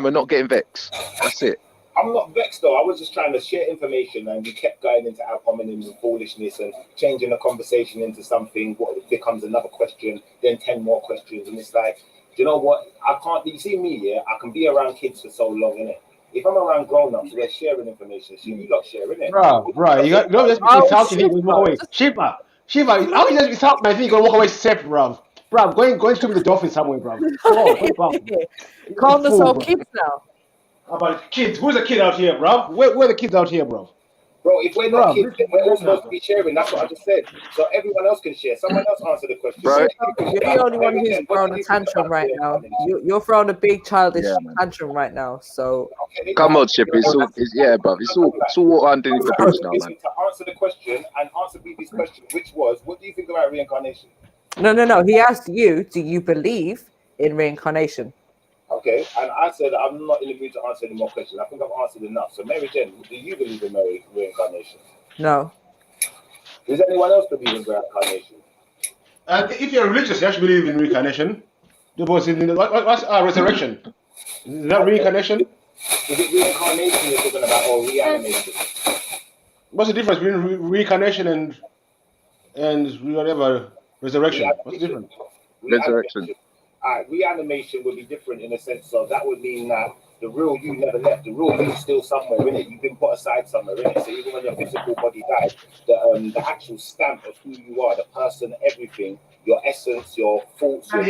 R: and not getting vexed. That's it.
S: I'm not vexed though. I was just trying to share information, and we kept going into ad hominem and foolishness and changing the conversation into something. What becomes another question, then 10 more questions, and it's like, do you know what? I can't. You see me, yeah. I can be around kids for so long, innit? If I'm around grown-ups, we're sharing information. So you lot sharing it,
G: bro. You don't just be talking. You walk away. Shiva. How you just be talking? I think you gonna walk away separate, bro. Bro, going to the dolphin somewhere, bro.
N: Calm yourself, kids now.
G: About kids? Who's a kid out here, bro? Where are the kids out here, bro?
S: Bro, if we're not kids, then we're all supposed to be sharing. That's what I just said. So everyone else can share. Someone else answer the question.
N: Bro, you're the only one who's throwing a tantrum right now. You're throwing a big childish tantrum right now. So
R: come on, Chip. It's all underneath the bridge now, man.
S: To answer the question and answer BB's question, which was, what do you think about reincarnation?
N: No. He asked you, do you believe in reincarnation?
S: Okay, and I said I'm not in the mood to answer any more questions. I think I've answered enough. So, Mary Jen, do you believe in reincarnation?
N: No.
S: Does anyone else believe in reincarnation?
G: If you're religious, you actually believe in reincarnation. What's resurrection? Is that reincarnation?
S: Is it reincarnation you're talking about, or reanimation?
G: What's the difference between reincarnation and whatever resurrection? What's the difference?
R: Resurrection.
S: Reanimation would be different in the sense of that would mean that the real you never left. The real you is still somewhere in it. You've been put aside somewhere in it. So even when your physical body died, the actual stamp of who you are, the person, everything, your essence, your thoughts, your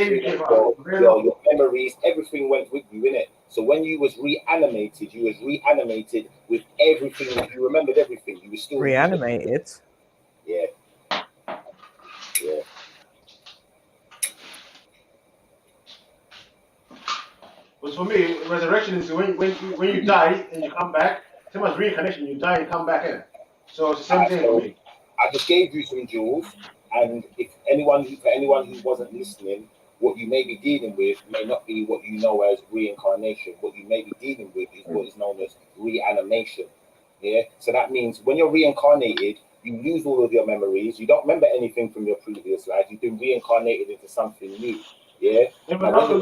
S: memories, everything went with you in it. So when you was reanimated with everything. You remembered everything. You were still
N: reanimated.
S: Yeah.
G: But for me, resurrection is when you die and you come back. Same as reincarnation, you die and come back in. So it's the same thing for me.
S: I just gave you some jewels, and if anyone who wasn't listening, what you may be dealing with may not be what you know as reincarnation. What you may be dealing with is what is known as reanimation. Yeah. So that means when you're reincarnated, you lose all of your memories. You don't remember anything from your previous life. You've been reincarnated into something new. Yeah.
G: One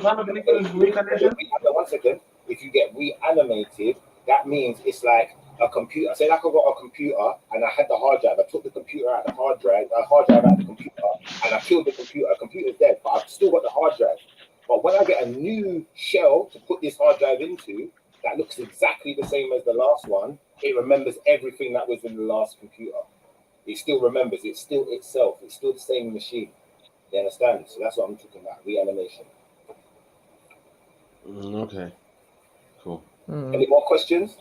G: second.
S: if you get reanimated, that means it's like a computer. Say like I got a computer and I had the hard drive. I took the computer out of the hard drive out of the computer, and I killed the computer. The computer's dead, but I've still got the hard drive. But when I get a new shell to put this hard drive into, that looks exactly the same as the last one, it remembers everything that was in the last computer. It still remembers. It's still itself. It's still the same machine. You understand? So that's what I'm talking about, reanimation.
G: Okay. Cool.
S: Any more questions?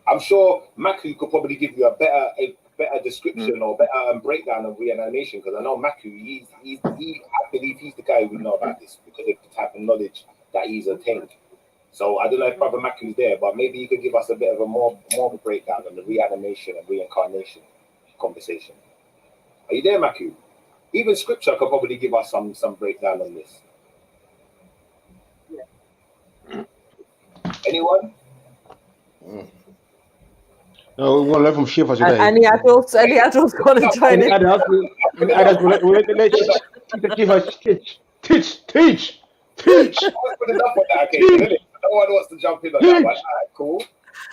S: I'm sure Maku could probably give you a better description or better breakdown of reanimation, because I know Maku, I believe he's the guy who would know about this because of the type of knowledge that he's attained. So I don't know if Brother Maku's there, but maybe you could give us a bit of a more of a breakdown on the reanimation and reincarnation conversation. Are you there, Maku? Even scripture could probably give us some breakdown on this. Anyone?
G: No, we want to learn from Shiva today.
N: Any adults want to join in?
G: Teach.
S: No one wants to jump in on that one. All right, cool.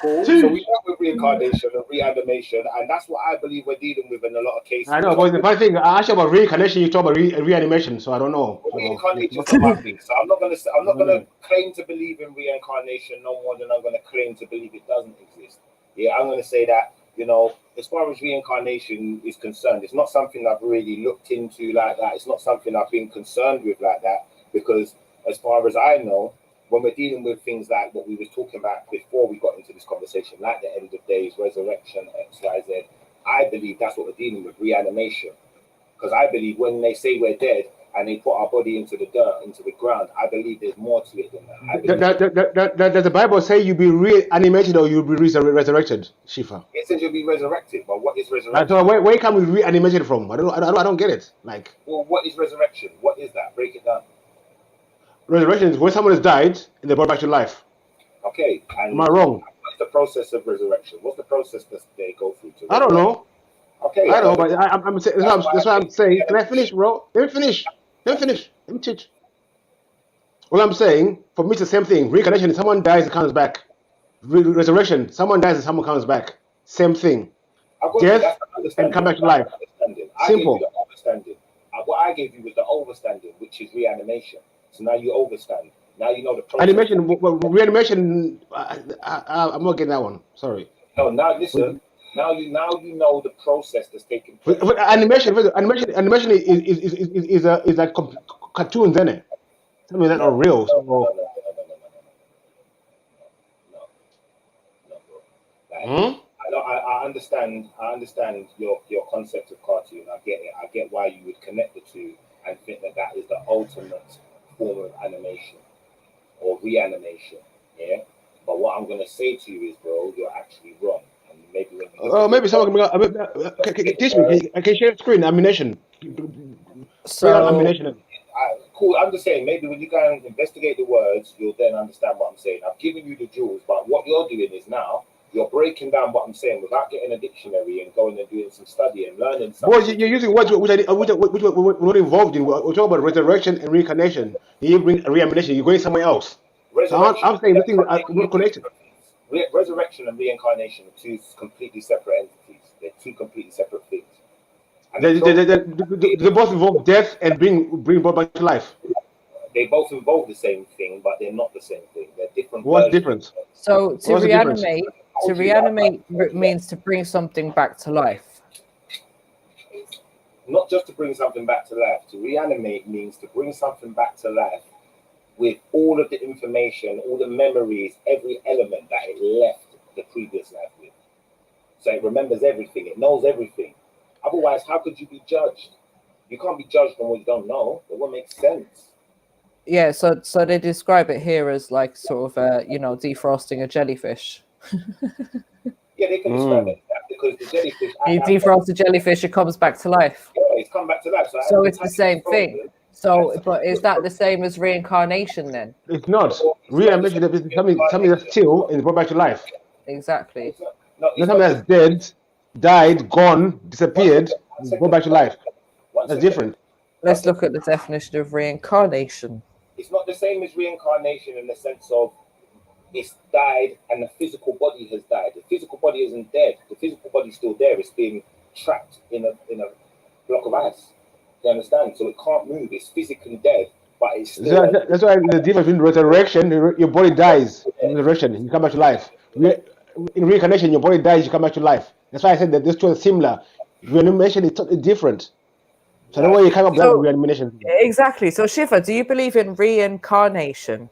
S: So we dealt with reincarnation and reanimation, and that's what I believe we're dealing with in a lot of cases.
G: I know, but the funny thing, I asked you about reincarnation, you talk about reanimation, so I don't know.
S: Reincarnation is my thing, so I'm not gonna claim to believe in reincarnation no more than I'm gonna claim to believe it doesn't exist. Yeah, I'm gonna say that, you know, as far as reincarnation is concerned, it's not something I've really looked into like that. It's not something I've been concerned with like that, because as far as I know, when we're dealing with things like what we were talking about before we got into this conversation, like the end of days, resurrection, X, Y, Z, I believe that's what we're dealing with, reanimation. Because I believe when they say we're dead and they put our body into the dirt, into the ground, I believe there's more to it than that.
G: Does the Bible say you'll be reanimated or you'll be resurrected, Shifa?
S: It says you'll be resurrected, but what is resurrection?
G: So where can we reanimated from? I don't get it. Like,
S: well, what is resurrection? What is that? Break it down.
G: Resurrection is when someone has died and they're brought back to life.
S: Okay. And
G: am I wrong?
S: What's the process of resurrection? What's the process that they go through?
G: I don't know.
S: Okay.
G: I know, but I'm saying that's what I'm saying. Can I finish, bro? Let me finish. Let me teach. Well, I'm saying, for me, it's the same thing. Reincarnation, someone dies and comes back. Resurrection, someone dies and someone comes back. Same thing. Death and come back to life. Simple.
S: What I gave you was the overstanding, which is reanimation. So now you overstand. Now you know the process.
G: Animation, reanimation. I'm not getting that one. Sorry.
S: No, now listen. Now you know the process that's taking place.
G: But animation is like cartoons, isn't it? I mean, that's not real.
S: I understand your concept of cartoon. I get it. I get why you would connect the two and think that is the ultimate form of animation or reanimation. Yeah. But what I'm gonna say to you is, bro, you're actually wrong. And maybe when
G: maybe someone can teach me. I can share screen animation.
S: So cool. I'm just saying, maybe when you go and investigate the words, you'll then understand what I'm saying. I've given you the jewels, but what you're doing is now you're breaking down what I'm saying without getting a dictionary and going and doing some study and learning something.
G: Well, you're using words which we're not involved in. We're talking about resurrection and reincarnation. You bring reanimation, you're going somewhere else. So I'm saying the things are not connected.
S: Resurrection and reincarnation are two completely separate entities. They're two completely separate things.
G: They both involve death and bring back to life.
S: They both involve the same thing, but they're not the same thing. They're different.
G: What's the difference?
N: So to reanimate means to bring something back to life.
S: Not just to bring something back to life. To reanimate means to bring something back to life with all of the information, all the memories, every element that it left the previous life with. So it remembers everything. It knows everything. Otherwise, how could you be judged? You can't be judged on what you don't know. It won't make sense.
N: Yeah, so they describe it here as like sort of defrosting a jellyfish.
S: Yeah, they can describe it because the jellyfish.
N: You defrost a jellyfish, it comes back to life.
S: Yeah, it's come back to life.
N: So it's the same thing. So, but is that the same as reincarnation then?
G: It's not. Reincarnation is something that's still and brought back to life.
N: Exactly.
G: Something that's dead, died, gone, disappeared, brought back to life. That's different.
N: Let's look at the definition of reincarnation.
S: It's not the same as reincarnation in the sense of it's died and the physical body has died. The physical body isn't dead. The physical body's still there. It's being trapped in a block of ice. You understand? So it can't move. It's physically dead, but it's still.
I: That's why the difference between resurrection, your body dies. In resurrection, you come back to life. In reincarnation, your body dies, you come back to life. That's why I said that these two are similar. Reanimation is totally different. So I don't know where you come up with that reanimation.
N: Exactly. So Shiva, do you believe in reincarnation?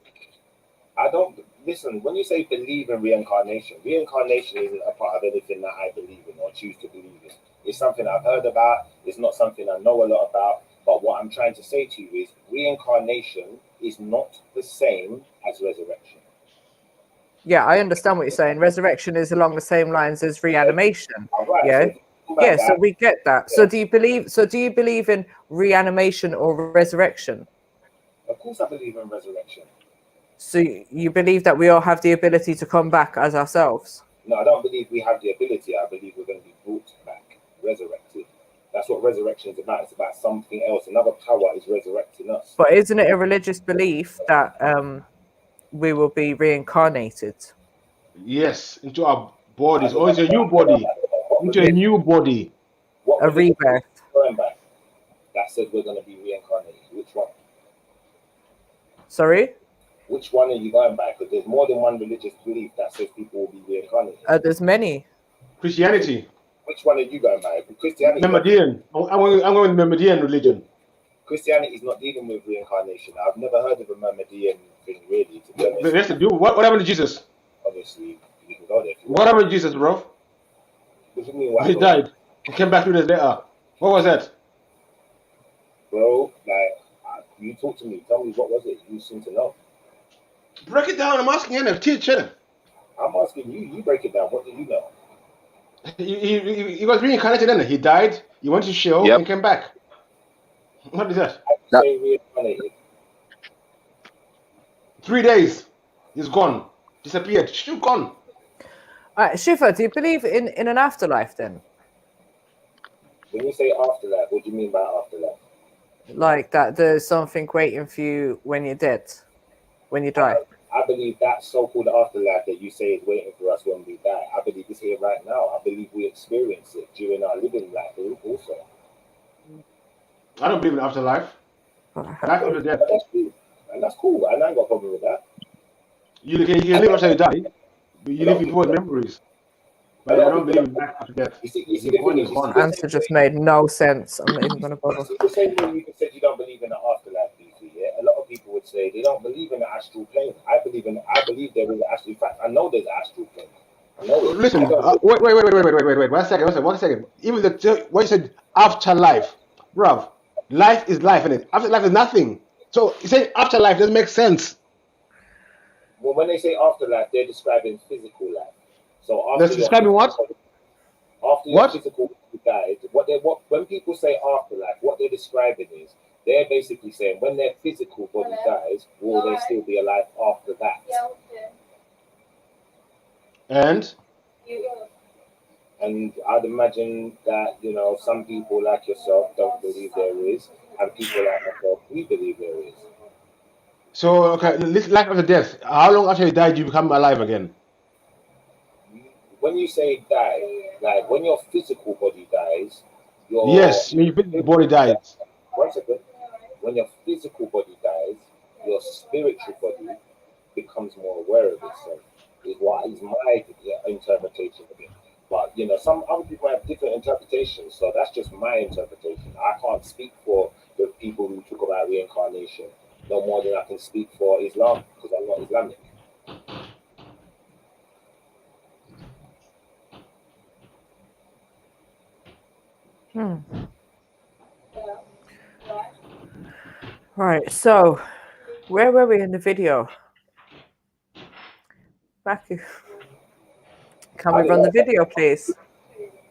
S: I don't. Listen, when you say believe in reincarnation isn't a part of anything that I believe in or choose to believe in. It's something I've heard about. It's not something I know a lot about. But what I'm trying to say to you is reincarnation is not the same as resurrection.
N: Yeah, I understand what you're saying. Resurrection is along the same lines as reanimation.
S: Right,
N: yeah. Yeah, so
S: that.
N: we get that. Yeah. So do you believe in reanimation or resurrection?
S: Of course I believe in resurrection.
N: So you believe that we all have the ability to come back as ourselves?
S: No, I don't believe we have the ability. I believe we're going to be brought back, resurrected. That's what resurrection is about. It's about something else. Another power is resurrecting us.
N: But isn't it a religious belief that we will be reincarnated?
I: Yes, into our bodies, or into a new body. Into a new body.
N: A rebirth.
S: Going back. That said we're going to be reincarnated. Which one?
N: Sorry?
S: Which one are you going by? Because there's more than one religious belief that says people will be reincarnated.
N: There's many.
I: Christianity.
S: Which one are you going by? Christianity.
I: Mohammedan. I'm going with Mohammedan religion.
S: Christianity is not dealing with reincarnation. I've never heard of a Mohammedan thing, really, to be honest.
I: What happened to Jesus?
S: Obviously, you can go there.
I: What happened to Jesus, bro?
S: What do you mean?
I: He died. He came back 2 days later. What was that?
S: Bro, like, you talk to me. Tell me, what was it? You seem to know.
I: Break it down. I'm asking him. Teach him.
S: I'm asking you. You break it down. What do you know?
I: He was reincarnated, then he died. He went to show and came back. What is that? 3 days. He's gone. Disappeared. Still gone.
N: All right, Shiva, do you believe in an afterlife then?
S: When you say afterlife, what do you mean by afterlife?
N: Like that there's something waiting for you when you're dead, when you die?
S: I believe that so-called afterlife that you say is waiting for us when we die. I believe it's here right now. I believe we experience it during our living life also.
I: I don't believe in afterlife. Life after death.
S: That's cool. And I ain't got a problem with that.
I: You can live after you die. You live with what memories. But I don't believe in life after death.
N: The answer just made no sense. I'm not even going to bother.
S: The same way you said you don't believe in the afterlife, DC, yeah? A lot of people would say they don't believe in the astral plane. I believe there is an astral. In fact, I know there's an astral plane. I know it.
I: Listen, wait. 1 second. Even what you said, afterlife, bruv. Life is life, innit? Afterlife is nothing. So you say afterlife doesn't make sense.
S: Well, when they say afterlife, they're describing physical life. So
I: They're describing what?
S: After your physical died, when people say afterlife, what they're describing is they're basically saying when their physical body dies, will they still be alive after that?
I: And
S: I'd imagine that, some people like yourself don't believe there is, and people like myself, we believe there is.
I: So, okay, life after death. How long after you die do you become alive again?
S: When you say die, like when your physical body dies,
I: yes, when your physical body dies.
S: 1 second. When your physical body dies, your spiritual body becomes more aware of itself. Is my interpretation of it. But some other people have different interpretations, so that's just my interpretation. I can't speak for the people who talk about reincarnation no more than I can speak for Islam, because I'm not Islamic.
N: Right, so where were we in the video? Back. Can we run the video, please?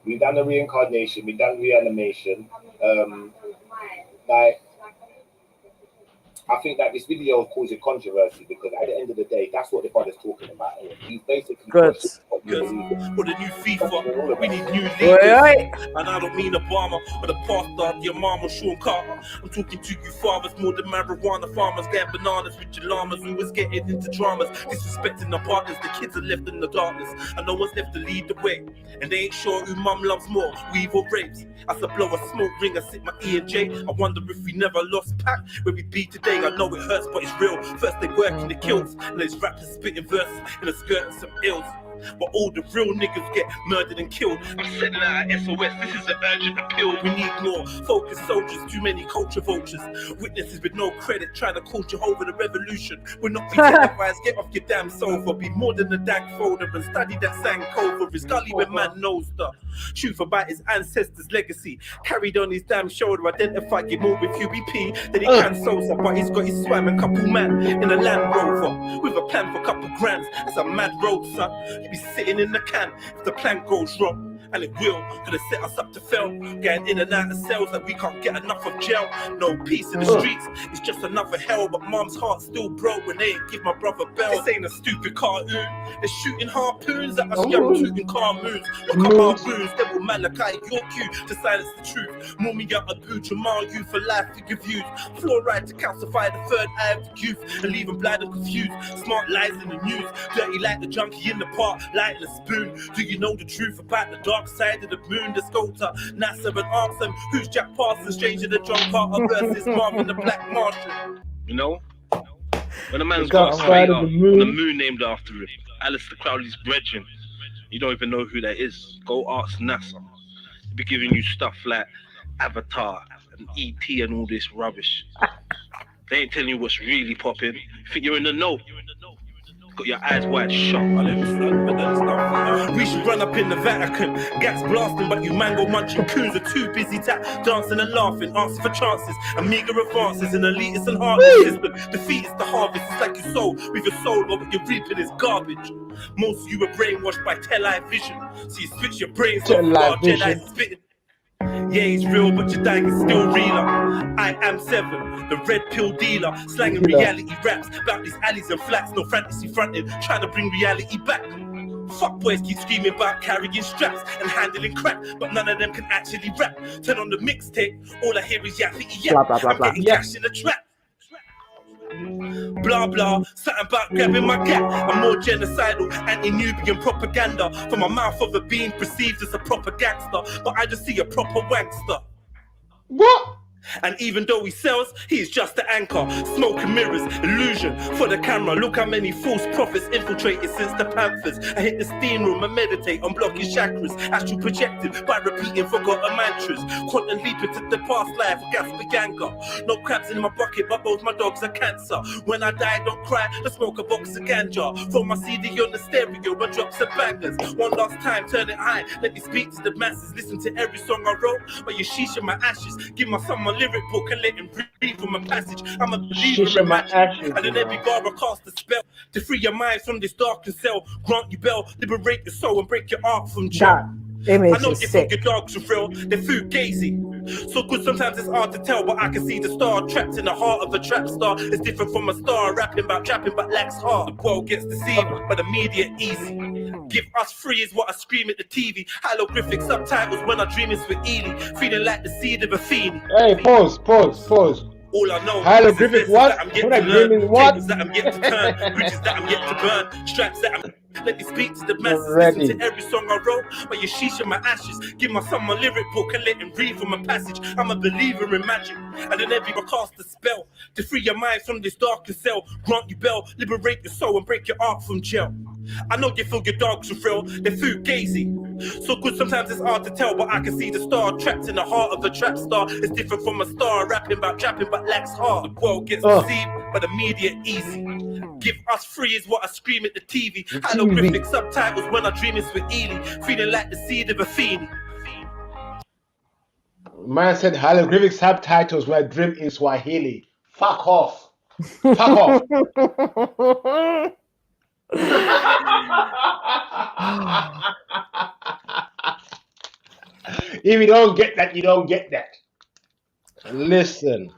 S: We've done the reincarnation, we've done reanimation. I think that this video causing controversy because at the end of the day, that's what the brother's talking about. He's basically pushing what you believe in.
B: For the new FIFA, we need new leaders. And I don't mean Obama, but the pastor, your mama, Sean Carter. I'm talking to you fathers more than marijuana farmers, getting bananas with your llamas, who was getting into dramas, disrespecting the partners. The kids are left in the darkness, and no one's left to lead the way. And they ain't sure who mum loves more, weave or rapes. As I blow a smoke ring, I sip my E&J. I wonder if we never lost pack where we be today. I know it hurts, but it's real. First they work in the kills, and there's rappers spitting verses in a skirt and some ills. But all the real niggas get murdered and killed. I'm sending out an SOS, this is an urgent appeal. We need more focused soldiers, too many culture vultures. Witnesses with no credit, trying to culture over the revolution. We're not be televised, get off your damn sofa. Be more than a dank folder and study that Sankofa. It's gully when man knows the truth about his ancestors' legacy. Carried on his damn shoulder, identified get more with UBP than he can Sosa. But he's got his swam and couple man in a Land Rover with a plan for couple grands. It's a mad road, son. Be sitting in the can if the plan goes wrong, and it will, gonna set us up to fail. Getting in and out of cells that we can't get enough of jail. No peace in the streets, it's just another hell. But mom's heart still broke when they ain't give my brother bell. This ain't a stupid cartoon, they're shooting harpoons at us young shooting cartoons. Look up our wounds, they will Malachi your cue to silence the truth. Mumia Abu Jamal, you for life, figure views. Fluoride to calcify the third eye of the youth and leave them blind and confused. Smart lies in the news, dirty like the junkie in the park, lighting a spoon. Do you know the truth about the dark side of the moon? Let's go to NASA and ask them who's Jack Parsons, stranger than John Carter versus Marvin the Black Martian. You know, when a man's got a crater on the moon named after him, Alistair Crowley's brethren, you don't even know who that is. Go ask NASA. They'll be giving you stuff like Avatar and ET and all this rubbish. They ain't telling you what's really popping. You think you're in the know. Got your eyes wide shut. We should run up in the Vatican, gas blasting, but you mango munching coons are too busy dancing and laughing, asking for chances, and meager advances, and elitist and heartless system. Defeat is the harvest, it's like you sow with your soul, but what you're reaping is garbage. Most of you are brainwashed by tell-eye vision, so you switch your brains off while Jedi spitting. Yeah, it's real, but your dying is still realer. I am 7, the red pill dealer, slanging reality raps about these alleys and flats, no fantasy fronting, trying to bring reality back. Fuck boys keep screaming about carrying straps and handling crap, but none of them can actually rap. Turn on the mixtape, all I hear is yappity yap. I'm getting cash in the trap. Blah blah, something about grabbing my gap. I'm more genocidal, anti-Nubian propaganda. From my mouth of a being perceived as a proper gangster, but I just see a proper wankster. What? And even though he sells, he is just the anchor. Smoke and mirrors, illusion for the camera. Look how many false prophets infiltrated since the Panthers. I hit the steam room and meditate on blocking chakras. Astral projected by repeating forgotten mantras. Quantum leaping to the past life, gasping anger. No crabs in my bucket, but both my dogs are cancer. When I die, don't cry, let's smoke a box of ganja. Throw my CD on the stereo and drop some bangers. One last time, turn it high, let me speak to the masses. Listen to every song I wrote, but you sheesh in my ashes. Give my son my lyric book and let him read from a passage. I'm a believer in magic, and in every bar I cast a spell to free your mind from this darkened cell. Grant you bell, liberate your soul and break your art from jail. I know you think your dogs are real, they're food gazy. So good sometimes it's hard to tell, but I can see the star trapped in the heart of a trap star. It's different from a star rapping about trapping but lacks heart. The world gets deceived, but the media easy. Give us free is what I scream at the TV. Hieroglyphic subtitles when I dream in Swahili. Feeling like the seed of a fiend.
G: Hey, pause.
B: All I know
G: hieroglyphic
B: is
G: what?
B: that I'm yet
G: What
B: to
G: I
B: learn,
G: dream in what?
B: tables that I'm yet to turn, bridges that I'm yet to burn, straps that I'm... Let me speak to the masses, listen to every song I wrote, but you sheesh in my ashes. Give my son my lyric book and let him read from a passage. I'm a believer in magic, and in every I cast a spell to free your mind from this darkened cell. Grant you bell, liberate your soul and break your art from jail. I know you feel your dogs are real, they're food gazy. So good sometimes it's hard to tell, but I can see the star trapped in the heart of a trap star. It's different from a star rapping about trapping but lacks heart. The world gets deceived, but the media easy. Give us free is what I scream at the TV. Hieroglyphic subtitles when I dream in Swahili. Feeling like the seed of a fiend.
G: Man said hieroglyphic subtitles when I dream in Swahili. Fuck off. Fuck off. If you don't get that, you don't get that. Listen.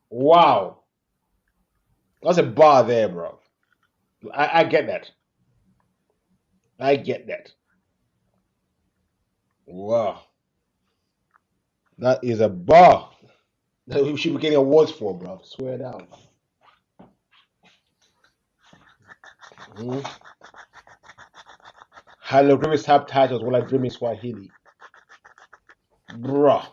G: Wow. That's a bar there, bro. I get that. I get that. Wow. That is a bar that we should be getting awards for, bro. Swear down. Hieroglyphic subtitles while I dream in Swahili. Bruh.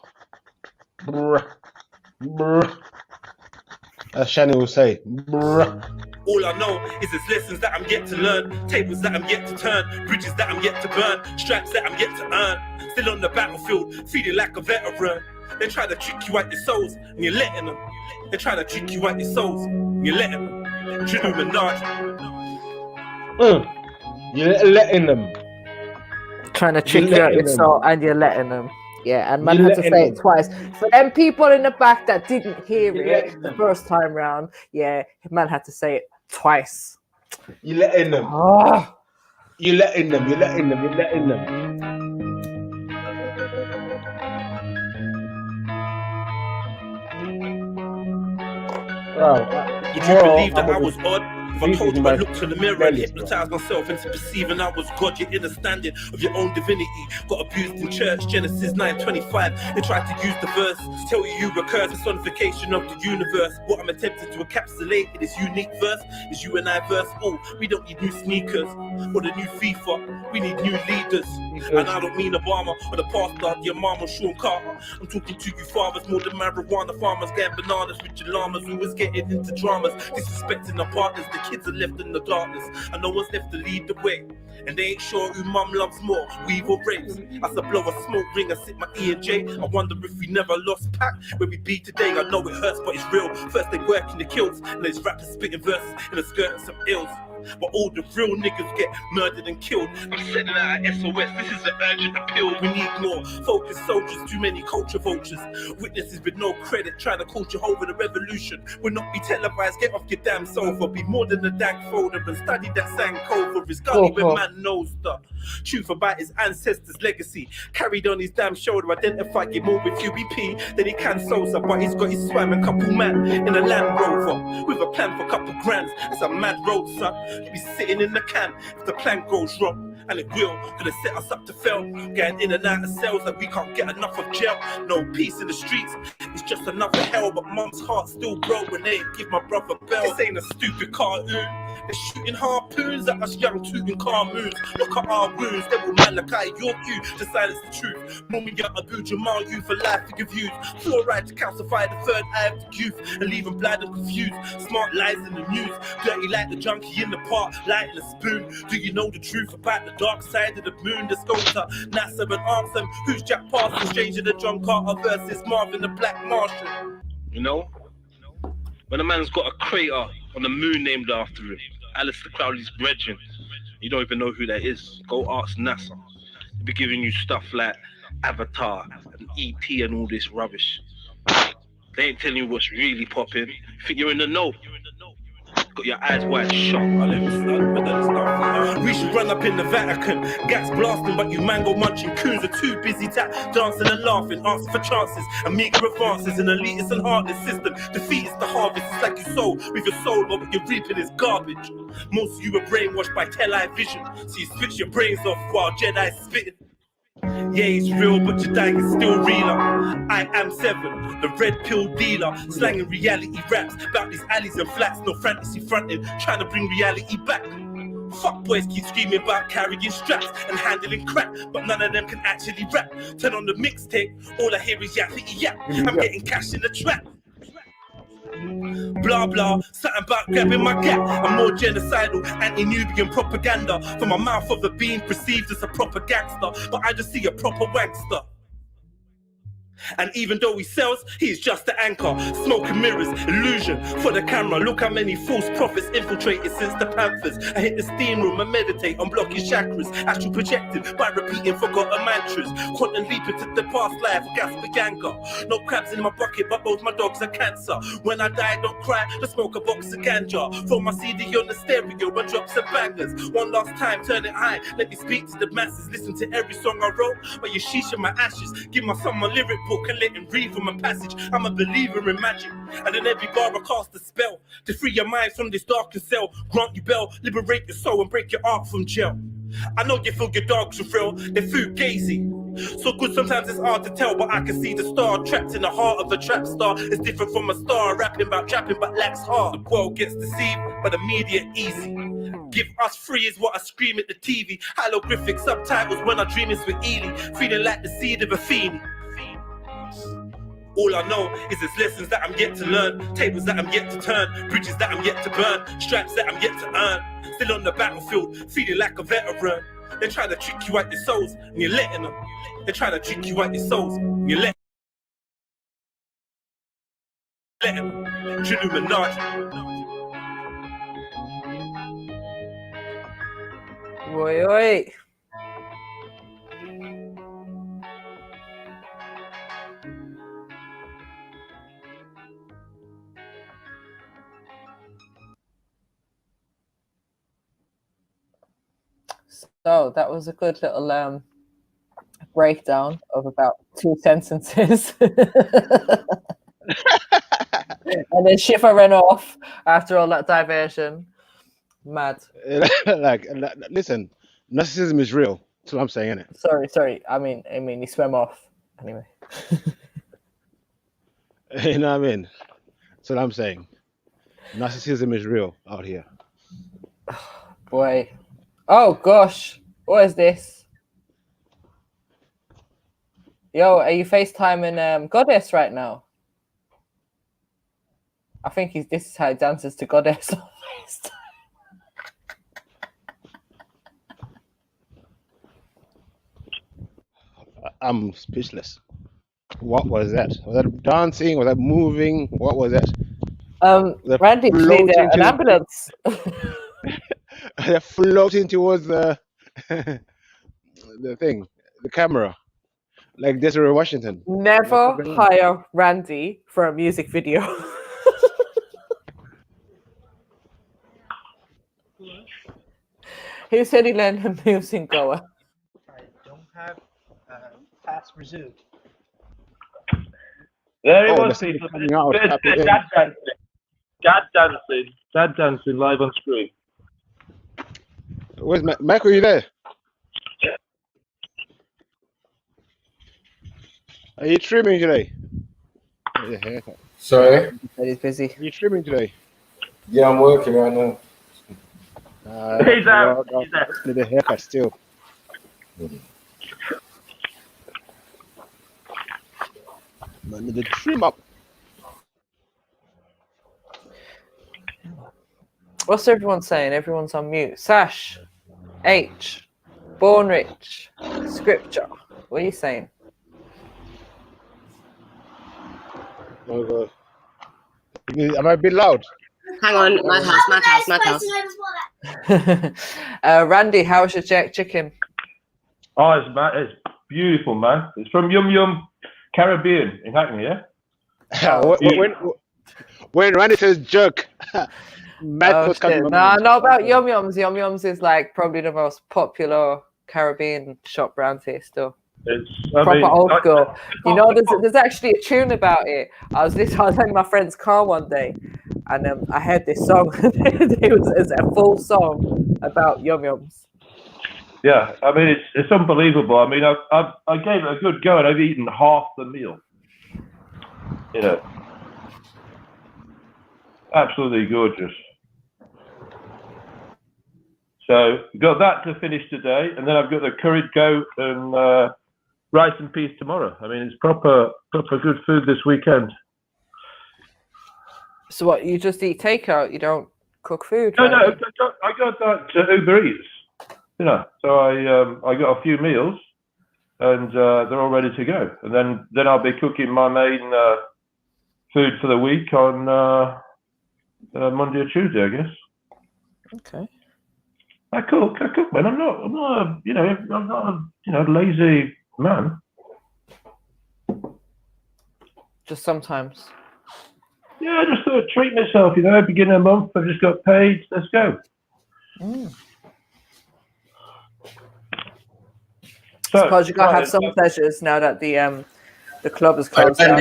G: As Shani will say, bruh.
B: All I know is there's lessons that I'm yet to learn, tables that I'm yet to turn, bridges that I'm yet to burn, stripes that I'm yet to earn. Still on the battlefield, feeling like a veteran. They try to trick you out your souls, and you're letting them. They try to trick you out your souls, and you're letting them. Illuminati.
G: You're letting them.
N: Trying to trick you out your soul, and you're letting them. Yeah, and man had to say it twice. For them people in the back that didn't hear it the first time round, yeah, man had to say it twice.
G: You're letting them.
N: Oh.
G: You're letting them. You're letting them. You're letting them. Wow.
B: Would you believe that I was odd? If I told you I looked in the mirror and hypnotized myself into perceiving I was God, your understanding of your own divinity got abused in church. Genesis 9:25. They tried to use the verse to tell you recurs personification of the universe. What I'm attempting to encapsulate in this unique verse is you and I verse. Oh, we don't need new sneakers or the new FIFA. We need new leaders. And I don't mean Obama or the pastor, your mama Sean Carter. I'm talking to you fathers more than marijuana farmers getting bananas with your llamas who was getting into dramas, disrespecting our partners. The kids are left in the darkness and no one's left to lead the way. And they ain't sure who mum loves more, weave or race. As I blow a smoke ring and sip my E&J, I wonder if we never lost pack where we be today. I know it hurts, but it's real. First they work in the kills, and there's rappers spitting verses in the skirt and some ills. But all the real niggas get murdered and killed. I'm sending out a SOS, this is an urgent appeal. We need more focused soldiers, too many culture vultures. Witnesses with no credit, trying to culture over the revolution. Will not be televised, get off your damn sofa. Be more than a dank folder and study that Sankofa. His gully when man knows the truth about his ancestors' legacy. Carried on his damn shoulder, identify him more with UBP than he can Sosa. But he's got his swam and couple man in a Land Rover with a plan for a couple grands. It's a mad road, son. He'll be sitting in the can if the plan goes wrong, and it will, gonna set us up to fail. Getting in and out of cells that we can't get enough of jail. No peace in the streets, it's just another hell. But mum's heart still broke when they give my brother bell. This ain't a stupid cartoon. They're shooting harpoons at us young Tutankhamuns. Look at our wounds, they will Malachi your view to silence the truth. Mumia Abu Jamal, you for life for your views. Fluoride to calcify the third eye of the youth and leave them blind and confused. Smart lies in the news, dirty like the junkie in the park, lighting a spoon. Do you know the truth about the dark side of the moon? Let's go to NASA and ask them who's Jack Parsons, stranger than John Carter versus Marvin the Black Martian. You know, when a man's got a crater on the moon named after him, Alistair Crowley's brethren, you don't even know who that is. Go ask NASA. They'll be giving you stuff like Avatar and ET and all this rubbish. They ain't telling you what's really popping. Think you're in the know. Got your eyes wide shut. We should run up in the Vatican, gas blasting, but you mango munching coons are too busy dancing and laughing, asking for chances and meager advances. An elitist and heartless system defeat is the harvest. It's like you sow with your soul, but what you're reaping is garbage. Most of you were brainwashed by tell-eye vision, so you switch your brains off while Jedi's spitting. Yeah, it's real, but your dying is still realer. I am 7, the red pill dealer, slanging reality raps about these alleys and flats, no fantasy fronting, trying to bring reality back. Fuck boys keep screaming about carrying straps and handling crap, but none of them can actually rap. Turn on the mixtape, all I hear is yappity yap. I'm getting cash in the trap. Blah blah, something about grabbing my gap. I'm more genocidal, anti-Nubian propaganda. From my mouth of the being perceived as a proper gangster, but I just see a proper wankster. And even though he sells, he's just the anchor. Smoking mirrors, illusion for the camera. Look how many false prophets infiltrated since the Panthers. I hit the steam room and meditate on blocking chakras. Astral projected by repeating forgotten mantras. Quantum leaping to the past life, gasp for anger. No crabs in my bucket, but both my dogs are cancer. When I die, don't cry, let's smoke a box of ganja. Throw my CD on the stereo and drop some bangers. One last time, turn it high, let me speak to the masses. Listen to every song I wrote, but you sheesh in my ashes. Give my son my lyric book. book and let him read from a passage. I'm a believer in magic, and in every bar I cast a spell to free your mind from this darkened cell. Grant you bell, liberate your soul and break your art from jail. I know you feel your dogs are real, they're fugazi. So good sometimes it's hard to tell, but I can see the star trapped in the heart of a trap star. It's different from a star rapping about trapping but lacks heart. The world gets deceived by the media easy. Give us free is what I scream at the TV. Hieroglyphic subtitles when I dream is with Ely. Feeling like the seed of a fiend. All I know is there's lessons that I'm yet to learn, tables that I'm yet to turn, bridges that I'm yet to burn, stripes that I'm yet to earn. Still on the battlefield, feeling like a veteran. They're trying to trick you out your souls, and you're letting them. They're trying to trick you out your souls, and you're letting them. TRILLUMINATI.
N: Oi, oi. So that was a good little breakdown of about 2 sentences. And then Shiva ran off after all that diversion. Mad.
G: Listen, narcissism is real. That's what I'm saying, innit?
N: Sorry. I mean, he swam off anyway.
G: You know what I mean? That's what I'm saying. Narcissism is real out here.
N: Boy. Oh gosh, what is this? Yo, are you FaceTiming Goddess right now? I think this is how he dances to Goddess on FaceTime.
G: I'm speechless. What was that? Was that dancing? Was that moving? What was that?
N: Randy, please, an ambulance.
G: They're floating towards the thing, the camera, like Desiree Washington.
N: Never hire Randy for a music video. Who said he learned the moves in Goa?
U: I don't have task resumed.
E: There he was, people. Dad dancing live on screen.
G: Where's Michael? Are you there? Are you trimming today?
A: Sorry?
N: He's busy.
G: Are you trimming today?
A: Yeah, I'm working right now.
E: He's out.
G: Need a haircut still. I need to trim up.
N: What's everyone saying? Everyone's on mute. Sash, H, Born Rich, Scripture. What are you saying?
G: Oh God. Am I a bit loud?
T: Hang on, madhouse.
N: Randy, how's your jack chicken?
E: Oh, it's beautiful, man. It's from Yum Yum Caribbean in Hackney, yeah?
G: When Randy says jerk,
N: No, not about Yum Yums. Yum Yums is like probably the most popular Caribbean shop around here still.
E: It's
N: proper old school. You know, there's actually a tune about it. I was in my friend's car one day, and I heard this song. It's a full song about Yum Yums.
E: Yeah, I mean it's unbelievable. I mean I gave it a good go, and I've eaten half the meal. You know, absolutely gorgeous. So got that to finish today, and then I've got the curried goat and rice and peas tomorrow. I mean, it's proper good food this weekend.
N: So what? You just eat takeout? You don't cook food?
E: No, I got that Uber Eats. You know, so I got a few meals, and they're all ready to go. And then I'll be cooking my main food for the week on Monday or Tuesday, I guess.
N: Okay.
E: I cook, man. I'm not a lazy man.
N: Just sometimes.
E: Yeah, I just sort of treat myself, you know, beginning of the month, I've just got paid, let's go.
N: So, suppose you gotta have some pleasures now that the The club is
A: Hey,
N: closed down.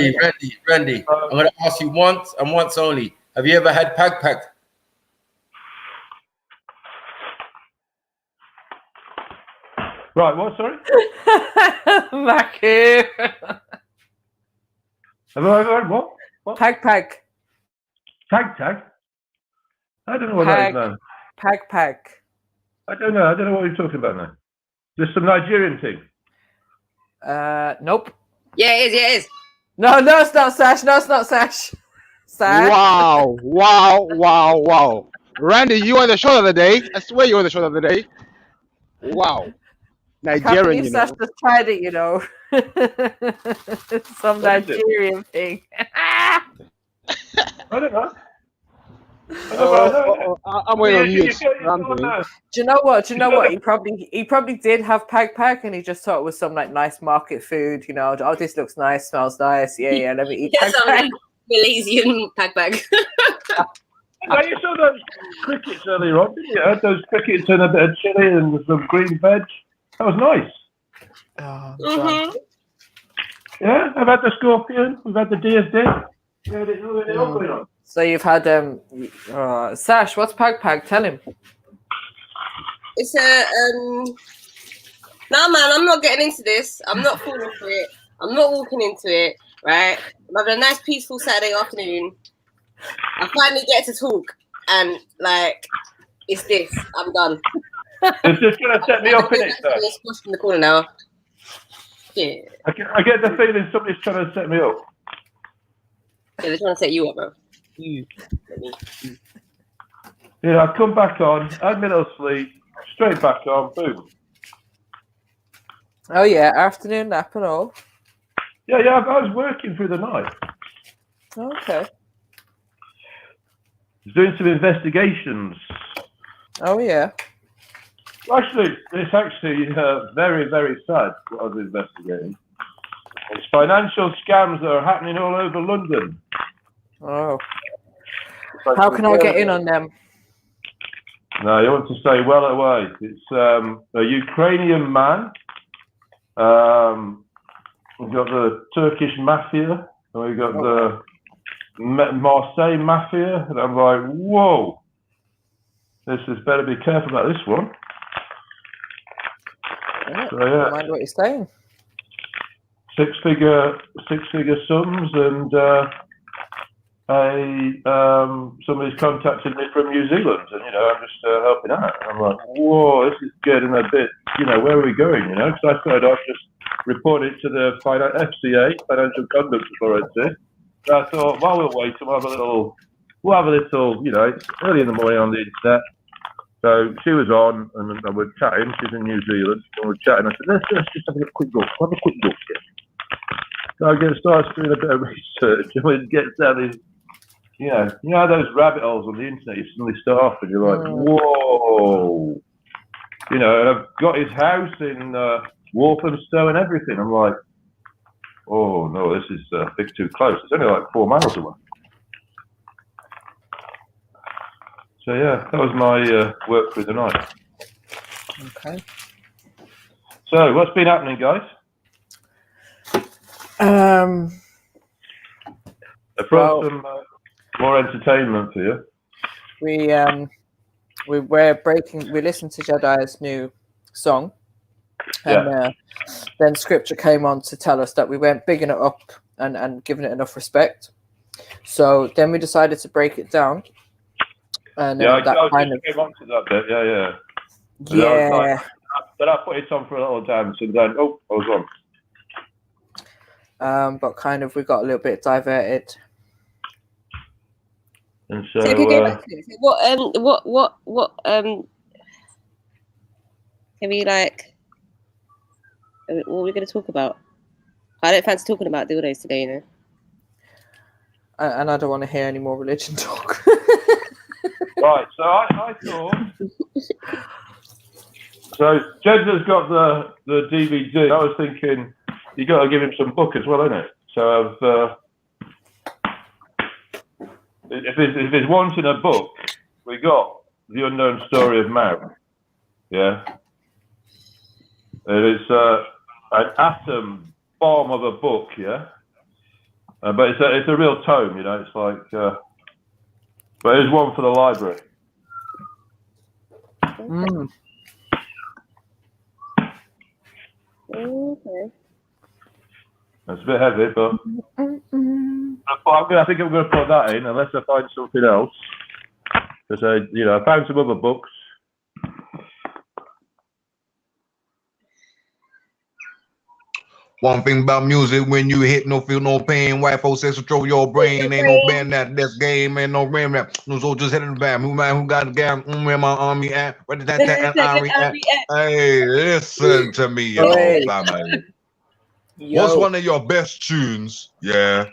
A: Randy, I'm going to ask you once and once only. Have you ever had pag?
E: Right, what, sorry?
N: Mackie.
E: Have I ever had what?
N: Pag.
E: Tag? I don't know what that is now.
N: Pag.
E: I don't know what you're talking about now. Just some Nigerian thing.
N: Nope.
T: Yeah, it is.
N: No, it's not Sash. No, it's not Sash. Sash.
F: Wow. Randy, you on the show the other day. I swear you were on the show the other day. Wow. Nigerian, you know.
N: Sash just tried it, you know. Some Nigerian thing.
E: I don't know.
F: I'm waiting on mute.
N: Do you know what? He probably did have pag, and he just thought it was some like nice market food. You know, oh, this looks nice, smells nice. Yeah, let me eat pag.
T: Like Malaysian pag.
E: Now you saw those crickets earlier on, didn't you? Had those crickets and a bit of chili and some green veg. That was nice. Yeah, I've had the scorpion. We've had the deer's den. Yeah, it's all going on.
N: So you've had Sash. What's pag? Tell him.
T: It's nah, man. I'm not getting into this. I'm not falling for it. I'm not walking into it. Right? I'm having a nice, peaceful Saturday afternoon. I finally get to talk, and like, it's this. I'm done.
E: It's just gonna set me up in it, sir.
T: Squashed in the corner now. Yeah.
E: I get the feeling somebody's trying to set me up.
T: Yeah, they're trying to set you up, bro.
E: Yeah, I come back on, had my little sleep, straight back on, boom.
N: Oh yeah, afternoon nap and all.
E: Yeah, I was working through the night.
N: Okay.
E: Doing some investigations.
N: Oh yeah.
E: Actually, it's actually very, very sad what I was investigating. It's financial scams that are happening all over London.
N: Oh. How can I get in on them?
E: No, you want to stay well away. It's a Ukrainian man. We've got the Turkish mafia. And we've got the Marseille mafia. And I'm like, whoa. This is better be careful about this one.
N: Yeah,
E: so, yeah.
N: mind what you're saying.
E: Six-figure sums, and somebody's contacted me from New Zealand, and I'm just helping out. And I'm like, whoa, this is getting a bit. Where are we going? Because I started off just reporting to the FCA, Financial Conduct Authority. So I thought, while we'll wait, we'll have a little. It's early in the morning on the internet. So she was on, and we're chatting. She's in New Zealand, and we're chatting. I said, let's just have a quick look. Have a quick look. So I started doing a bit of research, and it gets down these, you know those rabbit holes on the internet. You suddenly start off, and you're like, whoa. And I've got his house in Walthamstow and everything. I'm like, oh no, this is a bit too close. It's only like 4 miles away. So yeah, that was my work through the night.
N: Okay.
E: So what's been happening, guys?
N: Well,
E: I brought some more entertainment for you.
N: We listened to Jedi's new song, and then Scripture came on to tell us that we weren't bigging it up and giving it enough respect. So then we decided to break it down. And
E: I
N: came
E: on to that bit. Yeah. Then I put it on for a little dance, and then I was on.
N: But kind of we got a little bit diverted.
E: And so
T: if you go back to it, what can we like? What are we going to talk about? I don't fancy talking about dildos today,
N: And I don't want to hear any more religion talk.
E: Right, so I thought. So Jed's got the DVD. I was thinking you got to give him some book as well, innit? So if he's wanting a book, we got The Unknown Story of Mao. Yeah, it is an atom form of a book, yeah. But it's a real tome, you know. It's like, but it's one for the library.
T: Mm. Okay.
E: It's a bit heavy, but I think I'm going to put that in unless I find something else. Because I found some other books.
P: One thing about music, when you hit, no feel no pain. White folks says control your brain. Ain't no band that's game, ain't no ram rap. No soldiers heading the band. Who man who got the game? Where my army at? Where did that army at? Hey, listen to me, you know, family. What's one of your best tunes, yeah,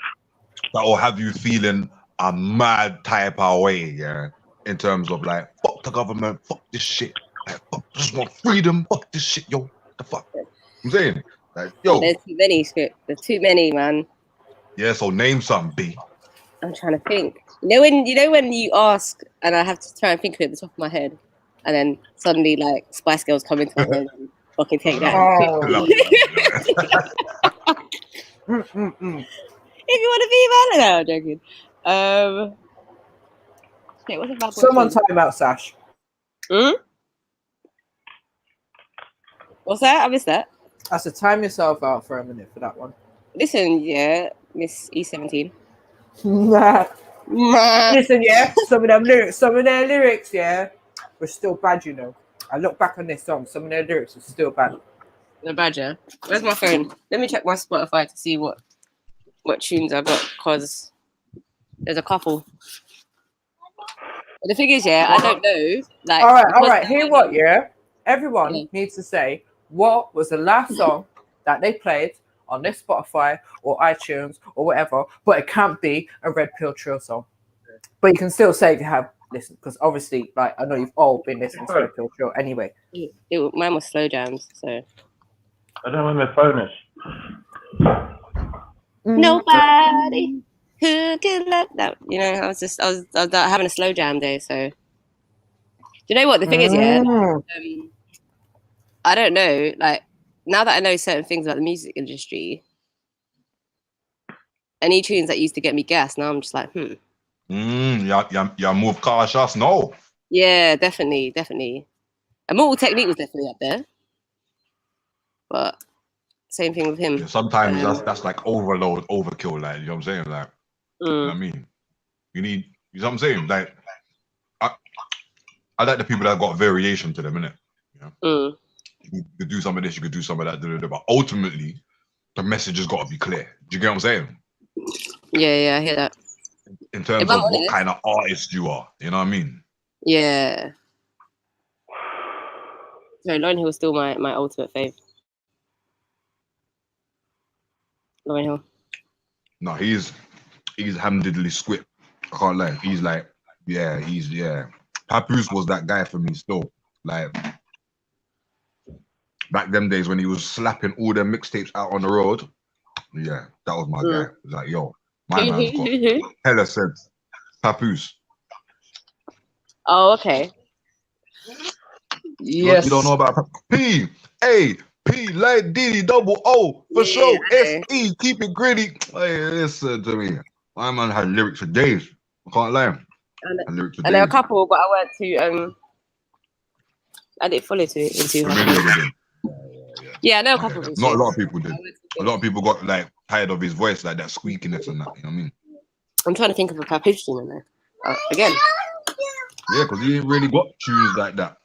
P: that will have you feeling a mad type of way, yeah, in terms of like, fuck the government, fuck this shit, like, fuck, just want freedom, fuck this shit, yo, the fuck. I'm saying, like, yo.
T: There's too many scripts. There's too many, man.
P: Yeah, so name some, B.
T: I'm trying to think. You know when you ask, and I have to try and think of it at the top of my head, and then suddenly like Spice Girls come into my head and fucking take that. If you want to be mad, no, I'm joking. Wait, what's about
N: Someone talking about Sash.
T: What's that? I missed that.
N: I said, time yourself out for a minute for that one.
T: Listen, yeah, Miss E17.
N: Nah. Listen, yeah, some of their lyrics, yeah, were still bad, you know. I look back on this song, some of their lyrics are still bad.
T: The Badger. Where's my phone? Let me check my Spotify to see what tunes I got, because there's a couple. But the thing is, yeah, I don't know. Like,
N: all right. Hear what, yeah? Everyone needs to say what was the last song that they played on this Spotify or iTunes or whatever, but it can't be a Red Pill Trill song. But you can still say if you have listened, because obviously, like, I know you've all been listening to Red Pill Trill anyway.
T: Mine was slow jams, so.
E: I don't know where my phone is.
T: Nobody who can love that. You know, I was having a slow jam day, so. Do you know what the thing is? Yeah, I don't know. Like, now that I know certain things about the music industry, any tunes that used to get me gas, now I'm just like,
P: Yeah, move cautious, no.
T: Yeah, definitely. Immortal Technique was definitely up there, but same thing with him.
P: Yeah, sometimes that's like overload, overkill, like, you know what I'm saying? Like, you know what I mean? You need, you know what I'm saying? Like, I like the people that got variation to them, innit? You could do some of this, you could do some of that, but ultimately, the message has got to be clear. Do you get what I'm saying?
T: Yeah, I hear that.
P: In terms of what kind of artist you are, you know what I mean?
T: Yeah. Sorry, Lauryn Hill was still my ultimate fave. Lauryn Hill.
P: No, he's ham-diddly squid. I can't lie. He's like, Papoose was that guy for me still. Like, back them days when he was slapping all them mixtapes out on the road. Yeah, that was my guy. It was like, yo, my man's got hella sense. Papoose.
T: Oh, okay.
P: Yes. You don't know about P. A. P. Like Diddy double O for sure. S.E. Keep it gritty. Hey, listen to me. My man had lyrics for days. I can't lie.
T: And there are a couple, but I went to I didn't follow into. Yeah, I know a couple of them.
P: Not a lot of people did. A lot of people got like tired of his voice, like that squeakiness and that. You know what I mean?
T: I'm trying to think of a Papoose tune in there. Again.
P: Yeah, because he ain't really got tunes like that.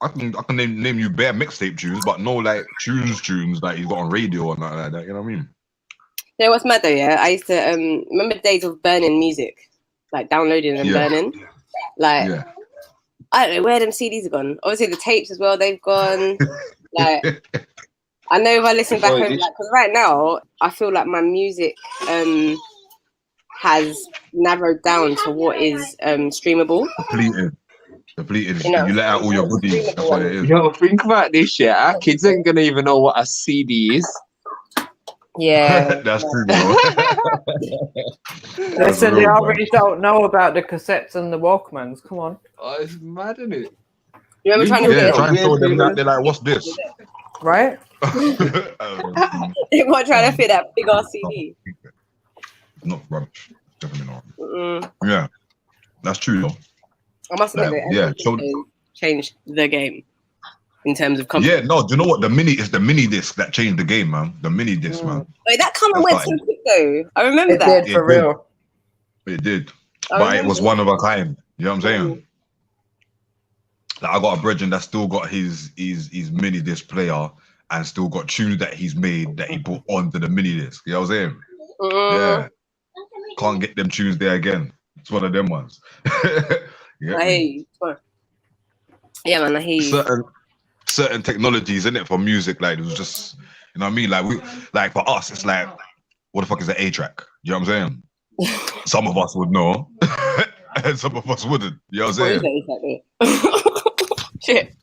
P: I can name you bare mixtape tunes, but no like tunes like he's got on radio or nothing like that. You know what I mean?
T: You know what's mad though? Yeah, I used to remember the days of burning music, like downloading and burning. Like, I don't know where them CDs are gone. Obviously the tapes as well, they've gone. Like, I know if I listen back home, like, because right now I feel like my music has narrowed down to what is streamable.
P: Depleted. You let out all your goodies. That's what it is.
Q: Yo, think about this shit. Our kids ain't gonna even know what a CD is.
T: Yeah.
P: That's true, bro.
N: Listen, they already don't know about the cassettes and the Walkmans. Come on.
Q: Oh, it's mad, isn't it?
T: You remember trying to
P: try and show them that they're like, what's this?
N: right?
T: It might try to fit that big ass CD.
P: Not rubbish. Definitely not.
T: Mm.
P: Yeah, that's true though.
T: I must admit,
P: Like,
T: that
P: yeah,
T: changed the game in terms of
P: yeah, no, do you know what? It's the mini disc that changed the game, man. The mini disc, man.
T: Wait, that come and went so quick though. I remember
N: It
T: that.
N: did, for real.
P: It did.
T: I
P: But it
T: remember.
P: was one of a kind. You know what I'm saying? Like, I got a brethren that still got his mini disc player and still got tunes that he's made that he put onto the mini disc. You know what I'm saying? Yeah. Can't get them tunes there again. It's one of them ones.
T: Hey, yeah, man. I hear you.
P: Certain technologies in it for music, like it was just, you know what I mean? Like for us, it's like, what the fuck is an A track? You know what I'm saying? Some of us would know, and some of us wouldn't. You know what I'm saying?
T: Shit.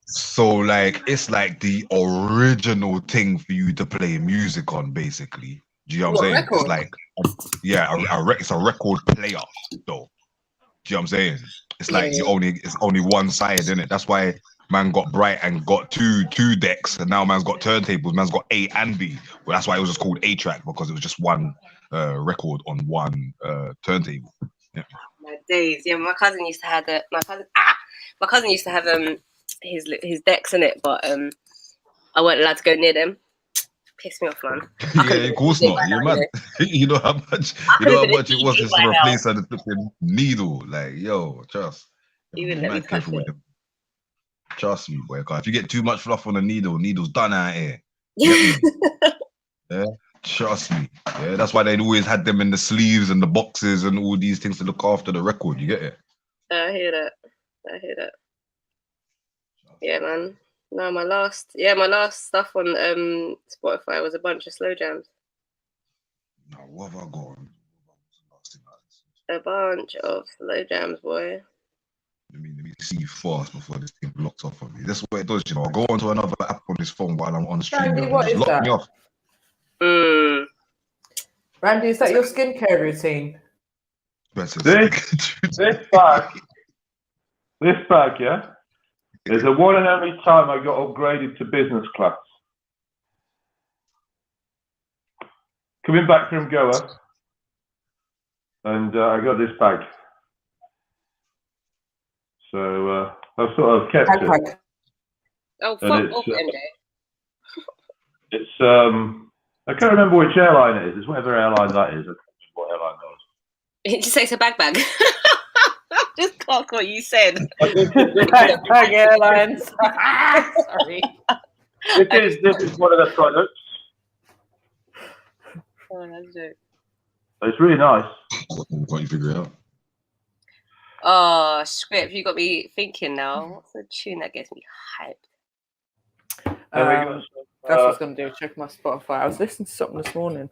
P: So like, it's like the original thing for you to play music on, basically. Do you know what I'm saying?
T: Record?
P: It's like, yeah, it's a record player, though. Do you know what I'm saying? It's like it's only one side in it. That's why man got Bright and got two decks, and now man's got turntables. Man's got A and B. Well, that's why it was just called A track, because it was just one record on one turntable. Yeah.
T: My days. Yeah, my cousin used to have my cousin used to have his decks in it, but I wasn't allowed to go near them. Pissed me off, man.
P: Yeah, of course not. You're mad. You know how much it was just to replace the flipping needle. Like, yo, trust.
T: Even let me touch it.
P: Trust me, boy. Cause if you get too much fluff on the needle's done out here. Yeah, trust me. Yeah, that's why they always had them in the sleeves and the boxes and all these things to look after the record. You get it?
T: I hear that. Yeah, man. No, my last stuff on Spotify was a bunch of slow jams.
P: Now, what have I got on?
T: A bunch of slow jams, boy.
P: Let me see fast before this thing blocks off on me. That's what it does, you know. I'll go onto another app on this phone while I'm on stream.
N: Randy, what is
P: lock
N: that?
P: me off.
N: Randy, is that your skincare routine?
E: This bag, yeah, is the one and only time I got upgraded to business class. Coming back from Goa, and I got this bag. So I've sort of kept it.
T: Oh, fuck off, MJ.
E: It's I can't remember which airline it is. It's whatever airline that is. I can't remember what airline that was.
T: It just say it's a bag. Just clock what you said.
N: Bag Airlines. Sorry.
E: This is one of the products.
T: Oh, that's it.
E: It's really nice.
P: Can't you figure it out?
T: Oh, script, you got me thinking now. What's the tune that gets me hyped?
N: That's what I was going to do, check my Spotify. I was listening to something this morning.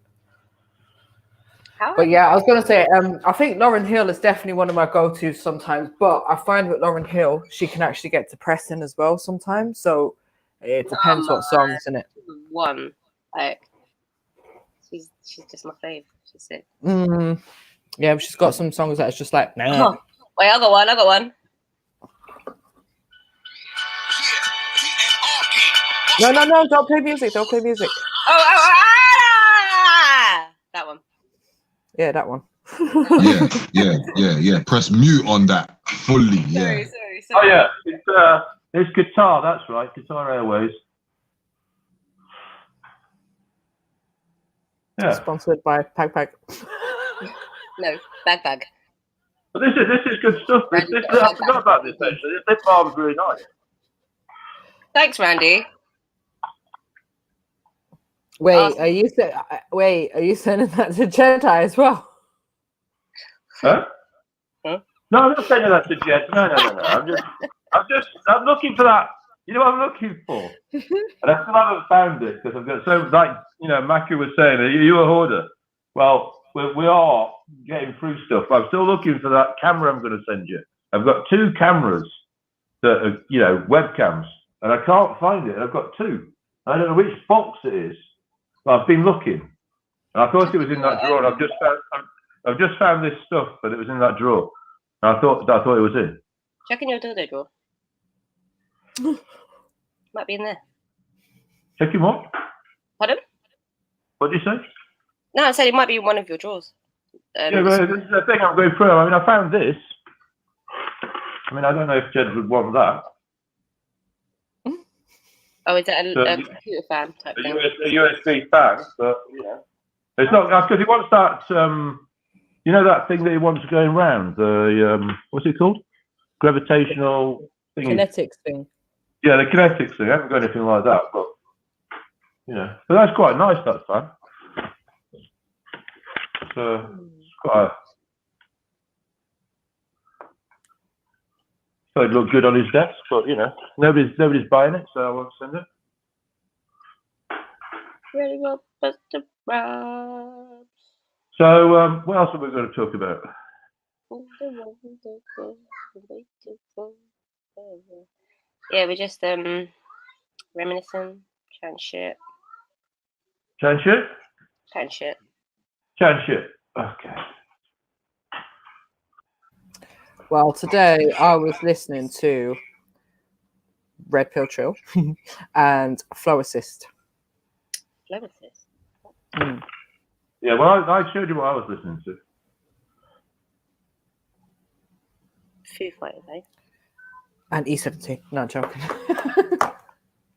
N: But yeah, I was going to say, I think Lauryn Hill is definitely one of my go-tos sometimes, but I find with Lauryn Hill, she can actually get depressing as well sometimes. So it depends what songs in it.
T: One, like, she's just my fave. She's sick.
N: Yeah, she's got some songs that's just like, nah.
T: Oh, wait, I got one.
N: No, don't play music.
T: That one.
N: Yeah, that one.
P: yeah. Press mute on that fully. Yeah.
T: Sorry.
E: Oh yeah, it's Guitar. That's right, Guitar Airways. Yeah.
N: Sponsored by Pag.
T: No, bag.
E: But this is good stuff. I forgot about this actually. This album's really nice.
T: Thanks, Randy.
N: Wait, are you sending that to Jedi as well?
E: Huh? No, I'm not sending that to Jed. No. I'm looking for that. You know what I'm looking for? And I still haven't found it because I've got so, like, you know, Maki was saying, are you a hoarder? Well, we are getting through stuff. I'm still looking for that camera I'm going to send you. I've got 2 cameras that are, you know, webcams, and I can't find it. And I've got 2. I don't know which box it is. But I've been looking, and I thought it was in that drawer. And I've just found this stuff, but it was in that drawer. And I thought it was in.
T: Check in your dildo drawer. Might be in there.
E: Check him what?
T: Pardon?
E: What did you say?
T: No, I said it might be in one of your drawers.
E: Yeah, but this is the thing I'm going through. I mean, I found this. I mean, I don't know if Jed would want that.
T: Oh, is that a computer fan type thing?
E: A USB fan, but you know, it's not because he wants that. You know that thing that he wants going round. The what's it called? Gravitational thing.
N: Kinetics thing.
E: Yeah, the kinetics thing. I haven't got anything like that, but you know, but that's quite nice. That fan. It's quite. So it looked good on his desk, but you know, nobody's buying it, so I won't send it.
T: Really well, but the
E: So what else are we going to talk about?
T: Yeah, we're just reminiscing, chatting shit.
E: Chatting shit?
T: Chatting shit.
E: Chatting shit. Okay.
N: Well, today I was listening to Red Pill Trill and Flow Assist.
T: Flow Assist?
N: Mm.
E: Yeah, well, I showed you what I was listening to.
T: Foo Fighters, eh?
N: And E17. No, I'm joking.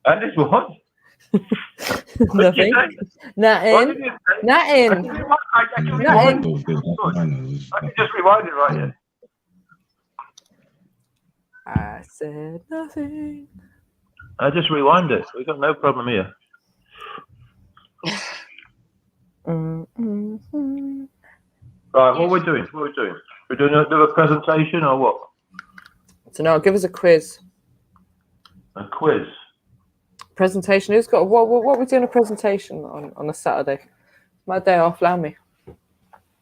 E: And this what?
N: Nothing. Nothing. Nothing.
E: I can just rewind it right here.
N: I said nothing.
E: I just rewind it. We've got no problem here. Right, what are we doing? What are we doing? We're doing another presentation or what?
N: So now give us a quiz.
E: A quiz?
N: Presentation. Who's got what we're doing a presentation on a Saturday? My day off, allow me.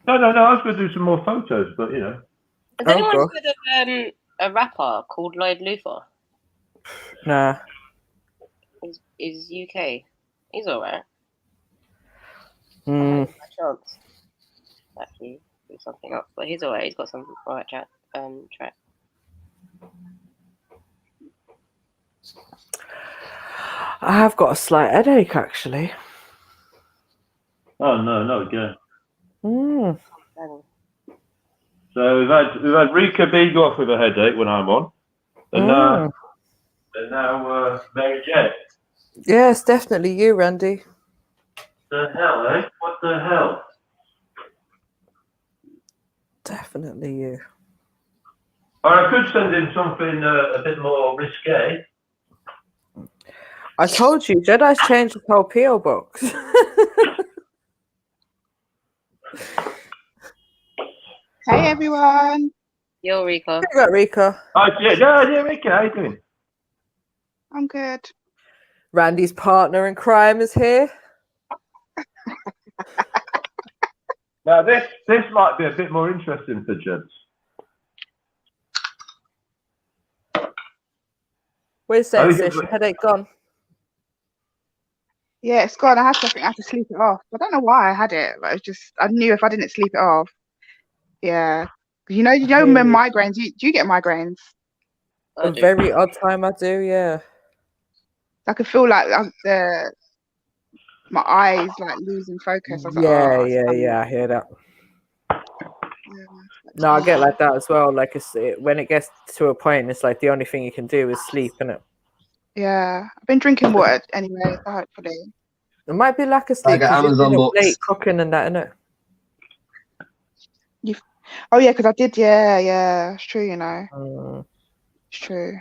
E: No, I was going to do some more photos, but you know.
T: Has anyone heard of a rapper called Lloyd Luther?
N: Nah.
T: He's UK. He's alright.
N: Mm.
T: Chance. Actually, do something else, but he's alright. He's got some alright track.
N: I have got a slight headache actually.
E: Oh no, not again.
N: Mm.
E: So we've had Rika B go off with a headache when I'm on, and now Mary J.
N: Yes, definitely you, Randy.
E: The hell, eh? What the hell?
N: Definitely you.
E: Or I could send in something a bit more risque.
N: I told you, Jedi's changed the whole PO box.
C: Hey everyone.
T: Yo, Rika.
N: Hey, Rika.
E: Oh, yeah, Rika, how you doing?
C: I'm good.
N: Randy's partner in crime is here.
E: Now this might be a bit more interesting for gents.
N: Where's that? Is your headache gone?
C: Yeah, it's gone. I had to sleep it off. I don't know why I had it, but I knew if I didn't sleep it off. Yeah. You know when migraines, do you get migraines?
N: A very odd time I do, yeah.
C: I could feel like my eyes like losing focus. I was
N: yeah, I hear that. No, I get like that as well. Like when it gets to a point, it's like the only thing you can do is sleep, innit?
C: Yeah, I've been drinking water anyway, so hopefully.
N: It might be lack of sleep.
Q: Amazon
N: you're
Q: books.
N: late cooking and that, innit?
C: Oh yeah, because I did. Yeah, it's true. You know, it's true.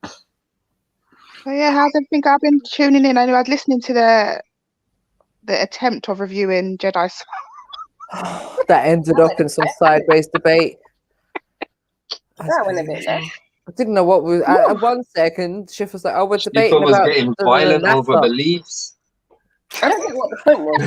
C: So yeah, how's everything? I've been tuning in. I know I was listening to the attempt of reviewing Jedi.
N: That ended up in some sideways debate.
T: That went a bit there.
N: I didn't know what was. At 1 second, Shiff was like, "Oh, we're debating
Q: People was
N: about
Q: getting violent over beliefs.
T: I don't get what the point was.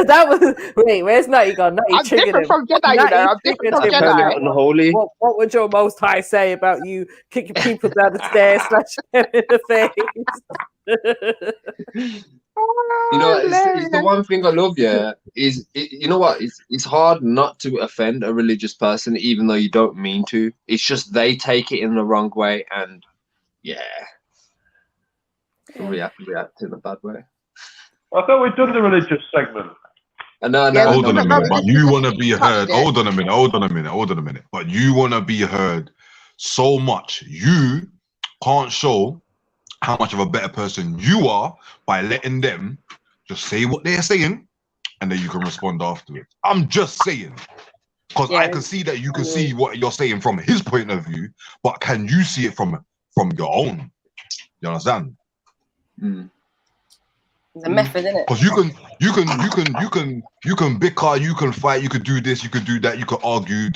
N: That was wait. Where's Nutty gone? Nutty
C: I'm
N: triggered
C: different
N: him.
C: from Jedi, you know. I'm different from Jedi.
Q: Unholy.
N: What would your Most High say about you kicking people down the stairs, slashing them in the face?
Q: You know, it's the one thing I love, yeah, is you know what? It's hard not to offend a religious person, even though you don't mean to. It's just they take it in the wrong way, and yeah. React in a bad way.
E: I thought we'd done the religious segment.
P: Hold on a minute, but you want to be heard. Hold on a minute. But you want to be heard so much. You can't show how much of a better person you are by letting them just say what they're saying, and then you can respond afterwards. I'm just saying. Because I can see that you can see what you're saying from his point of view, but can you see it from your own? You understand?
T: It's a method, isn't it?
P: Because you can bicker, you can fight, you could do this, you could do that, you could argue.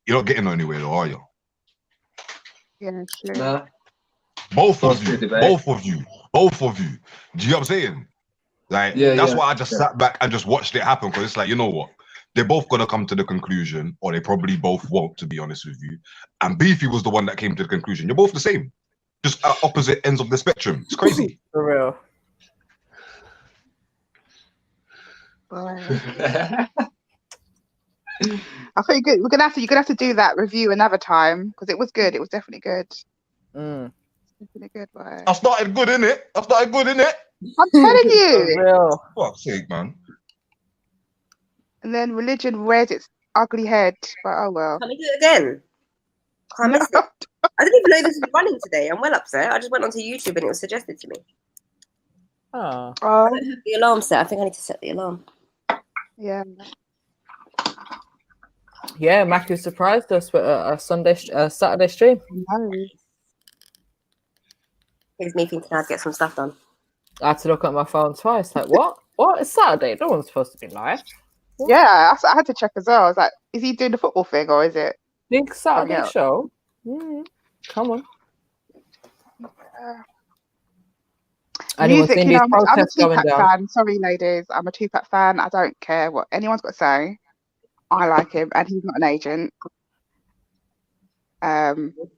P: You're not getting anywhere, though, are you?
C: Yeah, sure.
Q: Nah.
P: Both of you. Do you know what I'm saying? Like, that's why I just sat back and just watched it happen, because it's like, you know what? They're both gonna come to the conclusion, or they probably both won't, to be honest with you. And Beefy was the one that came to the conclusion. You're both the same, just at opposite ends of the spectrum. It's crazy.
N: For real.
C: I think you're gonna have to do that review another time, because it was good. It was definitely good. Definitely good, boy.
P: I started good, innit?
C: I'm telling you.
N: For real.
P: Fuck's sake, man.
C: And then religion reared its ugly head, but oh well.
T: Can we do it again? I missed it. I didn't even know this was running today. I'm well upset. I just went onto YouTube and it was suggested to me.
N: Oh.
T: I don't have the alarm set. I think I need to set the alarm.
C: Yeah.
N: Yeah, Matthew surprised us with a Saturday stream.
T: Here's me thinking I'd get some stuff done.
N: I had to look at my phone twice. Like, what? What? It's Saturday. No one's supposed to be live.
C: Yeah, I had to check as well. I was like, is he doing the football thing, or is it
N: big Saturday
C: else?
N: show? Come on.
C: Music,
N: seen
C: I'm
N: these
C: a
N: protests going
C: Tupac
N: down?
C: fan. Sorry, ladies, I'm a Tupac fan. I don't care what anyone's got to say. I like him, and he's not an agent.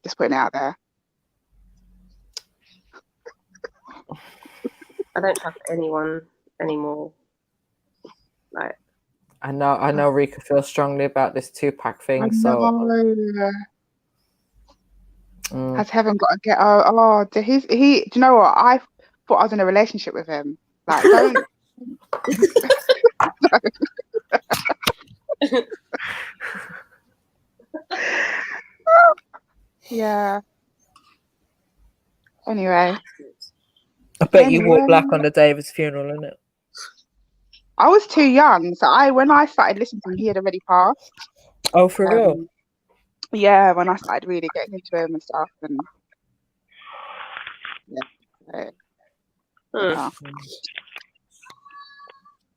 C: Just putting it out there.
T: I don't trust anyone anymore. Like,
N: I know Rika feels strongly about this Tupac thing.
C: I
N: So
C: know. Has Heaven got to get? Do you know what? I thought I was in a relationship with him. Like, don't. Yeah. Anyway.
N: I bet you wore black on the day of his funeral, innit?
C: I was too young, so when I started listening to him, he had already passed.
N: Oh, for real?
C: Yeah, when I started really getting into him and stuff, and yeah.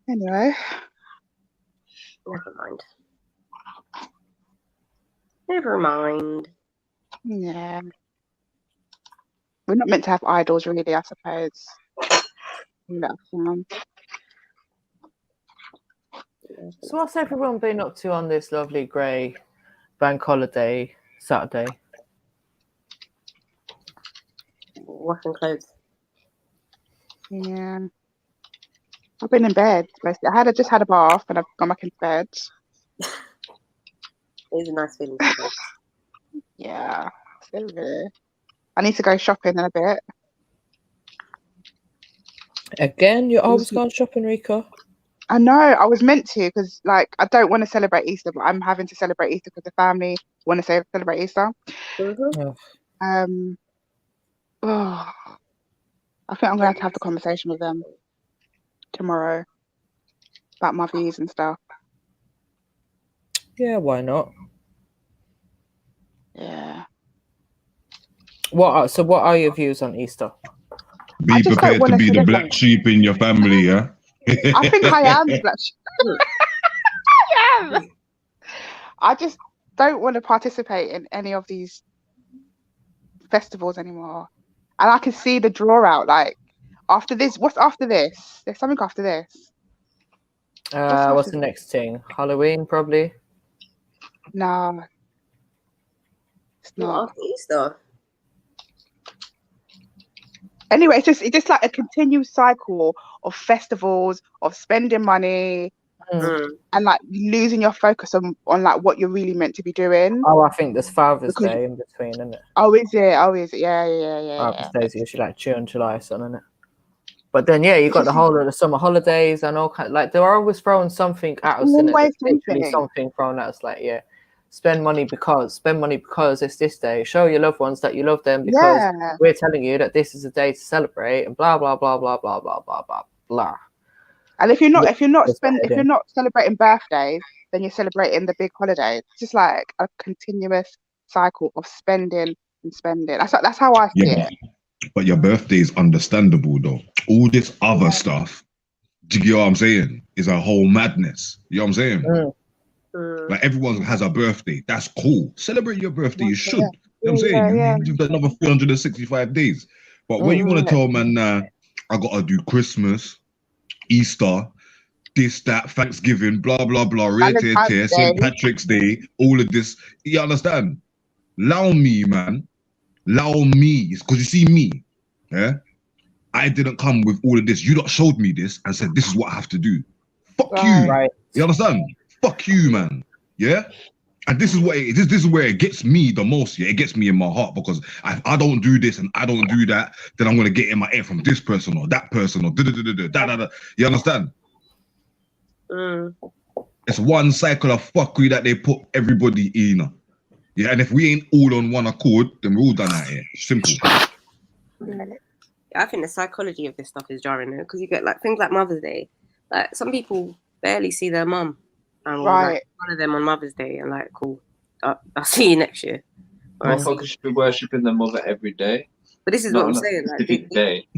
C: Anyway,
T: never mind.
C: Yeah, we're not meant to have idols, really. I suppose.
N: So what's everyone been up to on this lovely grey bank holiday Saturday?
T: Washing clothes.
C: Yeah. I've been in bed, basically. I just had a bath and I've gone back into bed.
T: It is a nice feeling.
C: Yeah. I need to go shopping in a bit.
N: Again? You're always going shopping, Rika?
C: I know. I was meant to, because like I don't want to celebrate Easter, but I'm having to celebrate Easter because the family want to celebrate Easter. I think I'm going to have the conversation with them tomorrow about my views and stuff.
N: Yeah, why not?
C: Yeah.
P: What
N: are your views on Easter?
P: Be prepared to be the black sheep in your family, yeah?
C: I think I am the black sheep. I am. I just don't want to participate in any of these festivals anymore. And I can see the draw out. Like, after this, what's after this? There's something after this.
N: What's the next thing? Halloween, probably?
C: No. It's not.
T: After Easter.
C: Anyway, it's just like a continued cycle of festivals, of spending money, and like losing your focus on like what you're really meant to be doing.
N: Oh, I think there's Father's Day in between, isn't it?
C: Oh, is it? Oh, is it? Yeah.
N: Father's Day is usually like June, July, son, isn't it? But then, yeah, you got the whole of the summer holidays and all kind. Like they're always throwing something at us, innit? There's literally something thrown at us. Like, yeah, spend money because it's this day. Show your loved ones that you love them because we're telling you that this is a day to celebrate and blah blah blah blah blah blah blah blah blah.
C: And if you're not celebrating birthdays, then you're celebrating the big holidays. It's just like a continuous cycle of spending and spending. That's how I see it.
P: But your birthday is understandable though. All this other stuff, do you get what I'm saying? Is a whole madness. You know what I'm saying? Like everyone has a birthday. That's cool. Celebrate your birthday. You should. You know what I'm saying? You've got another 365 days. But when you want to tell man, I gotta do Christmas, Easter, this, that, Thanksgiving, blah, blah, blah, St. Patrick's Day, all of this. You understand? Allow me, man. Allow me. Because you see me, yeah? I didn't come with all of this. You lot showed me this and said, this is what I have to do. Fuck you.
N: Right.
P: You understand? Fuck you, man. Yeah? And this is what this is where it gets me the most. Yeah, it gets me in my heart because I don't do this and I don't do that. Then I'm gonna get in my ear from this person or that person or da. You understand? It's one cycle of fuckery that they put everybody in. Yeah, and if we ain't all on one accord, then we're all done out here. Simple.
T: I think the psychology of this stuff is jarring because you get like things like Mother's Day. Like some people barely see their mum. And like, one of them on Mother's Day and like, cool, I'll see you next year.
Q: Motherfuckers should be worshipping their mother every day.
T: But this is what I'm saying. Like,
Q: day.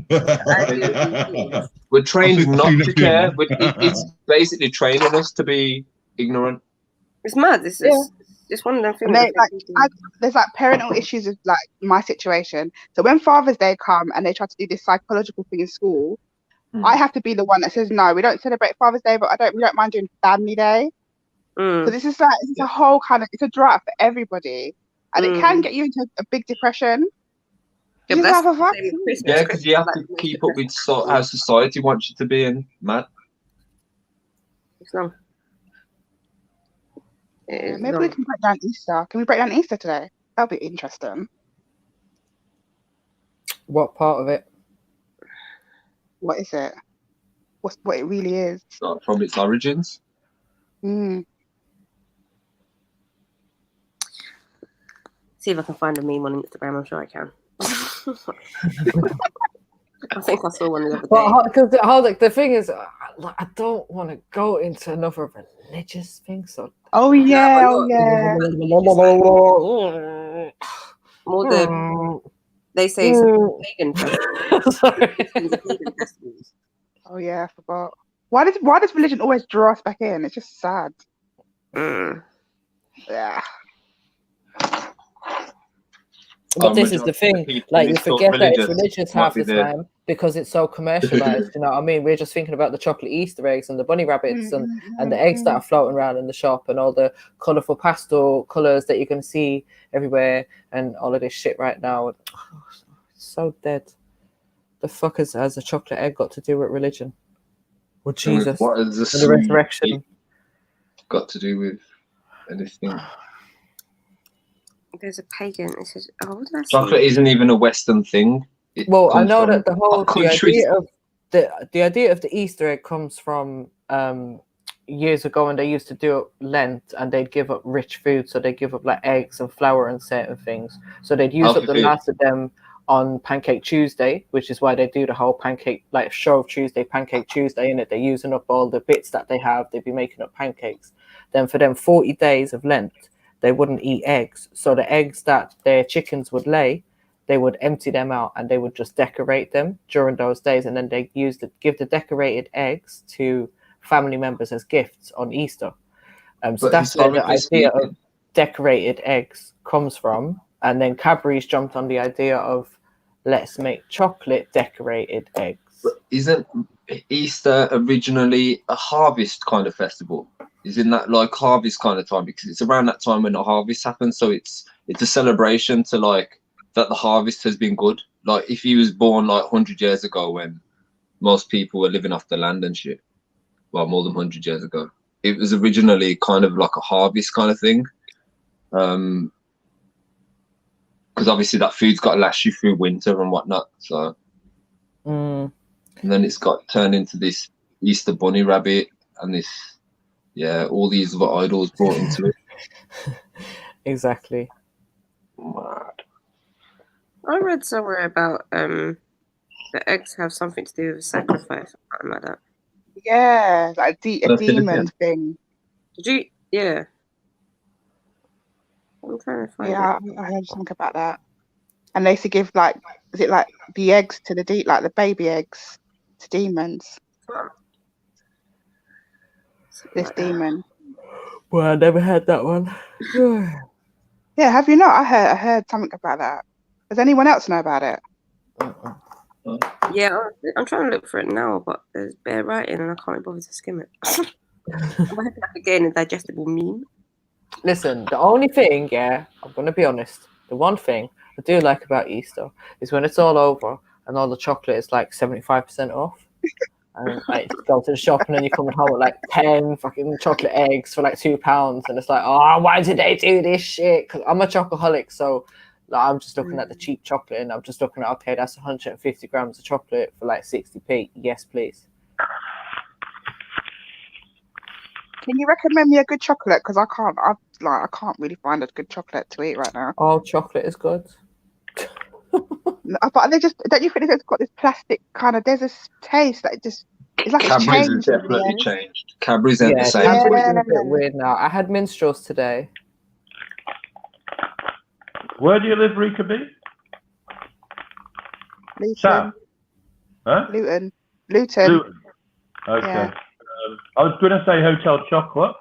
Q: We're trained not to care. It's basically training us to be ignorant.
T: It's mad. It's just one of them things.
C: There's like parental issues with like my situation. So when Father's Day come and they try to do this psychological thing in school, I have to be the one that says no, we don't celebrate Father's Day, but we don't mind doing Family Day. So this is like a whole kind of a drought for everybody, and it can get you into a big depression.
Q: Yeah, because you have to keep up with how society wants you to be, and mad.
C: Maybe we can break down Easter. Can we break down Easter today? That'll be interesting.
N: What part of it?
C: What is it? What it really is?
Q: From its origins.
T: See if I can find a meme on Instagram. I'm sure I can. I think I saw one the other day.
N: Because the thing is, I don't want to go into another religious thing. So
C: more
T: than they say it's pagan festivals.
C: Oh yeah, I forgot. Why does religion always draw us back in? It's just sad. Yeah.
N: But this is the thing, like you forget that it's religious half the time because it's so commercialized. You know what I mean? We're just thinking about the chocolate Easter eggs and the bunny rabbits and the eggs that are floating around in the shop and all the colourful pastel colours that you're going to see everywhere and all of this shit right now. It's so dead. The fuck has a chocolate egg got to do with religion? Well, Jesus,
Q: what is
N: the resurrection
Q: got to do with anything?
T: There's a pagan. It says, what did I say?
Q: Chocolate isn't even a Western thing.
N: Well, I know that the idea of the Easter egg comes from years ago when they used to do Lent and they'd give up rich food, so they'd give up like eggs and flour and certain things. So they'd use up the last of them on Pancake Tuesday, which is why they do the whole pancake, like Shrove Tuesday, Pancake Tuesday, in it. They're using up all the bits that they have. They'd be making up pancakes. Then for them 40 days of Lent, they wouldn't eat eggs. So the eggs that their chickens would lay, they would empty them out and they would just decorate them during those days. And then they give the decorated eggs to family members as gifts on Easter. So that's where the idea of decorated eggs comes from. And then Cadbury's jumped on the idea of let's make chocolate decorated eggs.
Q: But isn't Easter originally a harvest kind of festival? Isn't that like harvest kind of time? Because it's around that time when the harvest happens. So it's a celebration to like that the harvest has been good. Like if he was born like 100 years ago when most people were living off the land and shit. Well, more than 100 years ago. it was originally kind of like a harvest kind of thing. Because obviously that food's got to last you through winter and whatnot. So, and then it's got turned into this Easter bunny rabbit and this, all these other idols brought into it.
N: Exactly.
Q: Mad.
T: I read somewhere about the eggs have something to do with sacrifice, something like that.
C: Yeah, like a demon thing.
T: Did you? Yeah. I'm trying to find it.
C: I heard something about that. And they used to give like, is it like the eggs to the like the baby eggs to demons? This demon.
N: Well, I never had that one.
C: Yeah, have you not? I heard something about that. Does anyone else know about it?
T: Yeah, I'm trying to look for it now, but there's bare writing and I can't bother to skim it. I'm hoping I could get an digestible meme.
N: Listen, the only thing, I'm going to be honest, the one thing I do like about Easter is when it's all over and all the chocolate is like 75% off. And like, you go to the shop and then you're coming home with like 10 fucking chocolate eggs for like £2. And it's like, oh, why did they do this shit? Because I'm a chocoholic, so like, I'm just looking at the cheap chocolate and I'm just looking at, okay, that's 150 grams of chocolate for like 60p. Yes, please.
C: Can you recommend me a good chocolate? Because I can't really find a good chocolate to eat right now.
N: Oh, chocolate is good.
C: But don't you think it's got this plastic kind of? There's this taste that it's like
Q: Cadbury's
C: it's changed.
Q: has definitely changed. Cadbury's ain't the same.
N: Cadbury's is a bit weird now. I had minstrels today.
E: Where do you live, Rika B?
C: Luton.
E: Sam? Huh?
C: Luton.
E: Okay.
C: Yeah.
E: I was going to say Hotel Chocolate.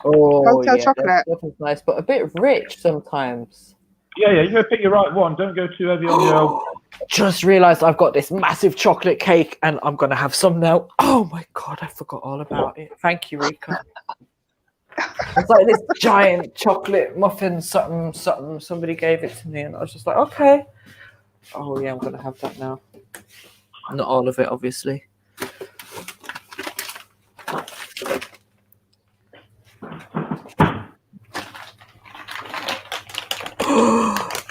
N: Oh,
C: Hotel
N: yeah,
C: chocolate.
N: that stuff is nice, but a bit rich sometimes.
E: Yeah, you gotta pick your right one. Don't go too heavy on your.
N: Just realised I've got this massive chocolate cake and I'm gonna have some now. Oh my god, I forgot all about it. Thank you, Rika. It's like this giant chocolate muffin, something. Somebody gave it to me, and I was just like, okay. Oh yeah, I'm gonna have that now. Not all of it, obviously.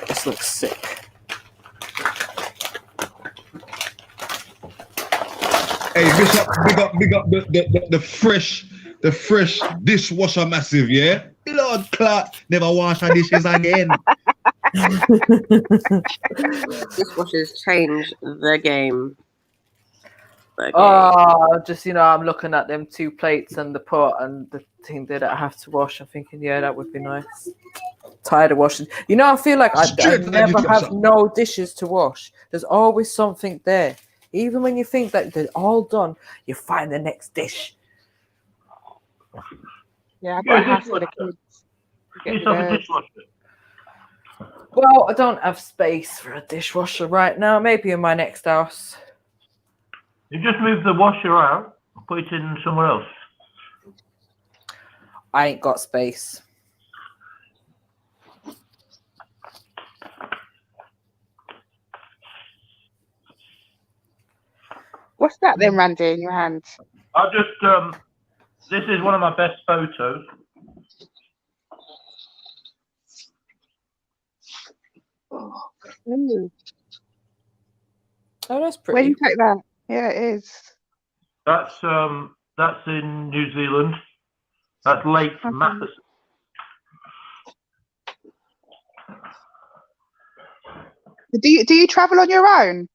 N: This looks sick.
P: Hey, big up the fresh dishwasher massive, yeah? Blood clot, never wash our dishes again.
T: Dishwashers change the game.
N: Oh, just, I'm looking at them 2 plates and the pot and the thing that I have to wash. I'm thinking, yeah, that would be nice. Tired of washing. I feel like I never have no dishes to wash. There's always something there. Even when you think that they're all done, you find the next dish.
C: Yeah, I got a house for the kids.
N: Well, I don't have space for a dishwasher right now. Maybe in my next house.
E: You just move the washer out and put it in somewhere else.
N: I ain't got space.
C: What's that then, Randy, in your hand?
E: I just, this is one of my best photos.
C: Ooh.
N: Oh, that's pretty.
C: Where do you take that? Yeah, it is.
E: That's in New Zealand. That's Lake Matheson.
C: Do you travel on your own?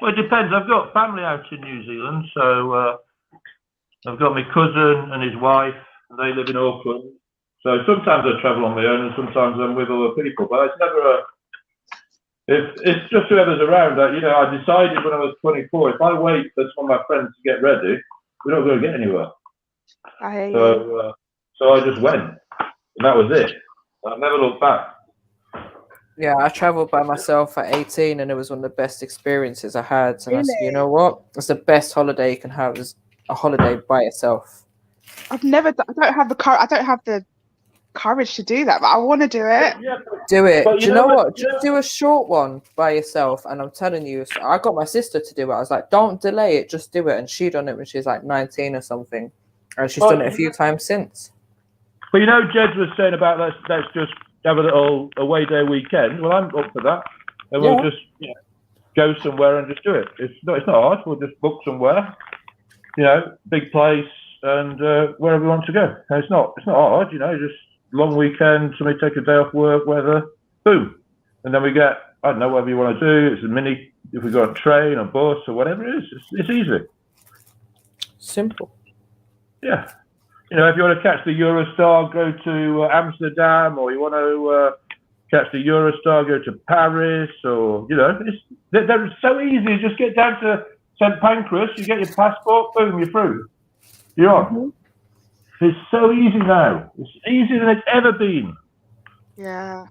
E: Well, it depends. I've got family out in New Zealand, so I've got my cousin and his wife. And they live in Auckland. So sometimes I travel on my own, and sometimes I'm with other people. But it's never it's just whoever's around. I decided when I was 24, if I wait for some of my friends to get ready, we're not going to get anywhere. So I just went, and that was it. I never looked back.
N: Yeah, I traveled by myself at 18, and it was one of the best experiences I had. And I said, you know what? It's the best holiday you can have, is a holiday by yourself.
C: I don't have the courage to do that, but I want to do it.
N: Do it.
E: But
N: Do you know what? Just do a short one by yourself. And I'm telling you, so I got my sister to do it. I was like, don't delay it, just do it. And she done it when she was like 19 or something. And she's done it a few times since.
E: But you know, Jed was saying about let's just have a little away day weekend. Well, I'm up for that. And we'll just go somewhere and just do it. It's not hard. We'll just book somewhere, big place and wherever we want to go. And it's not hard, just long weekend, somebody take a day off work, weather, boom. And then we get, I don't know, whatever you want to do. It's a mini, if we go on train or bus or whatever it is, it's easy.
N: Simple.
E: Yeah. If you want to catch the Eurostar, go to Amsterdam, or you want to catch the Eurostar, go to Paris, or, they're so easy. Just get down to St. Pancras, you get your passport, boom, you're through. You're on. It's so easy now. It's easier than it's ever been.
C: Yeah.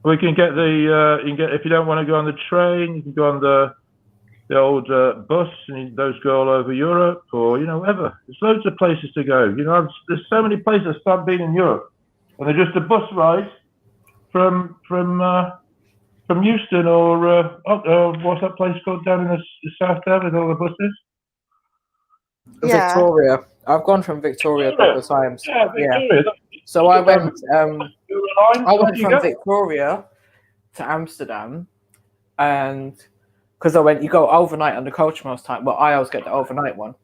E: We can get if you don't want to go on the train, you can go on the old bus, and those go all over Europe, or whatever. There's loads of places to go. There's so many places I've started being in Europe, and they're just a bus ride from Euston or what's that place called down in the south there with all the buses?
C: Yeah.
N: Victoria. I've gone from Victoria a couple of times.
E: Yeah, Victoria.
N: So I went from Victoria to Amsterdam, and because you go overnight on the coach most time. Well, I always get the overnight one.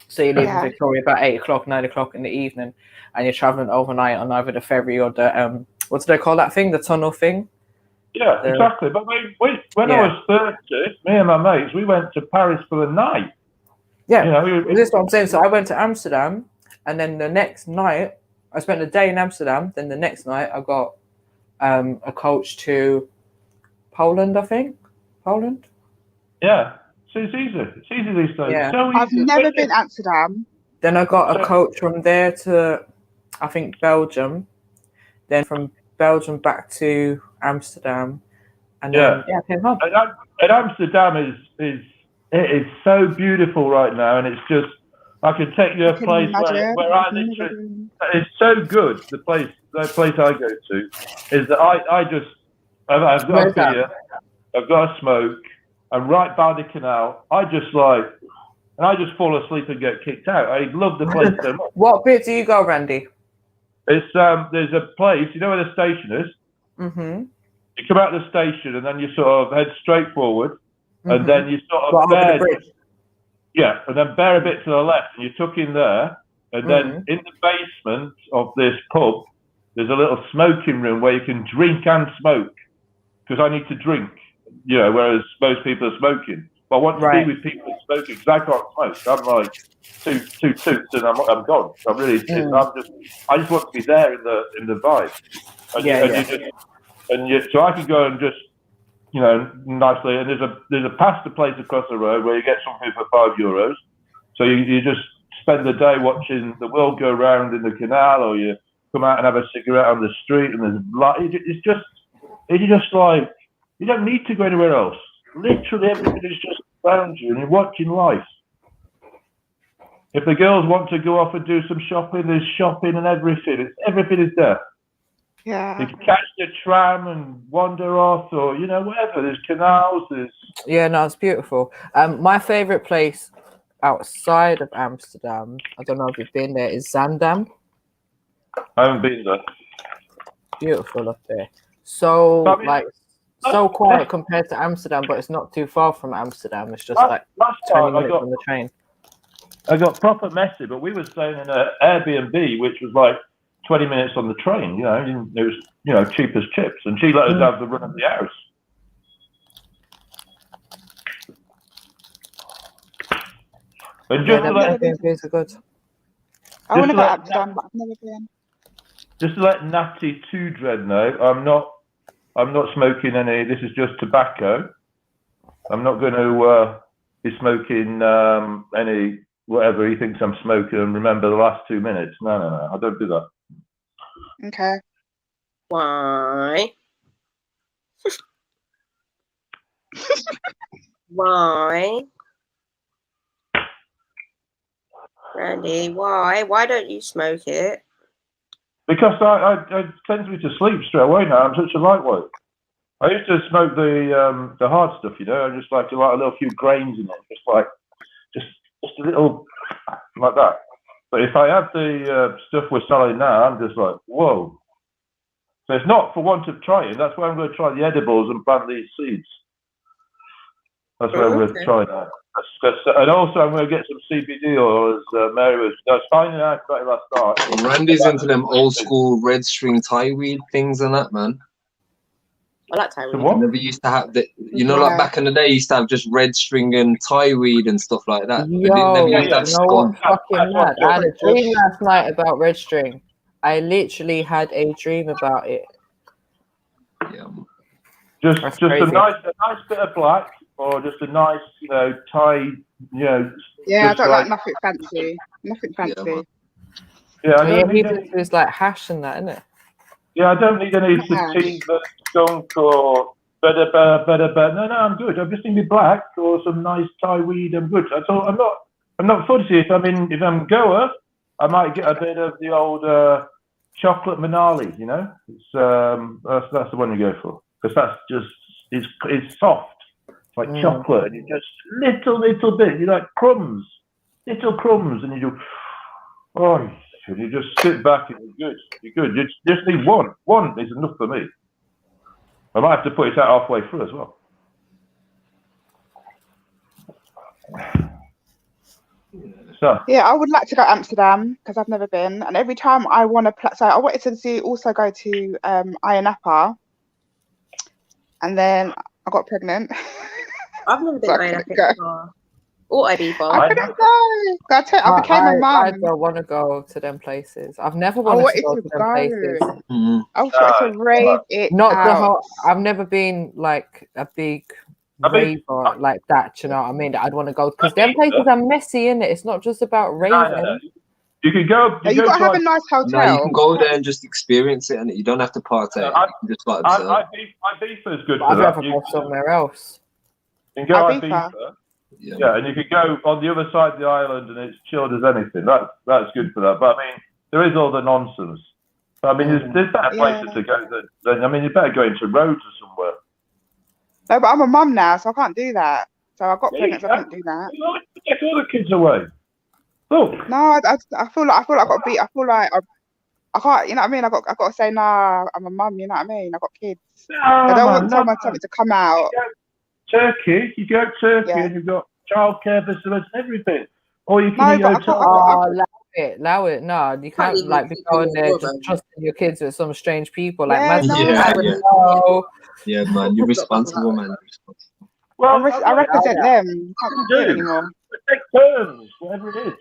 N: So you leave in Victoria about 8 o'clock, 9 o'clock in the evening, and you're traveling overnight on either the ferry or the what do they call that thing? The tunnel thing.
E: Yeah, exactly. But when I was 30, me and my mates, we went to Paris for the night.
N: Yeah, this is what I'm saying. So I went to Amsterdam, and then the next night, I spent a day in Amsterdam. Then the next night, I got a coach to Poland, I think. Poland?
E: Yeah, so it's easy. It's easy these days.
N: Yeah.
E: So easy.
C: I've never been to Amsterdam.
N: Then I got a coach from there to, I think, Belgium. Then from Belgium back to Amsterdam. And then, I came home.
E: And Amsterdam is so beautiful right now, and it's just, I can take you a place where I literally, it's so good. The place I go to is that I've got a beer, I've got a smoke, I'm right by the canal. I just fall asleep and get kicked out. I love the place so much.
N: What bit do you go, Randy?
E: It's there's a place, you know where the station is?
N: Mm-hmm.
E: You come out of the station and then you sort of head straight forward, and then you sort of and then bear a bit to the left, and you tuck in there, and then in the basement of this pub, there's a little smoking room where you can drink and smoke, because I need to drink, whereas most people are smoking. But I want to be with people smoking, because I can't smoke. I'm like two toots and I'm gone. I just want to be there in the vibe. So I can go and just, nicely, and there's a pasta place across the road where you get something for €5. So you just spend the day watching the world go round in the canal, or you come out and have a cigarette on the street, and there's it's just like, you don't need to go anywhere else. Literally everything is just around you, and you're watching life. If the girls want to go off and do some shopping, there's shopping and everything. Everything is there.
C: Yeah.
E: You can catch the tram and wander off, or whatever. There's canals.
N: It's beautiful. My favorite place outside of Amsterdam, I don't know if you've been there, is Zandam.
E: I haven't been there.
N: Beautiful up there. So so quiet compared to Amsterdam, but it's not too far from Amsterdam. It's just like 20 minutes on the train.
E: I got proper messy, but we were staying in an Airbnb, which was like 20 minutes on the train. It was cheap as chips, and she let us have the run of the house. And just
N: Airbnbs are good.
C: I want to go to Amsterdam, but I've never been.
E: Just to let Natty 2 Dread know, I'm not smoking any. This is just tobacco. I'm not going to be smoking any whatever he thinks I'm smoking. And remember the last 2 minutes. No, I don't do that.
C: Okay.
T: Why? Why? Randy, why? Why don't you smoke it?
E: Because I tend to be to sleep straight away now. I'm such a lightweight. I used to smoke the hard stuff, you know, and just like a little few grains in it, just a little like that. But if I have the stuff we're selling now, I'm just like, whoa. So it's not for want of trying. That's why I'm going to try the edibles and plant these seeds. That's what I'm going to try now. And also, I'm going to get some CBD oil, as Mary was. I was finding out about it last night.
Q: Randy's into them old school red string tie weed things and that, man.
T: I like tie weed.
E: What?
Q: Never used to have the, you know, like back in the day, you used to have just red string and tie weed and stuff like that.
N: Yo, you know what? Fucking mad. I had a dream last night about red string. I literally had a dream about it.
Q: Yeah.
E: Just a nice bit of black, or just a nice, you know, tie, you know.
C: Yeah, I don't like nothing fancy. Nothing fancy.
E: Yeah, I don't need
N: people do is like hash and that, innit?
E: Yeah, I don't need any sativa, skunk, or better. No, I'm good. I'm just need black or some nice Thai weed. I'm good. That's all. I'm not fussy. If I'm Goa, I might get a bit of the old chocolate Manali. You know, it's that's the one you go for, because that's just it's soft. It's like chocolate, and you just little bit. You like little crumbs, and you do. Oh. And you just sit back and you're good. You're good. You just need one. One is enough for me. I might have to put it out halfway through as well. So
C: yeah, I would like to go to Amsterdam because I've never been, and every time I want to so I wanted to also go to Ayia Napa, and then I got pregnant.
T: I've never been to Ayia Napa. Or Ibiza.
C: I couldn't go. I became a mum.
N: I don't want to go to them places. I've never wanted to go to them places.
C: I was trying to rave it
N: Not the
C: out.
N: whole. I've never been like a big raver like that. You know what I mean? I'd want to go because them places are messy, innit? It's not just about raving.
E: You could go.
C: You got to have a nice hotel.
Q: No, you can go there and just experience it, and you don't have to partake. You can just like observe.
E: Ibiza is good for
N: I'd
E: that.
N: rather go somewhere else.
E: You can go Ibiza. Yeah, and you could go on the other side of the island, and it's chilled as anything. That's good for that. But I mean, there is all the nonsense. But I mean, there's better places to go than. I mean, you better go into Rhodes or somewhere.
C: No, but I'm a mum now, so I can't do that. So I got pregnant, so I couldn't do that.
E: Take all the kids away. Look.
C: No, I feel like I got beat. I feel like I can't. You know what I mean? I got to say, nah, I'm a mum. You know what I mean? I got kids. I don't want someone to come out.
E: Turkey, you go to Turkey and you've got childcare facilities and everything. Or you can eat hotel.
N: Allow it. No, you can't like be going there just trusting your kids with some strange people. Like,
Q: yeah, man, you're responsible, man.
C: Well, I represent them. You can't do it anymore.
E: Take turns, whatever it is.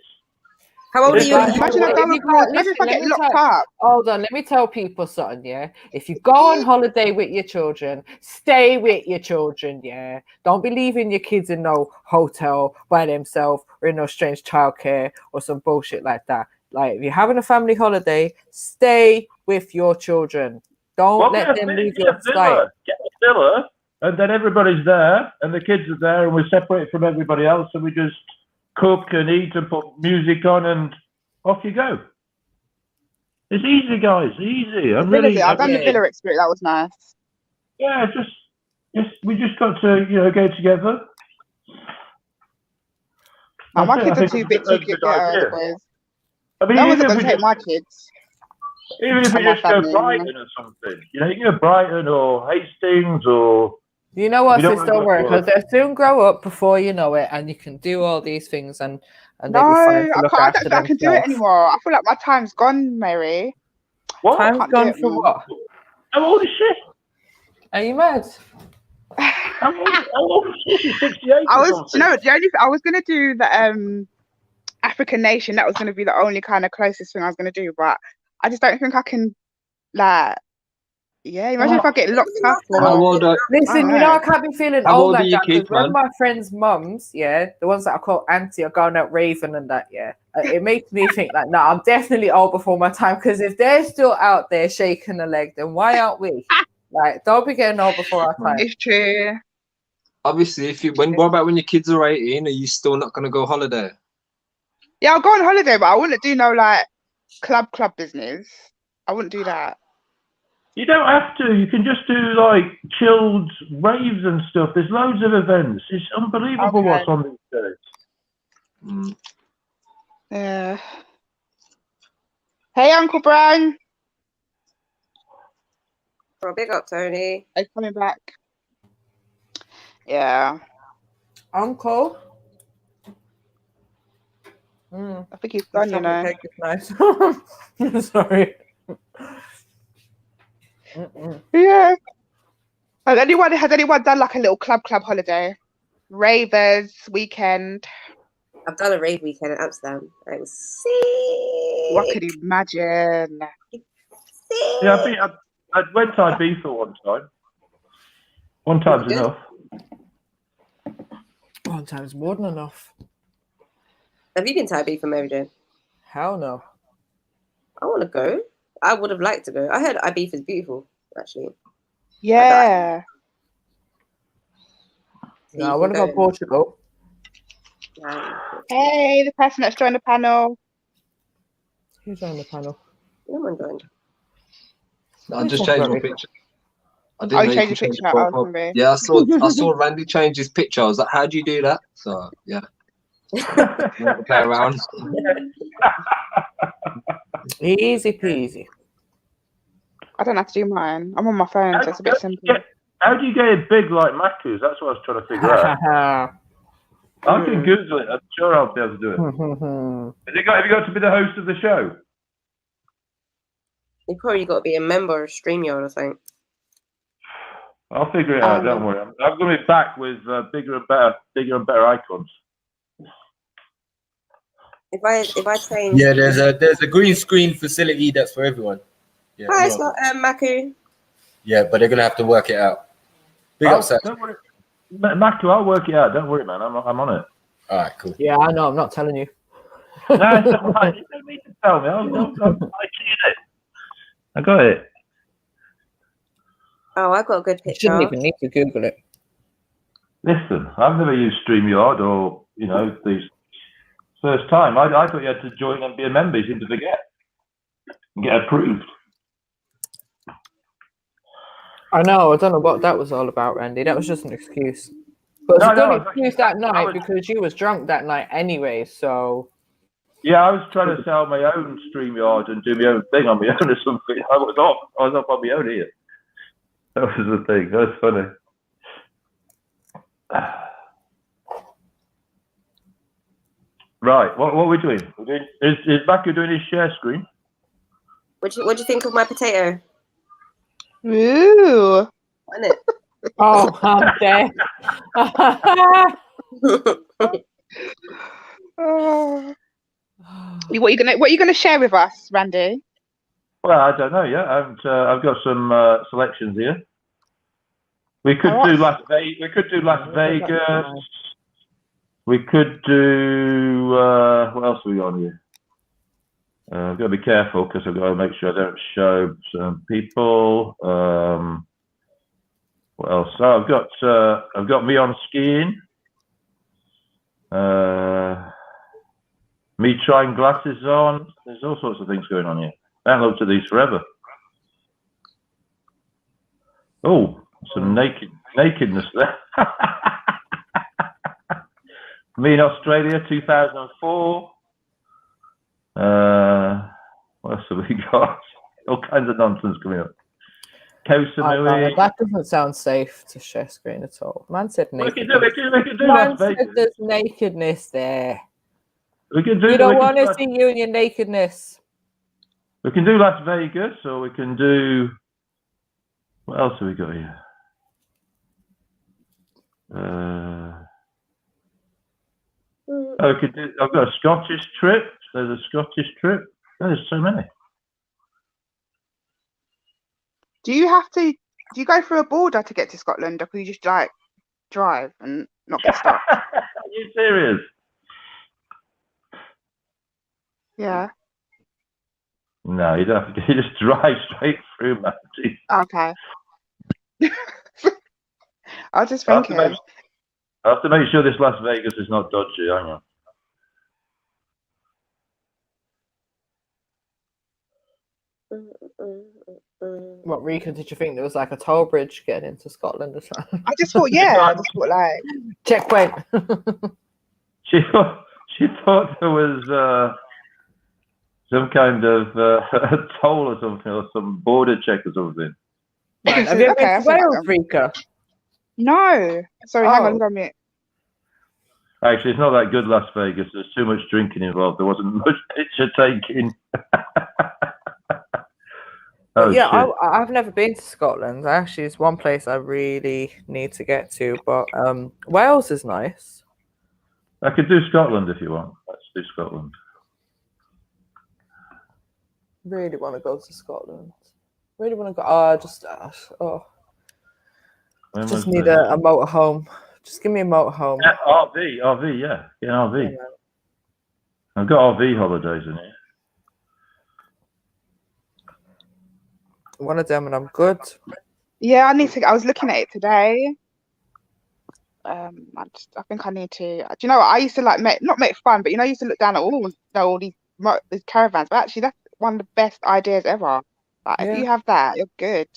T: How old are you?
C: Imagine if I get locked up.
N: Hold on, let me tell people something, yeah? If you go on holiday with your children, stay with your children, yeah? Don't be leaving your kids in no hotel by themselves or in no strange childcare or some bullshit like that. Like, if you're having a family holiday, stay with your children. Don't let them leave your sight.
E: Get a villa, and then everybody's there, and the kids are there, and we're separated from everybody else, and we just cook and eat and put music on and off you go. It's easy, guys. Easy.
C: I've done the villa experience. That was nice.
E: Yeah, we just got to go together.
C: Oh, my kids are too big to get out. I mean, no one's going to take my kids.
E: Even if we just go Brighton or something, you can go Brighton or Hastings or.
N: You know what, sis, don't worry, because they'll soon grow up before you know it, and you can do all these things, and they'll be fine to look after themselves.
C: I can do it anymore. I feel like my time's gone, Mary.
N: What? Time's gone for what?
E: How old is she?
N: Are you mad?
E: How old is she? 68
C: I was going to do the African nation. That was going to be the only kind of closest thing I was going to do, but I just don't think I can, like... Yeah, imagine if I get locked up.
N: Listen, I can't be feeling old like that. Because when my friends' mums, the ones that I call auntie, are going out raving and that, it makes me think like, no, I'm definitely old before my time. Because if they're still out there shaking a leg, then why aren't we? Like, don't be getting old before our time.
C: It's true.
Q: Obviously, what about when your kids are 18? Are you still not going to go holiday?
C: Yeah, I'll go on holiday, but I wouldn't do no like club business. I wouldn't do that.
E: You don't have to. You can just do like chilled raves and stuff. There's loads of events. It's unbelievable what's on these days.
C: Yeah. Hey, Uncle Brian.
T: Oh, big up, Tony.
C: Are you coming back? Yeah.
N: Uncle.
C: I think he's gone, you know.
N: Cake is nice. Sorry.
C: Yeah. Has anyone done like a little club holiday? Ravers weekend.
T: I've done a rave weekend in Amsterdam. It was sick.
C: What could you imagine?
E: Yeah, I went to Ibiza one time. One time's enough.
N: One time's more than enough.
T: Have you been to Ibiza, Mary Jane?
N: Hell no.
T: I want to go. I would have liked to go. I heard Ibiza's beautiful, actually.
C: Yeah.
N: No, I want to go to Portugal.
C: Hey, the person that's joined the panel.
N: Who's on the panel?
T: No one joined.
Q: I just changed my picture. I did
C: Oh, you
Q: make
C: changed
Q: him
C: your
Q: change
C: picture?
Q: his profile.
C: Oh, sorry.
Q: Yeah, I saw Randy change his picture. I was like, how do you do that? So yeah. Play around.
N: Easy peasy.
C: I don't have to do mine. I'm on my phone, so it's a bit simple.
E: How do you get it big like Maku's? That's what I was trying to figure out. I can Google it. I'm sure I'll be able to do it. Have you got to be the host of the show?
T: You probably got to be a member of StreamYard, I think.
E: I'll figure it out. Don't worry. I'm going to be back with bigger and better icons.
T: If I change.
A: Yeah, there's a green screen facility that's for everyone. Yeah,
T: Hi, it's not Maku.
A: yeah, but they're gonna have to work it out. Big up, Sam.
E: Don't worry, Maku. I'll work it out. Don't worry, man. I'm on it.
A: All right, cool.
N: Yeah, I know. I'm not telling you.
E: No, it's all right. You don't need to tell me. I'll see it. I got it.
T: Oh, I got a good
N: You
T: picture.
N: shouldn't even need to Google it.
E: Listen, I've never used StreamYard or these. First time. I thought you had to join and be a member. You seem to forget. And get approved.
N: I know. I don't know what that was all about, Randy. That was just an excuse. But it was a good excuse that night because you was drunk that night anyway. So.
E: Yeah, I was trying to sell my own StreamYard and do my own thing on my own or something. I was off on my own here. That was the thing. That was funny. Right, what are we doing? Is Baku doing his share screen?
T: What do you think of my potato?
C: Ooh.
T: Wasn't it?
N: Oh, I'm dead.
C: What are you gonna share with us, Randy?
E: Well, I don't know yet. I've got some selections here. We could do Las Vegas. We could do Las Vegas. We could do what else have we got on here? I've got to be careful because I've got to make sure I don't show some people. What else? Oh, I've got me on skiing. Me trying glasses on. There's all sorts of things going on here. I haven't looked at these forever. Oh, some nakedness there. Me in Australia, 2004. What else have we got? All kinds of nonsense coming up. Koh Samui.
N: That doesn't sound safe to share screen at all. Man said nakedness.
E: We can do
N: Man
E: Las
N: said
E: Vegas.
N: there's nakedness there.
E: We can do.
N: We don't want to
E: do
N: see you in your nakedness.
E: We can do Las Vegas, or we can do. What else have we got here? I've got a Scottish trip. There's a Scottish trip. There's so many.
C: Do you go through a border to get to Scotland, or can you just like drive and not get stuck?
E: Are you serious?
C: Yeah.
E: No, you don't have to. You just drive straight through, man. Jeez.
C: Okay. I was just thinking.
E: I have to make sure this Las Vegas is not dodgy. Hang on.
N: What, Rika, did you think there was like a toll bridge getting into Scotland or something?
C: I just thought, yeah, I just thought like
N: checkpoint.
E: She thought there was some kind of a toll or something, or some border check or something.
N: Right. Have you ever been to Wales, Rika?
C: No. Sorry, hang on, go on mute.
E: Actually, it's not that good, Las Vegas. There's too much drinking involved. There wasn't much picture taking.
N: Yeah, I've never been to Scotland. Actually, it's one place I really need to get to, but Wales is nice.
E: I could do Scotland if you want. Let's do Scotland.
N: Really want to go to Scotland. Really want to go. Just need a motorhome. Just give me a motorhome.
E: Yeah, RV, yeah. Get an RV. Yeah. I've got RV holidays in here.
N: One of them, and I'm good.
C: Yeah, I was looking at it today. I think I need to. Do you know what? I used to like not make fun, but I used to look down at all these caravans. But actually, that's one of the best ideas ever. Like, if you have that, you're good.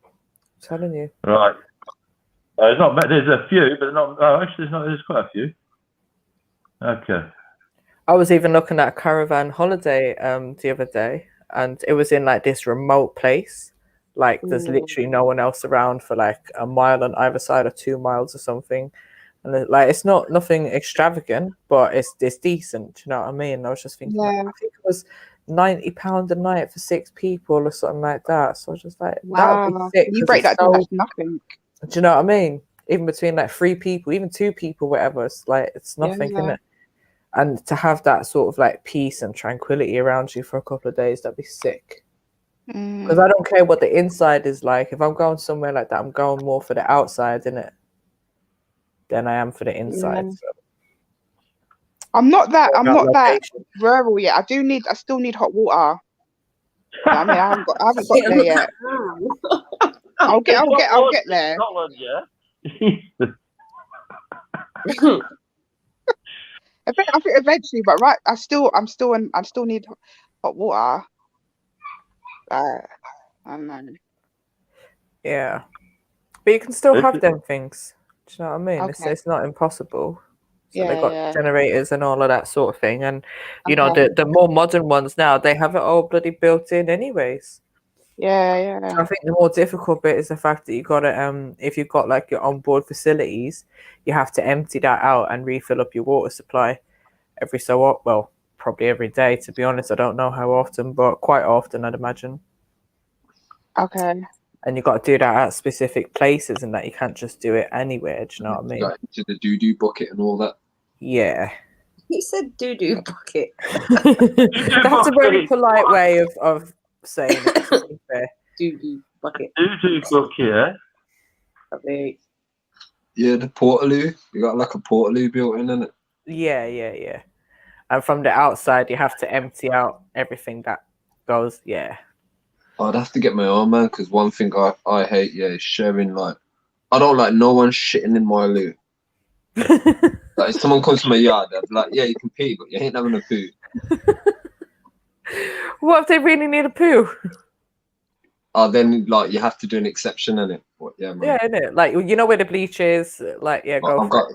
N: I'm telling you.
E: Right. There's not. There's a few, but not. Oh, actually, there's not. There's quite a few. Okay.
N: I was even looking at a caravan holiday the other day, and it was in like this remote place. Like there's literally no one else around for like a mile on either side or 2 miles or something. And like it's nothing extravagant, but it's decent. Do you know what I mean? I was just thinking, I think it was £90 a night for 6 people or something like that. So I was just like, that would be sick.
C: You break that down, that's nothing.
N: Do you know what I mean? Even between like 3 people, even 2 people, whatever, it's like it's nothing, isn't it? And to have that sort of like peace and tranquility around you for a couple of days, that'd be sick. Because I don't care what the inside is like. If I'm going somewhere like that, I'm going more for the outside, innit? Than I am for the inside. So.
C: I'm not that rural yet. I still need hot water. You know what I mean, I haven't got there yet. I'll get there.
E: Scotland, yeah.
C: I think eventually, but right, I still need hot water. I don't know.
N: Yeah, but you can still have them things. Do you know what I mean?
C: Okay.
N: It's not impossible. So
C: Yeah,
N: they've got generators and all of that sort of thing. And you know, the more modern ones now, they have it all bloody built in anyways.
C: Yeah.
N: So I think the more difficult bit is the fact that you got to if you've got like your onboard facilities, you have to empty that out and refill up your water supply probably every day, to be honest. I don't know how often, but quite often, I'd imagine.
C: Okay.
N: And you got to do that at specific places, and that you can't just do it anywhere. Do you know what I mean?
Q: Like to the doo-doo bucket and all that.
N: Yeah.
T: He said doo-doo bucket.
N: That's a very polite way of saying it.
T: Doo-doo bucket.
E: Doo-doo bucket,
T: yeah?
Q: Yeah, the portaloo. You got like a portaloo built in it.
N: Yeah. And from the outside, you have to empty out everything that goes,
Q: I'd have to get my own, man, because one thing I hate, is sharing, like, I don't like no one shitting in my loo. Like, if someone comes to my yard, they're like, yeah, you can pee, but you ain't having a poo.
N: What if they really need a poo?
Q: Then, like, you have to do an exception in it. Yeah, man.
N: Yeah, innit? Like, you know where the bleach is? Like, yeah, go
Q: I've got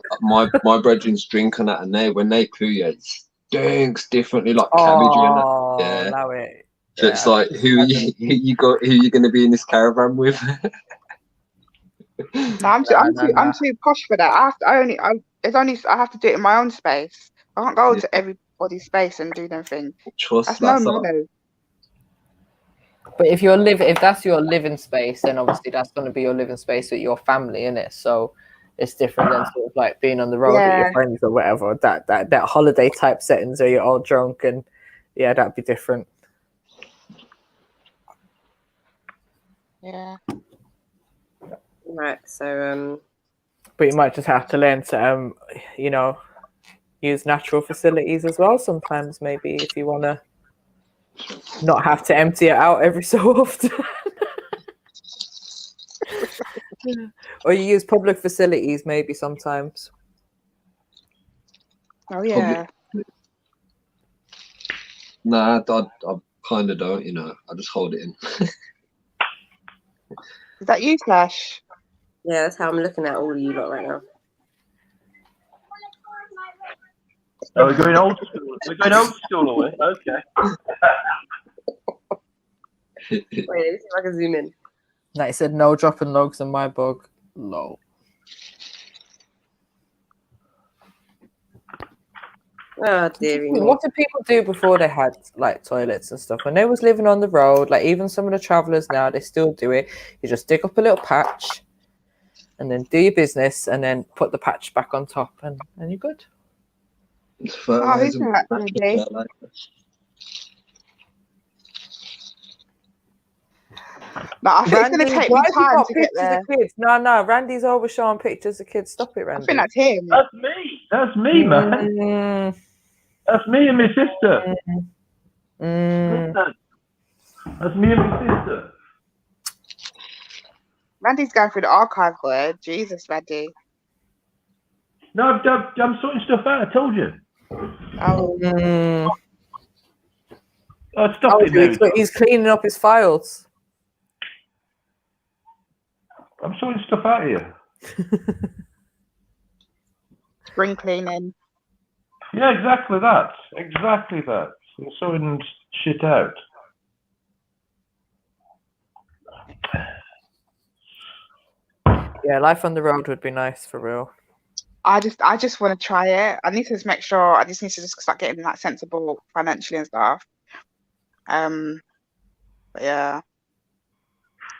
Q: my brethren's drinking that, and when they poo, it stinks differently, like cabbage in it. Yeah.
N: Allow it.
Q: So it's like, who you going to be in this caravan with?
C: No, I'm too posh for that. I have to do it in my own space. I can't go to everybody's space and do them things. That's no manners.
N: But if that's your living space, then obviously that's going to be your living space with your family, innit? So it's different than sort of like being on the road with your friends or whatever. That holiday type settings where you're all drunk and that'd be different.
C: Yeah.
T: Right. So
N: but you might just have to learn to use natural facilities as well sometimes, maybe, if you want to not have to empty it out every so often. Or you use public facilities maybe sometimes.
C: Oh yeah.
Q: Nah, I kind of don't, you know. I just hold it in.
C: Is that you, Slash?
T: Yeah, that's how I'm looking at all of you lot right now.
E: Oh, we're going old school. We're going old school, are we? Okay.
T: Wait, let me see if I can zoom in.
N: Like I said, no dropping logs in my book. Low.
T: Oh, dearie me.
N: What did people do before they had like toilets and stuff? When they was living on the road, like even some of the travelers now, they still do it. You just dig up a little patch and then do your business and then put the patch back on top and you're good.
C: Oh, who's that? Okay. No, I think it's going to take me time to get there.
N: Kids? No, Randy's over showing pictures of kids. Stop it, Randy.
C: I think that's him.
E: That's me. That's me, man. That's me and my sister. That's me and my sister.
C: Randy's going through the archive, boy. Jesus, Randy.
E: No, I'm sorting stuff out. I told you.
C: Oh.
E: Stop it,
N: he's cleaning up his files.
E: I'm sorting stuff out here.
C: Spring cleaning.
E: Yeah, exactly that. Exactly that. I'm sorting shit out.
N: Yeah, life on the road would be nice for real.
C: I just want to try it. I need to just make sure. I just need to just start getting like sensible financially and stuff. But yeah,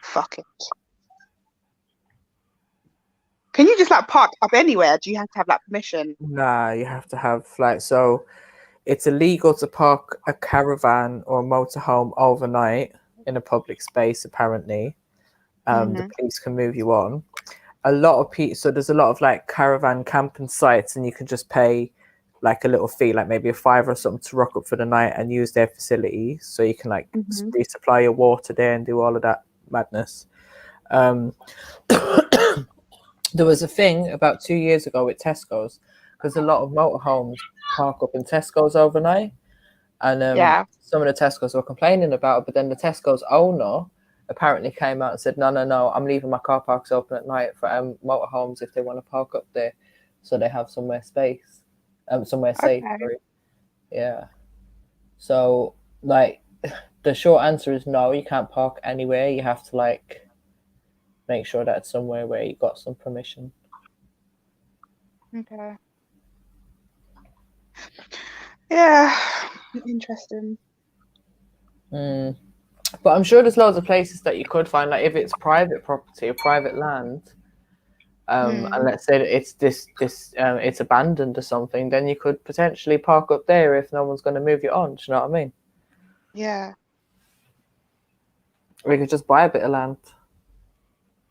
C: fuck it. Can you just like park up anywhere? Do you have to have like permission?
N: Nah, you have to have like, so it's illegal to park a caravan or a motorhome overnight in a public space, apparently. The police can move you on. A lot of people, so there's a lot of like caravan camping sites, and you can just pay like a little fee, like maybe $5 or something, to rock up for the night and use their facilities. So you can like resupply your water there and do all of that madness. There was a thing about 2 years ago with Tesco's, because a lot of motorhomes park up in Tesco's overnight, and some of the Tesco's were complaining about it, but then the Tesco's owner apparently came out and said, no, I'm leaving my car parks open at night for motorhomes if they want to park up there, so they have somewhere safe. Sorry. Yeah. So like the short answer is no, you can't park anywhere. You have to like make sure that it's somewhere where you got some permission.
C: Okay. Yeah, interesting.
N: But I'm sure there's loads of places that you could find, like if it's private property or private land, and let's say that it's it's abandoned or something, then you could potentially park up there if no one's going to move you on. Do you know what I mean?
C: Yeah.
N: Or you could just buy a bit of land.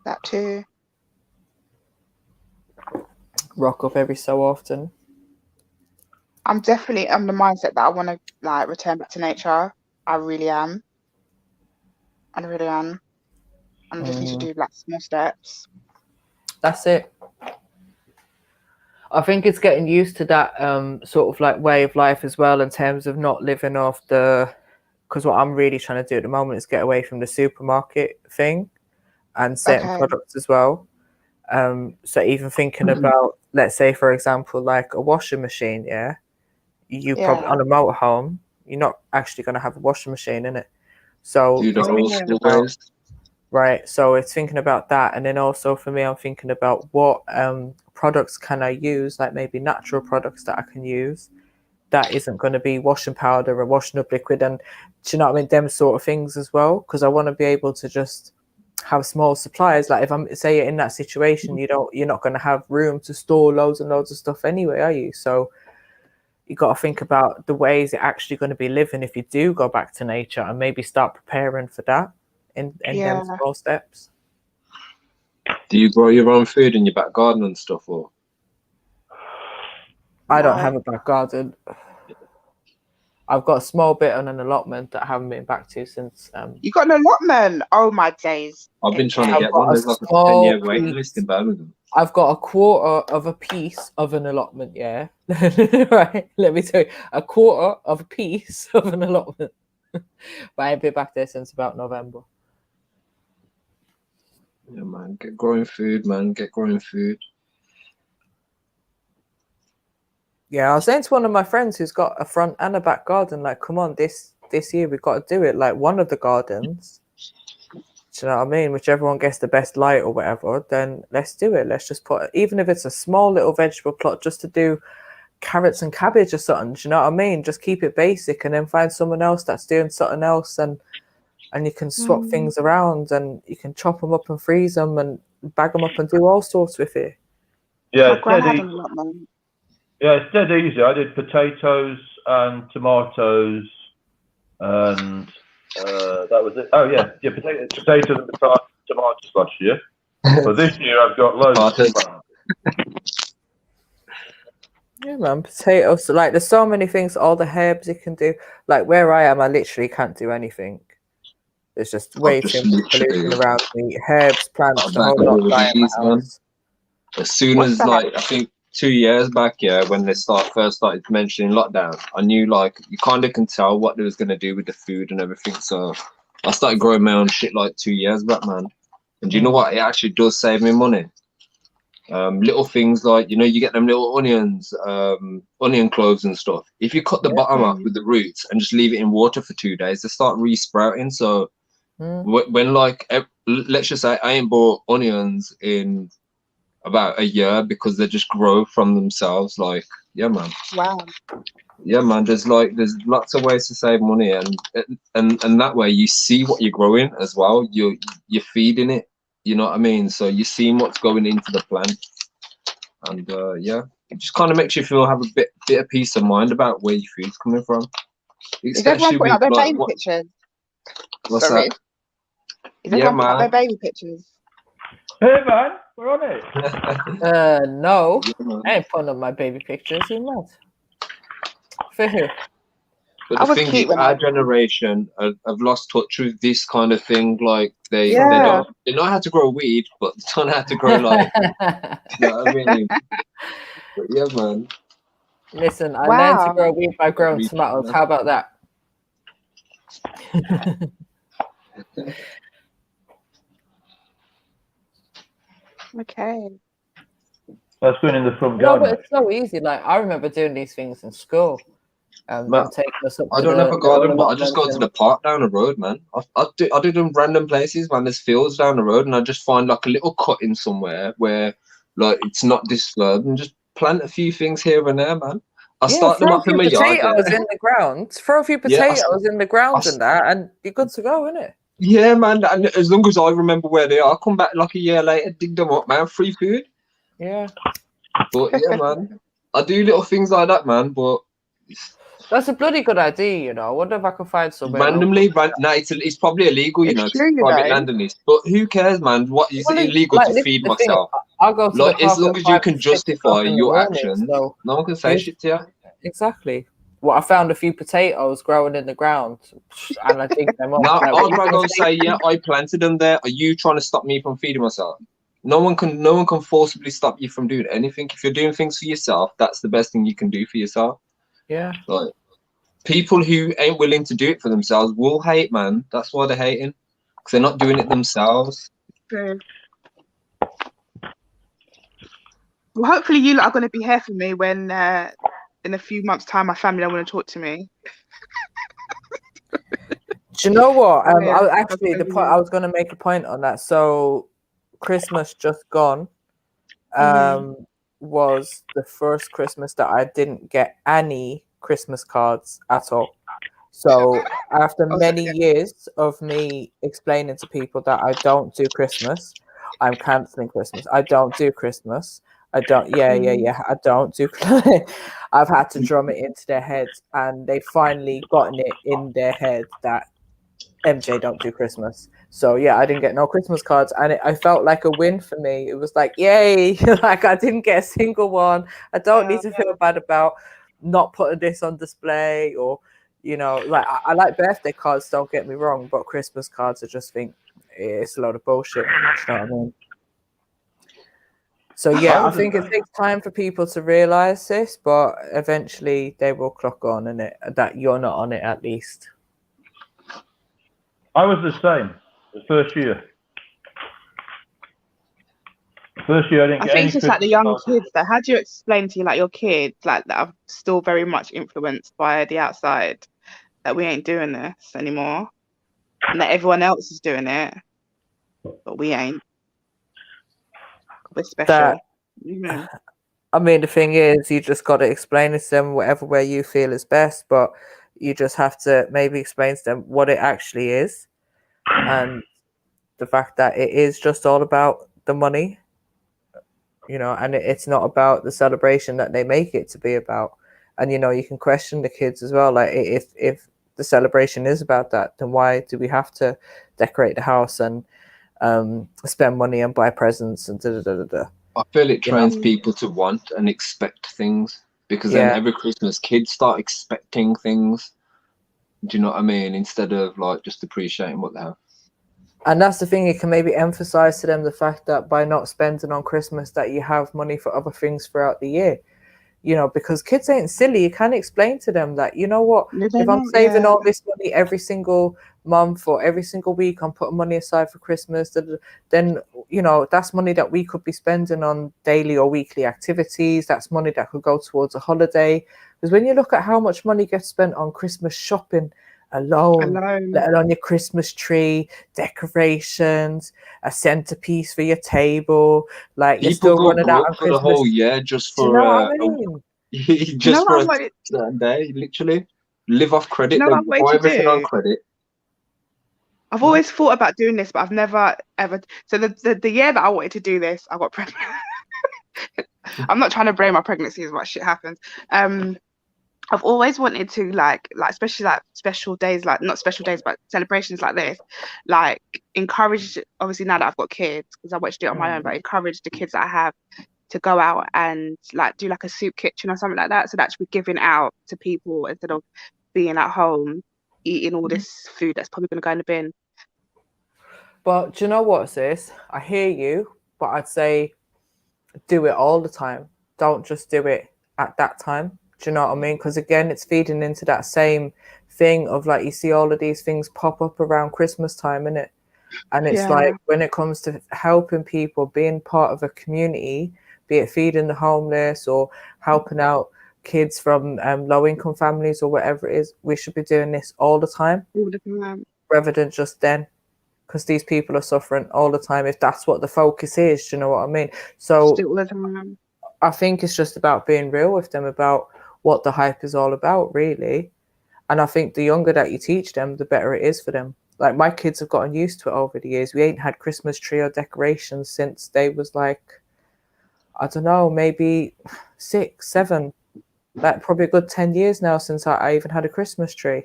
C: That too.
N: Rock up every so often.
C: I'm definitely on the mindset that I want to like return back to nature. I really am. I really am. I just need to do like small steps.
N: That's it. I think it's getting used to that sort of like way of life as well, in terms of not living off because what I'm really trying to do at the moment is get away from the supermarket thing and certain products as well. So even thinking about, let's say, for example, like a washing machine, you probably on a motorhome, you're not actually going to have a washing machine in it. So right, so it's thinking about that, and then also for me, I'm thinking about what products can I use, like maybe natural products that I can use that isn't going to be washing powder or washing up liquid, and do you know what I mean, them sort of things as well, because I want to be able to just have small supplies. Like if I'm say in that situation, you're not going to have room to store loads and loads of stuff anyway, are you? So you got to think about the ways you're actually going to be living if you do go back to nature, and maybe start preparing for that in them small steps.
Q: Do you grow your own food in your back garden and stuff, or?
N: I don't have a back garden. I've got a small bit on an allotment that I haven't been back to since.
C: You got an allotment? Oh my days!
Q: I've been trying to get one. There's like a 10-year waiting list in Birmingham.
N: I've got a quarter of a piece of an allotment. Yeah, right. Let me tell you, a quarter of a piece of an allotment. But I ain't been back there since about November.
Q: Yeah, man. Get growing food, man. Get growing food.
N: Yeah, I was saying to one of my friends who's got a front and a back garden, like, come on, this year we've got to do it. Like, one of the gardens, do you know what I mean? Whichever one gets the best light or whatever, then let's do it. Let's just put, even if it's a small little vegetable plot, just to do carrots and cabbage or something, do you know what I mean? Just keep it basic and then find someone else that's doing something else, and you can swap things around, and you can chop them up and freeze them and bag them up and do all sorts with it.
E: Yeah, it's dead easy. I did potatoes and tomatoes, and that was it. Oh yeah, potatoes and tomatoes last year. But this year I've got loads of tomatoes.
N: Yeah, man, potatoes. Like, there's so many things, all the herbs you can do. Like, where I am, I literally can't do anything. There's just way too much pollution around me. Herbs, plants, the whole lot die in my house.
Q: As soon as, like, I think 2 years back, yeah, when they first started mentioning lockdown, I knew, like, you kind of can tell what they was going to do with the food and everything. So I started growing my own shit like 2 years back, man. And do you know what? It actually does save me money. Little things like, you know, you get them little onions, onion cloves and stuff. If you cut the bottom off with the roots and just leave it in water for 2 days, they start re-sprouting. So when, like, let's just say I ain't bought onions in about a year because they just grow from themselves. Like, yeah, man.
C: Wow.
Q: Yeah, man. There's lots of ways to save money, and that way you see what you're growing as well. You're feeding it. You know what I mean? So you're seeing what's going into the plant, and yeah, it just kind of makes you have a bit of peace of mind about where your food's coming from.
C: Is everyone putting up their baby pictures?
Q: What's that?
C: Is everyone putting up their baby pictures?
E: Hey man, we're on it.
N: No, I ain't putting up my baby pictures. You mad? For who?
Q: But the thing is, our generation have lost touch with this kind of thing. Like, they know how to grow weed, but they don't know how to grow, like, you know what I mean? But yeah, man.
N: Listen, I learned to grow weed by growing tomatoes. How about that?
C: Okay.
E: That's going in the front
N: No,
E: garden.
N: but it's so easy. Like, I remember doing these things in school.
Q: I don't have a garden, but I just go to the park down the road, man. I do them random places, man. There's fields down the road, and I just find, like, a little cut in somewhere where, like, it's not disturbed, and just plant a few things here and there, man. I start them up in my yard.
N: Potatoes in the ground. Throw a few potatoes in the ground and that, and you're good to go, innit?
Q: Yeah, man. And as long as I remember where they are, come back like a year later, dig them up, man. Free food.
N: Yeah.
Q: But yeah, man. I do little things like that, man. But
N: that's a bloody good idea, you know. I wonder if I can find somewhere.
Q: Randomly, it's probably illegal, you know, private land and this. But who cares, man? What is it illegal to feed myself?
N: I'll go to
Q: like,
N: the
Q: as long as you can justify your actions, no one can say shit to you.
N: Exactly. Well, I found a few potatoes growing in the ground, and I dig them up.
Q: Now, I'll go and say, yeah, I planted them there. Are you trying to stop me from feeding myself? No one can forcibly stop you from doing anything. If you're doing things for yourself, that's the best thing you can do for yourself.
N: Yeah.
Q: Like, people who ain't willing to do it for themselves will hate, man. That's why they're hating, because they're not doing it themselves.
C: True. Well, hopefully you lot are going to be here for me when in a few months' time my family don't want to talk to me.
N: Do you know what? I was going to make a point on that. So Christmas just gone was the first Christmas that I didn't get any Christmas cards at all. So after many years of me explaining to people that I don't do Christmas, I'm cancelling Christmas. I don't do Christmas. I don't. I don't do. I've had to drum it into their heads, and they finally gotten it in their head that MJ don't do Christmas. So yeah, I didn't get no Christmas cards, and I felt like a win for me. It was like, yay! Like, I didn't get a single one. I don't need to feel bad about not putting this on display, or, you know, like, I like birthday cards. Don't get me wrong, but Christmas cards, I just think it's a load of bullshit. You know what I mean? So yeah, I think it takes time for people to realize this, but eventually they will clock on, and that you're not on it, at least.
E: I was the same. The first year. First year, I didn't
C: I
E: get
C: think
E: any
C: it's just like the
E: Christmas
C: young
E: cards.
C: kids that, how do you explain to like your kids like that are still very much influenced by the outside that we ain't doing this anymore and that everyone else is doing it, but we ain't. We're special.
N: That I mean, the thing is, you just got to explain it to them whatever way you feel is best, but you just have to maybe explain to them what it actually is, and the fact that it is just all about the money, you know, and it's not about the celebration that they make it to be about. And you know, you can question the kids as well, like if the celebration is about that, then why do we have to decorate the house and spend money and buy presents and da da da da da?
Q: I feel it
N: You know?
Q: trains people to want and expect things, because then every Christmas kids start expecting things. Do you know what I mean? Instead of like just appreciating what they have.
N: And that's the thing, it can maybe emphasize to them the fact that by not spending on Christmas that you have money for other things throughout the year. You know, because kids ain't silly. You can explain to them that, you know what, if I'm saving all this money every single month or every single week, I'm putting money aside for Christmas, then, you know, that's money that we could be spending on daily or weekly activities. That's money that could go towards a holiday. Because when you look at how much money gets spent on Christmas shopping alone, let alone your Christmas tree, decorations, a centerpiece for your table, like you're
Q: People
N: still
Q: go
N: running out
Q: broke
N: on
Q: for the
N: Christmas.
Q: whole year just
N: Do you
Q: for
N: know what I mean?
Q: just for a certain day. Literally, live off credit.
C: You know
Q: They
C: what I wanted
Q: buy
C: to
Q: everything on
C: do?
Q: credit.
C: I've always thought about doing this, but I've never ever. So the year that I wanted to do this, I got pregnant. I'm not trying to blame my pregnancy as much shit happens. I've always wanted to like especially like special days, like not special days, but celebrations like this, like encourage. Obviously now that I've got kids, because I want to do it on my own, but encourage the kids that I have to go out and like do like a soup kitchen or something like that. So that's we're giving out to people instead of being at home eating all this food that's probably going to go in the bin.
N: But do you know what, sis? I hear you, but I'd say do it all the time. Don't just do it at that time. Do you know what I mean? Because again, it's feeding into that same thing of like, you see all of these things pop up around Christmas time, innit? And it's like, when it comes to helping people, being part of a community, be it feeding the homeless or helping out kids from low income families or whatever it is, we should be doing this all the time.
C: All the time.
N: Rather than just then. Because these people are suffering all the time if that's what the focus is. Do you know what I mean? So I think it's just about being real with them about what the hype is all about, really. And I think the younger that you teach them, the better it is for them. Like my kids have gotten used to it over the years. We ain't had Christmas tree or decorations since they was like, I don't know, maybe 6, 7, like probably a good 10 years now since I even had a Christmas tree.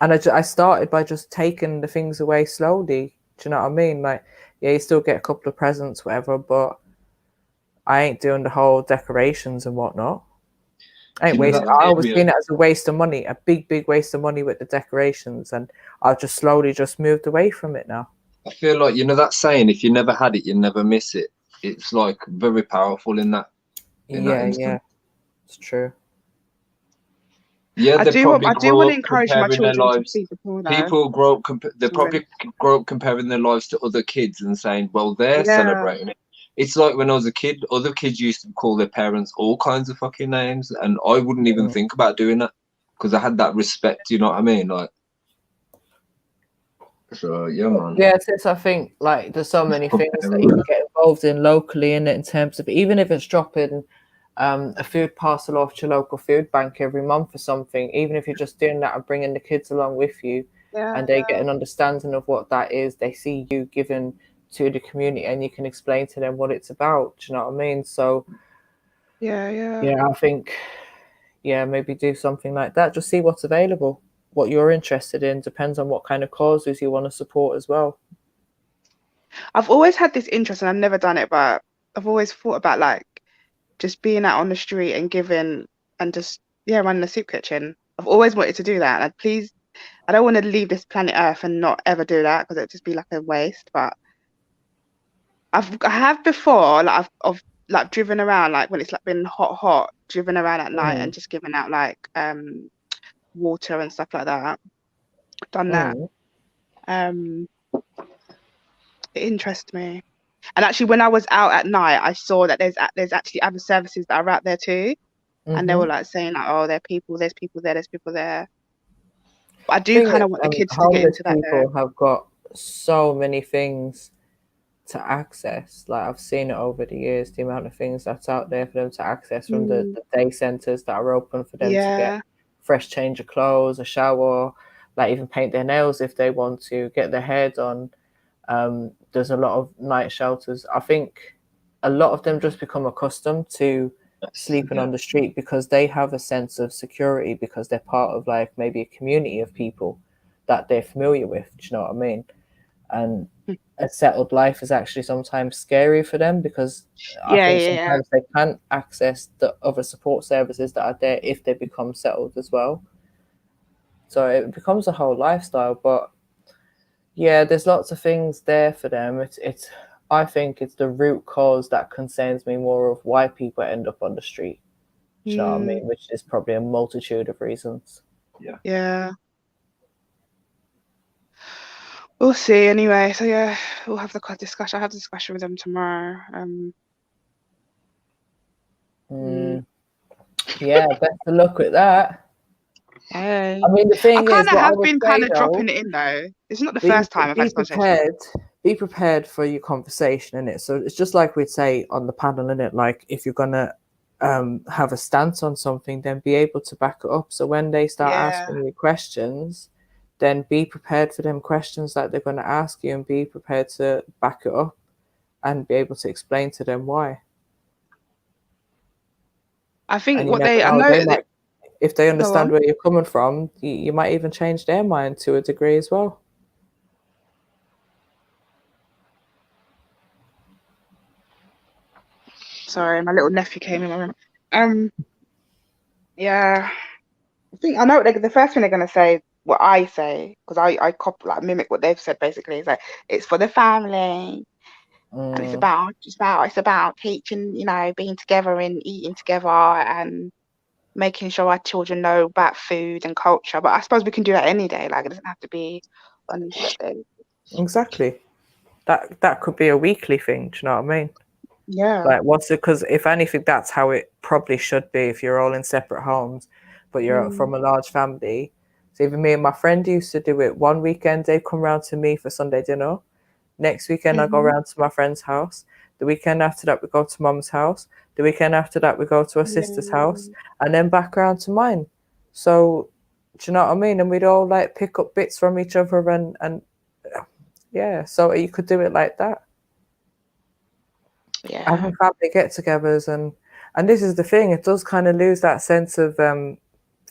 N: And I started by just taking the things away slowly. Do you know what I mean? Like, yeah, you still get a couple of presents, whatever, but I ain't doing the whole decorations and whatnot. I always seen it as a waste of money, a big, big waste of money with the decorations. And I've just slowly just moved away from it now.
Q: I feel like, you know, that saying, if you never had it, you never miss it. It's like very powerful in that.
N: Yeah, it's true.
Q: Yeah,
C: I do want to encourage my children to be before that.
Q: People grow up, they probably grow up comparing their lives to other kids and saying, well, they're celebrating it. It's like when I was a kid, other kids used to call their parents all kinds of fucking names, and I wouldn't even think about doing that because I had that respect, you know what I mean? Like, so, yeah, man.
N: Yeah, since I think like there's so many things that you can get involved in locally in terms of, even if it's dropping a food parcel off to your local food bank every month or something, even if you're just doing that and bringing the kids along with you, and they get an understanding of what that is, they see you giving to the community and you can explain to them what it's about. Do you know what I mean? So yeah, I think maybe do something like that. Just see what's available, what you're interested in. Depends on what kind of causes you want to support as well.
C: I've always had this interest and I've never done it, but I've always thought about like just being out on the street and giving and just running a soup kitchen. I've always wanted to do that. Like, I don't want to leave this planet Earth and not ever do that because it'd just be like a waste. But I have before, like I've driven around, like when it's like been hot, driven around at night and just giving out like water and stuff like that. done that. It interests me. And actually, when I was out at night, I saw that there's actually other services that are out there too, and they were like saying like, oh, there's people there, there's people there. But I do kind of want the kids to get into that.
N: People have got so many things to access. Like I've seen it over the years, the amount of things that's out there for them to access from the day centers that are open for them to get fresh change of clothes, a shower, like even paint their nails if they want to, get their hair done. There's a lot of night shelters. I think a lot of them just become accustomed to sleeping on the street because they have a sense of security because they're part of like maybe a community of people that they're familiar with. Do you know what I mean? And a settled life is actually sometimes scary for them because I think sometimes they can't access the other support services that are there if they become settled as well. So it becomes a whole lifestyle. But yeah, there's lots of things there for them. I think it's the root cause that concerns me more of why people end up on the street. Do you know what I mean? Which is probably a multitude of reasons.
C: Yeah. We'll see anyway. So yeah, we'll have the discussion. I'll have the discussion with them tomorrow.
N: Yeah, best of luck with that.
C: Hey.
N: I mean, the thing
C: I
N: is,
C: kind of
N: what I
C: have
N: would
C: been
N: say,
C: kind of
N: though,
C: dropping it in though. It's not the first time I've had this conversation.
N: Be prepared for your conversation in it. So it's just like we'd say on the panel in it. Like if you're gonna have a stance on something, then be able to back it up. So when they start asking you questions, then be prepared for them questions that they're going to ask you and be prepared to back it up and be able to explain to them why.
C: I think
N: and
C: what they might,
N: if they understand where you're coming from, you might even change their mind to a degree as well.
C: Sorry, my little nephew came in my room. Yeah, I know what the first thing they're gonna say. What I say, because I copy, like mimic what they've said. Basically, it's like it's for the family, and it's about teaching, being together and eating together and making sure our children know about food and culture. But I suppose we can do that any day. Like it doesn't have to be on these set days.
N: Exactly. That could be a weekly thing. Do you know what I mean?
C: Yeah.
N: Like what's it? Because if anything, that's how it probably should be. If you're all in separate homes, but you're from a large family. So even me and my friend used to do it. One weekend they'd come round to me for Sunday dinner. Next weekend I go round to my friend's house. The weekend after that we go to mum's house. The weekend after that we go to a sister's house, and then back round to mine. So do you know what I mean? And we'd all like pick up bits from each other and yeah. So you could do it like that.
C: Yeah.
N: Having family get-togethers and this is the thing. It does kind of lose that sense of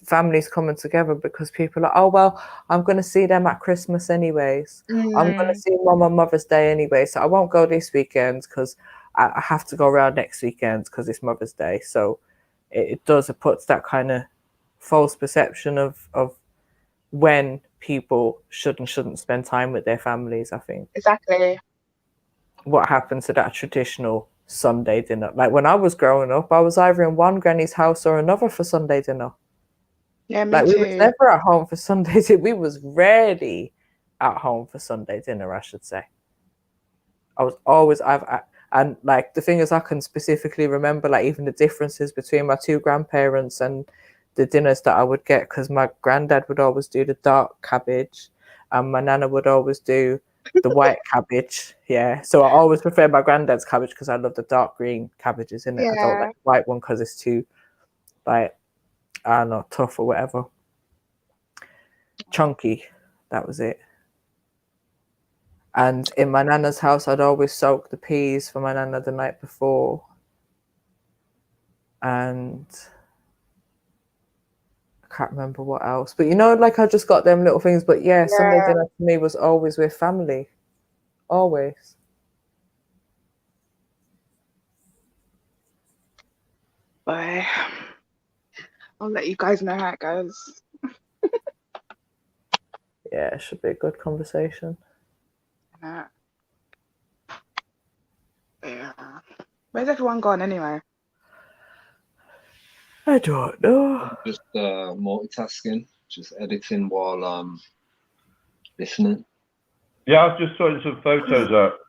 N: families coming together because people are, oh well, I'm going to see them at Christmas anyways. I'm going to see mum on Mother's Day anyway, so I won't go this weekend because I have to go around next weekend because it's Mother's Day. So it puts that kind of false perception of when people should and shouldn't spend time with their families, I think.
C: Exactly.
N: What happened to that traditional Sunday dinner? Like when I was growing up, I was either in one granny's house or another for Sunday dinner.
C: Yeah, me
N: like
C: too.
N: we was never at home for Sunday dinner. We was rarely at home for Sunday dinner, I should say. I was always and like the thing is, I can specifically remember like even the differences between my two grandparents and the dinners that I would get, because my granddad would always do the dark cabbage and my nana would always do the white cabbage. Yeah, so I always prefer my granddad's cabbage because I love the dark green cabbages in it. I don't like the white one because it's too like, I don't know, tough or whatever. Chunky, that was it. And in my nana's house, I'd always soak the peas for my nana the night before. And I can't remember what else. But like I just got them little things. But yeah, Sunday dinner for me was always with family. Always.
C: Bye. I'll let you guys know how it goes.
N: Yeah, it should be a good conversation.
C: Yeah. Where's everyone gone anyway?
N: I don't know.
Q: Just multitasking, just editing while Listening.
E: Yeah, I was just sorting some photos out.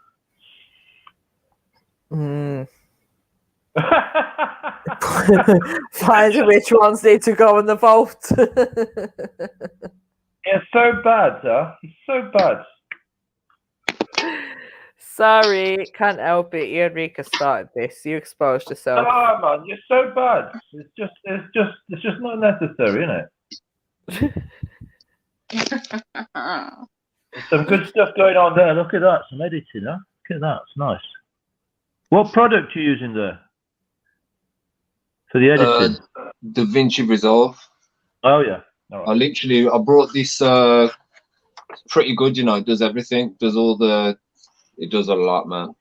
N: Find which ones need to go in the vault.
E: It's so bad, huh? It's so bad.
N: Sorry, can't help it. Eureka started this. You exposed yourself.
E: No, man, you're so bad. It's just not necessary, isn't it? Some good stuff going on there. Look at that, some editing, huh? Look at that, it's nice. What product are you using there for the editing?
Q: DaVinci Resolve.
E: Oh yeah. All right.
Q: I brought this. Pretty good, you know. It does everything. It does a lot, man.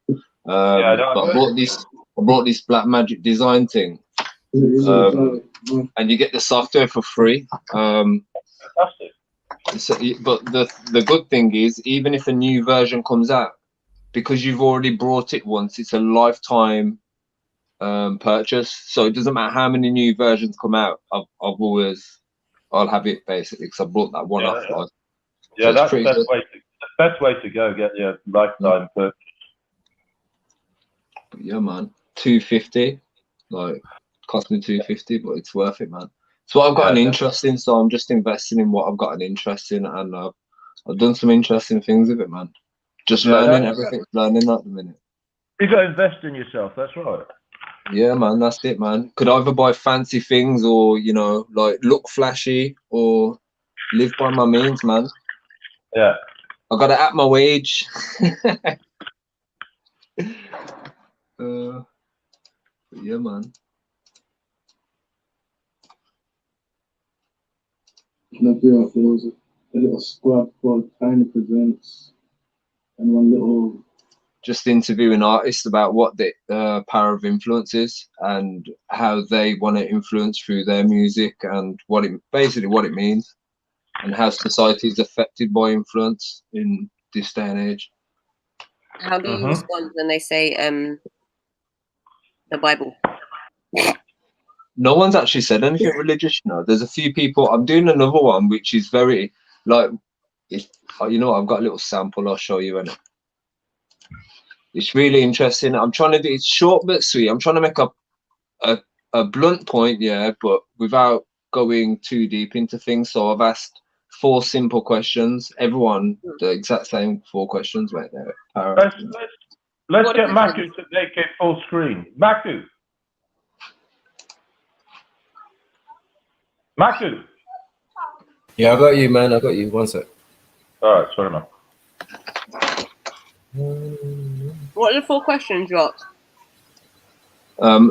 Q: But I brought this Black Magic design thing, and you get the software for free. But the good thing is, even if a new version comes out, because you've already brought it once, it's a lifetime purchase. So it doesn't matter how many new versions come out. I'll have it basically because I brought that one off. Like,
E: yeah,
Q: so
E: that's the best way to go. Get your lifetime purchase.
Q: But yeah, man, $250. Like, cost me $250, but it's worth it, man. It's what I've got an interest in, so I'm just investing in what I've got an interest in, and I've done some interesting things with it, man. Just learning everything, learning at the minute.
E: You got to invest in yourself. That's right.
Q: Yeah, man, that's it, man. Could either buy fancy things or, you know, like look flashy or live by my means, man.
E: Yeah.
Q: I got to at my wage. Yeah, man.
J: There was a little squad called Tiny Presents, and one little.
Q: Just interviewing artists about what the power of influence is and how they want to influence through their music and what it means and how society is affected by influence in this day and age.
T: How do you respond when they say the Bible?
Q: No one's actually said anything religious, you know. There's a few people. I'm doing another one which is very like, you know, I've got a little sample I'll show you in it. It's really interesting. I'm trying to do it's short but sweet. I'm trying to make a blunt point, yeah, but without going too deep into things. So I've asked 4 simple questions. Everyone the exact same 4 questions right there.
E: Let's get Maku to make it full screen. Maku.
A: Yeah, I got you, man. I got you. One sec.
E: All right, sorry, man.
T: What are the 4 questions, Rock?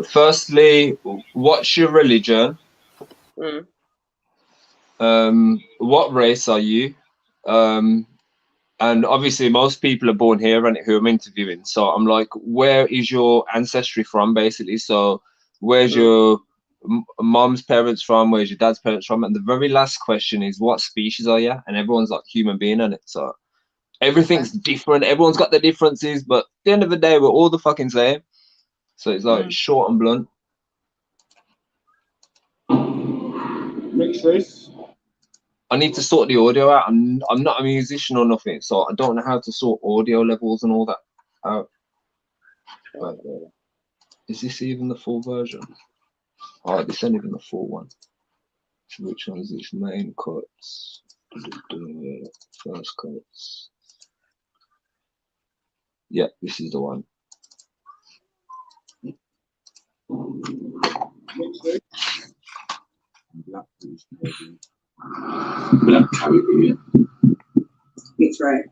Q: Firstly, what's your religion? What race are you? And obviously most people are born here and who I'm interviewing. So I'm like, where is your ancestry from, basically? So where's your mom's parents from? Where's your dad's parents from? And the very last question is, what species are you? And everyone's like human being in it. So everything's different. Everyone's got their differences, but at the end of the day, we're all the fucking same. So it's like short and blunt.
J: Mixed race.
Q: I need to sort the audio out. I'm not a musician or nothing, so I don't know how to sort audio levels and all that out. But, is this even the full version? Oh, this ain't even the full one. Which one is this? Main cuts. First cuts. Yeah, this is the one.
J: Black Caribbean.
V: That's right.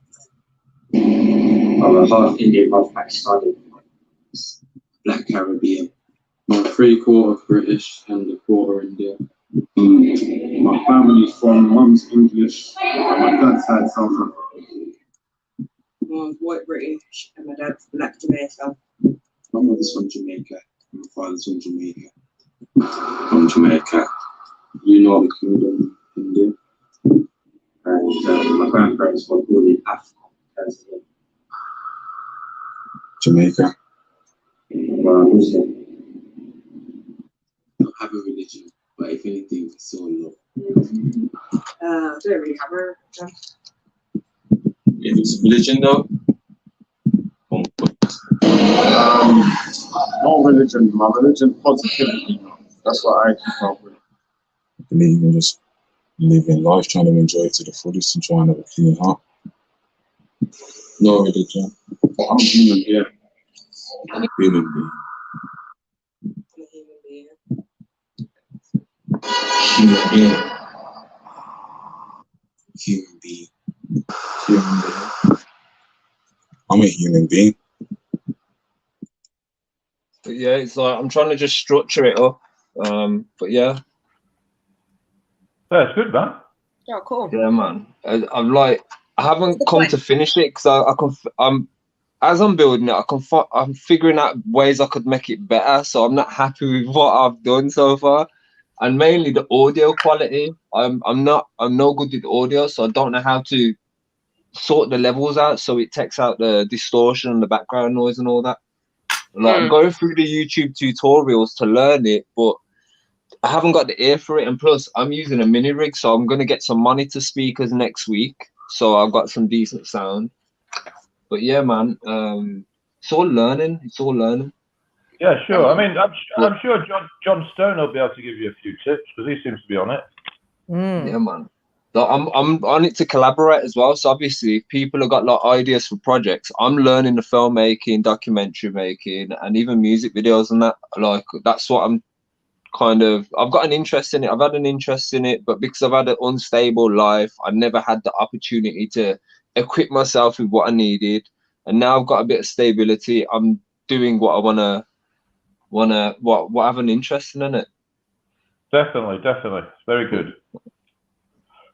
V: I'm a half Indian, half Pakistani.
J: Black Caribbean. I'm 3/4 British and 1/4 Indian. My family's from mum's English, and my dad's side South African.
V: Mom's white British and my dad's black Jamaican.
J: My mother's from Jamaica. My father's from Jamaica. From Jamaica. United Kingdom, India. And my grandparents were born in Africa, Jamaica. Muslim. I don't have a religion, but if anything, it's all love.
V: I don't really have a religion.
J: If it's religion though,
H: no religion. My religion, positivity. That's what I keep up with.
J: believe in just living life, trying to enjoy it to the fullest and trying to have a clean heart. No religion.
H: I'm a human being.
J: Human being. Human being. Human being. Human being. I'm a human being.
Q: But yeah, it's like I'm trying to just structure it up. But yeah.
E: That's good, man.
T: Yeah, cool.
Q: Yeah, man. I'm like, I haven't come to finish it because as I'm building it, I'm figuring out ways I could make it better. So I'm not happy with what I've done so far, and mainly the audio quality. I'm no good with audio, so I don't know how to sort the levels out so it takes out the distortion and the background noise and all that. Like I'm going through the YouTube tutorials to learn it, but I haven't got the ear for it, and plus I'm using a mini rig, so I'm gonna get some monitor speakers next week, so I've got some decent sound. But yeah, man, it's all learning. It's all learning.
E: Yeah, sure. I mean, I'm sure John Stone will be able to give you a few tips because he seems to be on it.
Q: Yeah, man. So I'm on it to collaborate as well. So obviously, if people have got like ideas for projects, I'm learning the filmmaking, documentary making, and even music videos and that. Like that's what I'm I've got an interest in it. I've had an interest in it, but because I've had an unstable life, I've never had the opportunity to equip myself with what I needed. And now I've got a bit of stability. I'm doing what I what I have an interest in it.
E: Definitely. It's very good.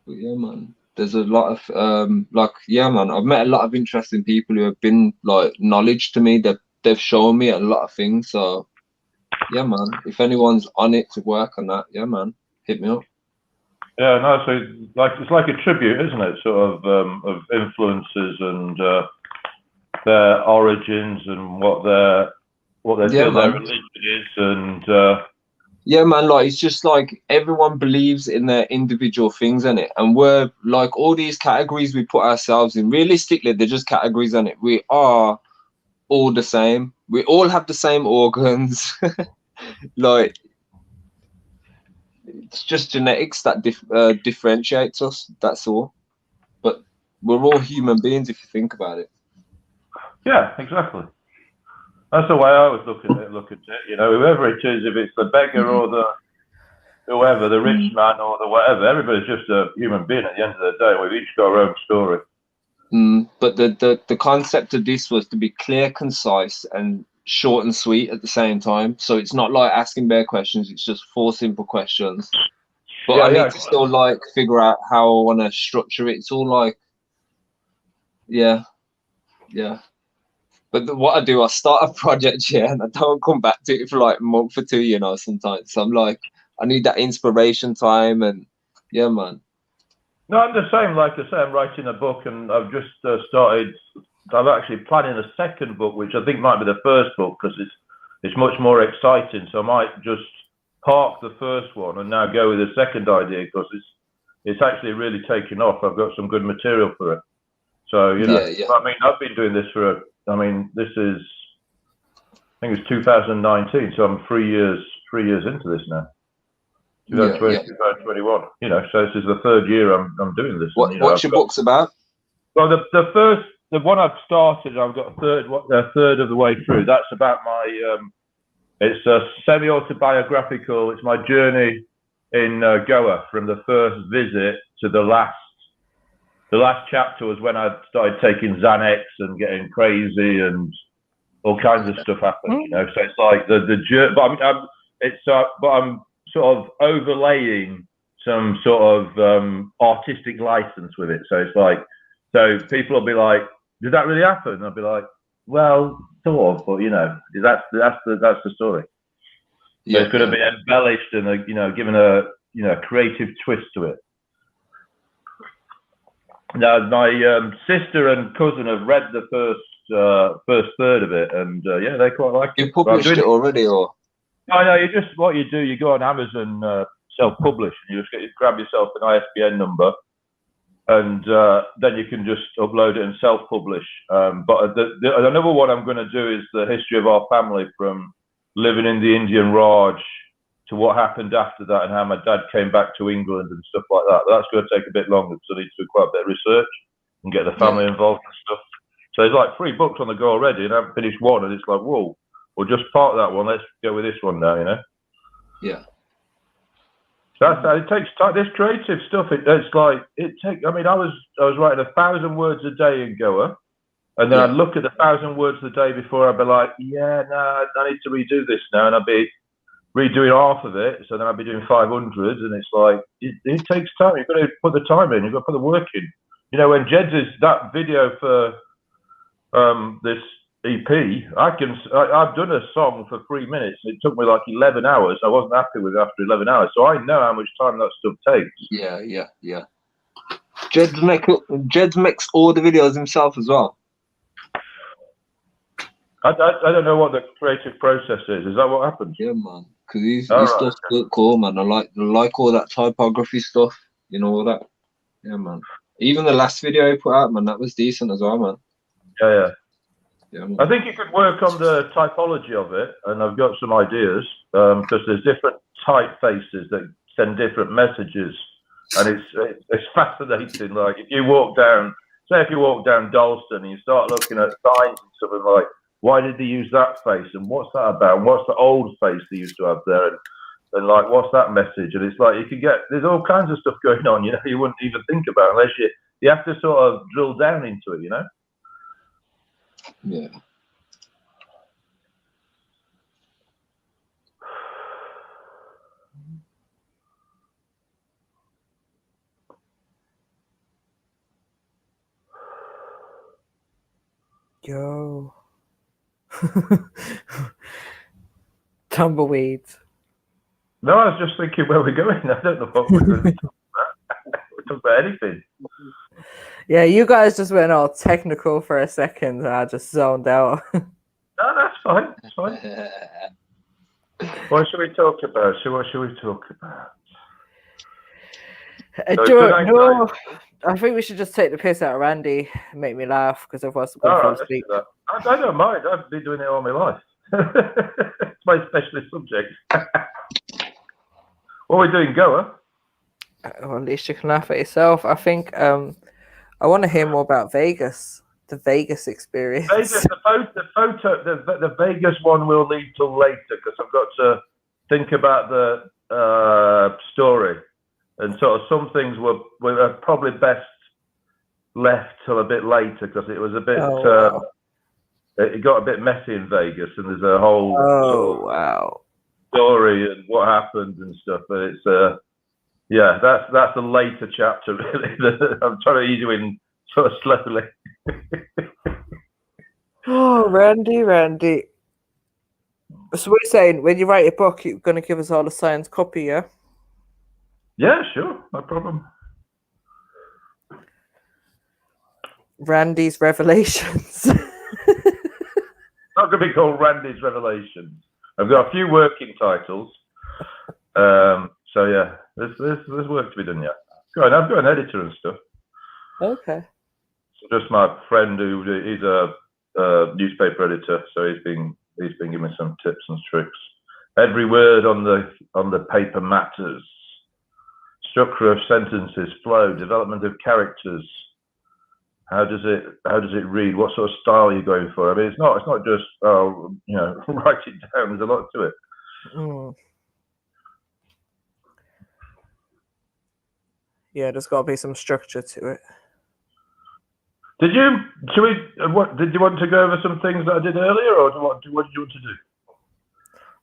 Q: But yeah, man. There's a lot of yeah, man. I've met a lot of interesting people who have been like knowledge to me. They've shown me a lot of things. So yeah, man. If anyone's on it to work on that, yeah, man, hit me up.
E: Yeah, no. So it's like a tribute, isn't it? Sort of influences and their origins and what their religion is, and
Q: yeah, man. Like it's just like everyone believes in their individual things, in it, and we're like all these categories we put ourselves in. Realistically, they're just categories, in it. We are all the same. We all have the same organs. Like it's just genetics that differentiates us. That's all. But we're all human beings if you think about it.
E: Yeah, exactly. That's the way I was looking at it. You know, whoever it is, if it's the beggar or the whoever, the rich man or the whatever, everybody's just a human being at the end of the day. We've each got our own story.
Q: But the concept of this was to be clear, concise, and short and sweet at the same time. So it's not like asking bare questions. It's just 4 simple questions. But I need to still like figure out how I want to structure it. It's all like, yeah. But what I do, I start a project here and I don't come back to it for like a month or 2, you know, sometimes. So I'm like, I need that inspiration time, and yeah, man.
E: No, I'm the same. Like I say, I'm writing a book, and I've just started. I'm actually planning a second book, which I think might be the first book because it's much more exciting. So I might just park the first one and now go with the second idea because it's actually really taken off. I've got some good material for it. So you know, I mean, I've been doing this this is, I think it's 2019, so I'm 3 years into this now. 2020, 2021. You know, so this is the 3rd year I'm doing this.
Q: What's your book's about?
E: Well, the one I've started, I've got a third of the way through. That's about my it's a semi-autobiographical. It's my journey in Goa from the first visit to the last. The last chapter was when I started taking Xanax and getting crazy and all kinds of stuff happened. You know, so it's like the journey, but I'm sort of overlaying some sort of artistic license with it. So it's like, so people will be like, "Did that really happen?" And I'll be like, "Well, sort of, but you know, that's the story." So it's going to be embellished and given a creative twist to it. Now, my sister and cousin have read the first third of it, and yeah, they quite like it.
Q: You published it already, or?
E: No, you just, what you do, you go on Amazon self-publish, and you just grab yourself an ISBN number, and then you can just upload it and self-publish. But another one I'm going to do is the history of our family from living in the Indian Raj to what happened after that and how my dad came back to England and stuff like that. That's going to take a bit longer because I need to do quite a bit of research and get the family involved and stuff. So there's like 3 books on the go already, and I haven't finished one, and it's like, whoa, we'll just part that one. Let's go with this one now, you know?
Q: Yeah.
E: That's it takes time. This creative stuff, it's like it takes. I mean, I was writing 1,000 words a day in Goa, and then I'd look at the 1,000 words the day before. I'd be like, yeah, no, I need to redo this now, and I'd be redoing half of it. So then I'd be doing 500, and it's like it takes time. You've got to put the time in. You've got to put the work in. You know, when Jed's that video for this EP, I've done a song for 3 minutes. It took me like 11 hours. I wasn't happy with it after 11 hours. So I know how much time that stuff takes.
Q: Yeah. Jed makes all the videos himself as well.
E: I don't know what the creative process is. Is that what happens?
Q: Yeah, man. Because his stuff's cool, man. I like all that typography stuff. You know, all that. Yeah, man. Even the last video he put out, man, that was decent as well, man.
E: Yeah.
Q: Yeah,
E: I think you could work on the typology of it, and I've got some ideas because there's different typefaces that send different messages, and it's fascinating. Like if you walk down Dalston and you start looking at signs and stuff, and like, why did they use that face, and what's that about, and what's the old face they used to have there, and like what's that message? And it's like you can there's all kinds of stuff going on, you know, you wouldn't even think about unless you have to sort of drill down into it, you know.
Q: Yeah.
N: Yo. Tumbleweeds.
E: No, I was just thinking where we're going. I don't know what we're going to talk about. We're talking about anything.
N: Yeah, you guys just went all technical for a second, and I just zoned out.
E: No, that's fine. It's fine. What should we talk about? What should we talk about?
N: No, I think we should just take the piss out of Randy and make me laugh because otherwise I'm going to fall asleep.
E: I don't mind. I've been doing it all my life. It's my specialist subject. What are we doing, Goa?
N: Well, at least you can laugh at yourself. I think I want to hear more about Vegas, the Vegas experience.
E: Vegas, the Vegas one will lead till later because I've got to think about the story, and sort of some things were probably best left till a bit later because it was a bit. It got a bit messy in Vegas, and there's a whole story and what happened and stuff. But it's yeah, that's a later chapter really. I'm trying to ease you in sort of slowly.
N: Oh, Randy. So we're saying when you write your book, you're going to give us all a signed copy, yeah?
E: Yeah, sure, no problem.
N: Randy's Revelations.
E: Not going to be called Randy's Revelations. I've got a few working titles. So yeah, there's work to be done yet. I've got an editor and stuff.
N: Okay.
E: So just my friend he's a newspaper editor, so he's been giving me some tips and tricks. Every word on the paper matters. Structure of sentences, flow, development of characters. How does it read? What sort of style are you going for? I mean, it's not just write it down. There's a lot to it.
N: Mm. Yeah, there's got to be some structure to it.
E: Did you want to go over some things that I did earlier, or what did you want to do?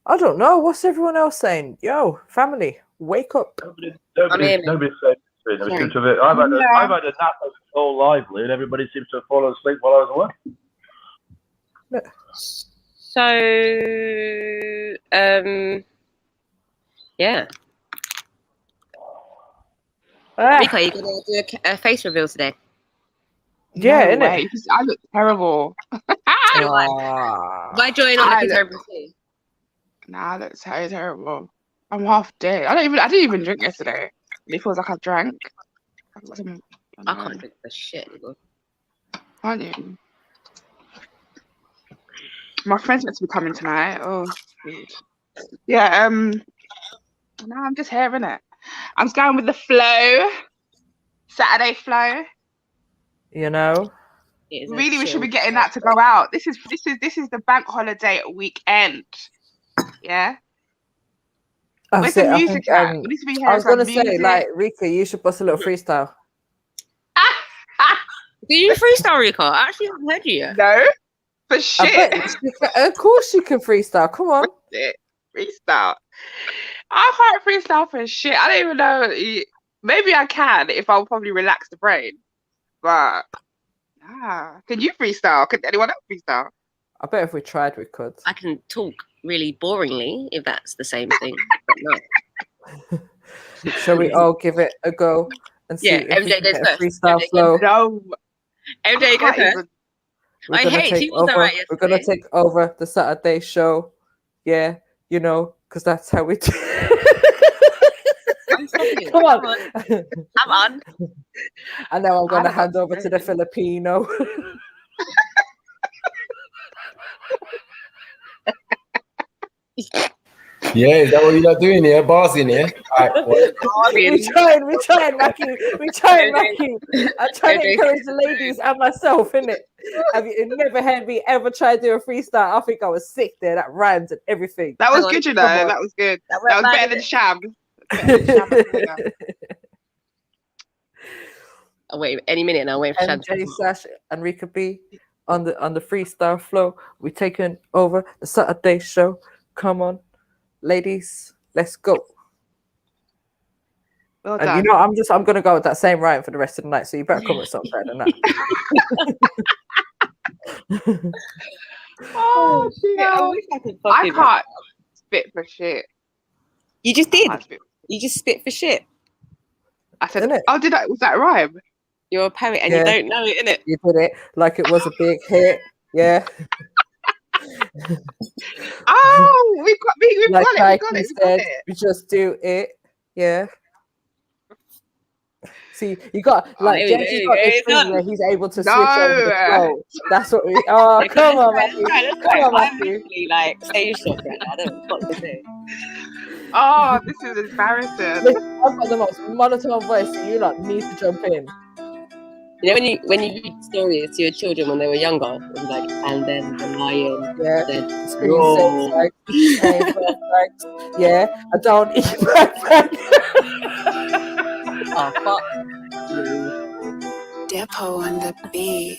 N: I don't know. What's everyone else saying? Yo, family, wake up.
E: Nobody's saying it. Was good to it. I've had a nap that's all lively, and everybody seems to have fallen asleep while I was away.
T: So, yeah. Rico, you gonna do a face reveal today?
N: Yeah,
C: no way. I look terrible.
T: My join on looking terrible too.
C: Nah, I look so terrible. I'm half dead. I didn't even drink yesterday. It feels like I've drank. I've got some
T: I can't drink for shit anymore.
C: Can't you? My friend's meant to be coming tonight. Oh, yeah. No, I'm just here, innit? I'm just going with the flow. Saturday flow.
N: You know.
C: Really, we should be getting that to go out. This is the bank holiday weekend. Yeah. Where's the music at? We need to be hearing
N: I was gonna
C: some
N: say,
C: music.
N: like, Rika, you should bust a little freestyle.
T: Do you freestyle, Rika? I actually haven't heard you yet.
C: No, for shit.
N: Of course you can freestyle. Come on.
C: Freestyle. I can't freestyle for shit. I don't even know. Maybe I can if I'll probably relax the brain. But can you freestyle? Can anyone else freestyle?
N: I bet if we tried, we could.
T: I can talk really boringly, if that's the same thing. But no.
N: Shall we all give it a go and see if we can get a freestyle flow?
C: No.
T: MJ, go first.
N: We're gonna take over the Saturday show. Yeah, you know, because that's how we do. Come on.
T: I'm on.
N: And now I'm gonna hand over to the Filipino.
A: Yeah, is that what you're not doing here? Bars in here? Right,
N: we trying, Mackie. I'm trying to encourage the ladies and myself, innit? Have you never heard me ever try to do a freestyle? I think I was sick there. That rhymes and everything.
C: That was good, you know. That was good. That was better than Sham.
T: I'll wait any minute now. Wait for Sham.
N: Jenny Sash and Rika B on the freestyle flow. We're taking over the Saturday show. Come on. Ladies, let's go.
C: Well
N: and
C: done.
N: you know, I'm gonna go with that same rhyme for the rest of the night. So you better come with something better than that.
C: Oh shit! I can't spit for shit.
T: You just did. You just spit for shit.
C: I said, "Oh, did I? Was that a rhyme?"
T: You're a poet and you don't know it, innit?
N: You did it like it was a big hit. Yeah.
C: Oh, we've got it.
N: We just do it. Yeah. See, you got like Jen's got this thing where he's able to switch over the flow. That's what we. Oh, come on, Matthew. Come on, Matthew.
T: Like stage shot right now. I don't know what to say.
C: Oh, this is embarrassing.
N: Listen, I've got the most monotone voice, so you like need to jump in.
T: You know when you read stories to your children when they were younger, it was like, and then the lion said,
N: Like, yeah, I don't eat backpack.
T: Oh fuck.
L: Depot on the beat.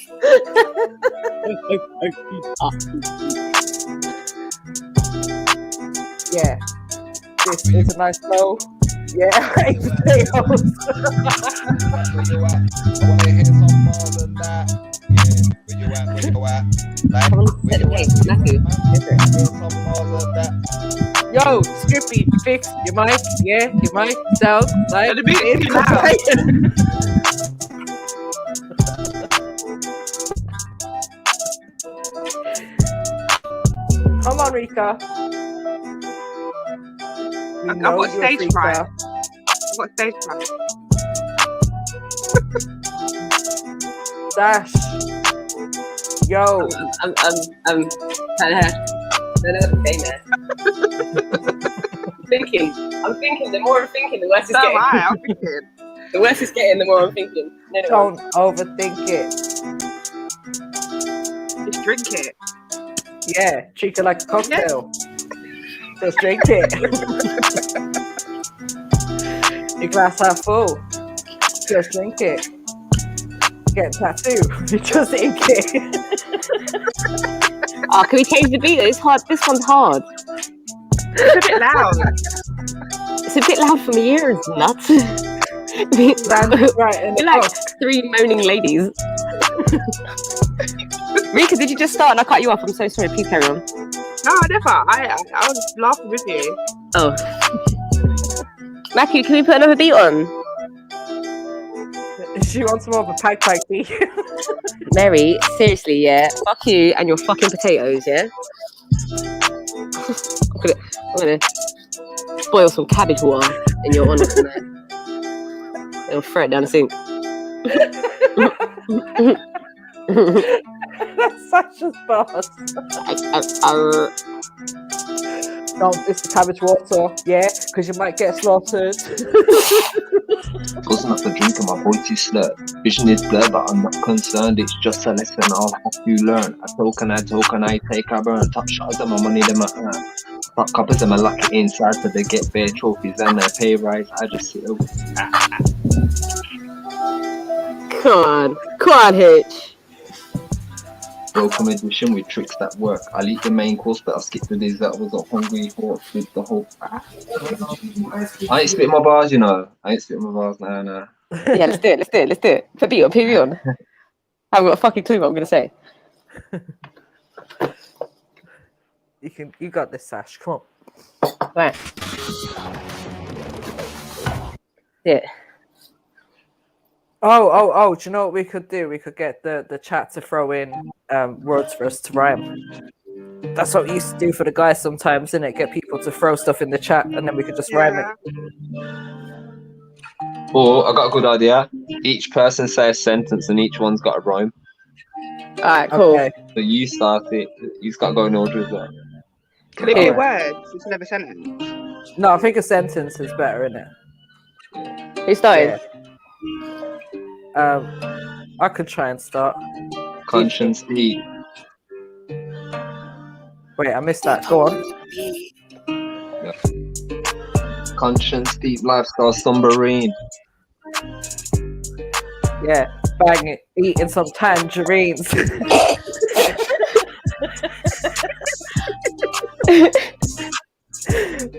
N: Yeah, this is a nice flow. Yeah, I hate potatoes. Yo, Skippy, fix your mic. Yeah, your mic sounds like it's Come on, Rika.
C: I've got stage fright. I've got stage fright.
N: Dash. Yo.
T: I'm kind of don't know what to say, man. I'm thinking. The more I'm thinking, the worse it's getting.
C: I'm thinking.
T: The worse it's getting, the more I'm thinking. No,
N: don't overthink it.
C: Just drink it.
N: Yeah, treat it like a cocktail. Just drink it. Your glass half full. Just drink it. Get a tattoo. Just drink it.
T: Oh, can we change the beat? It's hard. This one's hard.
C: It's a bit loud.
T: It's a bit loud for my ears, nuts. We're like three moaning ladies. Rika, did you just start and I cut you off? I'm so sorry. Please carry on.
C: No, never. I was laughing with you.
T: Oh. Mackie, can we put another beat on?
N: She wants more of a pack tea.
T: Mary, seriously, yeah. Fuck you and your fucking potatoes, yeah? I'm gonna spoil some cabbage water in your honour tonight. It'll throw it down the sink.
N: That's such a boss. Don't diss the cabbage water, yeah, because you might get slaughtered.
Q: Doesn't have to drink and my voice is slurred. Vision is blurred, but I'm not concerned. It's just a lesson I'll have to learn. I token, I take, I burn. Top shots of my money, them I earn. Top coppers, them I lock it inside, so they get bare trophies and their pay rise. I just sit over.
K: Come on, Hitch.
Q: Broken edition with tricks that work. I'll eat the main course, but I'll skip the days that I was a hungry horse with the whole. I ain't spitting my bars, you know. I ain't spitting my bars, nah.
K: Yeah, let's do it. Put me on. I haven't got a fucking clue what I'm gonna say.
N: You got this, Sash. Come on.
K: Right. Yeah.
N: Oh, do you know what we could do? We could get the chat to throw in words for us to rhyme. That's what we used to do for the guys sometimes, innit? Get people to throw stuff in the chat and then we could just rhyme it.
Q: Or I got a good idea. Each person say a sentence and each one's got a rhyme.
K: Alright, cool.
N: Okay.
Q: So you start it. You've got to go in order as well.
C: Can it be words? It's never sentence.
N: No, I think a sentence is better, innit?
K: Who started?
N: Yeah. I could try and start.
Q: Conscience deep.
N: Wait, I missed that. Go on.
Q: Yeah. Conscience deep, lifestyle submarine.
N: Yeah, bang it. Eating some tangerines.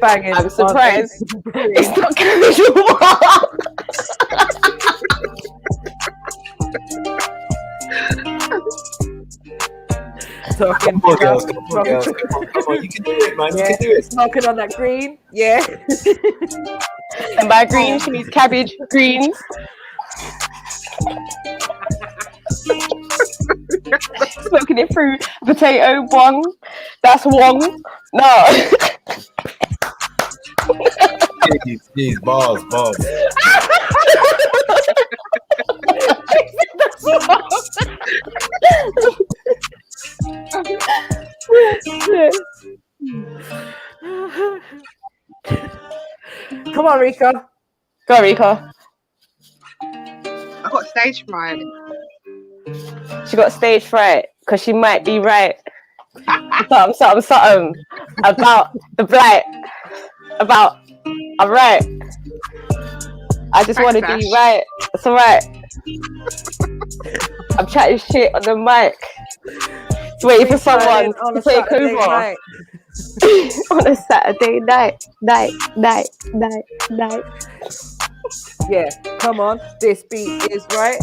N: Banging.
K: I'm surprised. It's not
N: Talking.
A: Come on, girls. Come on. You can do it, man.
N: Yeah.
A: You can do it.
N: Smoking on that green. Yeah.
K: And by green, she means cabbage greens. Smoking it through potato bong. That's wong. No.
A: Jeez, bars.
N: Come on, Rika.
K: Go, Rika.
C: I got stage fright.
K: She got stage fright because she might be right. Something about the blight. About I'm right. I just want to be right. It's alright. I'm chatting shit on the mic. Just waiting for someone to take over. On a Saturday night.
N: Yeah, come on. This beat is right.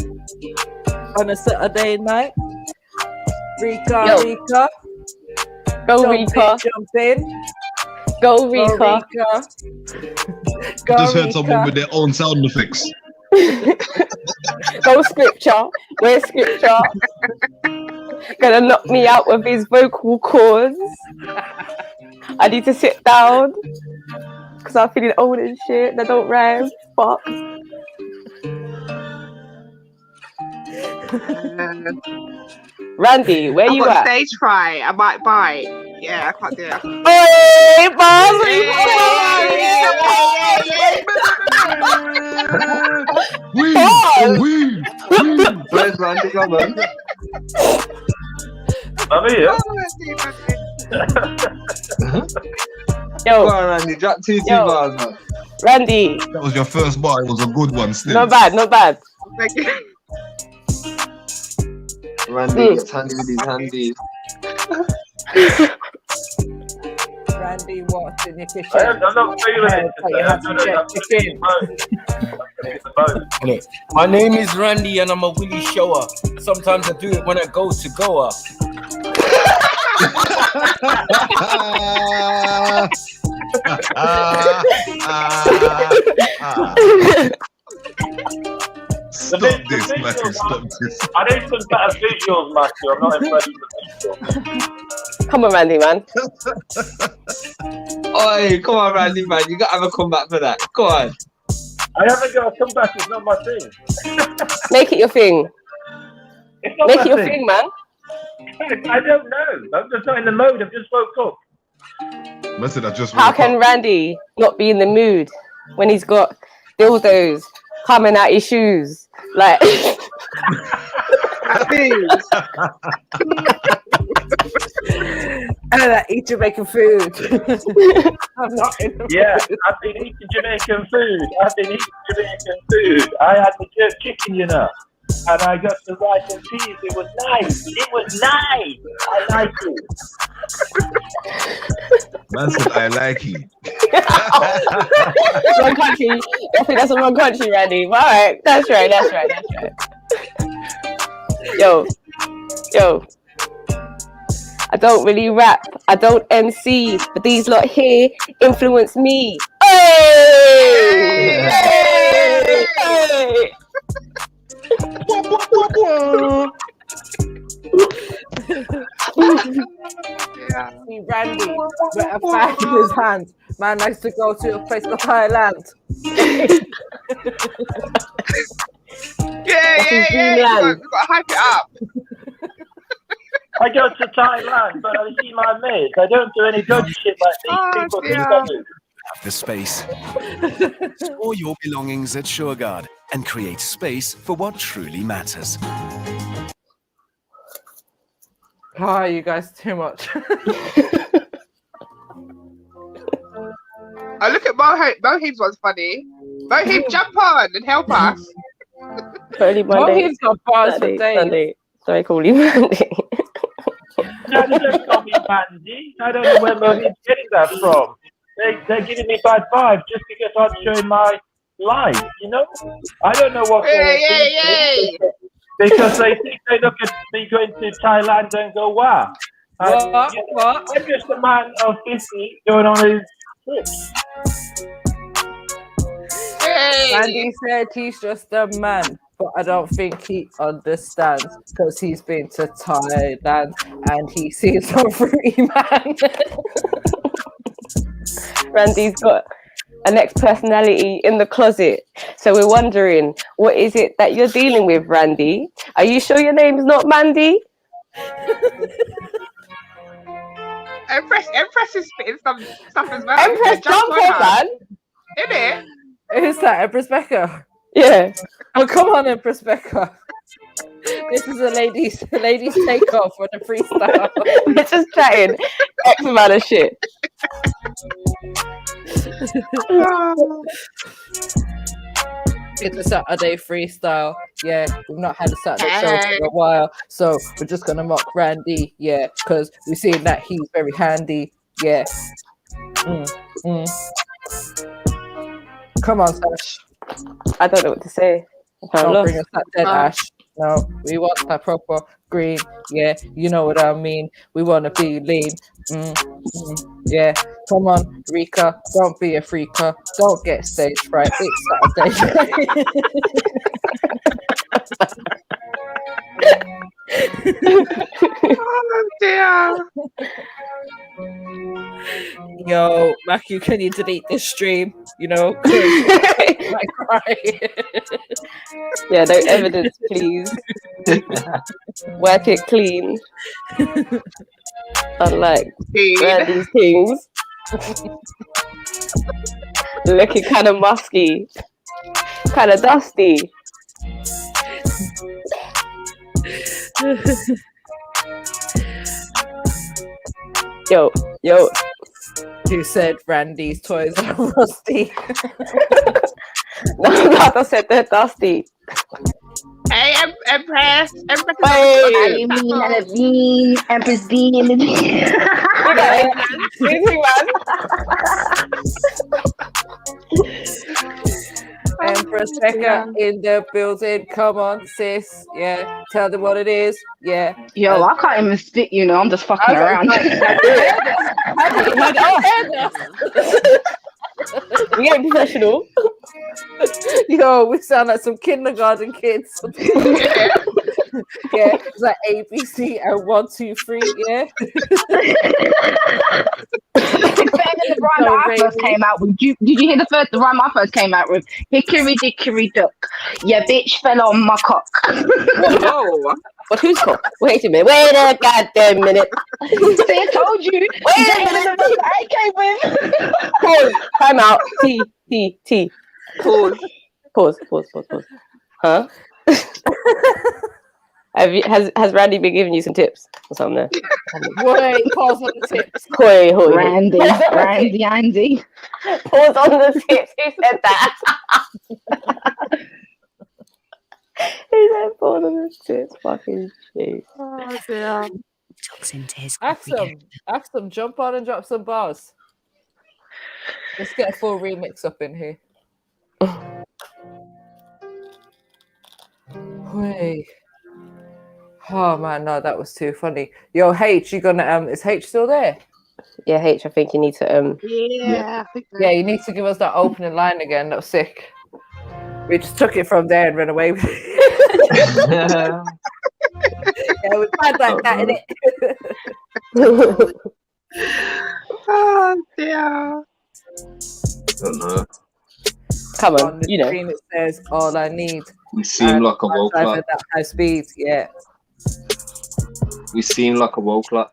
N: On a Saturday night. Rika.
K: Go, Rika.
N: Jump in.
K: Go, Rika.
P: Just heard someone with their own sound effects.
K: Go, Scripture. Where's Scripture? Gonna knock me out with his vocal cords. I need to sit down because I'm feeling old and shit. That don't rhyme. Fuck. Randy, where you at?
C: Stage fright. I might bite. Yeah, I can't do it.
K: Hey,
Q: Where's Randy going?
E: I'm here.
K: Yo,
Q: go on, Randy. Drop two bars, man.
K: Randy.
P: That was your first bar. It was a good one. Still.
K: Not bad.
C: Thank you.
Q: Randy gets handy with his handies.
N: Randy, what's in your kitchen?
E: I'm not feeling it.
A: My name is Randy and I'm a willy shower. Sometimes I do it when I go to Goa.
P: Stop this, Matthew. Stop this.
E: I need some better visuals, Matthew. I'm not impressed with the visuals.
K: Come on, Randy, man.
Q: Oi, come on, Randy, man. You got to have a comeback for that. Go on.
E: I haven't got a comeback. It's not my thing.
K: Make it your thing.
E: It's not
K: Make
E: my
K: it your thing, man.
E: I don't know. I'm just not in the mode. I've just woke up.
P: Listen, I just
K: How
P: woke
K: can
P: up.
K: Randy not be in the mood when he's got dildos coming out his shoes? Like,
N: and I eat Jamaican food. I'm not in the mood.
E: I've been eating Jamaican food. I had the jerk chicken, you know. And I got the rice and peas. It was nice. I like it.
P: Man said, I like it.
K: wrong country. I think that's the wrong country, Randy. But all right, that's right. Yo. I don't really rap. I don't MC, but these lot here influence me. Hey!
N: See Randy with a bag in his hand. Man likes to go to a place called Thailand.
C: Yeah. You gotta hype it up.
E: I go to Thailand, but I see my mates. I don't do any dodgy shit like these people think I do.
M: The space. Store your belongings at SureGuard and create space for what truly matters.
N: Oh, you guys too much.
C: Oh, look at Mohib's one's funny. Mohib, jump on and help us.
K: Only Monday.
N: Mohib's got bars for days.
K: Sunday. Sorry, call you Monday.
E: No, they don't call me Mandy. I don't know where Mohib's getting that from. They're giving me bad vibes just because I'm showing my life, you know? I don't know what they're thinking. Because they think they look at me going to Thailand and go, wow.
N: What?
E: I'm just a man of 50 going on his trips.
N: Randy said he's just a man, but I don't think he understands because he's been to Thailand and he sees a fruity man.
K: Randy's got an ex-personality in the closet. So we're wondering, what is it that you're dealing with, Randy? Are you sure your name's not Mandy?
C: Empress is spitting some stuff as well.
K: Empress, jump on, man.
C: Isn't it?
N: Who's that, Empress Becca?
K: Yeah.
N: Oh, come on, Empress Becca. This is a ladies takeoff for the freestyle.
K: We're just chatting X amount of shit.
N: It's a Saturday freestyle. Yeah, we've not had a Saturday show for a while, so we're just gonna mock Randy. Yeah, because we've seen that he's very handy. Yeah. Come on, Sash.
K: I don't know what to say.
N: Don't bring us that dead ash. No, we want that proper green. Yeah, you know what I mean. We want to be lean. Yeah, come on, Rika. Don't be a freaker. Don't get stage fright. It's Saturday.
C: Oh dear.
N: Yo, Matthew, can you delete this stream? You know,
K: yeah, no evidence, please. Wipe it clean. Unlike Randy's things. Looking kind of musky, kind of dusty. Yo.
N: Who said Randy's toys are rusty?
K: No, I said they're dusty.
C: Hey, Empress. Empress.
O: Hey, Empress bean in the
N: Empress Becca in the building. Come on, sis. Yeah, tell them what it is. Yeah.
O: Yo, I can't even spit, you know. I'm just fucking around.
K: We ain't professional.
N: Yo, we sound like some kindergarten kids. Yeah, it's like ABC and 1, 2, 3. Yeah.
O: It's better than the rhyme that I first came out with. Did you hear the rhyme I first came out with? Hickory dickory duck, your bitch fell on my cock.
K: Whoa. But who's cock? Wait a minute. Wait a goddamn minute.
O: See, I told you.
K: Wait a minute.
O: The I came with.
K: Pause. Time out. T. Pause. Huh? Has Randy been giving you some tips or something there?
N: Wait, pause on the tips.
K: Hoy.
O: Randy. Andy.
K: Pause on the tips. Who said that? He said pause on the tips. Fucking shit.
N: Oh, dear. Axum, jump on and drop some bars. Let's get a full remix up in here. Wait. Oh man, no, that was too funny. Yo, H, you gonna is H still there?
K: Yeah, H, I think you need to
C: Yeah, I think so.
N: Yeah, you need to give us that opening line again. That was sick. We just took it from there and ran away with it. Yeah, we tried like that, innit?
C: Oh dear.
Q: Don't know.
K: Come on,
N: on the screen it says all I need.
Q: We seem like a woke lot.
N: That high speed, yeah.
Q: We seem like a woke lot.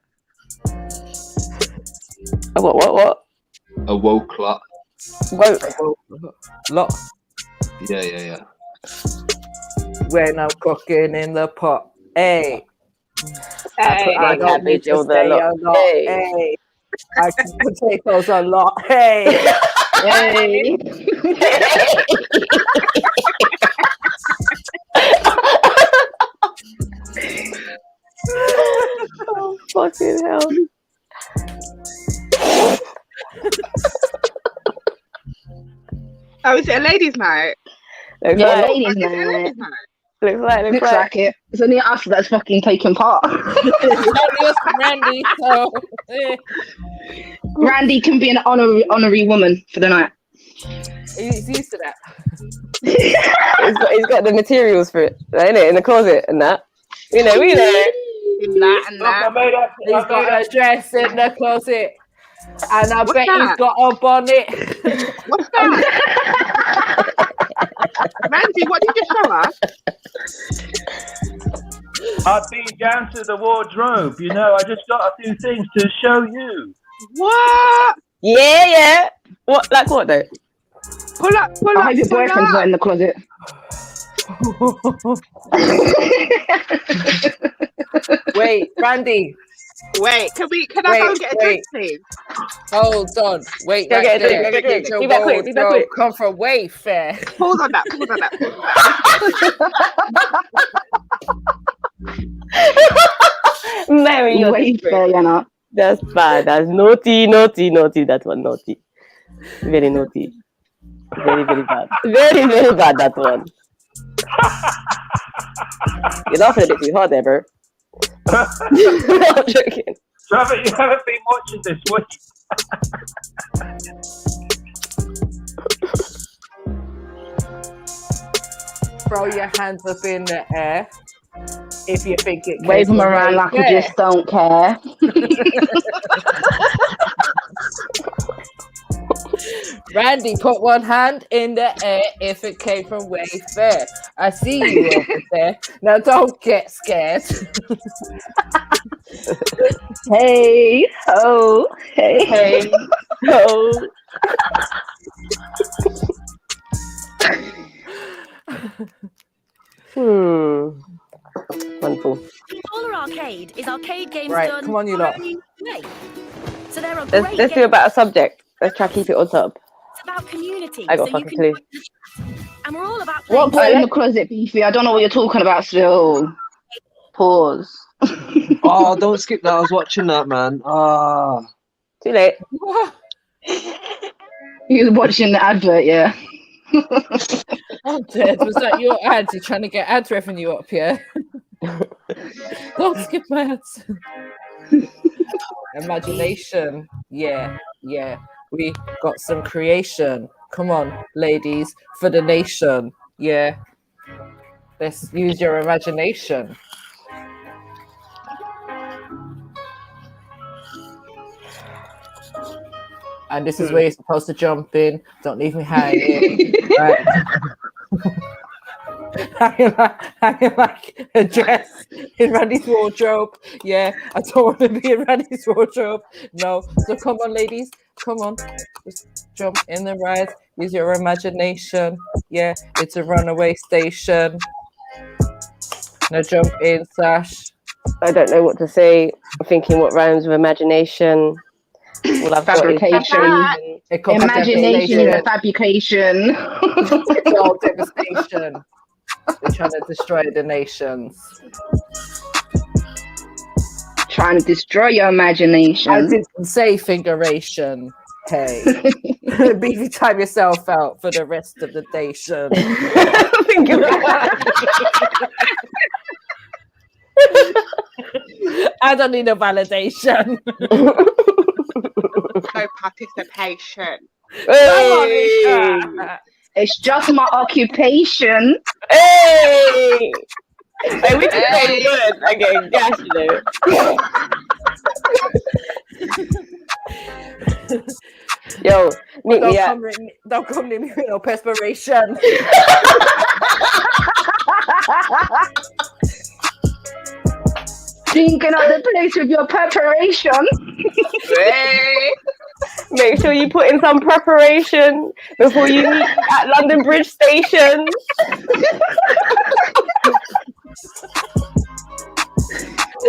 K: A what?
Q: A woke lot.
K: Woke.
N: Lot.
Q: Yeah.
N: When I'm cooking in the pot. Hey.
K: I
N: don't need to say a lot. Hey. I keep potatoes a lot. Hey.
O: Hey.
K: Oh, fucking hell.
C: Oh, is it a ladies' night?
K: Looks
O: Yeah,
K: like,
O: ladies'
C: Is it a
O: night.
C: ladies' night?
K: looks
O: Looks
K: like.
O: like it. It's only us that's fucking taking part.
N: Not just Randy, so
O: Randy can be an honorary woman for the night.
N: he's used to that.
K: He's got the materials for it, ain't it? In the closet and that. We know.
C: That.
N: He's got a dress in the closet. And I bet he's got a bonnet.
C: What's that? Randy, what did you show us?
E: I've been down to the wardrobe, I just got a few things to show you.
C: What?
K: Yeah. What? Like what though?
C: Pull up.
O: I hope your boyfriend's not in the closet.
N: Wait, Randy.
C: Wait, can I go and get a drink, please?
N: Hold on. Wait,
K: Go
N: right
K: get a
N: there.
K: drink,
N: Get your
K: be back quick,
N: wardrobe. Come from way fair.
C: Pause on that.
K: Mary, you're
O: Way fair, Yana.
K: That's bad. That's naughty. That one naughty. Very naughty. Very, very bad. Very, very bad, that one. You're laughing a bit too hard there, bro. I'm joking.
E: Trevor, you haven't been watching this week.
N: Throw your hands up in the air if you think it.
O: Wave them around like I just don't care.
N: Randy, put one hand in the air if it came from way fair. I see you over there. Now don't get scared.
O: Hey ho, hey ho.
K: Wonderful.
D: Roller Arcade is arcade games
N: Right,
D: done
N: come on, you lot.
D: way. So there are
K: Let's do about a subject. Let's try to keep it on top.
D: It's about community.
K: I got
D: so
K: fucking clue.
D: And we're all about
O: What boy in the closet, Beefy? I don't know what you're talking about still. Pause.
Q: Oh, don't skip that. I was watching that, man. Ah.
K: Too late.
O: You was watching the advert, yeah.
N: Oh, dead. Was that your ads? You're trying to get ad revenue up here? Don't skip my ads. Imagination. Yeah. We got some creation. Come on, ladies, for the nation. Yeah. Let's use your imagination. And this is where you're supposed to jump in. Don't leave me hanging. Right. hanging like a dress in Randy's wardrobe. Yeah, I don't want to be in Randy's wardrobe. No. So come on, ladies. Come on. Just jump in the ride. Use your imagination. Yeah, it's a runaway station. Now jump in, Sash.
K: I don't know what to say. I'm thinking what rhymes with imagination. Well, I've
O: fabrication. Imagination is a fabrication.
N: It's all devastation. They're trying to destroy the nations.
O: Trying to destroy your imagination.
N: I didn't say figuration. Hey. Beefy, time yourself out for the rest of the nation. I don't need a validation.
C: No participation.
O: Hey. It's just my occupation.
K: Hey! Hey, we just say the word. I get gas, you know. Yo, meet me at...
N: Don't come near me with no perspiration.
O: Thinking of the place with your preparation.
K: Hey. Make sure you put in some preparation before you meet at London Bridge Station.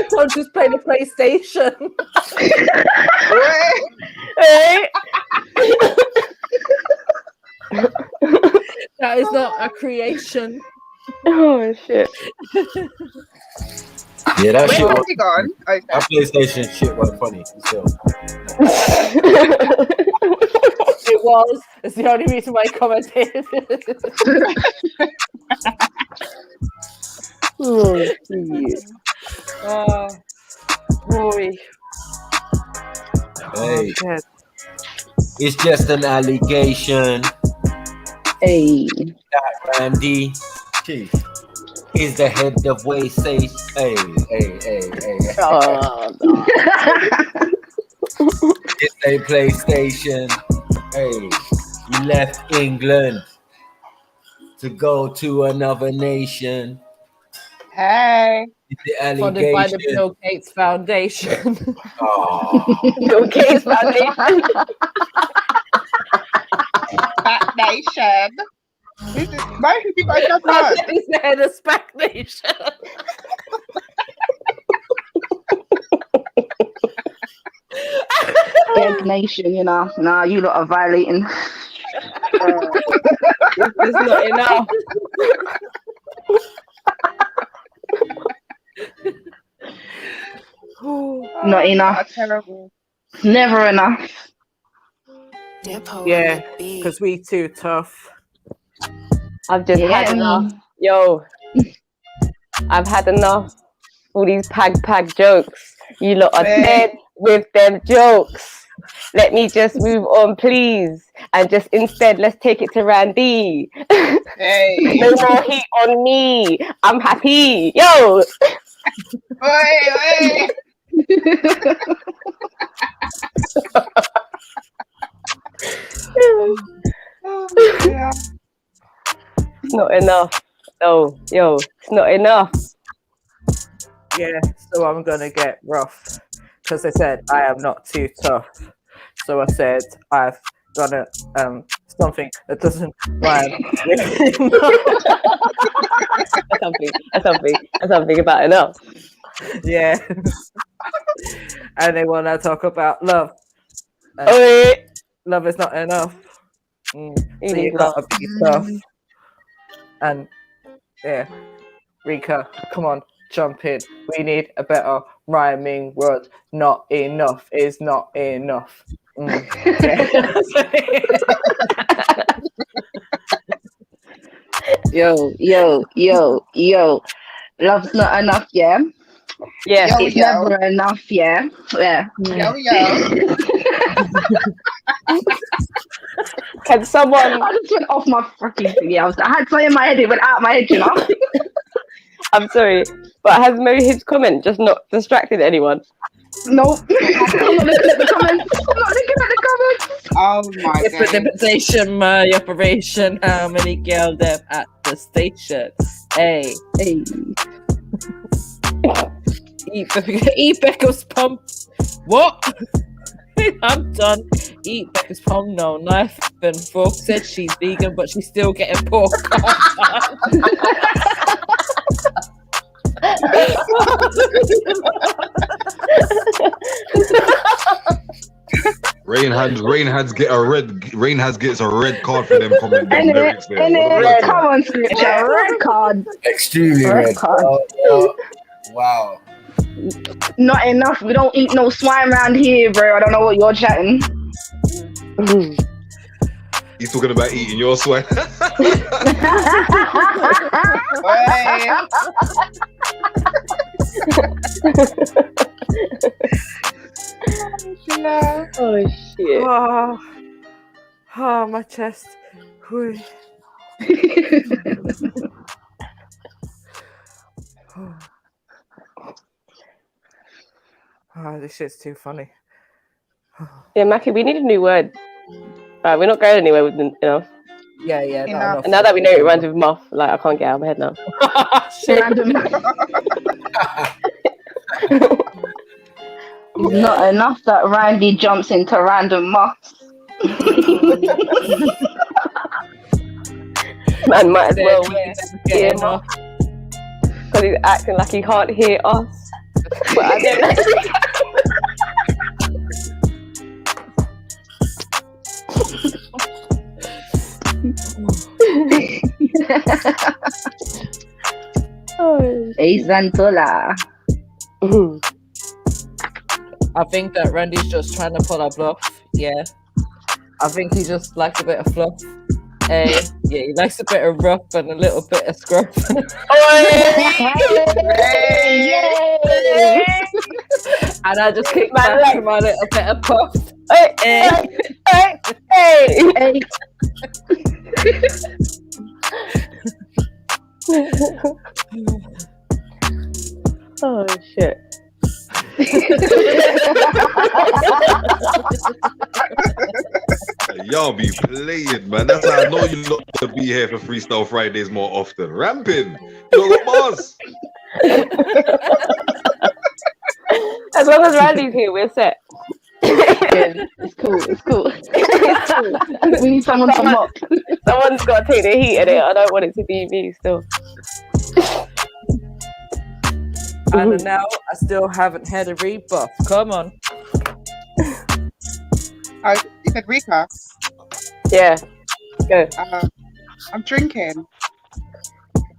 N: Don't just play the PlayStation.
K: Hey.
N: That is not a creation.
K: Oh shit.
A: Yeah, that shit.
C: Where has he gone? Okay.
A: That PlayStation shit was funny. Still.
N: It was. It's the only reason why I commented.
K: Oh, geez.
N: Boy.
A: Hey, it's just an allegation.
O: Hey,
A: that Randy is the head of Waystation. Hey.
K: Oh, no.
A: It's a PlayStation. Hey, he left England to go to another nation.
C: Hey.
A: It's the
N: Funded by the
A: allegation.
N: Bill Gates Foundation.
A: Oh.
K: Bill Gates Foundation.
C: Back Nation. Why have you got a job on?
N: He's the head of Spac Nation.
O: Egg Nation, you know. Nah, you lot are violating.
K: It's not enough.
O: Not enough.
C: Terrible.
O: Never enough.
N: Yeah, because we too tough.
K: I've just had enough. Yo, I've had enough. All these pag jokes. You lot are dead with them jokes. Let me just move on, please. And just instead, let's take it to Randy.
C: Hey.
K: No more heat on me. I'm happy. Yo.
C: Hey.
K: Yeah. It's not enough. No, yo, it's not enough.
N: Yeah, so I'm gonna get rough because I said I am not too tough. So I said I've got a something that doesn't rhyme.
K: That's something about enough.
N: Yeah. And they want to talk about love. Love is not enough. So you gotta be tough. And yeah, Rika, come on, jump in. We need a better rhyming word. Not enough is not enough.
O: Yo. Love's not enough, yeah?
K: Yeah.
O: It's never enough, yeah? Yeah.
C: Yo.
K: Can someone?
O: I just went off my fucking thing. I had something in my head. It went out of my head, you know.
K: I'm sorry, but has Mohib's comment just not distracted anyone?
O: No. I'm not looking at the comments. I'm not looking at the comments.
C: Oh my
N: It's
C: god.
N: the limitation, my operation. How many girls there at the station? Hey. Eat Becca's pump. What? I'm done. Eat Becca's pump. No knife and fork. Said she's vegan, but she's still getting pork.
P: Rain has gets a red card for them commenting them lyrics there.
O: Come on, scripture. Red card.
A: Extremely
O: red card.
A: Wow.
O: Not enough. We don't eat no swine around here, bro. I don't know what you're chatting.
P: He's talking about eating your sweat.
K: Oh shit.
N: Oh, my chest. Oh, this shit's too funny.
K: Yeah, Mackie, we need a new word. Right, we're not going anywhere with the,
N: Yeah. No,
K: and now that we know it rhymes with muff, like I can't get out of my head now.
O: Not enough that Randy jumps into random moths.
K: Man might as well hear muff because he's acting like he can't hear us. But I don't know.
O: Hey, Zantola.
N: I think that Randy's just trying to pull a bluff. Yeah. I think he just likes a bit of fluff. Yeah, he likes a bit of rough and a little bit of scruff. And I just kicked back to my little bit of puff. Hey.
K: Oh shit.
P: Y'all be playing, man. That's how I know you lot to be here for Freestyle Fridays more often. Ramping. You're the boss.
K: As long as Randy's here, we're set.
O: It's cool. We need someone to mop.
K: Someone's got to take the heat in it. I don't want it to be me still.
N: And now I still haven't had a rebuff. Come on.
C: You said Rika?
K: Yeah. Go.
C: I'm drinking.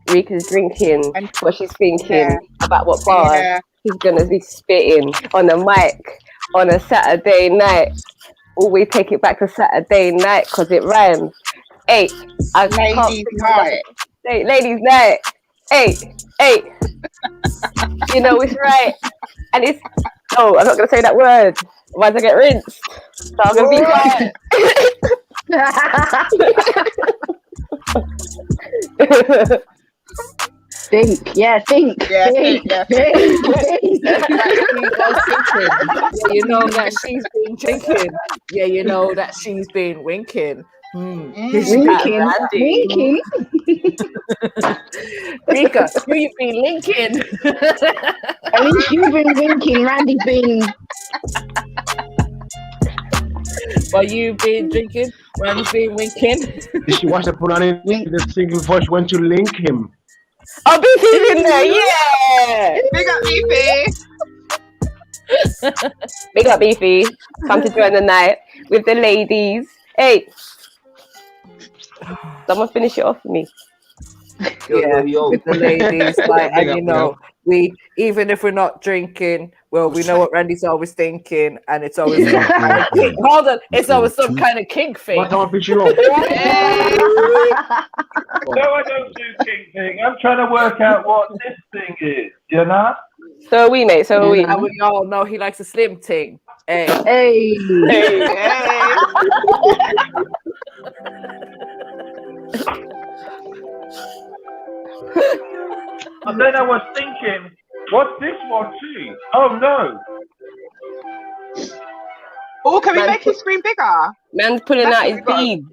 K: Rika's drinking what she's thinking about what bar he's going to be spitting on the mic on a Saturday night. Always take it back to Saturday night because it rhymes. Hey, ladies night. Hey, ladies night. Hey. You know it's right. And it's... Oh, I'm not going to say that word. Otherwise I get rinsed. So I'm going to be quiet.
O: Think.
N: Yeah, you know that she's been drinking. Yeah, you know that she's been winking.
O: Winking.
N: Rika, who you been linking?
O: At least you've been winking. Randy's been.
N: While you've been drinking, Randy's been winking.
G: She wants to put on it the single before she went to link him.
K: Oh, Beefy's in there, yeah!
C: Big up Beefy!
K: Big up Beefy. Come to join the night with the ladies. Hey! Someone finish it off for me.
N: Yeah, with the ladies. Like, and you know, we, even if we're not drinking, well, we know what Randy's always thinking, and it's always some kind of kink. Hold on, it's always some kind of kink thing.
G: What time you on?
E: No, I don't do kink thing. I'm trying to work out what this thing is, you know?
K: So are we, mate, so are we.
N: And we all know he likes a slim thing. Hey.
E: And then I was thinking, what's this one too? Oh no.
C: Oh, can we make his screen bigger?
K: Man's pulling out his bead.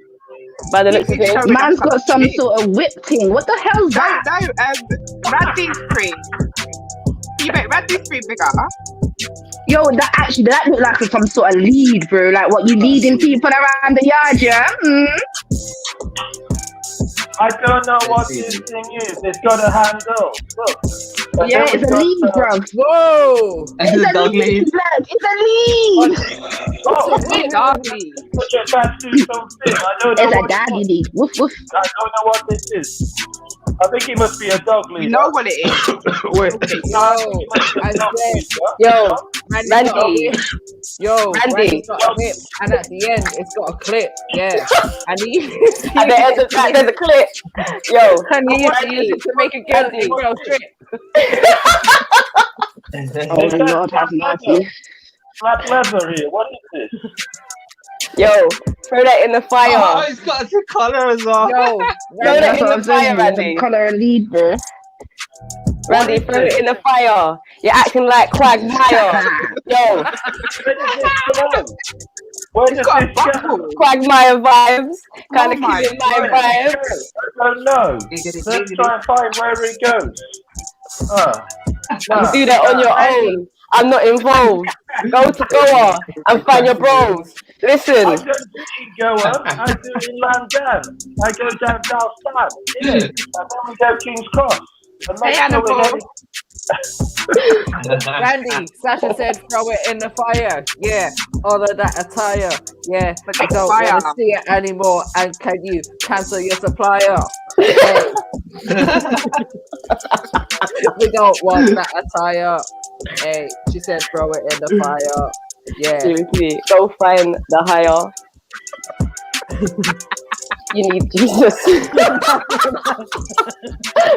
K: By the looks of it.
O: Man's got some sort of whip thing. What the hell's that?
C: No, Randy's screen. Can you make Randy's screen bigger?
O: Yo, that looked like some sort of lead, bro. Like what you leading people around the yard, yeah?
E: I don't know what this thing is. It's got a handle. Look.
O: Yeah, it's a lead, bro.
N: Whoa!
O: It's a lead, blood. It's a lead.
E: Oh,
N: it's a dog lead.
E: It's
O: a daddy lead. Woof woof.
E: I don't know what this is. I think it must be a dog lead.
C: You know what it is?
E: Wait.
N: Yo, Randy.
K: Randy's
N: got a whip, and at the end, it's got a clip. Yeah. And
K: at the end of that, there's a clip. Yo,
N: and he used to use it to make a girl trip.
O: Oh Lord, have mercy.
E: Black leather here. What is this?
K: Yo, throw that in the fire.
Q: Oh, it's got the color as well.
K: Yo, throw that in the fire, Randy.
O: Color and lead, bro.
K: Randy, throw it in the fire. You're acting like Quagmire. Yo. Quagmire vibes. Kind of killing my vibes.
E: I don't know. Let's try and find where it goes.
K: You do that on your own. I'm not involved. Go to Goa and find your bros. Listen.
E: I don't do it in Goa. I do it in London. I go down South yeah. And then we go King's Cross.
N: Randy, Sasha said throw it in the fire. Yeah, all of that attire. Yeah, I don't want to see it anymore. And can you cancel your supplier? Hey. We don't want that attire. Hey, she said throw it in the fire. Yeah.
K: Seriously, go find the hire. You need Jesus.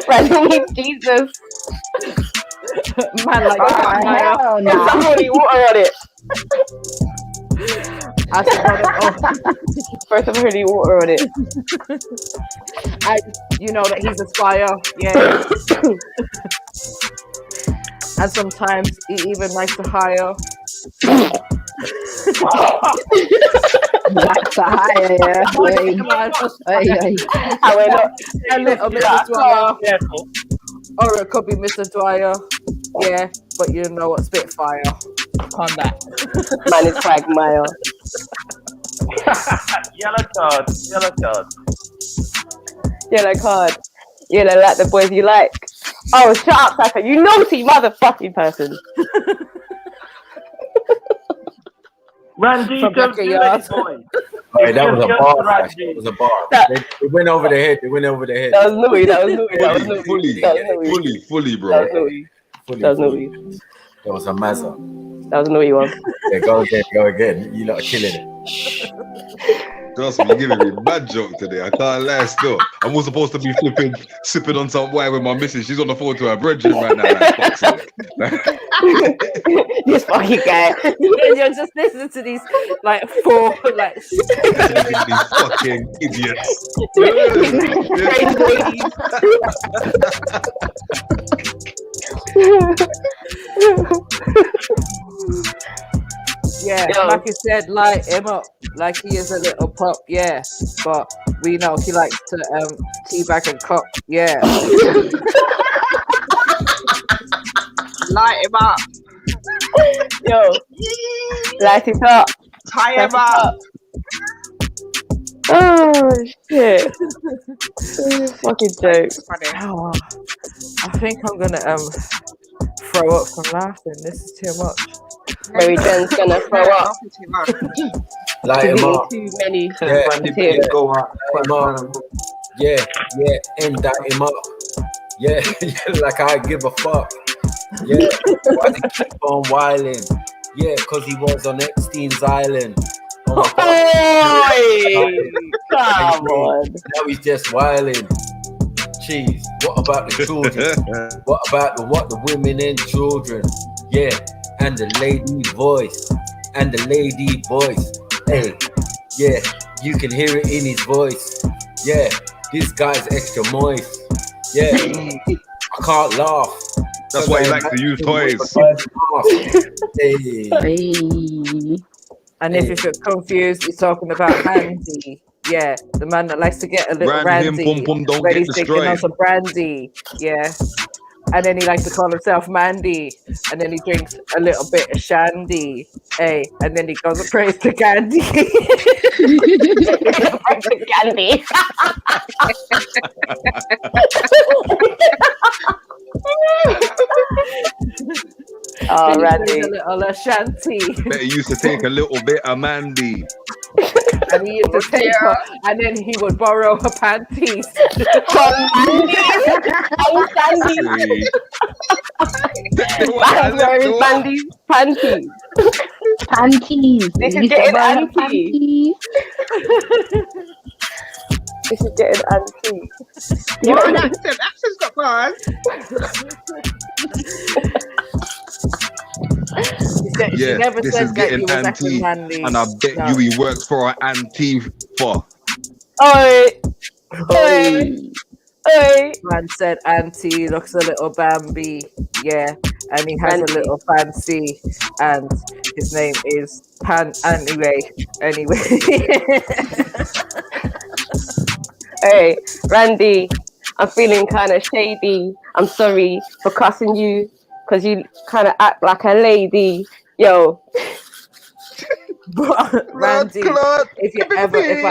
K: Randy needs Jesus.
N: Man, like
K: hell no. Somebody water on it.
N: I should
K: First of all, need water on it.
N: And you know that he's a spire, yeah. And sometimes he even likes to hire.
O: That's the higher, yeah.
N: A little Mr. Dwyer. Or it could be Mr. Dwyer. Yeah, but you know what? Spitfire on that.
K: Man is Quagmire.
E: Yellow card.
K: Yellow card. You know, like the boys you like. Oh, shut up, Sasha. You naughty motherfucking person.
E: Randy, don't do it, boy.
A: Hey, that was a bar. That was a bar. They went over the head.
K: That was Louis.
P: Fully, bro.
K: That was Louis.
A: That was a mazza.
K: That was a Louis one.
A: Yeah, go again. You lot are killing it.
P: Trust me, you're giving me a bad joke today. I can't lie still. I'm all supposed to be sipping on some wine with my missus. She's on the phone to her brethren right now. Like, fuck's sake.
K: This fucking guy.
N: You're just listening to these like four like
P: these fucking idiots.
N: Yeah, like he said, light him up like he is a little pup, yeah. But we know he likes to teabag and cup, yeah.
C: Light him up.
K: Yo, light it up.
C: Tie him up.
K: Oh shit! Fucking joke.
N: Oh, I think I'm gonna throw up from laughing. This is too much.
K: Mary Jen's gonna throw up.
A: Light him up.
K: Too many.
A: Yeah, go on. Yeah, and that him up. Yeah, like I give a fuck. Yeah, why they keep on wilding? Yeah, cause he was on Epstein's island. Oh my God.
K: Come on.
A: Now he's just wilding. Jeez, what about the children? What about the women and children? Yeah, and the lady's voice. and the lady voice. Hey, yeah, you can hear it in his voice. Yeah, this guy's extra moist. Yeah, I can't laugh.
P: That's why he likes to use toys.
A: Hey.
N: And if you're confused, he's talking about Handy. Yeah, the man that likes to get a little
P: Ran him,
N: randy
P: pum, pum, don't
N: when
P: get
N: he's thinking on
P: destroyed.
N: some brandy. Yeah. And then he likes to call himself Mandy. And then he drinks a little bit of shandy. Hey, and then he goes and prays to Gandhi.
O: Gandhi.
K: Oh,
N: Then he
K: Randy.
N: plays a little Ashanti.
P: Bet he used to take a little bit of Mandy.
N: And he used to take her, and then he would borrow her panties.
K: From Mandy. Where is Mandy's panties?
O: Panties.
K: This is getting anti. This is getting anti.
C: What an accent? Accent's got bars.
N: She never
P: this
N: said
P: is
N: that he
P: getting
N: was acting
P: anti,
N: manly.
P: and I bet you he works for an Antifa.
K: Oi. Oi. Oi.
N: Man said auntie looks a little Bambi, yeah, and he has a little fancy, and his name is Pan. Anyway.
K: Hey, Randy, I'm feeling kind of shady. I'm sorry for cussing you because you kind of act like a lady. Yo.
N: Randy, if I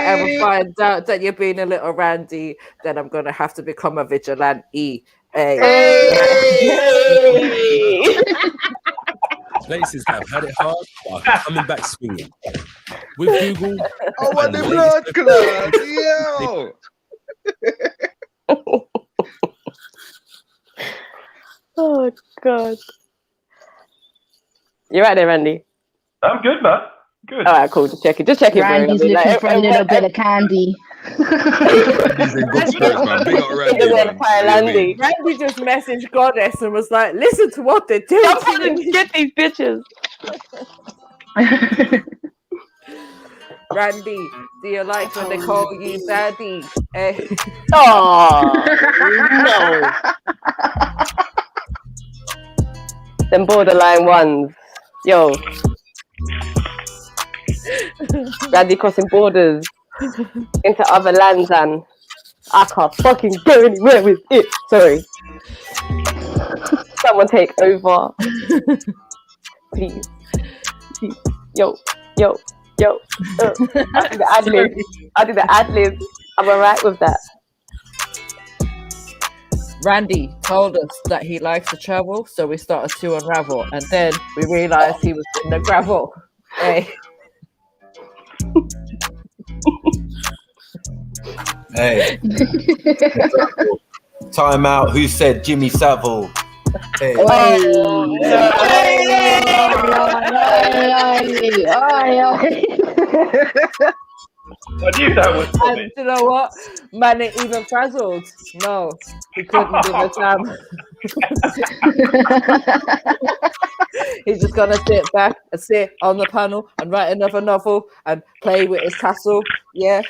N: ever find out that you're being a little Randy, then I'm gonna have to become a vigilante. Hey.
B: Places have had it hard, but are coming back swinging. With Google,
P: I want the blood clot, yo.
K: Oh God. You right there, Randy?
E: I'm good, man. Good.
K: All right, cool. Just check it.
O: Randy's looking for a little bit of candy.
P: He's in good spirits, man. Big up Randy.
N: Randy just messaged Goddess and was like, listen to what they're doing.
K: Get these bitches.
N: Randy, do you like when they call you daddy?
K: Oh no. Them borderline ones. Yo. Randy crossing borders into other lands and I can't fucking go anywhere with it. Sorry. Someone take over. Please. Yo. I do the ad-lib. I'm alright with that.
N: Randy told us that he likes to travel, so we started to unravel, and then we realized he was in the gravel. Hey.
A: Hey. Time out. Who said Jimmy Savile? Hey.
E: I knew that was coming.
N: And you know what? Man ain't even frazzled. No, he couldn't give a damn. He's just gonna sit back and sit on the panel and write another novel and play with his tassel. Yeah.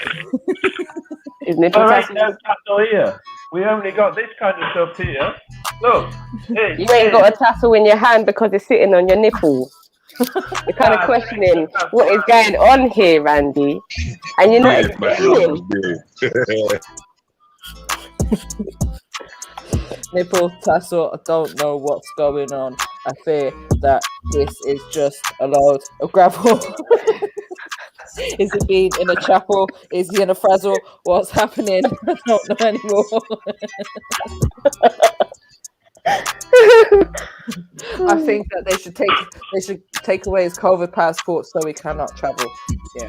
K: His nipple
E: All right,
K: tassel.
E: no tassel here. We only got this kind of stuff here. Look. Hey,
K: You ain't got a tassel in your hand because it's sitting on your nipple. You're kind of questioning what is going on here, Randy, and you're not explaining.
N: Nipple tassel, I don't know what's going on. I fear that this is just a load of gravel. Is he being in a chapel? Is he in a frazzle? What's happening? I don't know anymore. I think that they should take away his COVID passport so he cannot travel. Yeah.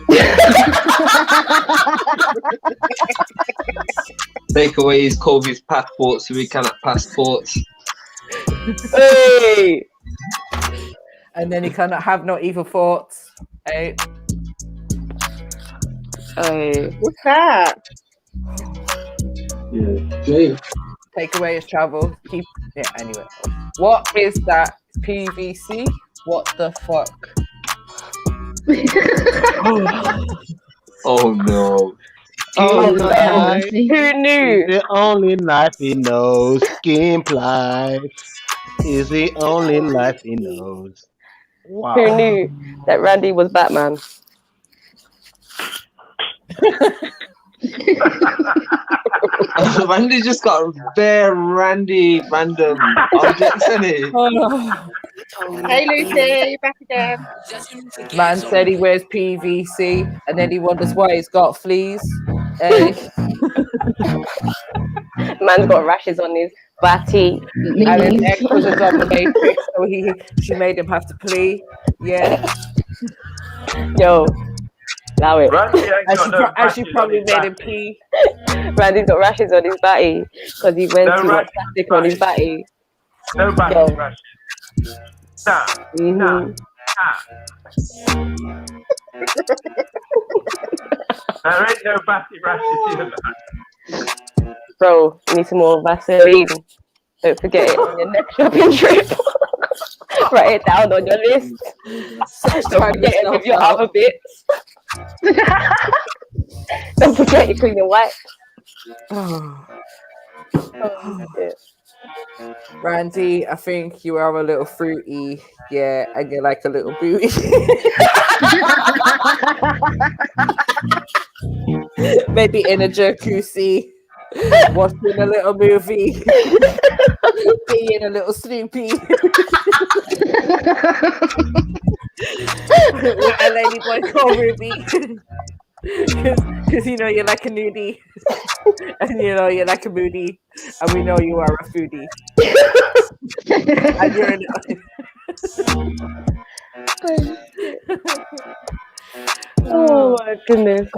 Q: Take away his COVID passport so we cannot passports.
K: Hey!
N: And then he cannot have no evil thoughts. Hey.
K: Hey.
C: What's that?
Q: Yeah.
N: Take away his travel. Anyway. What is that? PVC? What the fuck?
Q: Oh no.
G: Skin
K: no.
G: life.
K: Who knew?
G: The only life he knows. Skin life is the only life he knows. Wow.
K: Who knew that Randy was Batman?
Q: Randy just got bare Randy random objects in it.
C: Hey Lucy, back again.
N: Man said he wears PVC and then he wonders why he's got fleas. Hey.
K: Man's got rashes on his body.
N: And his ex was a dominatrix, so she made him have to plea. Yeah.
K: Yo, allow it.
N: And she probably made him pee.
K: Randy's got rashes on his body because he went too much plastic on his body.
E: No batty rashes.
K: Mm-hmm.
E: There ain't no batty rashes in the back.
K: Bro, you need some more Vaseline. Don't forget it on your next shopping trip. Write it down on your list. Don't forget it with your other bits. Don't forget your clean and white.
N: Randy, I think you are a little fruity, yeah, and you're like a little booty. Maybe in a jacuzzi, watching a little movie, being a little Snoopy. With a lady boy called Ruby. Because you know you're like a nudie, and you know you're like a moody, and we know you are a foodie. And you're an...
K: Oh my goodness.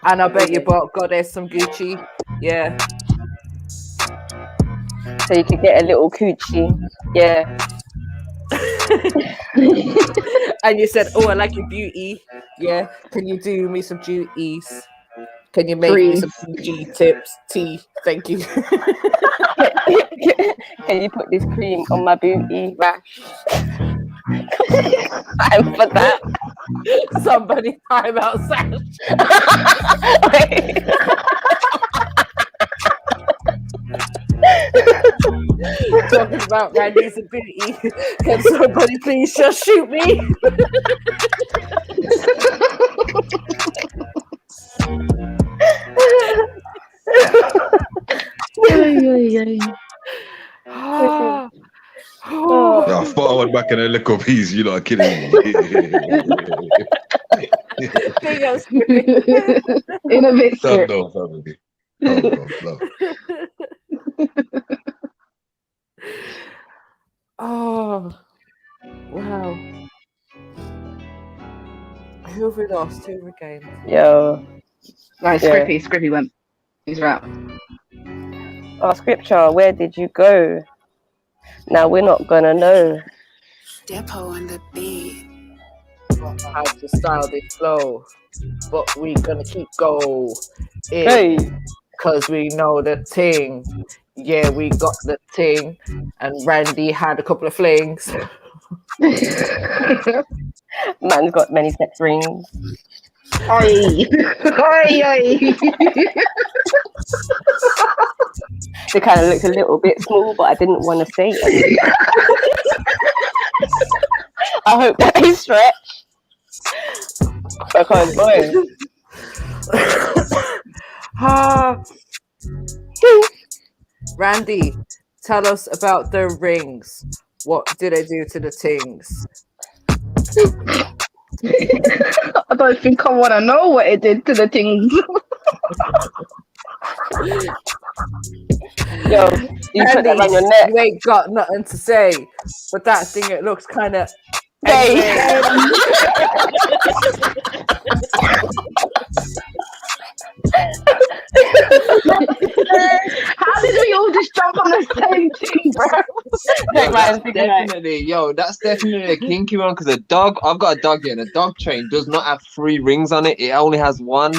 N: And I bet you bought Goddess some Gucci. Yeah.
K: So you could get a little coochie. Yeah.
N: And you said, oh, I like your beauty. Yeah. Can you do me some duties? Can you make me some G tips? Tea. Thank you.
K: Can you put this cream on my booty rash? Time for that.
N: Somebody time out Sash. Talking about Randy's ability. Can somebody please just shoot me?
P: Yeah, forward back in a little piece, you know, I'm kidding me.
O: In a bit.
P: No, family. No.
N: Oh, wow. Who have we lost? Who have we gained?
K: Yo.
O: No, Scrippy went. He's right.
K: Oh, Scripture, where did you go? Now we're not gonna know.
L: Depot on the beat.
N: How to style this flow, but we gonna keep going.
K: Hey.
N: Cause we know the thing. Yeah, we got the thing. And Randy had a couple of flings.
K: Man's got many sex rings.
O: Oi.
K: They kind of looked a little bit small, but I didn't want to say it. I hope that they stretch. Because boy.
N: Randy, tell us about the rings. What did they do to the things?
O: I don't think I want to know what it did to the things.
K: Yo, you put that on your neck.
N: You ain't got nothing to say, but that thing, it looks kind of.
K: Hey.
O: How did we all just jump on the same thing, bro?
Q: That's definitely a kinky one because a dog. I've got a dog here, and a dog chain does not have 3 rings on it. It only has 1.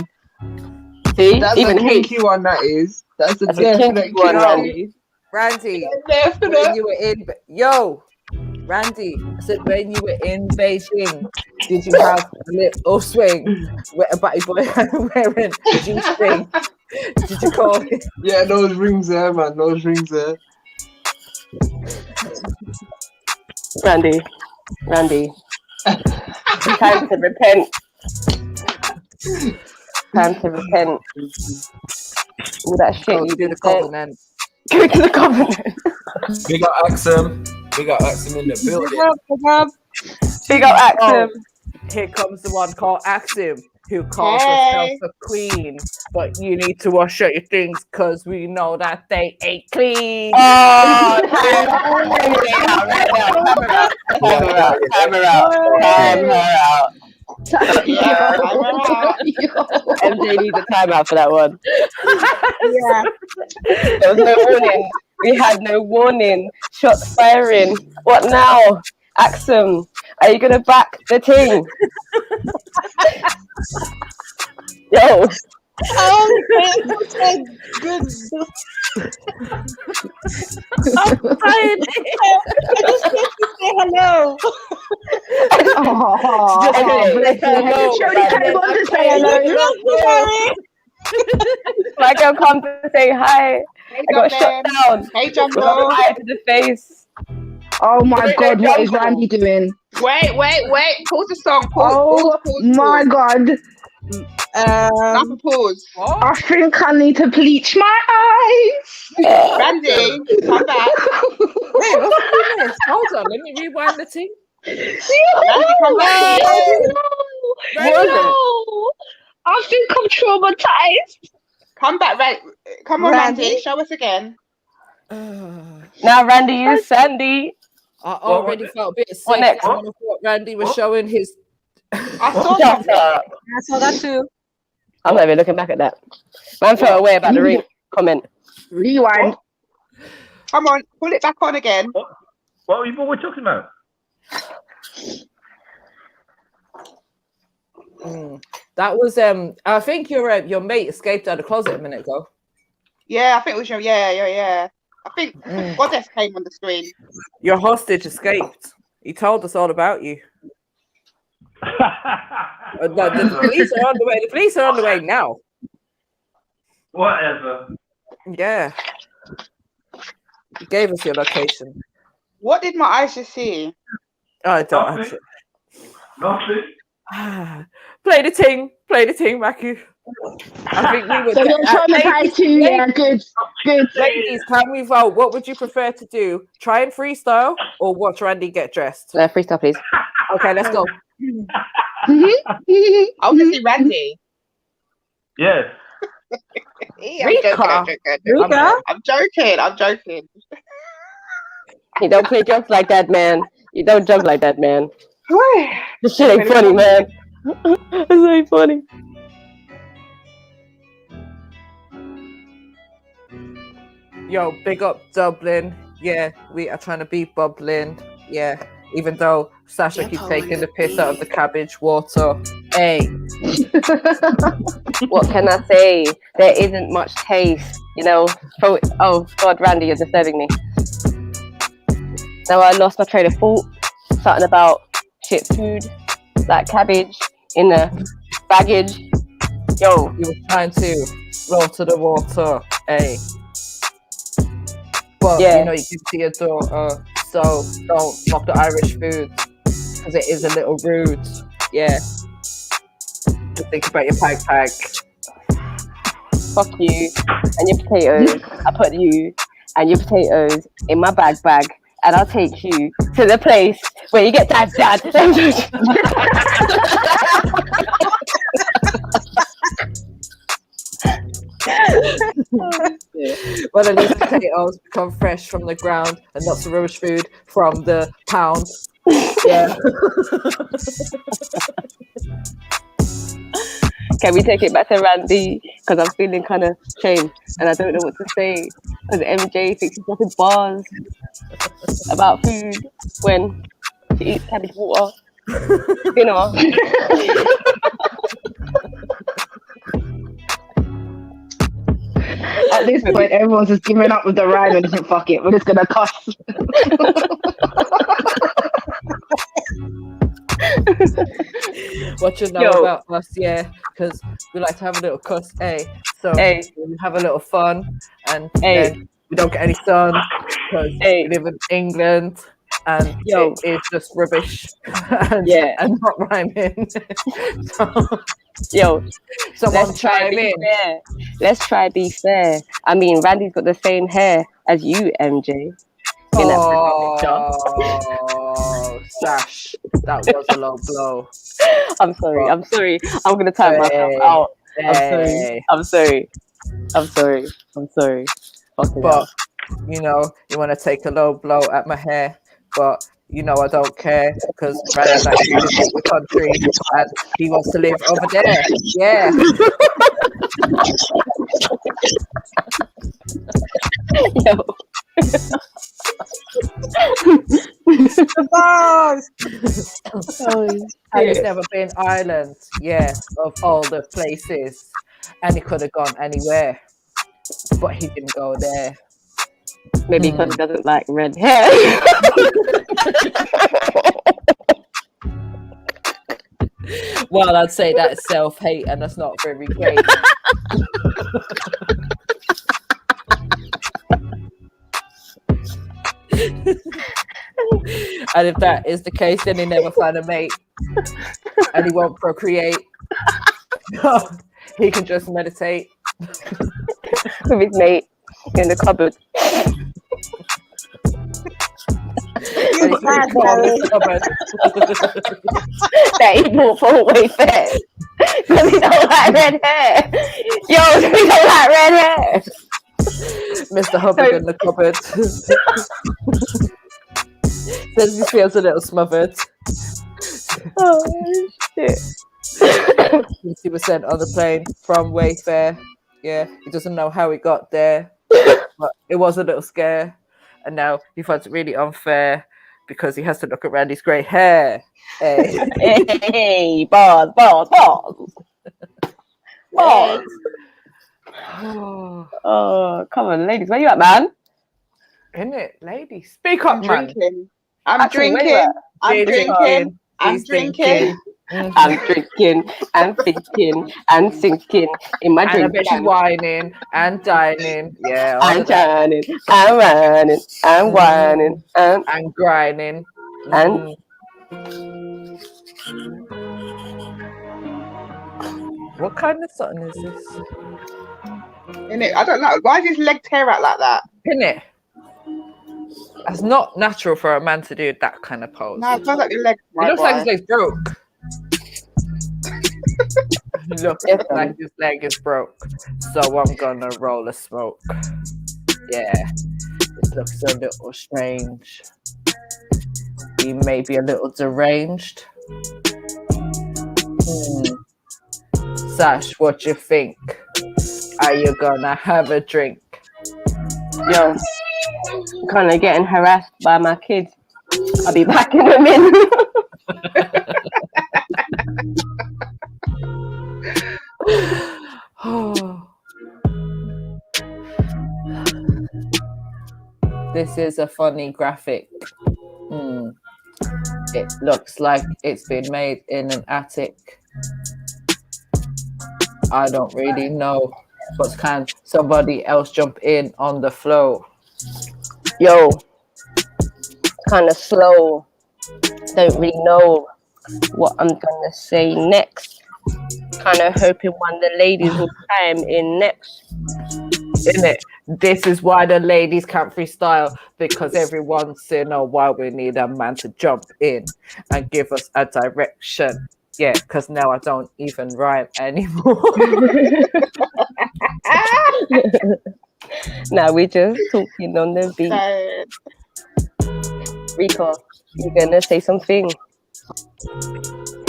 K: See,
Q: that's
K: even
Q: a kinky one. That's a definite
K: kinky one,
N: Randy, when you were in, yo, Randy, I said, when you were in Beijing, did you have a little swing with a batty boy wearing a G-string? Did you call it?
Q: Yeah, those rings there, man. Those rings there.
K: Randy. Time to repent. Time to repent. All that shit
N: Go
K: you
N: to
K: did
N: the covenant.
K: Go to the covenant.
A: Big up Axum. Big up Axum in the building.
K: Big up Axum.
N: Here comes the one called Axum, who calls herself a queen. But you need to wash out your things because we know that they ain't clean.
K: Oh, time her out. MJ needs a timeout for that one.
C: Yeah.
K: There was no warning. We had no warning. Shots firing. What now? Axum, are you gonna back the team? Yo.
O: Good.
K: I'm
O: fine. I just want to say hello. Shorty came on to say hello.
K: My girl come to say hi.
C: Hey,
K: I got shot down.
C: Hey, Jumbo.
K: Hi to the face.
O: Oh my God, what is Randy doing?
C: Wait. Pause the song.
O: Oh my God.
C: Pause.
O: I think I need to bleach my eyes.
C: Randy, come back.
N: Wait, what's this? Hold on, let me rewind the thing.
C: Randy, come back.
O: No. I think I'm traumatized.
C: Come back, come on, Randy. Show us again.
K: Now Randy is Sandy.
N: I already felt a bit sick.
K: What next?
N: I thought Randy was showing his.
C: I saw that.
K: I
N: saw that too.
K: I'm not even looking back at that. Man felt away about the ring comment.
O: Rewind.
C: Come on, pull it back on again.
E: What are we talking about?
N: That was I think your mate escaped out of the closet a minute ago.
C: Yeah, I think it was your yeah. I think Goddess came on the screen.
N: Your hostage escaped. He told us all about you. The police are on the way. The police are on the way now.
E: Whatever.
N: Yeah. He gave us your location.
C: What did my eyes just see?
N: I don't actually.
E: Nothing.
N: Play the ting, Maku. I think we would.
O: So you're traumatized too, yeah, good.
N: Ladies, can we vote? What would you prefer to do? Try and freestyle or watch Randy get dressed?
K: Freestyle, please.
N: Okay, let's go.
C: I want to see Randy.
E: Yes.
C: I'm joking.
K: You don't play jokes like that, man. You don't joke like that, man. This shit ain't funny, man. This ain't funny.
N: Yo, big up Dublin. Yeah, we are trying to beat bubbling. Yeah, even though Sasha keeps taking the piss out of the cabbage water. Hey.
K: What can I say? There isn't much taste, you know. Oh God, Randy, you're disturbing me. Now I lost my train of thought. Something about shit food, like cabbage in the baggage. Yo,
N: you were trying to roll to the water. Hey. But you know, you give to your daughter, so don't mock the Irish food because it is a little rude. Yeah. Just think about your pag.
K: Fuck you and your potatoes. I put you and your potatoes in my bag, and I'll take you to the place where you get dad.
N: Well, at least potatoes become fresh from the ground and not the rubbish food from the pound. Yeah.
K: Can we take it back to Randy? Because I'm feeling kind of shame and I don't know what to say. Because MJ thinks she's dropping bars about food when she eats cabbage water. You know.
O: At this point, everyone's just giving up with the rhyme and just fuck it. We're just gonna cuss.
N: What you know about us, yeah? Because we like to have a little cuss, So we have a little fun, and then we don't get any sun because we live in England, and it is just rubbish and not rhyming. Someone chime in.
K: Fair. Let's try be fair. I mean, Randy's got the same hair as you, MJ.
N: Oh, Sash, that was a low blow.
K: I'm sorry. I'm gonna type myself out. I'm sorry.
N: But you know, you want to take a low blow at my hair, but you know I don't care because Randy likes to live in the country and he wants to live over there. Yeah. And he's never been Ireland, of all the places, and he could have gone anywhere, but he didn't go there.
K: Maybe because he doesn't like red hair.
N: Well, I'd say that's self-hate, and that's not very great. And if that is the case, then he never find a mate, and he won't procreate. He can just meditate
K: with his mate in the cupboard. That he bought for Wayfair because he don't like red hair. He don't like red hair.
N: Mr. Hubbard in the cupboard. Says he feels a little smothered.
K: Oh shit.
N: 50% on the plane from Wayfair. Yeah, he doesn't know how he got there, but it was a little scare, and now he finds it really unfair because he has to look at Randy's grey hair.
K: Hey, bars. Oh, come on, ladies, where you at, man?
N: Isn't it, ladies? Speak up, man.
C: I'm drinking. I'm thinking, and thinking,
K: and sinking in my drink.
N: And I bet she's whining and dining. Yeah.
K: I'm shining, I'm running, I'm whining,
N: and grinding.
K: And
N: what kind of song is this?
C: Innit? I don't know. Why is his leg tear out like that?
N: Innit? That's not natural for a man to do that kind of pose.
C: No, it feels like your leg.
N: It looks like his leg's broke. It looks like his leg is broke. So I'm gonna roll a smoke. Yeah. It looks a little strange. He may be a little deranged. Sash, what you think? Are you gonna have a drink?
K: Yo, I'm kind of getting harassed by my kids. I'll be backing them in.
N: This is a funny graphic. It looks like it's been made in an attic. I don't really know, but can somebody else jump in on the flow?
K: Yo, kind of slow. Don't really know what I'm gonna say next. Kind of hoping one of the ladies will chime in next.
N: Isn't it? This is why the ladies can't freestyle, because every once in a while we need a man to jump in and give us a direction. Yeah, because now I don't even rhyme anymore.
K: Now we're just talking on the beat. Rico, you're gonna say something?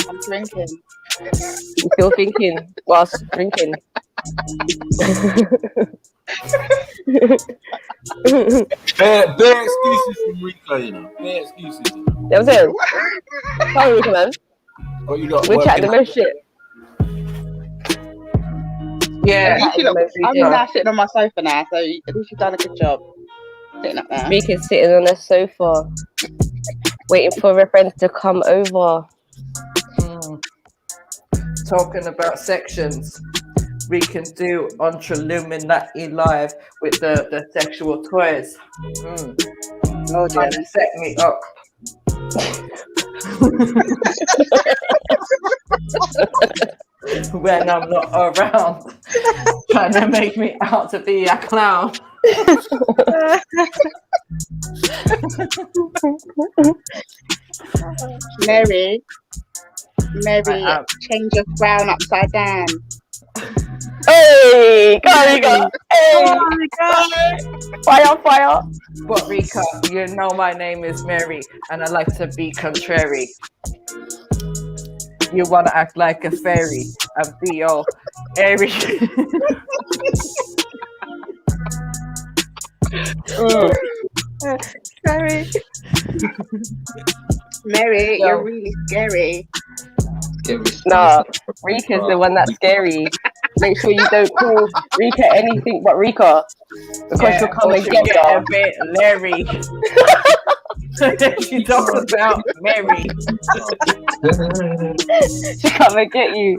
C: I'm drinking.
K: You still thinking whilst drinking?
A: Bare excuses from Rico, you know. Bare excuses.
K: You know what I'm saying? Sorry, Rico, man.
A: Oh, you got
K: we're chatting the most shit.
N: Yeah,
C: I'm now sitting on my sofa now, so at least you've done a good job sitting up there.
K: Rika's sitting on the sofa, waiting for her friends to come over.
N: talking about sections. We can do on TRILLUMINATI live with the sexual toys.
K: Oh,
N: trying to set me up. When I'm not around, trying to make me out to be a clown.
C: Mary, change your frown upside down.
K: Hey, go, Rika. Hey, fire.
N: But Rika, you know my name is Mary, and I like to be contrary. You want to act like a fairy and be all airy.
C: Mary,
K: Yo.
C: you're really scary.
K: Nah, Rika's the one that's scary. Make sure you don't call Rika anything but Rika, because she'll come and get you.
N: A bit Larry. She talks about Mary.
K: She'll come and get you.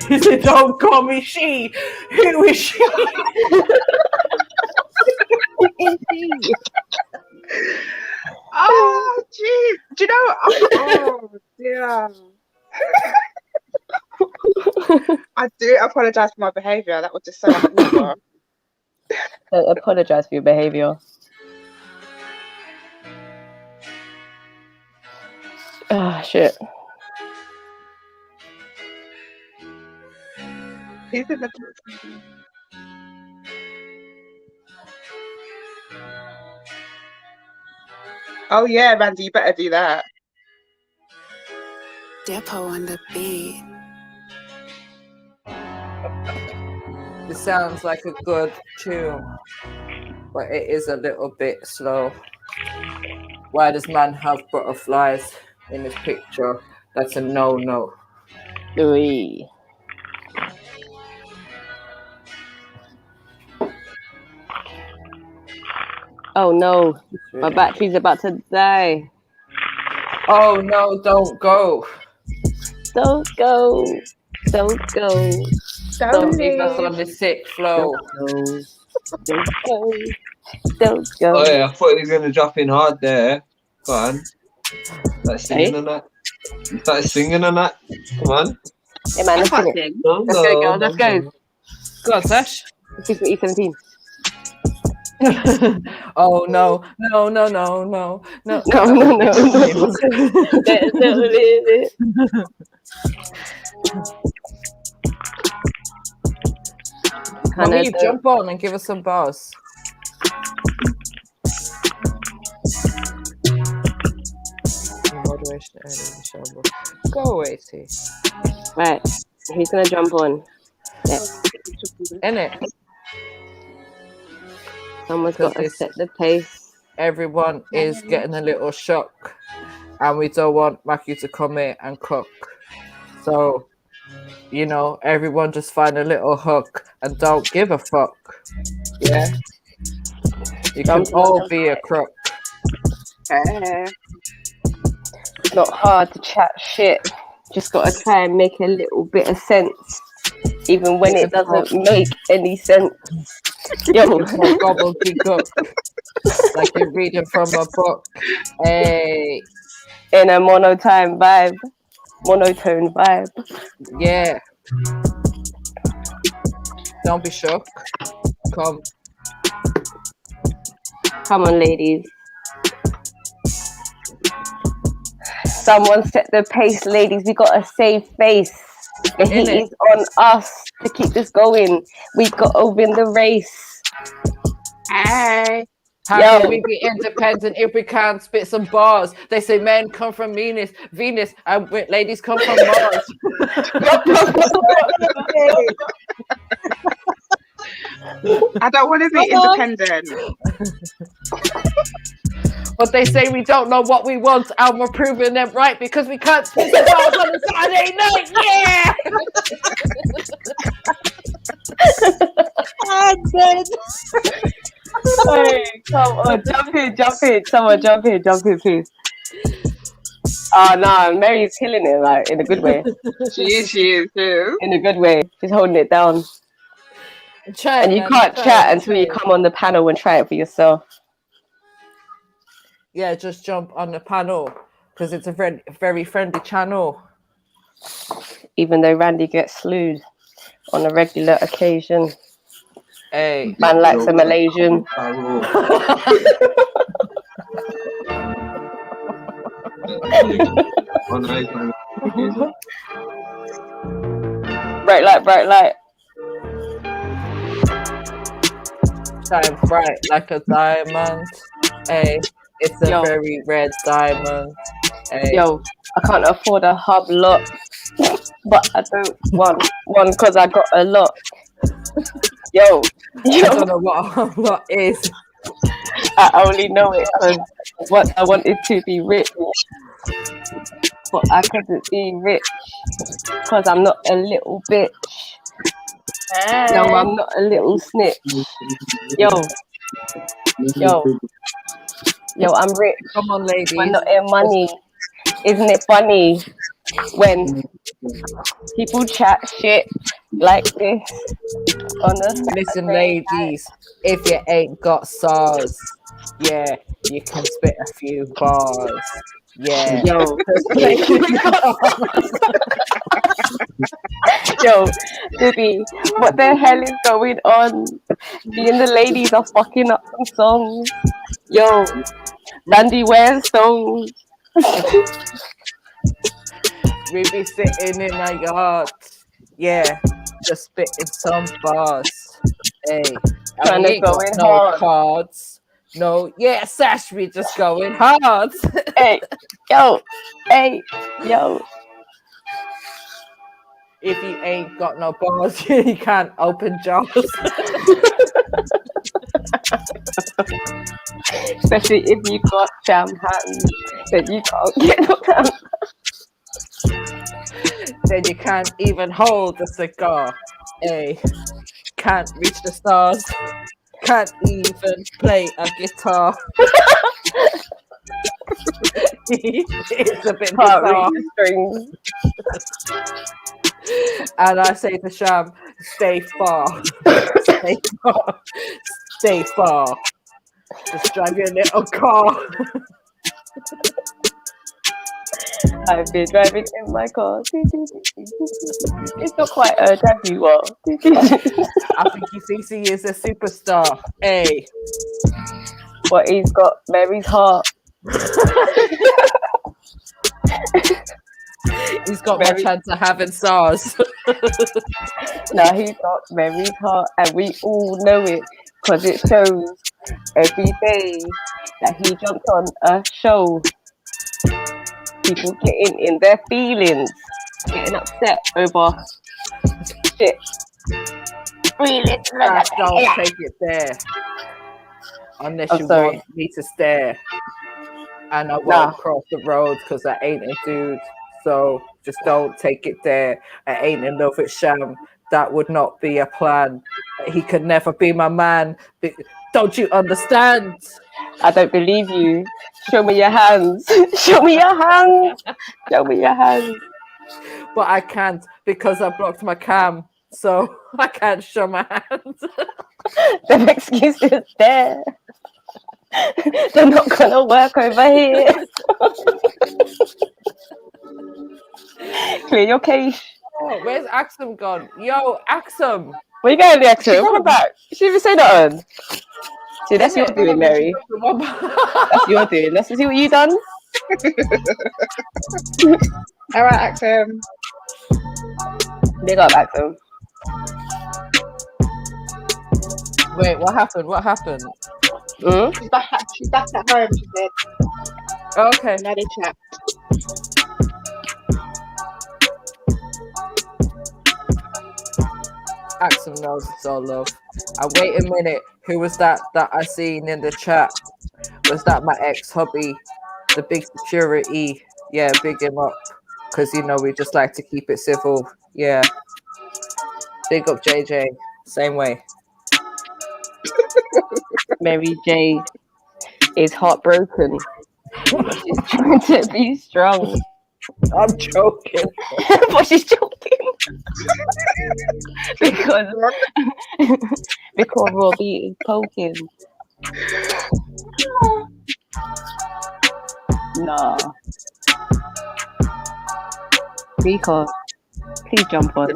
N: He said, "Don't call me she. Who is she?"
C: Oh, jeez. Do you know? Oh, dear. I do apologize for my behaviour. That was just so unusual.
K: Don't apologize for your behaviour. Ah, shit.
C: Who's in the... Oh yeah, Randy, you better do that.
L: Depot on the beat.
N: It sounds like a good tune, but it is a little bit slow. Why does man have butterflies in his picture? That's a no-no.
K: Louis. Oh no, my battery's about to die.
N: Oh no, don't go.
K: Don't go. Don't go.
N: Don't leave us on the sick flow.
K: Don't go. Don't go.
Q: Oh yeah, I thought you were going to drop in hard there. Go on. Start singing and that. Start singing and that. Come on.
K: Hey man, let's go. Let's go, girl. Let's go.
N: Go on, Sash.
K: Let's go for E17.
N: Oh no, no, no, no, no, no,
K: no.
N: Mommy, jump on and give us some bars. Moderation early in the show. Go away, T.
K: Right, who's gonna jump on? Yeah.
N: In it.
K: Someone's got to set the pace.
N: Everyone is getting a little shock, and we don't want Matthew to come in and cook. So, you know, everyone just find a little hook and don't give a fuck. Yeah, you can all be a crook.
K: It's not hard to chat shit. Just gotta try and make a little bit of sense, even when it doesn't make any sense. Yo,
N: gobbledygook, like you're reading from a book. Hey,
K: in a monotone vibe.
N: Yeah. Don't be shook. Come
K: on, ladies. Someone set the pace, ladies. We got to save face. The heat is on us to keep this going. We got to win the race.
C: Hey.
N: How can we be independent if we can't spit some bars? They say men come from Venus, and ladies come from Mars.
C: I don't want to be independent.
N: But they say we don't know what we want, and we're proving them right because we can't spit some bars on a Saturday night. Yeah!
K: I'm dead. Hey, come on, jump in. Someone jump in, please. Oh no, Mary's killing it, like in a good way.
C: She is too.
K: In a good way. She's holding it down. And you can't chat until you come on the panel and try it for yourself.
N: Yeah, just jump on the panel because it's a very friendly channel.
K: Even though Randy gets slewed on a regular occasion.
N: Hey,
K: man likes a Malaysian. Bright light, bright light.
N: Shine bright like a diamond. Hey, it's a very red diamond. Hey.
K: Yo, I can't afford a hub lot, but I don't want one because I got a lot. Yo,
N: I don't know what a hub lot is.
K: I only know it because what I wanted to be rich, but I couldn't be rich because I'm not a little bitch.
O: Hey.
K: No, I'm not a little snitch. Yo, I'm rich.
N: Come on, ladies.
K: We're not in money. Isn't it funny when people chat shit like this?
N: Listen, ladies, if you ain't got SARS, yeah, you can spit a few bars. Yeah.
K: Yo, yo, Dibby, what the hell is going on? Me and the ladies are fucking up some songs. Yo, Randy wears songs.
N: We be sitting in our yard, yeah, just spitting some bars. Hey,
K: Trying to go in
N: no
K: hard.
N: cards. No, yeah, Sash, we just going hard.
K: Hey, yo.
N: If you ain't got no bars, you can't open jars.
K: Especially if you got jam hands, then you can't get no jam.
N: Then you can't even hold a cigar. Hey, can't reach the stars. Can't even play a guitar. It's a bit bizarre. And I say to Sham, stay far. Stay far. Stay far. Just drive your little car.
K: I've been driving in my car. It's not quite a drive you are.
N: I think CC is a superstar. Hey.
K: But he's got Mary's heart.
N: He's got more chance of having SARS.
K: No, he's got Mary's heart, and we all know it because it shows every day that he jumped on a show. People getting in their feelings, getting upset over shit. Really?
N: Don't take it there. Unless you want me to stare. And I won't cross the road because I ain't a dude. So just don't take it there. I ain't in love with Sham. That would not be a plan. He could never be my man. Don't you understand?
K: I don't believe you. Show me your hands. Show me your hands. Show me your hands.
N: But I can't because I blocked my cam. So I can't show my hands.
K: The excuse is there. They're not gonna work over here. Clear your case.
N: Oh, where's Axum gone? Yo, Axum.
K: Where you going, Axum? Come back. She didn't even say that on. See, that's your doing, Mary. That's your doing. Let's see what you done.
C: All right, Axum.
K: Big up, Axum.
N: Wait, what happened? What happened?
C: She's back at home, she said.
N: Okay.
C: Now they chat.
N: Axum knows it's all love. And wait a minute, who was that I seen in the chat? Was that my ex-hubby, the big security? Yeah, big him up. Because, you know, we just like to keep it civil. Yeah. Big up JJ. Same way.
K: Mary J is heartbroken. She's trying to be strong.
N: I'm joking.
K: But she's joking. because Robbie is poking. Nah. Rico, please jump on.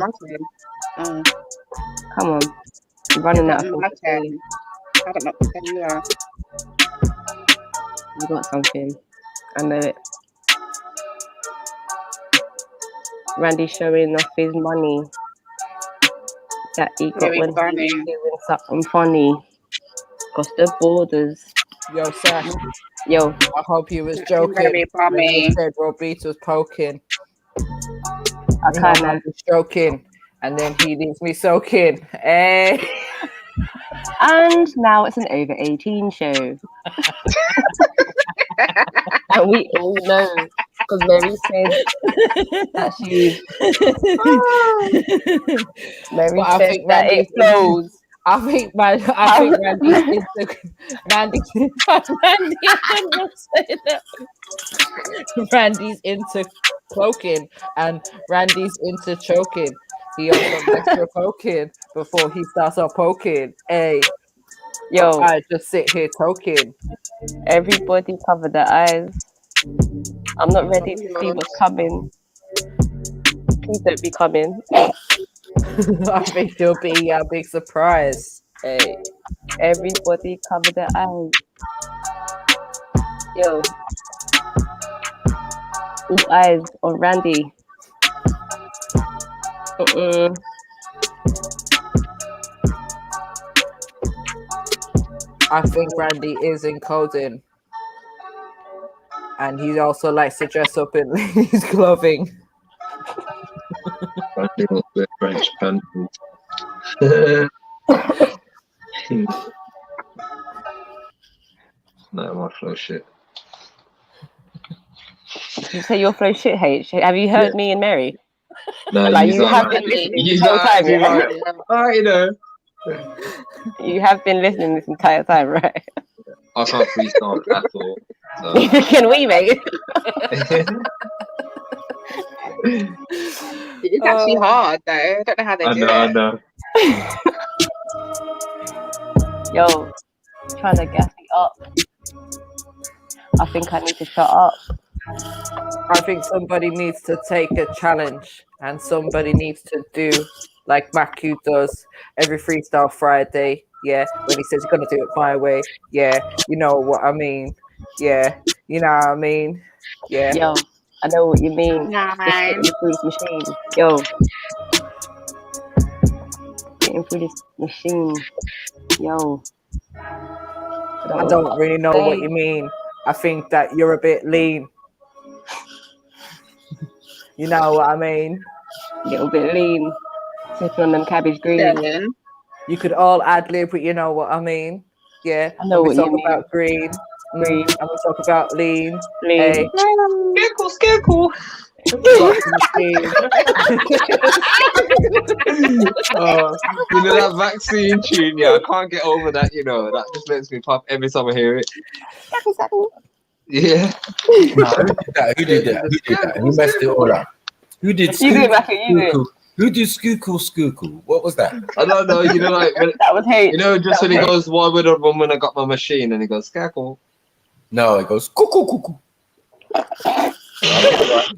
K: Come on. You're running out of things.
C: I don't know what to say.
K: You got something. I know it. Randy's showing off his money that he got when he was doing something funny. Across the borders.
N: Yo, Sash.
K: Yo.
N: I hope you was joking when you said Robbie was poking.
K: I kind of
N: stroking, and then he leaves me soaking. Hey.
K: And now it's an over 18 show. And we all know because Mary said that Mary said that it flows.
N: I think Randy's into cloaking and Randy's into choking. He also likes to poking before he starts off poking. Hey,
K: yo,
N: I just sit here talking.
K: Everybody cover their eyes. I'm not ready to see what's coming. Please don't be coming.
N: I think it'll be a big surprise. Hey,
K: everybody cover their eyes. Yo, all eyes on Randy.
N: I think Randy is encoding. And he also likes to dress up in ladies' clothing.
Q: Randy wants to wear French pants. No, my flow shit.
K: You say your flow shit, H. Have you heard me and Mary?
Q: No,
K: like you have been listening this whole time,
Q: right? You know.
K: You have been listening this entire time, right?
Q: I can't freestyle at all. So.
K: Can we, mate?
C: It's actually hard, though. I don't know how they do it.
Q: I know.
K: Yo, trying to gas me up. I think I need to shut up.
N: I think somebody needs to take a challenge and somebody needs to do like Macu does every Freestyle Friday. Yeah, when he says he's going to do it my way. Yeah, you know what I mean. Yeah, you know what I mean. Yeah.
K: Yo, I know what you mean.
C: Nice.
K: Getting through this machine. Yo. Getting through this machine. Yo.
N: I don't really know what you mean. I think that you're a bit lean. You know what I mean?
K: A little bit lean. Sipping on them cabbage greens.
N: You could all ad-lib, but you know what I mean? Yeah.
K: I know what you mean.
N: We talk about green. And we talk about lean.
K: Lean.
N: Scarecrow.
Q: You know that vaccine tune, yeah, I can't get over that, you know. That just makes me pop every time I hear it. Yeah.
A: No, who did that? Who messed it all up? Who did
K: Skookle?
A: Who did Skookle? What was that?
Q: I don't know, you know, like when,
K: that was hate.
Q: You know, just when he goes, why would I run when I got my machine? And he goes, Scarecrow.
A: No, it goes cuckoo. Get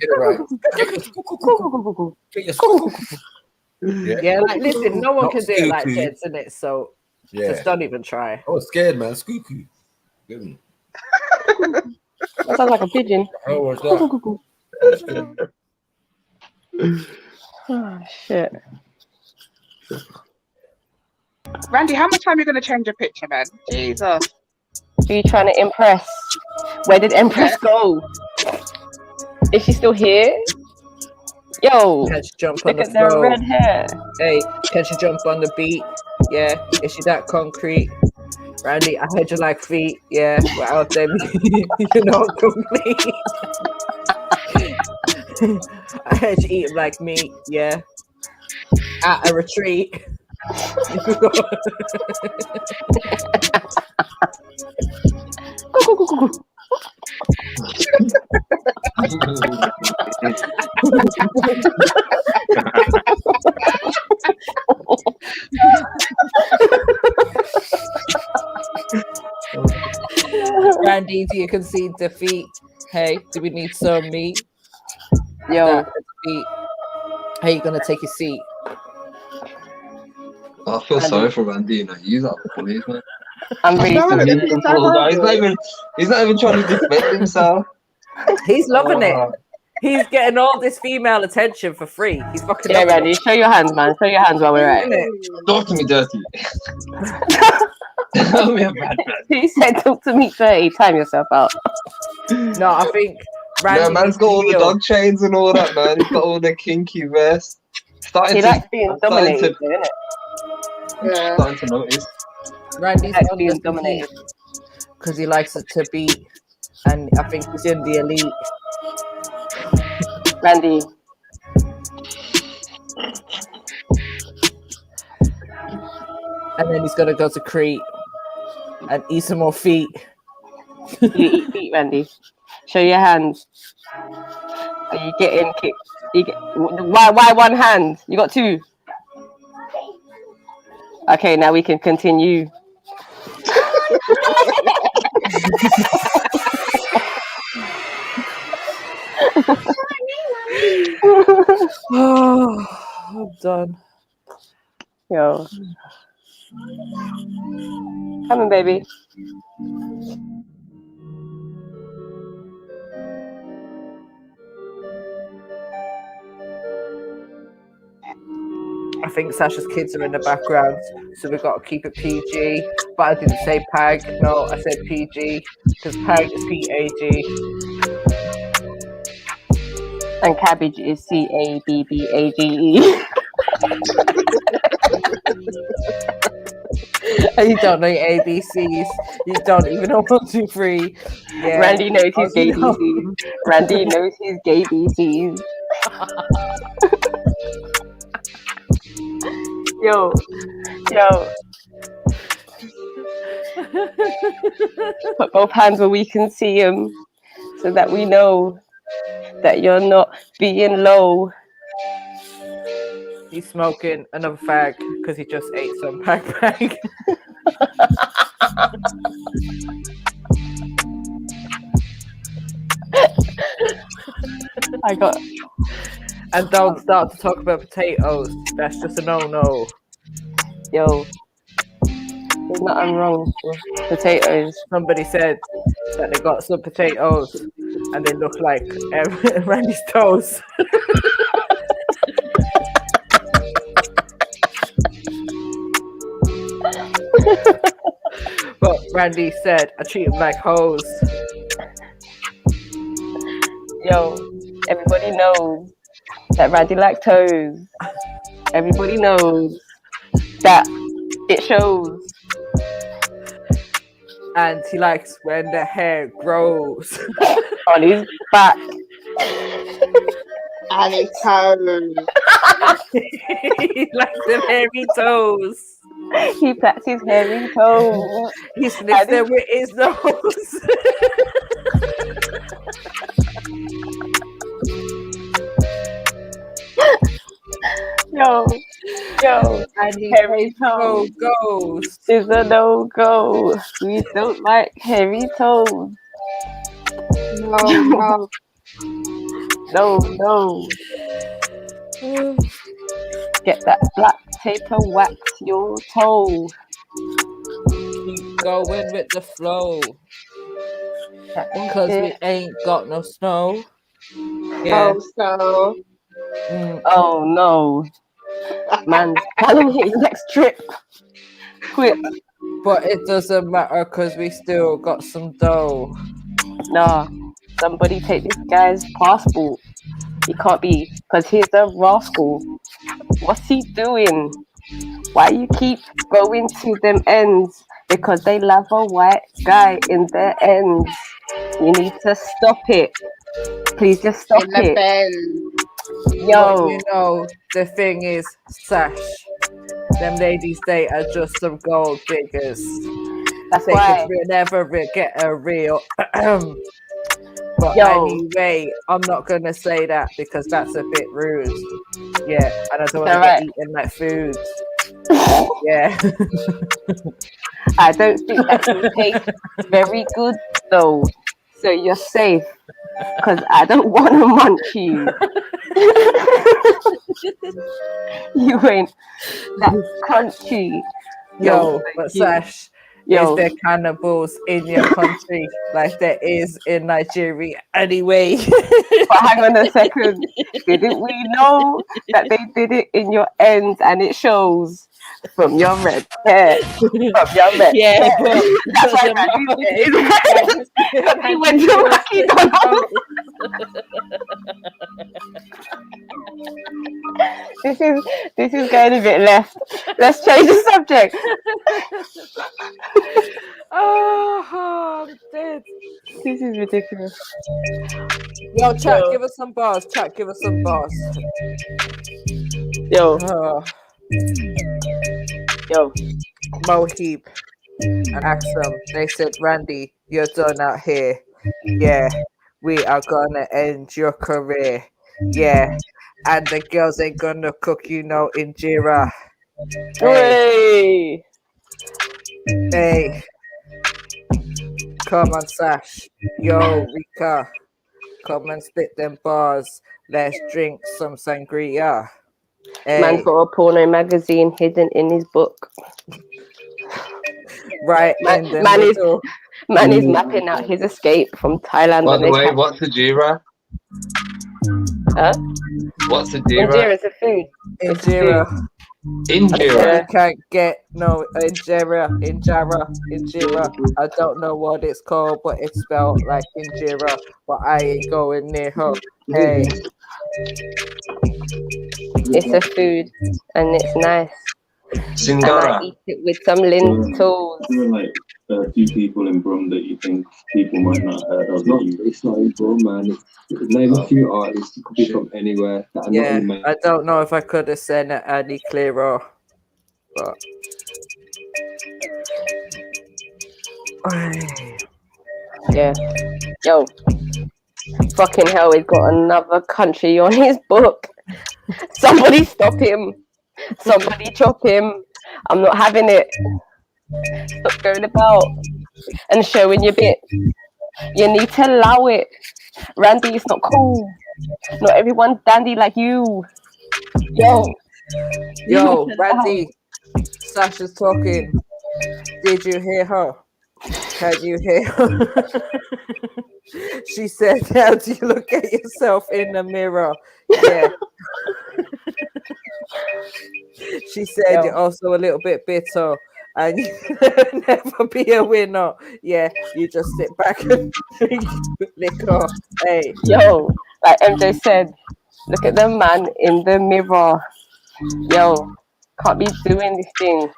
A: it right.
N: Yeah, like listen, no one can do it like Jed's, isn't it? So just don't even try.
A: I was scared, man. Skookoo.
K: That sounds like a pigeon.
A: Oh, what's that?
K: Oh shit.
C: Randy, how much time are you going to change your picture, man? Jesus.
K: Who are you trying to impress? Where did Empress go? Is she still here? Yo,
N: can she jump on
K: look
N: the
K: at their
N: floor?
K: red hair.
N: Hey, can she jump on the beat? Yeah, is she that concrete? Randy, I heard you like feet. Yeah, without them, you're not complete. I heard you eat like meat. Yeah, at a retreat. Randy, do you concede defeat? Hey, do we need some meat?
K: Yo.
N: Defeat. How you gonna take your seat?
Q: I feel sorry for Randy, you know, he's out the police, man.
K: I'm really sorry.
Q: He's not even trying to defend himself.
N: He's loving it. He's getting all this female attention for free. He's fucking
K: Yeah, Randy, show your hands, man. Show your hands while we're at it.
Q: Talk to me dirty. Tell me a bad man.
K: He said, talk to me dirty. Time yourself out.
N: No, I think Randy.
Q: Yeah, man's got all the dog chains and all that, man. He's got all the kinky vest.
K: He likes being dominated, isn't it?
Q: Yeah. Starting to notice.
N: Randy's
K: Like being dominated.
N: because he likes it to beat, and I think he's in the elite.
K: Randy.
N: And then he's gonna go to Crete and eat some more feet.
K: You eat feet, Randy. Show your hands. Are you getting kicked? Why one hand? You got two. Okay, now we can continue.
N: Oh, I'm done.
K: Yo. Come on, baby.
N: I think Sasha's kids are in the background, so we've got to keep it PG. But I didn't say PAG. No, I said PG because PAG is PAG.
K: And cabbage is CABBAGE.
N: And you don't know your ABCs. You don't even know 1, 2, 3. Yeah.
K: Randy knows his gay BCs. Randy knows his gay BCs. Yo. Put both hands where we can see him so that we know that you're not being low.
N: He's smoking another fag because he just ate some pag.
K: I got.
N: And don't start to talk about potatoes. That's just a no-no.
K: Yo. There's nothing wrong with potatoes.
N: Somebody said that they got some potatoes and they look like Randy's toes. But Randy said, I treat them like hoes.
K: Yo, everybody knows that Randy likes toes. Everybody knows that it shows.
N: And he likes when the hair grows
K: on his back.
C: And his toes.
N: He likes them hairy toes.
K: He plats his hairy toes.
N: He sniffs them with his nose.
K: Yo,
N: and
K: hairy toes
N: goes
K: is a no-go. We don't like hairy toes. No. Get that black tape and wax your toe.
N: Keep going with the flow. Because we ain't got no snow.
C: Yeah. Oh,
K: Oh no. Man's planning his next trip. Quick.
N: But it doesn't matter because we still got some dough.
K: Nah. Somebody take this guy's passport. He can't be, because he's a rascal. What's he doing? Why you keep going to them ends? Because they love a white guy in their ends. You need to stop it. Please just stop it. Yo.
N: But you know, the thing is, Sash, them ladies, they are just some gold diggers.
K: That's
N: they
K: why.
N: could never get a real But anyway, I'm not gonna say that because that's a bit rude. Yeah, and I don't want to get eaten like food. Yeah.
K: I don't think that will taste very good though. So you're safe. Because I don't want to munch you. You ain't that crunchy.
N: Yo, but Sash, is there cannibals in your country like there is in Nigeria anyway?
K: But hang on a second. Didn't we know that they did it in your ends and it shows from your red hair? From your red hair.
N: But
K: that's why he went to McDonald's. This is going a bit left. Let's change the subject.
N: Oh, I'm dead.
K: This is ridiculous.
N: Yo, chat, give us some bars. Chat, give us some bars.
K: Yo. Yo.
N: Mohib and Axum, they said, Randy, you're done out here. Yeah, we are gonna end your career. Yeah, and the girls ain't gonna cook you no injera.
K: Hey.
N: Hey. Come on, Sash. Yo, Rika. Come and spit them bars. Let's drink some sangria. Hey.
K: Man's got a porno magazine hidden in his book.
N: Right
K: man is mapping out his escape from Thailand.
Q: By the way, what's a jira?
K: Huh?
Q: What's a
K: Injera
Q: jira?
K: is a food.
N: Injera.
Q: Injera.
N: You can't get no injera. I don't know what it's called, but it's spelled like injera. But I ain't going near her. Hey.
K: It's a food and it's nice.
Q: Singara.
K: And I eat it with some lentils.
J: There are like a few people in Brum that you think people might not have heard of.
Q: It's not in Brum, man. Name a few artists. It could be from anywhere. That are
N: Yeah,
Q: not in
N: I don't know if I could have said it any clearer, but
K: yeah. Yo, fucking hell, he's got another country on his book. Somebody stop him. Somebody chop him. I'm not having it. Stop going about and showing your bit. You need to allow it. Randy, it's not cool. Not everyone's dandy like you.
N: Yo, Randy, Sasha's talking. Did you hear her? Can you hear her? She said, how do you look at yourself in the mirror? Yeah. She said, you're also a little bit bitter and you never be a winner. Yeah, you just sit back and drink liquor. Hey.
K: Yo, like MJ said, look at the man in the mirror. Yo, can't be doing this thing.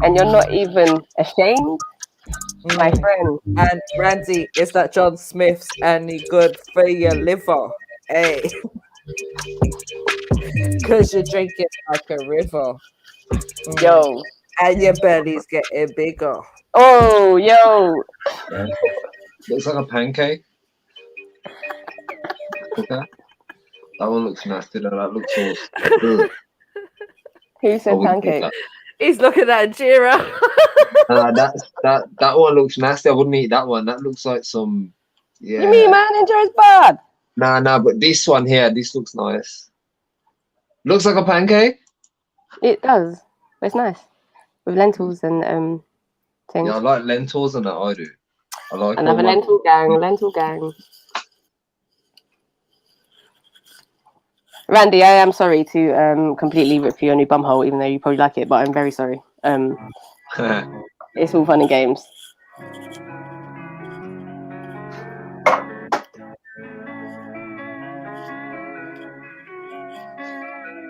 K: And you're not even ashamed, my friend.
N: And Randy, is that John Smith's any good for your liver? Hey. Because you're drinking like a river.
K: Yo.
N: And your belly's getting bigger.
K: Oh, yo.
Q: Looks like a pancake. Okay. That one looks nasty though. That looks all
K: Who said pancake?
N: He's looking at Jira.
Q: That one looks nasty. I wouldn't eat that one. That looks like some. Yeah.
K: You mean man enjoys bad?
Q: Nah, but this one here, this looks nice. Looks like a pancake.
K: It does. It's nice with lentils and things.
Q: Yeah, I like lentils and that. I do. I like.
K: Another lentil gang. Randy, I am sorry to completely rip you on your bumhole, even though you probably like it, but I'm very sorry. It's all fun and games.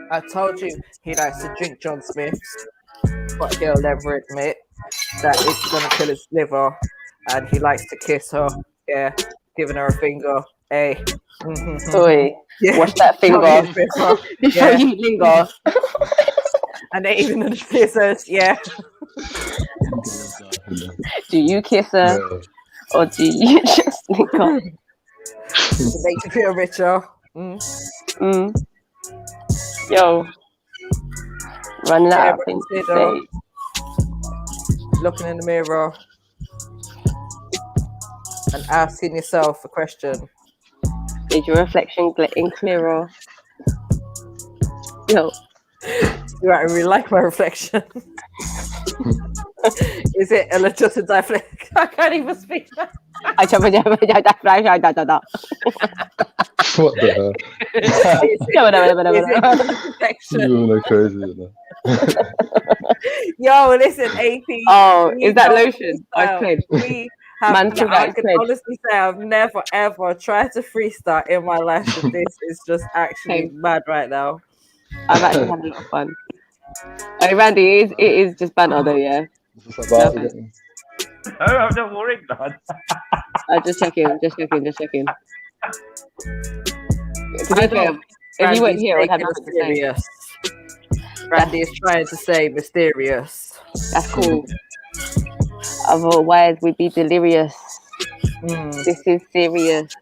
N: I told you he likes to drink John Smith's, but he'll never admit that it's gonna kill his liver, and he likes to kiss her. Yeah, giving her a finger. Hey.
K: Oi,
N: Yeah.
K: wash that finger before you linger.
N: And they even the kisses, yeah.
K: Do you kiss her or do you just linger?
N: To make you feel richer.
K: Yo, running out of things to say.
N: Looking in the mirror and asking yourself a question.
K: Is your reflection getting clearer? Yo.
N: You I really like my reflection. Is it just a deflect? I can't even speak.
I: What the hell? You're crazy, you know.
N: Yo, listen, AP.
K: Oh, is that lotion?
N: We have, I can honestly say I've never ever tried to freestyle in my life, and this is just actually mad right now.
K: I'm actually having a lot of fun. Hey, Randy, it is just banter though, yeah.
E: I'm not worried, man.
K: Just checking. To be fair, if you weren't here, I'd have nothing to say.
N: Randy is trying to say mysterious.
K: That's cool. Otherwise, we'd be delirious. This is serious.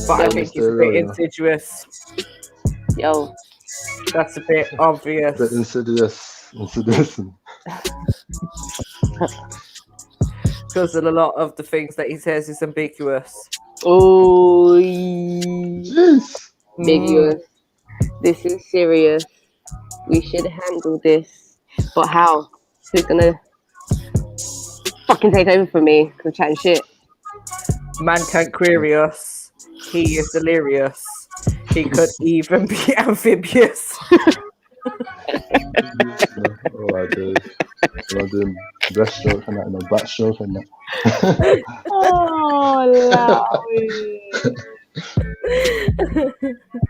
N: But I think it's a bit insidious.
K: Yo.
N: That's a bit obvious.
I: A bit insidious.
N: Because a lot of the things that he says is ambiguous.
K: Oh, yes. Ambiguous. This is serious. We should handle this. But how? Who's gonna fucking take over for me? I'm chatting shit.
N: Man can't query us. He is delirious. He could even be amphibious.
I: Oh, I did. I'm doing breaststroke and that, and backstroke and that.
K: Oh,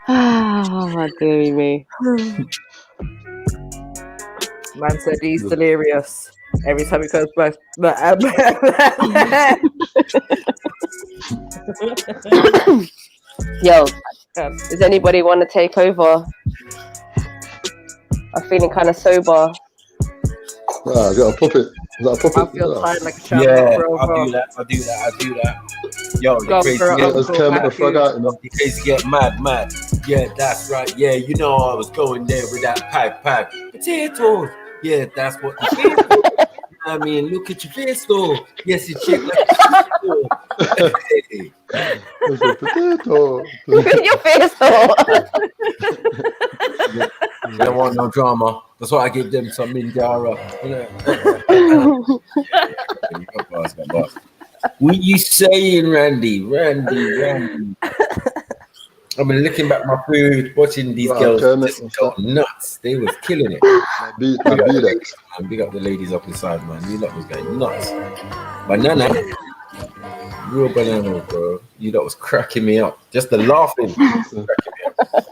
K: Lord. Oh, dearie me.
N: Man said he's delirious. Every time he goes back.
K: Yo, does anybody want to take over? I'm feeling kind of sober.
I: I got a puppet. Is that a puppet?
N: I feel tired like a child.
A: Yeah, I'll do that. Yo, the crazy get mad. Yeah, that's right. Yeah, you know I was going there with that pipe. Potatoes. Yeah, that's what the face. I mean, look at your face though. Yes, it's shaped like a
I: It's a potato.
K: Look at your face though.
A: They don't want no drama. That's why I give them some Mindara. What you saying, Randy? I've been looking back my food, watching these girls just go nuts. They was killing it. Big up the ladies up inside, man. You lot was going nuts. Banana. Real banana, bro. You lot was cracking me up. Just the laughing. Cracking me up.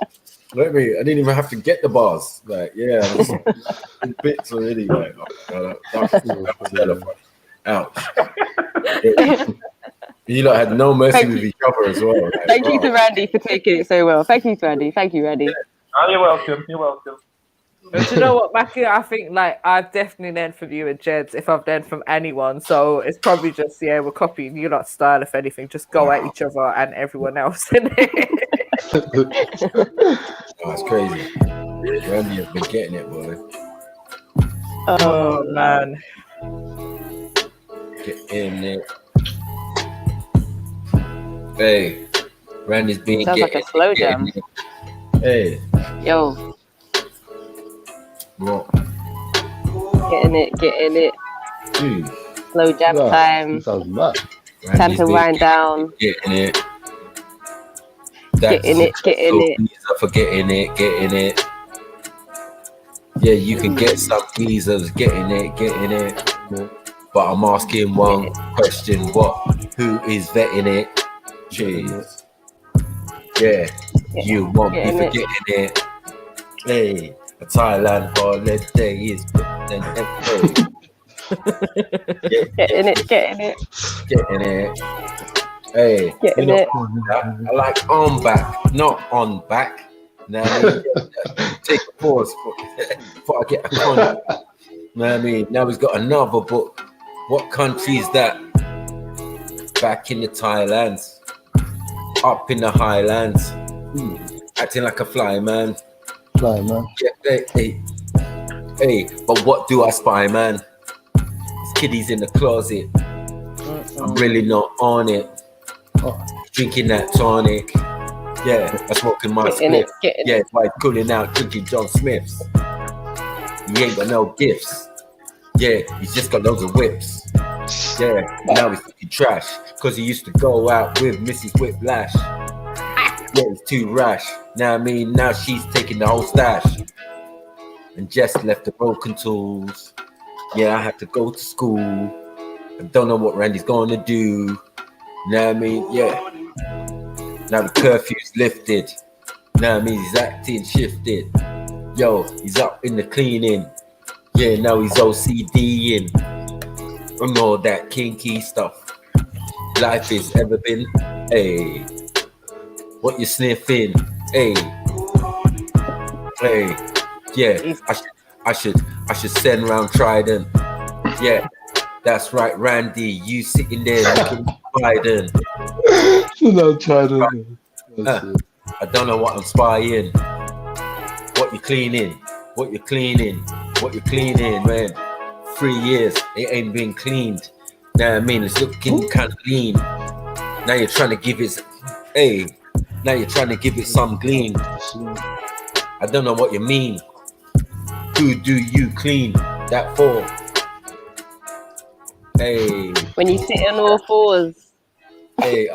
A: Let me. I didn't even have to get the bars. Like, yeah, in bits already. Like, ouch. You lot had no mercy with each other as well. Like,
K: Thank you to Randy for taking it so well. Thank you, Randy.
E: Oh, you're welcome.
N: But you know what, Mackie? I think like I've definitely learned from you and Jeds if I've learned from anyone. So it's probably just we're copying you lot style. If anything, just go at each other and everyone else.
A: Oh, it's crazy. Randy has been getting it, boy.
N: Oh man.
A: Get in it. Hey, Randy's being
K: sounds like a slow jam.
A: Hey.
K: Yo.
A: What?
K: Getting it.
A: Dude.
K: Slow jam time.
I: Sounds mad.
K: Time to wind down.
A: Getting it.
K: Getting it.
A: For getting it. Yeah, you can get some geezers getting it. But I'm asking one question: who is vetting it? Jeez. Yeah, you want me for getting it? Hey, a Thailand holiday is
K: getting it.
A: Hey,
K: getting it.
A: I like on back, not on back. Now take a pause before I get a con. Know what I mean? Now he's got another book. What country is that? Back in the Thailands. up in the highlands, acting like a fly man.
I: Fly man.
A: Yeah, hey, but what do I spy, man? This kiddies in the closet. I'm really not on it. Drinking that tonic. Yeah, I'm smoking my split. Yeah, by cooling out, drinking John Smith's. He ain't got no gifts. Yeah, he's just got loads of whips. Yeah, now he's fucking trash. Cause he used to go out with Mrs. Whiplash. Yeah, he's too rash. Now now she's taking the whole stash. And just left the broken tools. Yeah, I have to go to school. I don't know what Randy's gonna do. Now yeah. Now the curfew's lifted. Now he's acting shifted. Yo, he's up in the cleaning. Yeah, now he's OCDing. And all that kinky stuff. Life is ever been. Hey, what you sniffing? Hey, yeah. I should send round Trident. Yeah, that's right, Randy. You sitting there looking Biden.
I: No, Trident.
A: I don't know what I'm spying. What you cleaning? What you cleaning? What you cleaning, man? 3 years, it ain't been cleaned. Now it's looking kind of lean. Now you're trying to give it, now you're trying to give it some gleam. I don't know what you mean. Who do you clean that for? Hey.
K: When you sit on all fours.
A: Hey,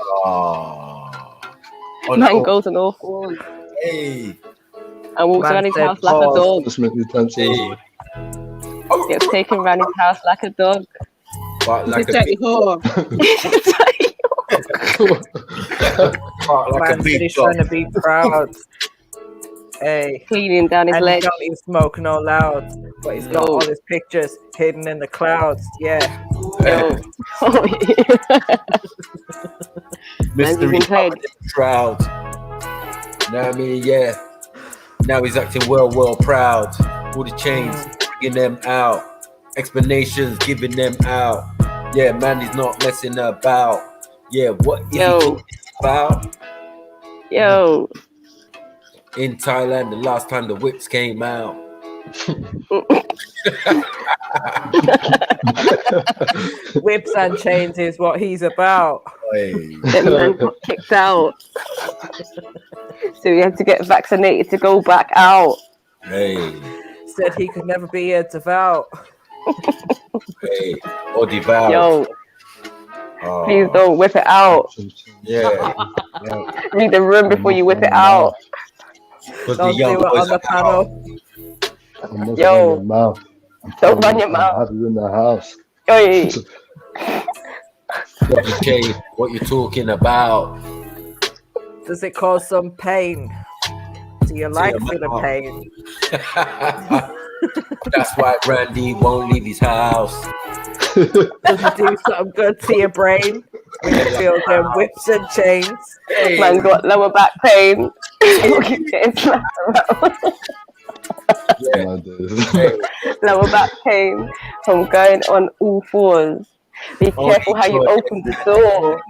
K: Man goes on all fours.
A: Hey.
K: And walks around his house like a dog.
A: Hey.
K: Gets taken around his house like a dog.
A: But like a
K: big
A: dog.
N: Man said he's trying to be proud. Hey,
K: cleaning down his legs.
N: He don't even smoke no loud, but he's got all his pictures hidden in the clouds. Yeah.
A: Mystery proud. Now yeah. Now he's acting well proud. All the chains, bringing them out. Explanations, giving them out. Yeah, man, he's not messing about. Yeah, what is he talking about?
K: Yo.
A: In Thailand, the last time the whips came out.
N: Whips and chains is what he's about.
K: That man got kicked out. So he had to get vaccinated to go back out.
A: Hey.
N: Said he could never be a devout.
A: Hey, or devout.
K: Yo. Please don't whip it out.
A: Yeah.
K: Read the room before you whip it out.
A: Because the young
N: do it
A: boys
N: on the panel.
K: Yo. Don't run your
I: I
K: mouth.
I: have you in the house.
K: Oi.
A: Okay, what you talking about?
N: Does it cause some pain? Do you like feeling pain?
A: That's why Randy won't leave his house.
N: Does it do something good to your brain when you feel them whips and chains?
A: Hey.
K: Man's got lower back pain. Getting slapped around. Lower back pain from going on all fours. Be careful how you open the door.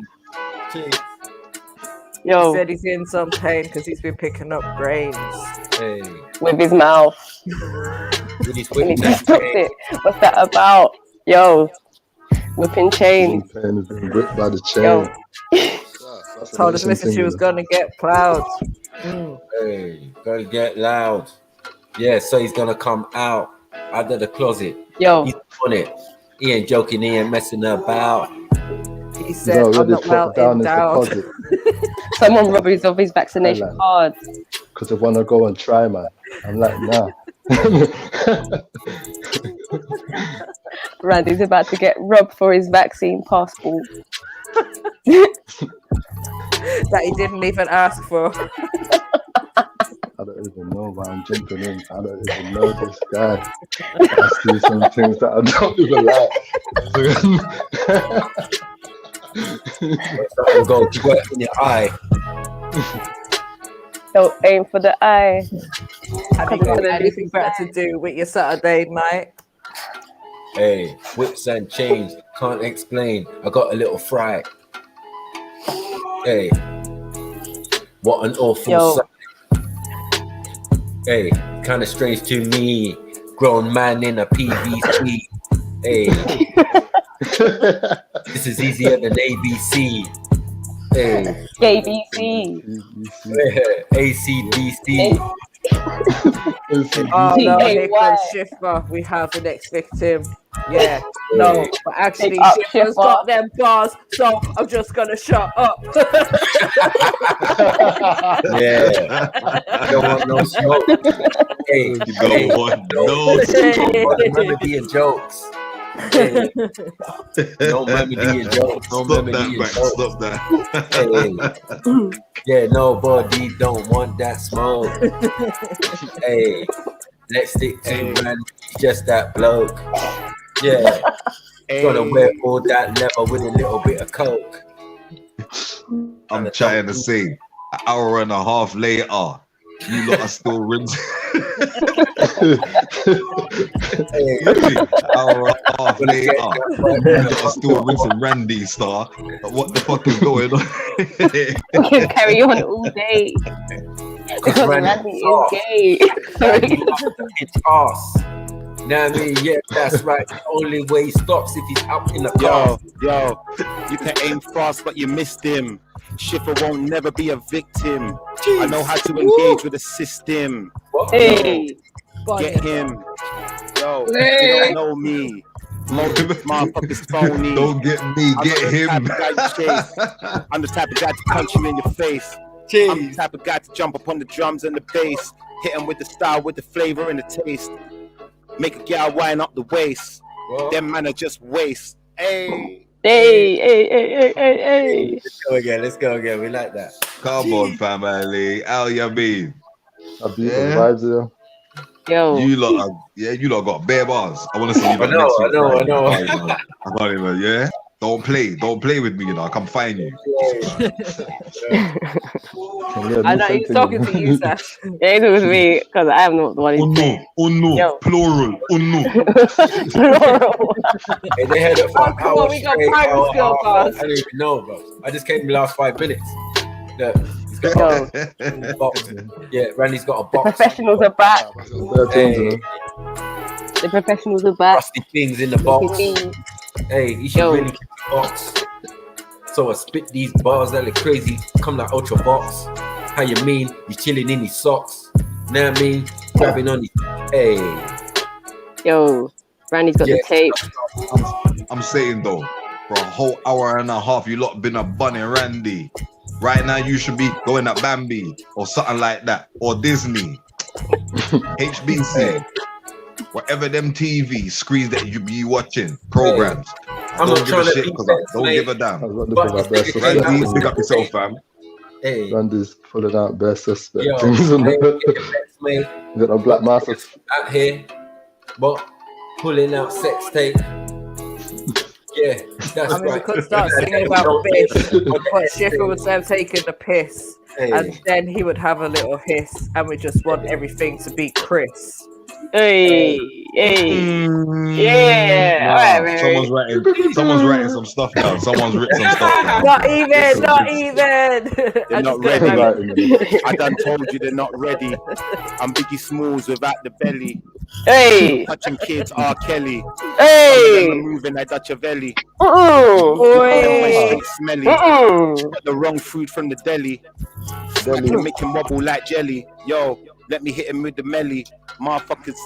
K: Yo.
N: He said he's in some pain because he's been picking up grains.
A: Hey.
K: With his mouth.
A: With his
K: And he just took it. What's that about? Yo. Whipping chains.
I: Pain has been whipped by the chain.
N: Told his missus she was gonna get plowed.
A: Hey, gonna get loud. Yeah, so he's gonna come out of the closet.
K: Yo.
A: He's on it. He ain't joking, he ain't messing about.
N: He said, I'm not well endowed.
K: Someone robbed of his vaccination card.
I: Because I want to go and try, man. I'm like, nah.
K: Randy's about to get robbed for his vaccine passport.
N: That he didn't even ask for.
I: I don't even know why I'm jumping in. I don't even know this guy. I see some things that I don't even like.
A: Go in your eye.
K: Don't aim for the eye.
N: Have you got anything better to do with your Saturday night?
A: Hey, whips and chains, can't explain. I got a little fright. Hey, What an awful sight. Hey, kind of strange to me. Grown man in a PVC. Hey, this is easier than ABC. Hey,
K: ABC.
A: ACDC.
N: Oh no, here comes Schiffer. We have the next victim. Yeah, no, but actually Schiffer's got them bars, so I'm just gonna shut up.
A: Yeah, don't want no smoke. Hey,
P: don't want no smoke.
A: Remedy and jokes. Hey. No remedy and jokes. No remedy and jokes.
P: Stop that.
A: Hey. Yeah, nobody don't want that smoke. Hey, let's stick to Randy, just that bloke. Yeah, gonna wear all that leather with a little bit of coke.
P: I'm trying to say, an hour and a half later, you lot are still rinsing. Hour and a half later, you lot are still rinsing Randy, star. What the fuck is going on?
K: We can carry on all day. Because Randy is gay.
A: It's us. Now I mean, yeah, that's right. The only way he stops if he's up in the car.
R: Yo, you can aim fast, but you missed him. Schiffer won't never be a victim. I know how to engage with the system.
K: Hey.
R: Get him. Yo, you don't know me. Most of this motherfucker's phony.
P: Don't get me, get him.
R: I'm the type of guy to punch you in your face. I'm the type of guy to jump up on the drums and the bass. Hit him with the style, with the flavor and the taste. Make a gal wind up the waist. Them man are just waste. Hey.
K: Hey.
A: Let's go again. We like that.
P: Come on, family. How you been?
I: I'll be for the vibes here.
K: Yo.
P: You lot got bare bars. I want to see you back
A: I know.
P: I can't even, yeah? Don't play with me, you know. I come find you.
K: I know he's talking to you, sir. Yeah, he's with me because I am not the one who's playing.
P: No, plural.
K: Plural.
A: Hey, they had it for an
K: come on, we got private skill bars.
A: I don't even know, bro. I just came in the last 5 minutes. Look, he's got a box. Yeah, Randy's got a box.
K: The professionals are back.
A: Hey.
K: The professionals are back.
A: Rusty things in the box. Hey, you should really keep the box. So I spit these bars that look crazy, come like Ultra Box. How you mean? You chilling in his socks. Know what I mean? Grabbing on his. Hey.
K: Yo, Randy's got the tape.
P: I'm saying though, for a whole hour and a half, you lot been a bunny Randy. Right now, you should be going at Bambi or something like that, or Disney, HBC. Whatever them TV screens that you be watching, programs.
A: I'm not trying to
P: because I don't give a damn. Randy, pick up yourself, fam.
A: Hey.
I: Randy's pulling out best suspect
A: Yo,
I: things.
A: mate.
I: Got a black master
A: out here, but pulling out sex tape. Yeah, that's right.
N: We could start singing about fish, but Schiffer would start taking the piss, and then he would have a little hiss, and we just want everything to be Chris.
K: Hey. Yeah.
P: Nah,
K: All right,
P: someone's writing some stuff down. Someone's written some stuff down.
N: Not even.
R: They're not ready. I done told you they're not ready. I'm Biggie Smalls without the belly.
K: Hey.
R: Touching kids, R. Kelly.
K: Hey.
R: Moving like Dutchavelli.
K: Boy.
R: Smelly. Got the wrong food from the deli. Make him wobble like jelly. Yo, let me hit him with the melly. Motherfuckers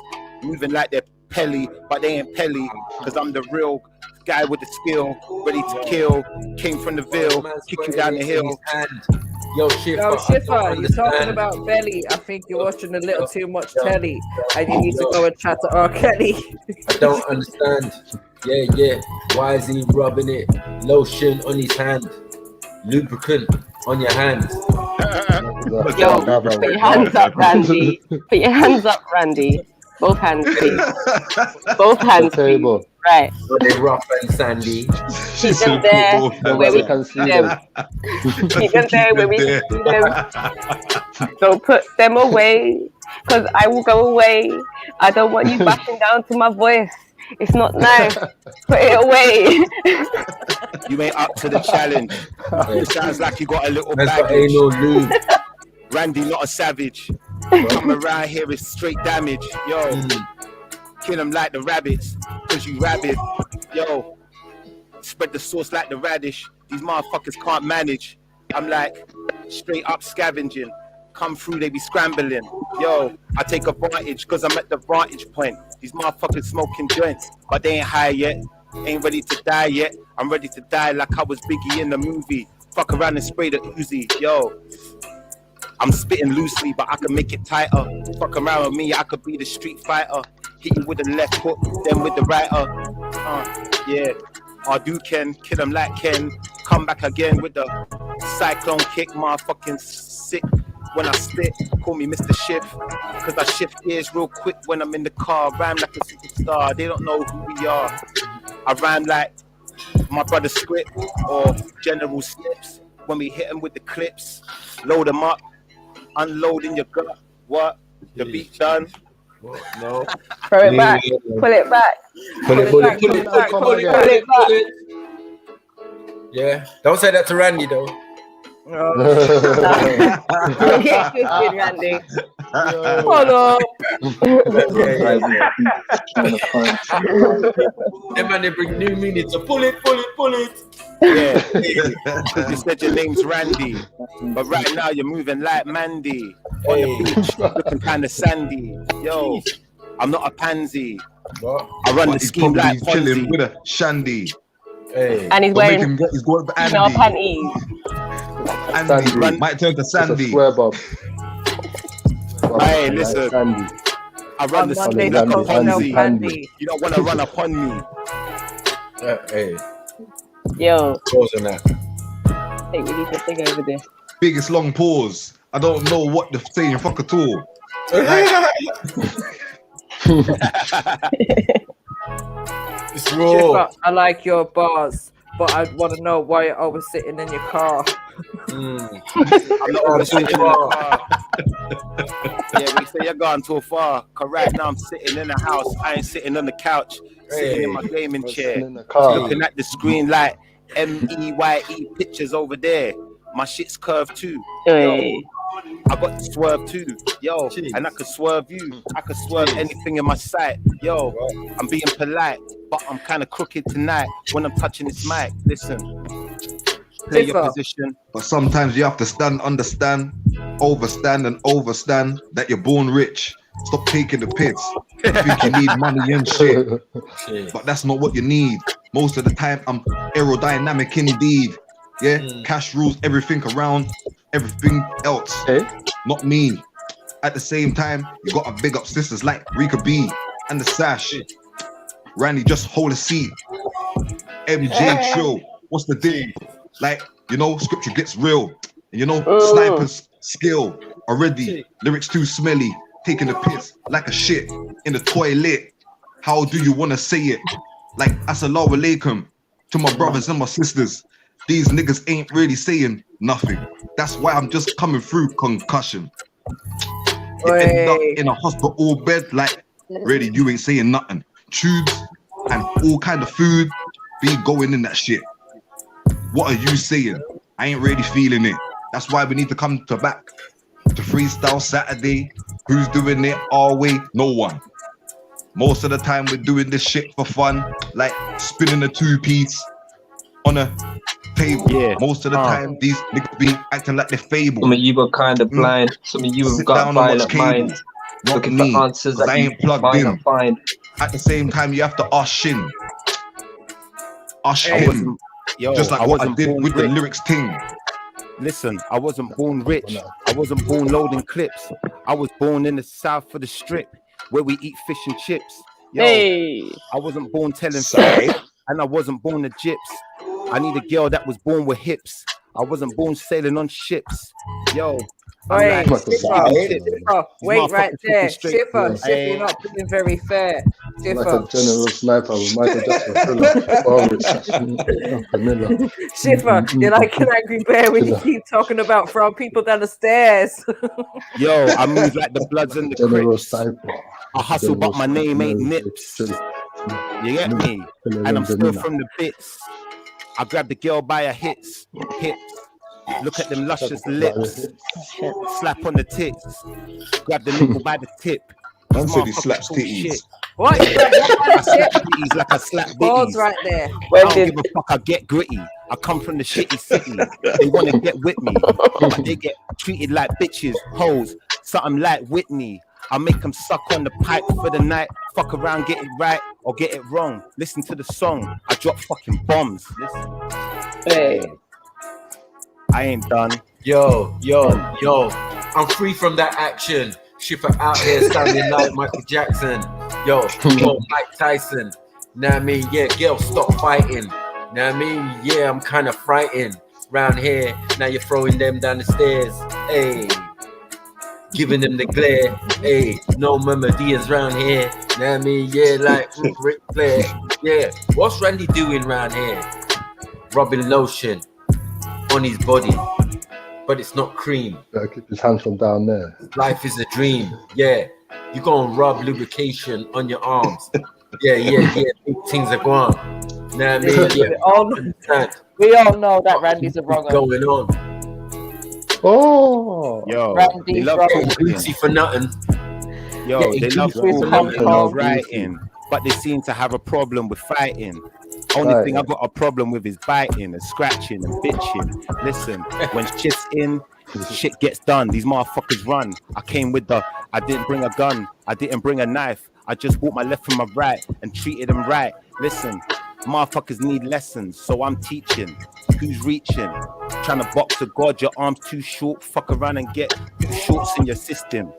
R: moving like they're Pelly, but they ain't Pelly. Cause I'm the real guy with the skill, ready to kill. Came from the Ville, kicking down the hill.
A: Yo, Schiffer,
N: you're talking about belly. I think you're watching a little too much telly, and you need to go and chat to R. Kelly.
A: I don't understand. Yeah. Why is he rubbing it? Lotion on his hand, lubricant on your hands.
K: Yo, put your hands up, Randy. Put your hands up, Randy. Both hands, please. Both hands, please. Right.
A: They're rough and sandy.
K: Keep them there where we can see them. Keep them there where we can see them. Don't put them away, because I will go away. I don't want you bashing down to my voice. It's not nice. Put it away.
R: You ain't up to the challenge. It sounds like you got a little
A: That's
R: baggage.
A: got anal lube.
R: Randy, not a savage. Come around here is straight damage. Yo, kill them like the rabbits, cause you rabid. Yo, spread the sauce like the radish. These motherfuckers can't manage. I'm like, straight up scavenging. Come through, they be scrambling. Yo, I take advantage cause I'm at the vantage point. These motherfuckers smoking joints, but they ain't high yet. Ain't ready to die yet. I'm ready to die like I was Biggie in the movie. Fuck around and spray the Uzi. Yo, I'm spitting loosely, but I can make it tighter. Fuck around with me, I could be the street fighter. Hit you with the left hook, then with the right. Yeah, I do Ken, kill him like Ken. Come back again with the cyclone kick. Motherfucking sick when I spit. Call me Mr. Shift, cause I shift gears real quick when I'm in the car. Rhyme like a superstar, they don't know who we are. I rhyme like my brother Script or General Snips. When we hit them with the clips, load them up, unload in your gut. What? The beat done?
A: No.
K: Throw it back. Pull it back.
A: Pull it back. Yeah. Don't say that to Randy though.
K: Good, Randy. Hold on.
A: Them man, they bring new meaning. So pull it.
R: Yeah. You said your name's Randy, but right now you're moving like Mandy. On the beach, looking kind of sandy. Yo, I'm not a pansy. I run the scheme like
P: chilling with a Shandy.
A: Hey.
K: And he's wearing
P: he's going for
K: female panties.
P: Andy might turn to Sandy.
I: Swear, Bob.
R: Hey, listen. I run the scheme like a Ponzi. You don't want to run upon me.
A: Hey.
K: Yo.
A: Pause on that.
K: I think we need to think over this.
P: Biggest long pause. I don't know what the saying fuck at all.
A: It's raw.
N: I like your bars, but I want to know why you're always sitting in your car.
R: I'm not always sitting in the car. Yeah, we say you're gone too far. Cause right now I'm sitting in the house. I ain't sitting on the couch. Sitting in my gaming chair. Looking at the screen like MEYE pictures over there. My shit's curved too. Yo, I got to swerve too. Yo, and I could swerve you. I could swerve anything in my sight. Yo, I'm being polite, but I'm kind of crooked tonight when I'm touching this mic. Listen, play your position.
P: But sometimes you have to understand, overstand and overstand that you're born rich. Stop taking the piss. You think you need money and shit. But that's not what you need. Most of the time, I'm aerodynamic indeed. Yeah, cash rules everything around everything else. Not me. At the same time, you gotta big up sisters like Rika B and the Sash. Randy, just hold a seat. MJ Trill, what's the deal? Like, you know, scripture gets real. And you know, snipers skill already. Lyrics too smelly. Taking the piss like a shit in the toilet. How do you wanna say it? Like, assalamu alaikum to my brothers and my sisters. These niggas ain't really saying nothing. That's why I'm just coming through concussion. You end up in a hospital bed like, really, you ain't saying nothing. Tubes and all kind of food be going in that shit. What are you saying? I ain't really feeling it. That's why we need to come to back to Freestyle Saturday. Who's doing it our way? No one. Most of the time we're doing this shit for fun, like spinning a two-piece on a table. Most of the time these niggas be acting like they're fable.
Q: Some of you are kind of blind. Some of you have got violent minds. Looking for answers that
P: I ain't plugged in. At the same time, you have to ask him. Just like what I did with the lyrics thing.
R: Listen, I wasn't born rich. I wasn't born loading clips. I was born in the south of the strip where we eat fish and chips. Yo, I wasn't born telling fairies, and I wasn't born a gyps. I need a girl that was born with hips. I wasn't born sailing on ships. Yo,
N: wait right there. Shipper, you're not being very fair.
I: Like a general sniper with Michael Jackson.
N: Shipper, you're like an angry bear when you keep talking about throwing people down the stairs.
R: Yo, I move like the Bloods and the Crips. I hustle, but my name ain't Nips. You get me? And I'm still from the bits. I grab the girl by her hips. Look at them luscious lips. Slap on the tits. Grab the nipple by the tip.
P: Man said he slaps
R: Talk
P: titties.
R: shit.
N: What?
R: I slap titties like I slap
N: Pause
R: bitties.
N: right there.
R: I don't give a fuck, I get gritty. I come from the shitty city. They want to get with me, but they get treated like bitches, hoes, something like Whitney. I make them suck on the pipe for the night. Fuck around, get it right or get it wrong. Listen to the song. I drop fucking bombs. Listen.
K: Hey.
R: I ain't done.
A: Yo. I'm free from that action. Shipper out here sounding like Michael Jackson. Yo, Mike Tyson. Know what I mean? Yeah, girl, stop fighting. Know what I mean? Yeah, I'm kind of frightened. Round here, now you're throwing them down the stairs. Hey. Giving them the glare. Hey, no Mamadiyas round here. Know what I mean? Yeah, like Ric Flair. Yeah, what's Randy doing round here? Rubbing lotion on his body, but it's not cream.
I: Gotta keep his hands from down there.
A: Life is a dream. Yeah, you gonna rub lubrication on your arms. Yeah. Big things are gone. Know what I mean? Yeah.
N: We all know that Randy's a wrong.
A: Going on.
I: Oh,
R: yo,
N: Randy's
R: they love
N: wrong.
A: Greasy for nothing.
R: Yo,
A: Getting
R: they love
A: greasy for nothing.
R: writing, but they seem to have a problem with fighting. Only thing I got a problem with is biting and scratching and bitching. Listen, when shit's in, shit gets done. These motherfuckers run. I came with I didn't bring a gun. I didn't bring a knife. I just bought my left from my right and treated them right. Listen, motherfuckers need lessons, so I'm teaching. Who's reaching? Trying to box a god, your arms too short. Fuck around and get 2 shorts in your system.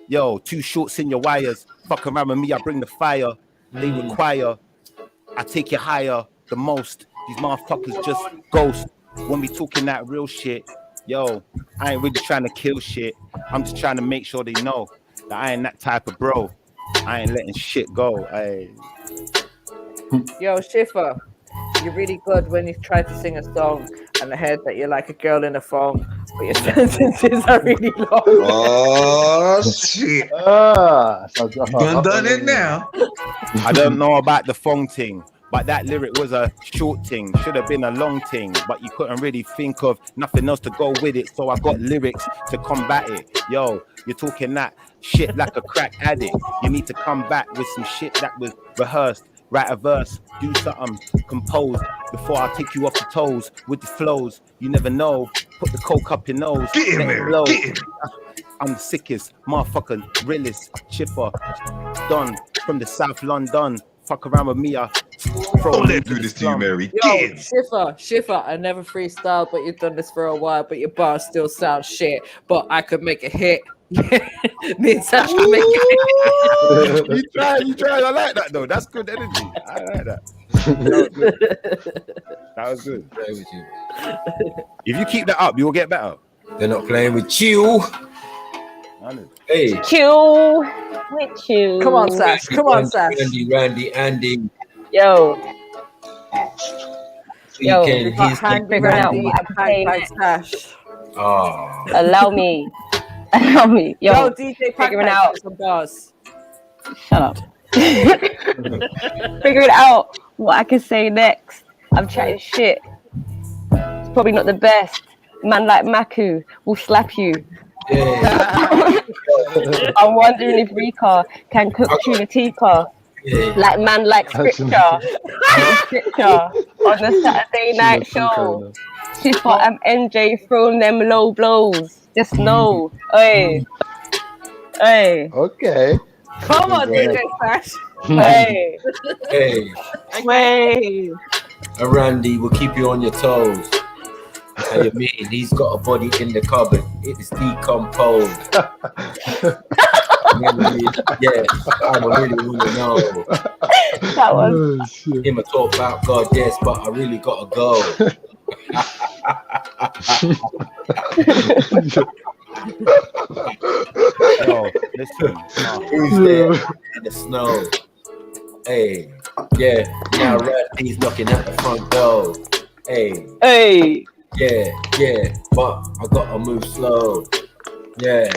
R: Yo, 2 shorts in your wires. Fuck around with me, I bring the fire. They require. I take you higher the most. These motherfuckers just ghost. When we talking that real shit, yo, I ain't really trying to kill shit. I'm just trying to make sure they know that I ain't that type of bro. I ain't letting shit go.
N: Yo, Schiffer, you're really good when you try to sing a song and I heard that you're like a girl in a phone, but your sentences are really long.
P: Oh shit! Done it now.
R: I don't know about the phone thing, but that lyric was a short thing. Should have been a long thing, but you couldn't really think of nothing else to go with it. So I got lyrics to combat it. Yo, you're talking that shit like a crack addict. You need to come back with some shit that was rehearsed. Write a verse, do something, compose before I take you off the toes with the flows. You never know. Put the coke up your nose.
P: Get in there. Get in.
R: I'm the sickest, motherfucker, realist, chipper, done from the South London. Fuck around with me,
P: don't let do this to you, Mary.
N: Yo, Schiffer, I never freestyled, but you've done this for a while, but your bars still sound shit. But I could make a hit. Me and Sash can make a hit.
R: You tried. I like that though. That's good energy. I like that. That was good. If you keep that up, you will get better.
A: They're not playing with you. Hey.
K: Chill with you.
N: Come on, Sash. Come on, Sash.
A: Randy.
K: Yo.
N: Yo,
A: Weekend, he's
K: figuring out what I'm saying.
N: Sash.
A: Oh.
K: Allow me. Yo,
N: DJ
K: figuring out
N: some bars.
K: Shut up. Figuring out what I can say next. I'm chatting shit. It's probably not the best. Man like Maku will slap you.
A: Yeah.
K: I'm wondering if Rika can cook tuna tikka. Like man like scripture. On the Saturday night show. Schiffer and NJ throwing them low blows. Just know. Hey.
I: Okay.
N: Come on, DJ Sash.
K: Hey.
A: And Randy will keep you on your toes. How you mean? He's got a body in the cupboard. It's decomposed. Yeah, I really want to know.
K: That was
A: him a talk about God, yes, but I really gotta go.
R: Yo, listen.
A: Who's there in the snow? Hey, yeah, now Randy's knocking at the front door. Hey. Yeah, but I gotta move slow. Yeah,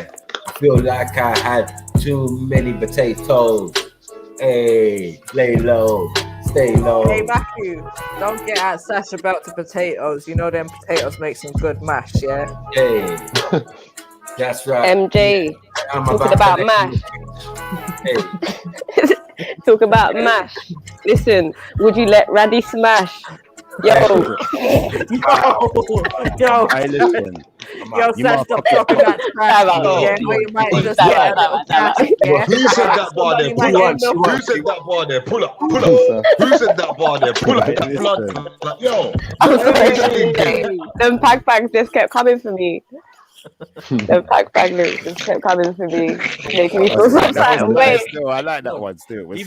A: I feel like I had too many potatoes. Hey, lay low, Stay low.
N: Hey, Matthew, don't get out Sasha belt to potatoes. You know them potatoes make some good mash, yeah?
A: Hey, that's right.
K: MJ,
A: I'm
K: talking about mash.
A: Hey.
K: Talk about mash. Listen, would you let Randy smash? Yo.
N: Yo,
R: I listen.
N: Yo, Sash, stop talking that trash. Yeah, or you might just get a little plastic, yeah?
P: Who said that bar there? Pull up. Who said that bar there? Pull up. Pull up. Who said that bar there? Pull up. Blood. Yo.
K: Them pags just kept coming for me. Them pag lyrics just kept coming for me, making me feel some type of way.
R: I like that one still.
I: Heavy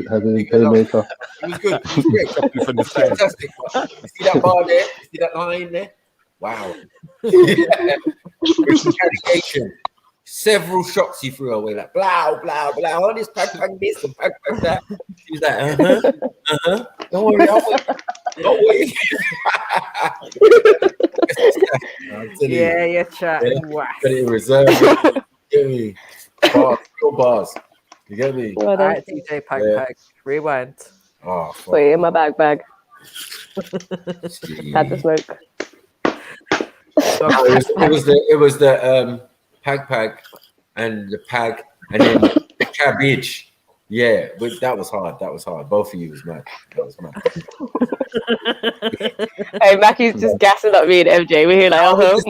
I: playmaker.
A: It was good. It was great.
R: From the side.
A: Fantastic. You see that bar there? You see that line there? Wow. Retaliation. Several shots he threw away, like blah blah blah. All this pack this and pack that. He was like, Don't worry, Don't worry.
N: Yeah, you're chatting. Wow.
A: Got it in reserve. You get me? Bars, real bars. You get me?
N: All right, DJ Pack. Rewind.
A: Oh, fuck.
K: Put it in my bag. Had to smoke.
A: It was the pag and the pag and then the cabbage. Yeah, but that was hard. Both of you was mad. That was mad.
K: Hey, Mackie's just gassing up me and MJ. We're here like,
A: I was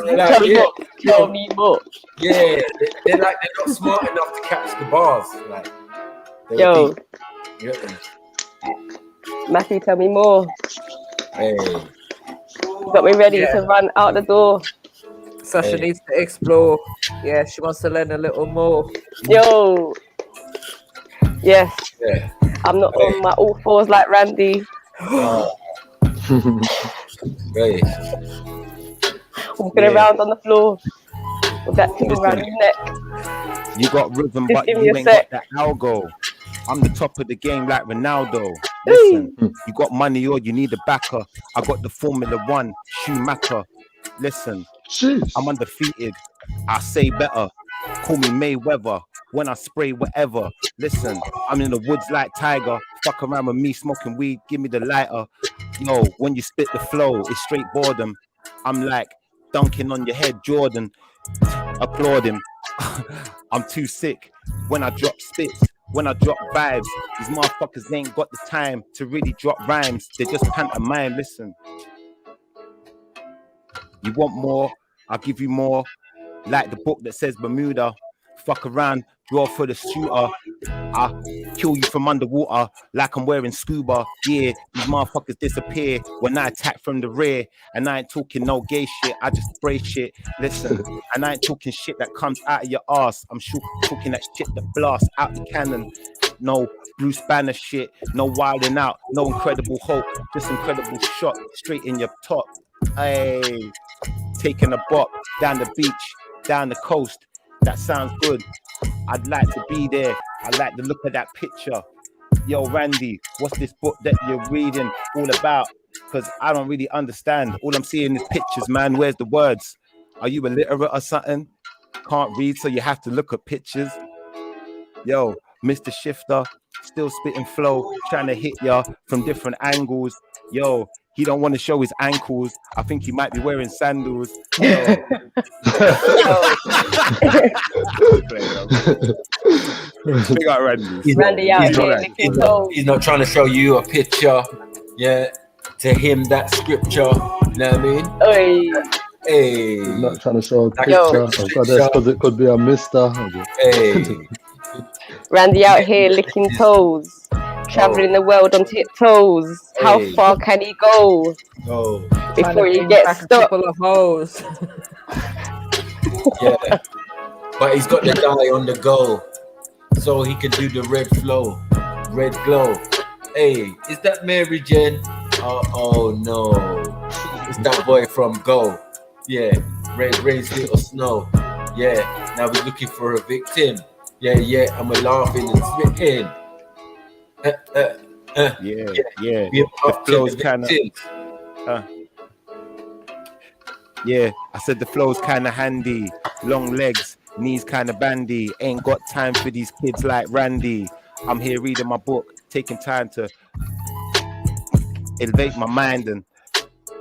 A: like,
K: tell me more.
A: Yeah, they're not smart enough to catch the bars. Like,
K: yo, Mackie, tell me more.
A: Hey,
K: you got me ready to run out the door.
N: Sasha needs to explore. Yeah, she wants to learn a little more.
K: Yo. Yes.
A: Yeah.
K: I'm not on my all fours like Randy.
A: Right.
K: Walking around on the floor with that thing around your neck.
R: You got rhythm,
K: Just
R: but
K: give
R: you
K: me a
R: ain't
K: sec.
R: got that algo. I'm the top of the game like Ronaldo. Listen, you got money or you need a backer. I got the Formula One Schumacher. Listen, I'm undefeated. I say better. Call me Mayweather. When I spray whatever. Listen, I'm in the woods like Tiger. Fuck around with me smoking weed. Give me the lighter. Yo, when you spit the flow, it's straight boredom. I'm like dunking on your head, Jordan. Applaud him. I'm too sick. When I drop spits, when I drop vibes, these motherfuckers ain't got the time to really drop rhymes. They just pantomime. Listen. You want more? I'll give you more. Like the book that says Bermuda. Fuck around, draw for the shooter. I'll kill you from underwater like I'm wearing scuba. Yeah, these motherfuckers disappear when I attack from the rear. And I ain't talking no gay shit, I just spray shit. Listen, and I ain't talking shit that comes out of your ass. I'm talking that shit that blasts out the cannon. No Bruce Banner shit, no wilding out, no Incredible Hulk, just incredible shot straight in your top. Hey, taking a bop down the beach, down the coast. That sounds good. I'd like to be there. I like the look of that picture. Yo, Randy, what's this book that you're reading all about? Because I don't really understand. All I'm seeing is pictures, man. Where's the words? Are you illiterate or something? Can't read, so you have to look at pictures. Yo, Mr. Shifter, still spitting flow, trying to hit ya from different angles. Yo, he don't want to show his ankles. I think he might be wearing sandals. Yo. Big up Randy.
K: Randy out here.
A: He's not trying to show you a picture. Yeah. To him, that scripture. You know what I mean?
K: Oy.
A: Hey.
I: He's not trying to show a picture because it could be a mister.
A: Hey.
K: Randy out here licking toes. Traveling the world on tiptoes. How far can he go? Before he gets stuck.
N: Full of hoes.
A: Yeah. But he's got the guy on the go. So he can do the red flow. Red glow. Hey, is that Mary Jane? Oh no. It's that boy from Go. Yeah. Red rains, little snow. Yeah. Now we're looking for a victim. Yeah. And we're laughing and spitting.
R: Yeah. The flow's kind of. Yeah, I said the flow's kind of handy. Long legs, knees kind of bandy. Ain't got time for these kids like Randy. I'm here reading my book, taking time to elevate my mind and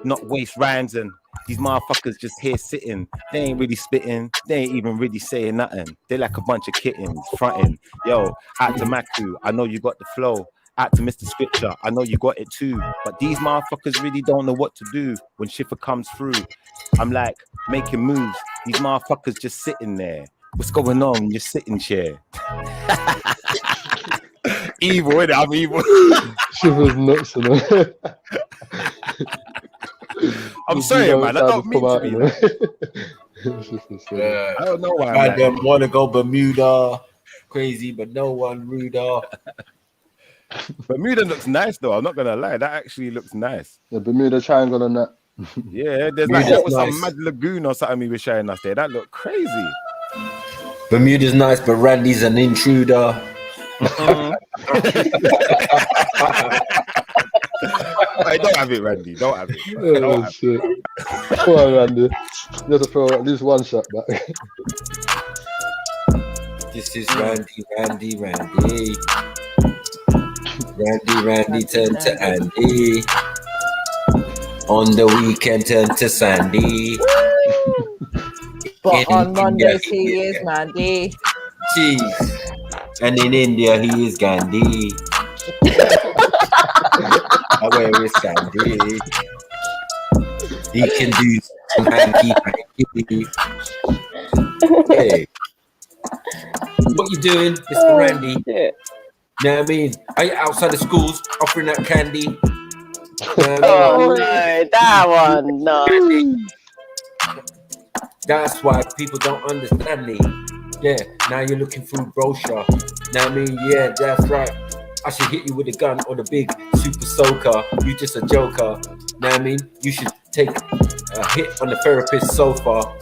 R: not waste rhymes. And these motherfuckers just here sitting. They ain't really spitting. They ain't even really saying nothing. They like a bunch of kittens fronting. Yo, out to Maku, I know you got the flow. Out to Mr. Scripture, I know you got it too. But these motherfuckers really don't know what to do when Schiffer comes through. I'm like making moves. These motherfuckers just sitting there. What's going on in your sitting chair? Evil, innit? I'm evil.
I: Schiffer's nuts, you know.
R: I'm sorry, man. I don't mean to be that. I don't know why.
A: I don't want to go Bermuda, crazy, but no one ruder.
R: Bermuda looks nice, though. I'm not gonna lie. That actually looks nice.
I: The Bermuda Triangle and that.
R: Yeah, there's like
A: Bermuda's
R: some
A: nice.
R: mad lagoon or something he was showing us there. That looked crazy.
A: Bermuda's nice, but Randy's an intruder.
R: Hey, don't have it, Randy. Don't have it.
I: Oh, shit. Come on, Randy. You have to throw at least one shot back.
A: This is Randy. Randy turn to Andy. On the weekend turn to Sandy.
N: But on Mondays he is Mandy.
A: Jeez. And in India he is Gandhi. Where is Gandhi? He can do some hanky. Hey. What you doing, Mr. Randy?
K: Shit.
A: Know what I mean? Are you outside the schools offering that candy?
K: Oh no, that one, no.
A: That's why people don't understand me. Yeah, now you're looking through brochure. Know what I mean? Yeah, that's right. I should hit you with a gun or the big super soaker. You just a joker. Know what I mean? You should take a hit on the therapist's sofa.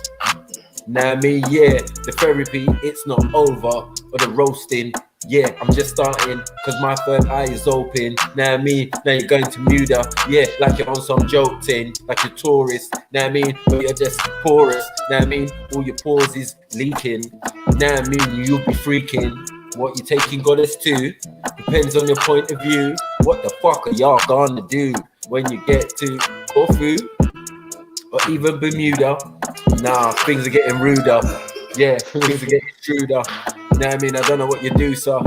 A: Know what I mean? Yeah, the therapy, it's not over. Or the roasting. Yeah, I'm just starting because my third eye is open. Know what I mean? Now you're going to Muda. Yeah, like you're on some joke thing, like you're tourist. Know what I mean? But you're just porous. Know what I mean? All your pores is leaking. Know what I mean? You'll be freaking. What you taking goddess to depends on your point of view. What the fuck are y'all gonna do when you get to Corfu or even Bermuda? Nah, things are getting ruder. Yeah, things are getting shrewder. Know what I mean? I don't know what you do, so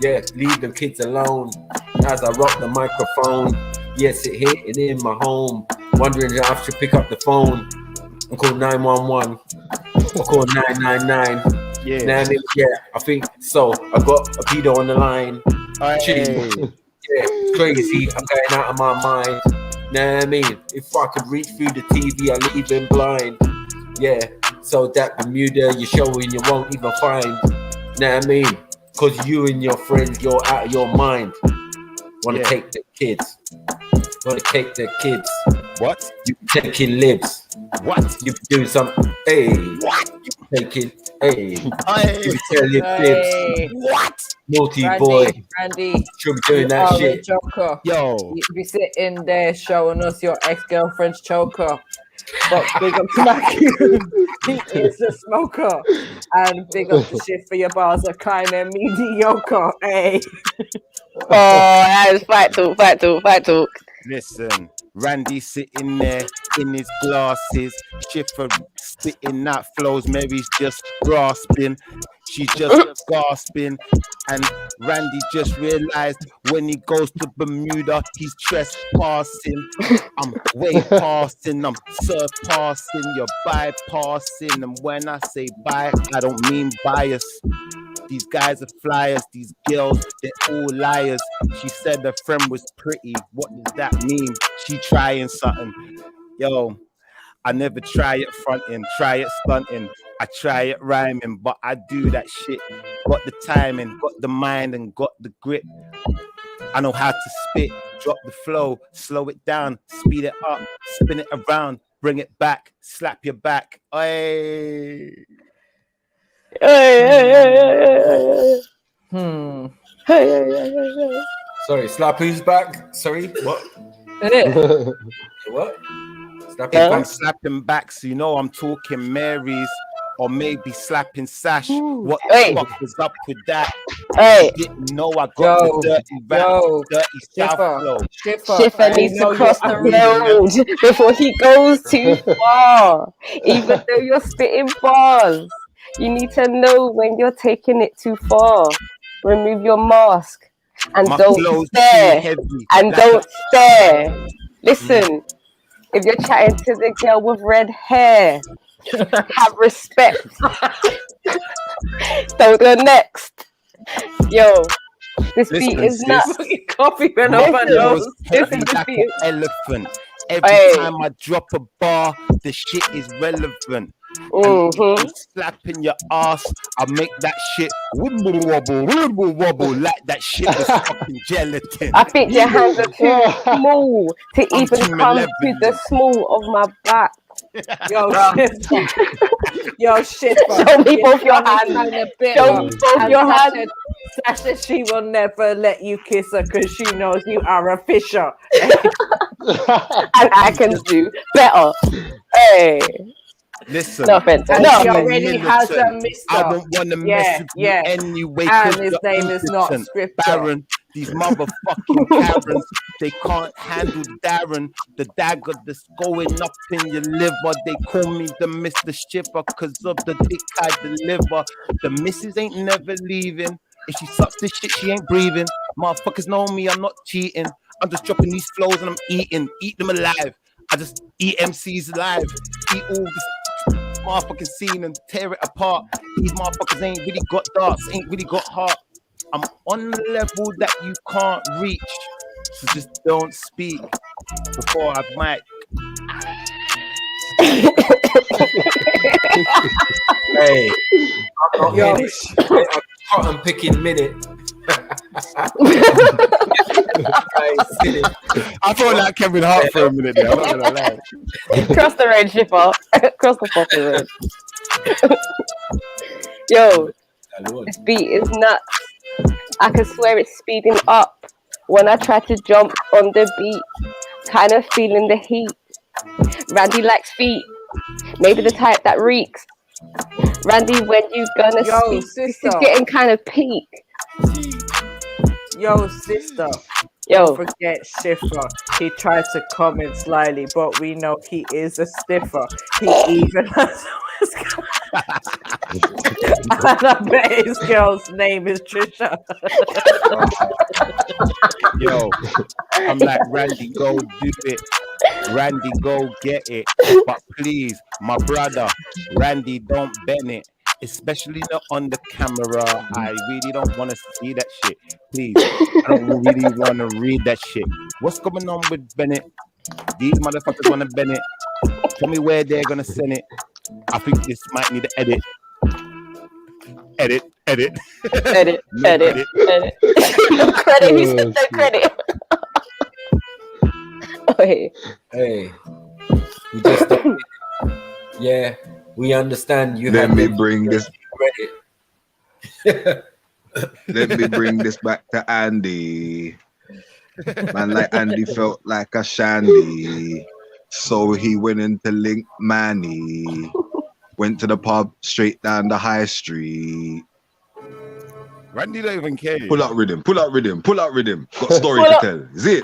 A: yeah, leave the kids alone. As I rock the microphone, yes, it hit in my home. Wondering if I should pick up the phone and call 911 or call 999.
R: Yeah.
A: Know what I mean? Yeah, I think so. I got a pedo on the line. Chilling. Yeah, crazy. I'm going out of my mind. Know what I mean? If I could reach through the TV, I'd leave him blind. Yeah, so that Bermuda you're showing you won't even find. Know what I mean? Because you and your friends, you're out of your mind. Want to take the kids. Want to take the kids.
R: What?
A: You taking libs.
R: What?
A: You doing something. Hey. What? You taking. Hey. You telling fibs.
N: What?
A: Naughty boy.
N: Randy.
A: Should be doing that shit.
N: Joker.
R: Yo.
N: You be sitting there showing us your ex-girlfriend's choker. But big up to Mackie. He is a smoker. And big up the shit for your bars are kind of mediocre. Hey.
K: Oh, that is fight talk.
R: Listen, Randy sitting there in his glasses, Schiffer spitting out flows, Mary's just grasping, she's just gasping, and Randy just realized when he goes to Bermuda, he's trespassing. I'm way passing, I'm surpassing, you're bypassing, and when I say bye, I don't mean bias. These guys are flyers, these girls, they're all liars. She said her friend was pretty. What does that mean? She trying something. Yo, I never try it fronting, try it stunting. I try it rhyming, but I do that shit. Got the timing, got the mind, and got the grip. I know how to spit, drop the flow, slow it down, speed it up, spin it around, bring it back, slap your back. Hey.
A: Sorry, slap who's back? Sorry, what? What?
R: If I'm slapping back, so you know I'm talking Marys or maybe slapping sash. What
K: Hey.
R: the fuck was up with that?
K: Hey.
R: Didn't know I got the dirty rap, dirty south flow.
K: Schiffer needs to cross the road before he goes too far. Even though you're spitting bars, you need to know when you're taking it too far. Remove your mask and
R: My
K: don't
R: flow's
K: stare.
R: too heavy,
K: And
R: like
K: don't stare. Listen, if you're chatting to the girl with red hair, have respect. Don't go next. Yo, this beat is nuts.
N: Coffee went
R: My
N: up my
R: flow's
N: nose.
R: heavy
K: Listen,
R: like
K: this
R: an
K: beat-
R: elephant. Every
K: Hey.
R: time I drop a bar, the shit is relevant. And
K: Mm-hmm.
R: if I'm slapping your ass, I make that shit wibble wobble like that shit was fucking gelatin.
K: I think your hands are too small to
R: I'm
K: even
R: Team
K: come
R: 11.
K: to the small of my back.
N: Yo, Schiffer.
K: Show me both your hands. Show me both your hands.
N: Sasha, she will never let you kiss her because she knows you are a fisher.
K: And I can do better. Hey.
R: Listen,
K: No offense.
N: And
K: No
N: she
K: offense.
N: already has a mister.
R: I won't want to mess with you anyway.
N: And
R: 'cause
N: his
R: you're
N: name is not
R: impotent.
N: Scripture.
R: Baron, these motherfucking Karens, they can't handle Darren. The dagger that's going up in your liver. They call me the Mr. Shipper because of the dick I deliver. The missus ain't never leaving. If she sucks this shit, she ain't breathing. Motherfuckers know me, I'm not cheating. I'm just dropping these flows and I'm eat them alive. I just eat MCs alive. Eat all this motherfucking scene and tear it apart. These motherfuckers ain't really got darts, ain't really got heart. I'm on the level that you can't reach. So just don't speak before I might.
A: Hey, I'm not in it. Cotton picking minute.
R: I felt like Kevin Hart for a minute there. I'm not gonna lie.
K: Cross the road, Schiffer. Cross the fucking road. Yo, this beat is nuts. I can swear it's speeding up when I try to jump on the beat. Kind of feeling the heat. Randy likes feet. Maybe the type that reeks. Randy, when you gonna speak?
N: sister.
K: This is getting kind of peak.
N: Yo, sister.
K: Yo.
N: Don't forget Schiffer. He tried to comment slyly, but we know he is a stiffer. He even has and I bet his girl's name is Trisha.
R: Yo, I'm like, Randy, go do it. Randy, go get it. But please, my brother, Randy, don't bend it. Especially not on the camera. I really don't want to see that shit. Please, I don't really want to read that shit. What's going on with Bennett? These motherfuckers want to bend it. Tell me where they're going to send it. I think this might need an edit. Edit.
K: Edit. No credit. He said no credit.
A: Hey, we just don't. Yeah, we understand you.
P: Let me bring this. Let me bring this back to Andy. Man, like Andy felt like a shandy, so he went into Link Manny. Went to the pub straight down the high street.
R: Randy don't even care.
P: Pull out rhythm. Got story to tell. Is it?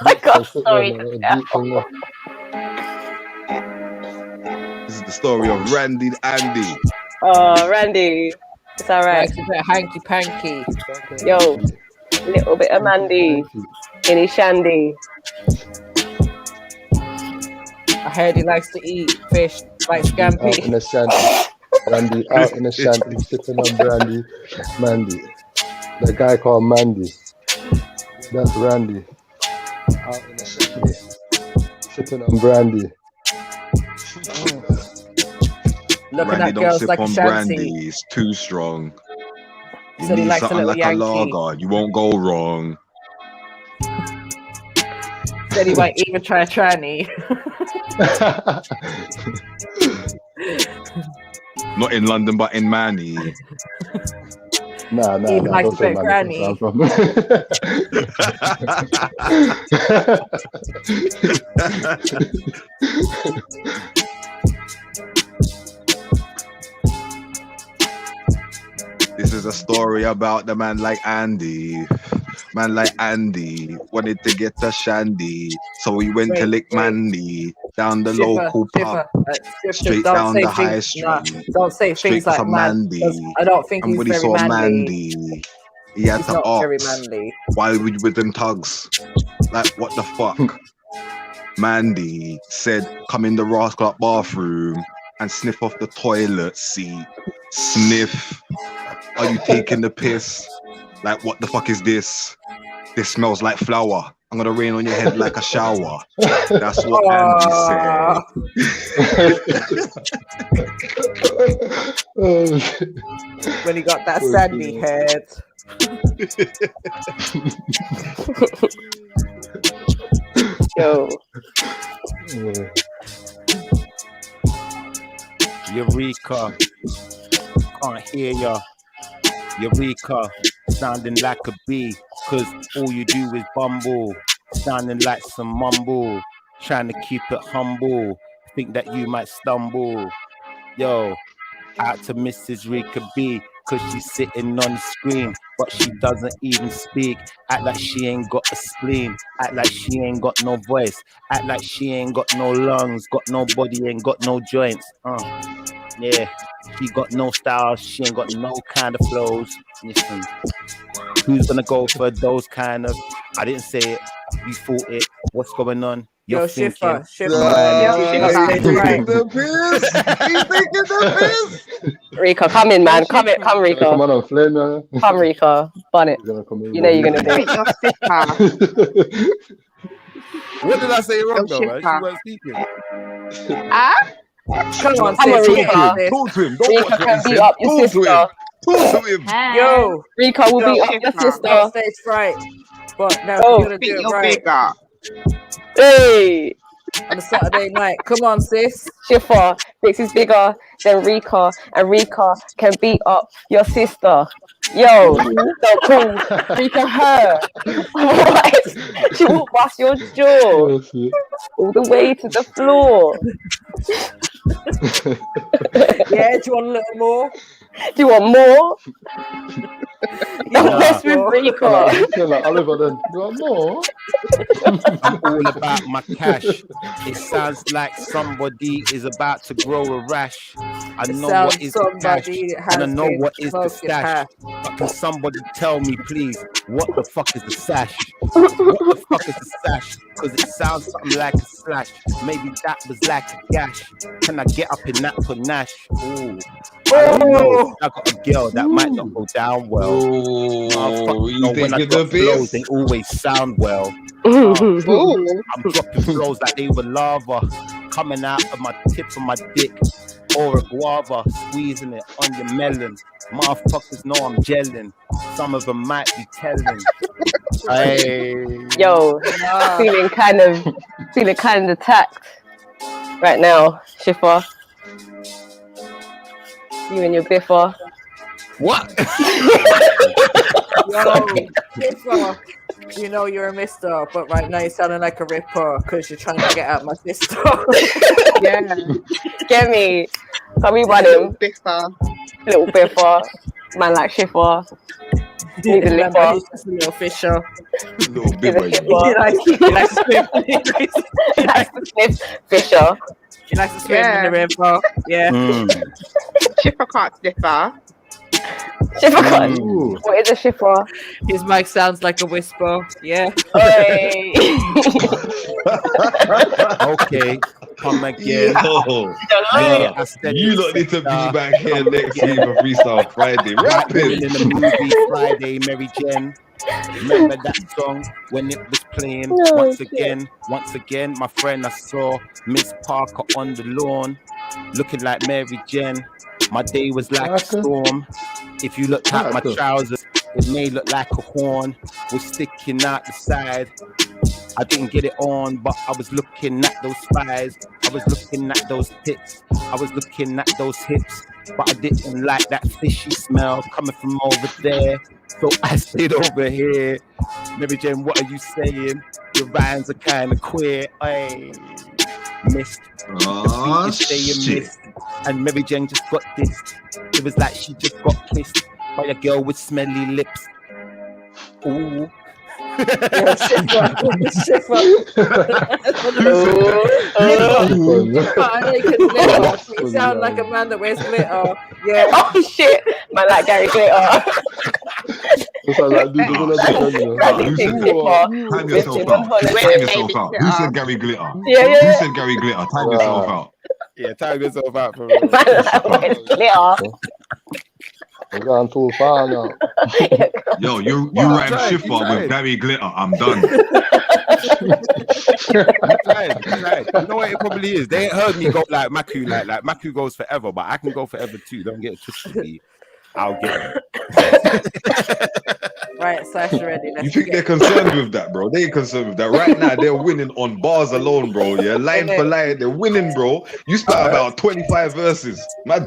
K: I got story to tell.
P: This is the story of Randy and Andy.
K: Oh, Randy. It's alright.
N: Likes a bit of hanky panky.
K: Yo, little bit of Mandy. Any shandy.
N: I heard he likes to eat fish like scampi.
I: Out in the shanty. Randy out in the shanty, sipping on brandy. Mandy. The guy called Mandy. That's Randy. Out in the shanty, sipping on brandy.
N: Looking
P: Randy
N: at
P: don't
N: girls
P: sip
N: like
P: on
N: Shanty.
P: brandy. It's too strong. You
N: Said he
P: need
N: likes a
P: something
N: little
P: like a
N: Yankee.
P: lager. You won't go wrong.
N: Said he might even try a tranny.
P: Not in London, but in Manny.
I: Nah,
N: Even likes
I: don't
N: a
I: say
N: bit of
I: Manny,
N: granny.
P: There's a story about the man like Andy. Man like Andy wanted to get a shandy, so he went to lick Mandy down the local pub, straight down the high street.
N: Don't say things like man. I don't think
P: and
N: he's
P: when he
N: very
P: saw
N: manly.
P: Mandy, he had
N: He's
P: to
N: not very
P: ask,
N: manly.
P: why would you with them tugs? Like, what the fuck? Mandy said, come in the rascal up bathroom and sniff off the toilet seat. Sniff. Are you taking the piss? Like, what the fuck is this? This smells like flour. I'm gonna rain on your head like a shower. That's what Andy said.
N: When he got that sandy head. Yo.
R: Eureka. Can't hear ya. Eureka. Sounding like a bee, cause all you do is bumble. Sounding like some mumble. Trying to keep it humble. Think that you might stumble. Yo, out to Mrs. Rika B, cause she's sitting on the screen, but she doesn't even speak. Act like she ain't got a spleen. Act like she ain't got no voice. Act like she ain't got no lungs. Got no body, ain't got no joints. Yeah, she got no style. She ain't got no kind of flows. Listen, who's gonna go for those kind of? I didn't say it. You thought it. What's going on? You're thinking.
K: Rika, come in, man. Come Rika.
I: Come on, flame, man.
K: Come, Rika. Bun it. You know you're gonna do it.
R: What did I say wrong though, man? She wasn't speaking.
N: Come on,
K: Rika.
R: Talk to him.
K: Rika can beat up your sister.
R: Talk to him.
N: Yo,
K: Rika will beat up your sister.
N: Stage fright. But now
K: Oh,
N: you're gonna do it right.
K: Hey.
N: On a Saturday night. Come on, sis.
K: Shiffer, Vix is bigger than Rika, and Rika can beat up your sister. Yo, so cool. Rika, her. What? She will bust your jaw all the way to the floor.
N: Yeah, do you want a little more?
K: Do you want more? That's with Rika.
I: Like Oliver, then. You want more?
R: I'm all about my cash. It sounds like somebody is about to grow a rash. I know what is the cash, and I know what is the stash. But can somebody tell me, please, what the fuck is the sash? What the fuck is the sash? Because it sounds something like a slash. Maybe that was like a gash. Can I get up in that panache? Ooh. I don't know. I got a girl that might not go down well. When I drop flows, they always sound well. I'm dropping flows like they were lava, coming out of my tip of my dick, or a guava, squeezing it on your melon. Motherfuckers know I'm gelling. Some of them might be telling. Hey.
K: Yo, feeling kind of attacked right now, Shiffer. You and your biffer.
R: What?
N: Yo, Shiffer, you know you're a mister, but right now you're sounding like a ripper because you're trying to get out my sister.
K: Yeah. Get me. Can we run him? Little biffer. Man like Shiffer. Need a lipper.
N: He's just a little fisher.
P: Little big one.
N: He likes to swim.
K: Fisher.
N: He likes to swim in the river. Yeah.
C: Shiffer can't sniffer.
K: Shiffer can't. What is a shiffer?
N: His mic sounds like a whisper. Yeah.
K: Hey.
R: Okay. Come again.
P: You lot need to be back here next week for Freestyle Friday. Rapping
R: in the movie Friday, Mary Jen. Remember that song when it was playing? Once again, my friend, I saw Miss Parker on the lawn, looking like Mary Jen. My day was like a storm. If you looked at my trousers, it may look like a horn was sticking out the side. I didn't get it on, but I was looking at those thighs. I was looking at those tits. I was looking at those hips. But I didn't like that fishy smell coming from over there. So I stayed over here. Mary Jane, what are you saying? Your rhymes are kind of queer. Ay, missed. The beat is saying missed. And Mary Jane just got dissed. It was like she just got kissed. by a girl with smelly lips. Ooh.
N: Yeah, Schiffer. Schiffer. You sound like a man that wears glitter. Yeah.
K: Oh shit, man, like Gary Glitter.
P: Time yourself out. Time yourself out. Who said Gary Glitter?
K: Yeah.
P: Who said Gary Glitter? Time yourself out.
R: Yeah, time yourself out for real.
K: Glitter.
I: We're going too far now.
P: Yo, you rhyme Schiffer with Gary Glitter. I'm done.
R: Right. You know what it probably is? They ain't heard me go like Maku, like Maku goes forever, but I can go forever too. Don't get it twisted. I'll get it.
N: Right, Sasha, ready.
P: You think they're concerned with that, bro? They ain't concerned with that. Right now, they're winning on bars alone, bro. Yeah, line for line, they're winning, bro. You start about 25 verses, man.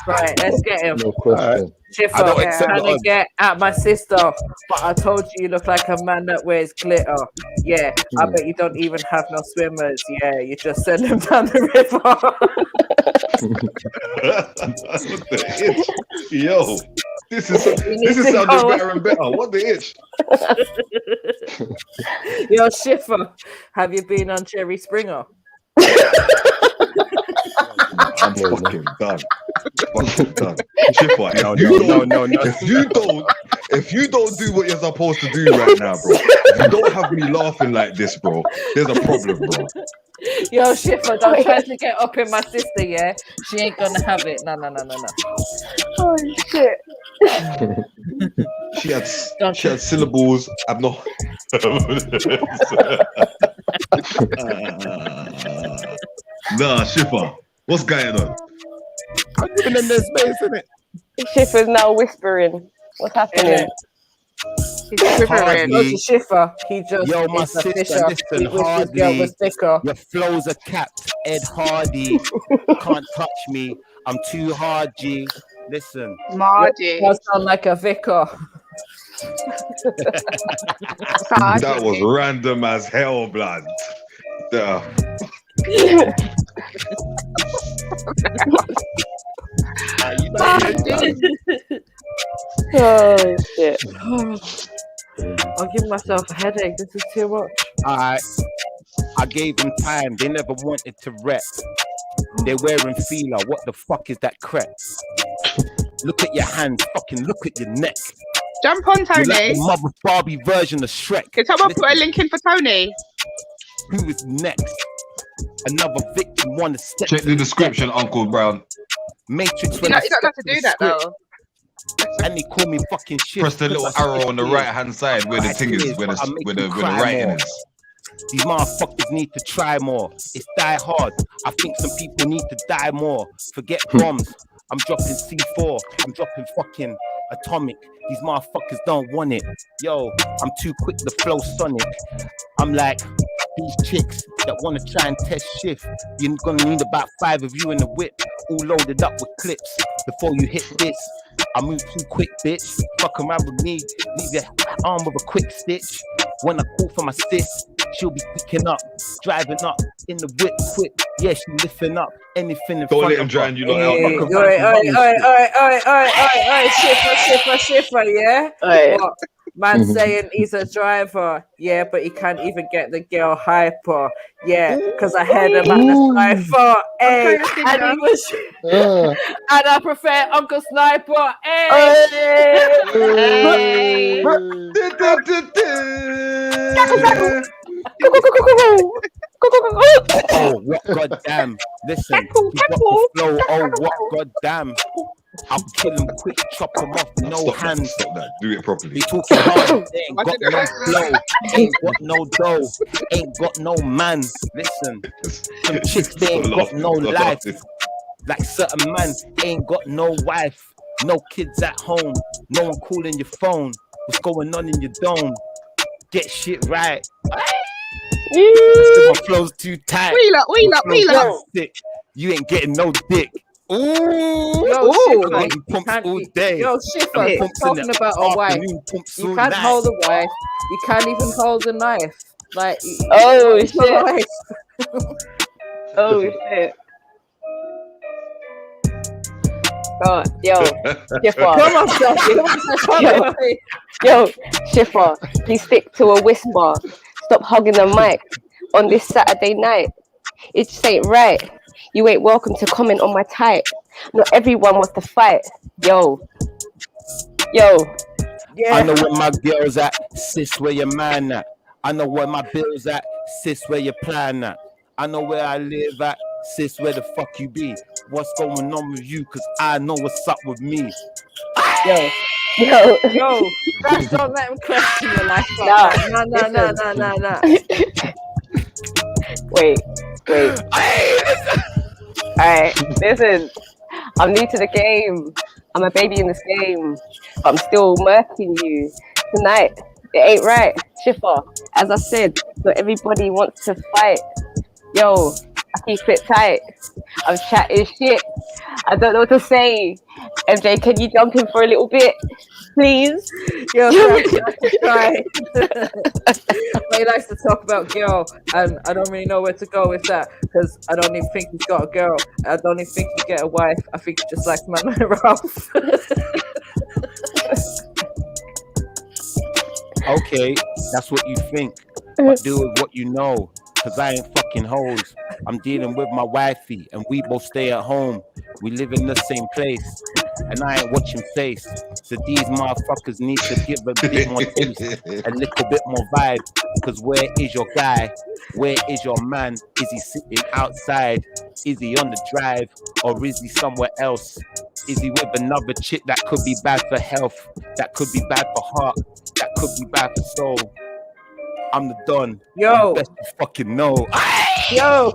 N: Right, let's get him.
I: No question.
N: Schiffer, trying to get at my sister, but I told you look like a man that wears glitter. Yeah, I bet you don't even have no swimmers. Yeah, you just send them down the river.
P: What the itch? Yo, this is sounding better and better. What the itch?
N: Yo, Schiffer, have you been on Jerry Springer?
P: I'm fucking done. Fucking done. Schiffer,
R: No.
P: If you don't do what you're supposed to do right now, bro, if you don't have me laughing like this, bro, there's a problem, bro.
N: Yo, Schiffer, don't try to get up in my sister, yeah? She ain't gonna have it. No.
K: Oh shit.
P: She had syllables. I'm not. Nah, Schiffer, what's going on?
R: I'm giving them their space, innit?
K: Schiffer's now whispering. What's happening?
C: He's quivering.
N: Go to Schiffer. He just
R: Yo, my
N: is a
R: sister,
N: fisher.
R: listen,
N: He wishes
R: Hardy.
N: girl was thicker.
R: Your flows are capped, Ed Hardy. Can't touch me. I'm too hard, G. Listen.
C: Margie.
N: You sound like a vicar.
P: That was random as hell, blood.
K: Oh shit.
N: I'll give myself a headache. This is too much.
R: I gave them time. They never wanted to rep. They're wearing feeler. What the fuck is that crap? Look at your hands. Fucking look at your neck.
C: Jump on, Tony.
R: You're like the mother Barbie version of Shrek.
C: Can someone put a link in for Tony?
R: Who is next? Another victim wanna step.
P: Check the description, Uncle Brown.
R: Matrix.
C: You don't have to do that though.
R: And they call me fucking shit.
P: Press the little arrow on the right hand side where the thing is, where the writing is.
R: These motherfuckers need to try more. It's die hard. I think some people need to die more. Forget bombs. I'm dropping C4. I'm dropping fucking atomic. These motherfuckers don't want it. Yo, I'm too quick to flow sonic. I'm like, these chicks that want to try and test shift. You're gonna need about 5 of you in the whip, all loaded up with clips. Before you hit this, I move too quick, bitch. Fuck around with me, leave your arm with a quick stitch. When I call for my sis, she'll be picking up, driving up in the whip quick. Yeah, she lifting up anything in
P: Don't
R: front
P: let him
R: of
P: drown you
R: her.
P: lot out.
N: Schiffer, yeah?
K: Oi.
N: What? Man saying he's a driver, yeah, but he can't even get the girl hyper, yeah, because I had him at the cipher, hey, and he was, and I prefer Uncle Sniper, hey.
R: Oh, what goddamn. Listen, you got the flow. Oh, what goddamn. I'll kill him quick, chop him off, no hands.
P: Stop that. Do it properly.
R: They talking hard, they ain't got no flow, ain't got no dough, ain't got no man. Listen, some chicks, they ain't got no life. Like certain man ain't got no wife, no kids at home, no one calling your phone. What's going on in your dome? Get shit right. My flow's too tight.
C: Wheel up.
R: You ain't getting no dick.
N: Yo,
R: Schiffer, pumps all day.
N: Yo, Schiffer, you're talking about a wife. You can't hold a wife. You can't even hold a knife. Like,
K: oh shit. Oh shit. God, yo, Shiffer.
N: Come on, Sashi.
K: Yo, Shiffer, please stick to a whisper. Stop hugging the mic on this Saturday night. It just ain't right. You ain't welcome to comment on my type. Not everyone wants to fight. Yo.
R: I know where my girls at, sis, where your man at. I know where my bills at, sis, where your plan at. I know where I live at, sis, where the fuck you be. What's going on with you? Cause I know what's up with me.
K: Yo.
N: Sash, don't let him question your life. No.
K: Wait. Alright, listen. I'm new to the game. I'm a baby in this game. But I'm still murking you tonight. It ain't right. Shiffer, as I said, not everybody wants to fight. Yo, I keep it tight. I'm chatting shit. I don't know what to say. MJ, can you jump in for a little bit, please?
N: Yo, Sash to try. But he likes to talk about girl, and I don't really know where to go with that because I don't even think he's got a girl. I don't even think he get a wife. I think he just likes my man Ralph.
R: Okay, that's what you think. But deal with what you know. Cause I ain't fucking hoes. I'm dealing with my wifey and we both stay at home. We live in the same place and I ain't watching face. So these motherfuckers need to give a bit more juice, a little bit more vibe. Cause where is your guy? Where is your man? Is he sitting outside? Is he on the drive? Or is he somewhere else? Is he with another chick that could be bad for health? That could be bad for heart? That could be bad for soul? I'm the Don.
N: Yo,
R: best you fucking know.
N: Yo,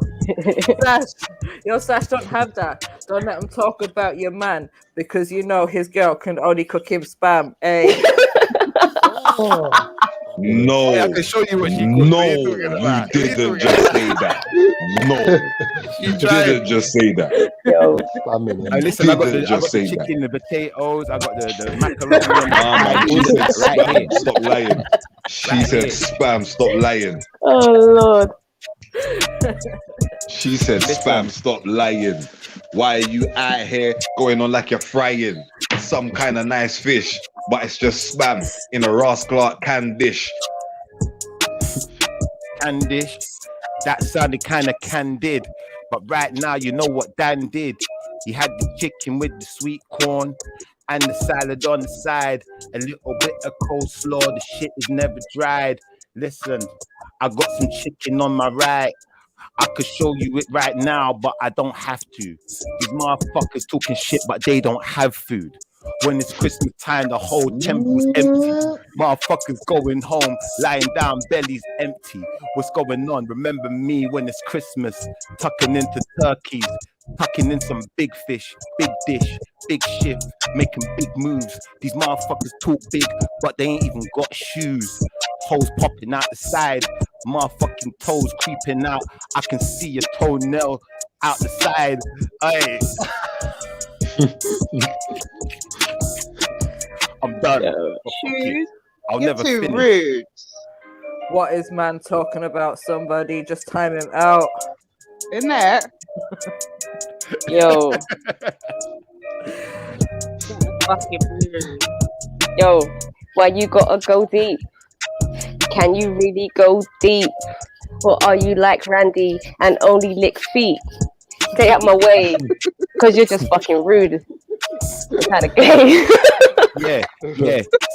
N: Sash, don't have that. Don't let him talk about your man because you know his girl can only cook him spam. Hey.
P: No,
R: I can show you what she
P: cooked. No, you didn't just say that. No, you didn't just say that.
K: Yo,
R: listen, I got the chicken, the potatoes, I got the macaroni.
P: She said spam, stop lying. She said spam, stop lying.
K: Oh Lord.
P: She said spam, stop lying. Why are you out here going on like you're frying some kind of nice fish, but it's just spam in a Ross Clark canned dish?
R: Canned dish? That sounded kind of candid. But right now, you know what Dan did. He had the chicken with the sweet corn and the salad on the side. A little bit of coleslaw. The shit is never dried. Listen, I got some chicken on my right. I could show you it right now, but I don't have to. These motherfuckers talking shit, but they don't have food. When it's Christmas time, the whole temple's empty. Motherfuckers going home, lying down, bellies empty. What's going on? Remember me when it's Christmas, tucking into turkeys, tucking in some big fish, big dish, big shift, making big moves. These motherfuckers talk big, but they ain't even got shoes. Hoes popping out the side, motherfucking toes creeping out. I can see your toenail out the side. Hey. I'm done. I'll never finish.
N: Rude. What is man talking about? Somebody just time him out.
C: Isn't it?
K: Yo.
C: Fucking rude.
K: Yo, why you gotta go deep? Can you really go deep? Or are you like Randy and only lick feet? Stay out my way, cause you're just fucking rude. It's had a game.
R: Yeah.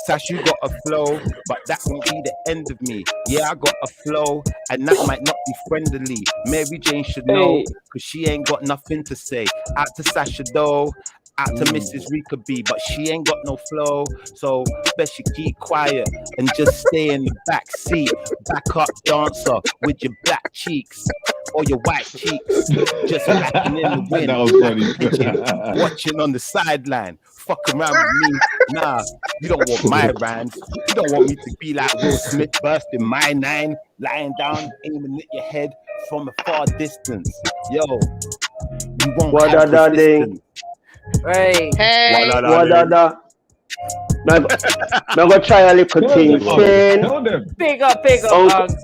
R: Sash, you got a flow, but that won't be the end of me. Yeah, I got a flow, and that might not be friendly. Mary Jane should know, cause she ain't got nothing to say. Out to Sasha though, out to Mrs. Rika B, but she ain't got no flow, so best you keep quiet and just stay in the back seat. Back up dancer with your black cheeks or your white cheeks, just backing in the wind.
P: That was funny.
R: Watching on the sideline. Fuck around with me. Nah, you don't want my rhymes. You don't want me to be like Will Smith bursting my nine, lying down, aiming at your head from a far distance. Yo, you won't have persistence.
N: Right.
C: Hey.
R: Wa-da-da.
S: I'm gonna try a little thing.
N: Big up,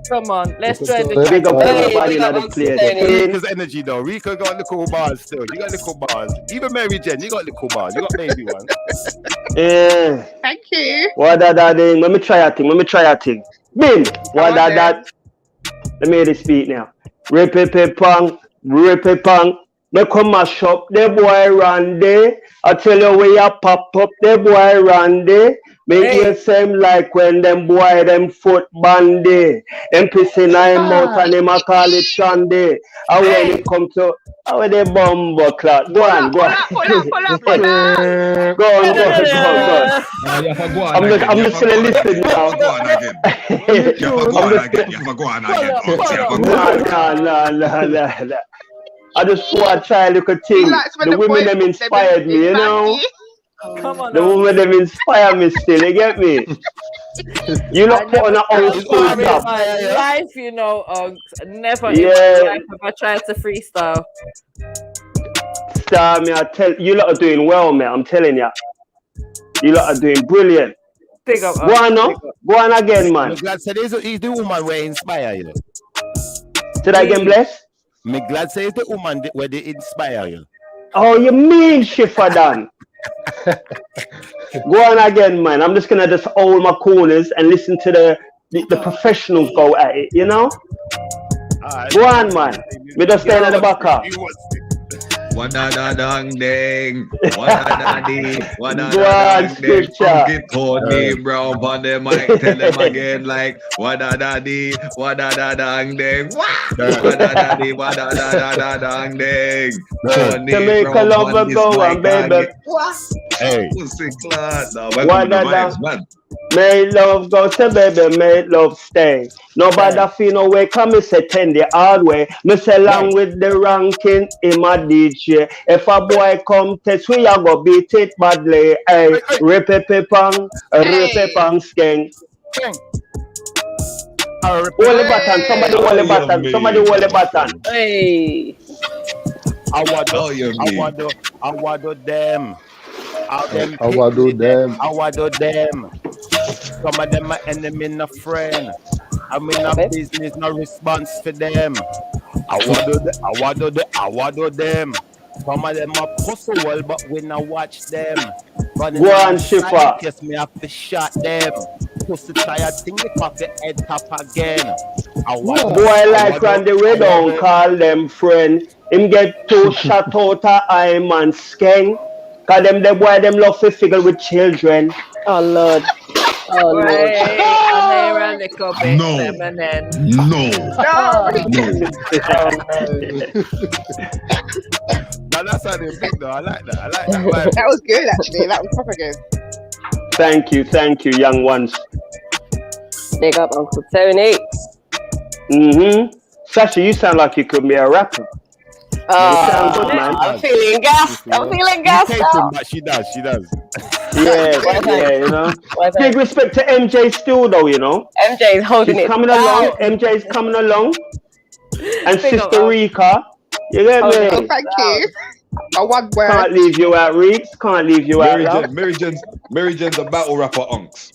N: come on, let's try the
S: big up everybody in the place.
R: Rika's energy though. Rika got little bars still. You got little bars. Even Mary Jen, you got little bars. You got baby one.
S: Yeah.
C: Thank you.
S: What that thing? Let me try a thing. Bim. What that? Let me hear this beat now. Rip-a-pang. Me come mash up the boy Randy. I tell you where you pop up the boy Randy. Make you seem like when them boy them foot bandy. Them pissing I'm out and them a call it Shandy. And when it come to how the bumbo clock. Go on. Go on. I'm just gonna listen now. No. I just want to try a little thing. The women them inspired me, you know.
N: Come on,
S: the women them inspire me still. You get me? You not put on an old school stuff.
N: My life, you know, never in my life have I tried to freestyle.
S: Star me, I tell you lot are doing well, man. I'm telling you. You lot are doing brilliant.
N: Big up.
S: Go on again, man.
R: I'm glad say he's the woman where inspire you.
S: Say that again, bless.
R: Me glad say it's the woman where they inspire you.
S: Oh, you mean Shiffadan? Go on again, man. I'm just gonna hold my corners and listen to the professionals go at it, you know? Go on, man. Me just stand at the back up.
P: Wadadadang-ding, wadadadi,
S: wadadadang-ding.
P: Funky Tony Brown on the mic, tell them again like wadadadi, wadadadang-ding, wadadadi, wadadadadang-ding.
S: To make a lover go on, baby.
P: Hey, pussy class. Wadadang.
S: Make love go to baby, make love stay. Nobody feel no way, come me say 10 the hard way. Me say along with the ranking in my DJ. If a boy come test, we a go beat it badly. Hey, rip-a-pang, skeng. Hold the button, somebody hold the button.
N: Hey.
R: I want them.
I: I want them.
R: Some of them are enemy, no friend. I mean, no business, no response for them. I want them. Some of them are possible, but when I watch them,
S: go on, Shiffa.
R: Yes, me have to shot them. Pussy tired thing, they pop the head top again.
S: Boy like Randy, we don't call them friend. Him get 2 shot out of I'm and skeng. Cause them the boy them love to figure with children.
K: Oh Lord. Oh Lord.
R: Now that's how they think though. I like that.
C: That was good actually. That was proper good.
S: Thank you, young ones.
K: Big up Uncle Tony.
S: Sasha, you sound like you could be a rapper.
K: Oh, good, man. I'm feeling gassed.
R: But she does.
S: Yeah, you know. Big respect to MJ still though, you know.
K: MJ is holding it
S: coming along. MJ's coming along. And Sister Rika. You get me?
C: Oh, thank you. One word.
S: Can't leave you out, Reeks. Can't leave you out.
P: Mary Jen's a battle rapper, unks.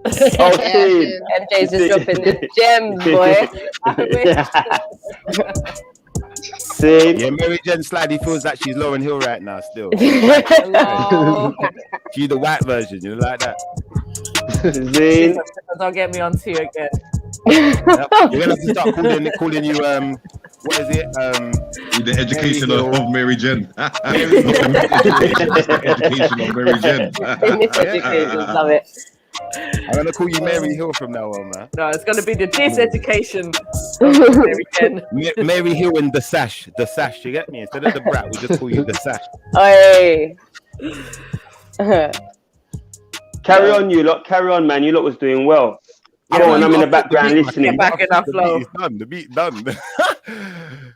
S: Oh, shit.
K: MJ's just dropping the gems, boy.
S: See?
R: Yeah, Mary Jen slightly feels like she's Lauryn Hill right now still. She's the white version, you know, like that.
S: See?
N: Don't get me on tea again.
R: You're gonna have to start calling you what is it?
P: The education of Mary Jen. Education of Mary Jen.
K: Miseducation, love it.
R: I'm gonna call you Mary Hill from now on, man.
N: No, it's gonna be the diseducation of Mary Jen.
R: Mary Hill and the sash, you get me? Instead of the brat, we just call you the sash.
K: Hey.
S: Carry on, man. You lot was doing well. Come on, I'm in the background listening.
N: Back in our flow.
R: The beat done.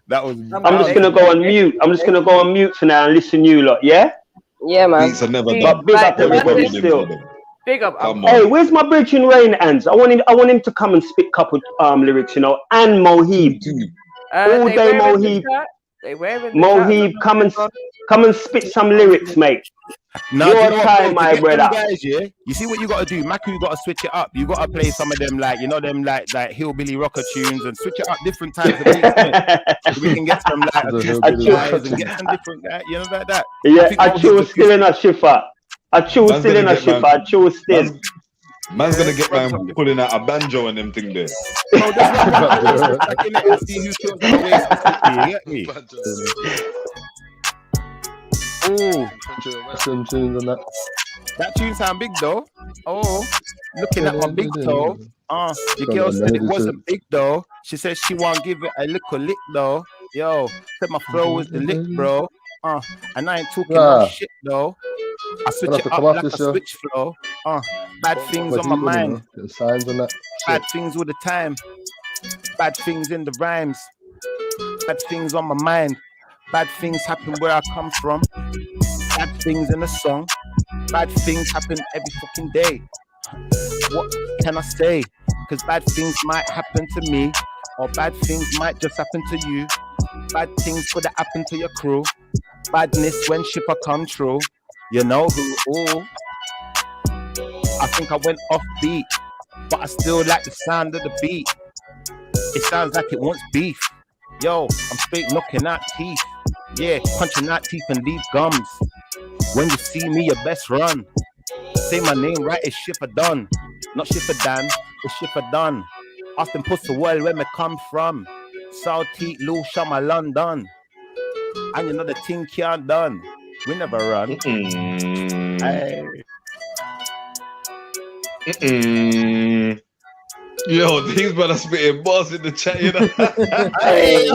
R: That was.
S: I'm just gonna go on mute for now and listen you lot. Yeah.
K: Yeah, man.
P: Beats are never
S: Big
P: done.
S: up everybody still.
N: Big up.
S: Hey, where's my bridge in Rain Hands? I want him to come and spit couple lyrics, you know, and Mohib. All day Mohib.
N: They wearing
S: Mohib, come and spit some lyrics, mate.
R: Now,
S: Your
R: you know what,
S: time,
R: bro,
S: my
R: to get them
S: brother.
R: guys, yeah. You see what you gotta do, Maku. You gotta switch it up. You gotta play some of them like them like hillbilly rocker tunes and switch it up different times of weeks, so we can get some like acoustic guys and get some different guys, you know, like that.
S: Yeah, I choose still in a shifter. I choose still in a shifter. I choose still.
P: Man's gonna get man pulling out a banjo and them thing there.
R: Oh, that's what see who kills that way. You get me? Oh, that tune sound big though. Oh, looking at my big toe. The girl said it wasn't big though. She said she won't give it a little lick though. Yo, said my flow was the lick, bro. And I ain't talking no shit though. I switch it up like a switch flow. Bad things on my mind. Bad things all the time. Bad things in the rhymes. Bad things on my mind. Bad things happen where I come from. Bad things in the song. Bad things happen every fucking day. What can I say? Because bad things might happen to me, or bad things might just happen to you. Bad things could have happened to your crew. Badness when shipper come true. You know who? Ooh. I think I went off beat, but I still like the sound of the beat. It sounds like it wants beef. Yo, I'm straight knocking out teeth. Yeah, punching out teeth and leave gums. When you see me, you best run. Say my name right, it's Shipper Done. Not Shipper Dan, it's Shipper Done. Austin puts the world where me come from. South Teat, Lou, Shama, London. And you know the thing can't done. We never run. Hey.
P: Yo, these brothers spitting bars in the chat, you know.
R: Hey,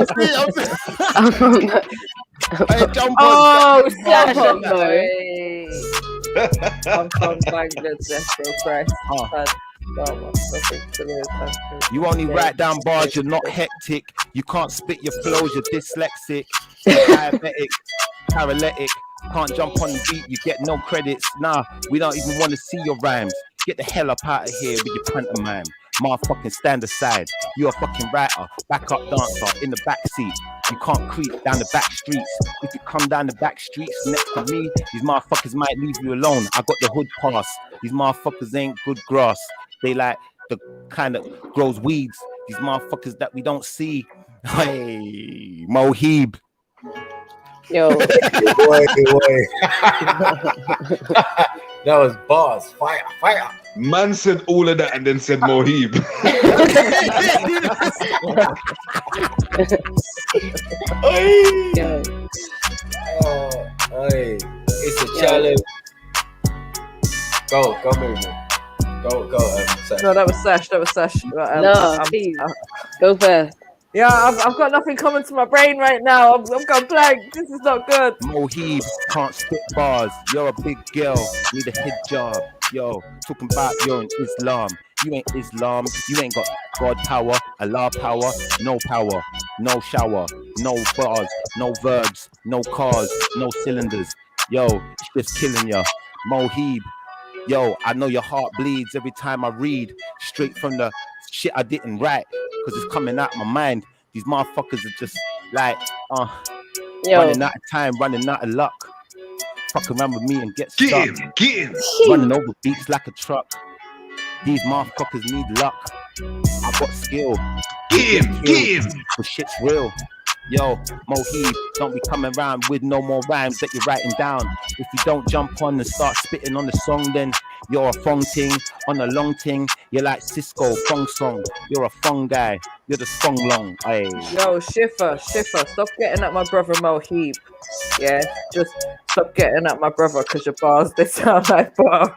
R: jump on.
K: Oh, Sash,
N: I'm from Bangladesh, bro. Christ.
R: You only write down bars, you're not hectic. You can't spit your flows, you're dyslexic. Diabetic, paralytic. Can't jump on the beat, you get no credits. Nah, we don't even want to see your rhymes. Get the hell up out of here with your pantomime. Motherfucking stand aside. You're a fucking writer, backup dancer in the back seat. You can't creep down the back streets. If you come down the back streets next to me, these motherfuckers might leave you alone. I got the hood pass. These motherfuckers ain't good grass. They like the kind that grows weeds. These motherfuckers that we don't see. Hey, Mohib.
K: Yo.
A: Boy. That was bars. Fire.
P: Man said all of that and then said Mohib.
A: It's a challenge. Go, baby. Go.
N: No, that was Sash.
K: No, please. Go first.
N: Yeah, I've got nothing coming to my brain right now. I'm going blank. This is not good.
R: Mohib can't spit bars. You're a big girl. Need a hijab. Yo, talking about you're in Islam. You ain't Islam. You ain't got God power, Allah power, no shower, no bars, no verbs, no cars, no cylinders. Yo, it's just killing ya. Mohib. Yo, I know your heart bleeds every time I read straight from the shit I didn't write because it's coming out of my mind. These motherfuckers are just like, running out of time, running out of luck. Fuck around with me and get stuck.
P: Get in.
R: Running over beats like a truck. These motherfuckers need luck. I got skill.
P: Get in.
R: The shit's real. Yo, Mohib, don't be coming around with no more rhymes that you're writing down. If you don't jump on and start spitting on the song, then you're a fong ting on a long ting. You're like Cisco, fong song. You're a fong guy. You're the song long. Aye.
N: Yo, Shiffer, stop getting at my brother Mohib. Yeah, just stop getting at my brother because your bars, they sound like bars.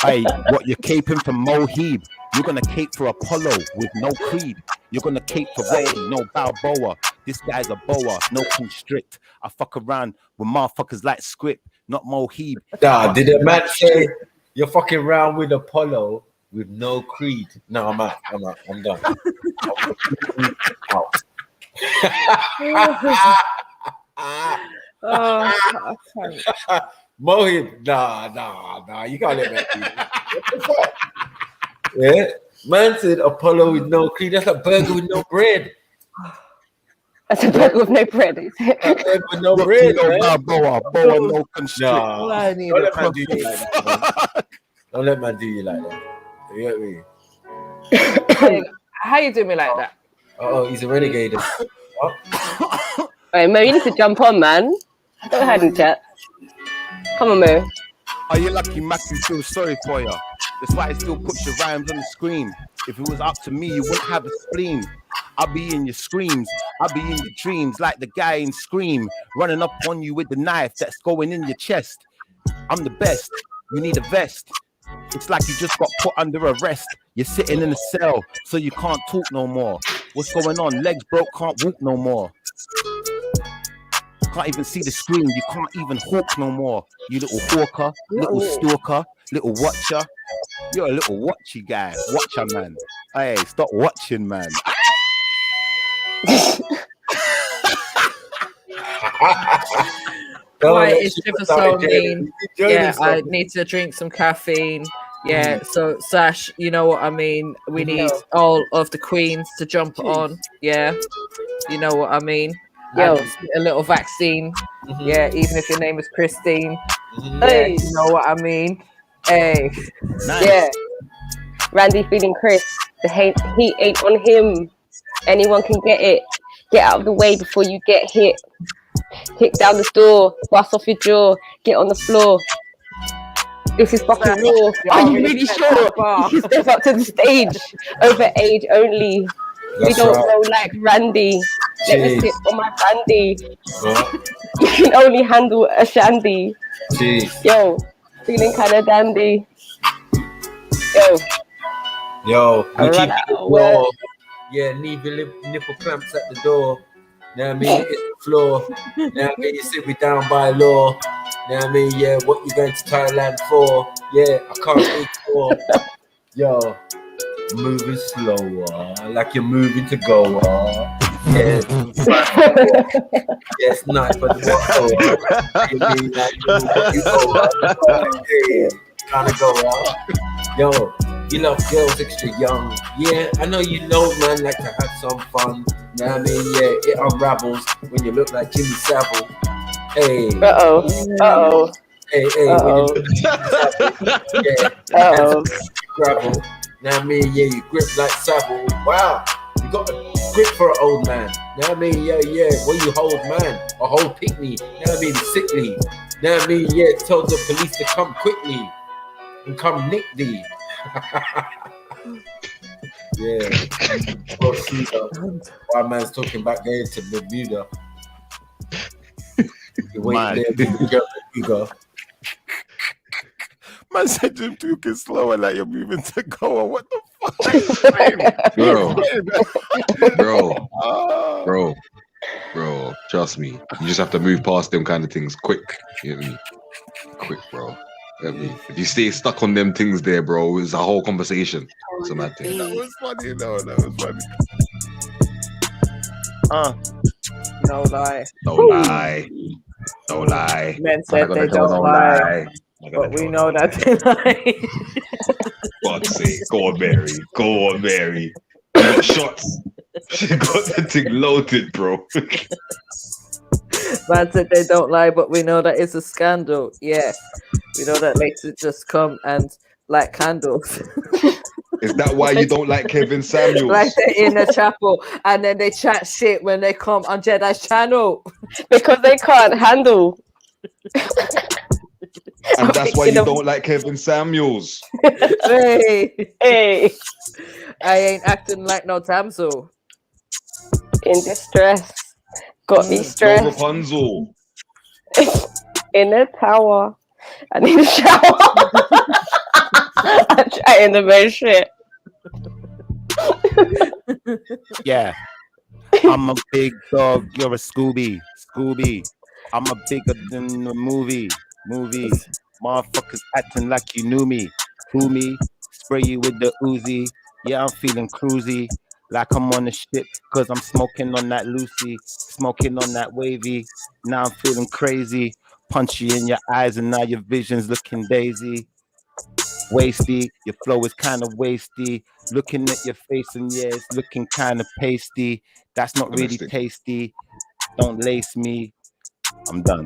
R: Hey, what, you're caping for Mohib? You're gonna cape for Apollo with no creed. You're gonna cape for Rocky, no Balboa. This guy's a boa, no constrict. I fuck around with motherfuckers like Script, not Mohib.
A: Nah, did a man say you're fucking around with Apollo with no creed? No, I'm out. I'm done. Out. Mohib, nah, you can't let that be. Yeah, man said Apollo with no creed. That's a burger with no bread.
K: That's a bag with no bread.
A: With no
R: Rocky
A: bread,
R: no
A: man.
R: Balboa, boa no constrict.
A: Nah,
N: I need
A: don't
N: a
A: let man do you
N: coffee.
A: like that, man. Don't let man do you like that. You get me?
N: Hey, how you do me like that?
A: Oh, he's a renegade.
K: Alright, Mo, you need to jump on, man. Don't hide in chat. Come on, Mo.
R: Are you lucky Matthew feels sorry for you? That's why it still puts your rhymes on the screen. If it was up to me, you wouldn't have a spleen. I'll be in your screams. I'll be in your dreams like the guy in Scream, running up on you with the knife that's going in your chest. I'm the best. You need a vest. It's like you just got put under arrest. You're sitting in a cell, so you can't talk no more. What's going on? Legs broke, can't walk no more. Can't even see the screen. You can't even hawk no more. You little hawker, little stalker, little watcher. You're a little watchy guy. Watcher, man. Hey, stop watching, man.
N: Why is Shiver so mean? Yeah, I need to drink some caffeine. Yeah, so Sash, you know what I mean? We need all of the queens to jump on. Yeah, you know what I mean?
K: Yo.
N: A little vaccine. Yeah, even if your name is Christine. Hey, you know what I mean? Hey.
R: Nice.
K: Yeah. Randy feeling Chris. The heat ain't on him. Anyone can get it. Get out of the way before you get hit. Kick down the door. Bust off your jaw. Get on the floor. This is fucking raw. Are you really sure? You step up to the stage. Over age only. We don't know like Randy. Let me sip on my brandy. You can only handle a shandy. Yo, feeling kind of dandy.
A: Yo, we keep it
K: out
A: raw. Yeah, leave your nipple clamps at the door. Know what I mean? Hit the floor. Know what I mean? You sit me down by law. Know what I mean? Yeah, what you going to Thailand for? Yeah, I can't ignore. Yo, moving slower, like you're moving to Goa. Yeah, yes, nice, but what you mean like you kind of go out. Yo, you love girls extra young. Yeah, I know you know, man, like to have some fun. Know what I mean? Yeah, it unravels when you look like Jimmy Savile. Hey.
K: Uh-oh.
A: Hey,
K: Uh-oh.
A: when you yeah.
K: Uh-oh.
A: Gravel. Know what I mean? Yeah, you grip like Savile. Wow. You got a grip for an old man. Know what I mean? Yeah. When you hold man, a whole picnic. Know what I mean? Sickly. Know what I mean? Yeah, tell the police to come quickly and come nick thee. Yeah. Why man's talking about going to Bermuda? You wait there,
R: Man said you're talking slower like you're moving to Goa. What the fuck?
P: Bro, trust me. You just have to move past them kind of things quick. You know what I mean? Quick, bro. If you stay stuck on them things there, bro, it's a whole conversation. It's a mad thing.
R: That was funny, though. That was funny.
N: No lie.
P: No lie.
N: Men said they don't lie. But we know that they lie.
P: Fuck's sake. Go on, Mary. You got shots. She got the thing loaded, bro.
N: Man said they don't lie, but we know that it's a scandal. Yeah. We know that makes it just come and light candles.
P: Is that why you don't like Kevin Samuels?
N: Like they're in a chapel and then they chat shit when they come on Jedi's channel.
K: Because they can't handle.
P: And that's why you don't like Kevin Samuels.
N: Hey. I ain't acting like no damsel.
K: In distress. Got me stressed.
P: No Rapunzel.
K: In a tower. I need a shower. I'm trying the most shit.
R: Yeah. I'm a big dog. You're a Scooby. I'm a bigger than the movie. Motherfuckers acting like you knew me. Who me? Spray you with the Uzi. Yeah, I'm feeling cruisy. Like I'm on a ship, cause I'm smoking on that Lucy, smoking on that wavy. Now I'm feeling crazy. Punch you in your eyes and now your vision's looking daisy. Wasty, your flow is kind of wasty. Looking at your face and yeah, it's looking kind of pasty. That's not really tasty. Don't lace me. I'm done.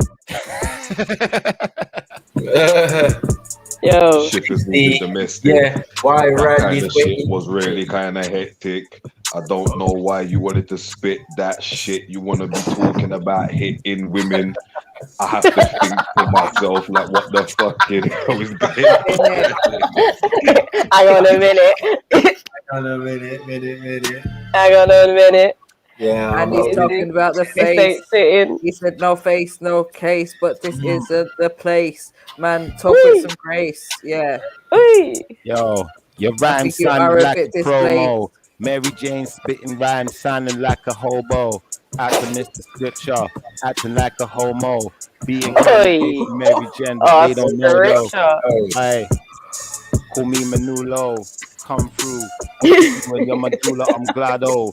K: Yo,
P: Shit is moving domestic.
A: Yeah, why
P: that kind
A: Randy's
P: of shit
A: waiting?
P: was really kind of hectic. I don't know why you wanted to spit that shit. You want to be talking about hitting women. I have to think to myself, like, what the fucking hell is going on?
K: Hang on a minute.
A: Hang on a minute.
K: Hang on a minute.
A: Yeah,
N: And he's talking about the face. He said no face, no case, but this isn't the place. Man, talk with some grace. Yeah.
R: Yo, your rhyme
N: think you are
R: sounded
N: a
R: like
N: bit
R: a promo. Mary Jane spitting rhymes sounding like a hobo. Out to Mr. Scripture, acting like a homo. Being Mary Jane, but they don't know though. Hey, call me Manulo. Come through. When you're Madula, I'm glad. Oh,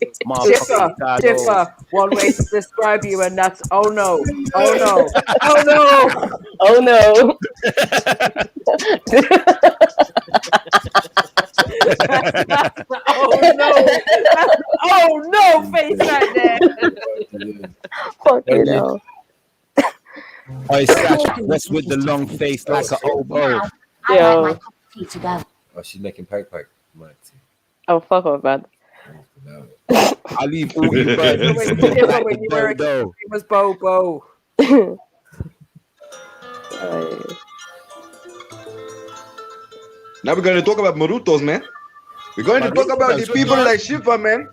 N: Chipper, one way to describe you, and that's oh no, oh no, oh no,
K: oh no.
N: that's oh no, that's oh no face right there.
K: Fucking hell.
R: Oh, Sash, what's with the long face like an oboe?
K: Yo.
A: Oh, she's making pipe.
K: Oh, fuck off, man.
R: I'll leave all you birds.
N: When you were a kid, it was Bobo.
P: Now we're going to talk about Marutos, man. We're going to talk about the people like Shiva, man.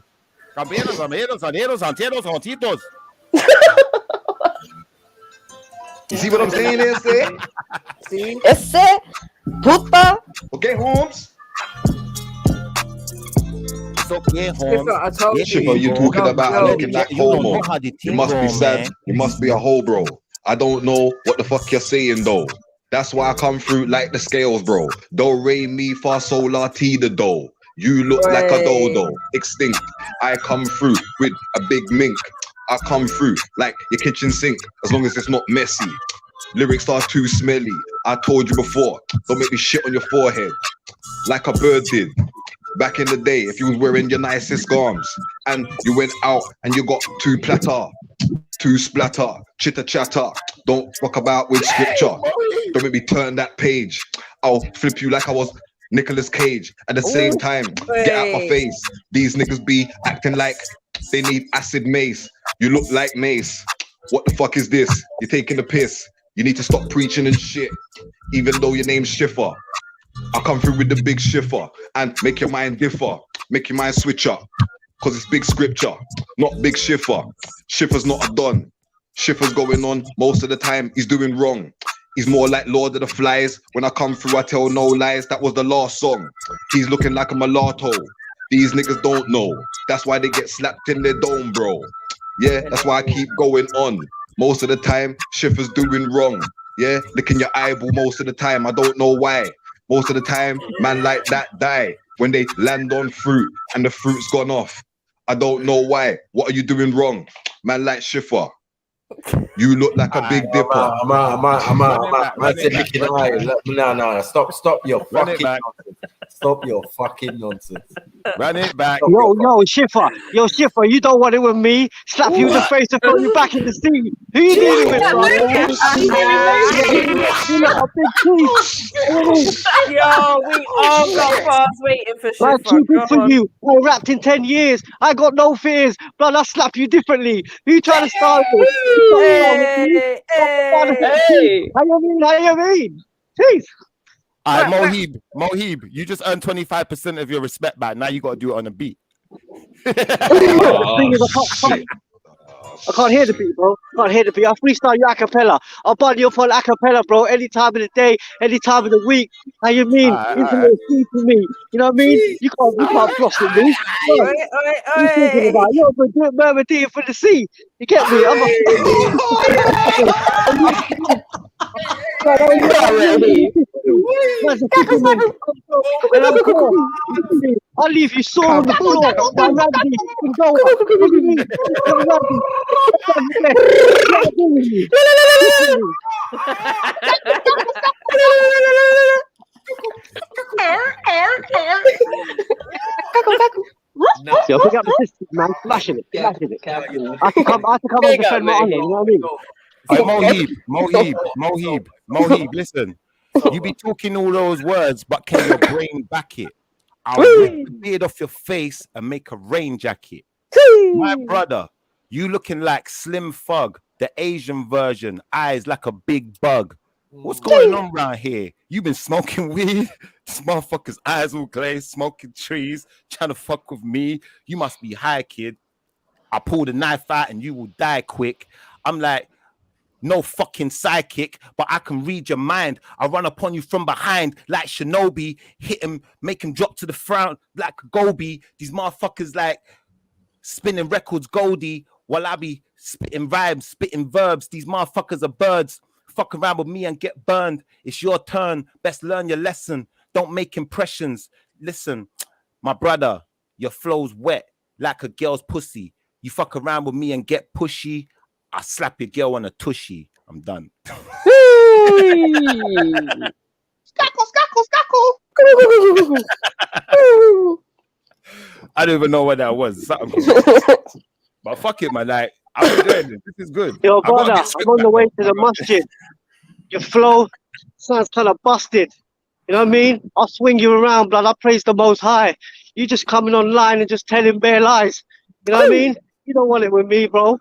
P: You see what I'm saying there, say?
N: See?
K: Esse puta.
P: Okay, Holmes. Shiva, you talking about looking like homo. You must be sad. You must be a hoe, bro. I don't know what the fuck you're saying, though. That's why I come through like the scales, bro. Do, re, mi, fa, sol, la, ti, the do. You look like a dodo, extinct. I come through with a big mink. I come through like your kitchen sink, as long as it's not messy. Lyrics are too smelly. I told you before, don't make me shit on your forehead. Like a bird did. Back in the day, if you was wearing your nicest garms and you went out and you got two platter, two splatter, chitter chatter. Don't fuck about with scripture. Don't make me turn that page. I'll flip you like I was Nicolas Cage. At the same time, get out my face. These niggas be acting like they need acid mace. You look like Mace. What the fuck is this? You're taking the piss. You need to stop preaching and shit. Even though your name's Schiffer. I'll come through with the big Schiffer and make your mind differ. Make your mind switch up. Cause it's big scripture, not big Schiffer. Schiffer's not a don. Schiffer's going on most of the time. He's doing wrong. He's more like Lord of the Flies. When I come through, I tell no lies. That was the last song. He's looking like a mulatto. These niggas don't know. That's why they get slapped in their dome, bro. Yeah, that's why I keep going on. Most of the time, Schiffer's doing wrong. Yeah, licking your eyeball most of the time. I don't know why. Most of the time, man like that die when they land on fruit and the fruit's gone off. I don't know why. What are you doing wrong? Man like Schiffer. You look like a big dipper.
A: No. Stop your fucking nonsense. Stop your fucking nonsense.
R: Run it back.
F: Yo, Schiffer. Yo, Schiffer, you don't want it with me. Slap you in the face and throw you back in the sea. Who you dealing with, bro? You look a big teeth.
N: Yo, we all got bars waiting for Schiffer.
F: I'm too good for you. I rapped in 10 years. I got no fears. Blood, I slap you differently. Who you trying to start with?
N: Hey.
F: How you mean? Jeez.
R: All right, Mohib, you just earned 25% of your respect back. Now you got to do it on a beat.
F: I can't hear the beat, bro. I can't hear the beat. I'll freestyle you a cappella. I'll body you up on a cappella, bro. Any time of the day, any time of the week. How you mean? It's a little sweet to me. You know what I mean? You can't floss with me. What are you thinking about? You're a good murmur deer for the sea. You get me? I'm I'll leave you sore on the floor. Randy, go. man, smashing it. I have to come and defend my honor, you know what I mean?
R: Hey, Mohib, listen. You be talking all those words, but can your brain back it? I'll rip the beard off your face and make a rain jacket. My brother, you looking like Slim Thug, the Asian version, eyes like a big bug. What's going on around here? You been smoking weed? This motherfucker's eyes all glazed, smoking trees, trying to fuck with me. You must be high, kid. I pull the knife out and you will die quick. I'm like, no fucking psychic, but I can read your mind. I run upon you from behind like Shinobi, hit him, make him drop to the front like Gobi. These motherfuckers like spinning records, Goldie, while I be spitting rhymes, spitting verbs. These motherfuckers are birds. Fuck around with me and get burned. It's your turn. Best learn your lesson. Don't make impressions. Listen, my brother, your flow's wet like a girl's pussy. You fuck around with me and get pushy, I slap your girl on a tushy. I'm done. I don't even know what that was. But fuck it, man. Like, I'm enjoying this. This is good.
F: Yo, brother, I'm on the way to the masjid. Your flow sounds kind of busted. You know what I mean? I'll swing you around, blood. I praise the Most High. You just coming online and just telling bare lies. You know what I mean? You don't want it with me, bro.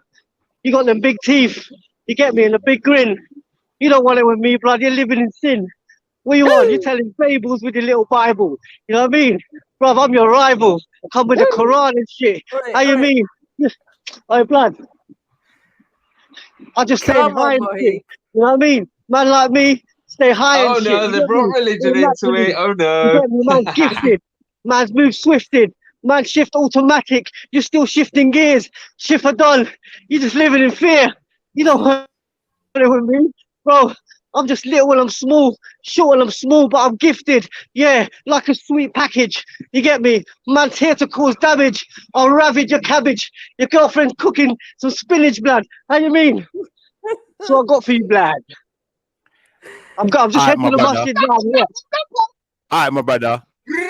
F: You got them big teeth. You get me? And a big grin. You don't want it with me, blood. You're living in sin. What you want? You're telling fables with your little Bible. You know what I mean? Bruv, I'm your rival. I come with the Quran and shit. How you mean? Hey, blood. I just stay high and shit. You know what I mean? Man like me, stay high and shit.
Q: Oh no, they brought religion into it. Oh no.
F: You get me? Man's gifted. Man's move swifted. Man shift automatic. You're still shifting gears. Shift are done. You're just living in fear. You don't want it with me. Bro, I'm just little when I'm small. Short when I'm small, but I'm gifted. Yeah, like a sweet package. You get me? Man's here to cause damage. I'll ravage your cabbage. Your girlfriend's cooking some spinach, blood. How you mean? So I got for you, blood. I'm just heading to the masjid now. Yeah.
R: All right, my brother.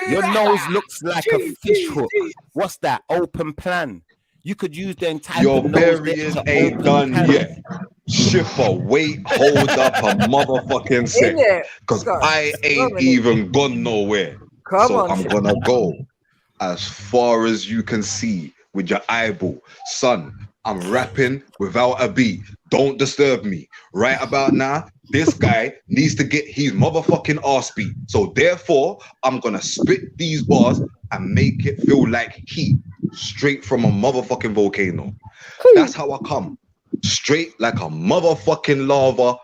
R: Your nose looks like a fish hook. What's that? Open plan. You could use the entire.
P: Your burying ain't done yet. Schiffer, wait, hold up a motherfucking sec. Because I ain't even gone nowhere. So I'm gonna go as far as you can see with your eyeball. Son, I'm rapping without a beat. Don't disturb me. Right about now, this guy needs to get his motherfucking ass beat. So therefore, I'm gonna spit these bars and make it feel like heat straight from a motherfucking volcano. That's how I come. Straight like a motherfucking lava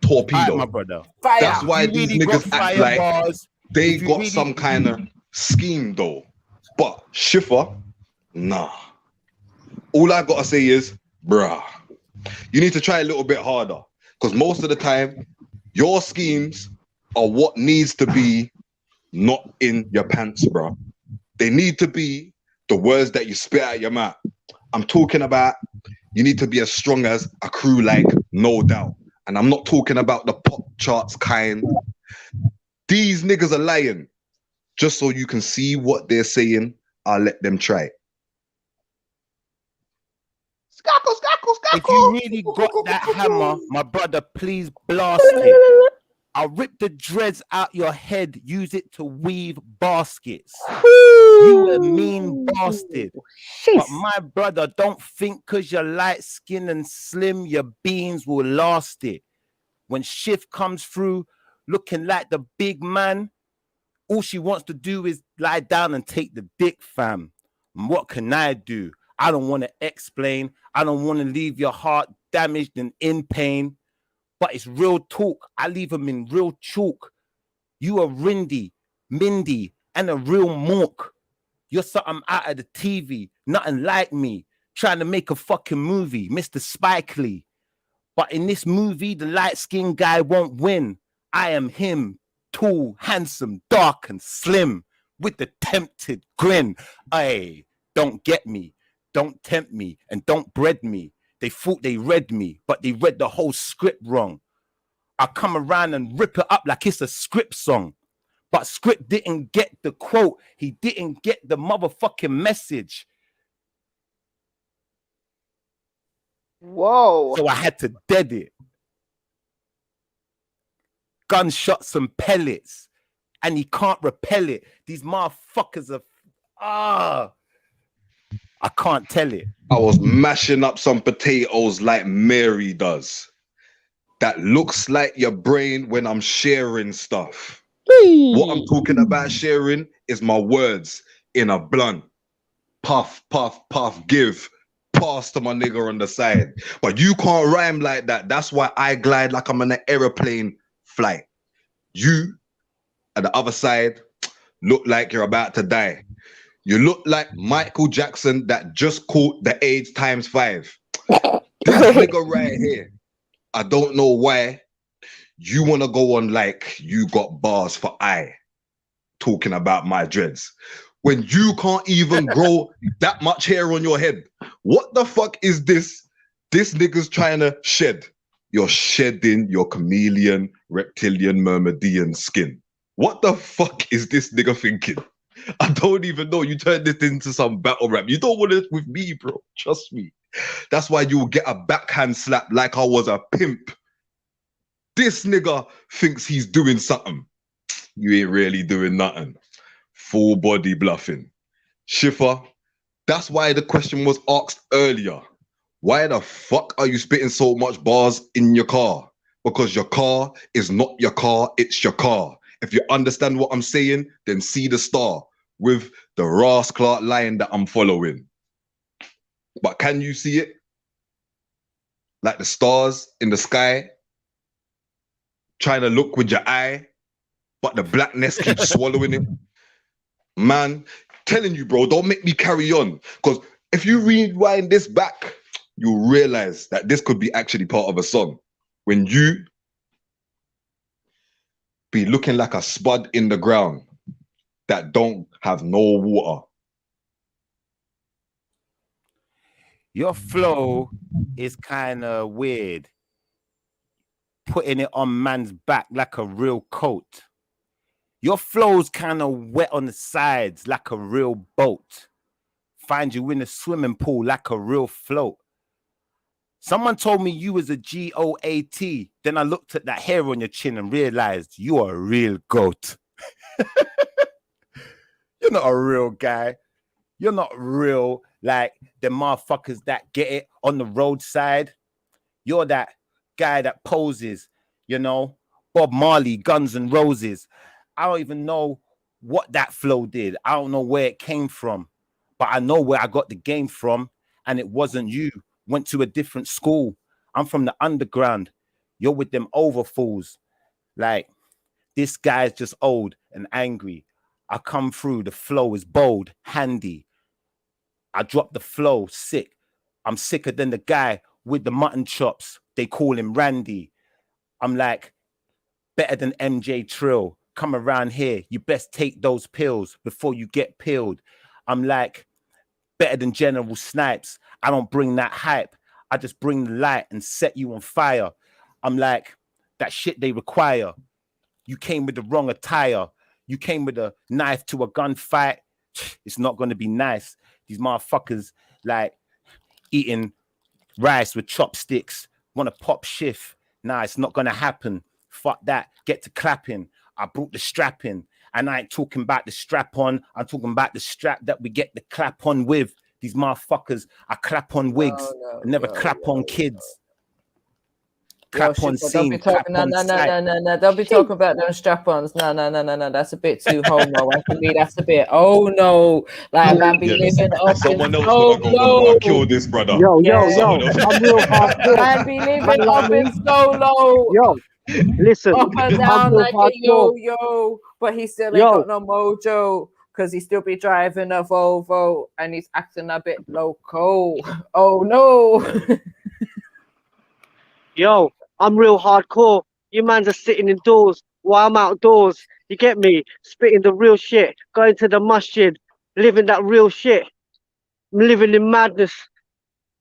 P: torpedo.
R: My brother.
P: That's why these
R: really
P: niggas act like
R: bars,
P: they got some kind of scheme though. But Schiffer, nah. All I gotta say is, bruh, you need to try a little bit harder. Because most of the time, your schemes are what needs to be not in your pants, bruh. They need to be the words that you spit out your mouth. I'm talking about you need to be as strong as a crew like No Doubt. And I'm not talking about the pop charts kind. These niggas are lying. Just so you can see what they're saying, I'll let them try.
R: If you really got that hammer, my brother, please blast it. I'll rip the dreads out your head, use it to weave baskets. You a mean bastard. But my brother, don't think because you're light skinned and slim, your beans will last it. When Shift comes through looking like the big man, all she wants to do is lie down and take the dick, fam. And what can I do? I don't want to explain. I don't want to leave your heart damaged and in pain. But it's real talk. I leave them in real chalk. You a Rindy, Mindy, and a real mork. You're something out of the TV, nothing like me. Trying to make a fucking movie, Mr. Spike Lee. But in this movie, the light-skinned guy won't win. I am him, tall, handsome, dark, and slim, with the tempted grin. Ay, don't get me, don't tempt me, and don't bread me. They thought they read me, but they read the whole script wrong. I come around and rip it up like it's a script song. But Script didn't get the quote. He didn't get the motherfucking message.
C: Whoa.
R: So I had to dead it. Gunshots and pellets. And he can't repel it. These motherfuckers are... I can't tell it.
P: I was mashing up some potatoes like Mary does. That looks like your brain when I'm sharing stuff. What I'm talking about sharing is my words in a blunt. Puff, puff, puff, give. Pass to my nigga on the side. But you can't rhyme like that. That's why I glide like I'm on an aeroplane flight. You, at the other side, look like you're about to die. You look like Michael Jackson that just caught the AIDS ×5. This nigga right here, I don't know why you want to go on like you got bars for I talking about my dreads when you can't even grow that much hair on your head. What the fuck is this? This nigga's trying to shed. You're shedding your chameleon, reptilian, myrmidon skin. What the fuck is this nigga thinking? I don't even know. You turned this into some battle rap. You don't want it with me, bro. Trust me. That's why you'll get a backhand slap like I was a pimp. This nigga thinks he's doing something. You ain't really doing nothing. Full body bluffing. Schiffer, that's why the question was asked earlier. Why the fuck are you spitting so much bars in your car? Because your car is not your car, it's your car. If you understand what I'm saying, then see the star with the Ross Clark line that I'm following. But can you see it? Like the stars in the sky, trying to look with your eye, but the blackness keeps swallowing it. Man, telling you, bro, don't make me carry on. Because if you rewind this back, you'll realize that this could be actually part of a song. When you be looking like a spud in the ground that don't have no water.
R: Your flow is kind of weird. Putting it on man's back like a real coat. Your flow's kind of wet on the sides like a real boat. Find you in a swimming pool like a real float. Someone told me you was a GOAT. Then I looked at that hair on your chin and realized you are a real goat. You're not a real guy. You're not real like the motherfuckers that get it on the roadside. You're that guy that poses, you know, Bob Marley, Guns N' Roses. I don't even know what that flow did. I don't know where it came from, but I know where I got the game from, and it wasn't you. Went to a different school. I'm from the underground. You're with them over fools. Like, this guy's just old and angry. I come through, the flow is bold, handy. I drop the flow, sick. I'm sicker than the guy with the mutton chops. They call him Randy. I'm like, better than MJ Trill. Come around here, you best take those pills before you get peeled. I'm like, better than General Snipes. I don't bring that hype. I just bring the light and set you on fire. I'm like, that shit they require. You came with the wrong attire. You came with a knife to a gunfight. It's not going to be nice. These motherfuckers like eating rice with chopsticks. Want to pop shift. Nah, it's not going to happen. Fuck that. Get to clapping. I brought the strap in. And I ain't talking about the strap on. I'm talking about the strap that we get the clap on with. These motherfuckers, I clap on wigs. I never clap on kids. Clap on scene.
N: No. Don't be talking about them strap-ons. No. That's a bit too homo. And for me, that's a bit. Oh no, like man be living up.
P: Someone else gonna go kill this brother.
F: Yo. I'm real hardcore.
N: Man be living up in solo.
F: Yo, listen.
N: Up and down like a yo. But he still ain't got no mojo. Because he still be driving a Volvo and he's acting a bit loco. Oh no.
F: Yo, I'm real hardcore. You mans are sitting indoors while I'm outdoors. You get me? Spitting the real shit. Going to the masjid. Living that real shit. I'm living in madness.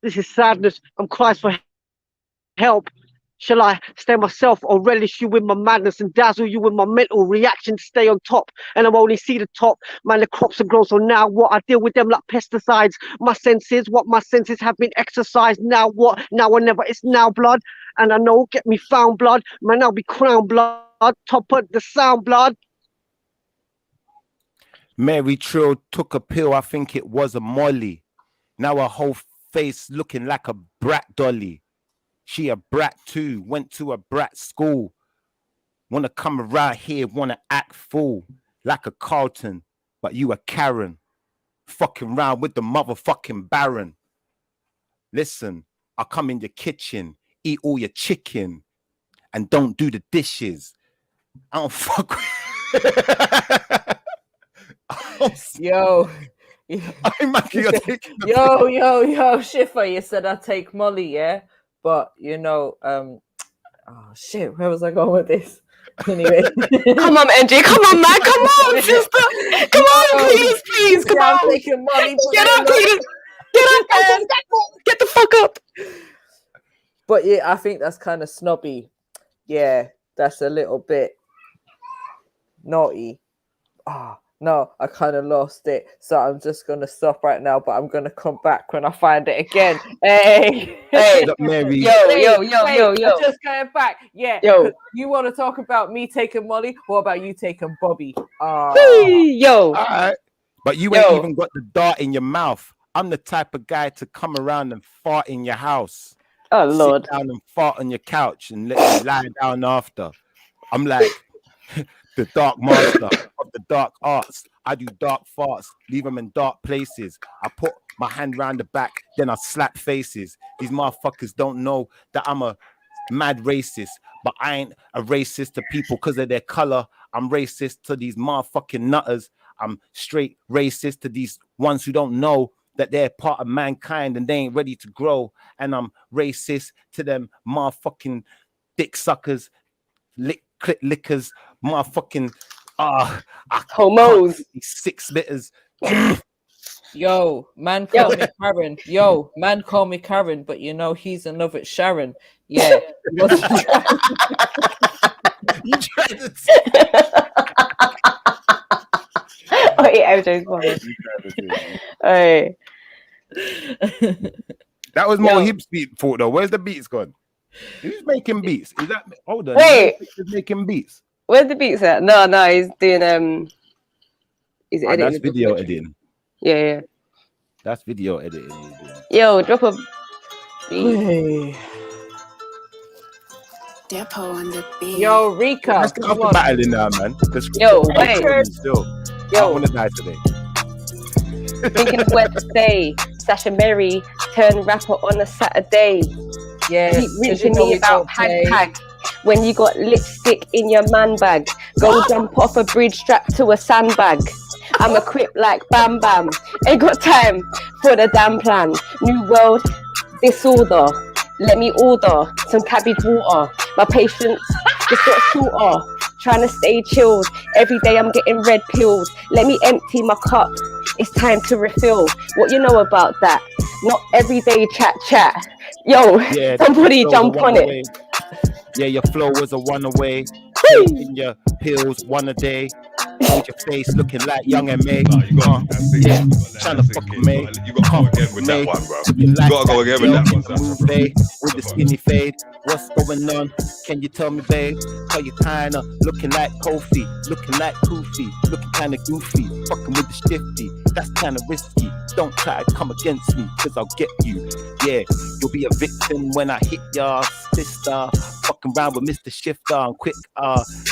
F: This is sadness. I'm crying for help. Shall I stay myself or relish you with my madness and dazzle you with my mental reaction to stay on top? And I only see the top. Man, the crops have grown, so now what? I deal with them like pesticides. My senses have been exercised. Now what? Now or never. It's now blood. And I know, get me found blood. Man, I'll be crown blood. Top of the sound blood.
R: Mary Trill took a pill, I think it was a molly. Now her whole face looking like a brat dolly. She a brat too, went to a brat school. Wanna come around here, wanna act fool. Like a Carlton, but you a Karen. Fucking round with the motherfucking Baron. Listen, I come in your kitchen, eat all your chicken, and don't do the dishes. I don't fuck with...
N: Yo, Schiffer, you said I take Molly, yeah, but you know, oh shit, where was I going with this? Anyway,
K: come on, NG, come on, man, come on, sister, come on, please, come on,
N: I'm taking Molly.
K: Get up, please, get the fuck up.
N: But yeah, I think that's kind of snobby. Yeah, that's a little bit naughty. No, I kind of lost it, so I'm just gonna stop right now. But I'm gonna come back when I find it again. Hey,
R: Mary.
K: Yo.
N: Just going back. Yeah.
K: Yo.
N: You want to talk about me taking Molly? What about you taking Bobby?
K: Yo.
R: All right. But you ain't even got the dart in your mouth. I'm the type of guy to come around and fart in your house.
K: Oh Lord.
R: Sit down and fart on your couch and let you lie down after. I'm like the dark master of the dark arts. I do dark farts, leave them in dark places. I put my hand round the back, then I slap faces. These motherfuckers don't know that I'm a mad racist, but I ain't a racist to people because of their color. I'm racist to these motherfucking nutters. I'm straight racist to these ones who don't know that they're part of mankind and they ain't ready to grow. And I'm racist to them motherfucking dick suckers, lickers, motherfucking
K: homos,
R: 6-bitters.
N: Yo, man, call me Karen. Yo, man, call me Karen. But you know he's in love with Sharon. Yeah.
K: Oh, yeah, MJ's funny. Hey.
R: That was more hip beat fault though. Where's the beats gone? Who's making beats? Is that hold on?
K: Wait,
R: who's making beats?
K: Where's the beats at? No, he's doing he's editing.
R: That's video editing.
K: Yeah.
R: That's video editing.
K: Yo, drop a
N: beat.
L: Depot on the beat.
N: Yo, Rika.
R: Let's get off the battle in now, man.
K: Yo, wait.
R: Still.
K: Yo.
R: I want to die today.
K: Thinking of what to say. Sasha Mary, turn rapper on a Saturday.
N: Yeah.
K: Keep reaching me about pag. When you got lipstick in your man bag, go jump off a bridge strapped to a sandbag. I'm equipped like Bam Bam. Ain't got time for the damn plan. New world disorder. Let me order some cabbage water. My patience just got shorter. Trying to stay chilled. Every day I'm getting red pills. Let me empty my cup. It's time to refill. What you know about that? Not everyday chat. Yo,
R: yeah,
K: somebody jump on it.
R: Yeah, your flow was a one away. Taking your pills one a day. With your face looking like young and May. Yeah, trying to fuck with me.
P: You got to go again with that one, bro. You got to go again with that one.
R: With the skinny fade. What's going on? Can you tell me, babe? How you kinda looking like Kofi, looking like Kofi, looking kinda goofy, fucking with the shifty. That's kinda risky. Don't try to come against me, cause I'll get you. Yeah, you'll be a victim when I hit your sister. Fucking around with Mr. Shifter and quick,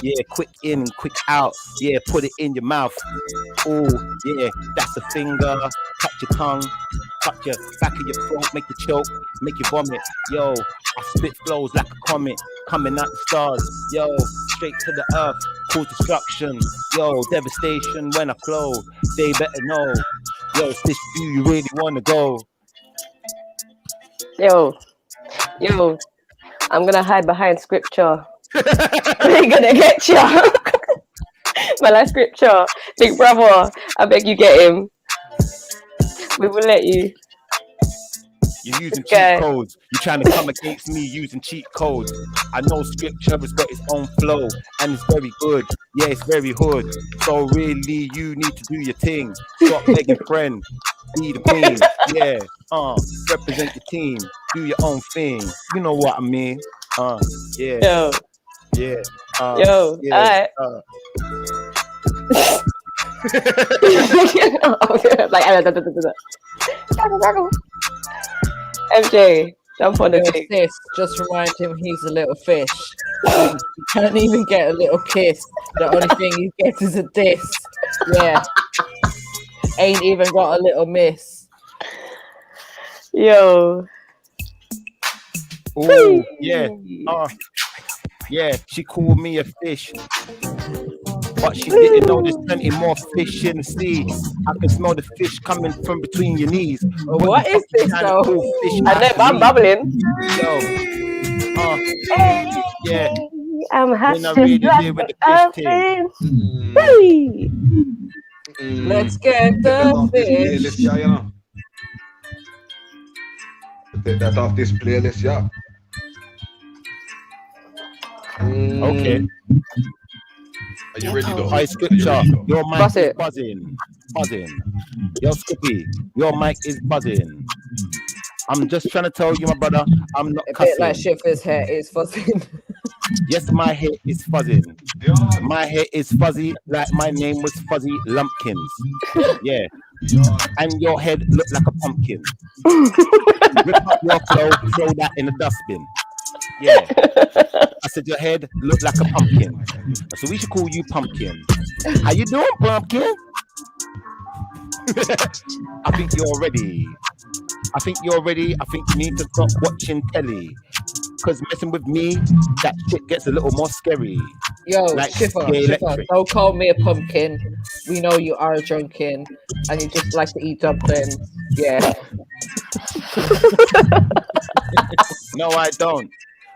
R: yeah, quick in and quick out. Yeah, put it in your mouth. Oh, yeah, that's a finger. Touch your tongue, touch your back of your throat, make you choke, make you vomit. Yo, I spit flows like a comet, coming out the stars. Yo, straight to the earth, cause destruction. Yo, devastation when I flow. They better know. Yo, this do you really wanna go?
K: Yo, I'm gonna hide behind scripture. They're gonna get you. My last scripture, big brother, I beg you get him. We will let you.
R: You're using cheat codes. You're trying to come against me using cheat codes. I know scripture has got its own flow, and it's very good. Yeah, it's very hood. So really, you need to do your thing. Stop begging friend. Be the queen. Yeah. Represent your team. Do your own thing. You know what I mean? Yeah.
K: Yo.
R: Yeah.
K: Yo.
R: Yeah.
K: Like MJ, jump on the thing.
N: This just remind him he's a little fish. He can't even get a little kiss. The only thing he gets is a diss. Yeah. Ain't even got a little miss.
K: Yo.
R: Oh, yeah. Yeah, she called me a fish. But she didn't know there's plenty more fish in the sea. I can smell the fish coming from between your knees.
N: What is this though?
K: I know, I'm bubbling.
R: Yo. Yeah.
K: I'm
R: happy with the fish thing.
N: Let's get the fish.
P: Take that off this playlist, yeah.
R: Okay.
P: Are you ready though?
R: High scripture. Your mic is buzzing. Yo, Skippy, your mic is buzzing. I'm just trying to tell you, my brother, I'm not cussing.
N: A bit like Schiffer's hair is fuzzing.
R: Yes, my hair is fuzzing. My hair is fuzzy like my name was Fuzzy Lumpkins. Yeah. And your head looked like a pumpkin. Rip up your flow, throw that in the dustbin. Yeah. I said your head looked like a pumpkin. So we should call you Pumpkin. How you doing, Pumpkin? I think you're ready. I think you need to stop watching telly. Because messing with me, that shit gets a little more scary.
N: Yo,
R: like
N: Schiffer, don't call me a pumpkin. We know you are drinking and you just like to eat dumplings. Yeah.
R: No, I don't.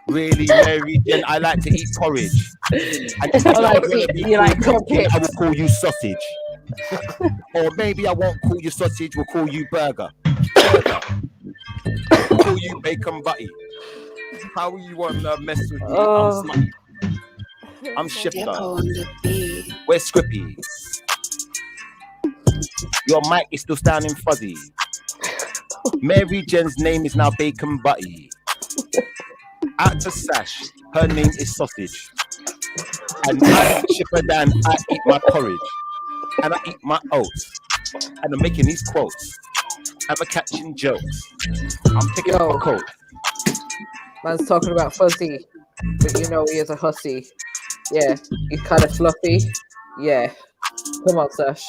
R: Really, Mary Jen, I like to eat porridge. And if
N: you like cooking,
R: I will call you sausage. Or maybe I won't call you sausage, we'll call you burger. We'll call you bacon butty. How you want to mess with me? I'm smutty. I'm Shifter. Where's Scrippy? Your mic is still sounding fuzzy. Mary Jen's name is now Bacon Butty. Out to Sash, her name is Sausage. And I ship her down, I eat my porridge. And I eat my oats. And I'm making these quotes. I'm catching jokes. I'm taking off a coat.
N: Man's talking about fuzzy, but you know he is a hussy. Yeah, he's kind of fluffy. Yeah. Come on, Sash.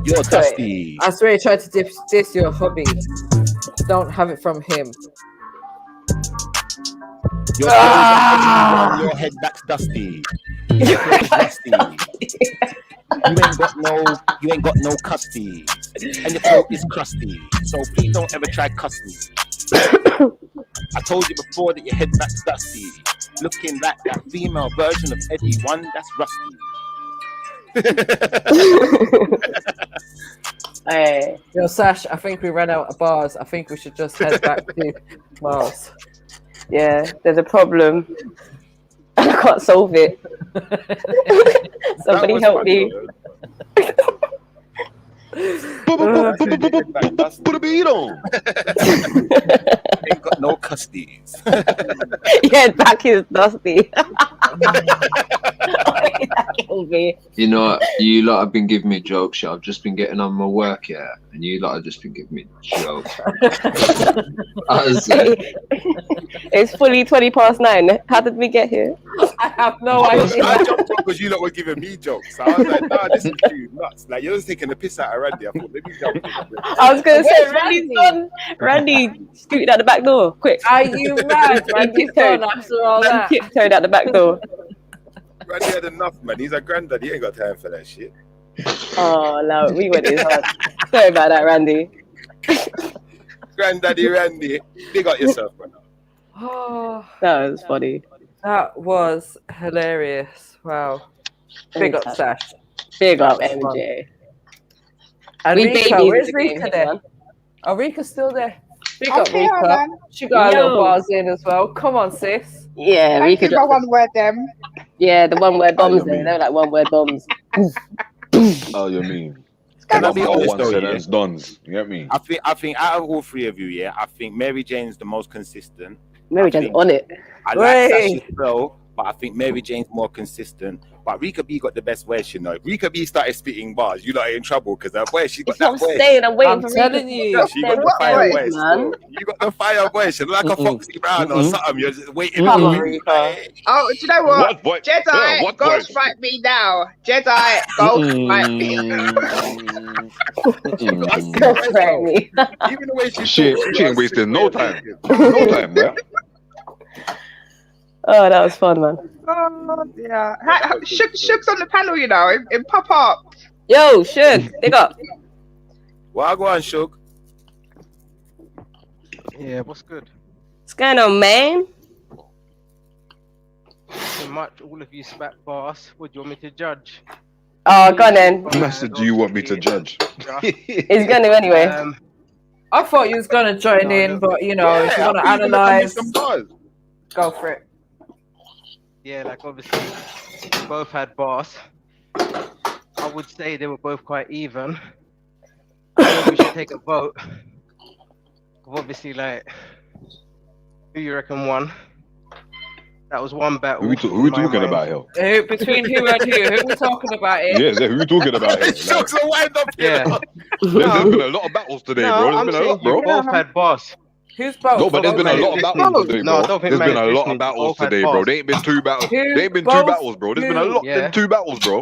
R: You're dusty.
N: I swear he tried to diss your hobby. Don't have it from him.
R: Your head back's dusty. You ain't got no custody. And your throat is crusty. So please don't ever try cuss me. I told you before that your head back's dusty. Looking like that female version of Eddie One that's rusty.
N: Hey. Yo, Sash, I think we ran out of bars. I think we should just head back to Mars.
K: Yeah, there's a problem. I can't solve it. Somebody help me.
P: Put a beat on.
R: Ain't got no custodies.
K: Yeah, back is dusty.
Q: You know, you lot have been giving me jokes. I've just been getting on my work, yeah, and you lot have just been giving me jokes.
K: It's fully 9:20. How did we get here?
N: I have no idea.
R: I jumped on because you lot were giving me jokes. So I was like, nah, this is too nuts. Like, you're just taking the piss out of Randy. I thought, let me jump in.
K: I was going to say, Randy's gone. Randy scooted out the back door. Quick.
N: Are you mad? Randy's gone after all that.
K: Tiptoed out the back door.
R: Randy had enough, man. He's a granddad. He ain't got time for that shit.
K: Oh, no. We went his hard. Sorry about that, Randy.
R: Granddaddy Randy. Big up yourself, man.
N: Oh,
K: that was funny.
N: That was hilarious. Wow. Big up, Sash.
K: Big up, MJ.
N: And
K: We
N: Rika,
K: babies
N: where's
K: the
N: Rika
K: game,
N: then? Oh, Rika's still there. Big up
C: Okay,
N: Rika.
C: man.
N: She got a little
K: Yo.
N: bars in as well. Come on, sis.
K: Yeah,
C: Thank
K: Rika
C: you for
K: dropped
C: one word, them.
K: Yeah, the one word
P: How
K: bombs
P: you
K: there.
P: mean?
K: They were like one word bombs.
P: Oh, you mean?
R: Can I
P: One
R: be
P: bar,
R: honest
P: one
R: though, yeah?
P: sentence, dons. You get me?
R: I think out of all three of you, yeah, I think Mary Jane's the most consistent.
K: Mary
R: I
K: Jane's
R: think
K: on it.
R: I like
N: Hey.
R: Sasha's flow, but I think Mary Jane's more consistent. But Rika B got the best voice, you know. If Rika B started spitting bars, you lot are in trouble because her voice, she got
K: It's what I'm
R: that voice.
K: saying. I'm waiting
N: I'm
K: for
N: telling
K: Rika.
N: you.
R: She got the
C: What
R: fire
C: voice?
R: voice,
K: man.
R: bro. You got the fire voice. You're like a Foxy Brown or something. You're just waiting
K: Come
R: for
K: on,
R: me.
K: Rika.
C: Oh, do you know what?
P: What voice?
C: Jedi,
P: What
C: ghost
P: voice?
C: fight me now. Jedi, ghost fight me.
R: She got a sick
K: Don't
R: voice,
K: threaten
R: though.
K: me.
R: Even the way she
P: She
R: talks,
P: ain't wasting no time. No time, man.
K: Oh, that was fun, man.
C: Oh, yeah. Shook's on the panel, you know, in pop up.
K: Yo, Shug, big up.
R: Well, go on, Shook.
U: Yeah, what's good?
K: What's going on, man?
U: Nothing much. All of you spat bars. What do you want me to judge?
K: Oh, go on then.
P: Message do you want me to judge?
K: He's going to anyway.
N: I thought you was gonna join in, but you know, if you want to analyze, go for it.
U: Yeah, like obviously, we both had bars. I would say they were both quite even. I think we should take a vote. Obviously, like, who you reckon won? That was one battle.
P: Who we talking about here?
N: Between who and who? Who we talking about here?
P: Yeah, who we talking about here? Like,
R: Shook's a wind up here.
P: there's been a lot of battles today, bro. There's been a lot, bro.
U: You both had bars.
N: Who's both?
P: No, but there's been a lot of battles today,
U: No, I
P: bro.
U: don't think
P: There's been
U: man
P: a
U: is
P: lot
U: listening.
P: of
U: You
P: battles
U: both had
P: today, bro.
U: bars.
P: They ain't been two battles.
N: Who?
P: They ain't been two
N: Both?
P: battles, bro. There's been a lot
U: Yeah.
P: than two battles, bro.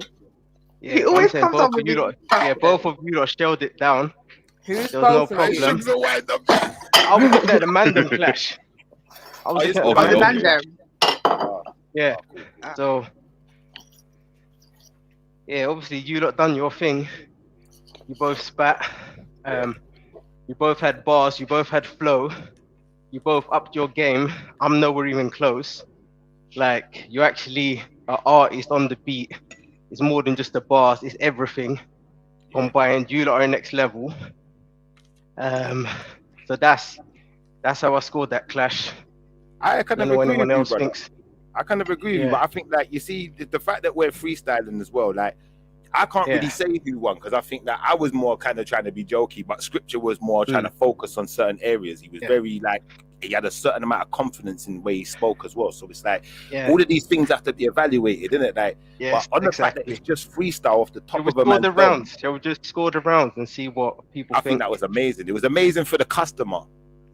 U: Yeah,
C: He
U: I'm
C: always
U: saying
C: comes
U: both
C: up
U: of
C: with
U: you
C: these
U: lot. Yeah, both of you lot shelled it down.
N: Who's
U: There was no
N: both of you?
U: problem.
R: Shook's a wind up.
U: I was looking at the Mandem clash. I was looking at the
C: Oh, the
U: Mandem
C: Mandem.
U: clash. Yeah. So yeah, obviously you lot done your thing. You both spat. You both had bars. You both had flow. You both upped your game. I'm nowhere even close. Like, you actually are artist on the beat. It's more than just the bars. It's everything combined. You lot are next level. So that's how I scored that clash.
R: I kind of
U: don't know what
R: agree
U: anyone
R: with you,
U: else
R: brother.
U: thinks.
R: I kind of agree with you,
U: Yeah.
R: but I think like you see the fact that we're freestyling as well, like I can't
U: Yeah.
R: really say who won because I think that I was more kind of trying to be jokey, but Scripture was more trying to focus on certain areas. He was very like he had a certain amount of confidence in the way he spoke as well. So it's like all of these things have to be evaluated, isn't it? Like,
U: Yes,
R: but on the fact that it's just freestyle off the top
U: Shall we
R: of a
U: score
R: man's
U: the
R: dome,
U: rounds? Shall we just score the rounds and see what people
R: I
U: think?
R: think that was amazing. It was amazing for the customer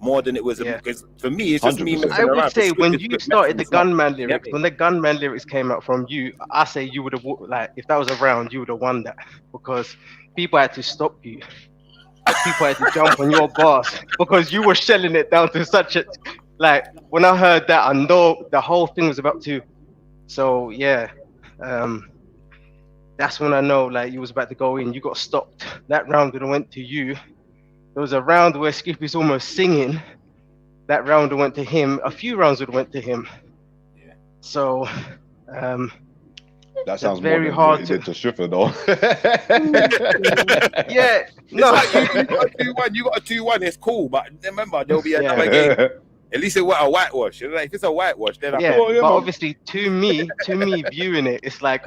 R: more than it was because for me it's just me messing
U: I
R: around.
U: would say
R: For
U: when
R: Scripture,
U: you
R: it's
U: started the
R: messing us up.
U: Gunman
R: You get
U: lyrics,
R: me?
U: when the Gunman lyrics came out from you, I say you would have like if that was a round, you would have won that because people had to stop you. People had to jump on your bars because you were shelling it down to such a like. When I heard that, I know the whole thing was about to. So yeah, that's when I know like you was about to go in. You got stopped. That round would have went to you. There was a round where Skippy's almost singing. That round went to him. A few rounds would have went to him. Yeah. So,
P: That sounds
U: very
P: more than
U: hard
P: what he did to Schiffer, though.
U: yeah,
R: No, you got a 2-1. You got a 2-1. It's cool, but remember there'll be another game. At least it was a whitewash. Like, if it's a whitewash, then
U: yeah. But obviously, to me viewing it, it's like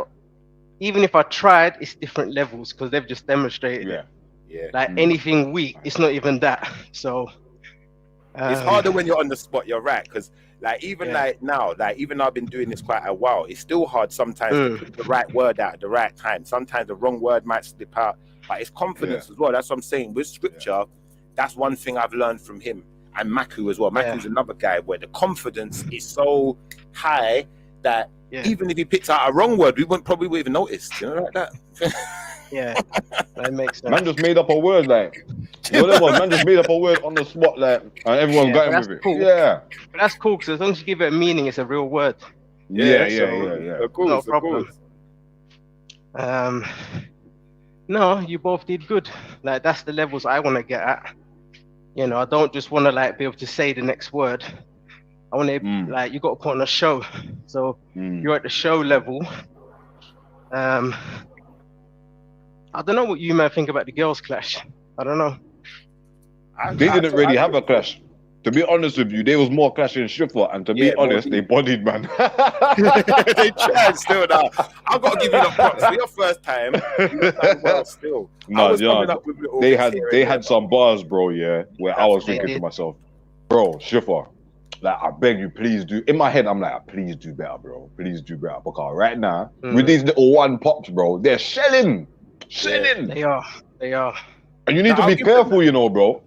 U: even if I tried, it's different levels because they've just demonstrated it.
R: Yeah.
U: Like anything weak, it's not even that. So
R: it's harder when you're on the spot. You're right, because like even like now, like even though I've been doing this quite a while, it's still hard sometimes to put the right word out at the right time. Sometimes the wrong word might slip out, but it's confidence as well. That's what I'm saying with Scripture. That's one thing I've learned from him and Maku as well. Maku's another guy where the confidence is so high that even if he picks out a wrong word, we wouldn't probably even notice. You know, like that.
U: Yeah, that makes sense.
P: Man just made up a word, like, you know what? Man just made up a word on the spot, like, and everyone got him with it.
U: Cool.
P: Yeah.
U: But that's cool because as long as you give it a meaning, it's a real word.
P: Yeah.
R: Of course,
U: no problem. No, you both did good. Like that's the levels I want to get at. You know, I don't just want to like be able to say the next word. I want to like you got to put on a show. So you're at the show level. I don't know what you might think about the girls' clash. I don't know.
P: They didn't really have a clash. To be honest with you, there was more clashing in Schiffer, and to be honest, they bodied, man.
R: They tried still now. I've got to give you the props for your first time. You've done well still.
P: No, they had some bars, bro. Yeah, where I was thinking to myself, bro, Schiffer, like I beg you, please do. In my head, I'm like, please do better, bro. Please do better, because right now with these little one pops, bro, they're shelling.
U: They are.
P: And you need to be careful, you know, bro.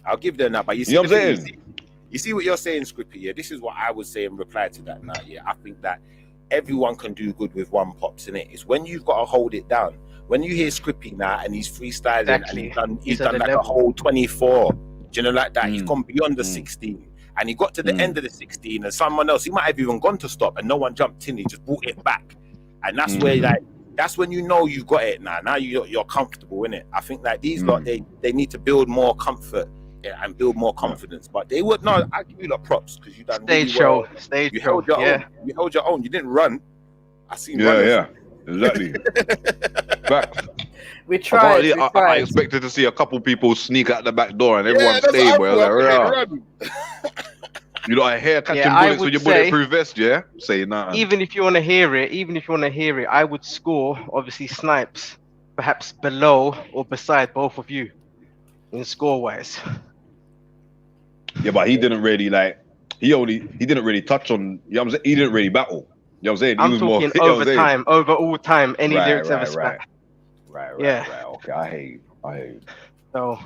R: I'll give them that, but you see,
P: what I'm saying?
R: You see what you're saying, Scrippy. Yeah, this is what I would say in reply to that. Now, yeah, I think that everyone can do good with one pops in it. It's when you've got to hold it down. When you hear Scrippy now and he's freestyling and he's done like a whole 24, do you know, like that? He's gone beyond the 16, and he got to the end of the 16, and someone else, he might have even gone to stop, and no one jumped in. He just brought it back, and that's where like. That's when you know you got it now. Now you're comfortable in it. I think that these lot, they need to build more comfort and build more confidence. But they would not. I give you lot props because you done
U: stage
R: really well.
U: show. Stage
R: you
U: show.
R: held your own. You held your own. You didn't run. I seen runners.
P: Yeah, exactly. Facts.
N: We tried.
P: I expected to see a couple people sneak out the back door and everyone stayed. Like, you know, I hear catching bullets with your bulletproof vest, yeah? Say nah.
U: Even if you want to hear it, I would score, obviously, Snipes, perhaps below or beside both of you in score-wise.
P: Yeah, but he didn't really, like, he didn't really touch on, you know what I'm saying? He didn't really battle. You know what I'm saying?
U: I'm talking over time, over all time, any lyrics ever spat.
P: Right. Okay, I hate you.
U: So...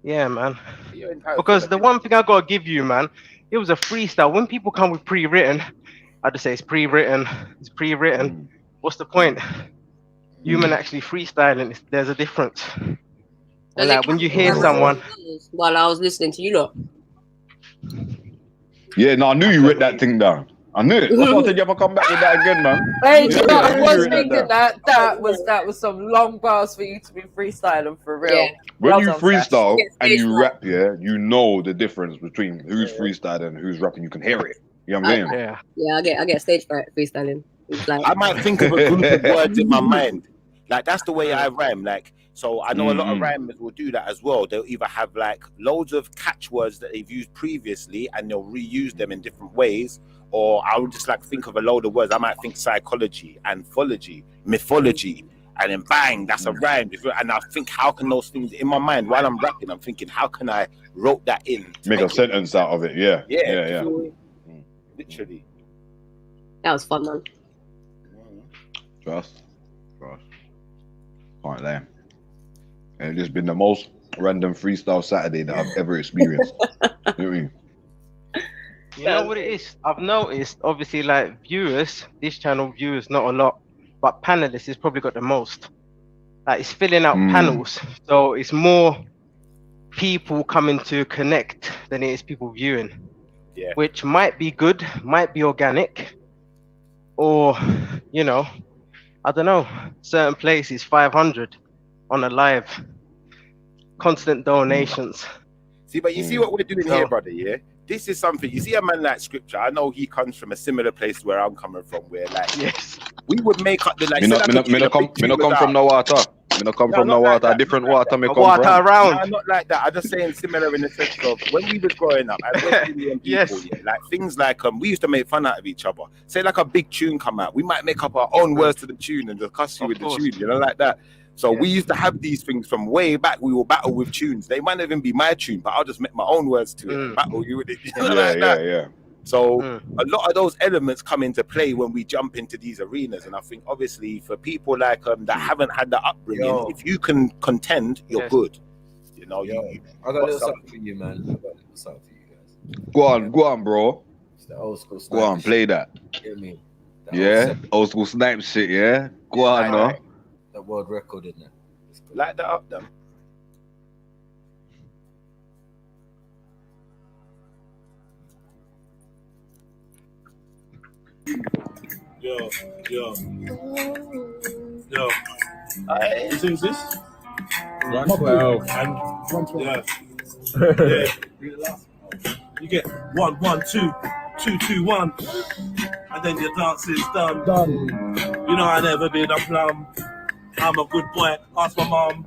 U: yeah, man. Because the one thing I gotta give you, man, it was a freestyle. When people come with pre-written, I just say it's pre-written. It's pre-written. What's the point? Human actually freestyling. There's a difference. And like when you hear someone.
T: While I was listening to you lot.
P: Yeah, no, I knew you wrote that thing down. I knew it. I thought you ever come back with that again, man.
N: Hey, I was thinking that was some long bars for you to be freestyling for real. Yeah.
P: When you freestyle and you rap, yeah, you know the difference between who's freestyling and who's rapping. You can hear it. You know what I'm saying?
T: Yeah, I get stage fright freestyling. It's like,
R: I might think of a group of words in my mind. Like that's the way I rhyme. Like so, I know a lot of rhymers will do that as well. They'll either have like loads of catchwords that they've used previously and they'll reuse them in different ways. Or I'll just like think of a load of words. I might think psychology, anthology, mythology, and then bang, that's a rhyme. And I think, how can those things in my mind while I'm rapping? I'm thinking, how can I wrote that in?
P: Make a sentence out of it. Yeah.
R: Literally.
T: That was fun, man.
P: Trust. Can't lie. And it's been the most random freestyle Saturday that I've ever experienced. You know what I mean?
U: You know what it is? I've noticed, obviously, like viewers, this channel viewers, not a lot, but panelists is probably got the most. Like it's filling out panels, so it's more people coming to connect than it is people viewing.
R: Yeah.
U: Which might be good, might be organic, or you know, I don't know. Certain places 500 on a live, constant donations.
R: See, but you see what we're doing here, brother. Yeah. This is something, you see a man like Scripture, I know he comes from a similar place where I'm coming from, where like, we would make up the like...
P: Me not come from no water. Me not come from no water, like different water me come
U: water
P: from.
U: Around.
R: No, not like that, I'm just saying similar in the sense of, when we was growing up, as West Indian people, like things like, we used to make fun out of each other. Say like a big tune come out, we might make up our own words to the tune and just cuss you with the tune, you know, like that. So we used to have these things from way back. We will battle with tunes. They might not even be my tune, but I'll just make my own words to it and battle you with it. You know, like that. So a lot of those elements come into play when we jump into these arenas. And I think obviously for people like that haven't had the upbringing, if you can contend, you're good. You know,
A: I got a little something for you, man. I got a little something for you guys.
P: Go on, bro.
A: It's the old school
P: go on, play that.
A: You know what I mean?
P: Old school snipe shit, yeah? Go on, no?
A: That world record in there.
R: Light that up, then.
B: Yo. Who sings this?
A: Run 12.
B: And yeah. You get 1, 1, 2, 2, 2, 1, and then your dance is done. You know I never been a plum. I'm a good boy. Ask my mom.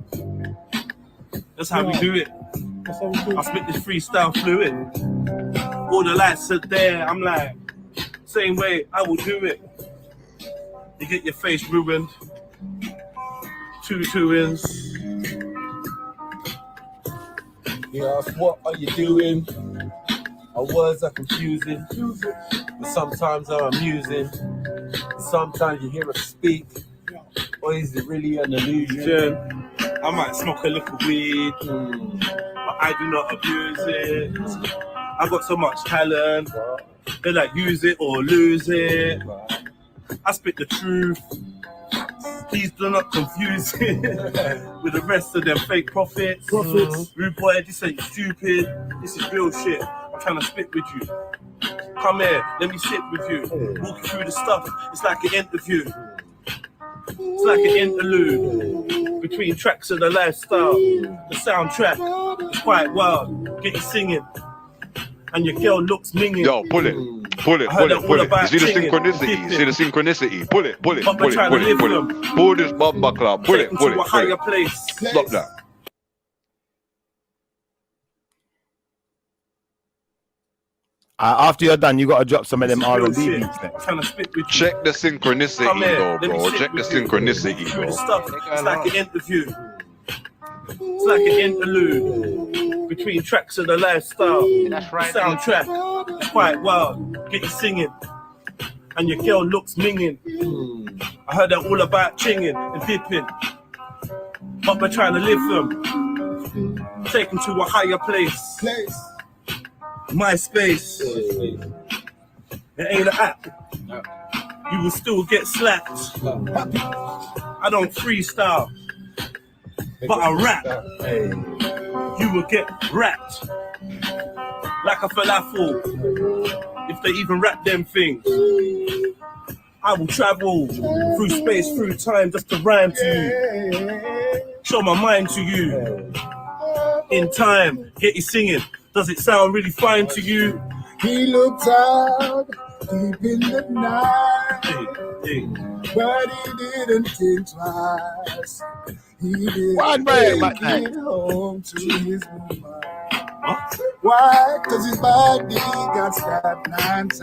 B: That's how we do it. I spit this freestyle fluid. All the lights are there. I'm like, same way I will do it. You get your face ruined. Two wins.
H: You ask, what are you doing? Our words are confusing, but sometimes are amusing. Sometimes you hear us speak, or is it really an illusion?
B: I might smoke a little weed, but I do not abuse it. I got so much talent, they like use it or lose it. I spit the truth. Please do not confuse it with the rest of them fake prophets. Rude boy, this ain't stupid. This is real shit. I'm trying to spit with you. Come here, let me sit with you. Walk you through the stuff. It's like an interview. It's like an interlude between tracks of the lifestyle. The soundtrack is quite wild. Get you singing, and your girl looks minging.
V: Yo, pull it. Pull it. You see the synchronicity? You see the synchronicity? Pull it. Pull this bumper club. Pull it. Stop that.
R: After you're done, you got to drop some of them R&B beats next.
V: Check the synchronicity, though, bro. Check the synchronicity, bro.
B: It's like an interview. It's like an interlude between tracks of the lifestyle. That's right. The soundtrack is quite wild. Get you singing, and your girl looks minging. I heard they're all about chinging and dipping, but we're trying to live them. Take them to a higher place. My space. It ain't an app. You will still get slapped. I don't freestyle, but I rap. You will get wrapped like a falafel. If they even rap them things, I will travel through space, through time, just to rhyme to you. Show my mind to you. In time, get you singing. Does it sound really fine to you?
W: He looked out deep in the night, but he didn't think twice. He didn't make it home to his woman. Why? Cause his body got stabbed 9 times.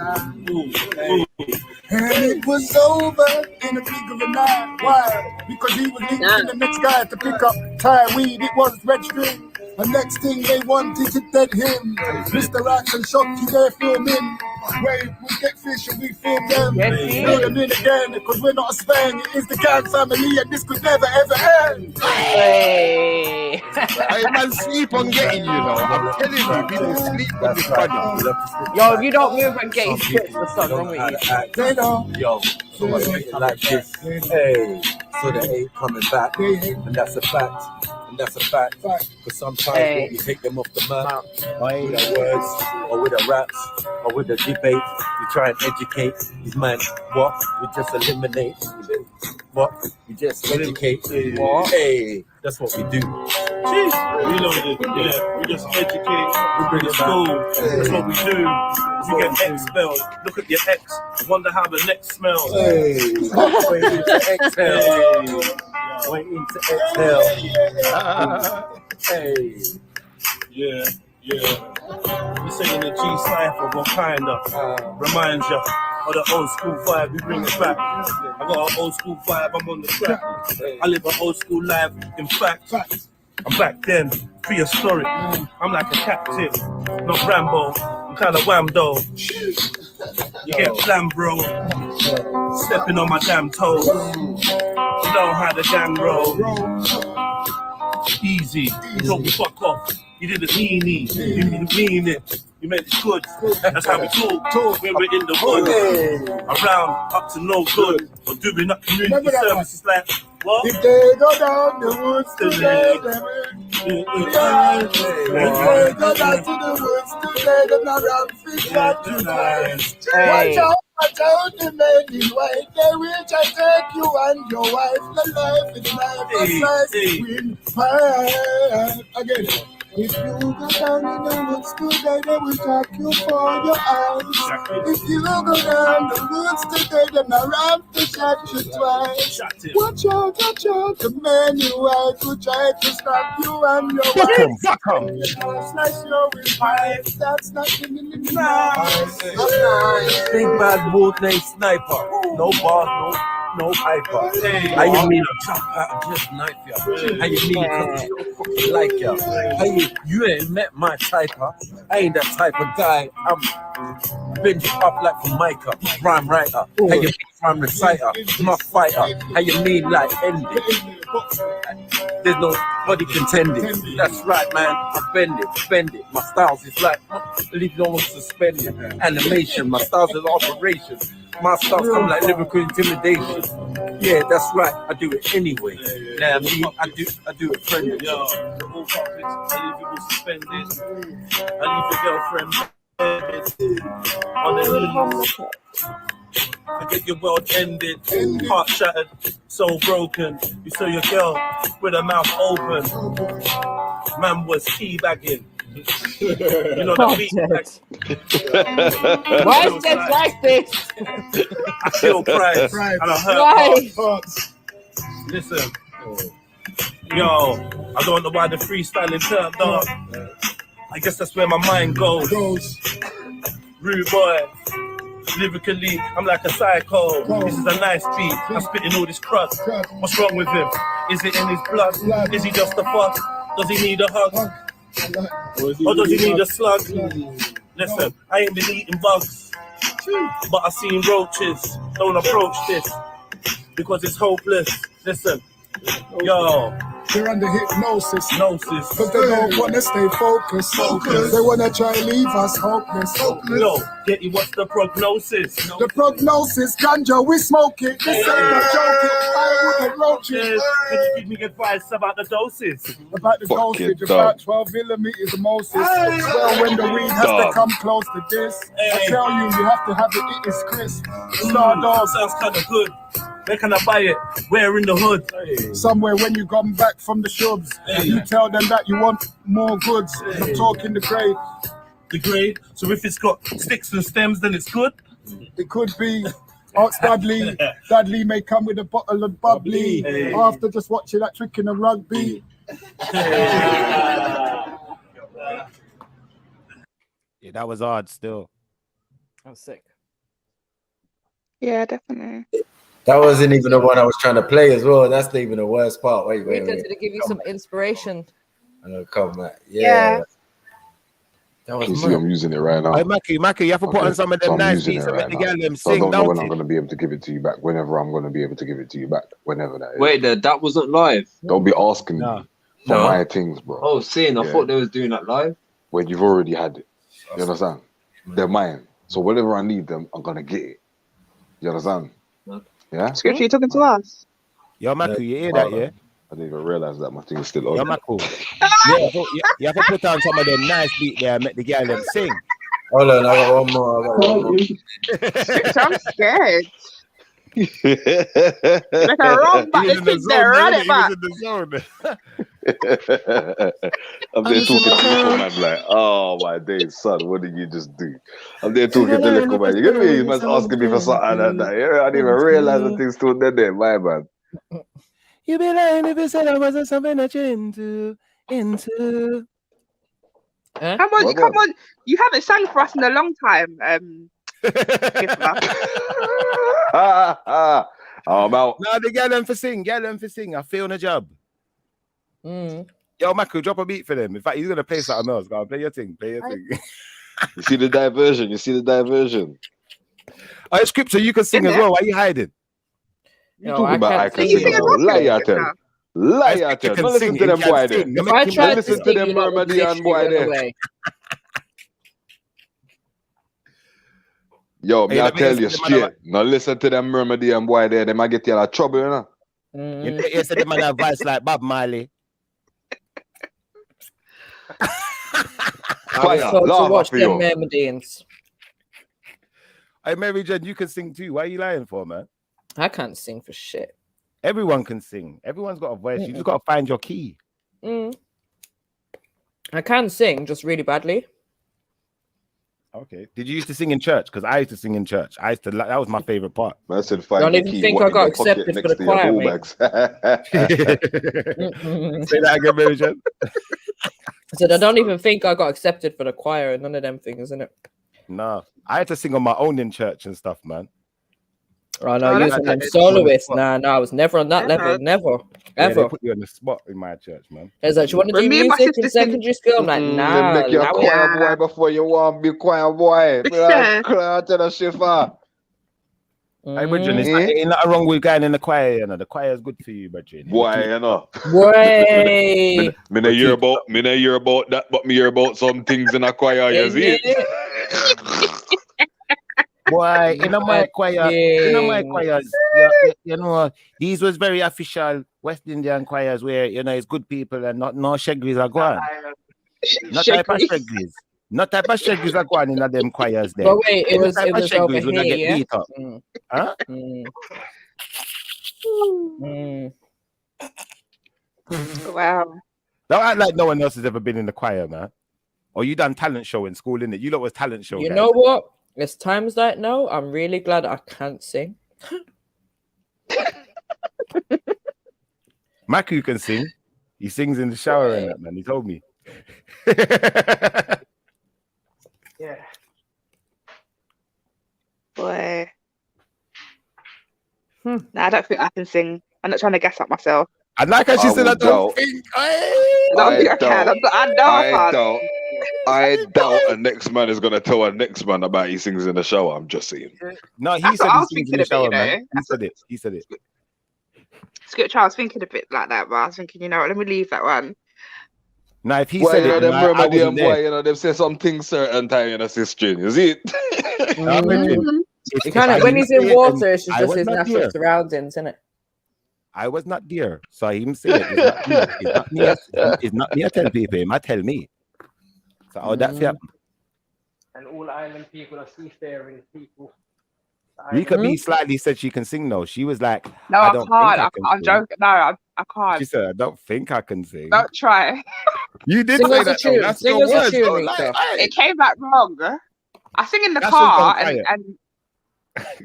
W: And it was over in the blink of the night. Why? Because he was leaving the next guy to pick up Thai weed. It was red string. The next thing they wanted to dead him. Mr. Action shot you there filming. Where we get fish and we film them. Throw them in again because we're not a Spain. It is the gang family and this could never ever end.
R: Hey, man, sleep on getting you, know. I'm telling you, people sleep on this funny.
N: Yo, if you don't move and get his shit, there's something wrong with you.
W: They don't.
H: Yo, so much like this. Hey, so they ain't coming back, and that's a fact. And that's a fact. Because sometimes when we take them off the map, with our words, or with our raps, or with the debate, we try and educate these man. What? We just eliminate. What? We just educate. Hey, that's what we do.
B: Jeez. We we just educate. We bring it school. That's what we do. We get expelled. Look at your ex. I wonder how the next smells.
H: Hey, waiting to exhale. Waiting to exhale. Hey.
B: Yeah. You saying the G cipher, what kind of reminds you of the old school vibe? We bring it back. I got an old school vibe. I'm on the track. I live an old school life. In fact, I'm back then, prehistoric. I'm like a captain, not Rambo. I'm kind of wham though. You get slam, bro. Stepping on my damn toes. You know how the gang roll. Easy, you told me fuck off. You didn't mean it. You didn't mean it. You meant it good. That's how we talk when we're in the hood. Around, up to no good. Or doing up community services like, what?
W: If they go down the woods today, if they go down to the woods today, then I run fish at you twice.
N: Hey.
W: Watch out, the men in white. They will try to take you and your wife. The life is life, a win fire. Again. If you go down in the woods today, they will track you for your eyes. If you go down the woods today, then I run to shot you twice. Watch out, the man you wife who try to stop you and your wife. Slice your wife, that's nothing in the night.
B: Big bad boat named Sniper. No bars, no hyper. How you mean I jump out and just knife ya? How you mean cause you don't fucking like ya? How you ain't met my type, huh? I ain't that type of guy. I'm bench up like for Micah, rhyme writer. How you mean rhyme reciter, not fighter? How you mean like ending? There's nobody contending. That's right, man. I bend it. My styles is like leave it on suspended. Animation, my styles is operation. My styles come like lyrical intimidation. Yeah, that's right. I do it anyway. Now me, I do it friendly. Yo, the whole topics, I leave you suspended. I leave your girlfriend on the knees. I get your world ended, heart shattered, soul broken. You saw your girl with her mouth open. Man was teabagging. You know the beat.
N: Why is that like this?
B: I feel pride and I hurt hearts. Listen, yo, I don't know why the freestyling turned dark. I guess that's where my mind goes. Rude boy. Lyrically, I'm like a psycho. This is a nice beat. I'm spitting all this crust. What's wrong with him? Is it in his blood? Is he just a fuss? Does he need a hug? Or does he need a slug? Listen, I ain't been eating bugs, but I seen roaches. Don't approach this because it's hopeless. Listen, yo.
W: They're under hypnosis, cause they don't wanna stay focused. They wanna try leave us hopeless.
B: Yo, Getty, what's the prognosis?
W: The prognosis, ganja, we smoke it. This ain't a joke, I wouldn't roach it.
B: Can you give me advice about the doses?
W: About the dosage, about 12 millimeters of Moses. Well, when the weed has to come close to this, I tell you, you have to have it is crisp.
B: Stardog sounds kind of good. Where can I buy it? Where in the hood?
W: Somewhere when you come back from the shrubs, you tell them that you want more goods. I'm talking the grade.
B: The grade? So if it's got sticks and stems, then it's good?
W: It could be. Ask Dudley. Dudley may come with a bottle of bubbly after just watching that trick in the rugby.
R: Yeah, that was hard still.
N: That was sick.
C: Yeah, definitely.
A: That wasn't even the one I was trying to play as well. That's even the worst part. Wait.
N: Did it give you some inspiration?
A: I'm gonna come back. Yeah. That was
V: you see, I'm using it right now.
R: Hey, Mackie, you have to put on some of them nice beats and make the girl them sing.
V: I don't know when I'm going to be able to give it to you back. Whenever I'm going to be able to give it to you back. Whenever that is.
Q: Wait, that wasn't live.
V: Don't be asking me for my things, bro.
Q: Oh, seeing. I thought they was doing that live.
V: When you've already had it. You understand? They're mine. So whenever I need them, I'm going to get it. You understand? Yeah?
C: Scripture, you talking to us?
R: Yo, Mackie, you hear that, yeah?
V: I didn't even realize that my thing is still on.
R: Yo, Mackie. You have to put on some of them nice beats there and make the girl them sing.
A: Hold on, I got one more.
C: I'm scared. Like a wrong back, this kid there, run it back.
V: I'm there talking to little man like, oh my days, son, what did you just do? I'm there talking to little man. You get me? He man's asking me for something like that. I didn't even realize the thing's still there, my man.
R: You be lying if you said I wasn't something that you're into.
C: Come on. You haven't sang for us in a long time.
V: I'm out.
R: No, they get them for sing. I feel on the job. Yo, Mako, drop a beat for them. In fact, he's gonna play something else. Go on, play your thing.
V: You see the diversion.
R: Oh, Scripture, you can sing as well. Why are you hiding?
V: You talking about I can sing as well. Lie, tell. Don't listen to them boy there. Don't listen to them Myrmidon boy there. Yo, me I tell you straight. Now listen to them Myrmidon boy there. They might get you out of trouble, you know.
R: You said them advice like Bob Marley.
N: I was told to watch them Mermedines.
D: Hey, Mary Jane, you can sing too. Why are you lying for, man?
N: I can't sing for shit.
D: Everyone can sing. Everyone's got a voice. You just got to find your key.
N: I can sing, just really badly.
D: Okay. Did you used to sing in church? Because I used to sing in church. That was my favorite part.
V: I said,
N: don't even think I got accepted for the choir, mate.
D: Say that again, Mary Jane.
N: I said, I don't even think I got accepted for the choir and none of them things, innit?
D: No. I had to sing on my own in church and stuff, man.
N: Oh, no, you was on them soloists. Nah, I was never on that level. Never. Ever.
D: They put you on the spot in my church, man.
N: There's like, you want to do music in secondary school? I'm like, nah.
V: Make you a choir boy before you want to be choir boy.
D: Hey, Bridget, ain't nothing wrong with going in the choir, you know. The choir is good for you, Bridget.
V: Boy, you know.
N: Boy.
V: Me not hear about that, but me hear about some things in a choir, you see it?
D: Boy, in my choir, you know, these was very official West Indian choirs where, you know, it's good people and not no shagris are going. Not type of shagris. Not type of shagris are going in them choirs there.
N: But wait, it was over here,
D: get
N: yeah?
D: beat up. Huh?
C: Wow.
D: Don't act like no one else has ever been in the choir, man. Or you done talent show in school, innit? You lot was talent show.
N: You
D: guys.
N: know what? It's times like now, I'm really glad I can't sing.
D: Maku can sing. He sings in the shower and that, man. He told me.
C: Yeah. Boy. Nah, I don't think I can sing. I'm not trying to guess up myself.
D: And like I said, I don't think
C: I can.
V: I doubt a next man is gonna tell a next man about he sings in the shower. I'm just saying.
D: No, he said he sings in the shower, man. He said it.
C: Scripture, I was thinking a bit like that, but I was thinking, you know what, let me leave that one.
D: Now, if he
V: Boy,
D: said
V: you know,
D: it,
V: them
D: I
V: remedy
D: wasn't
V: and
D: there.
V: boy, you know, them say some things certain time in a sister. You see it?
N: When he's in water, it's just his natural surroundings, isn't it?
D: I was not there, so him say it. It's not me. I tell people. Him, I tell me. So how that happen?
U: And all island people are seafaring people.
D: Rika B slightly said she can sing though. She was like,
C: No, I
D: don't
C: can't.
D: think I
C: I'm
D: can
C: joking. No, I can't.
D: She said, I don't think I can sing.
C: Don't try.
D: You did
C: Sing
D: say
C: us a
D: that.
C: tune.
D: Though. That's
C: Sing
D: your
C: us a
D: words.
C: tune,
D: Don't
C: Rika.
D: lie.
C: It came out wrong. I sing in the
D: That's
C: car
D: what's on
C: and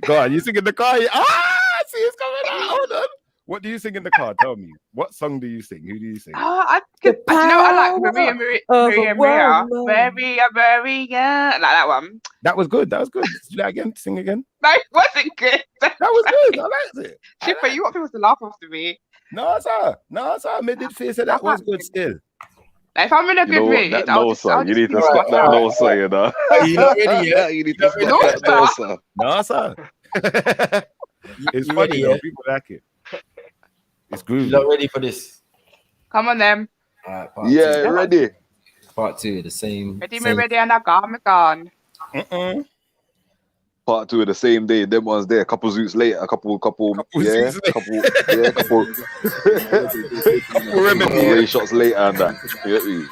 D: Go on, you sing in the car. See, it's coming out. Hold on. What do you sing in the car? Tell me. What song do you sing? Who do you sing?
C: I you know I like Maria, like that one.
D: That was good. Do that again. Sing again.
C: No, it wasn't good.
D: That was good. I liked it.
C: Chipper, you want people to laugh after me?
D: No, sir. I made it feel that was good still.
C: Like, if I'm in a good mood,
V: that
C: I'll
V: no,
C: just,
V: sir.
C: I'll
V: You
C: just
V: need to
C: sing
V: stop that no, sir. You know.
D: You not ready yet?
V: You need to stop that no, sir.
D: No, sir. It's
A: You
D: funny
A: ready,
D: though.
A: yeah?
D: People like it. It's groovy.
A: You not ready for this?
C: Come on, them.
A: Part
V: Yeah,
A: two.
V: ready.
A: Part two, the same.
C: Ready, me ready, and I gone.
V: Part two of the same day. Them ones there. Couple zoots later. Couple ray shots later and that. You get me?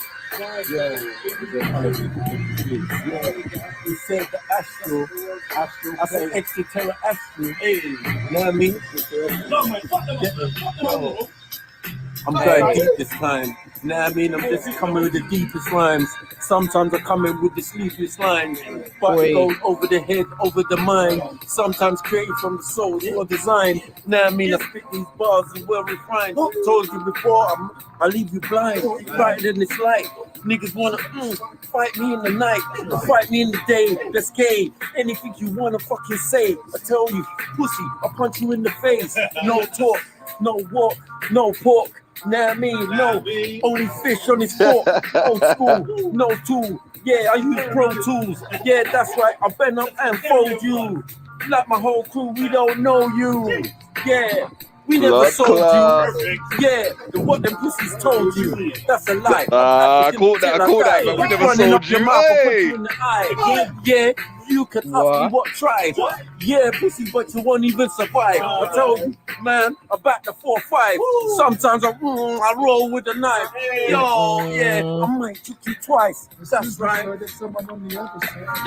H: He said the astral. I said extraterrestrial. Hey, you know what I mean? I'm going deep this time. You know what I mean? I'm just coming with the deepest rhymes. Sometimes I come in with the sleepiest lines. But it goes over the head, over the mind. Sometimes created from the soul, your design. You know what I mean? I spit these bars and well refined. Told you before, I leave you blind. Brighter than this light. Niggas wanna fight me in the night, fight me in the day. That's gay. Anything you wanna fucking say, I tell you, pussy, I'll punch you in the face. No talk, no walk, no pork. Nah, I mean, no, only fish on his fork. Old school, no tool. Yeah, I use Pro Tools. Yeah, that's right, I bend up and fold you. Like my whole crew, we don't know you. Yeah, we never sold you. Yeah, what them pussies told you. That's a lie.
V: Cool that, man. We never sold you.
H: Hey. Yeah,
B: you can ask me what tribe. Yeah, pussy, but you won't even survive. I told you, man, I'm back to 4-5. Sometimes I roll with a knife. Yo, yeah, I might shoot you twice. That's right.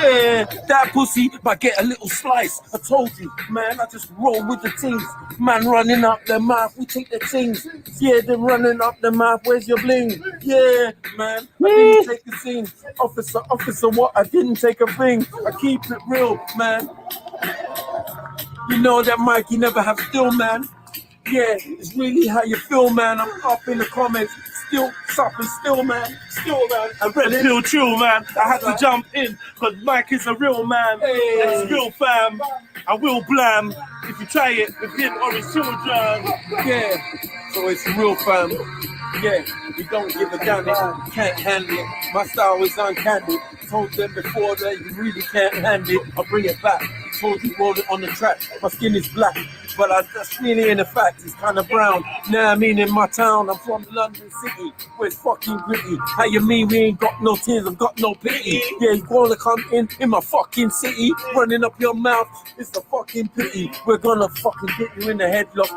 B: Yeah, that pussy might get a little slice. I told you, man, I just roll with the teams. Man running up their mouth, we take their things. Yeah, they're running up their mouth, where's your bling? Yeah, man, I didn't take the scene. Officer, what? I didn't take a thing. I keep it real, man. You know that Mike, you never have still, man. Yeah, it's really how you feel, man. I'm up in the comments, still suffering, still, man. I REDPILLTRILL, man. I had to jump in, cause Mike is a real man. It's real fam. I will blam if you try it with him or his children. Yeah, so it's real fam. Yeah, we don't give a damn, you can't handle it. My style is uncanny. Told them before that you really can't handle it. I'll bring it back. Told you roll it on the track. My skin is black, but that's really in the fact it's kind of brown. Now I mean in my town, I'm from London City, where it's fucking gritty. How you mean we ain't got no tears, I've got no pity? Yeah, you wanna come in my fucking city, running up your mouth, it's a fucking pity. We're gonna fucking get you in the headstock.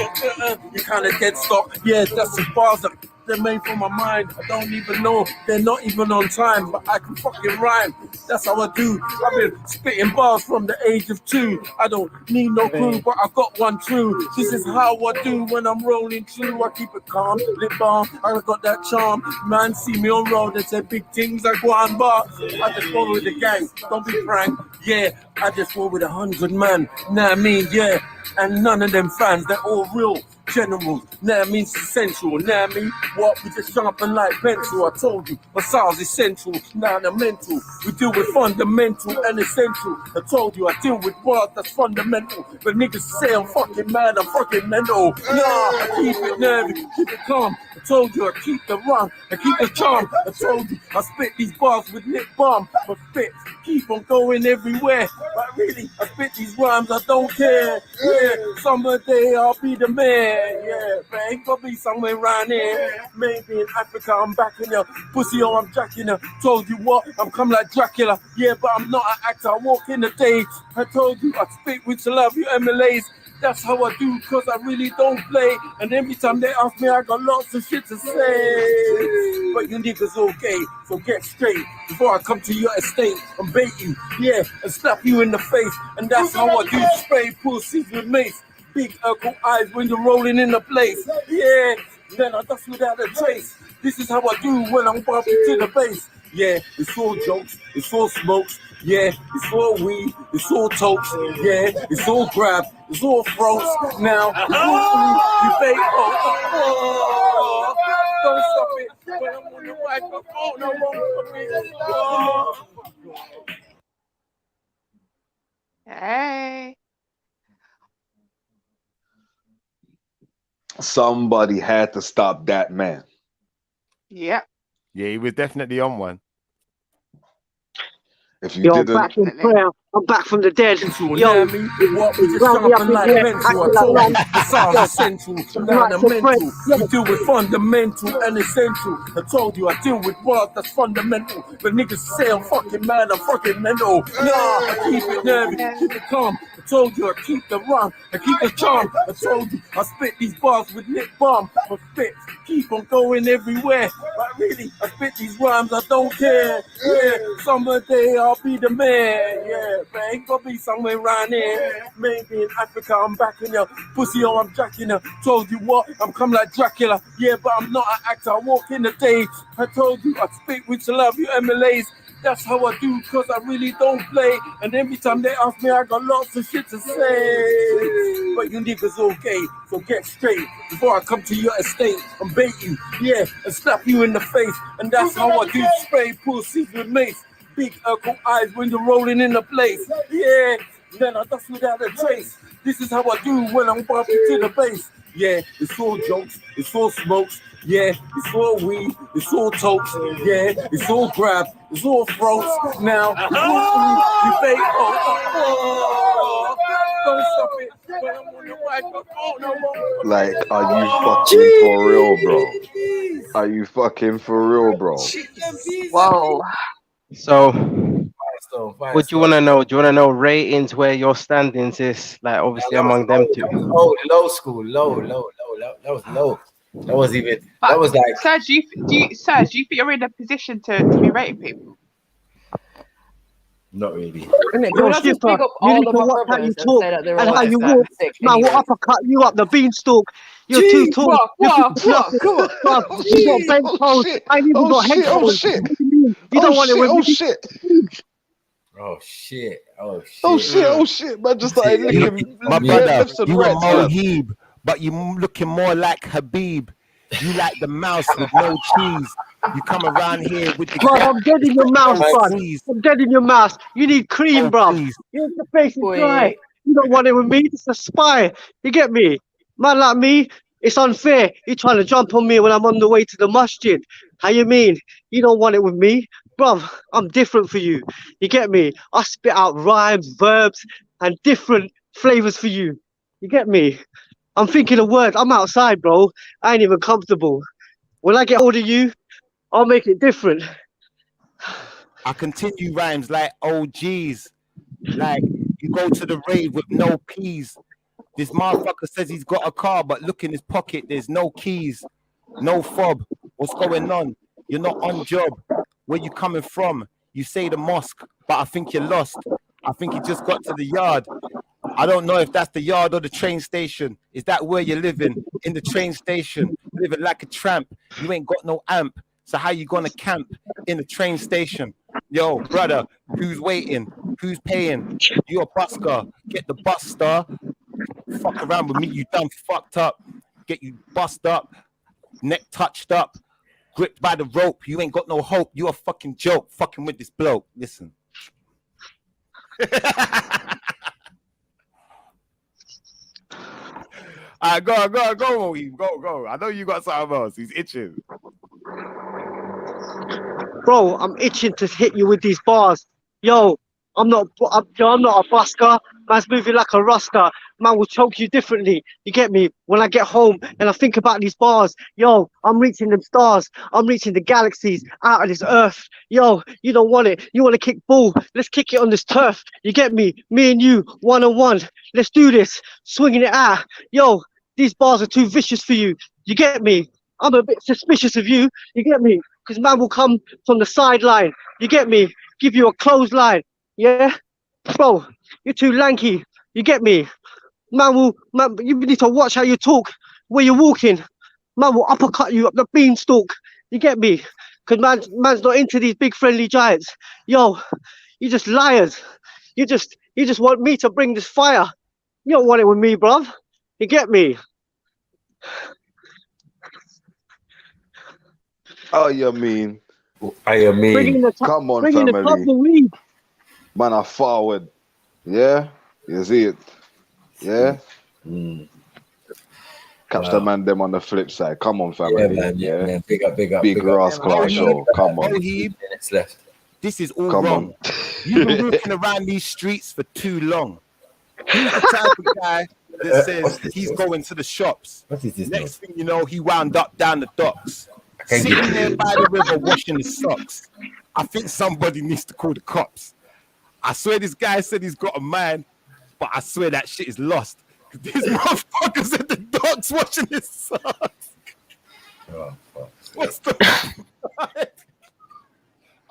B: Yeah, you kinda dead stock. Yeah, that's the bars that they're made for my mind. I don't even know, they're not even on time, but I can fucking rhyme. That's how I do. I've been spitting bars from the age of 2. I don't need no crew, but I got one true. This is how I do when I'm rolling through. I keep it calm, lip balm, I got that charm. Man, see me on road, they say big things, I go on bar. I just roll with the gang, don't be frank. Yeah, I just roll with 100 man. Nah, I mean, yeah, and none of them fans, they're all real generals. Now I mean essential. Now I mean what? We just sharpen like pencil. I told you, my style's essential. Now the mental. We deal with fundamental and essential. I told you, I deal with words that's fundamental. But niggas say I'm fucking mad, I'm fucking mental. Nah, I keep it nervy, keep it calm. I told you, I keep the run, I keep the charm. I told you, I spit these bars with lip balm. My spit keep on going everywhere. But really, I spit these rhymes, I don't care. Yeah, someday I'll be the man. Yeah, but ain't gonna be somewhere around here. Maybe in Africa, I'm back in the pussy or I'm jacking her. Told you what, I'm come like Dracula. Yeah, but I'm not an actor, I walk in the day. I told you, I speak with love, you MLAs. That's how I do, cause I really don't play. And every time they ask me, I got lots of shit to say. But you niggas okay, so get straight. Before I come to your estate and bait you, yeah, and slap you in the face. And that's how I do, spray pussies with mace. Big Urkel eyes when you're rolling in the place. Yeah, then I dust without a trace. This is how I do when I'm bumping to the bass. Yeah, it's all jokes, it's all smokes. Yeah, it's all weed, it's all tokes. Yeah, it's all grab, it's all throats. Now, it's all you bait. Don't stop it. When I'm on the microphone, I won't stop it.
C: Hey.
V: Somebody had to stop that man.
C: Yeah.
D: Yeah, he was definitely on one.
V: If you didn't,
F: back in prayer. I'm back from the dead. Yo,
B: what we just jumping like mental. I told you, the sounds essential. Now the mental. We deal with fundamental and essential. I told you, I deal with words that's fundamental. But niggas say I'm fucking mad, I'm fucking mental. Nah, I keep it nervy, keep it calm. I told you, I keep the run, I keep the charm. I told you, I spit these bars with lip balm. My spit keep on going everywhere. But really, I spit these rhymes, I don't care. Yeah, someday I'll be the man. Yeah, but ain't gonna be somewhere around here. Maybe in Africa, I'm back in your pussy or I'm jacking her. Told you what, I'm come like Dracula. Yeah, but I'm not an actor, I walk in the day. I told you, I speak with love, you MLAs. That's how I do, cause I really don't play. And every time they ask me, I got lots of shit to say. But you niggas okay, so get straight. Before I come to your estate and bait you, yeah, and slap you in the face. And that's how I do, spray pussies with mace. Big Urkel eyes when you're rolling in the place. Yeah, then I dust without a trace. This is how I do when I'm bumping to the bass. Yeah, it's all jokes, it's all smokes. Yeah, it's all weed, it's all tokes. Yeah, it's all grab, it's all throats. Now, it's all debate. Don't stop it. When I'm on the microphone, I won't.
V: like, are you fucking for real, bro? Are you fucking for real, bro?
K: Whoa.
U: So, What do you want to know? Do you want to know ratings where your standings is? Like obviously among them two.
A: Low school, low. That was low. That was even.
C: But,
A: That was like.
C: Sir, do you think you're in a position to be rating people?
A: Not really.
U: Yo, Shifter, you need to watch how you talk and how you walk. Man, we'll uppercut you up the beanstalk. You're too tall. You got bent toes. I ain't even got headphones. You don't want it with me.
A: Oh shit!
V: Man, just started licking
D: my brother. You a Mohib, but you looking more like Habib. You like the mouse with no cheese. You come around here with the.
U: Bro, I'm dead in your mouth, son. I'm dead in your mouth. You need cream, bro. Your face is dry. You don't want it with me. It's a spy. You get me? Man like me, it's unfair. You're trying to jump on me when I'm on the way to the masjid. How you mean? You don't want it with me? Bro, I'm different for you. You get me? I spit out rhymes, verbs, and different flavors for you. You get me? I'm thinking of words. I'm outside, bro. I ain't even comfortable. When I get hold of you, I'll make it different.
D: I continue rhymes like OGs. Like you go to the rave with no peas. This motherfucker says he's got a car, but look in his pocket, there's no keys, no fob. What's going on? You're not on job. Where you coming from? You say the mosque, but I think you're lost. I think you just got to the yard. I don't know if that's the yard or the train station. Is that where you're living? In the train station, living like a tramp. You ain't got no amp. So how you gonna camp in the train station? Yo, brother, who's waiting? Who's paying? You a busker. Get the bus star. Fuck around with me, you done fucked up. Get you bust up. Neck touched up. Gripped by the rope. You ain't got no hope. You a fucking joke. Fucking with this bloke. Listen. All right, go, Mohib. Go. I know you got something else. He's itching.
U: Bro, I'm itching to hit you with these bars. Yo, I'm not a busker. Man's moving like a rusker. Man will choke you differently. You get me? When I get home and I think about these bars, yo, I'm reaching them stars. I'm reaching the galaxies out of this earth. Yo, you don't want it. You want to kick ball. Let's kick it on this turf. You get me? Me and you, one-on-one. Let's do this. Swinging it out. Yo, these bars are too vicious for you. You get me? I'm a bit suspicious of you. You get me? Because man will come from the sideline. You get me? Give you a clothesline. Yeah? Bro, you're too lanky. You get me? Man, you need to watch how you talk, where you're walking. Man will uppercut you up the beanstalk. You get me? Because man's not into these big friendly giants. Yo, you just liars. You just want me to bring this fire. You don't want it with me, bruv. You get me?
V: Oh, you mean? Come on, family. Man, I forward. Yeah? You see it? Yeah? Catch the man them on the flip side. Come on, family.
A: Yeah, man. Big up.
V: Big Ross Clark show. Come on.
D: Minutes left. This is all wrong. You've been walking around these streets for too long. He's the type of guy that says he's going to the shops.
A: What is this?
D: Next thing you know, he wound up down the docks. Sitting there by the river washing his socks. I think somebody needs to call the cops. I swear this guy said he's got a man, but I swear that shit is lost. This motherfucker's at the docks washing his socks.
A: Oh, fuck.
D: What's the...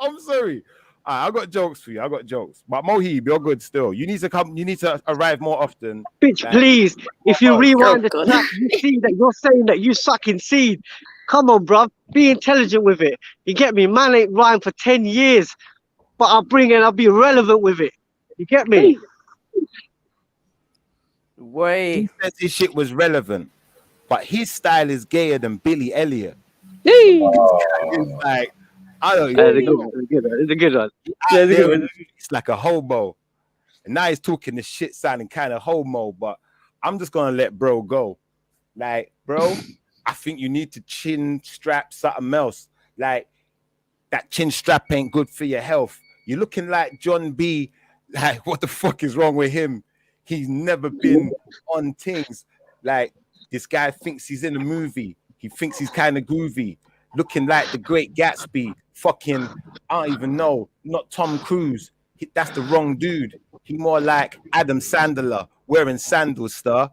D: I'm sorry. I got jokes for you. I got jokes. But Mohib, you're good still. You need to come. You need to arrive more often.
U: Bitch, please. If you rewind the track, you see that you're saying that you sucking seed. Come on, bruv. Be intelligent with it. You get me? Man ain't rhymed for 10 years. But I'll be relevant with it. You get me?
D: Wait. He said his shit was relevant. But his style is gayer than Billy Elliot. It's like, I don't know.
U: It's a good one.
D: It's like a homo. And now he's talking the shit sounding kind of homo, but I'm just going to let bro go. Like, bro, I think you need to chin strap something else. Like, that chin strap ain't good for your health. You're looking like John B. Like, what the fuck is wrong with him? He's never been on things. Like, this guy thinks he's in a movie. He thinks he's kind of groovy. Looking like the Great Gatsby. Fucking, I don't even know. Not Tom Cruise.
R: That's the wrong dude. He more like Adam Sandler wearing sandals, star.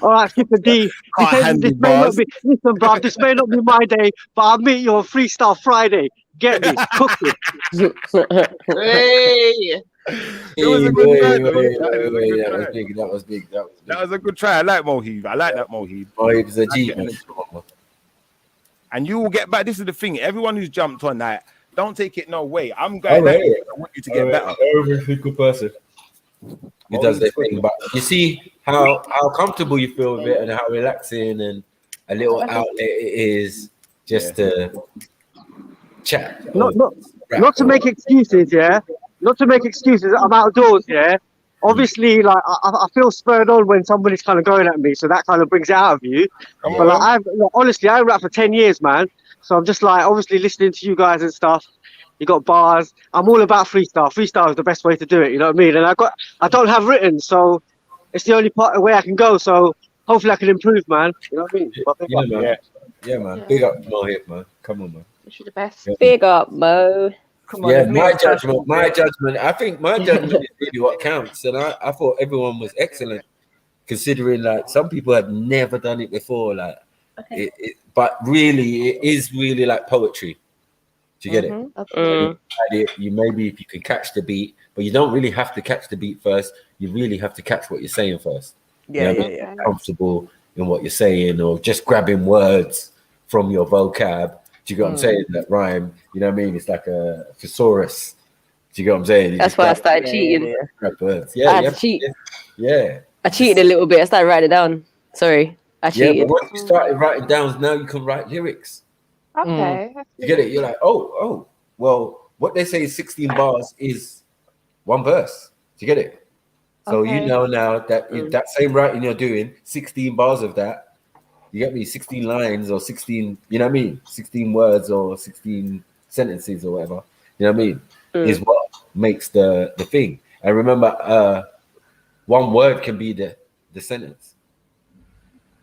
F: All right, Skipper D. This may not be, listen, bro, this may not be my day, but I'll meet you on Freestyle Friday. Get me? Cook it.
C: Hey.
R: It was a good try.
A: That was big.
R: That was a good try. I like Mohib. I like that Mohib.
A: Mohib is a G.
R: And you will get back. This is the thing. Everyone who's jumped on that, don't take it no way. I'm going back. I want you to get better.
A: Every single person. He does their thing, but you see how comfortable you feel with it and how relaxing and a little outlet it is just to chat.
F: Not to make excuses, yeah. Not to make excuses. I'm outdoors, yeah. Obviously, like I feel spurred on when somebody's kind of going at me, so that kind of brings it out of you. But like, honestly, I rap for 10 years, man. So I'm just like obviously listening to you guys and stuff. You got bars. I'm all about freestyle. Freestyle is the best way to do it. You know what I mean? And I don't have written, so it's the only part of where I can go. So hopefully I can improve, man. You know what I mean?
A: Yeah, man. Big up Mohib, man. Come on, man.
C: Wish you the best.
A: Yeah.
K: Big up, Mo.
N: Come on,
A: Yeah, my judgment. I think my judgment is really what counts, and I thought everyone was excellent, considering like some people have never done it before. Like, but really, it is really like poetry. Do you get it? You maybe if you can catch the beat, but you don't really have to catch the beat first. You really have to catch what you're saying first.
N: Yeah.
A: Comfortable in what you're saying, or just grabbing words from your vocab. Do you get what I'm saying? That rhyme, you know what I mean? It's like a thesaurus. Do you get what I'm saying?
K: That's why I started cheating.
A: Yeah,
K: I had to cheat.
A: Yeah.
K: I cheated a little bit. I started writing it down. Sorry, I cheated.
A: Yeah, but once you started writing down, now you can write lyrics.
C: Okay.
A: You get it? You're like, oh, well, what they say is 16 bars is one verse. Do you get it? So you know now that that same writing you're doing, 16 bars of that, you get me? 16 lines or 16, you know what I mean? 16 words or 16 sentences or whatever, you know what I mean? Is what makes the thing. And remember, one word can be the sentence.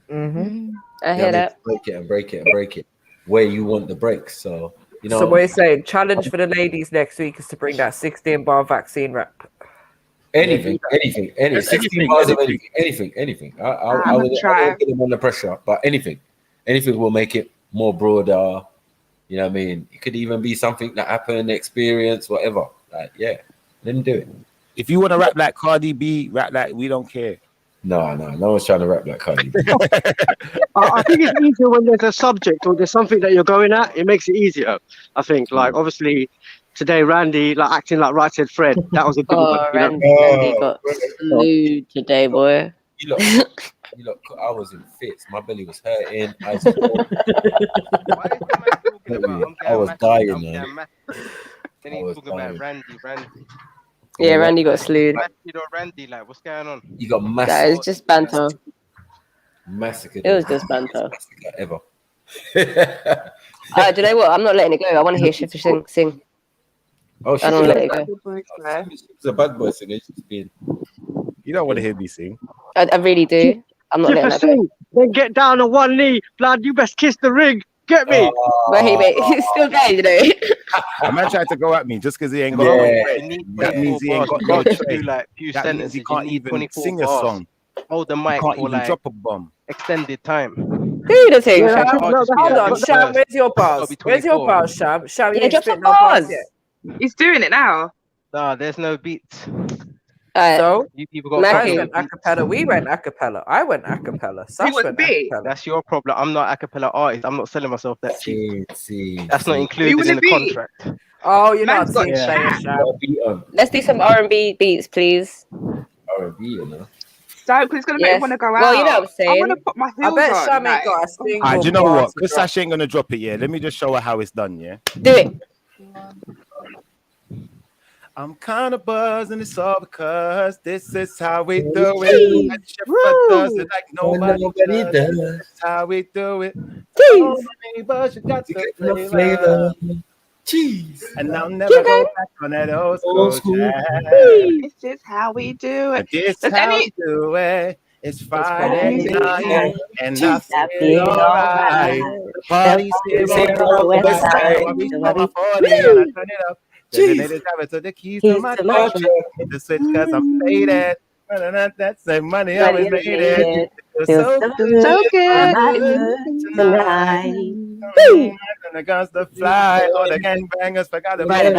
K: I hear that.
A: Break it and break it and break it where you want the breaks. So, you know.
N: So we're saying challenge for the ladies next week is to bring that 16-bar vaccine rap.
A: Anything, 16 bars of anything. I would put them under pressure, but anything will make it more broader. You know what I mean? It could even be something that happened, experience, whatever. Like, yeah, let them do it.
R: If you want to rap like Cardi B, rap like we don't care.
A: No one's trying to rap like Cardi B.
F: I think it's easier when there's a subject or there's something that you're going at. It makes it easier. I think, like, obviously. Today, Randy, like acting like Right Said Fred. That was a good one.
K: Randy got flued today, boy.
A: You look, I was in fits. My belly was hurting. I was dying, man.
U: Then he's talking about Randy.
K: Yeah, Randy got slewed.
U: Randy, like, what's going on?
A: You got massacred.
K: That is just banter.
A: Massacred.
K: It was just banter.
A: Ever.
K: Do you know what? I'm not letting it go. I want to hear Shifter sing.
A: Oh,
K: I don't let it go.
A: She's a bad boy singer.
R: You don't want to hear me sing.
K: I really do. I'm not letting that go.
F: Then get down on one knee. Blood, you best kiss the ring. Get me.
K: But he's still gay, you know.
R: A man tried to go at me just because he ain't got that means he ain't got no trade.
U: Like few
R: that means he can't even sing a
U: bars.
R: song.
U: Hold the mic
R: can't
U: for
R: even
U: like
R: drop a bomb.
U: Extended time.
N: Do the thing, Sham. Hold on, Sham. Where's your bars? Where's your bars, Sham? Sham, you ain't
K: drop
N: spit
K: some
N: no bars
K: bars.
N: yet.
C: He's doing it now.
U: Nah, there's no beats.
N: So
U: you people got.
N: I went acapella. We went acapella. I went acapella. Sash went acapella.
U: That's your problem. I'm not acapella artist. I'm not selling myself that cheap. That's not
C: Who
U: included
C: would
U: in
C: it
U: the
C: be?
U: contract.
N: Oh, you're
C: Man's
N: not
C: got
N: saying Sham.
K: Let's do some R&B beats, please.
A: R&B, you know.
C: So, because it's going to make me want to go out.
K: Well, you know what I'm saying.
C: I want to put my heels
N: I bet
C: on.
N: Sham ain't
C: like,
N: got a single
R: Do you know
N: bar
R: what?
N: to
R: Because
N: drop.
R: Sash ain't gonna drop it yet. Let me just show her how it's done. Yeah.
K: Do it.
R: I'm kind of buzzing, it's all because this is how we do it. And Shepherd does it like nobody does. This is how we do it. Oh, neighbors, you got the flavor.
A: Cheese.
R: And I'll never go back on that old school track.
C: This is how we do it.
R: This
C: Does
R: how
C: any-
R: we do it. It's Friday night and I
K: I
R: feel
K: feel
R: alright.
K: alright.
R: The party's here on the west side. I reach for my 40 and I turn it up.
D: Designated driver to the keys to my truck. The switch cause I'm faded. That's the money always made it. Feels so good tonight. And the guns to fly. All the gangbangers forgot about it.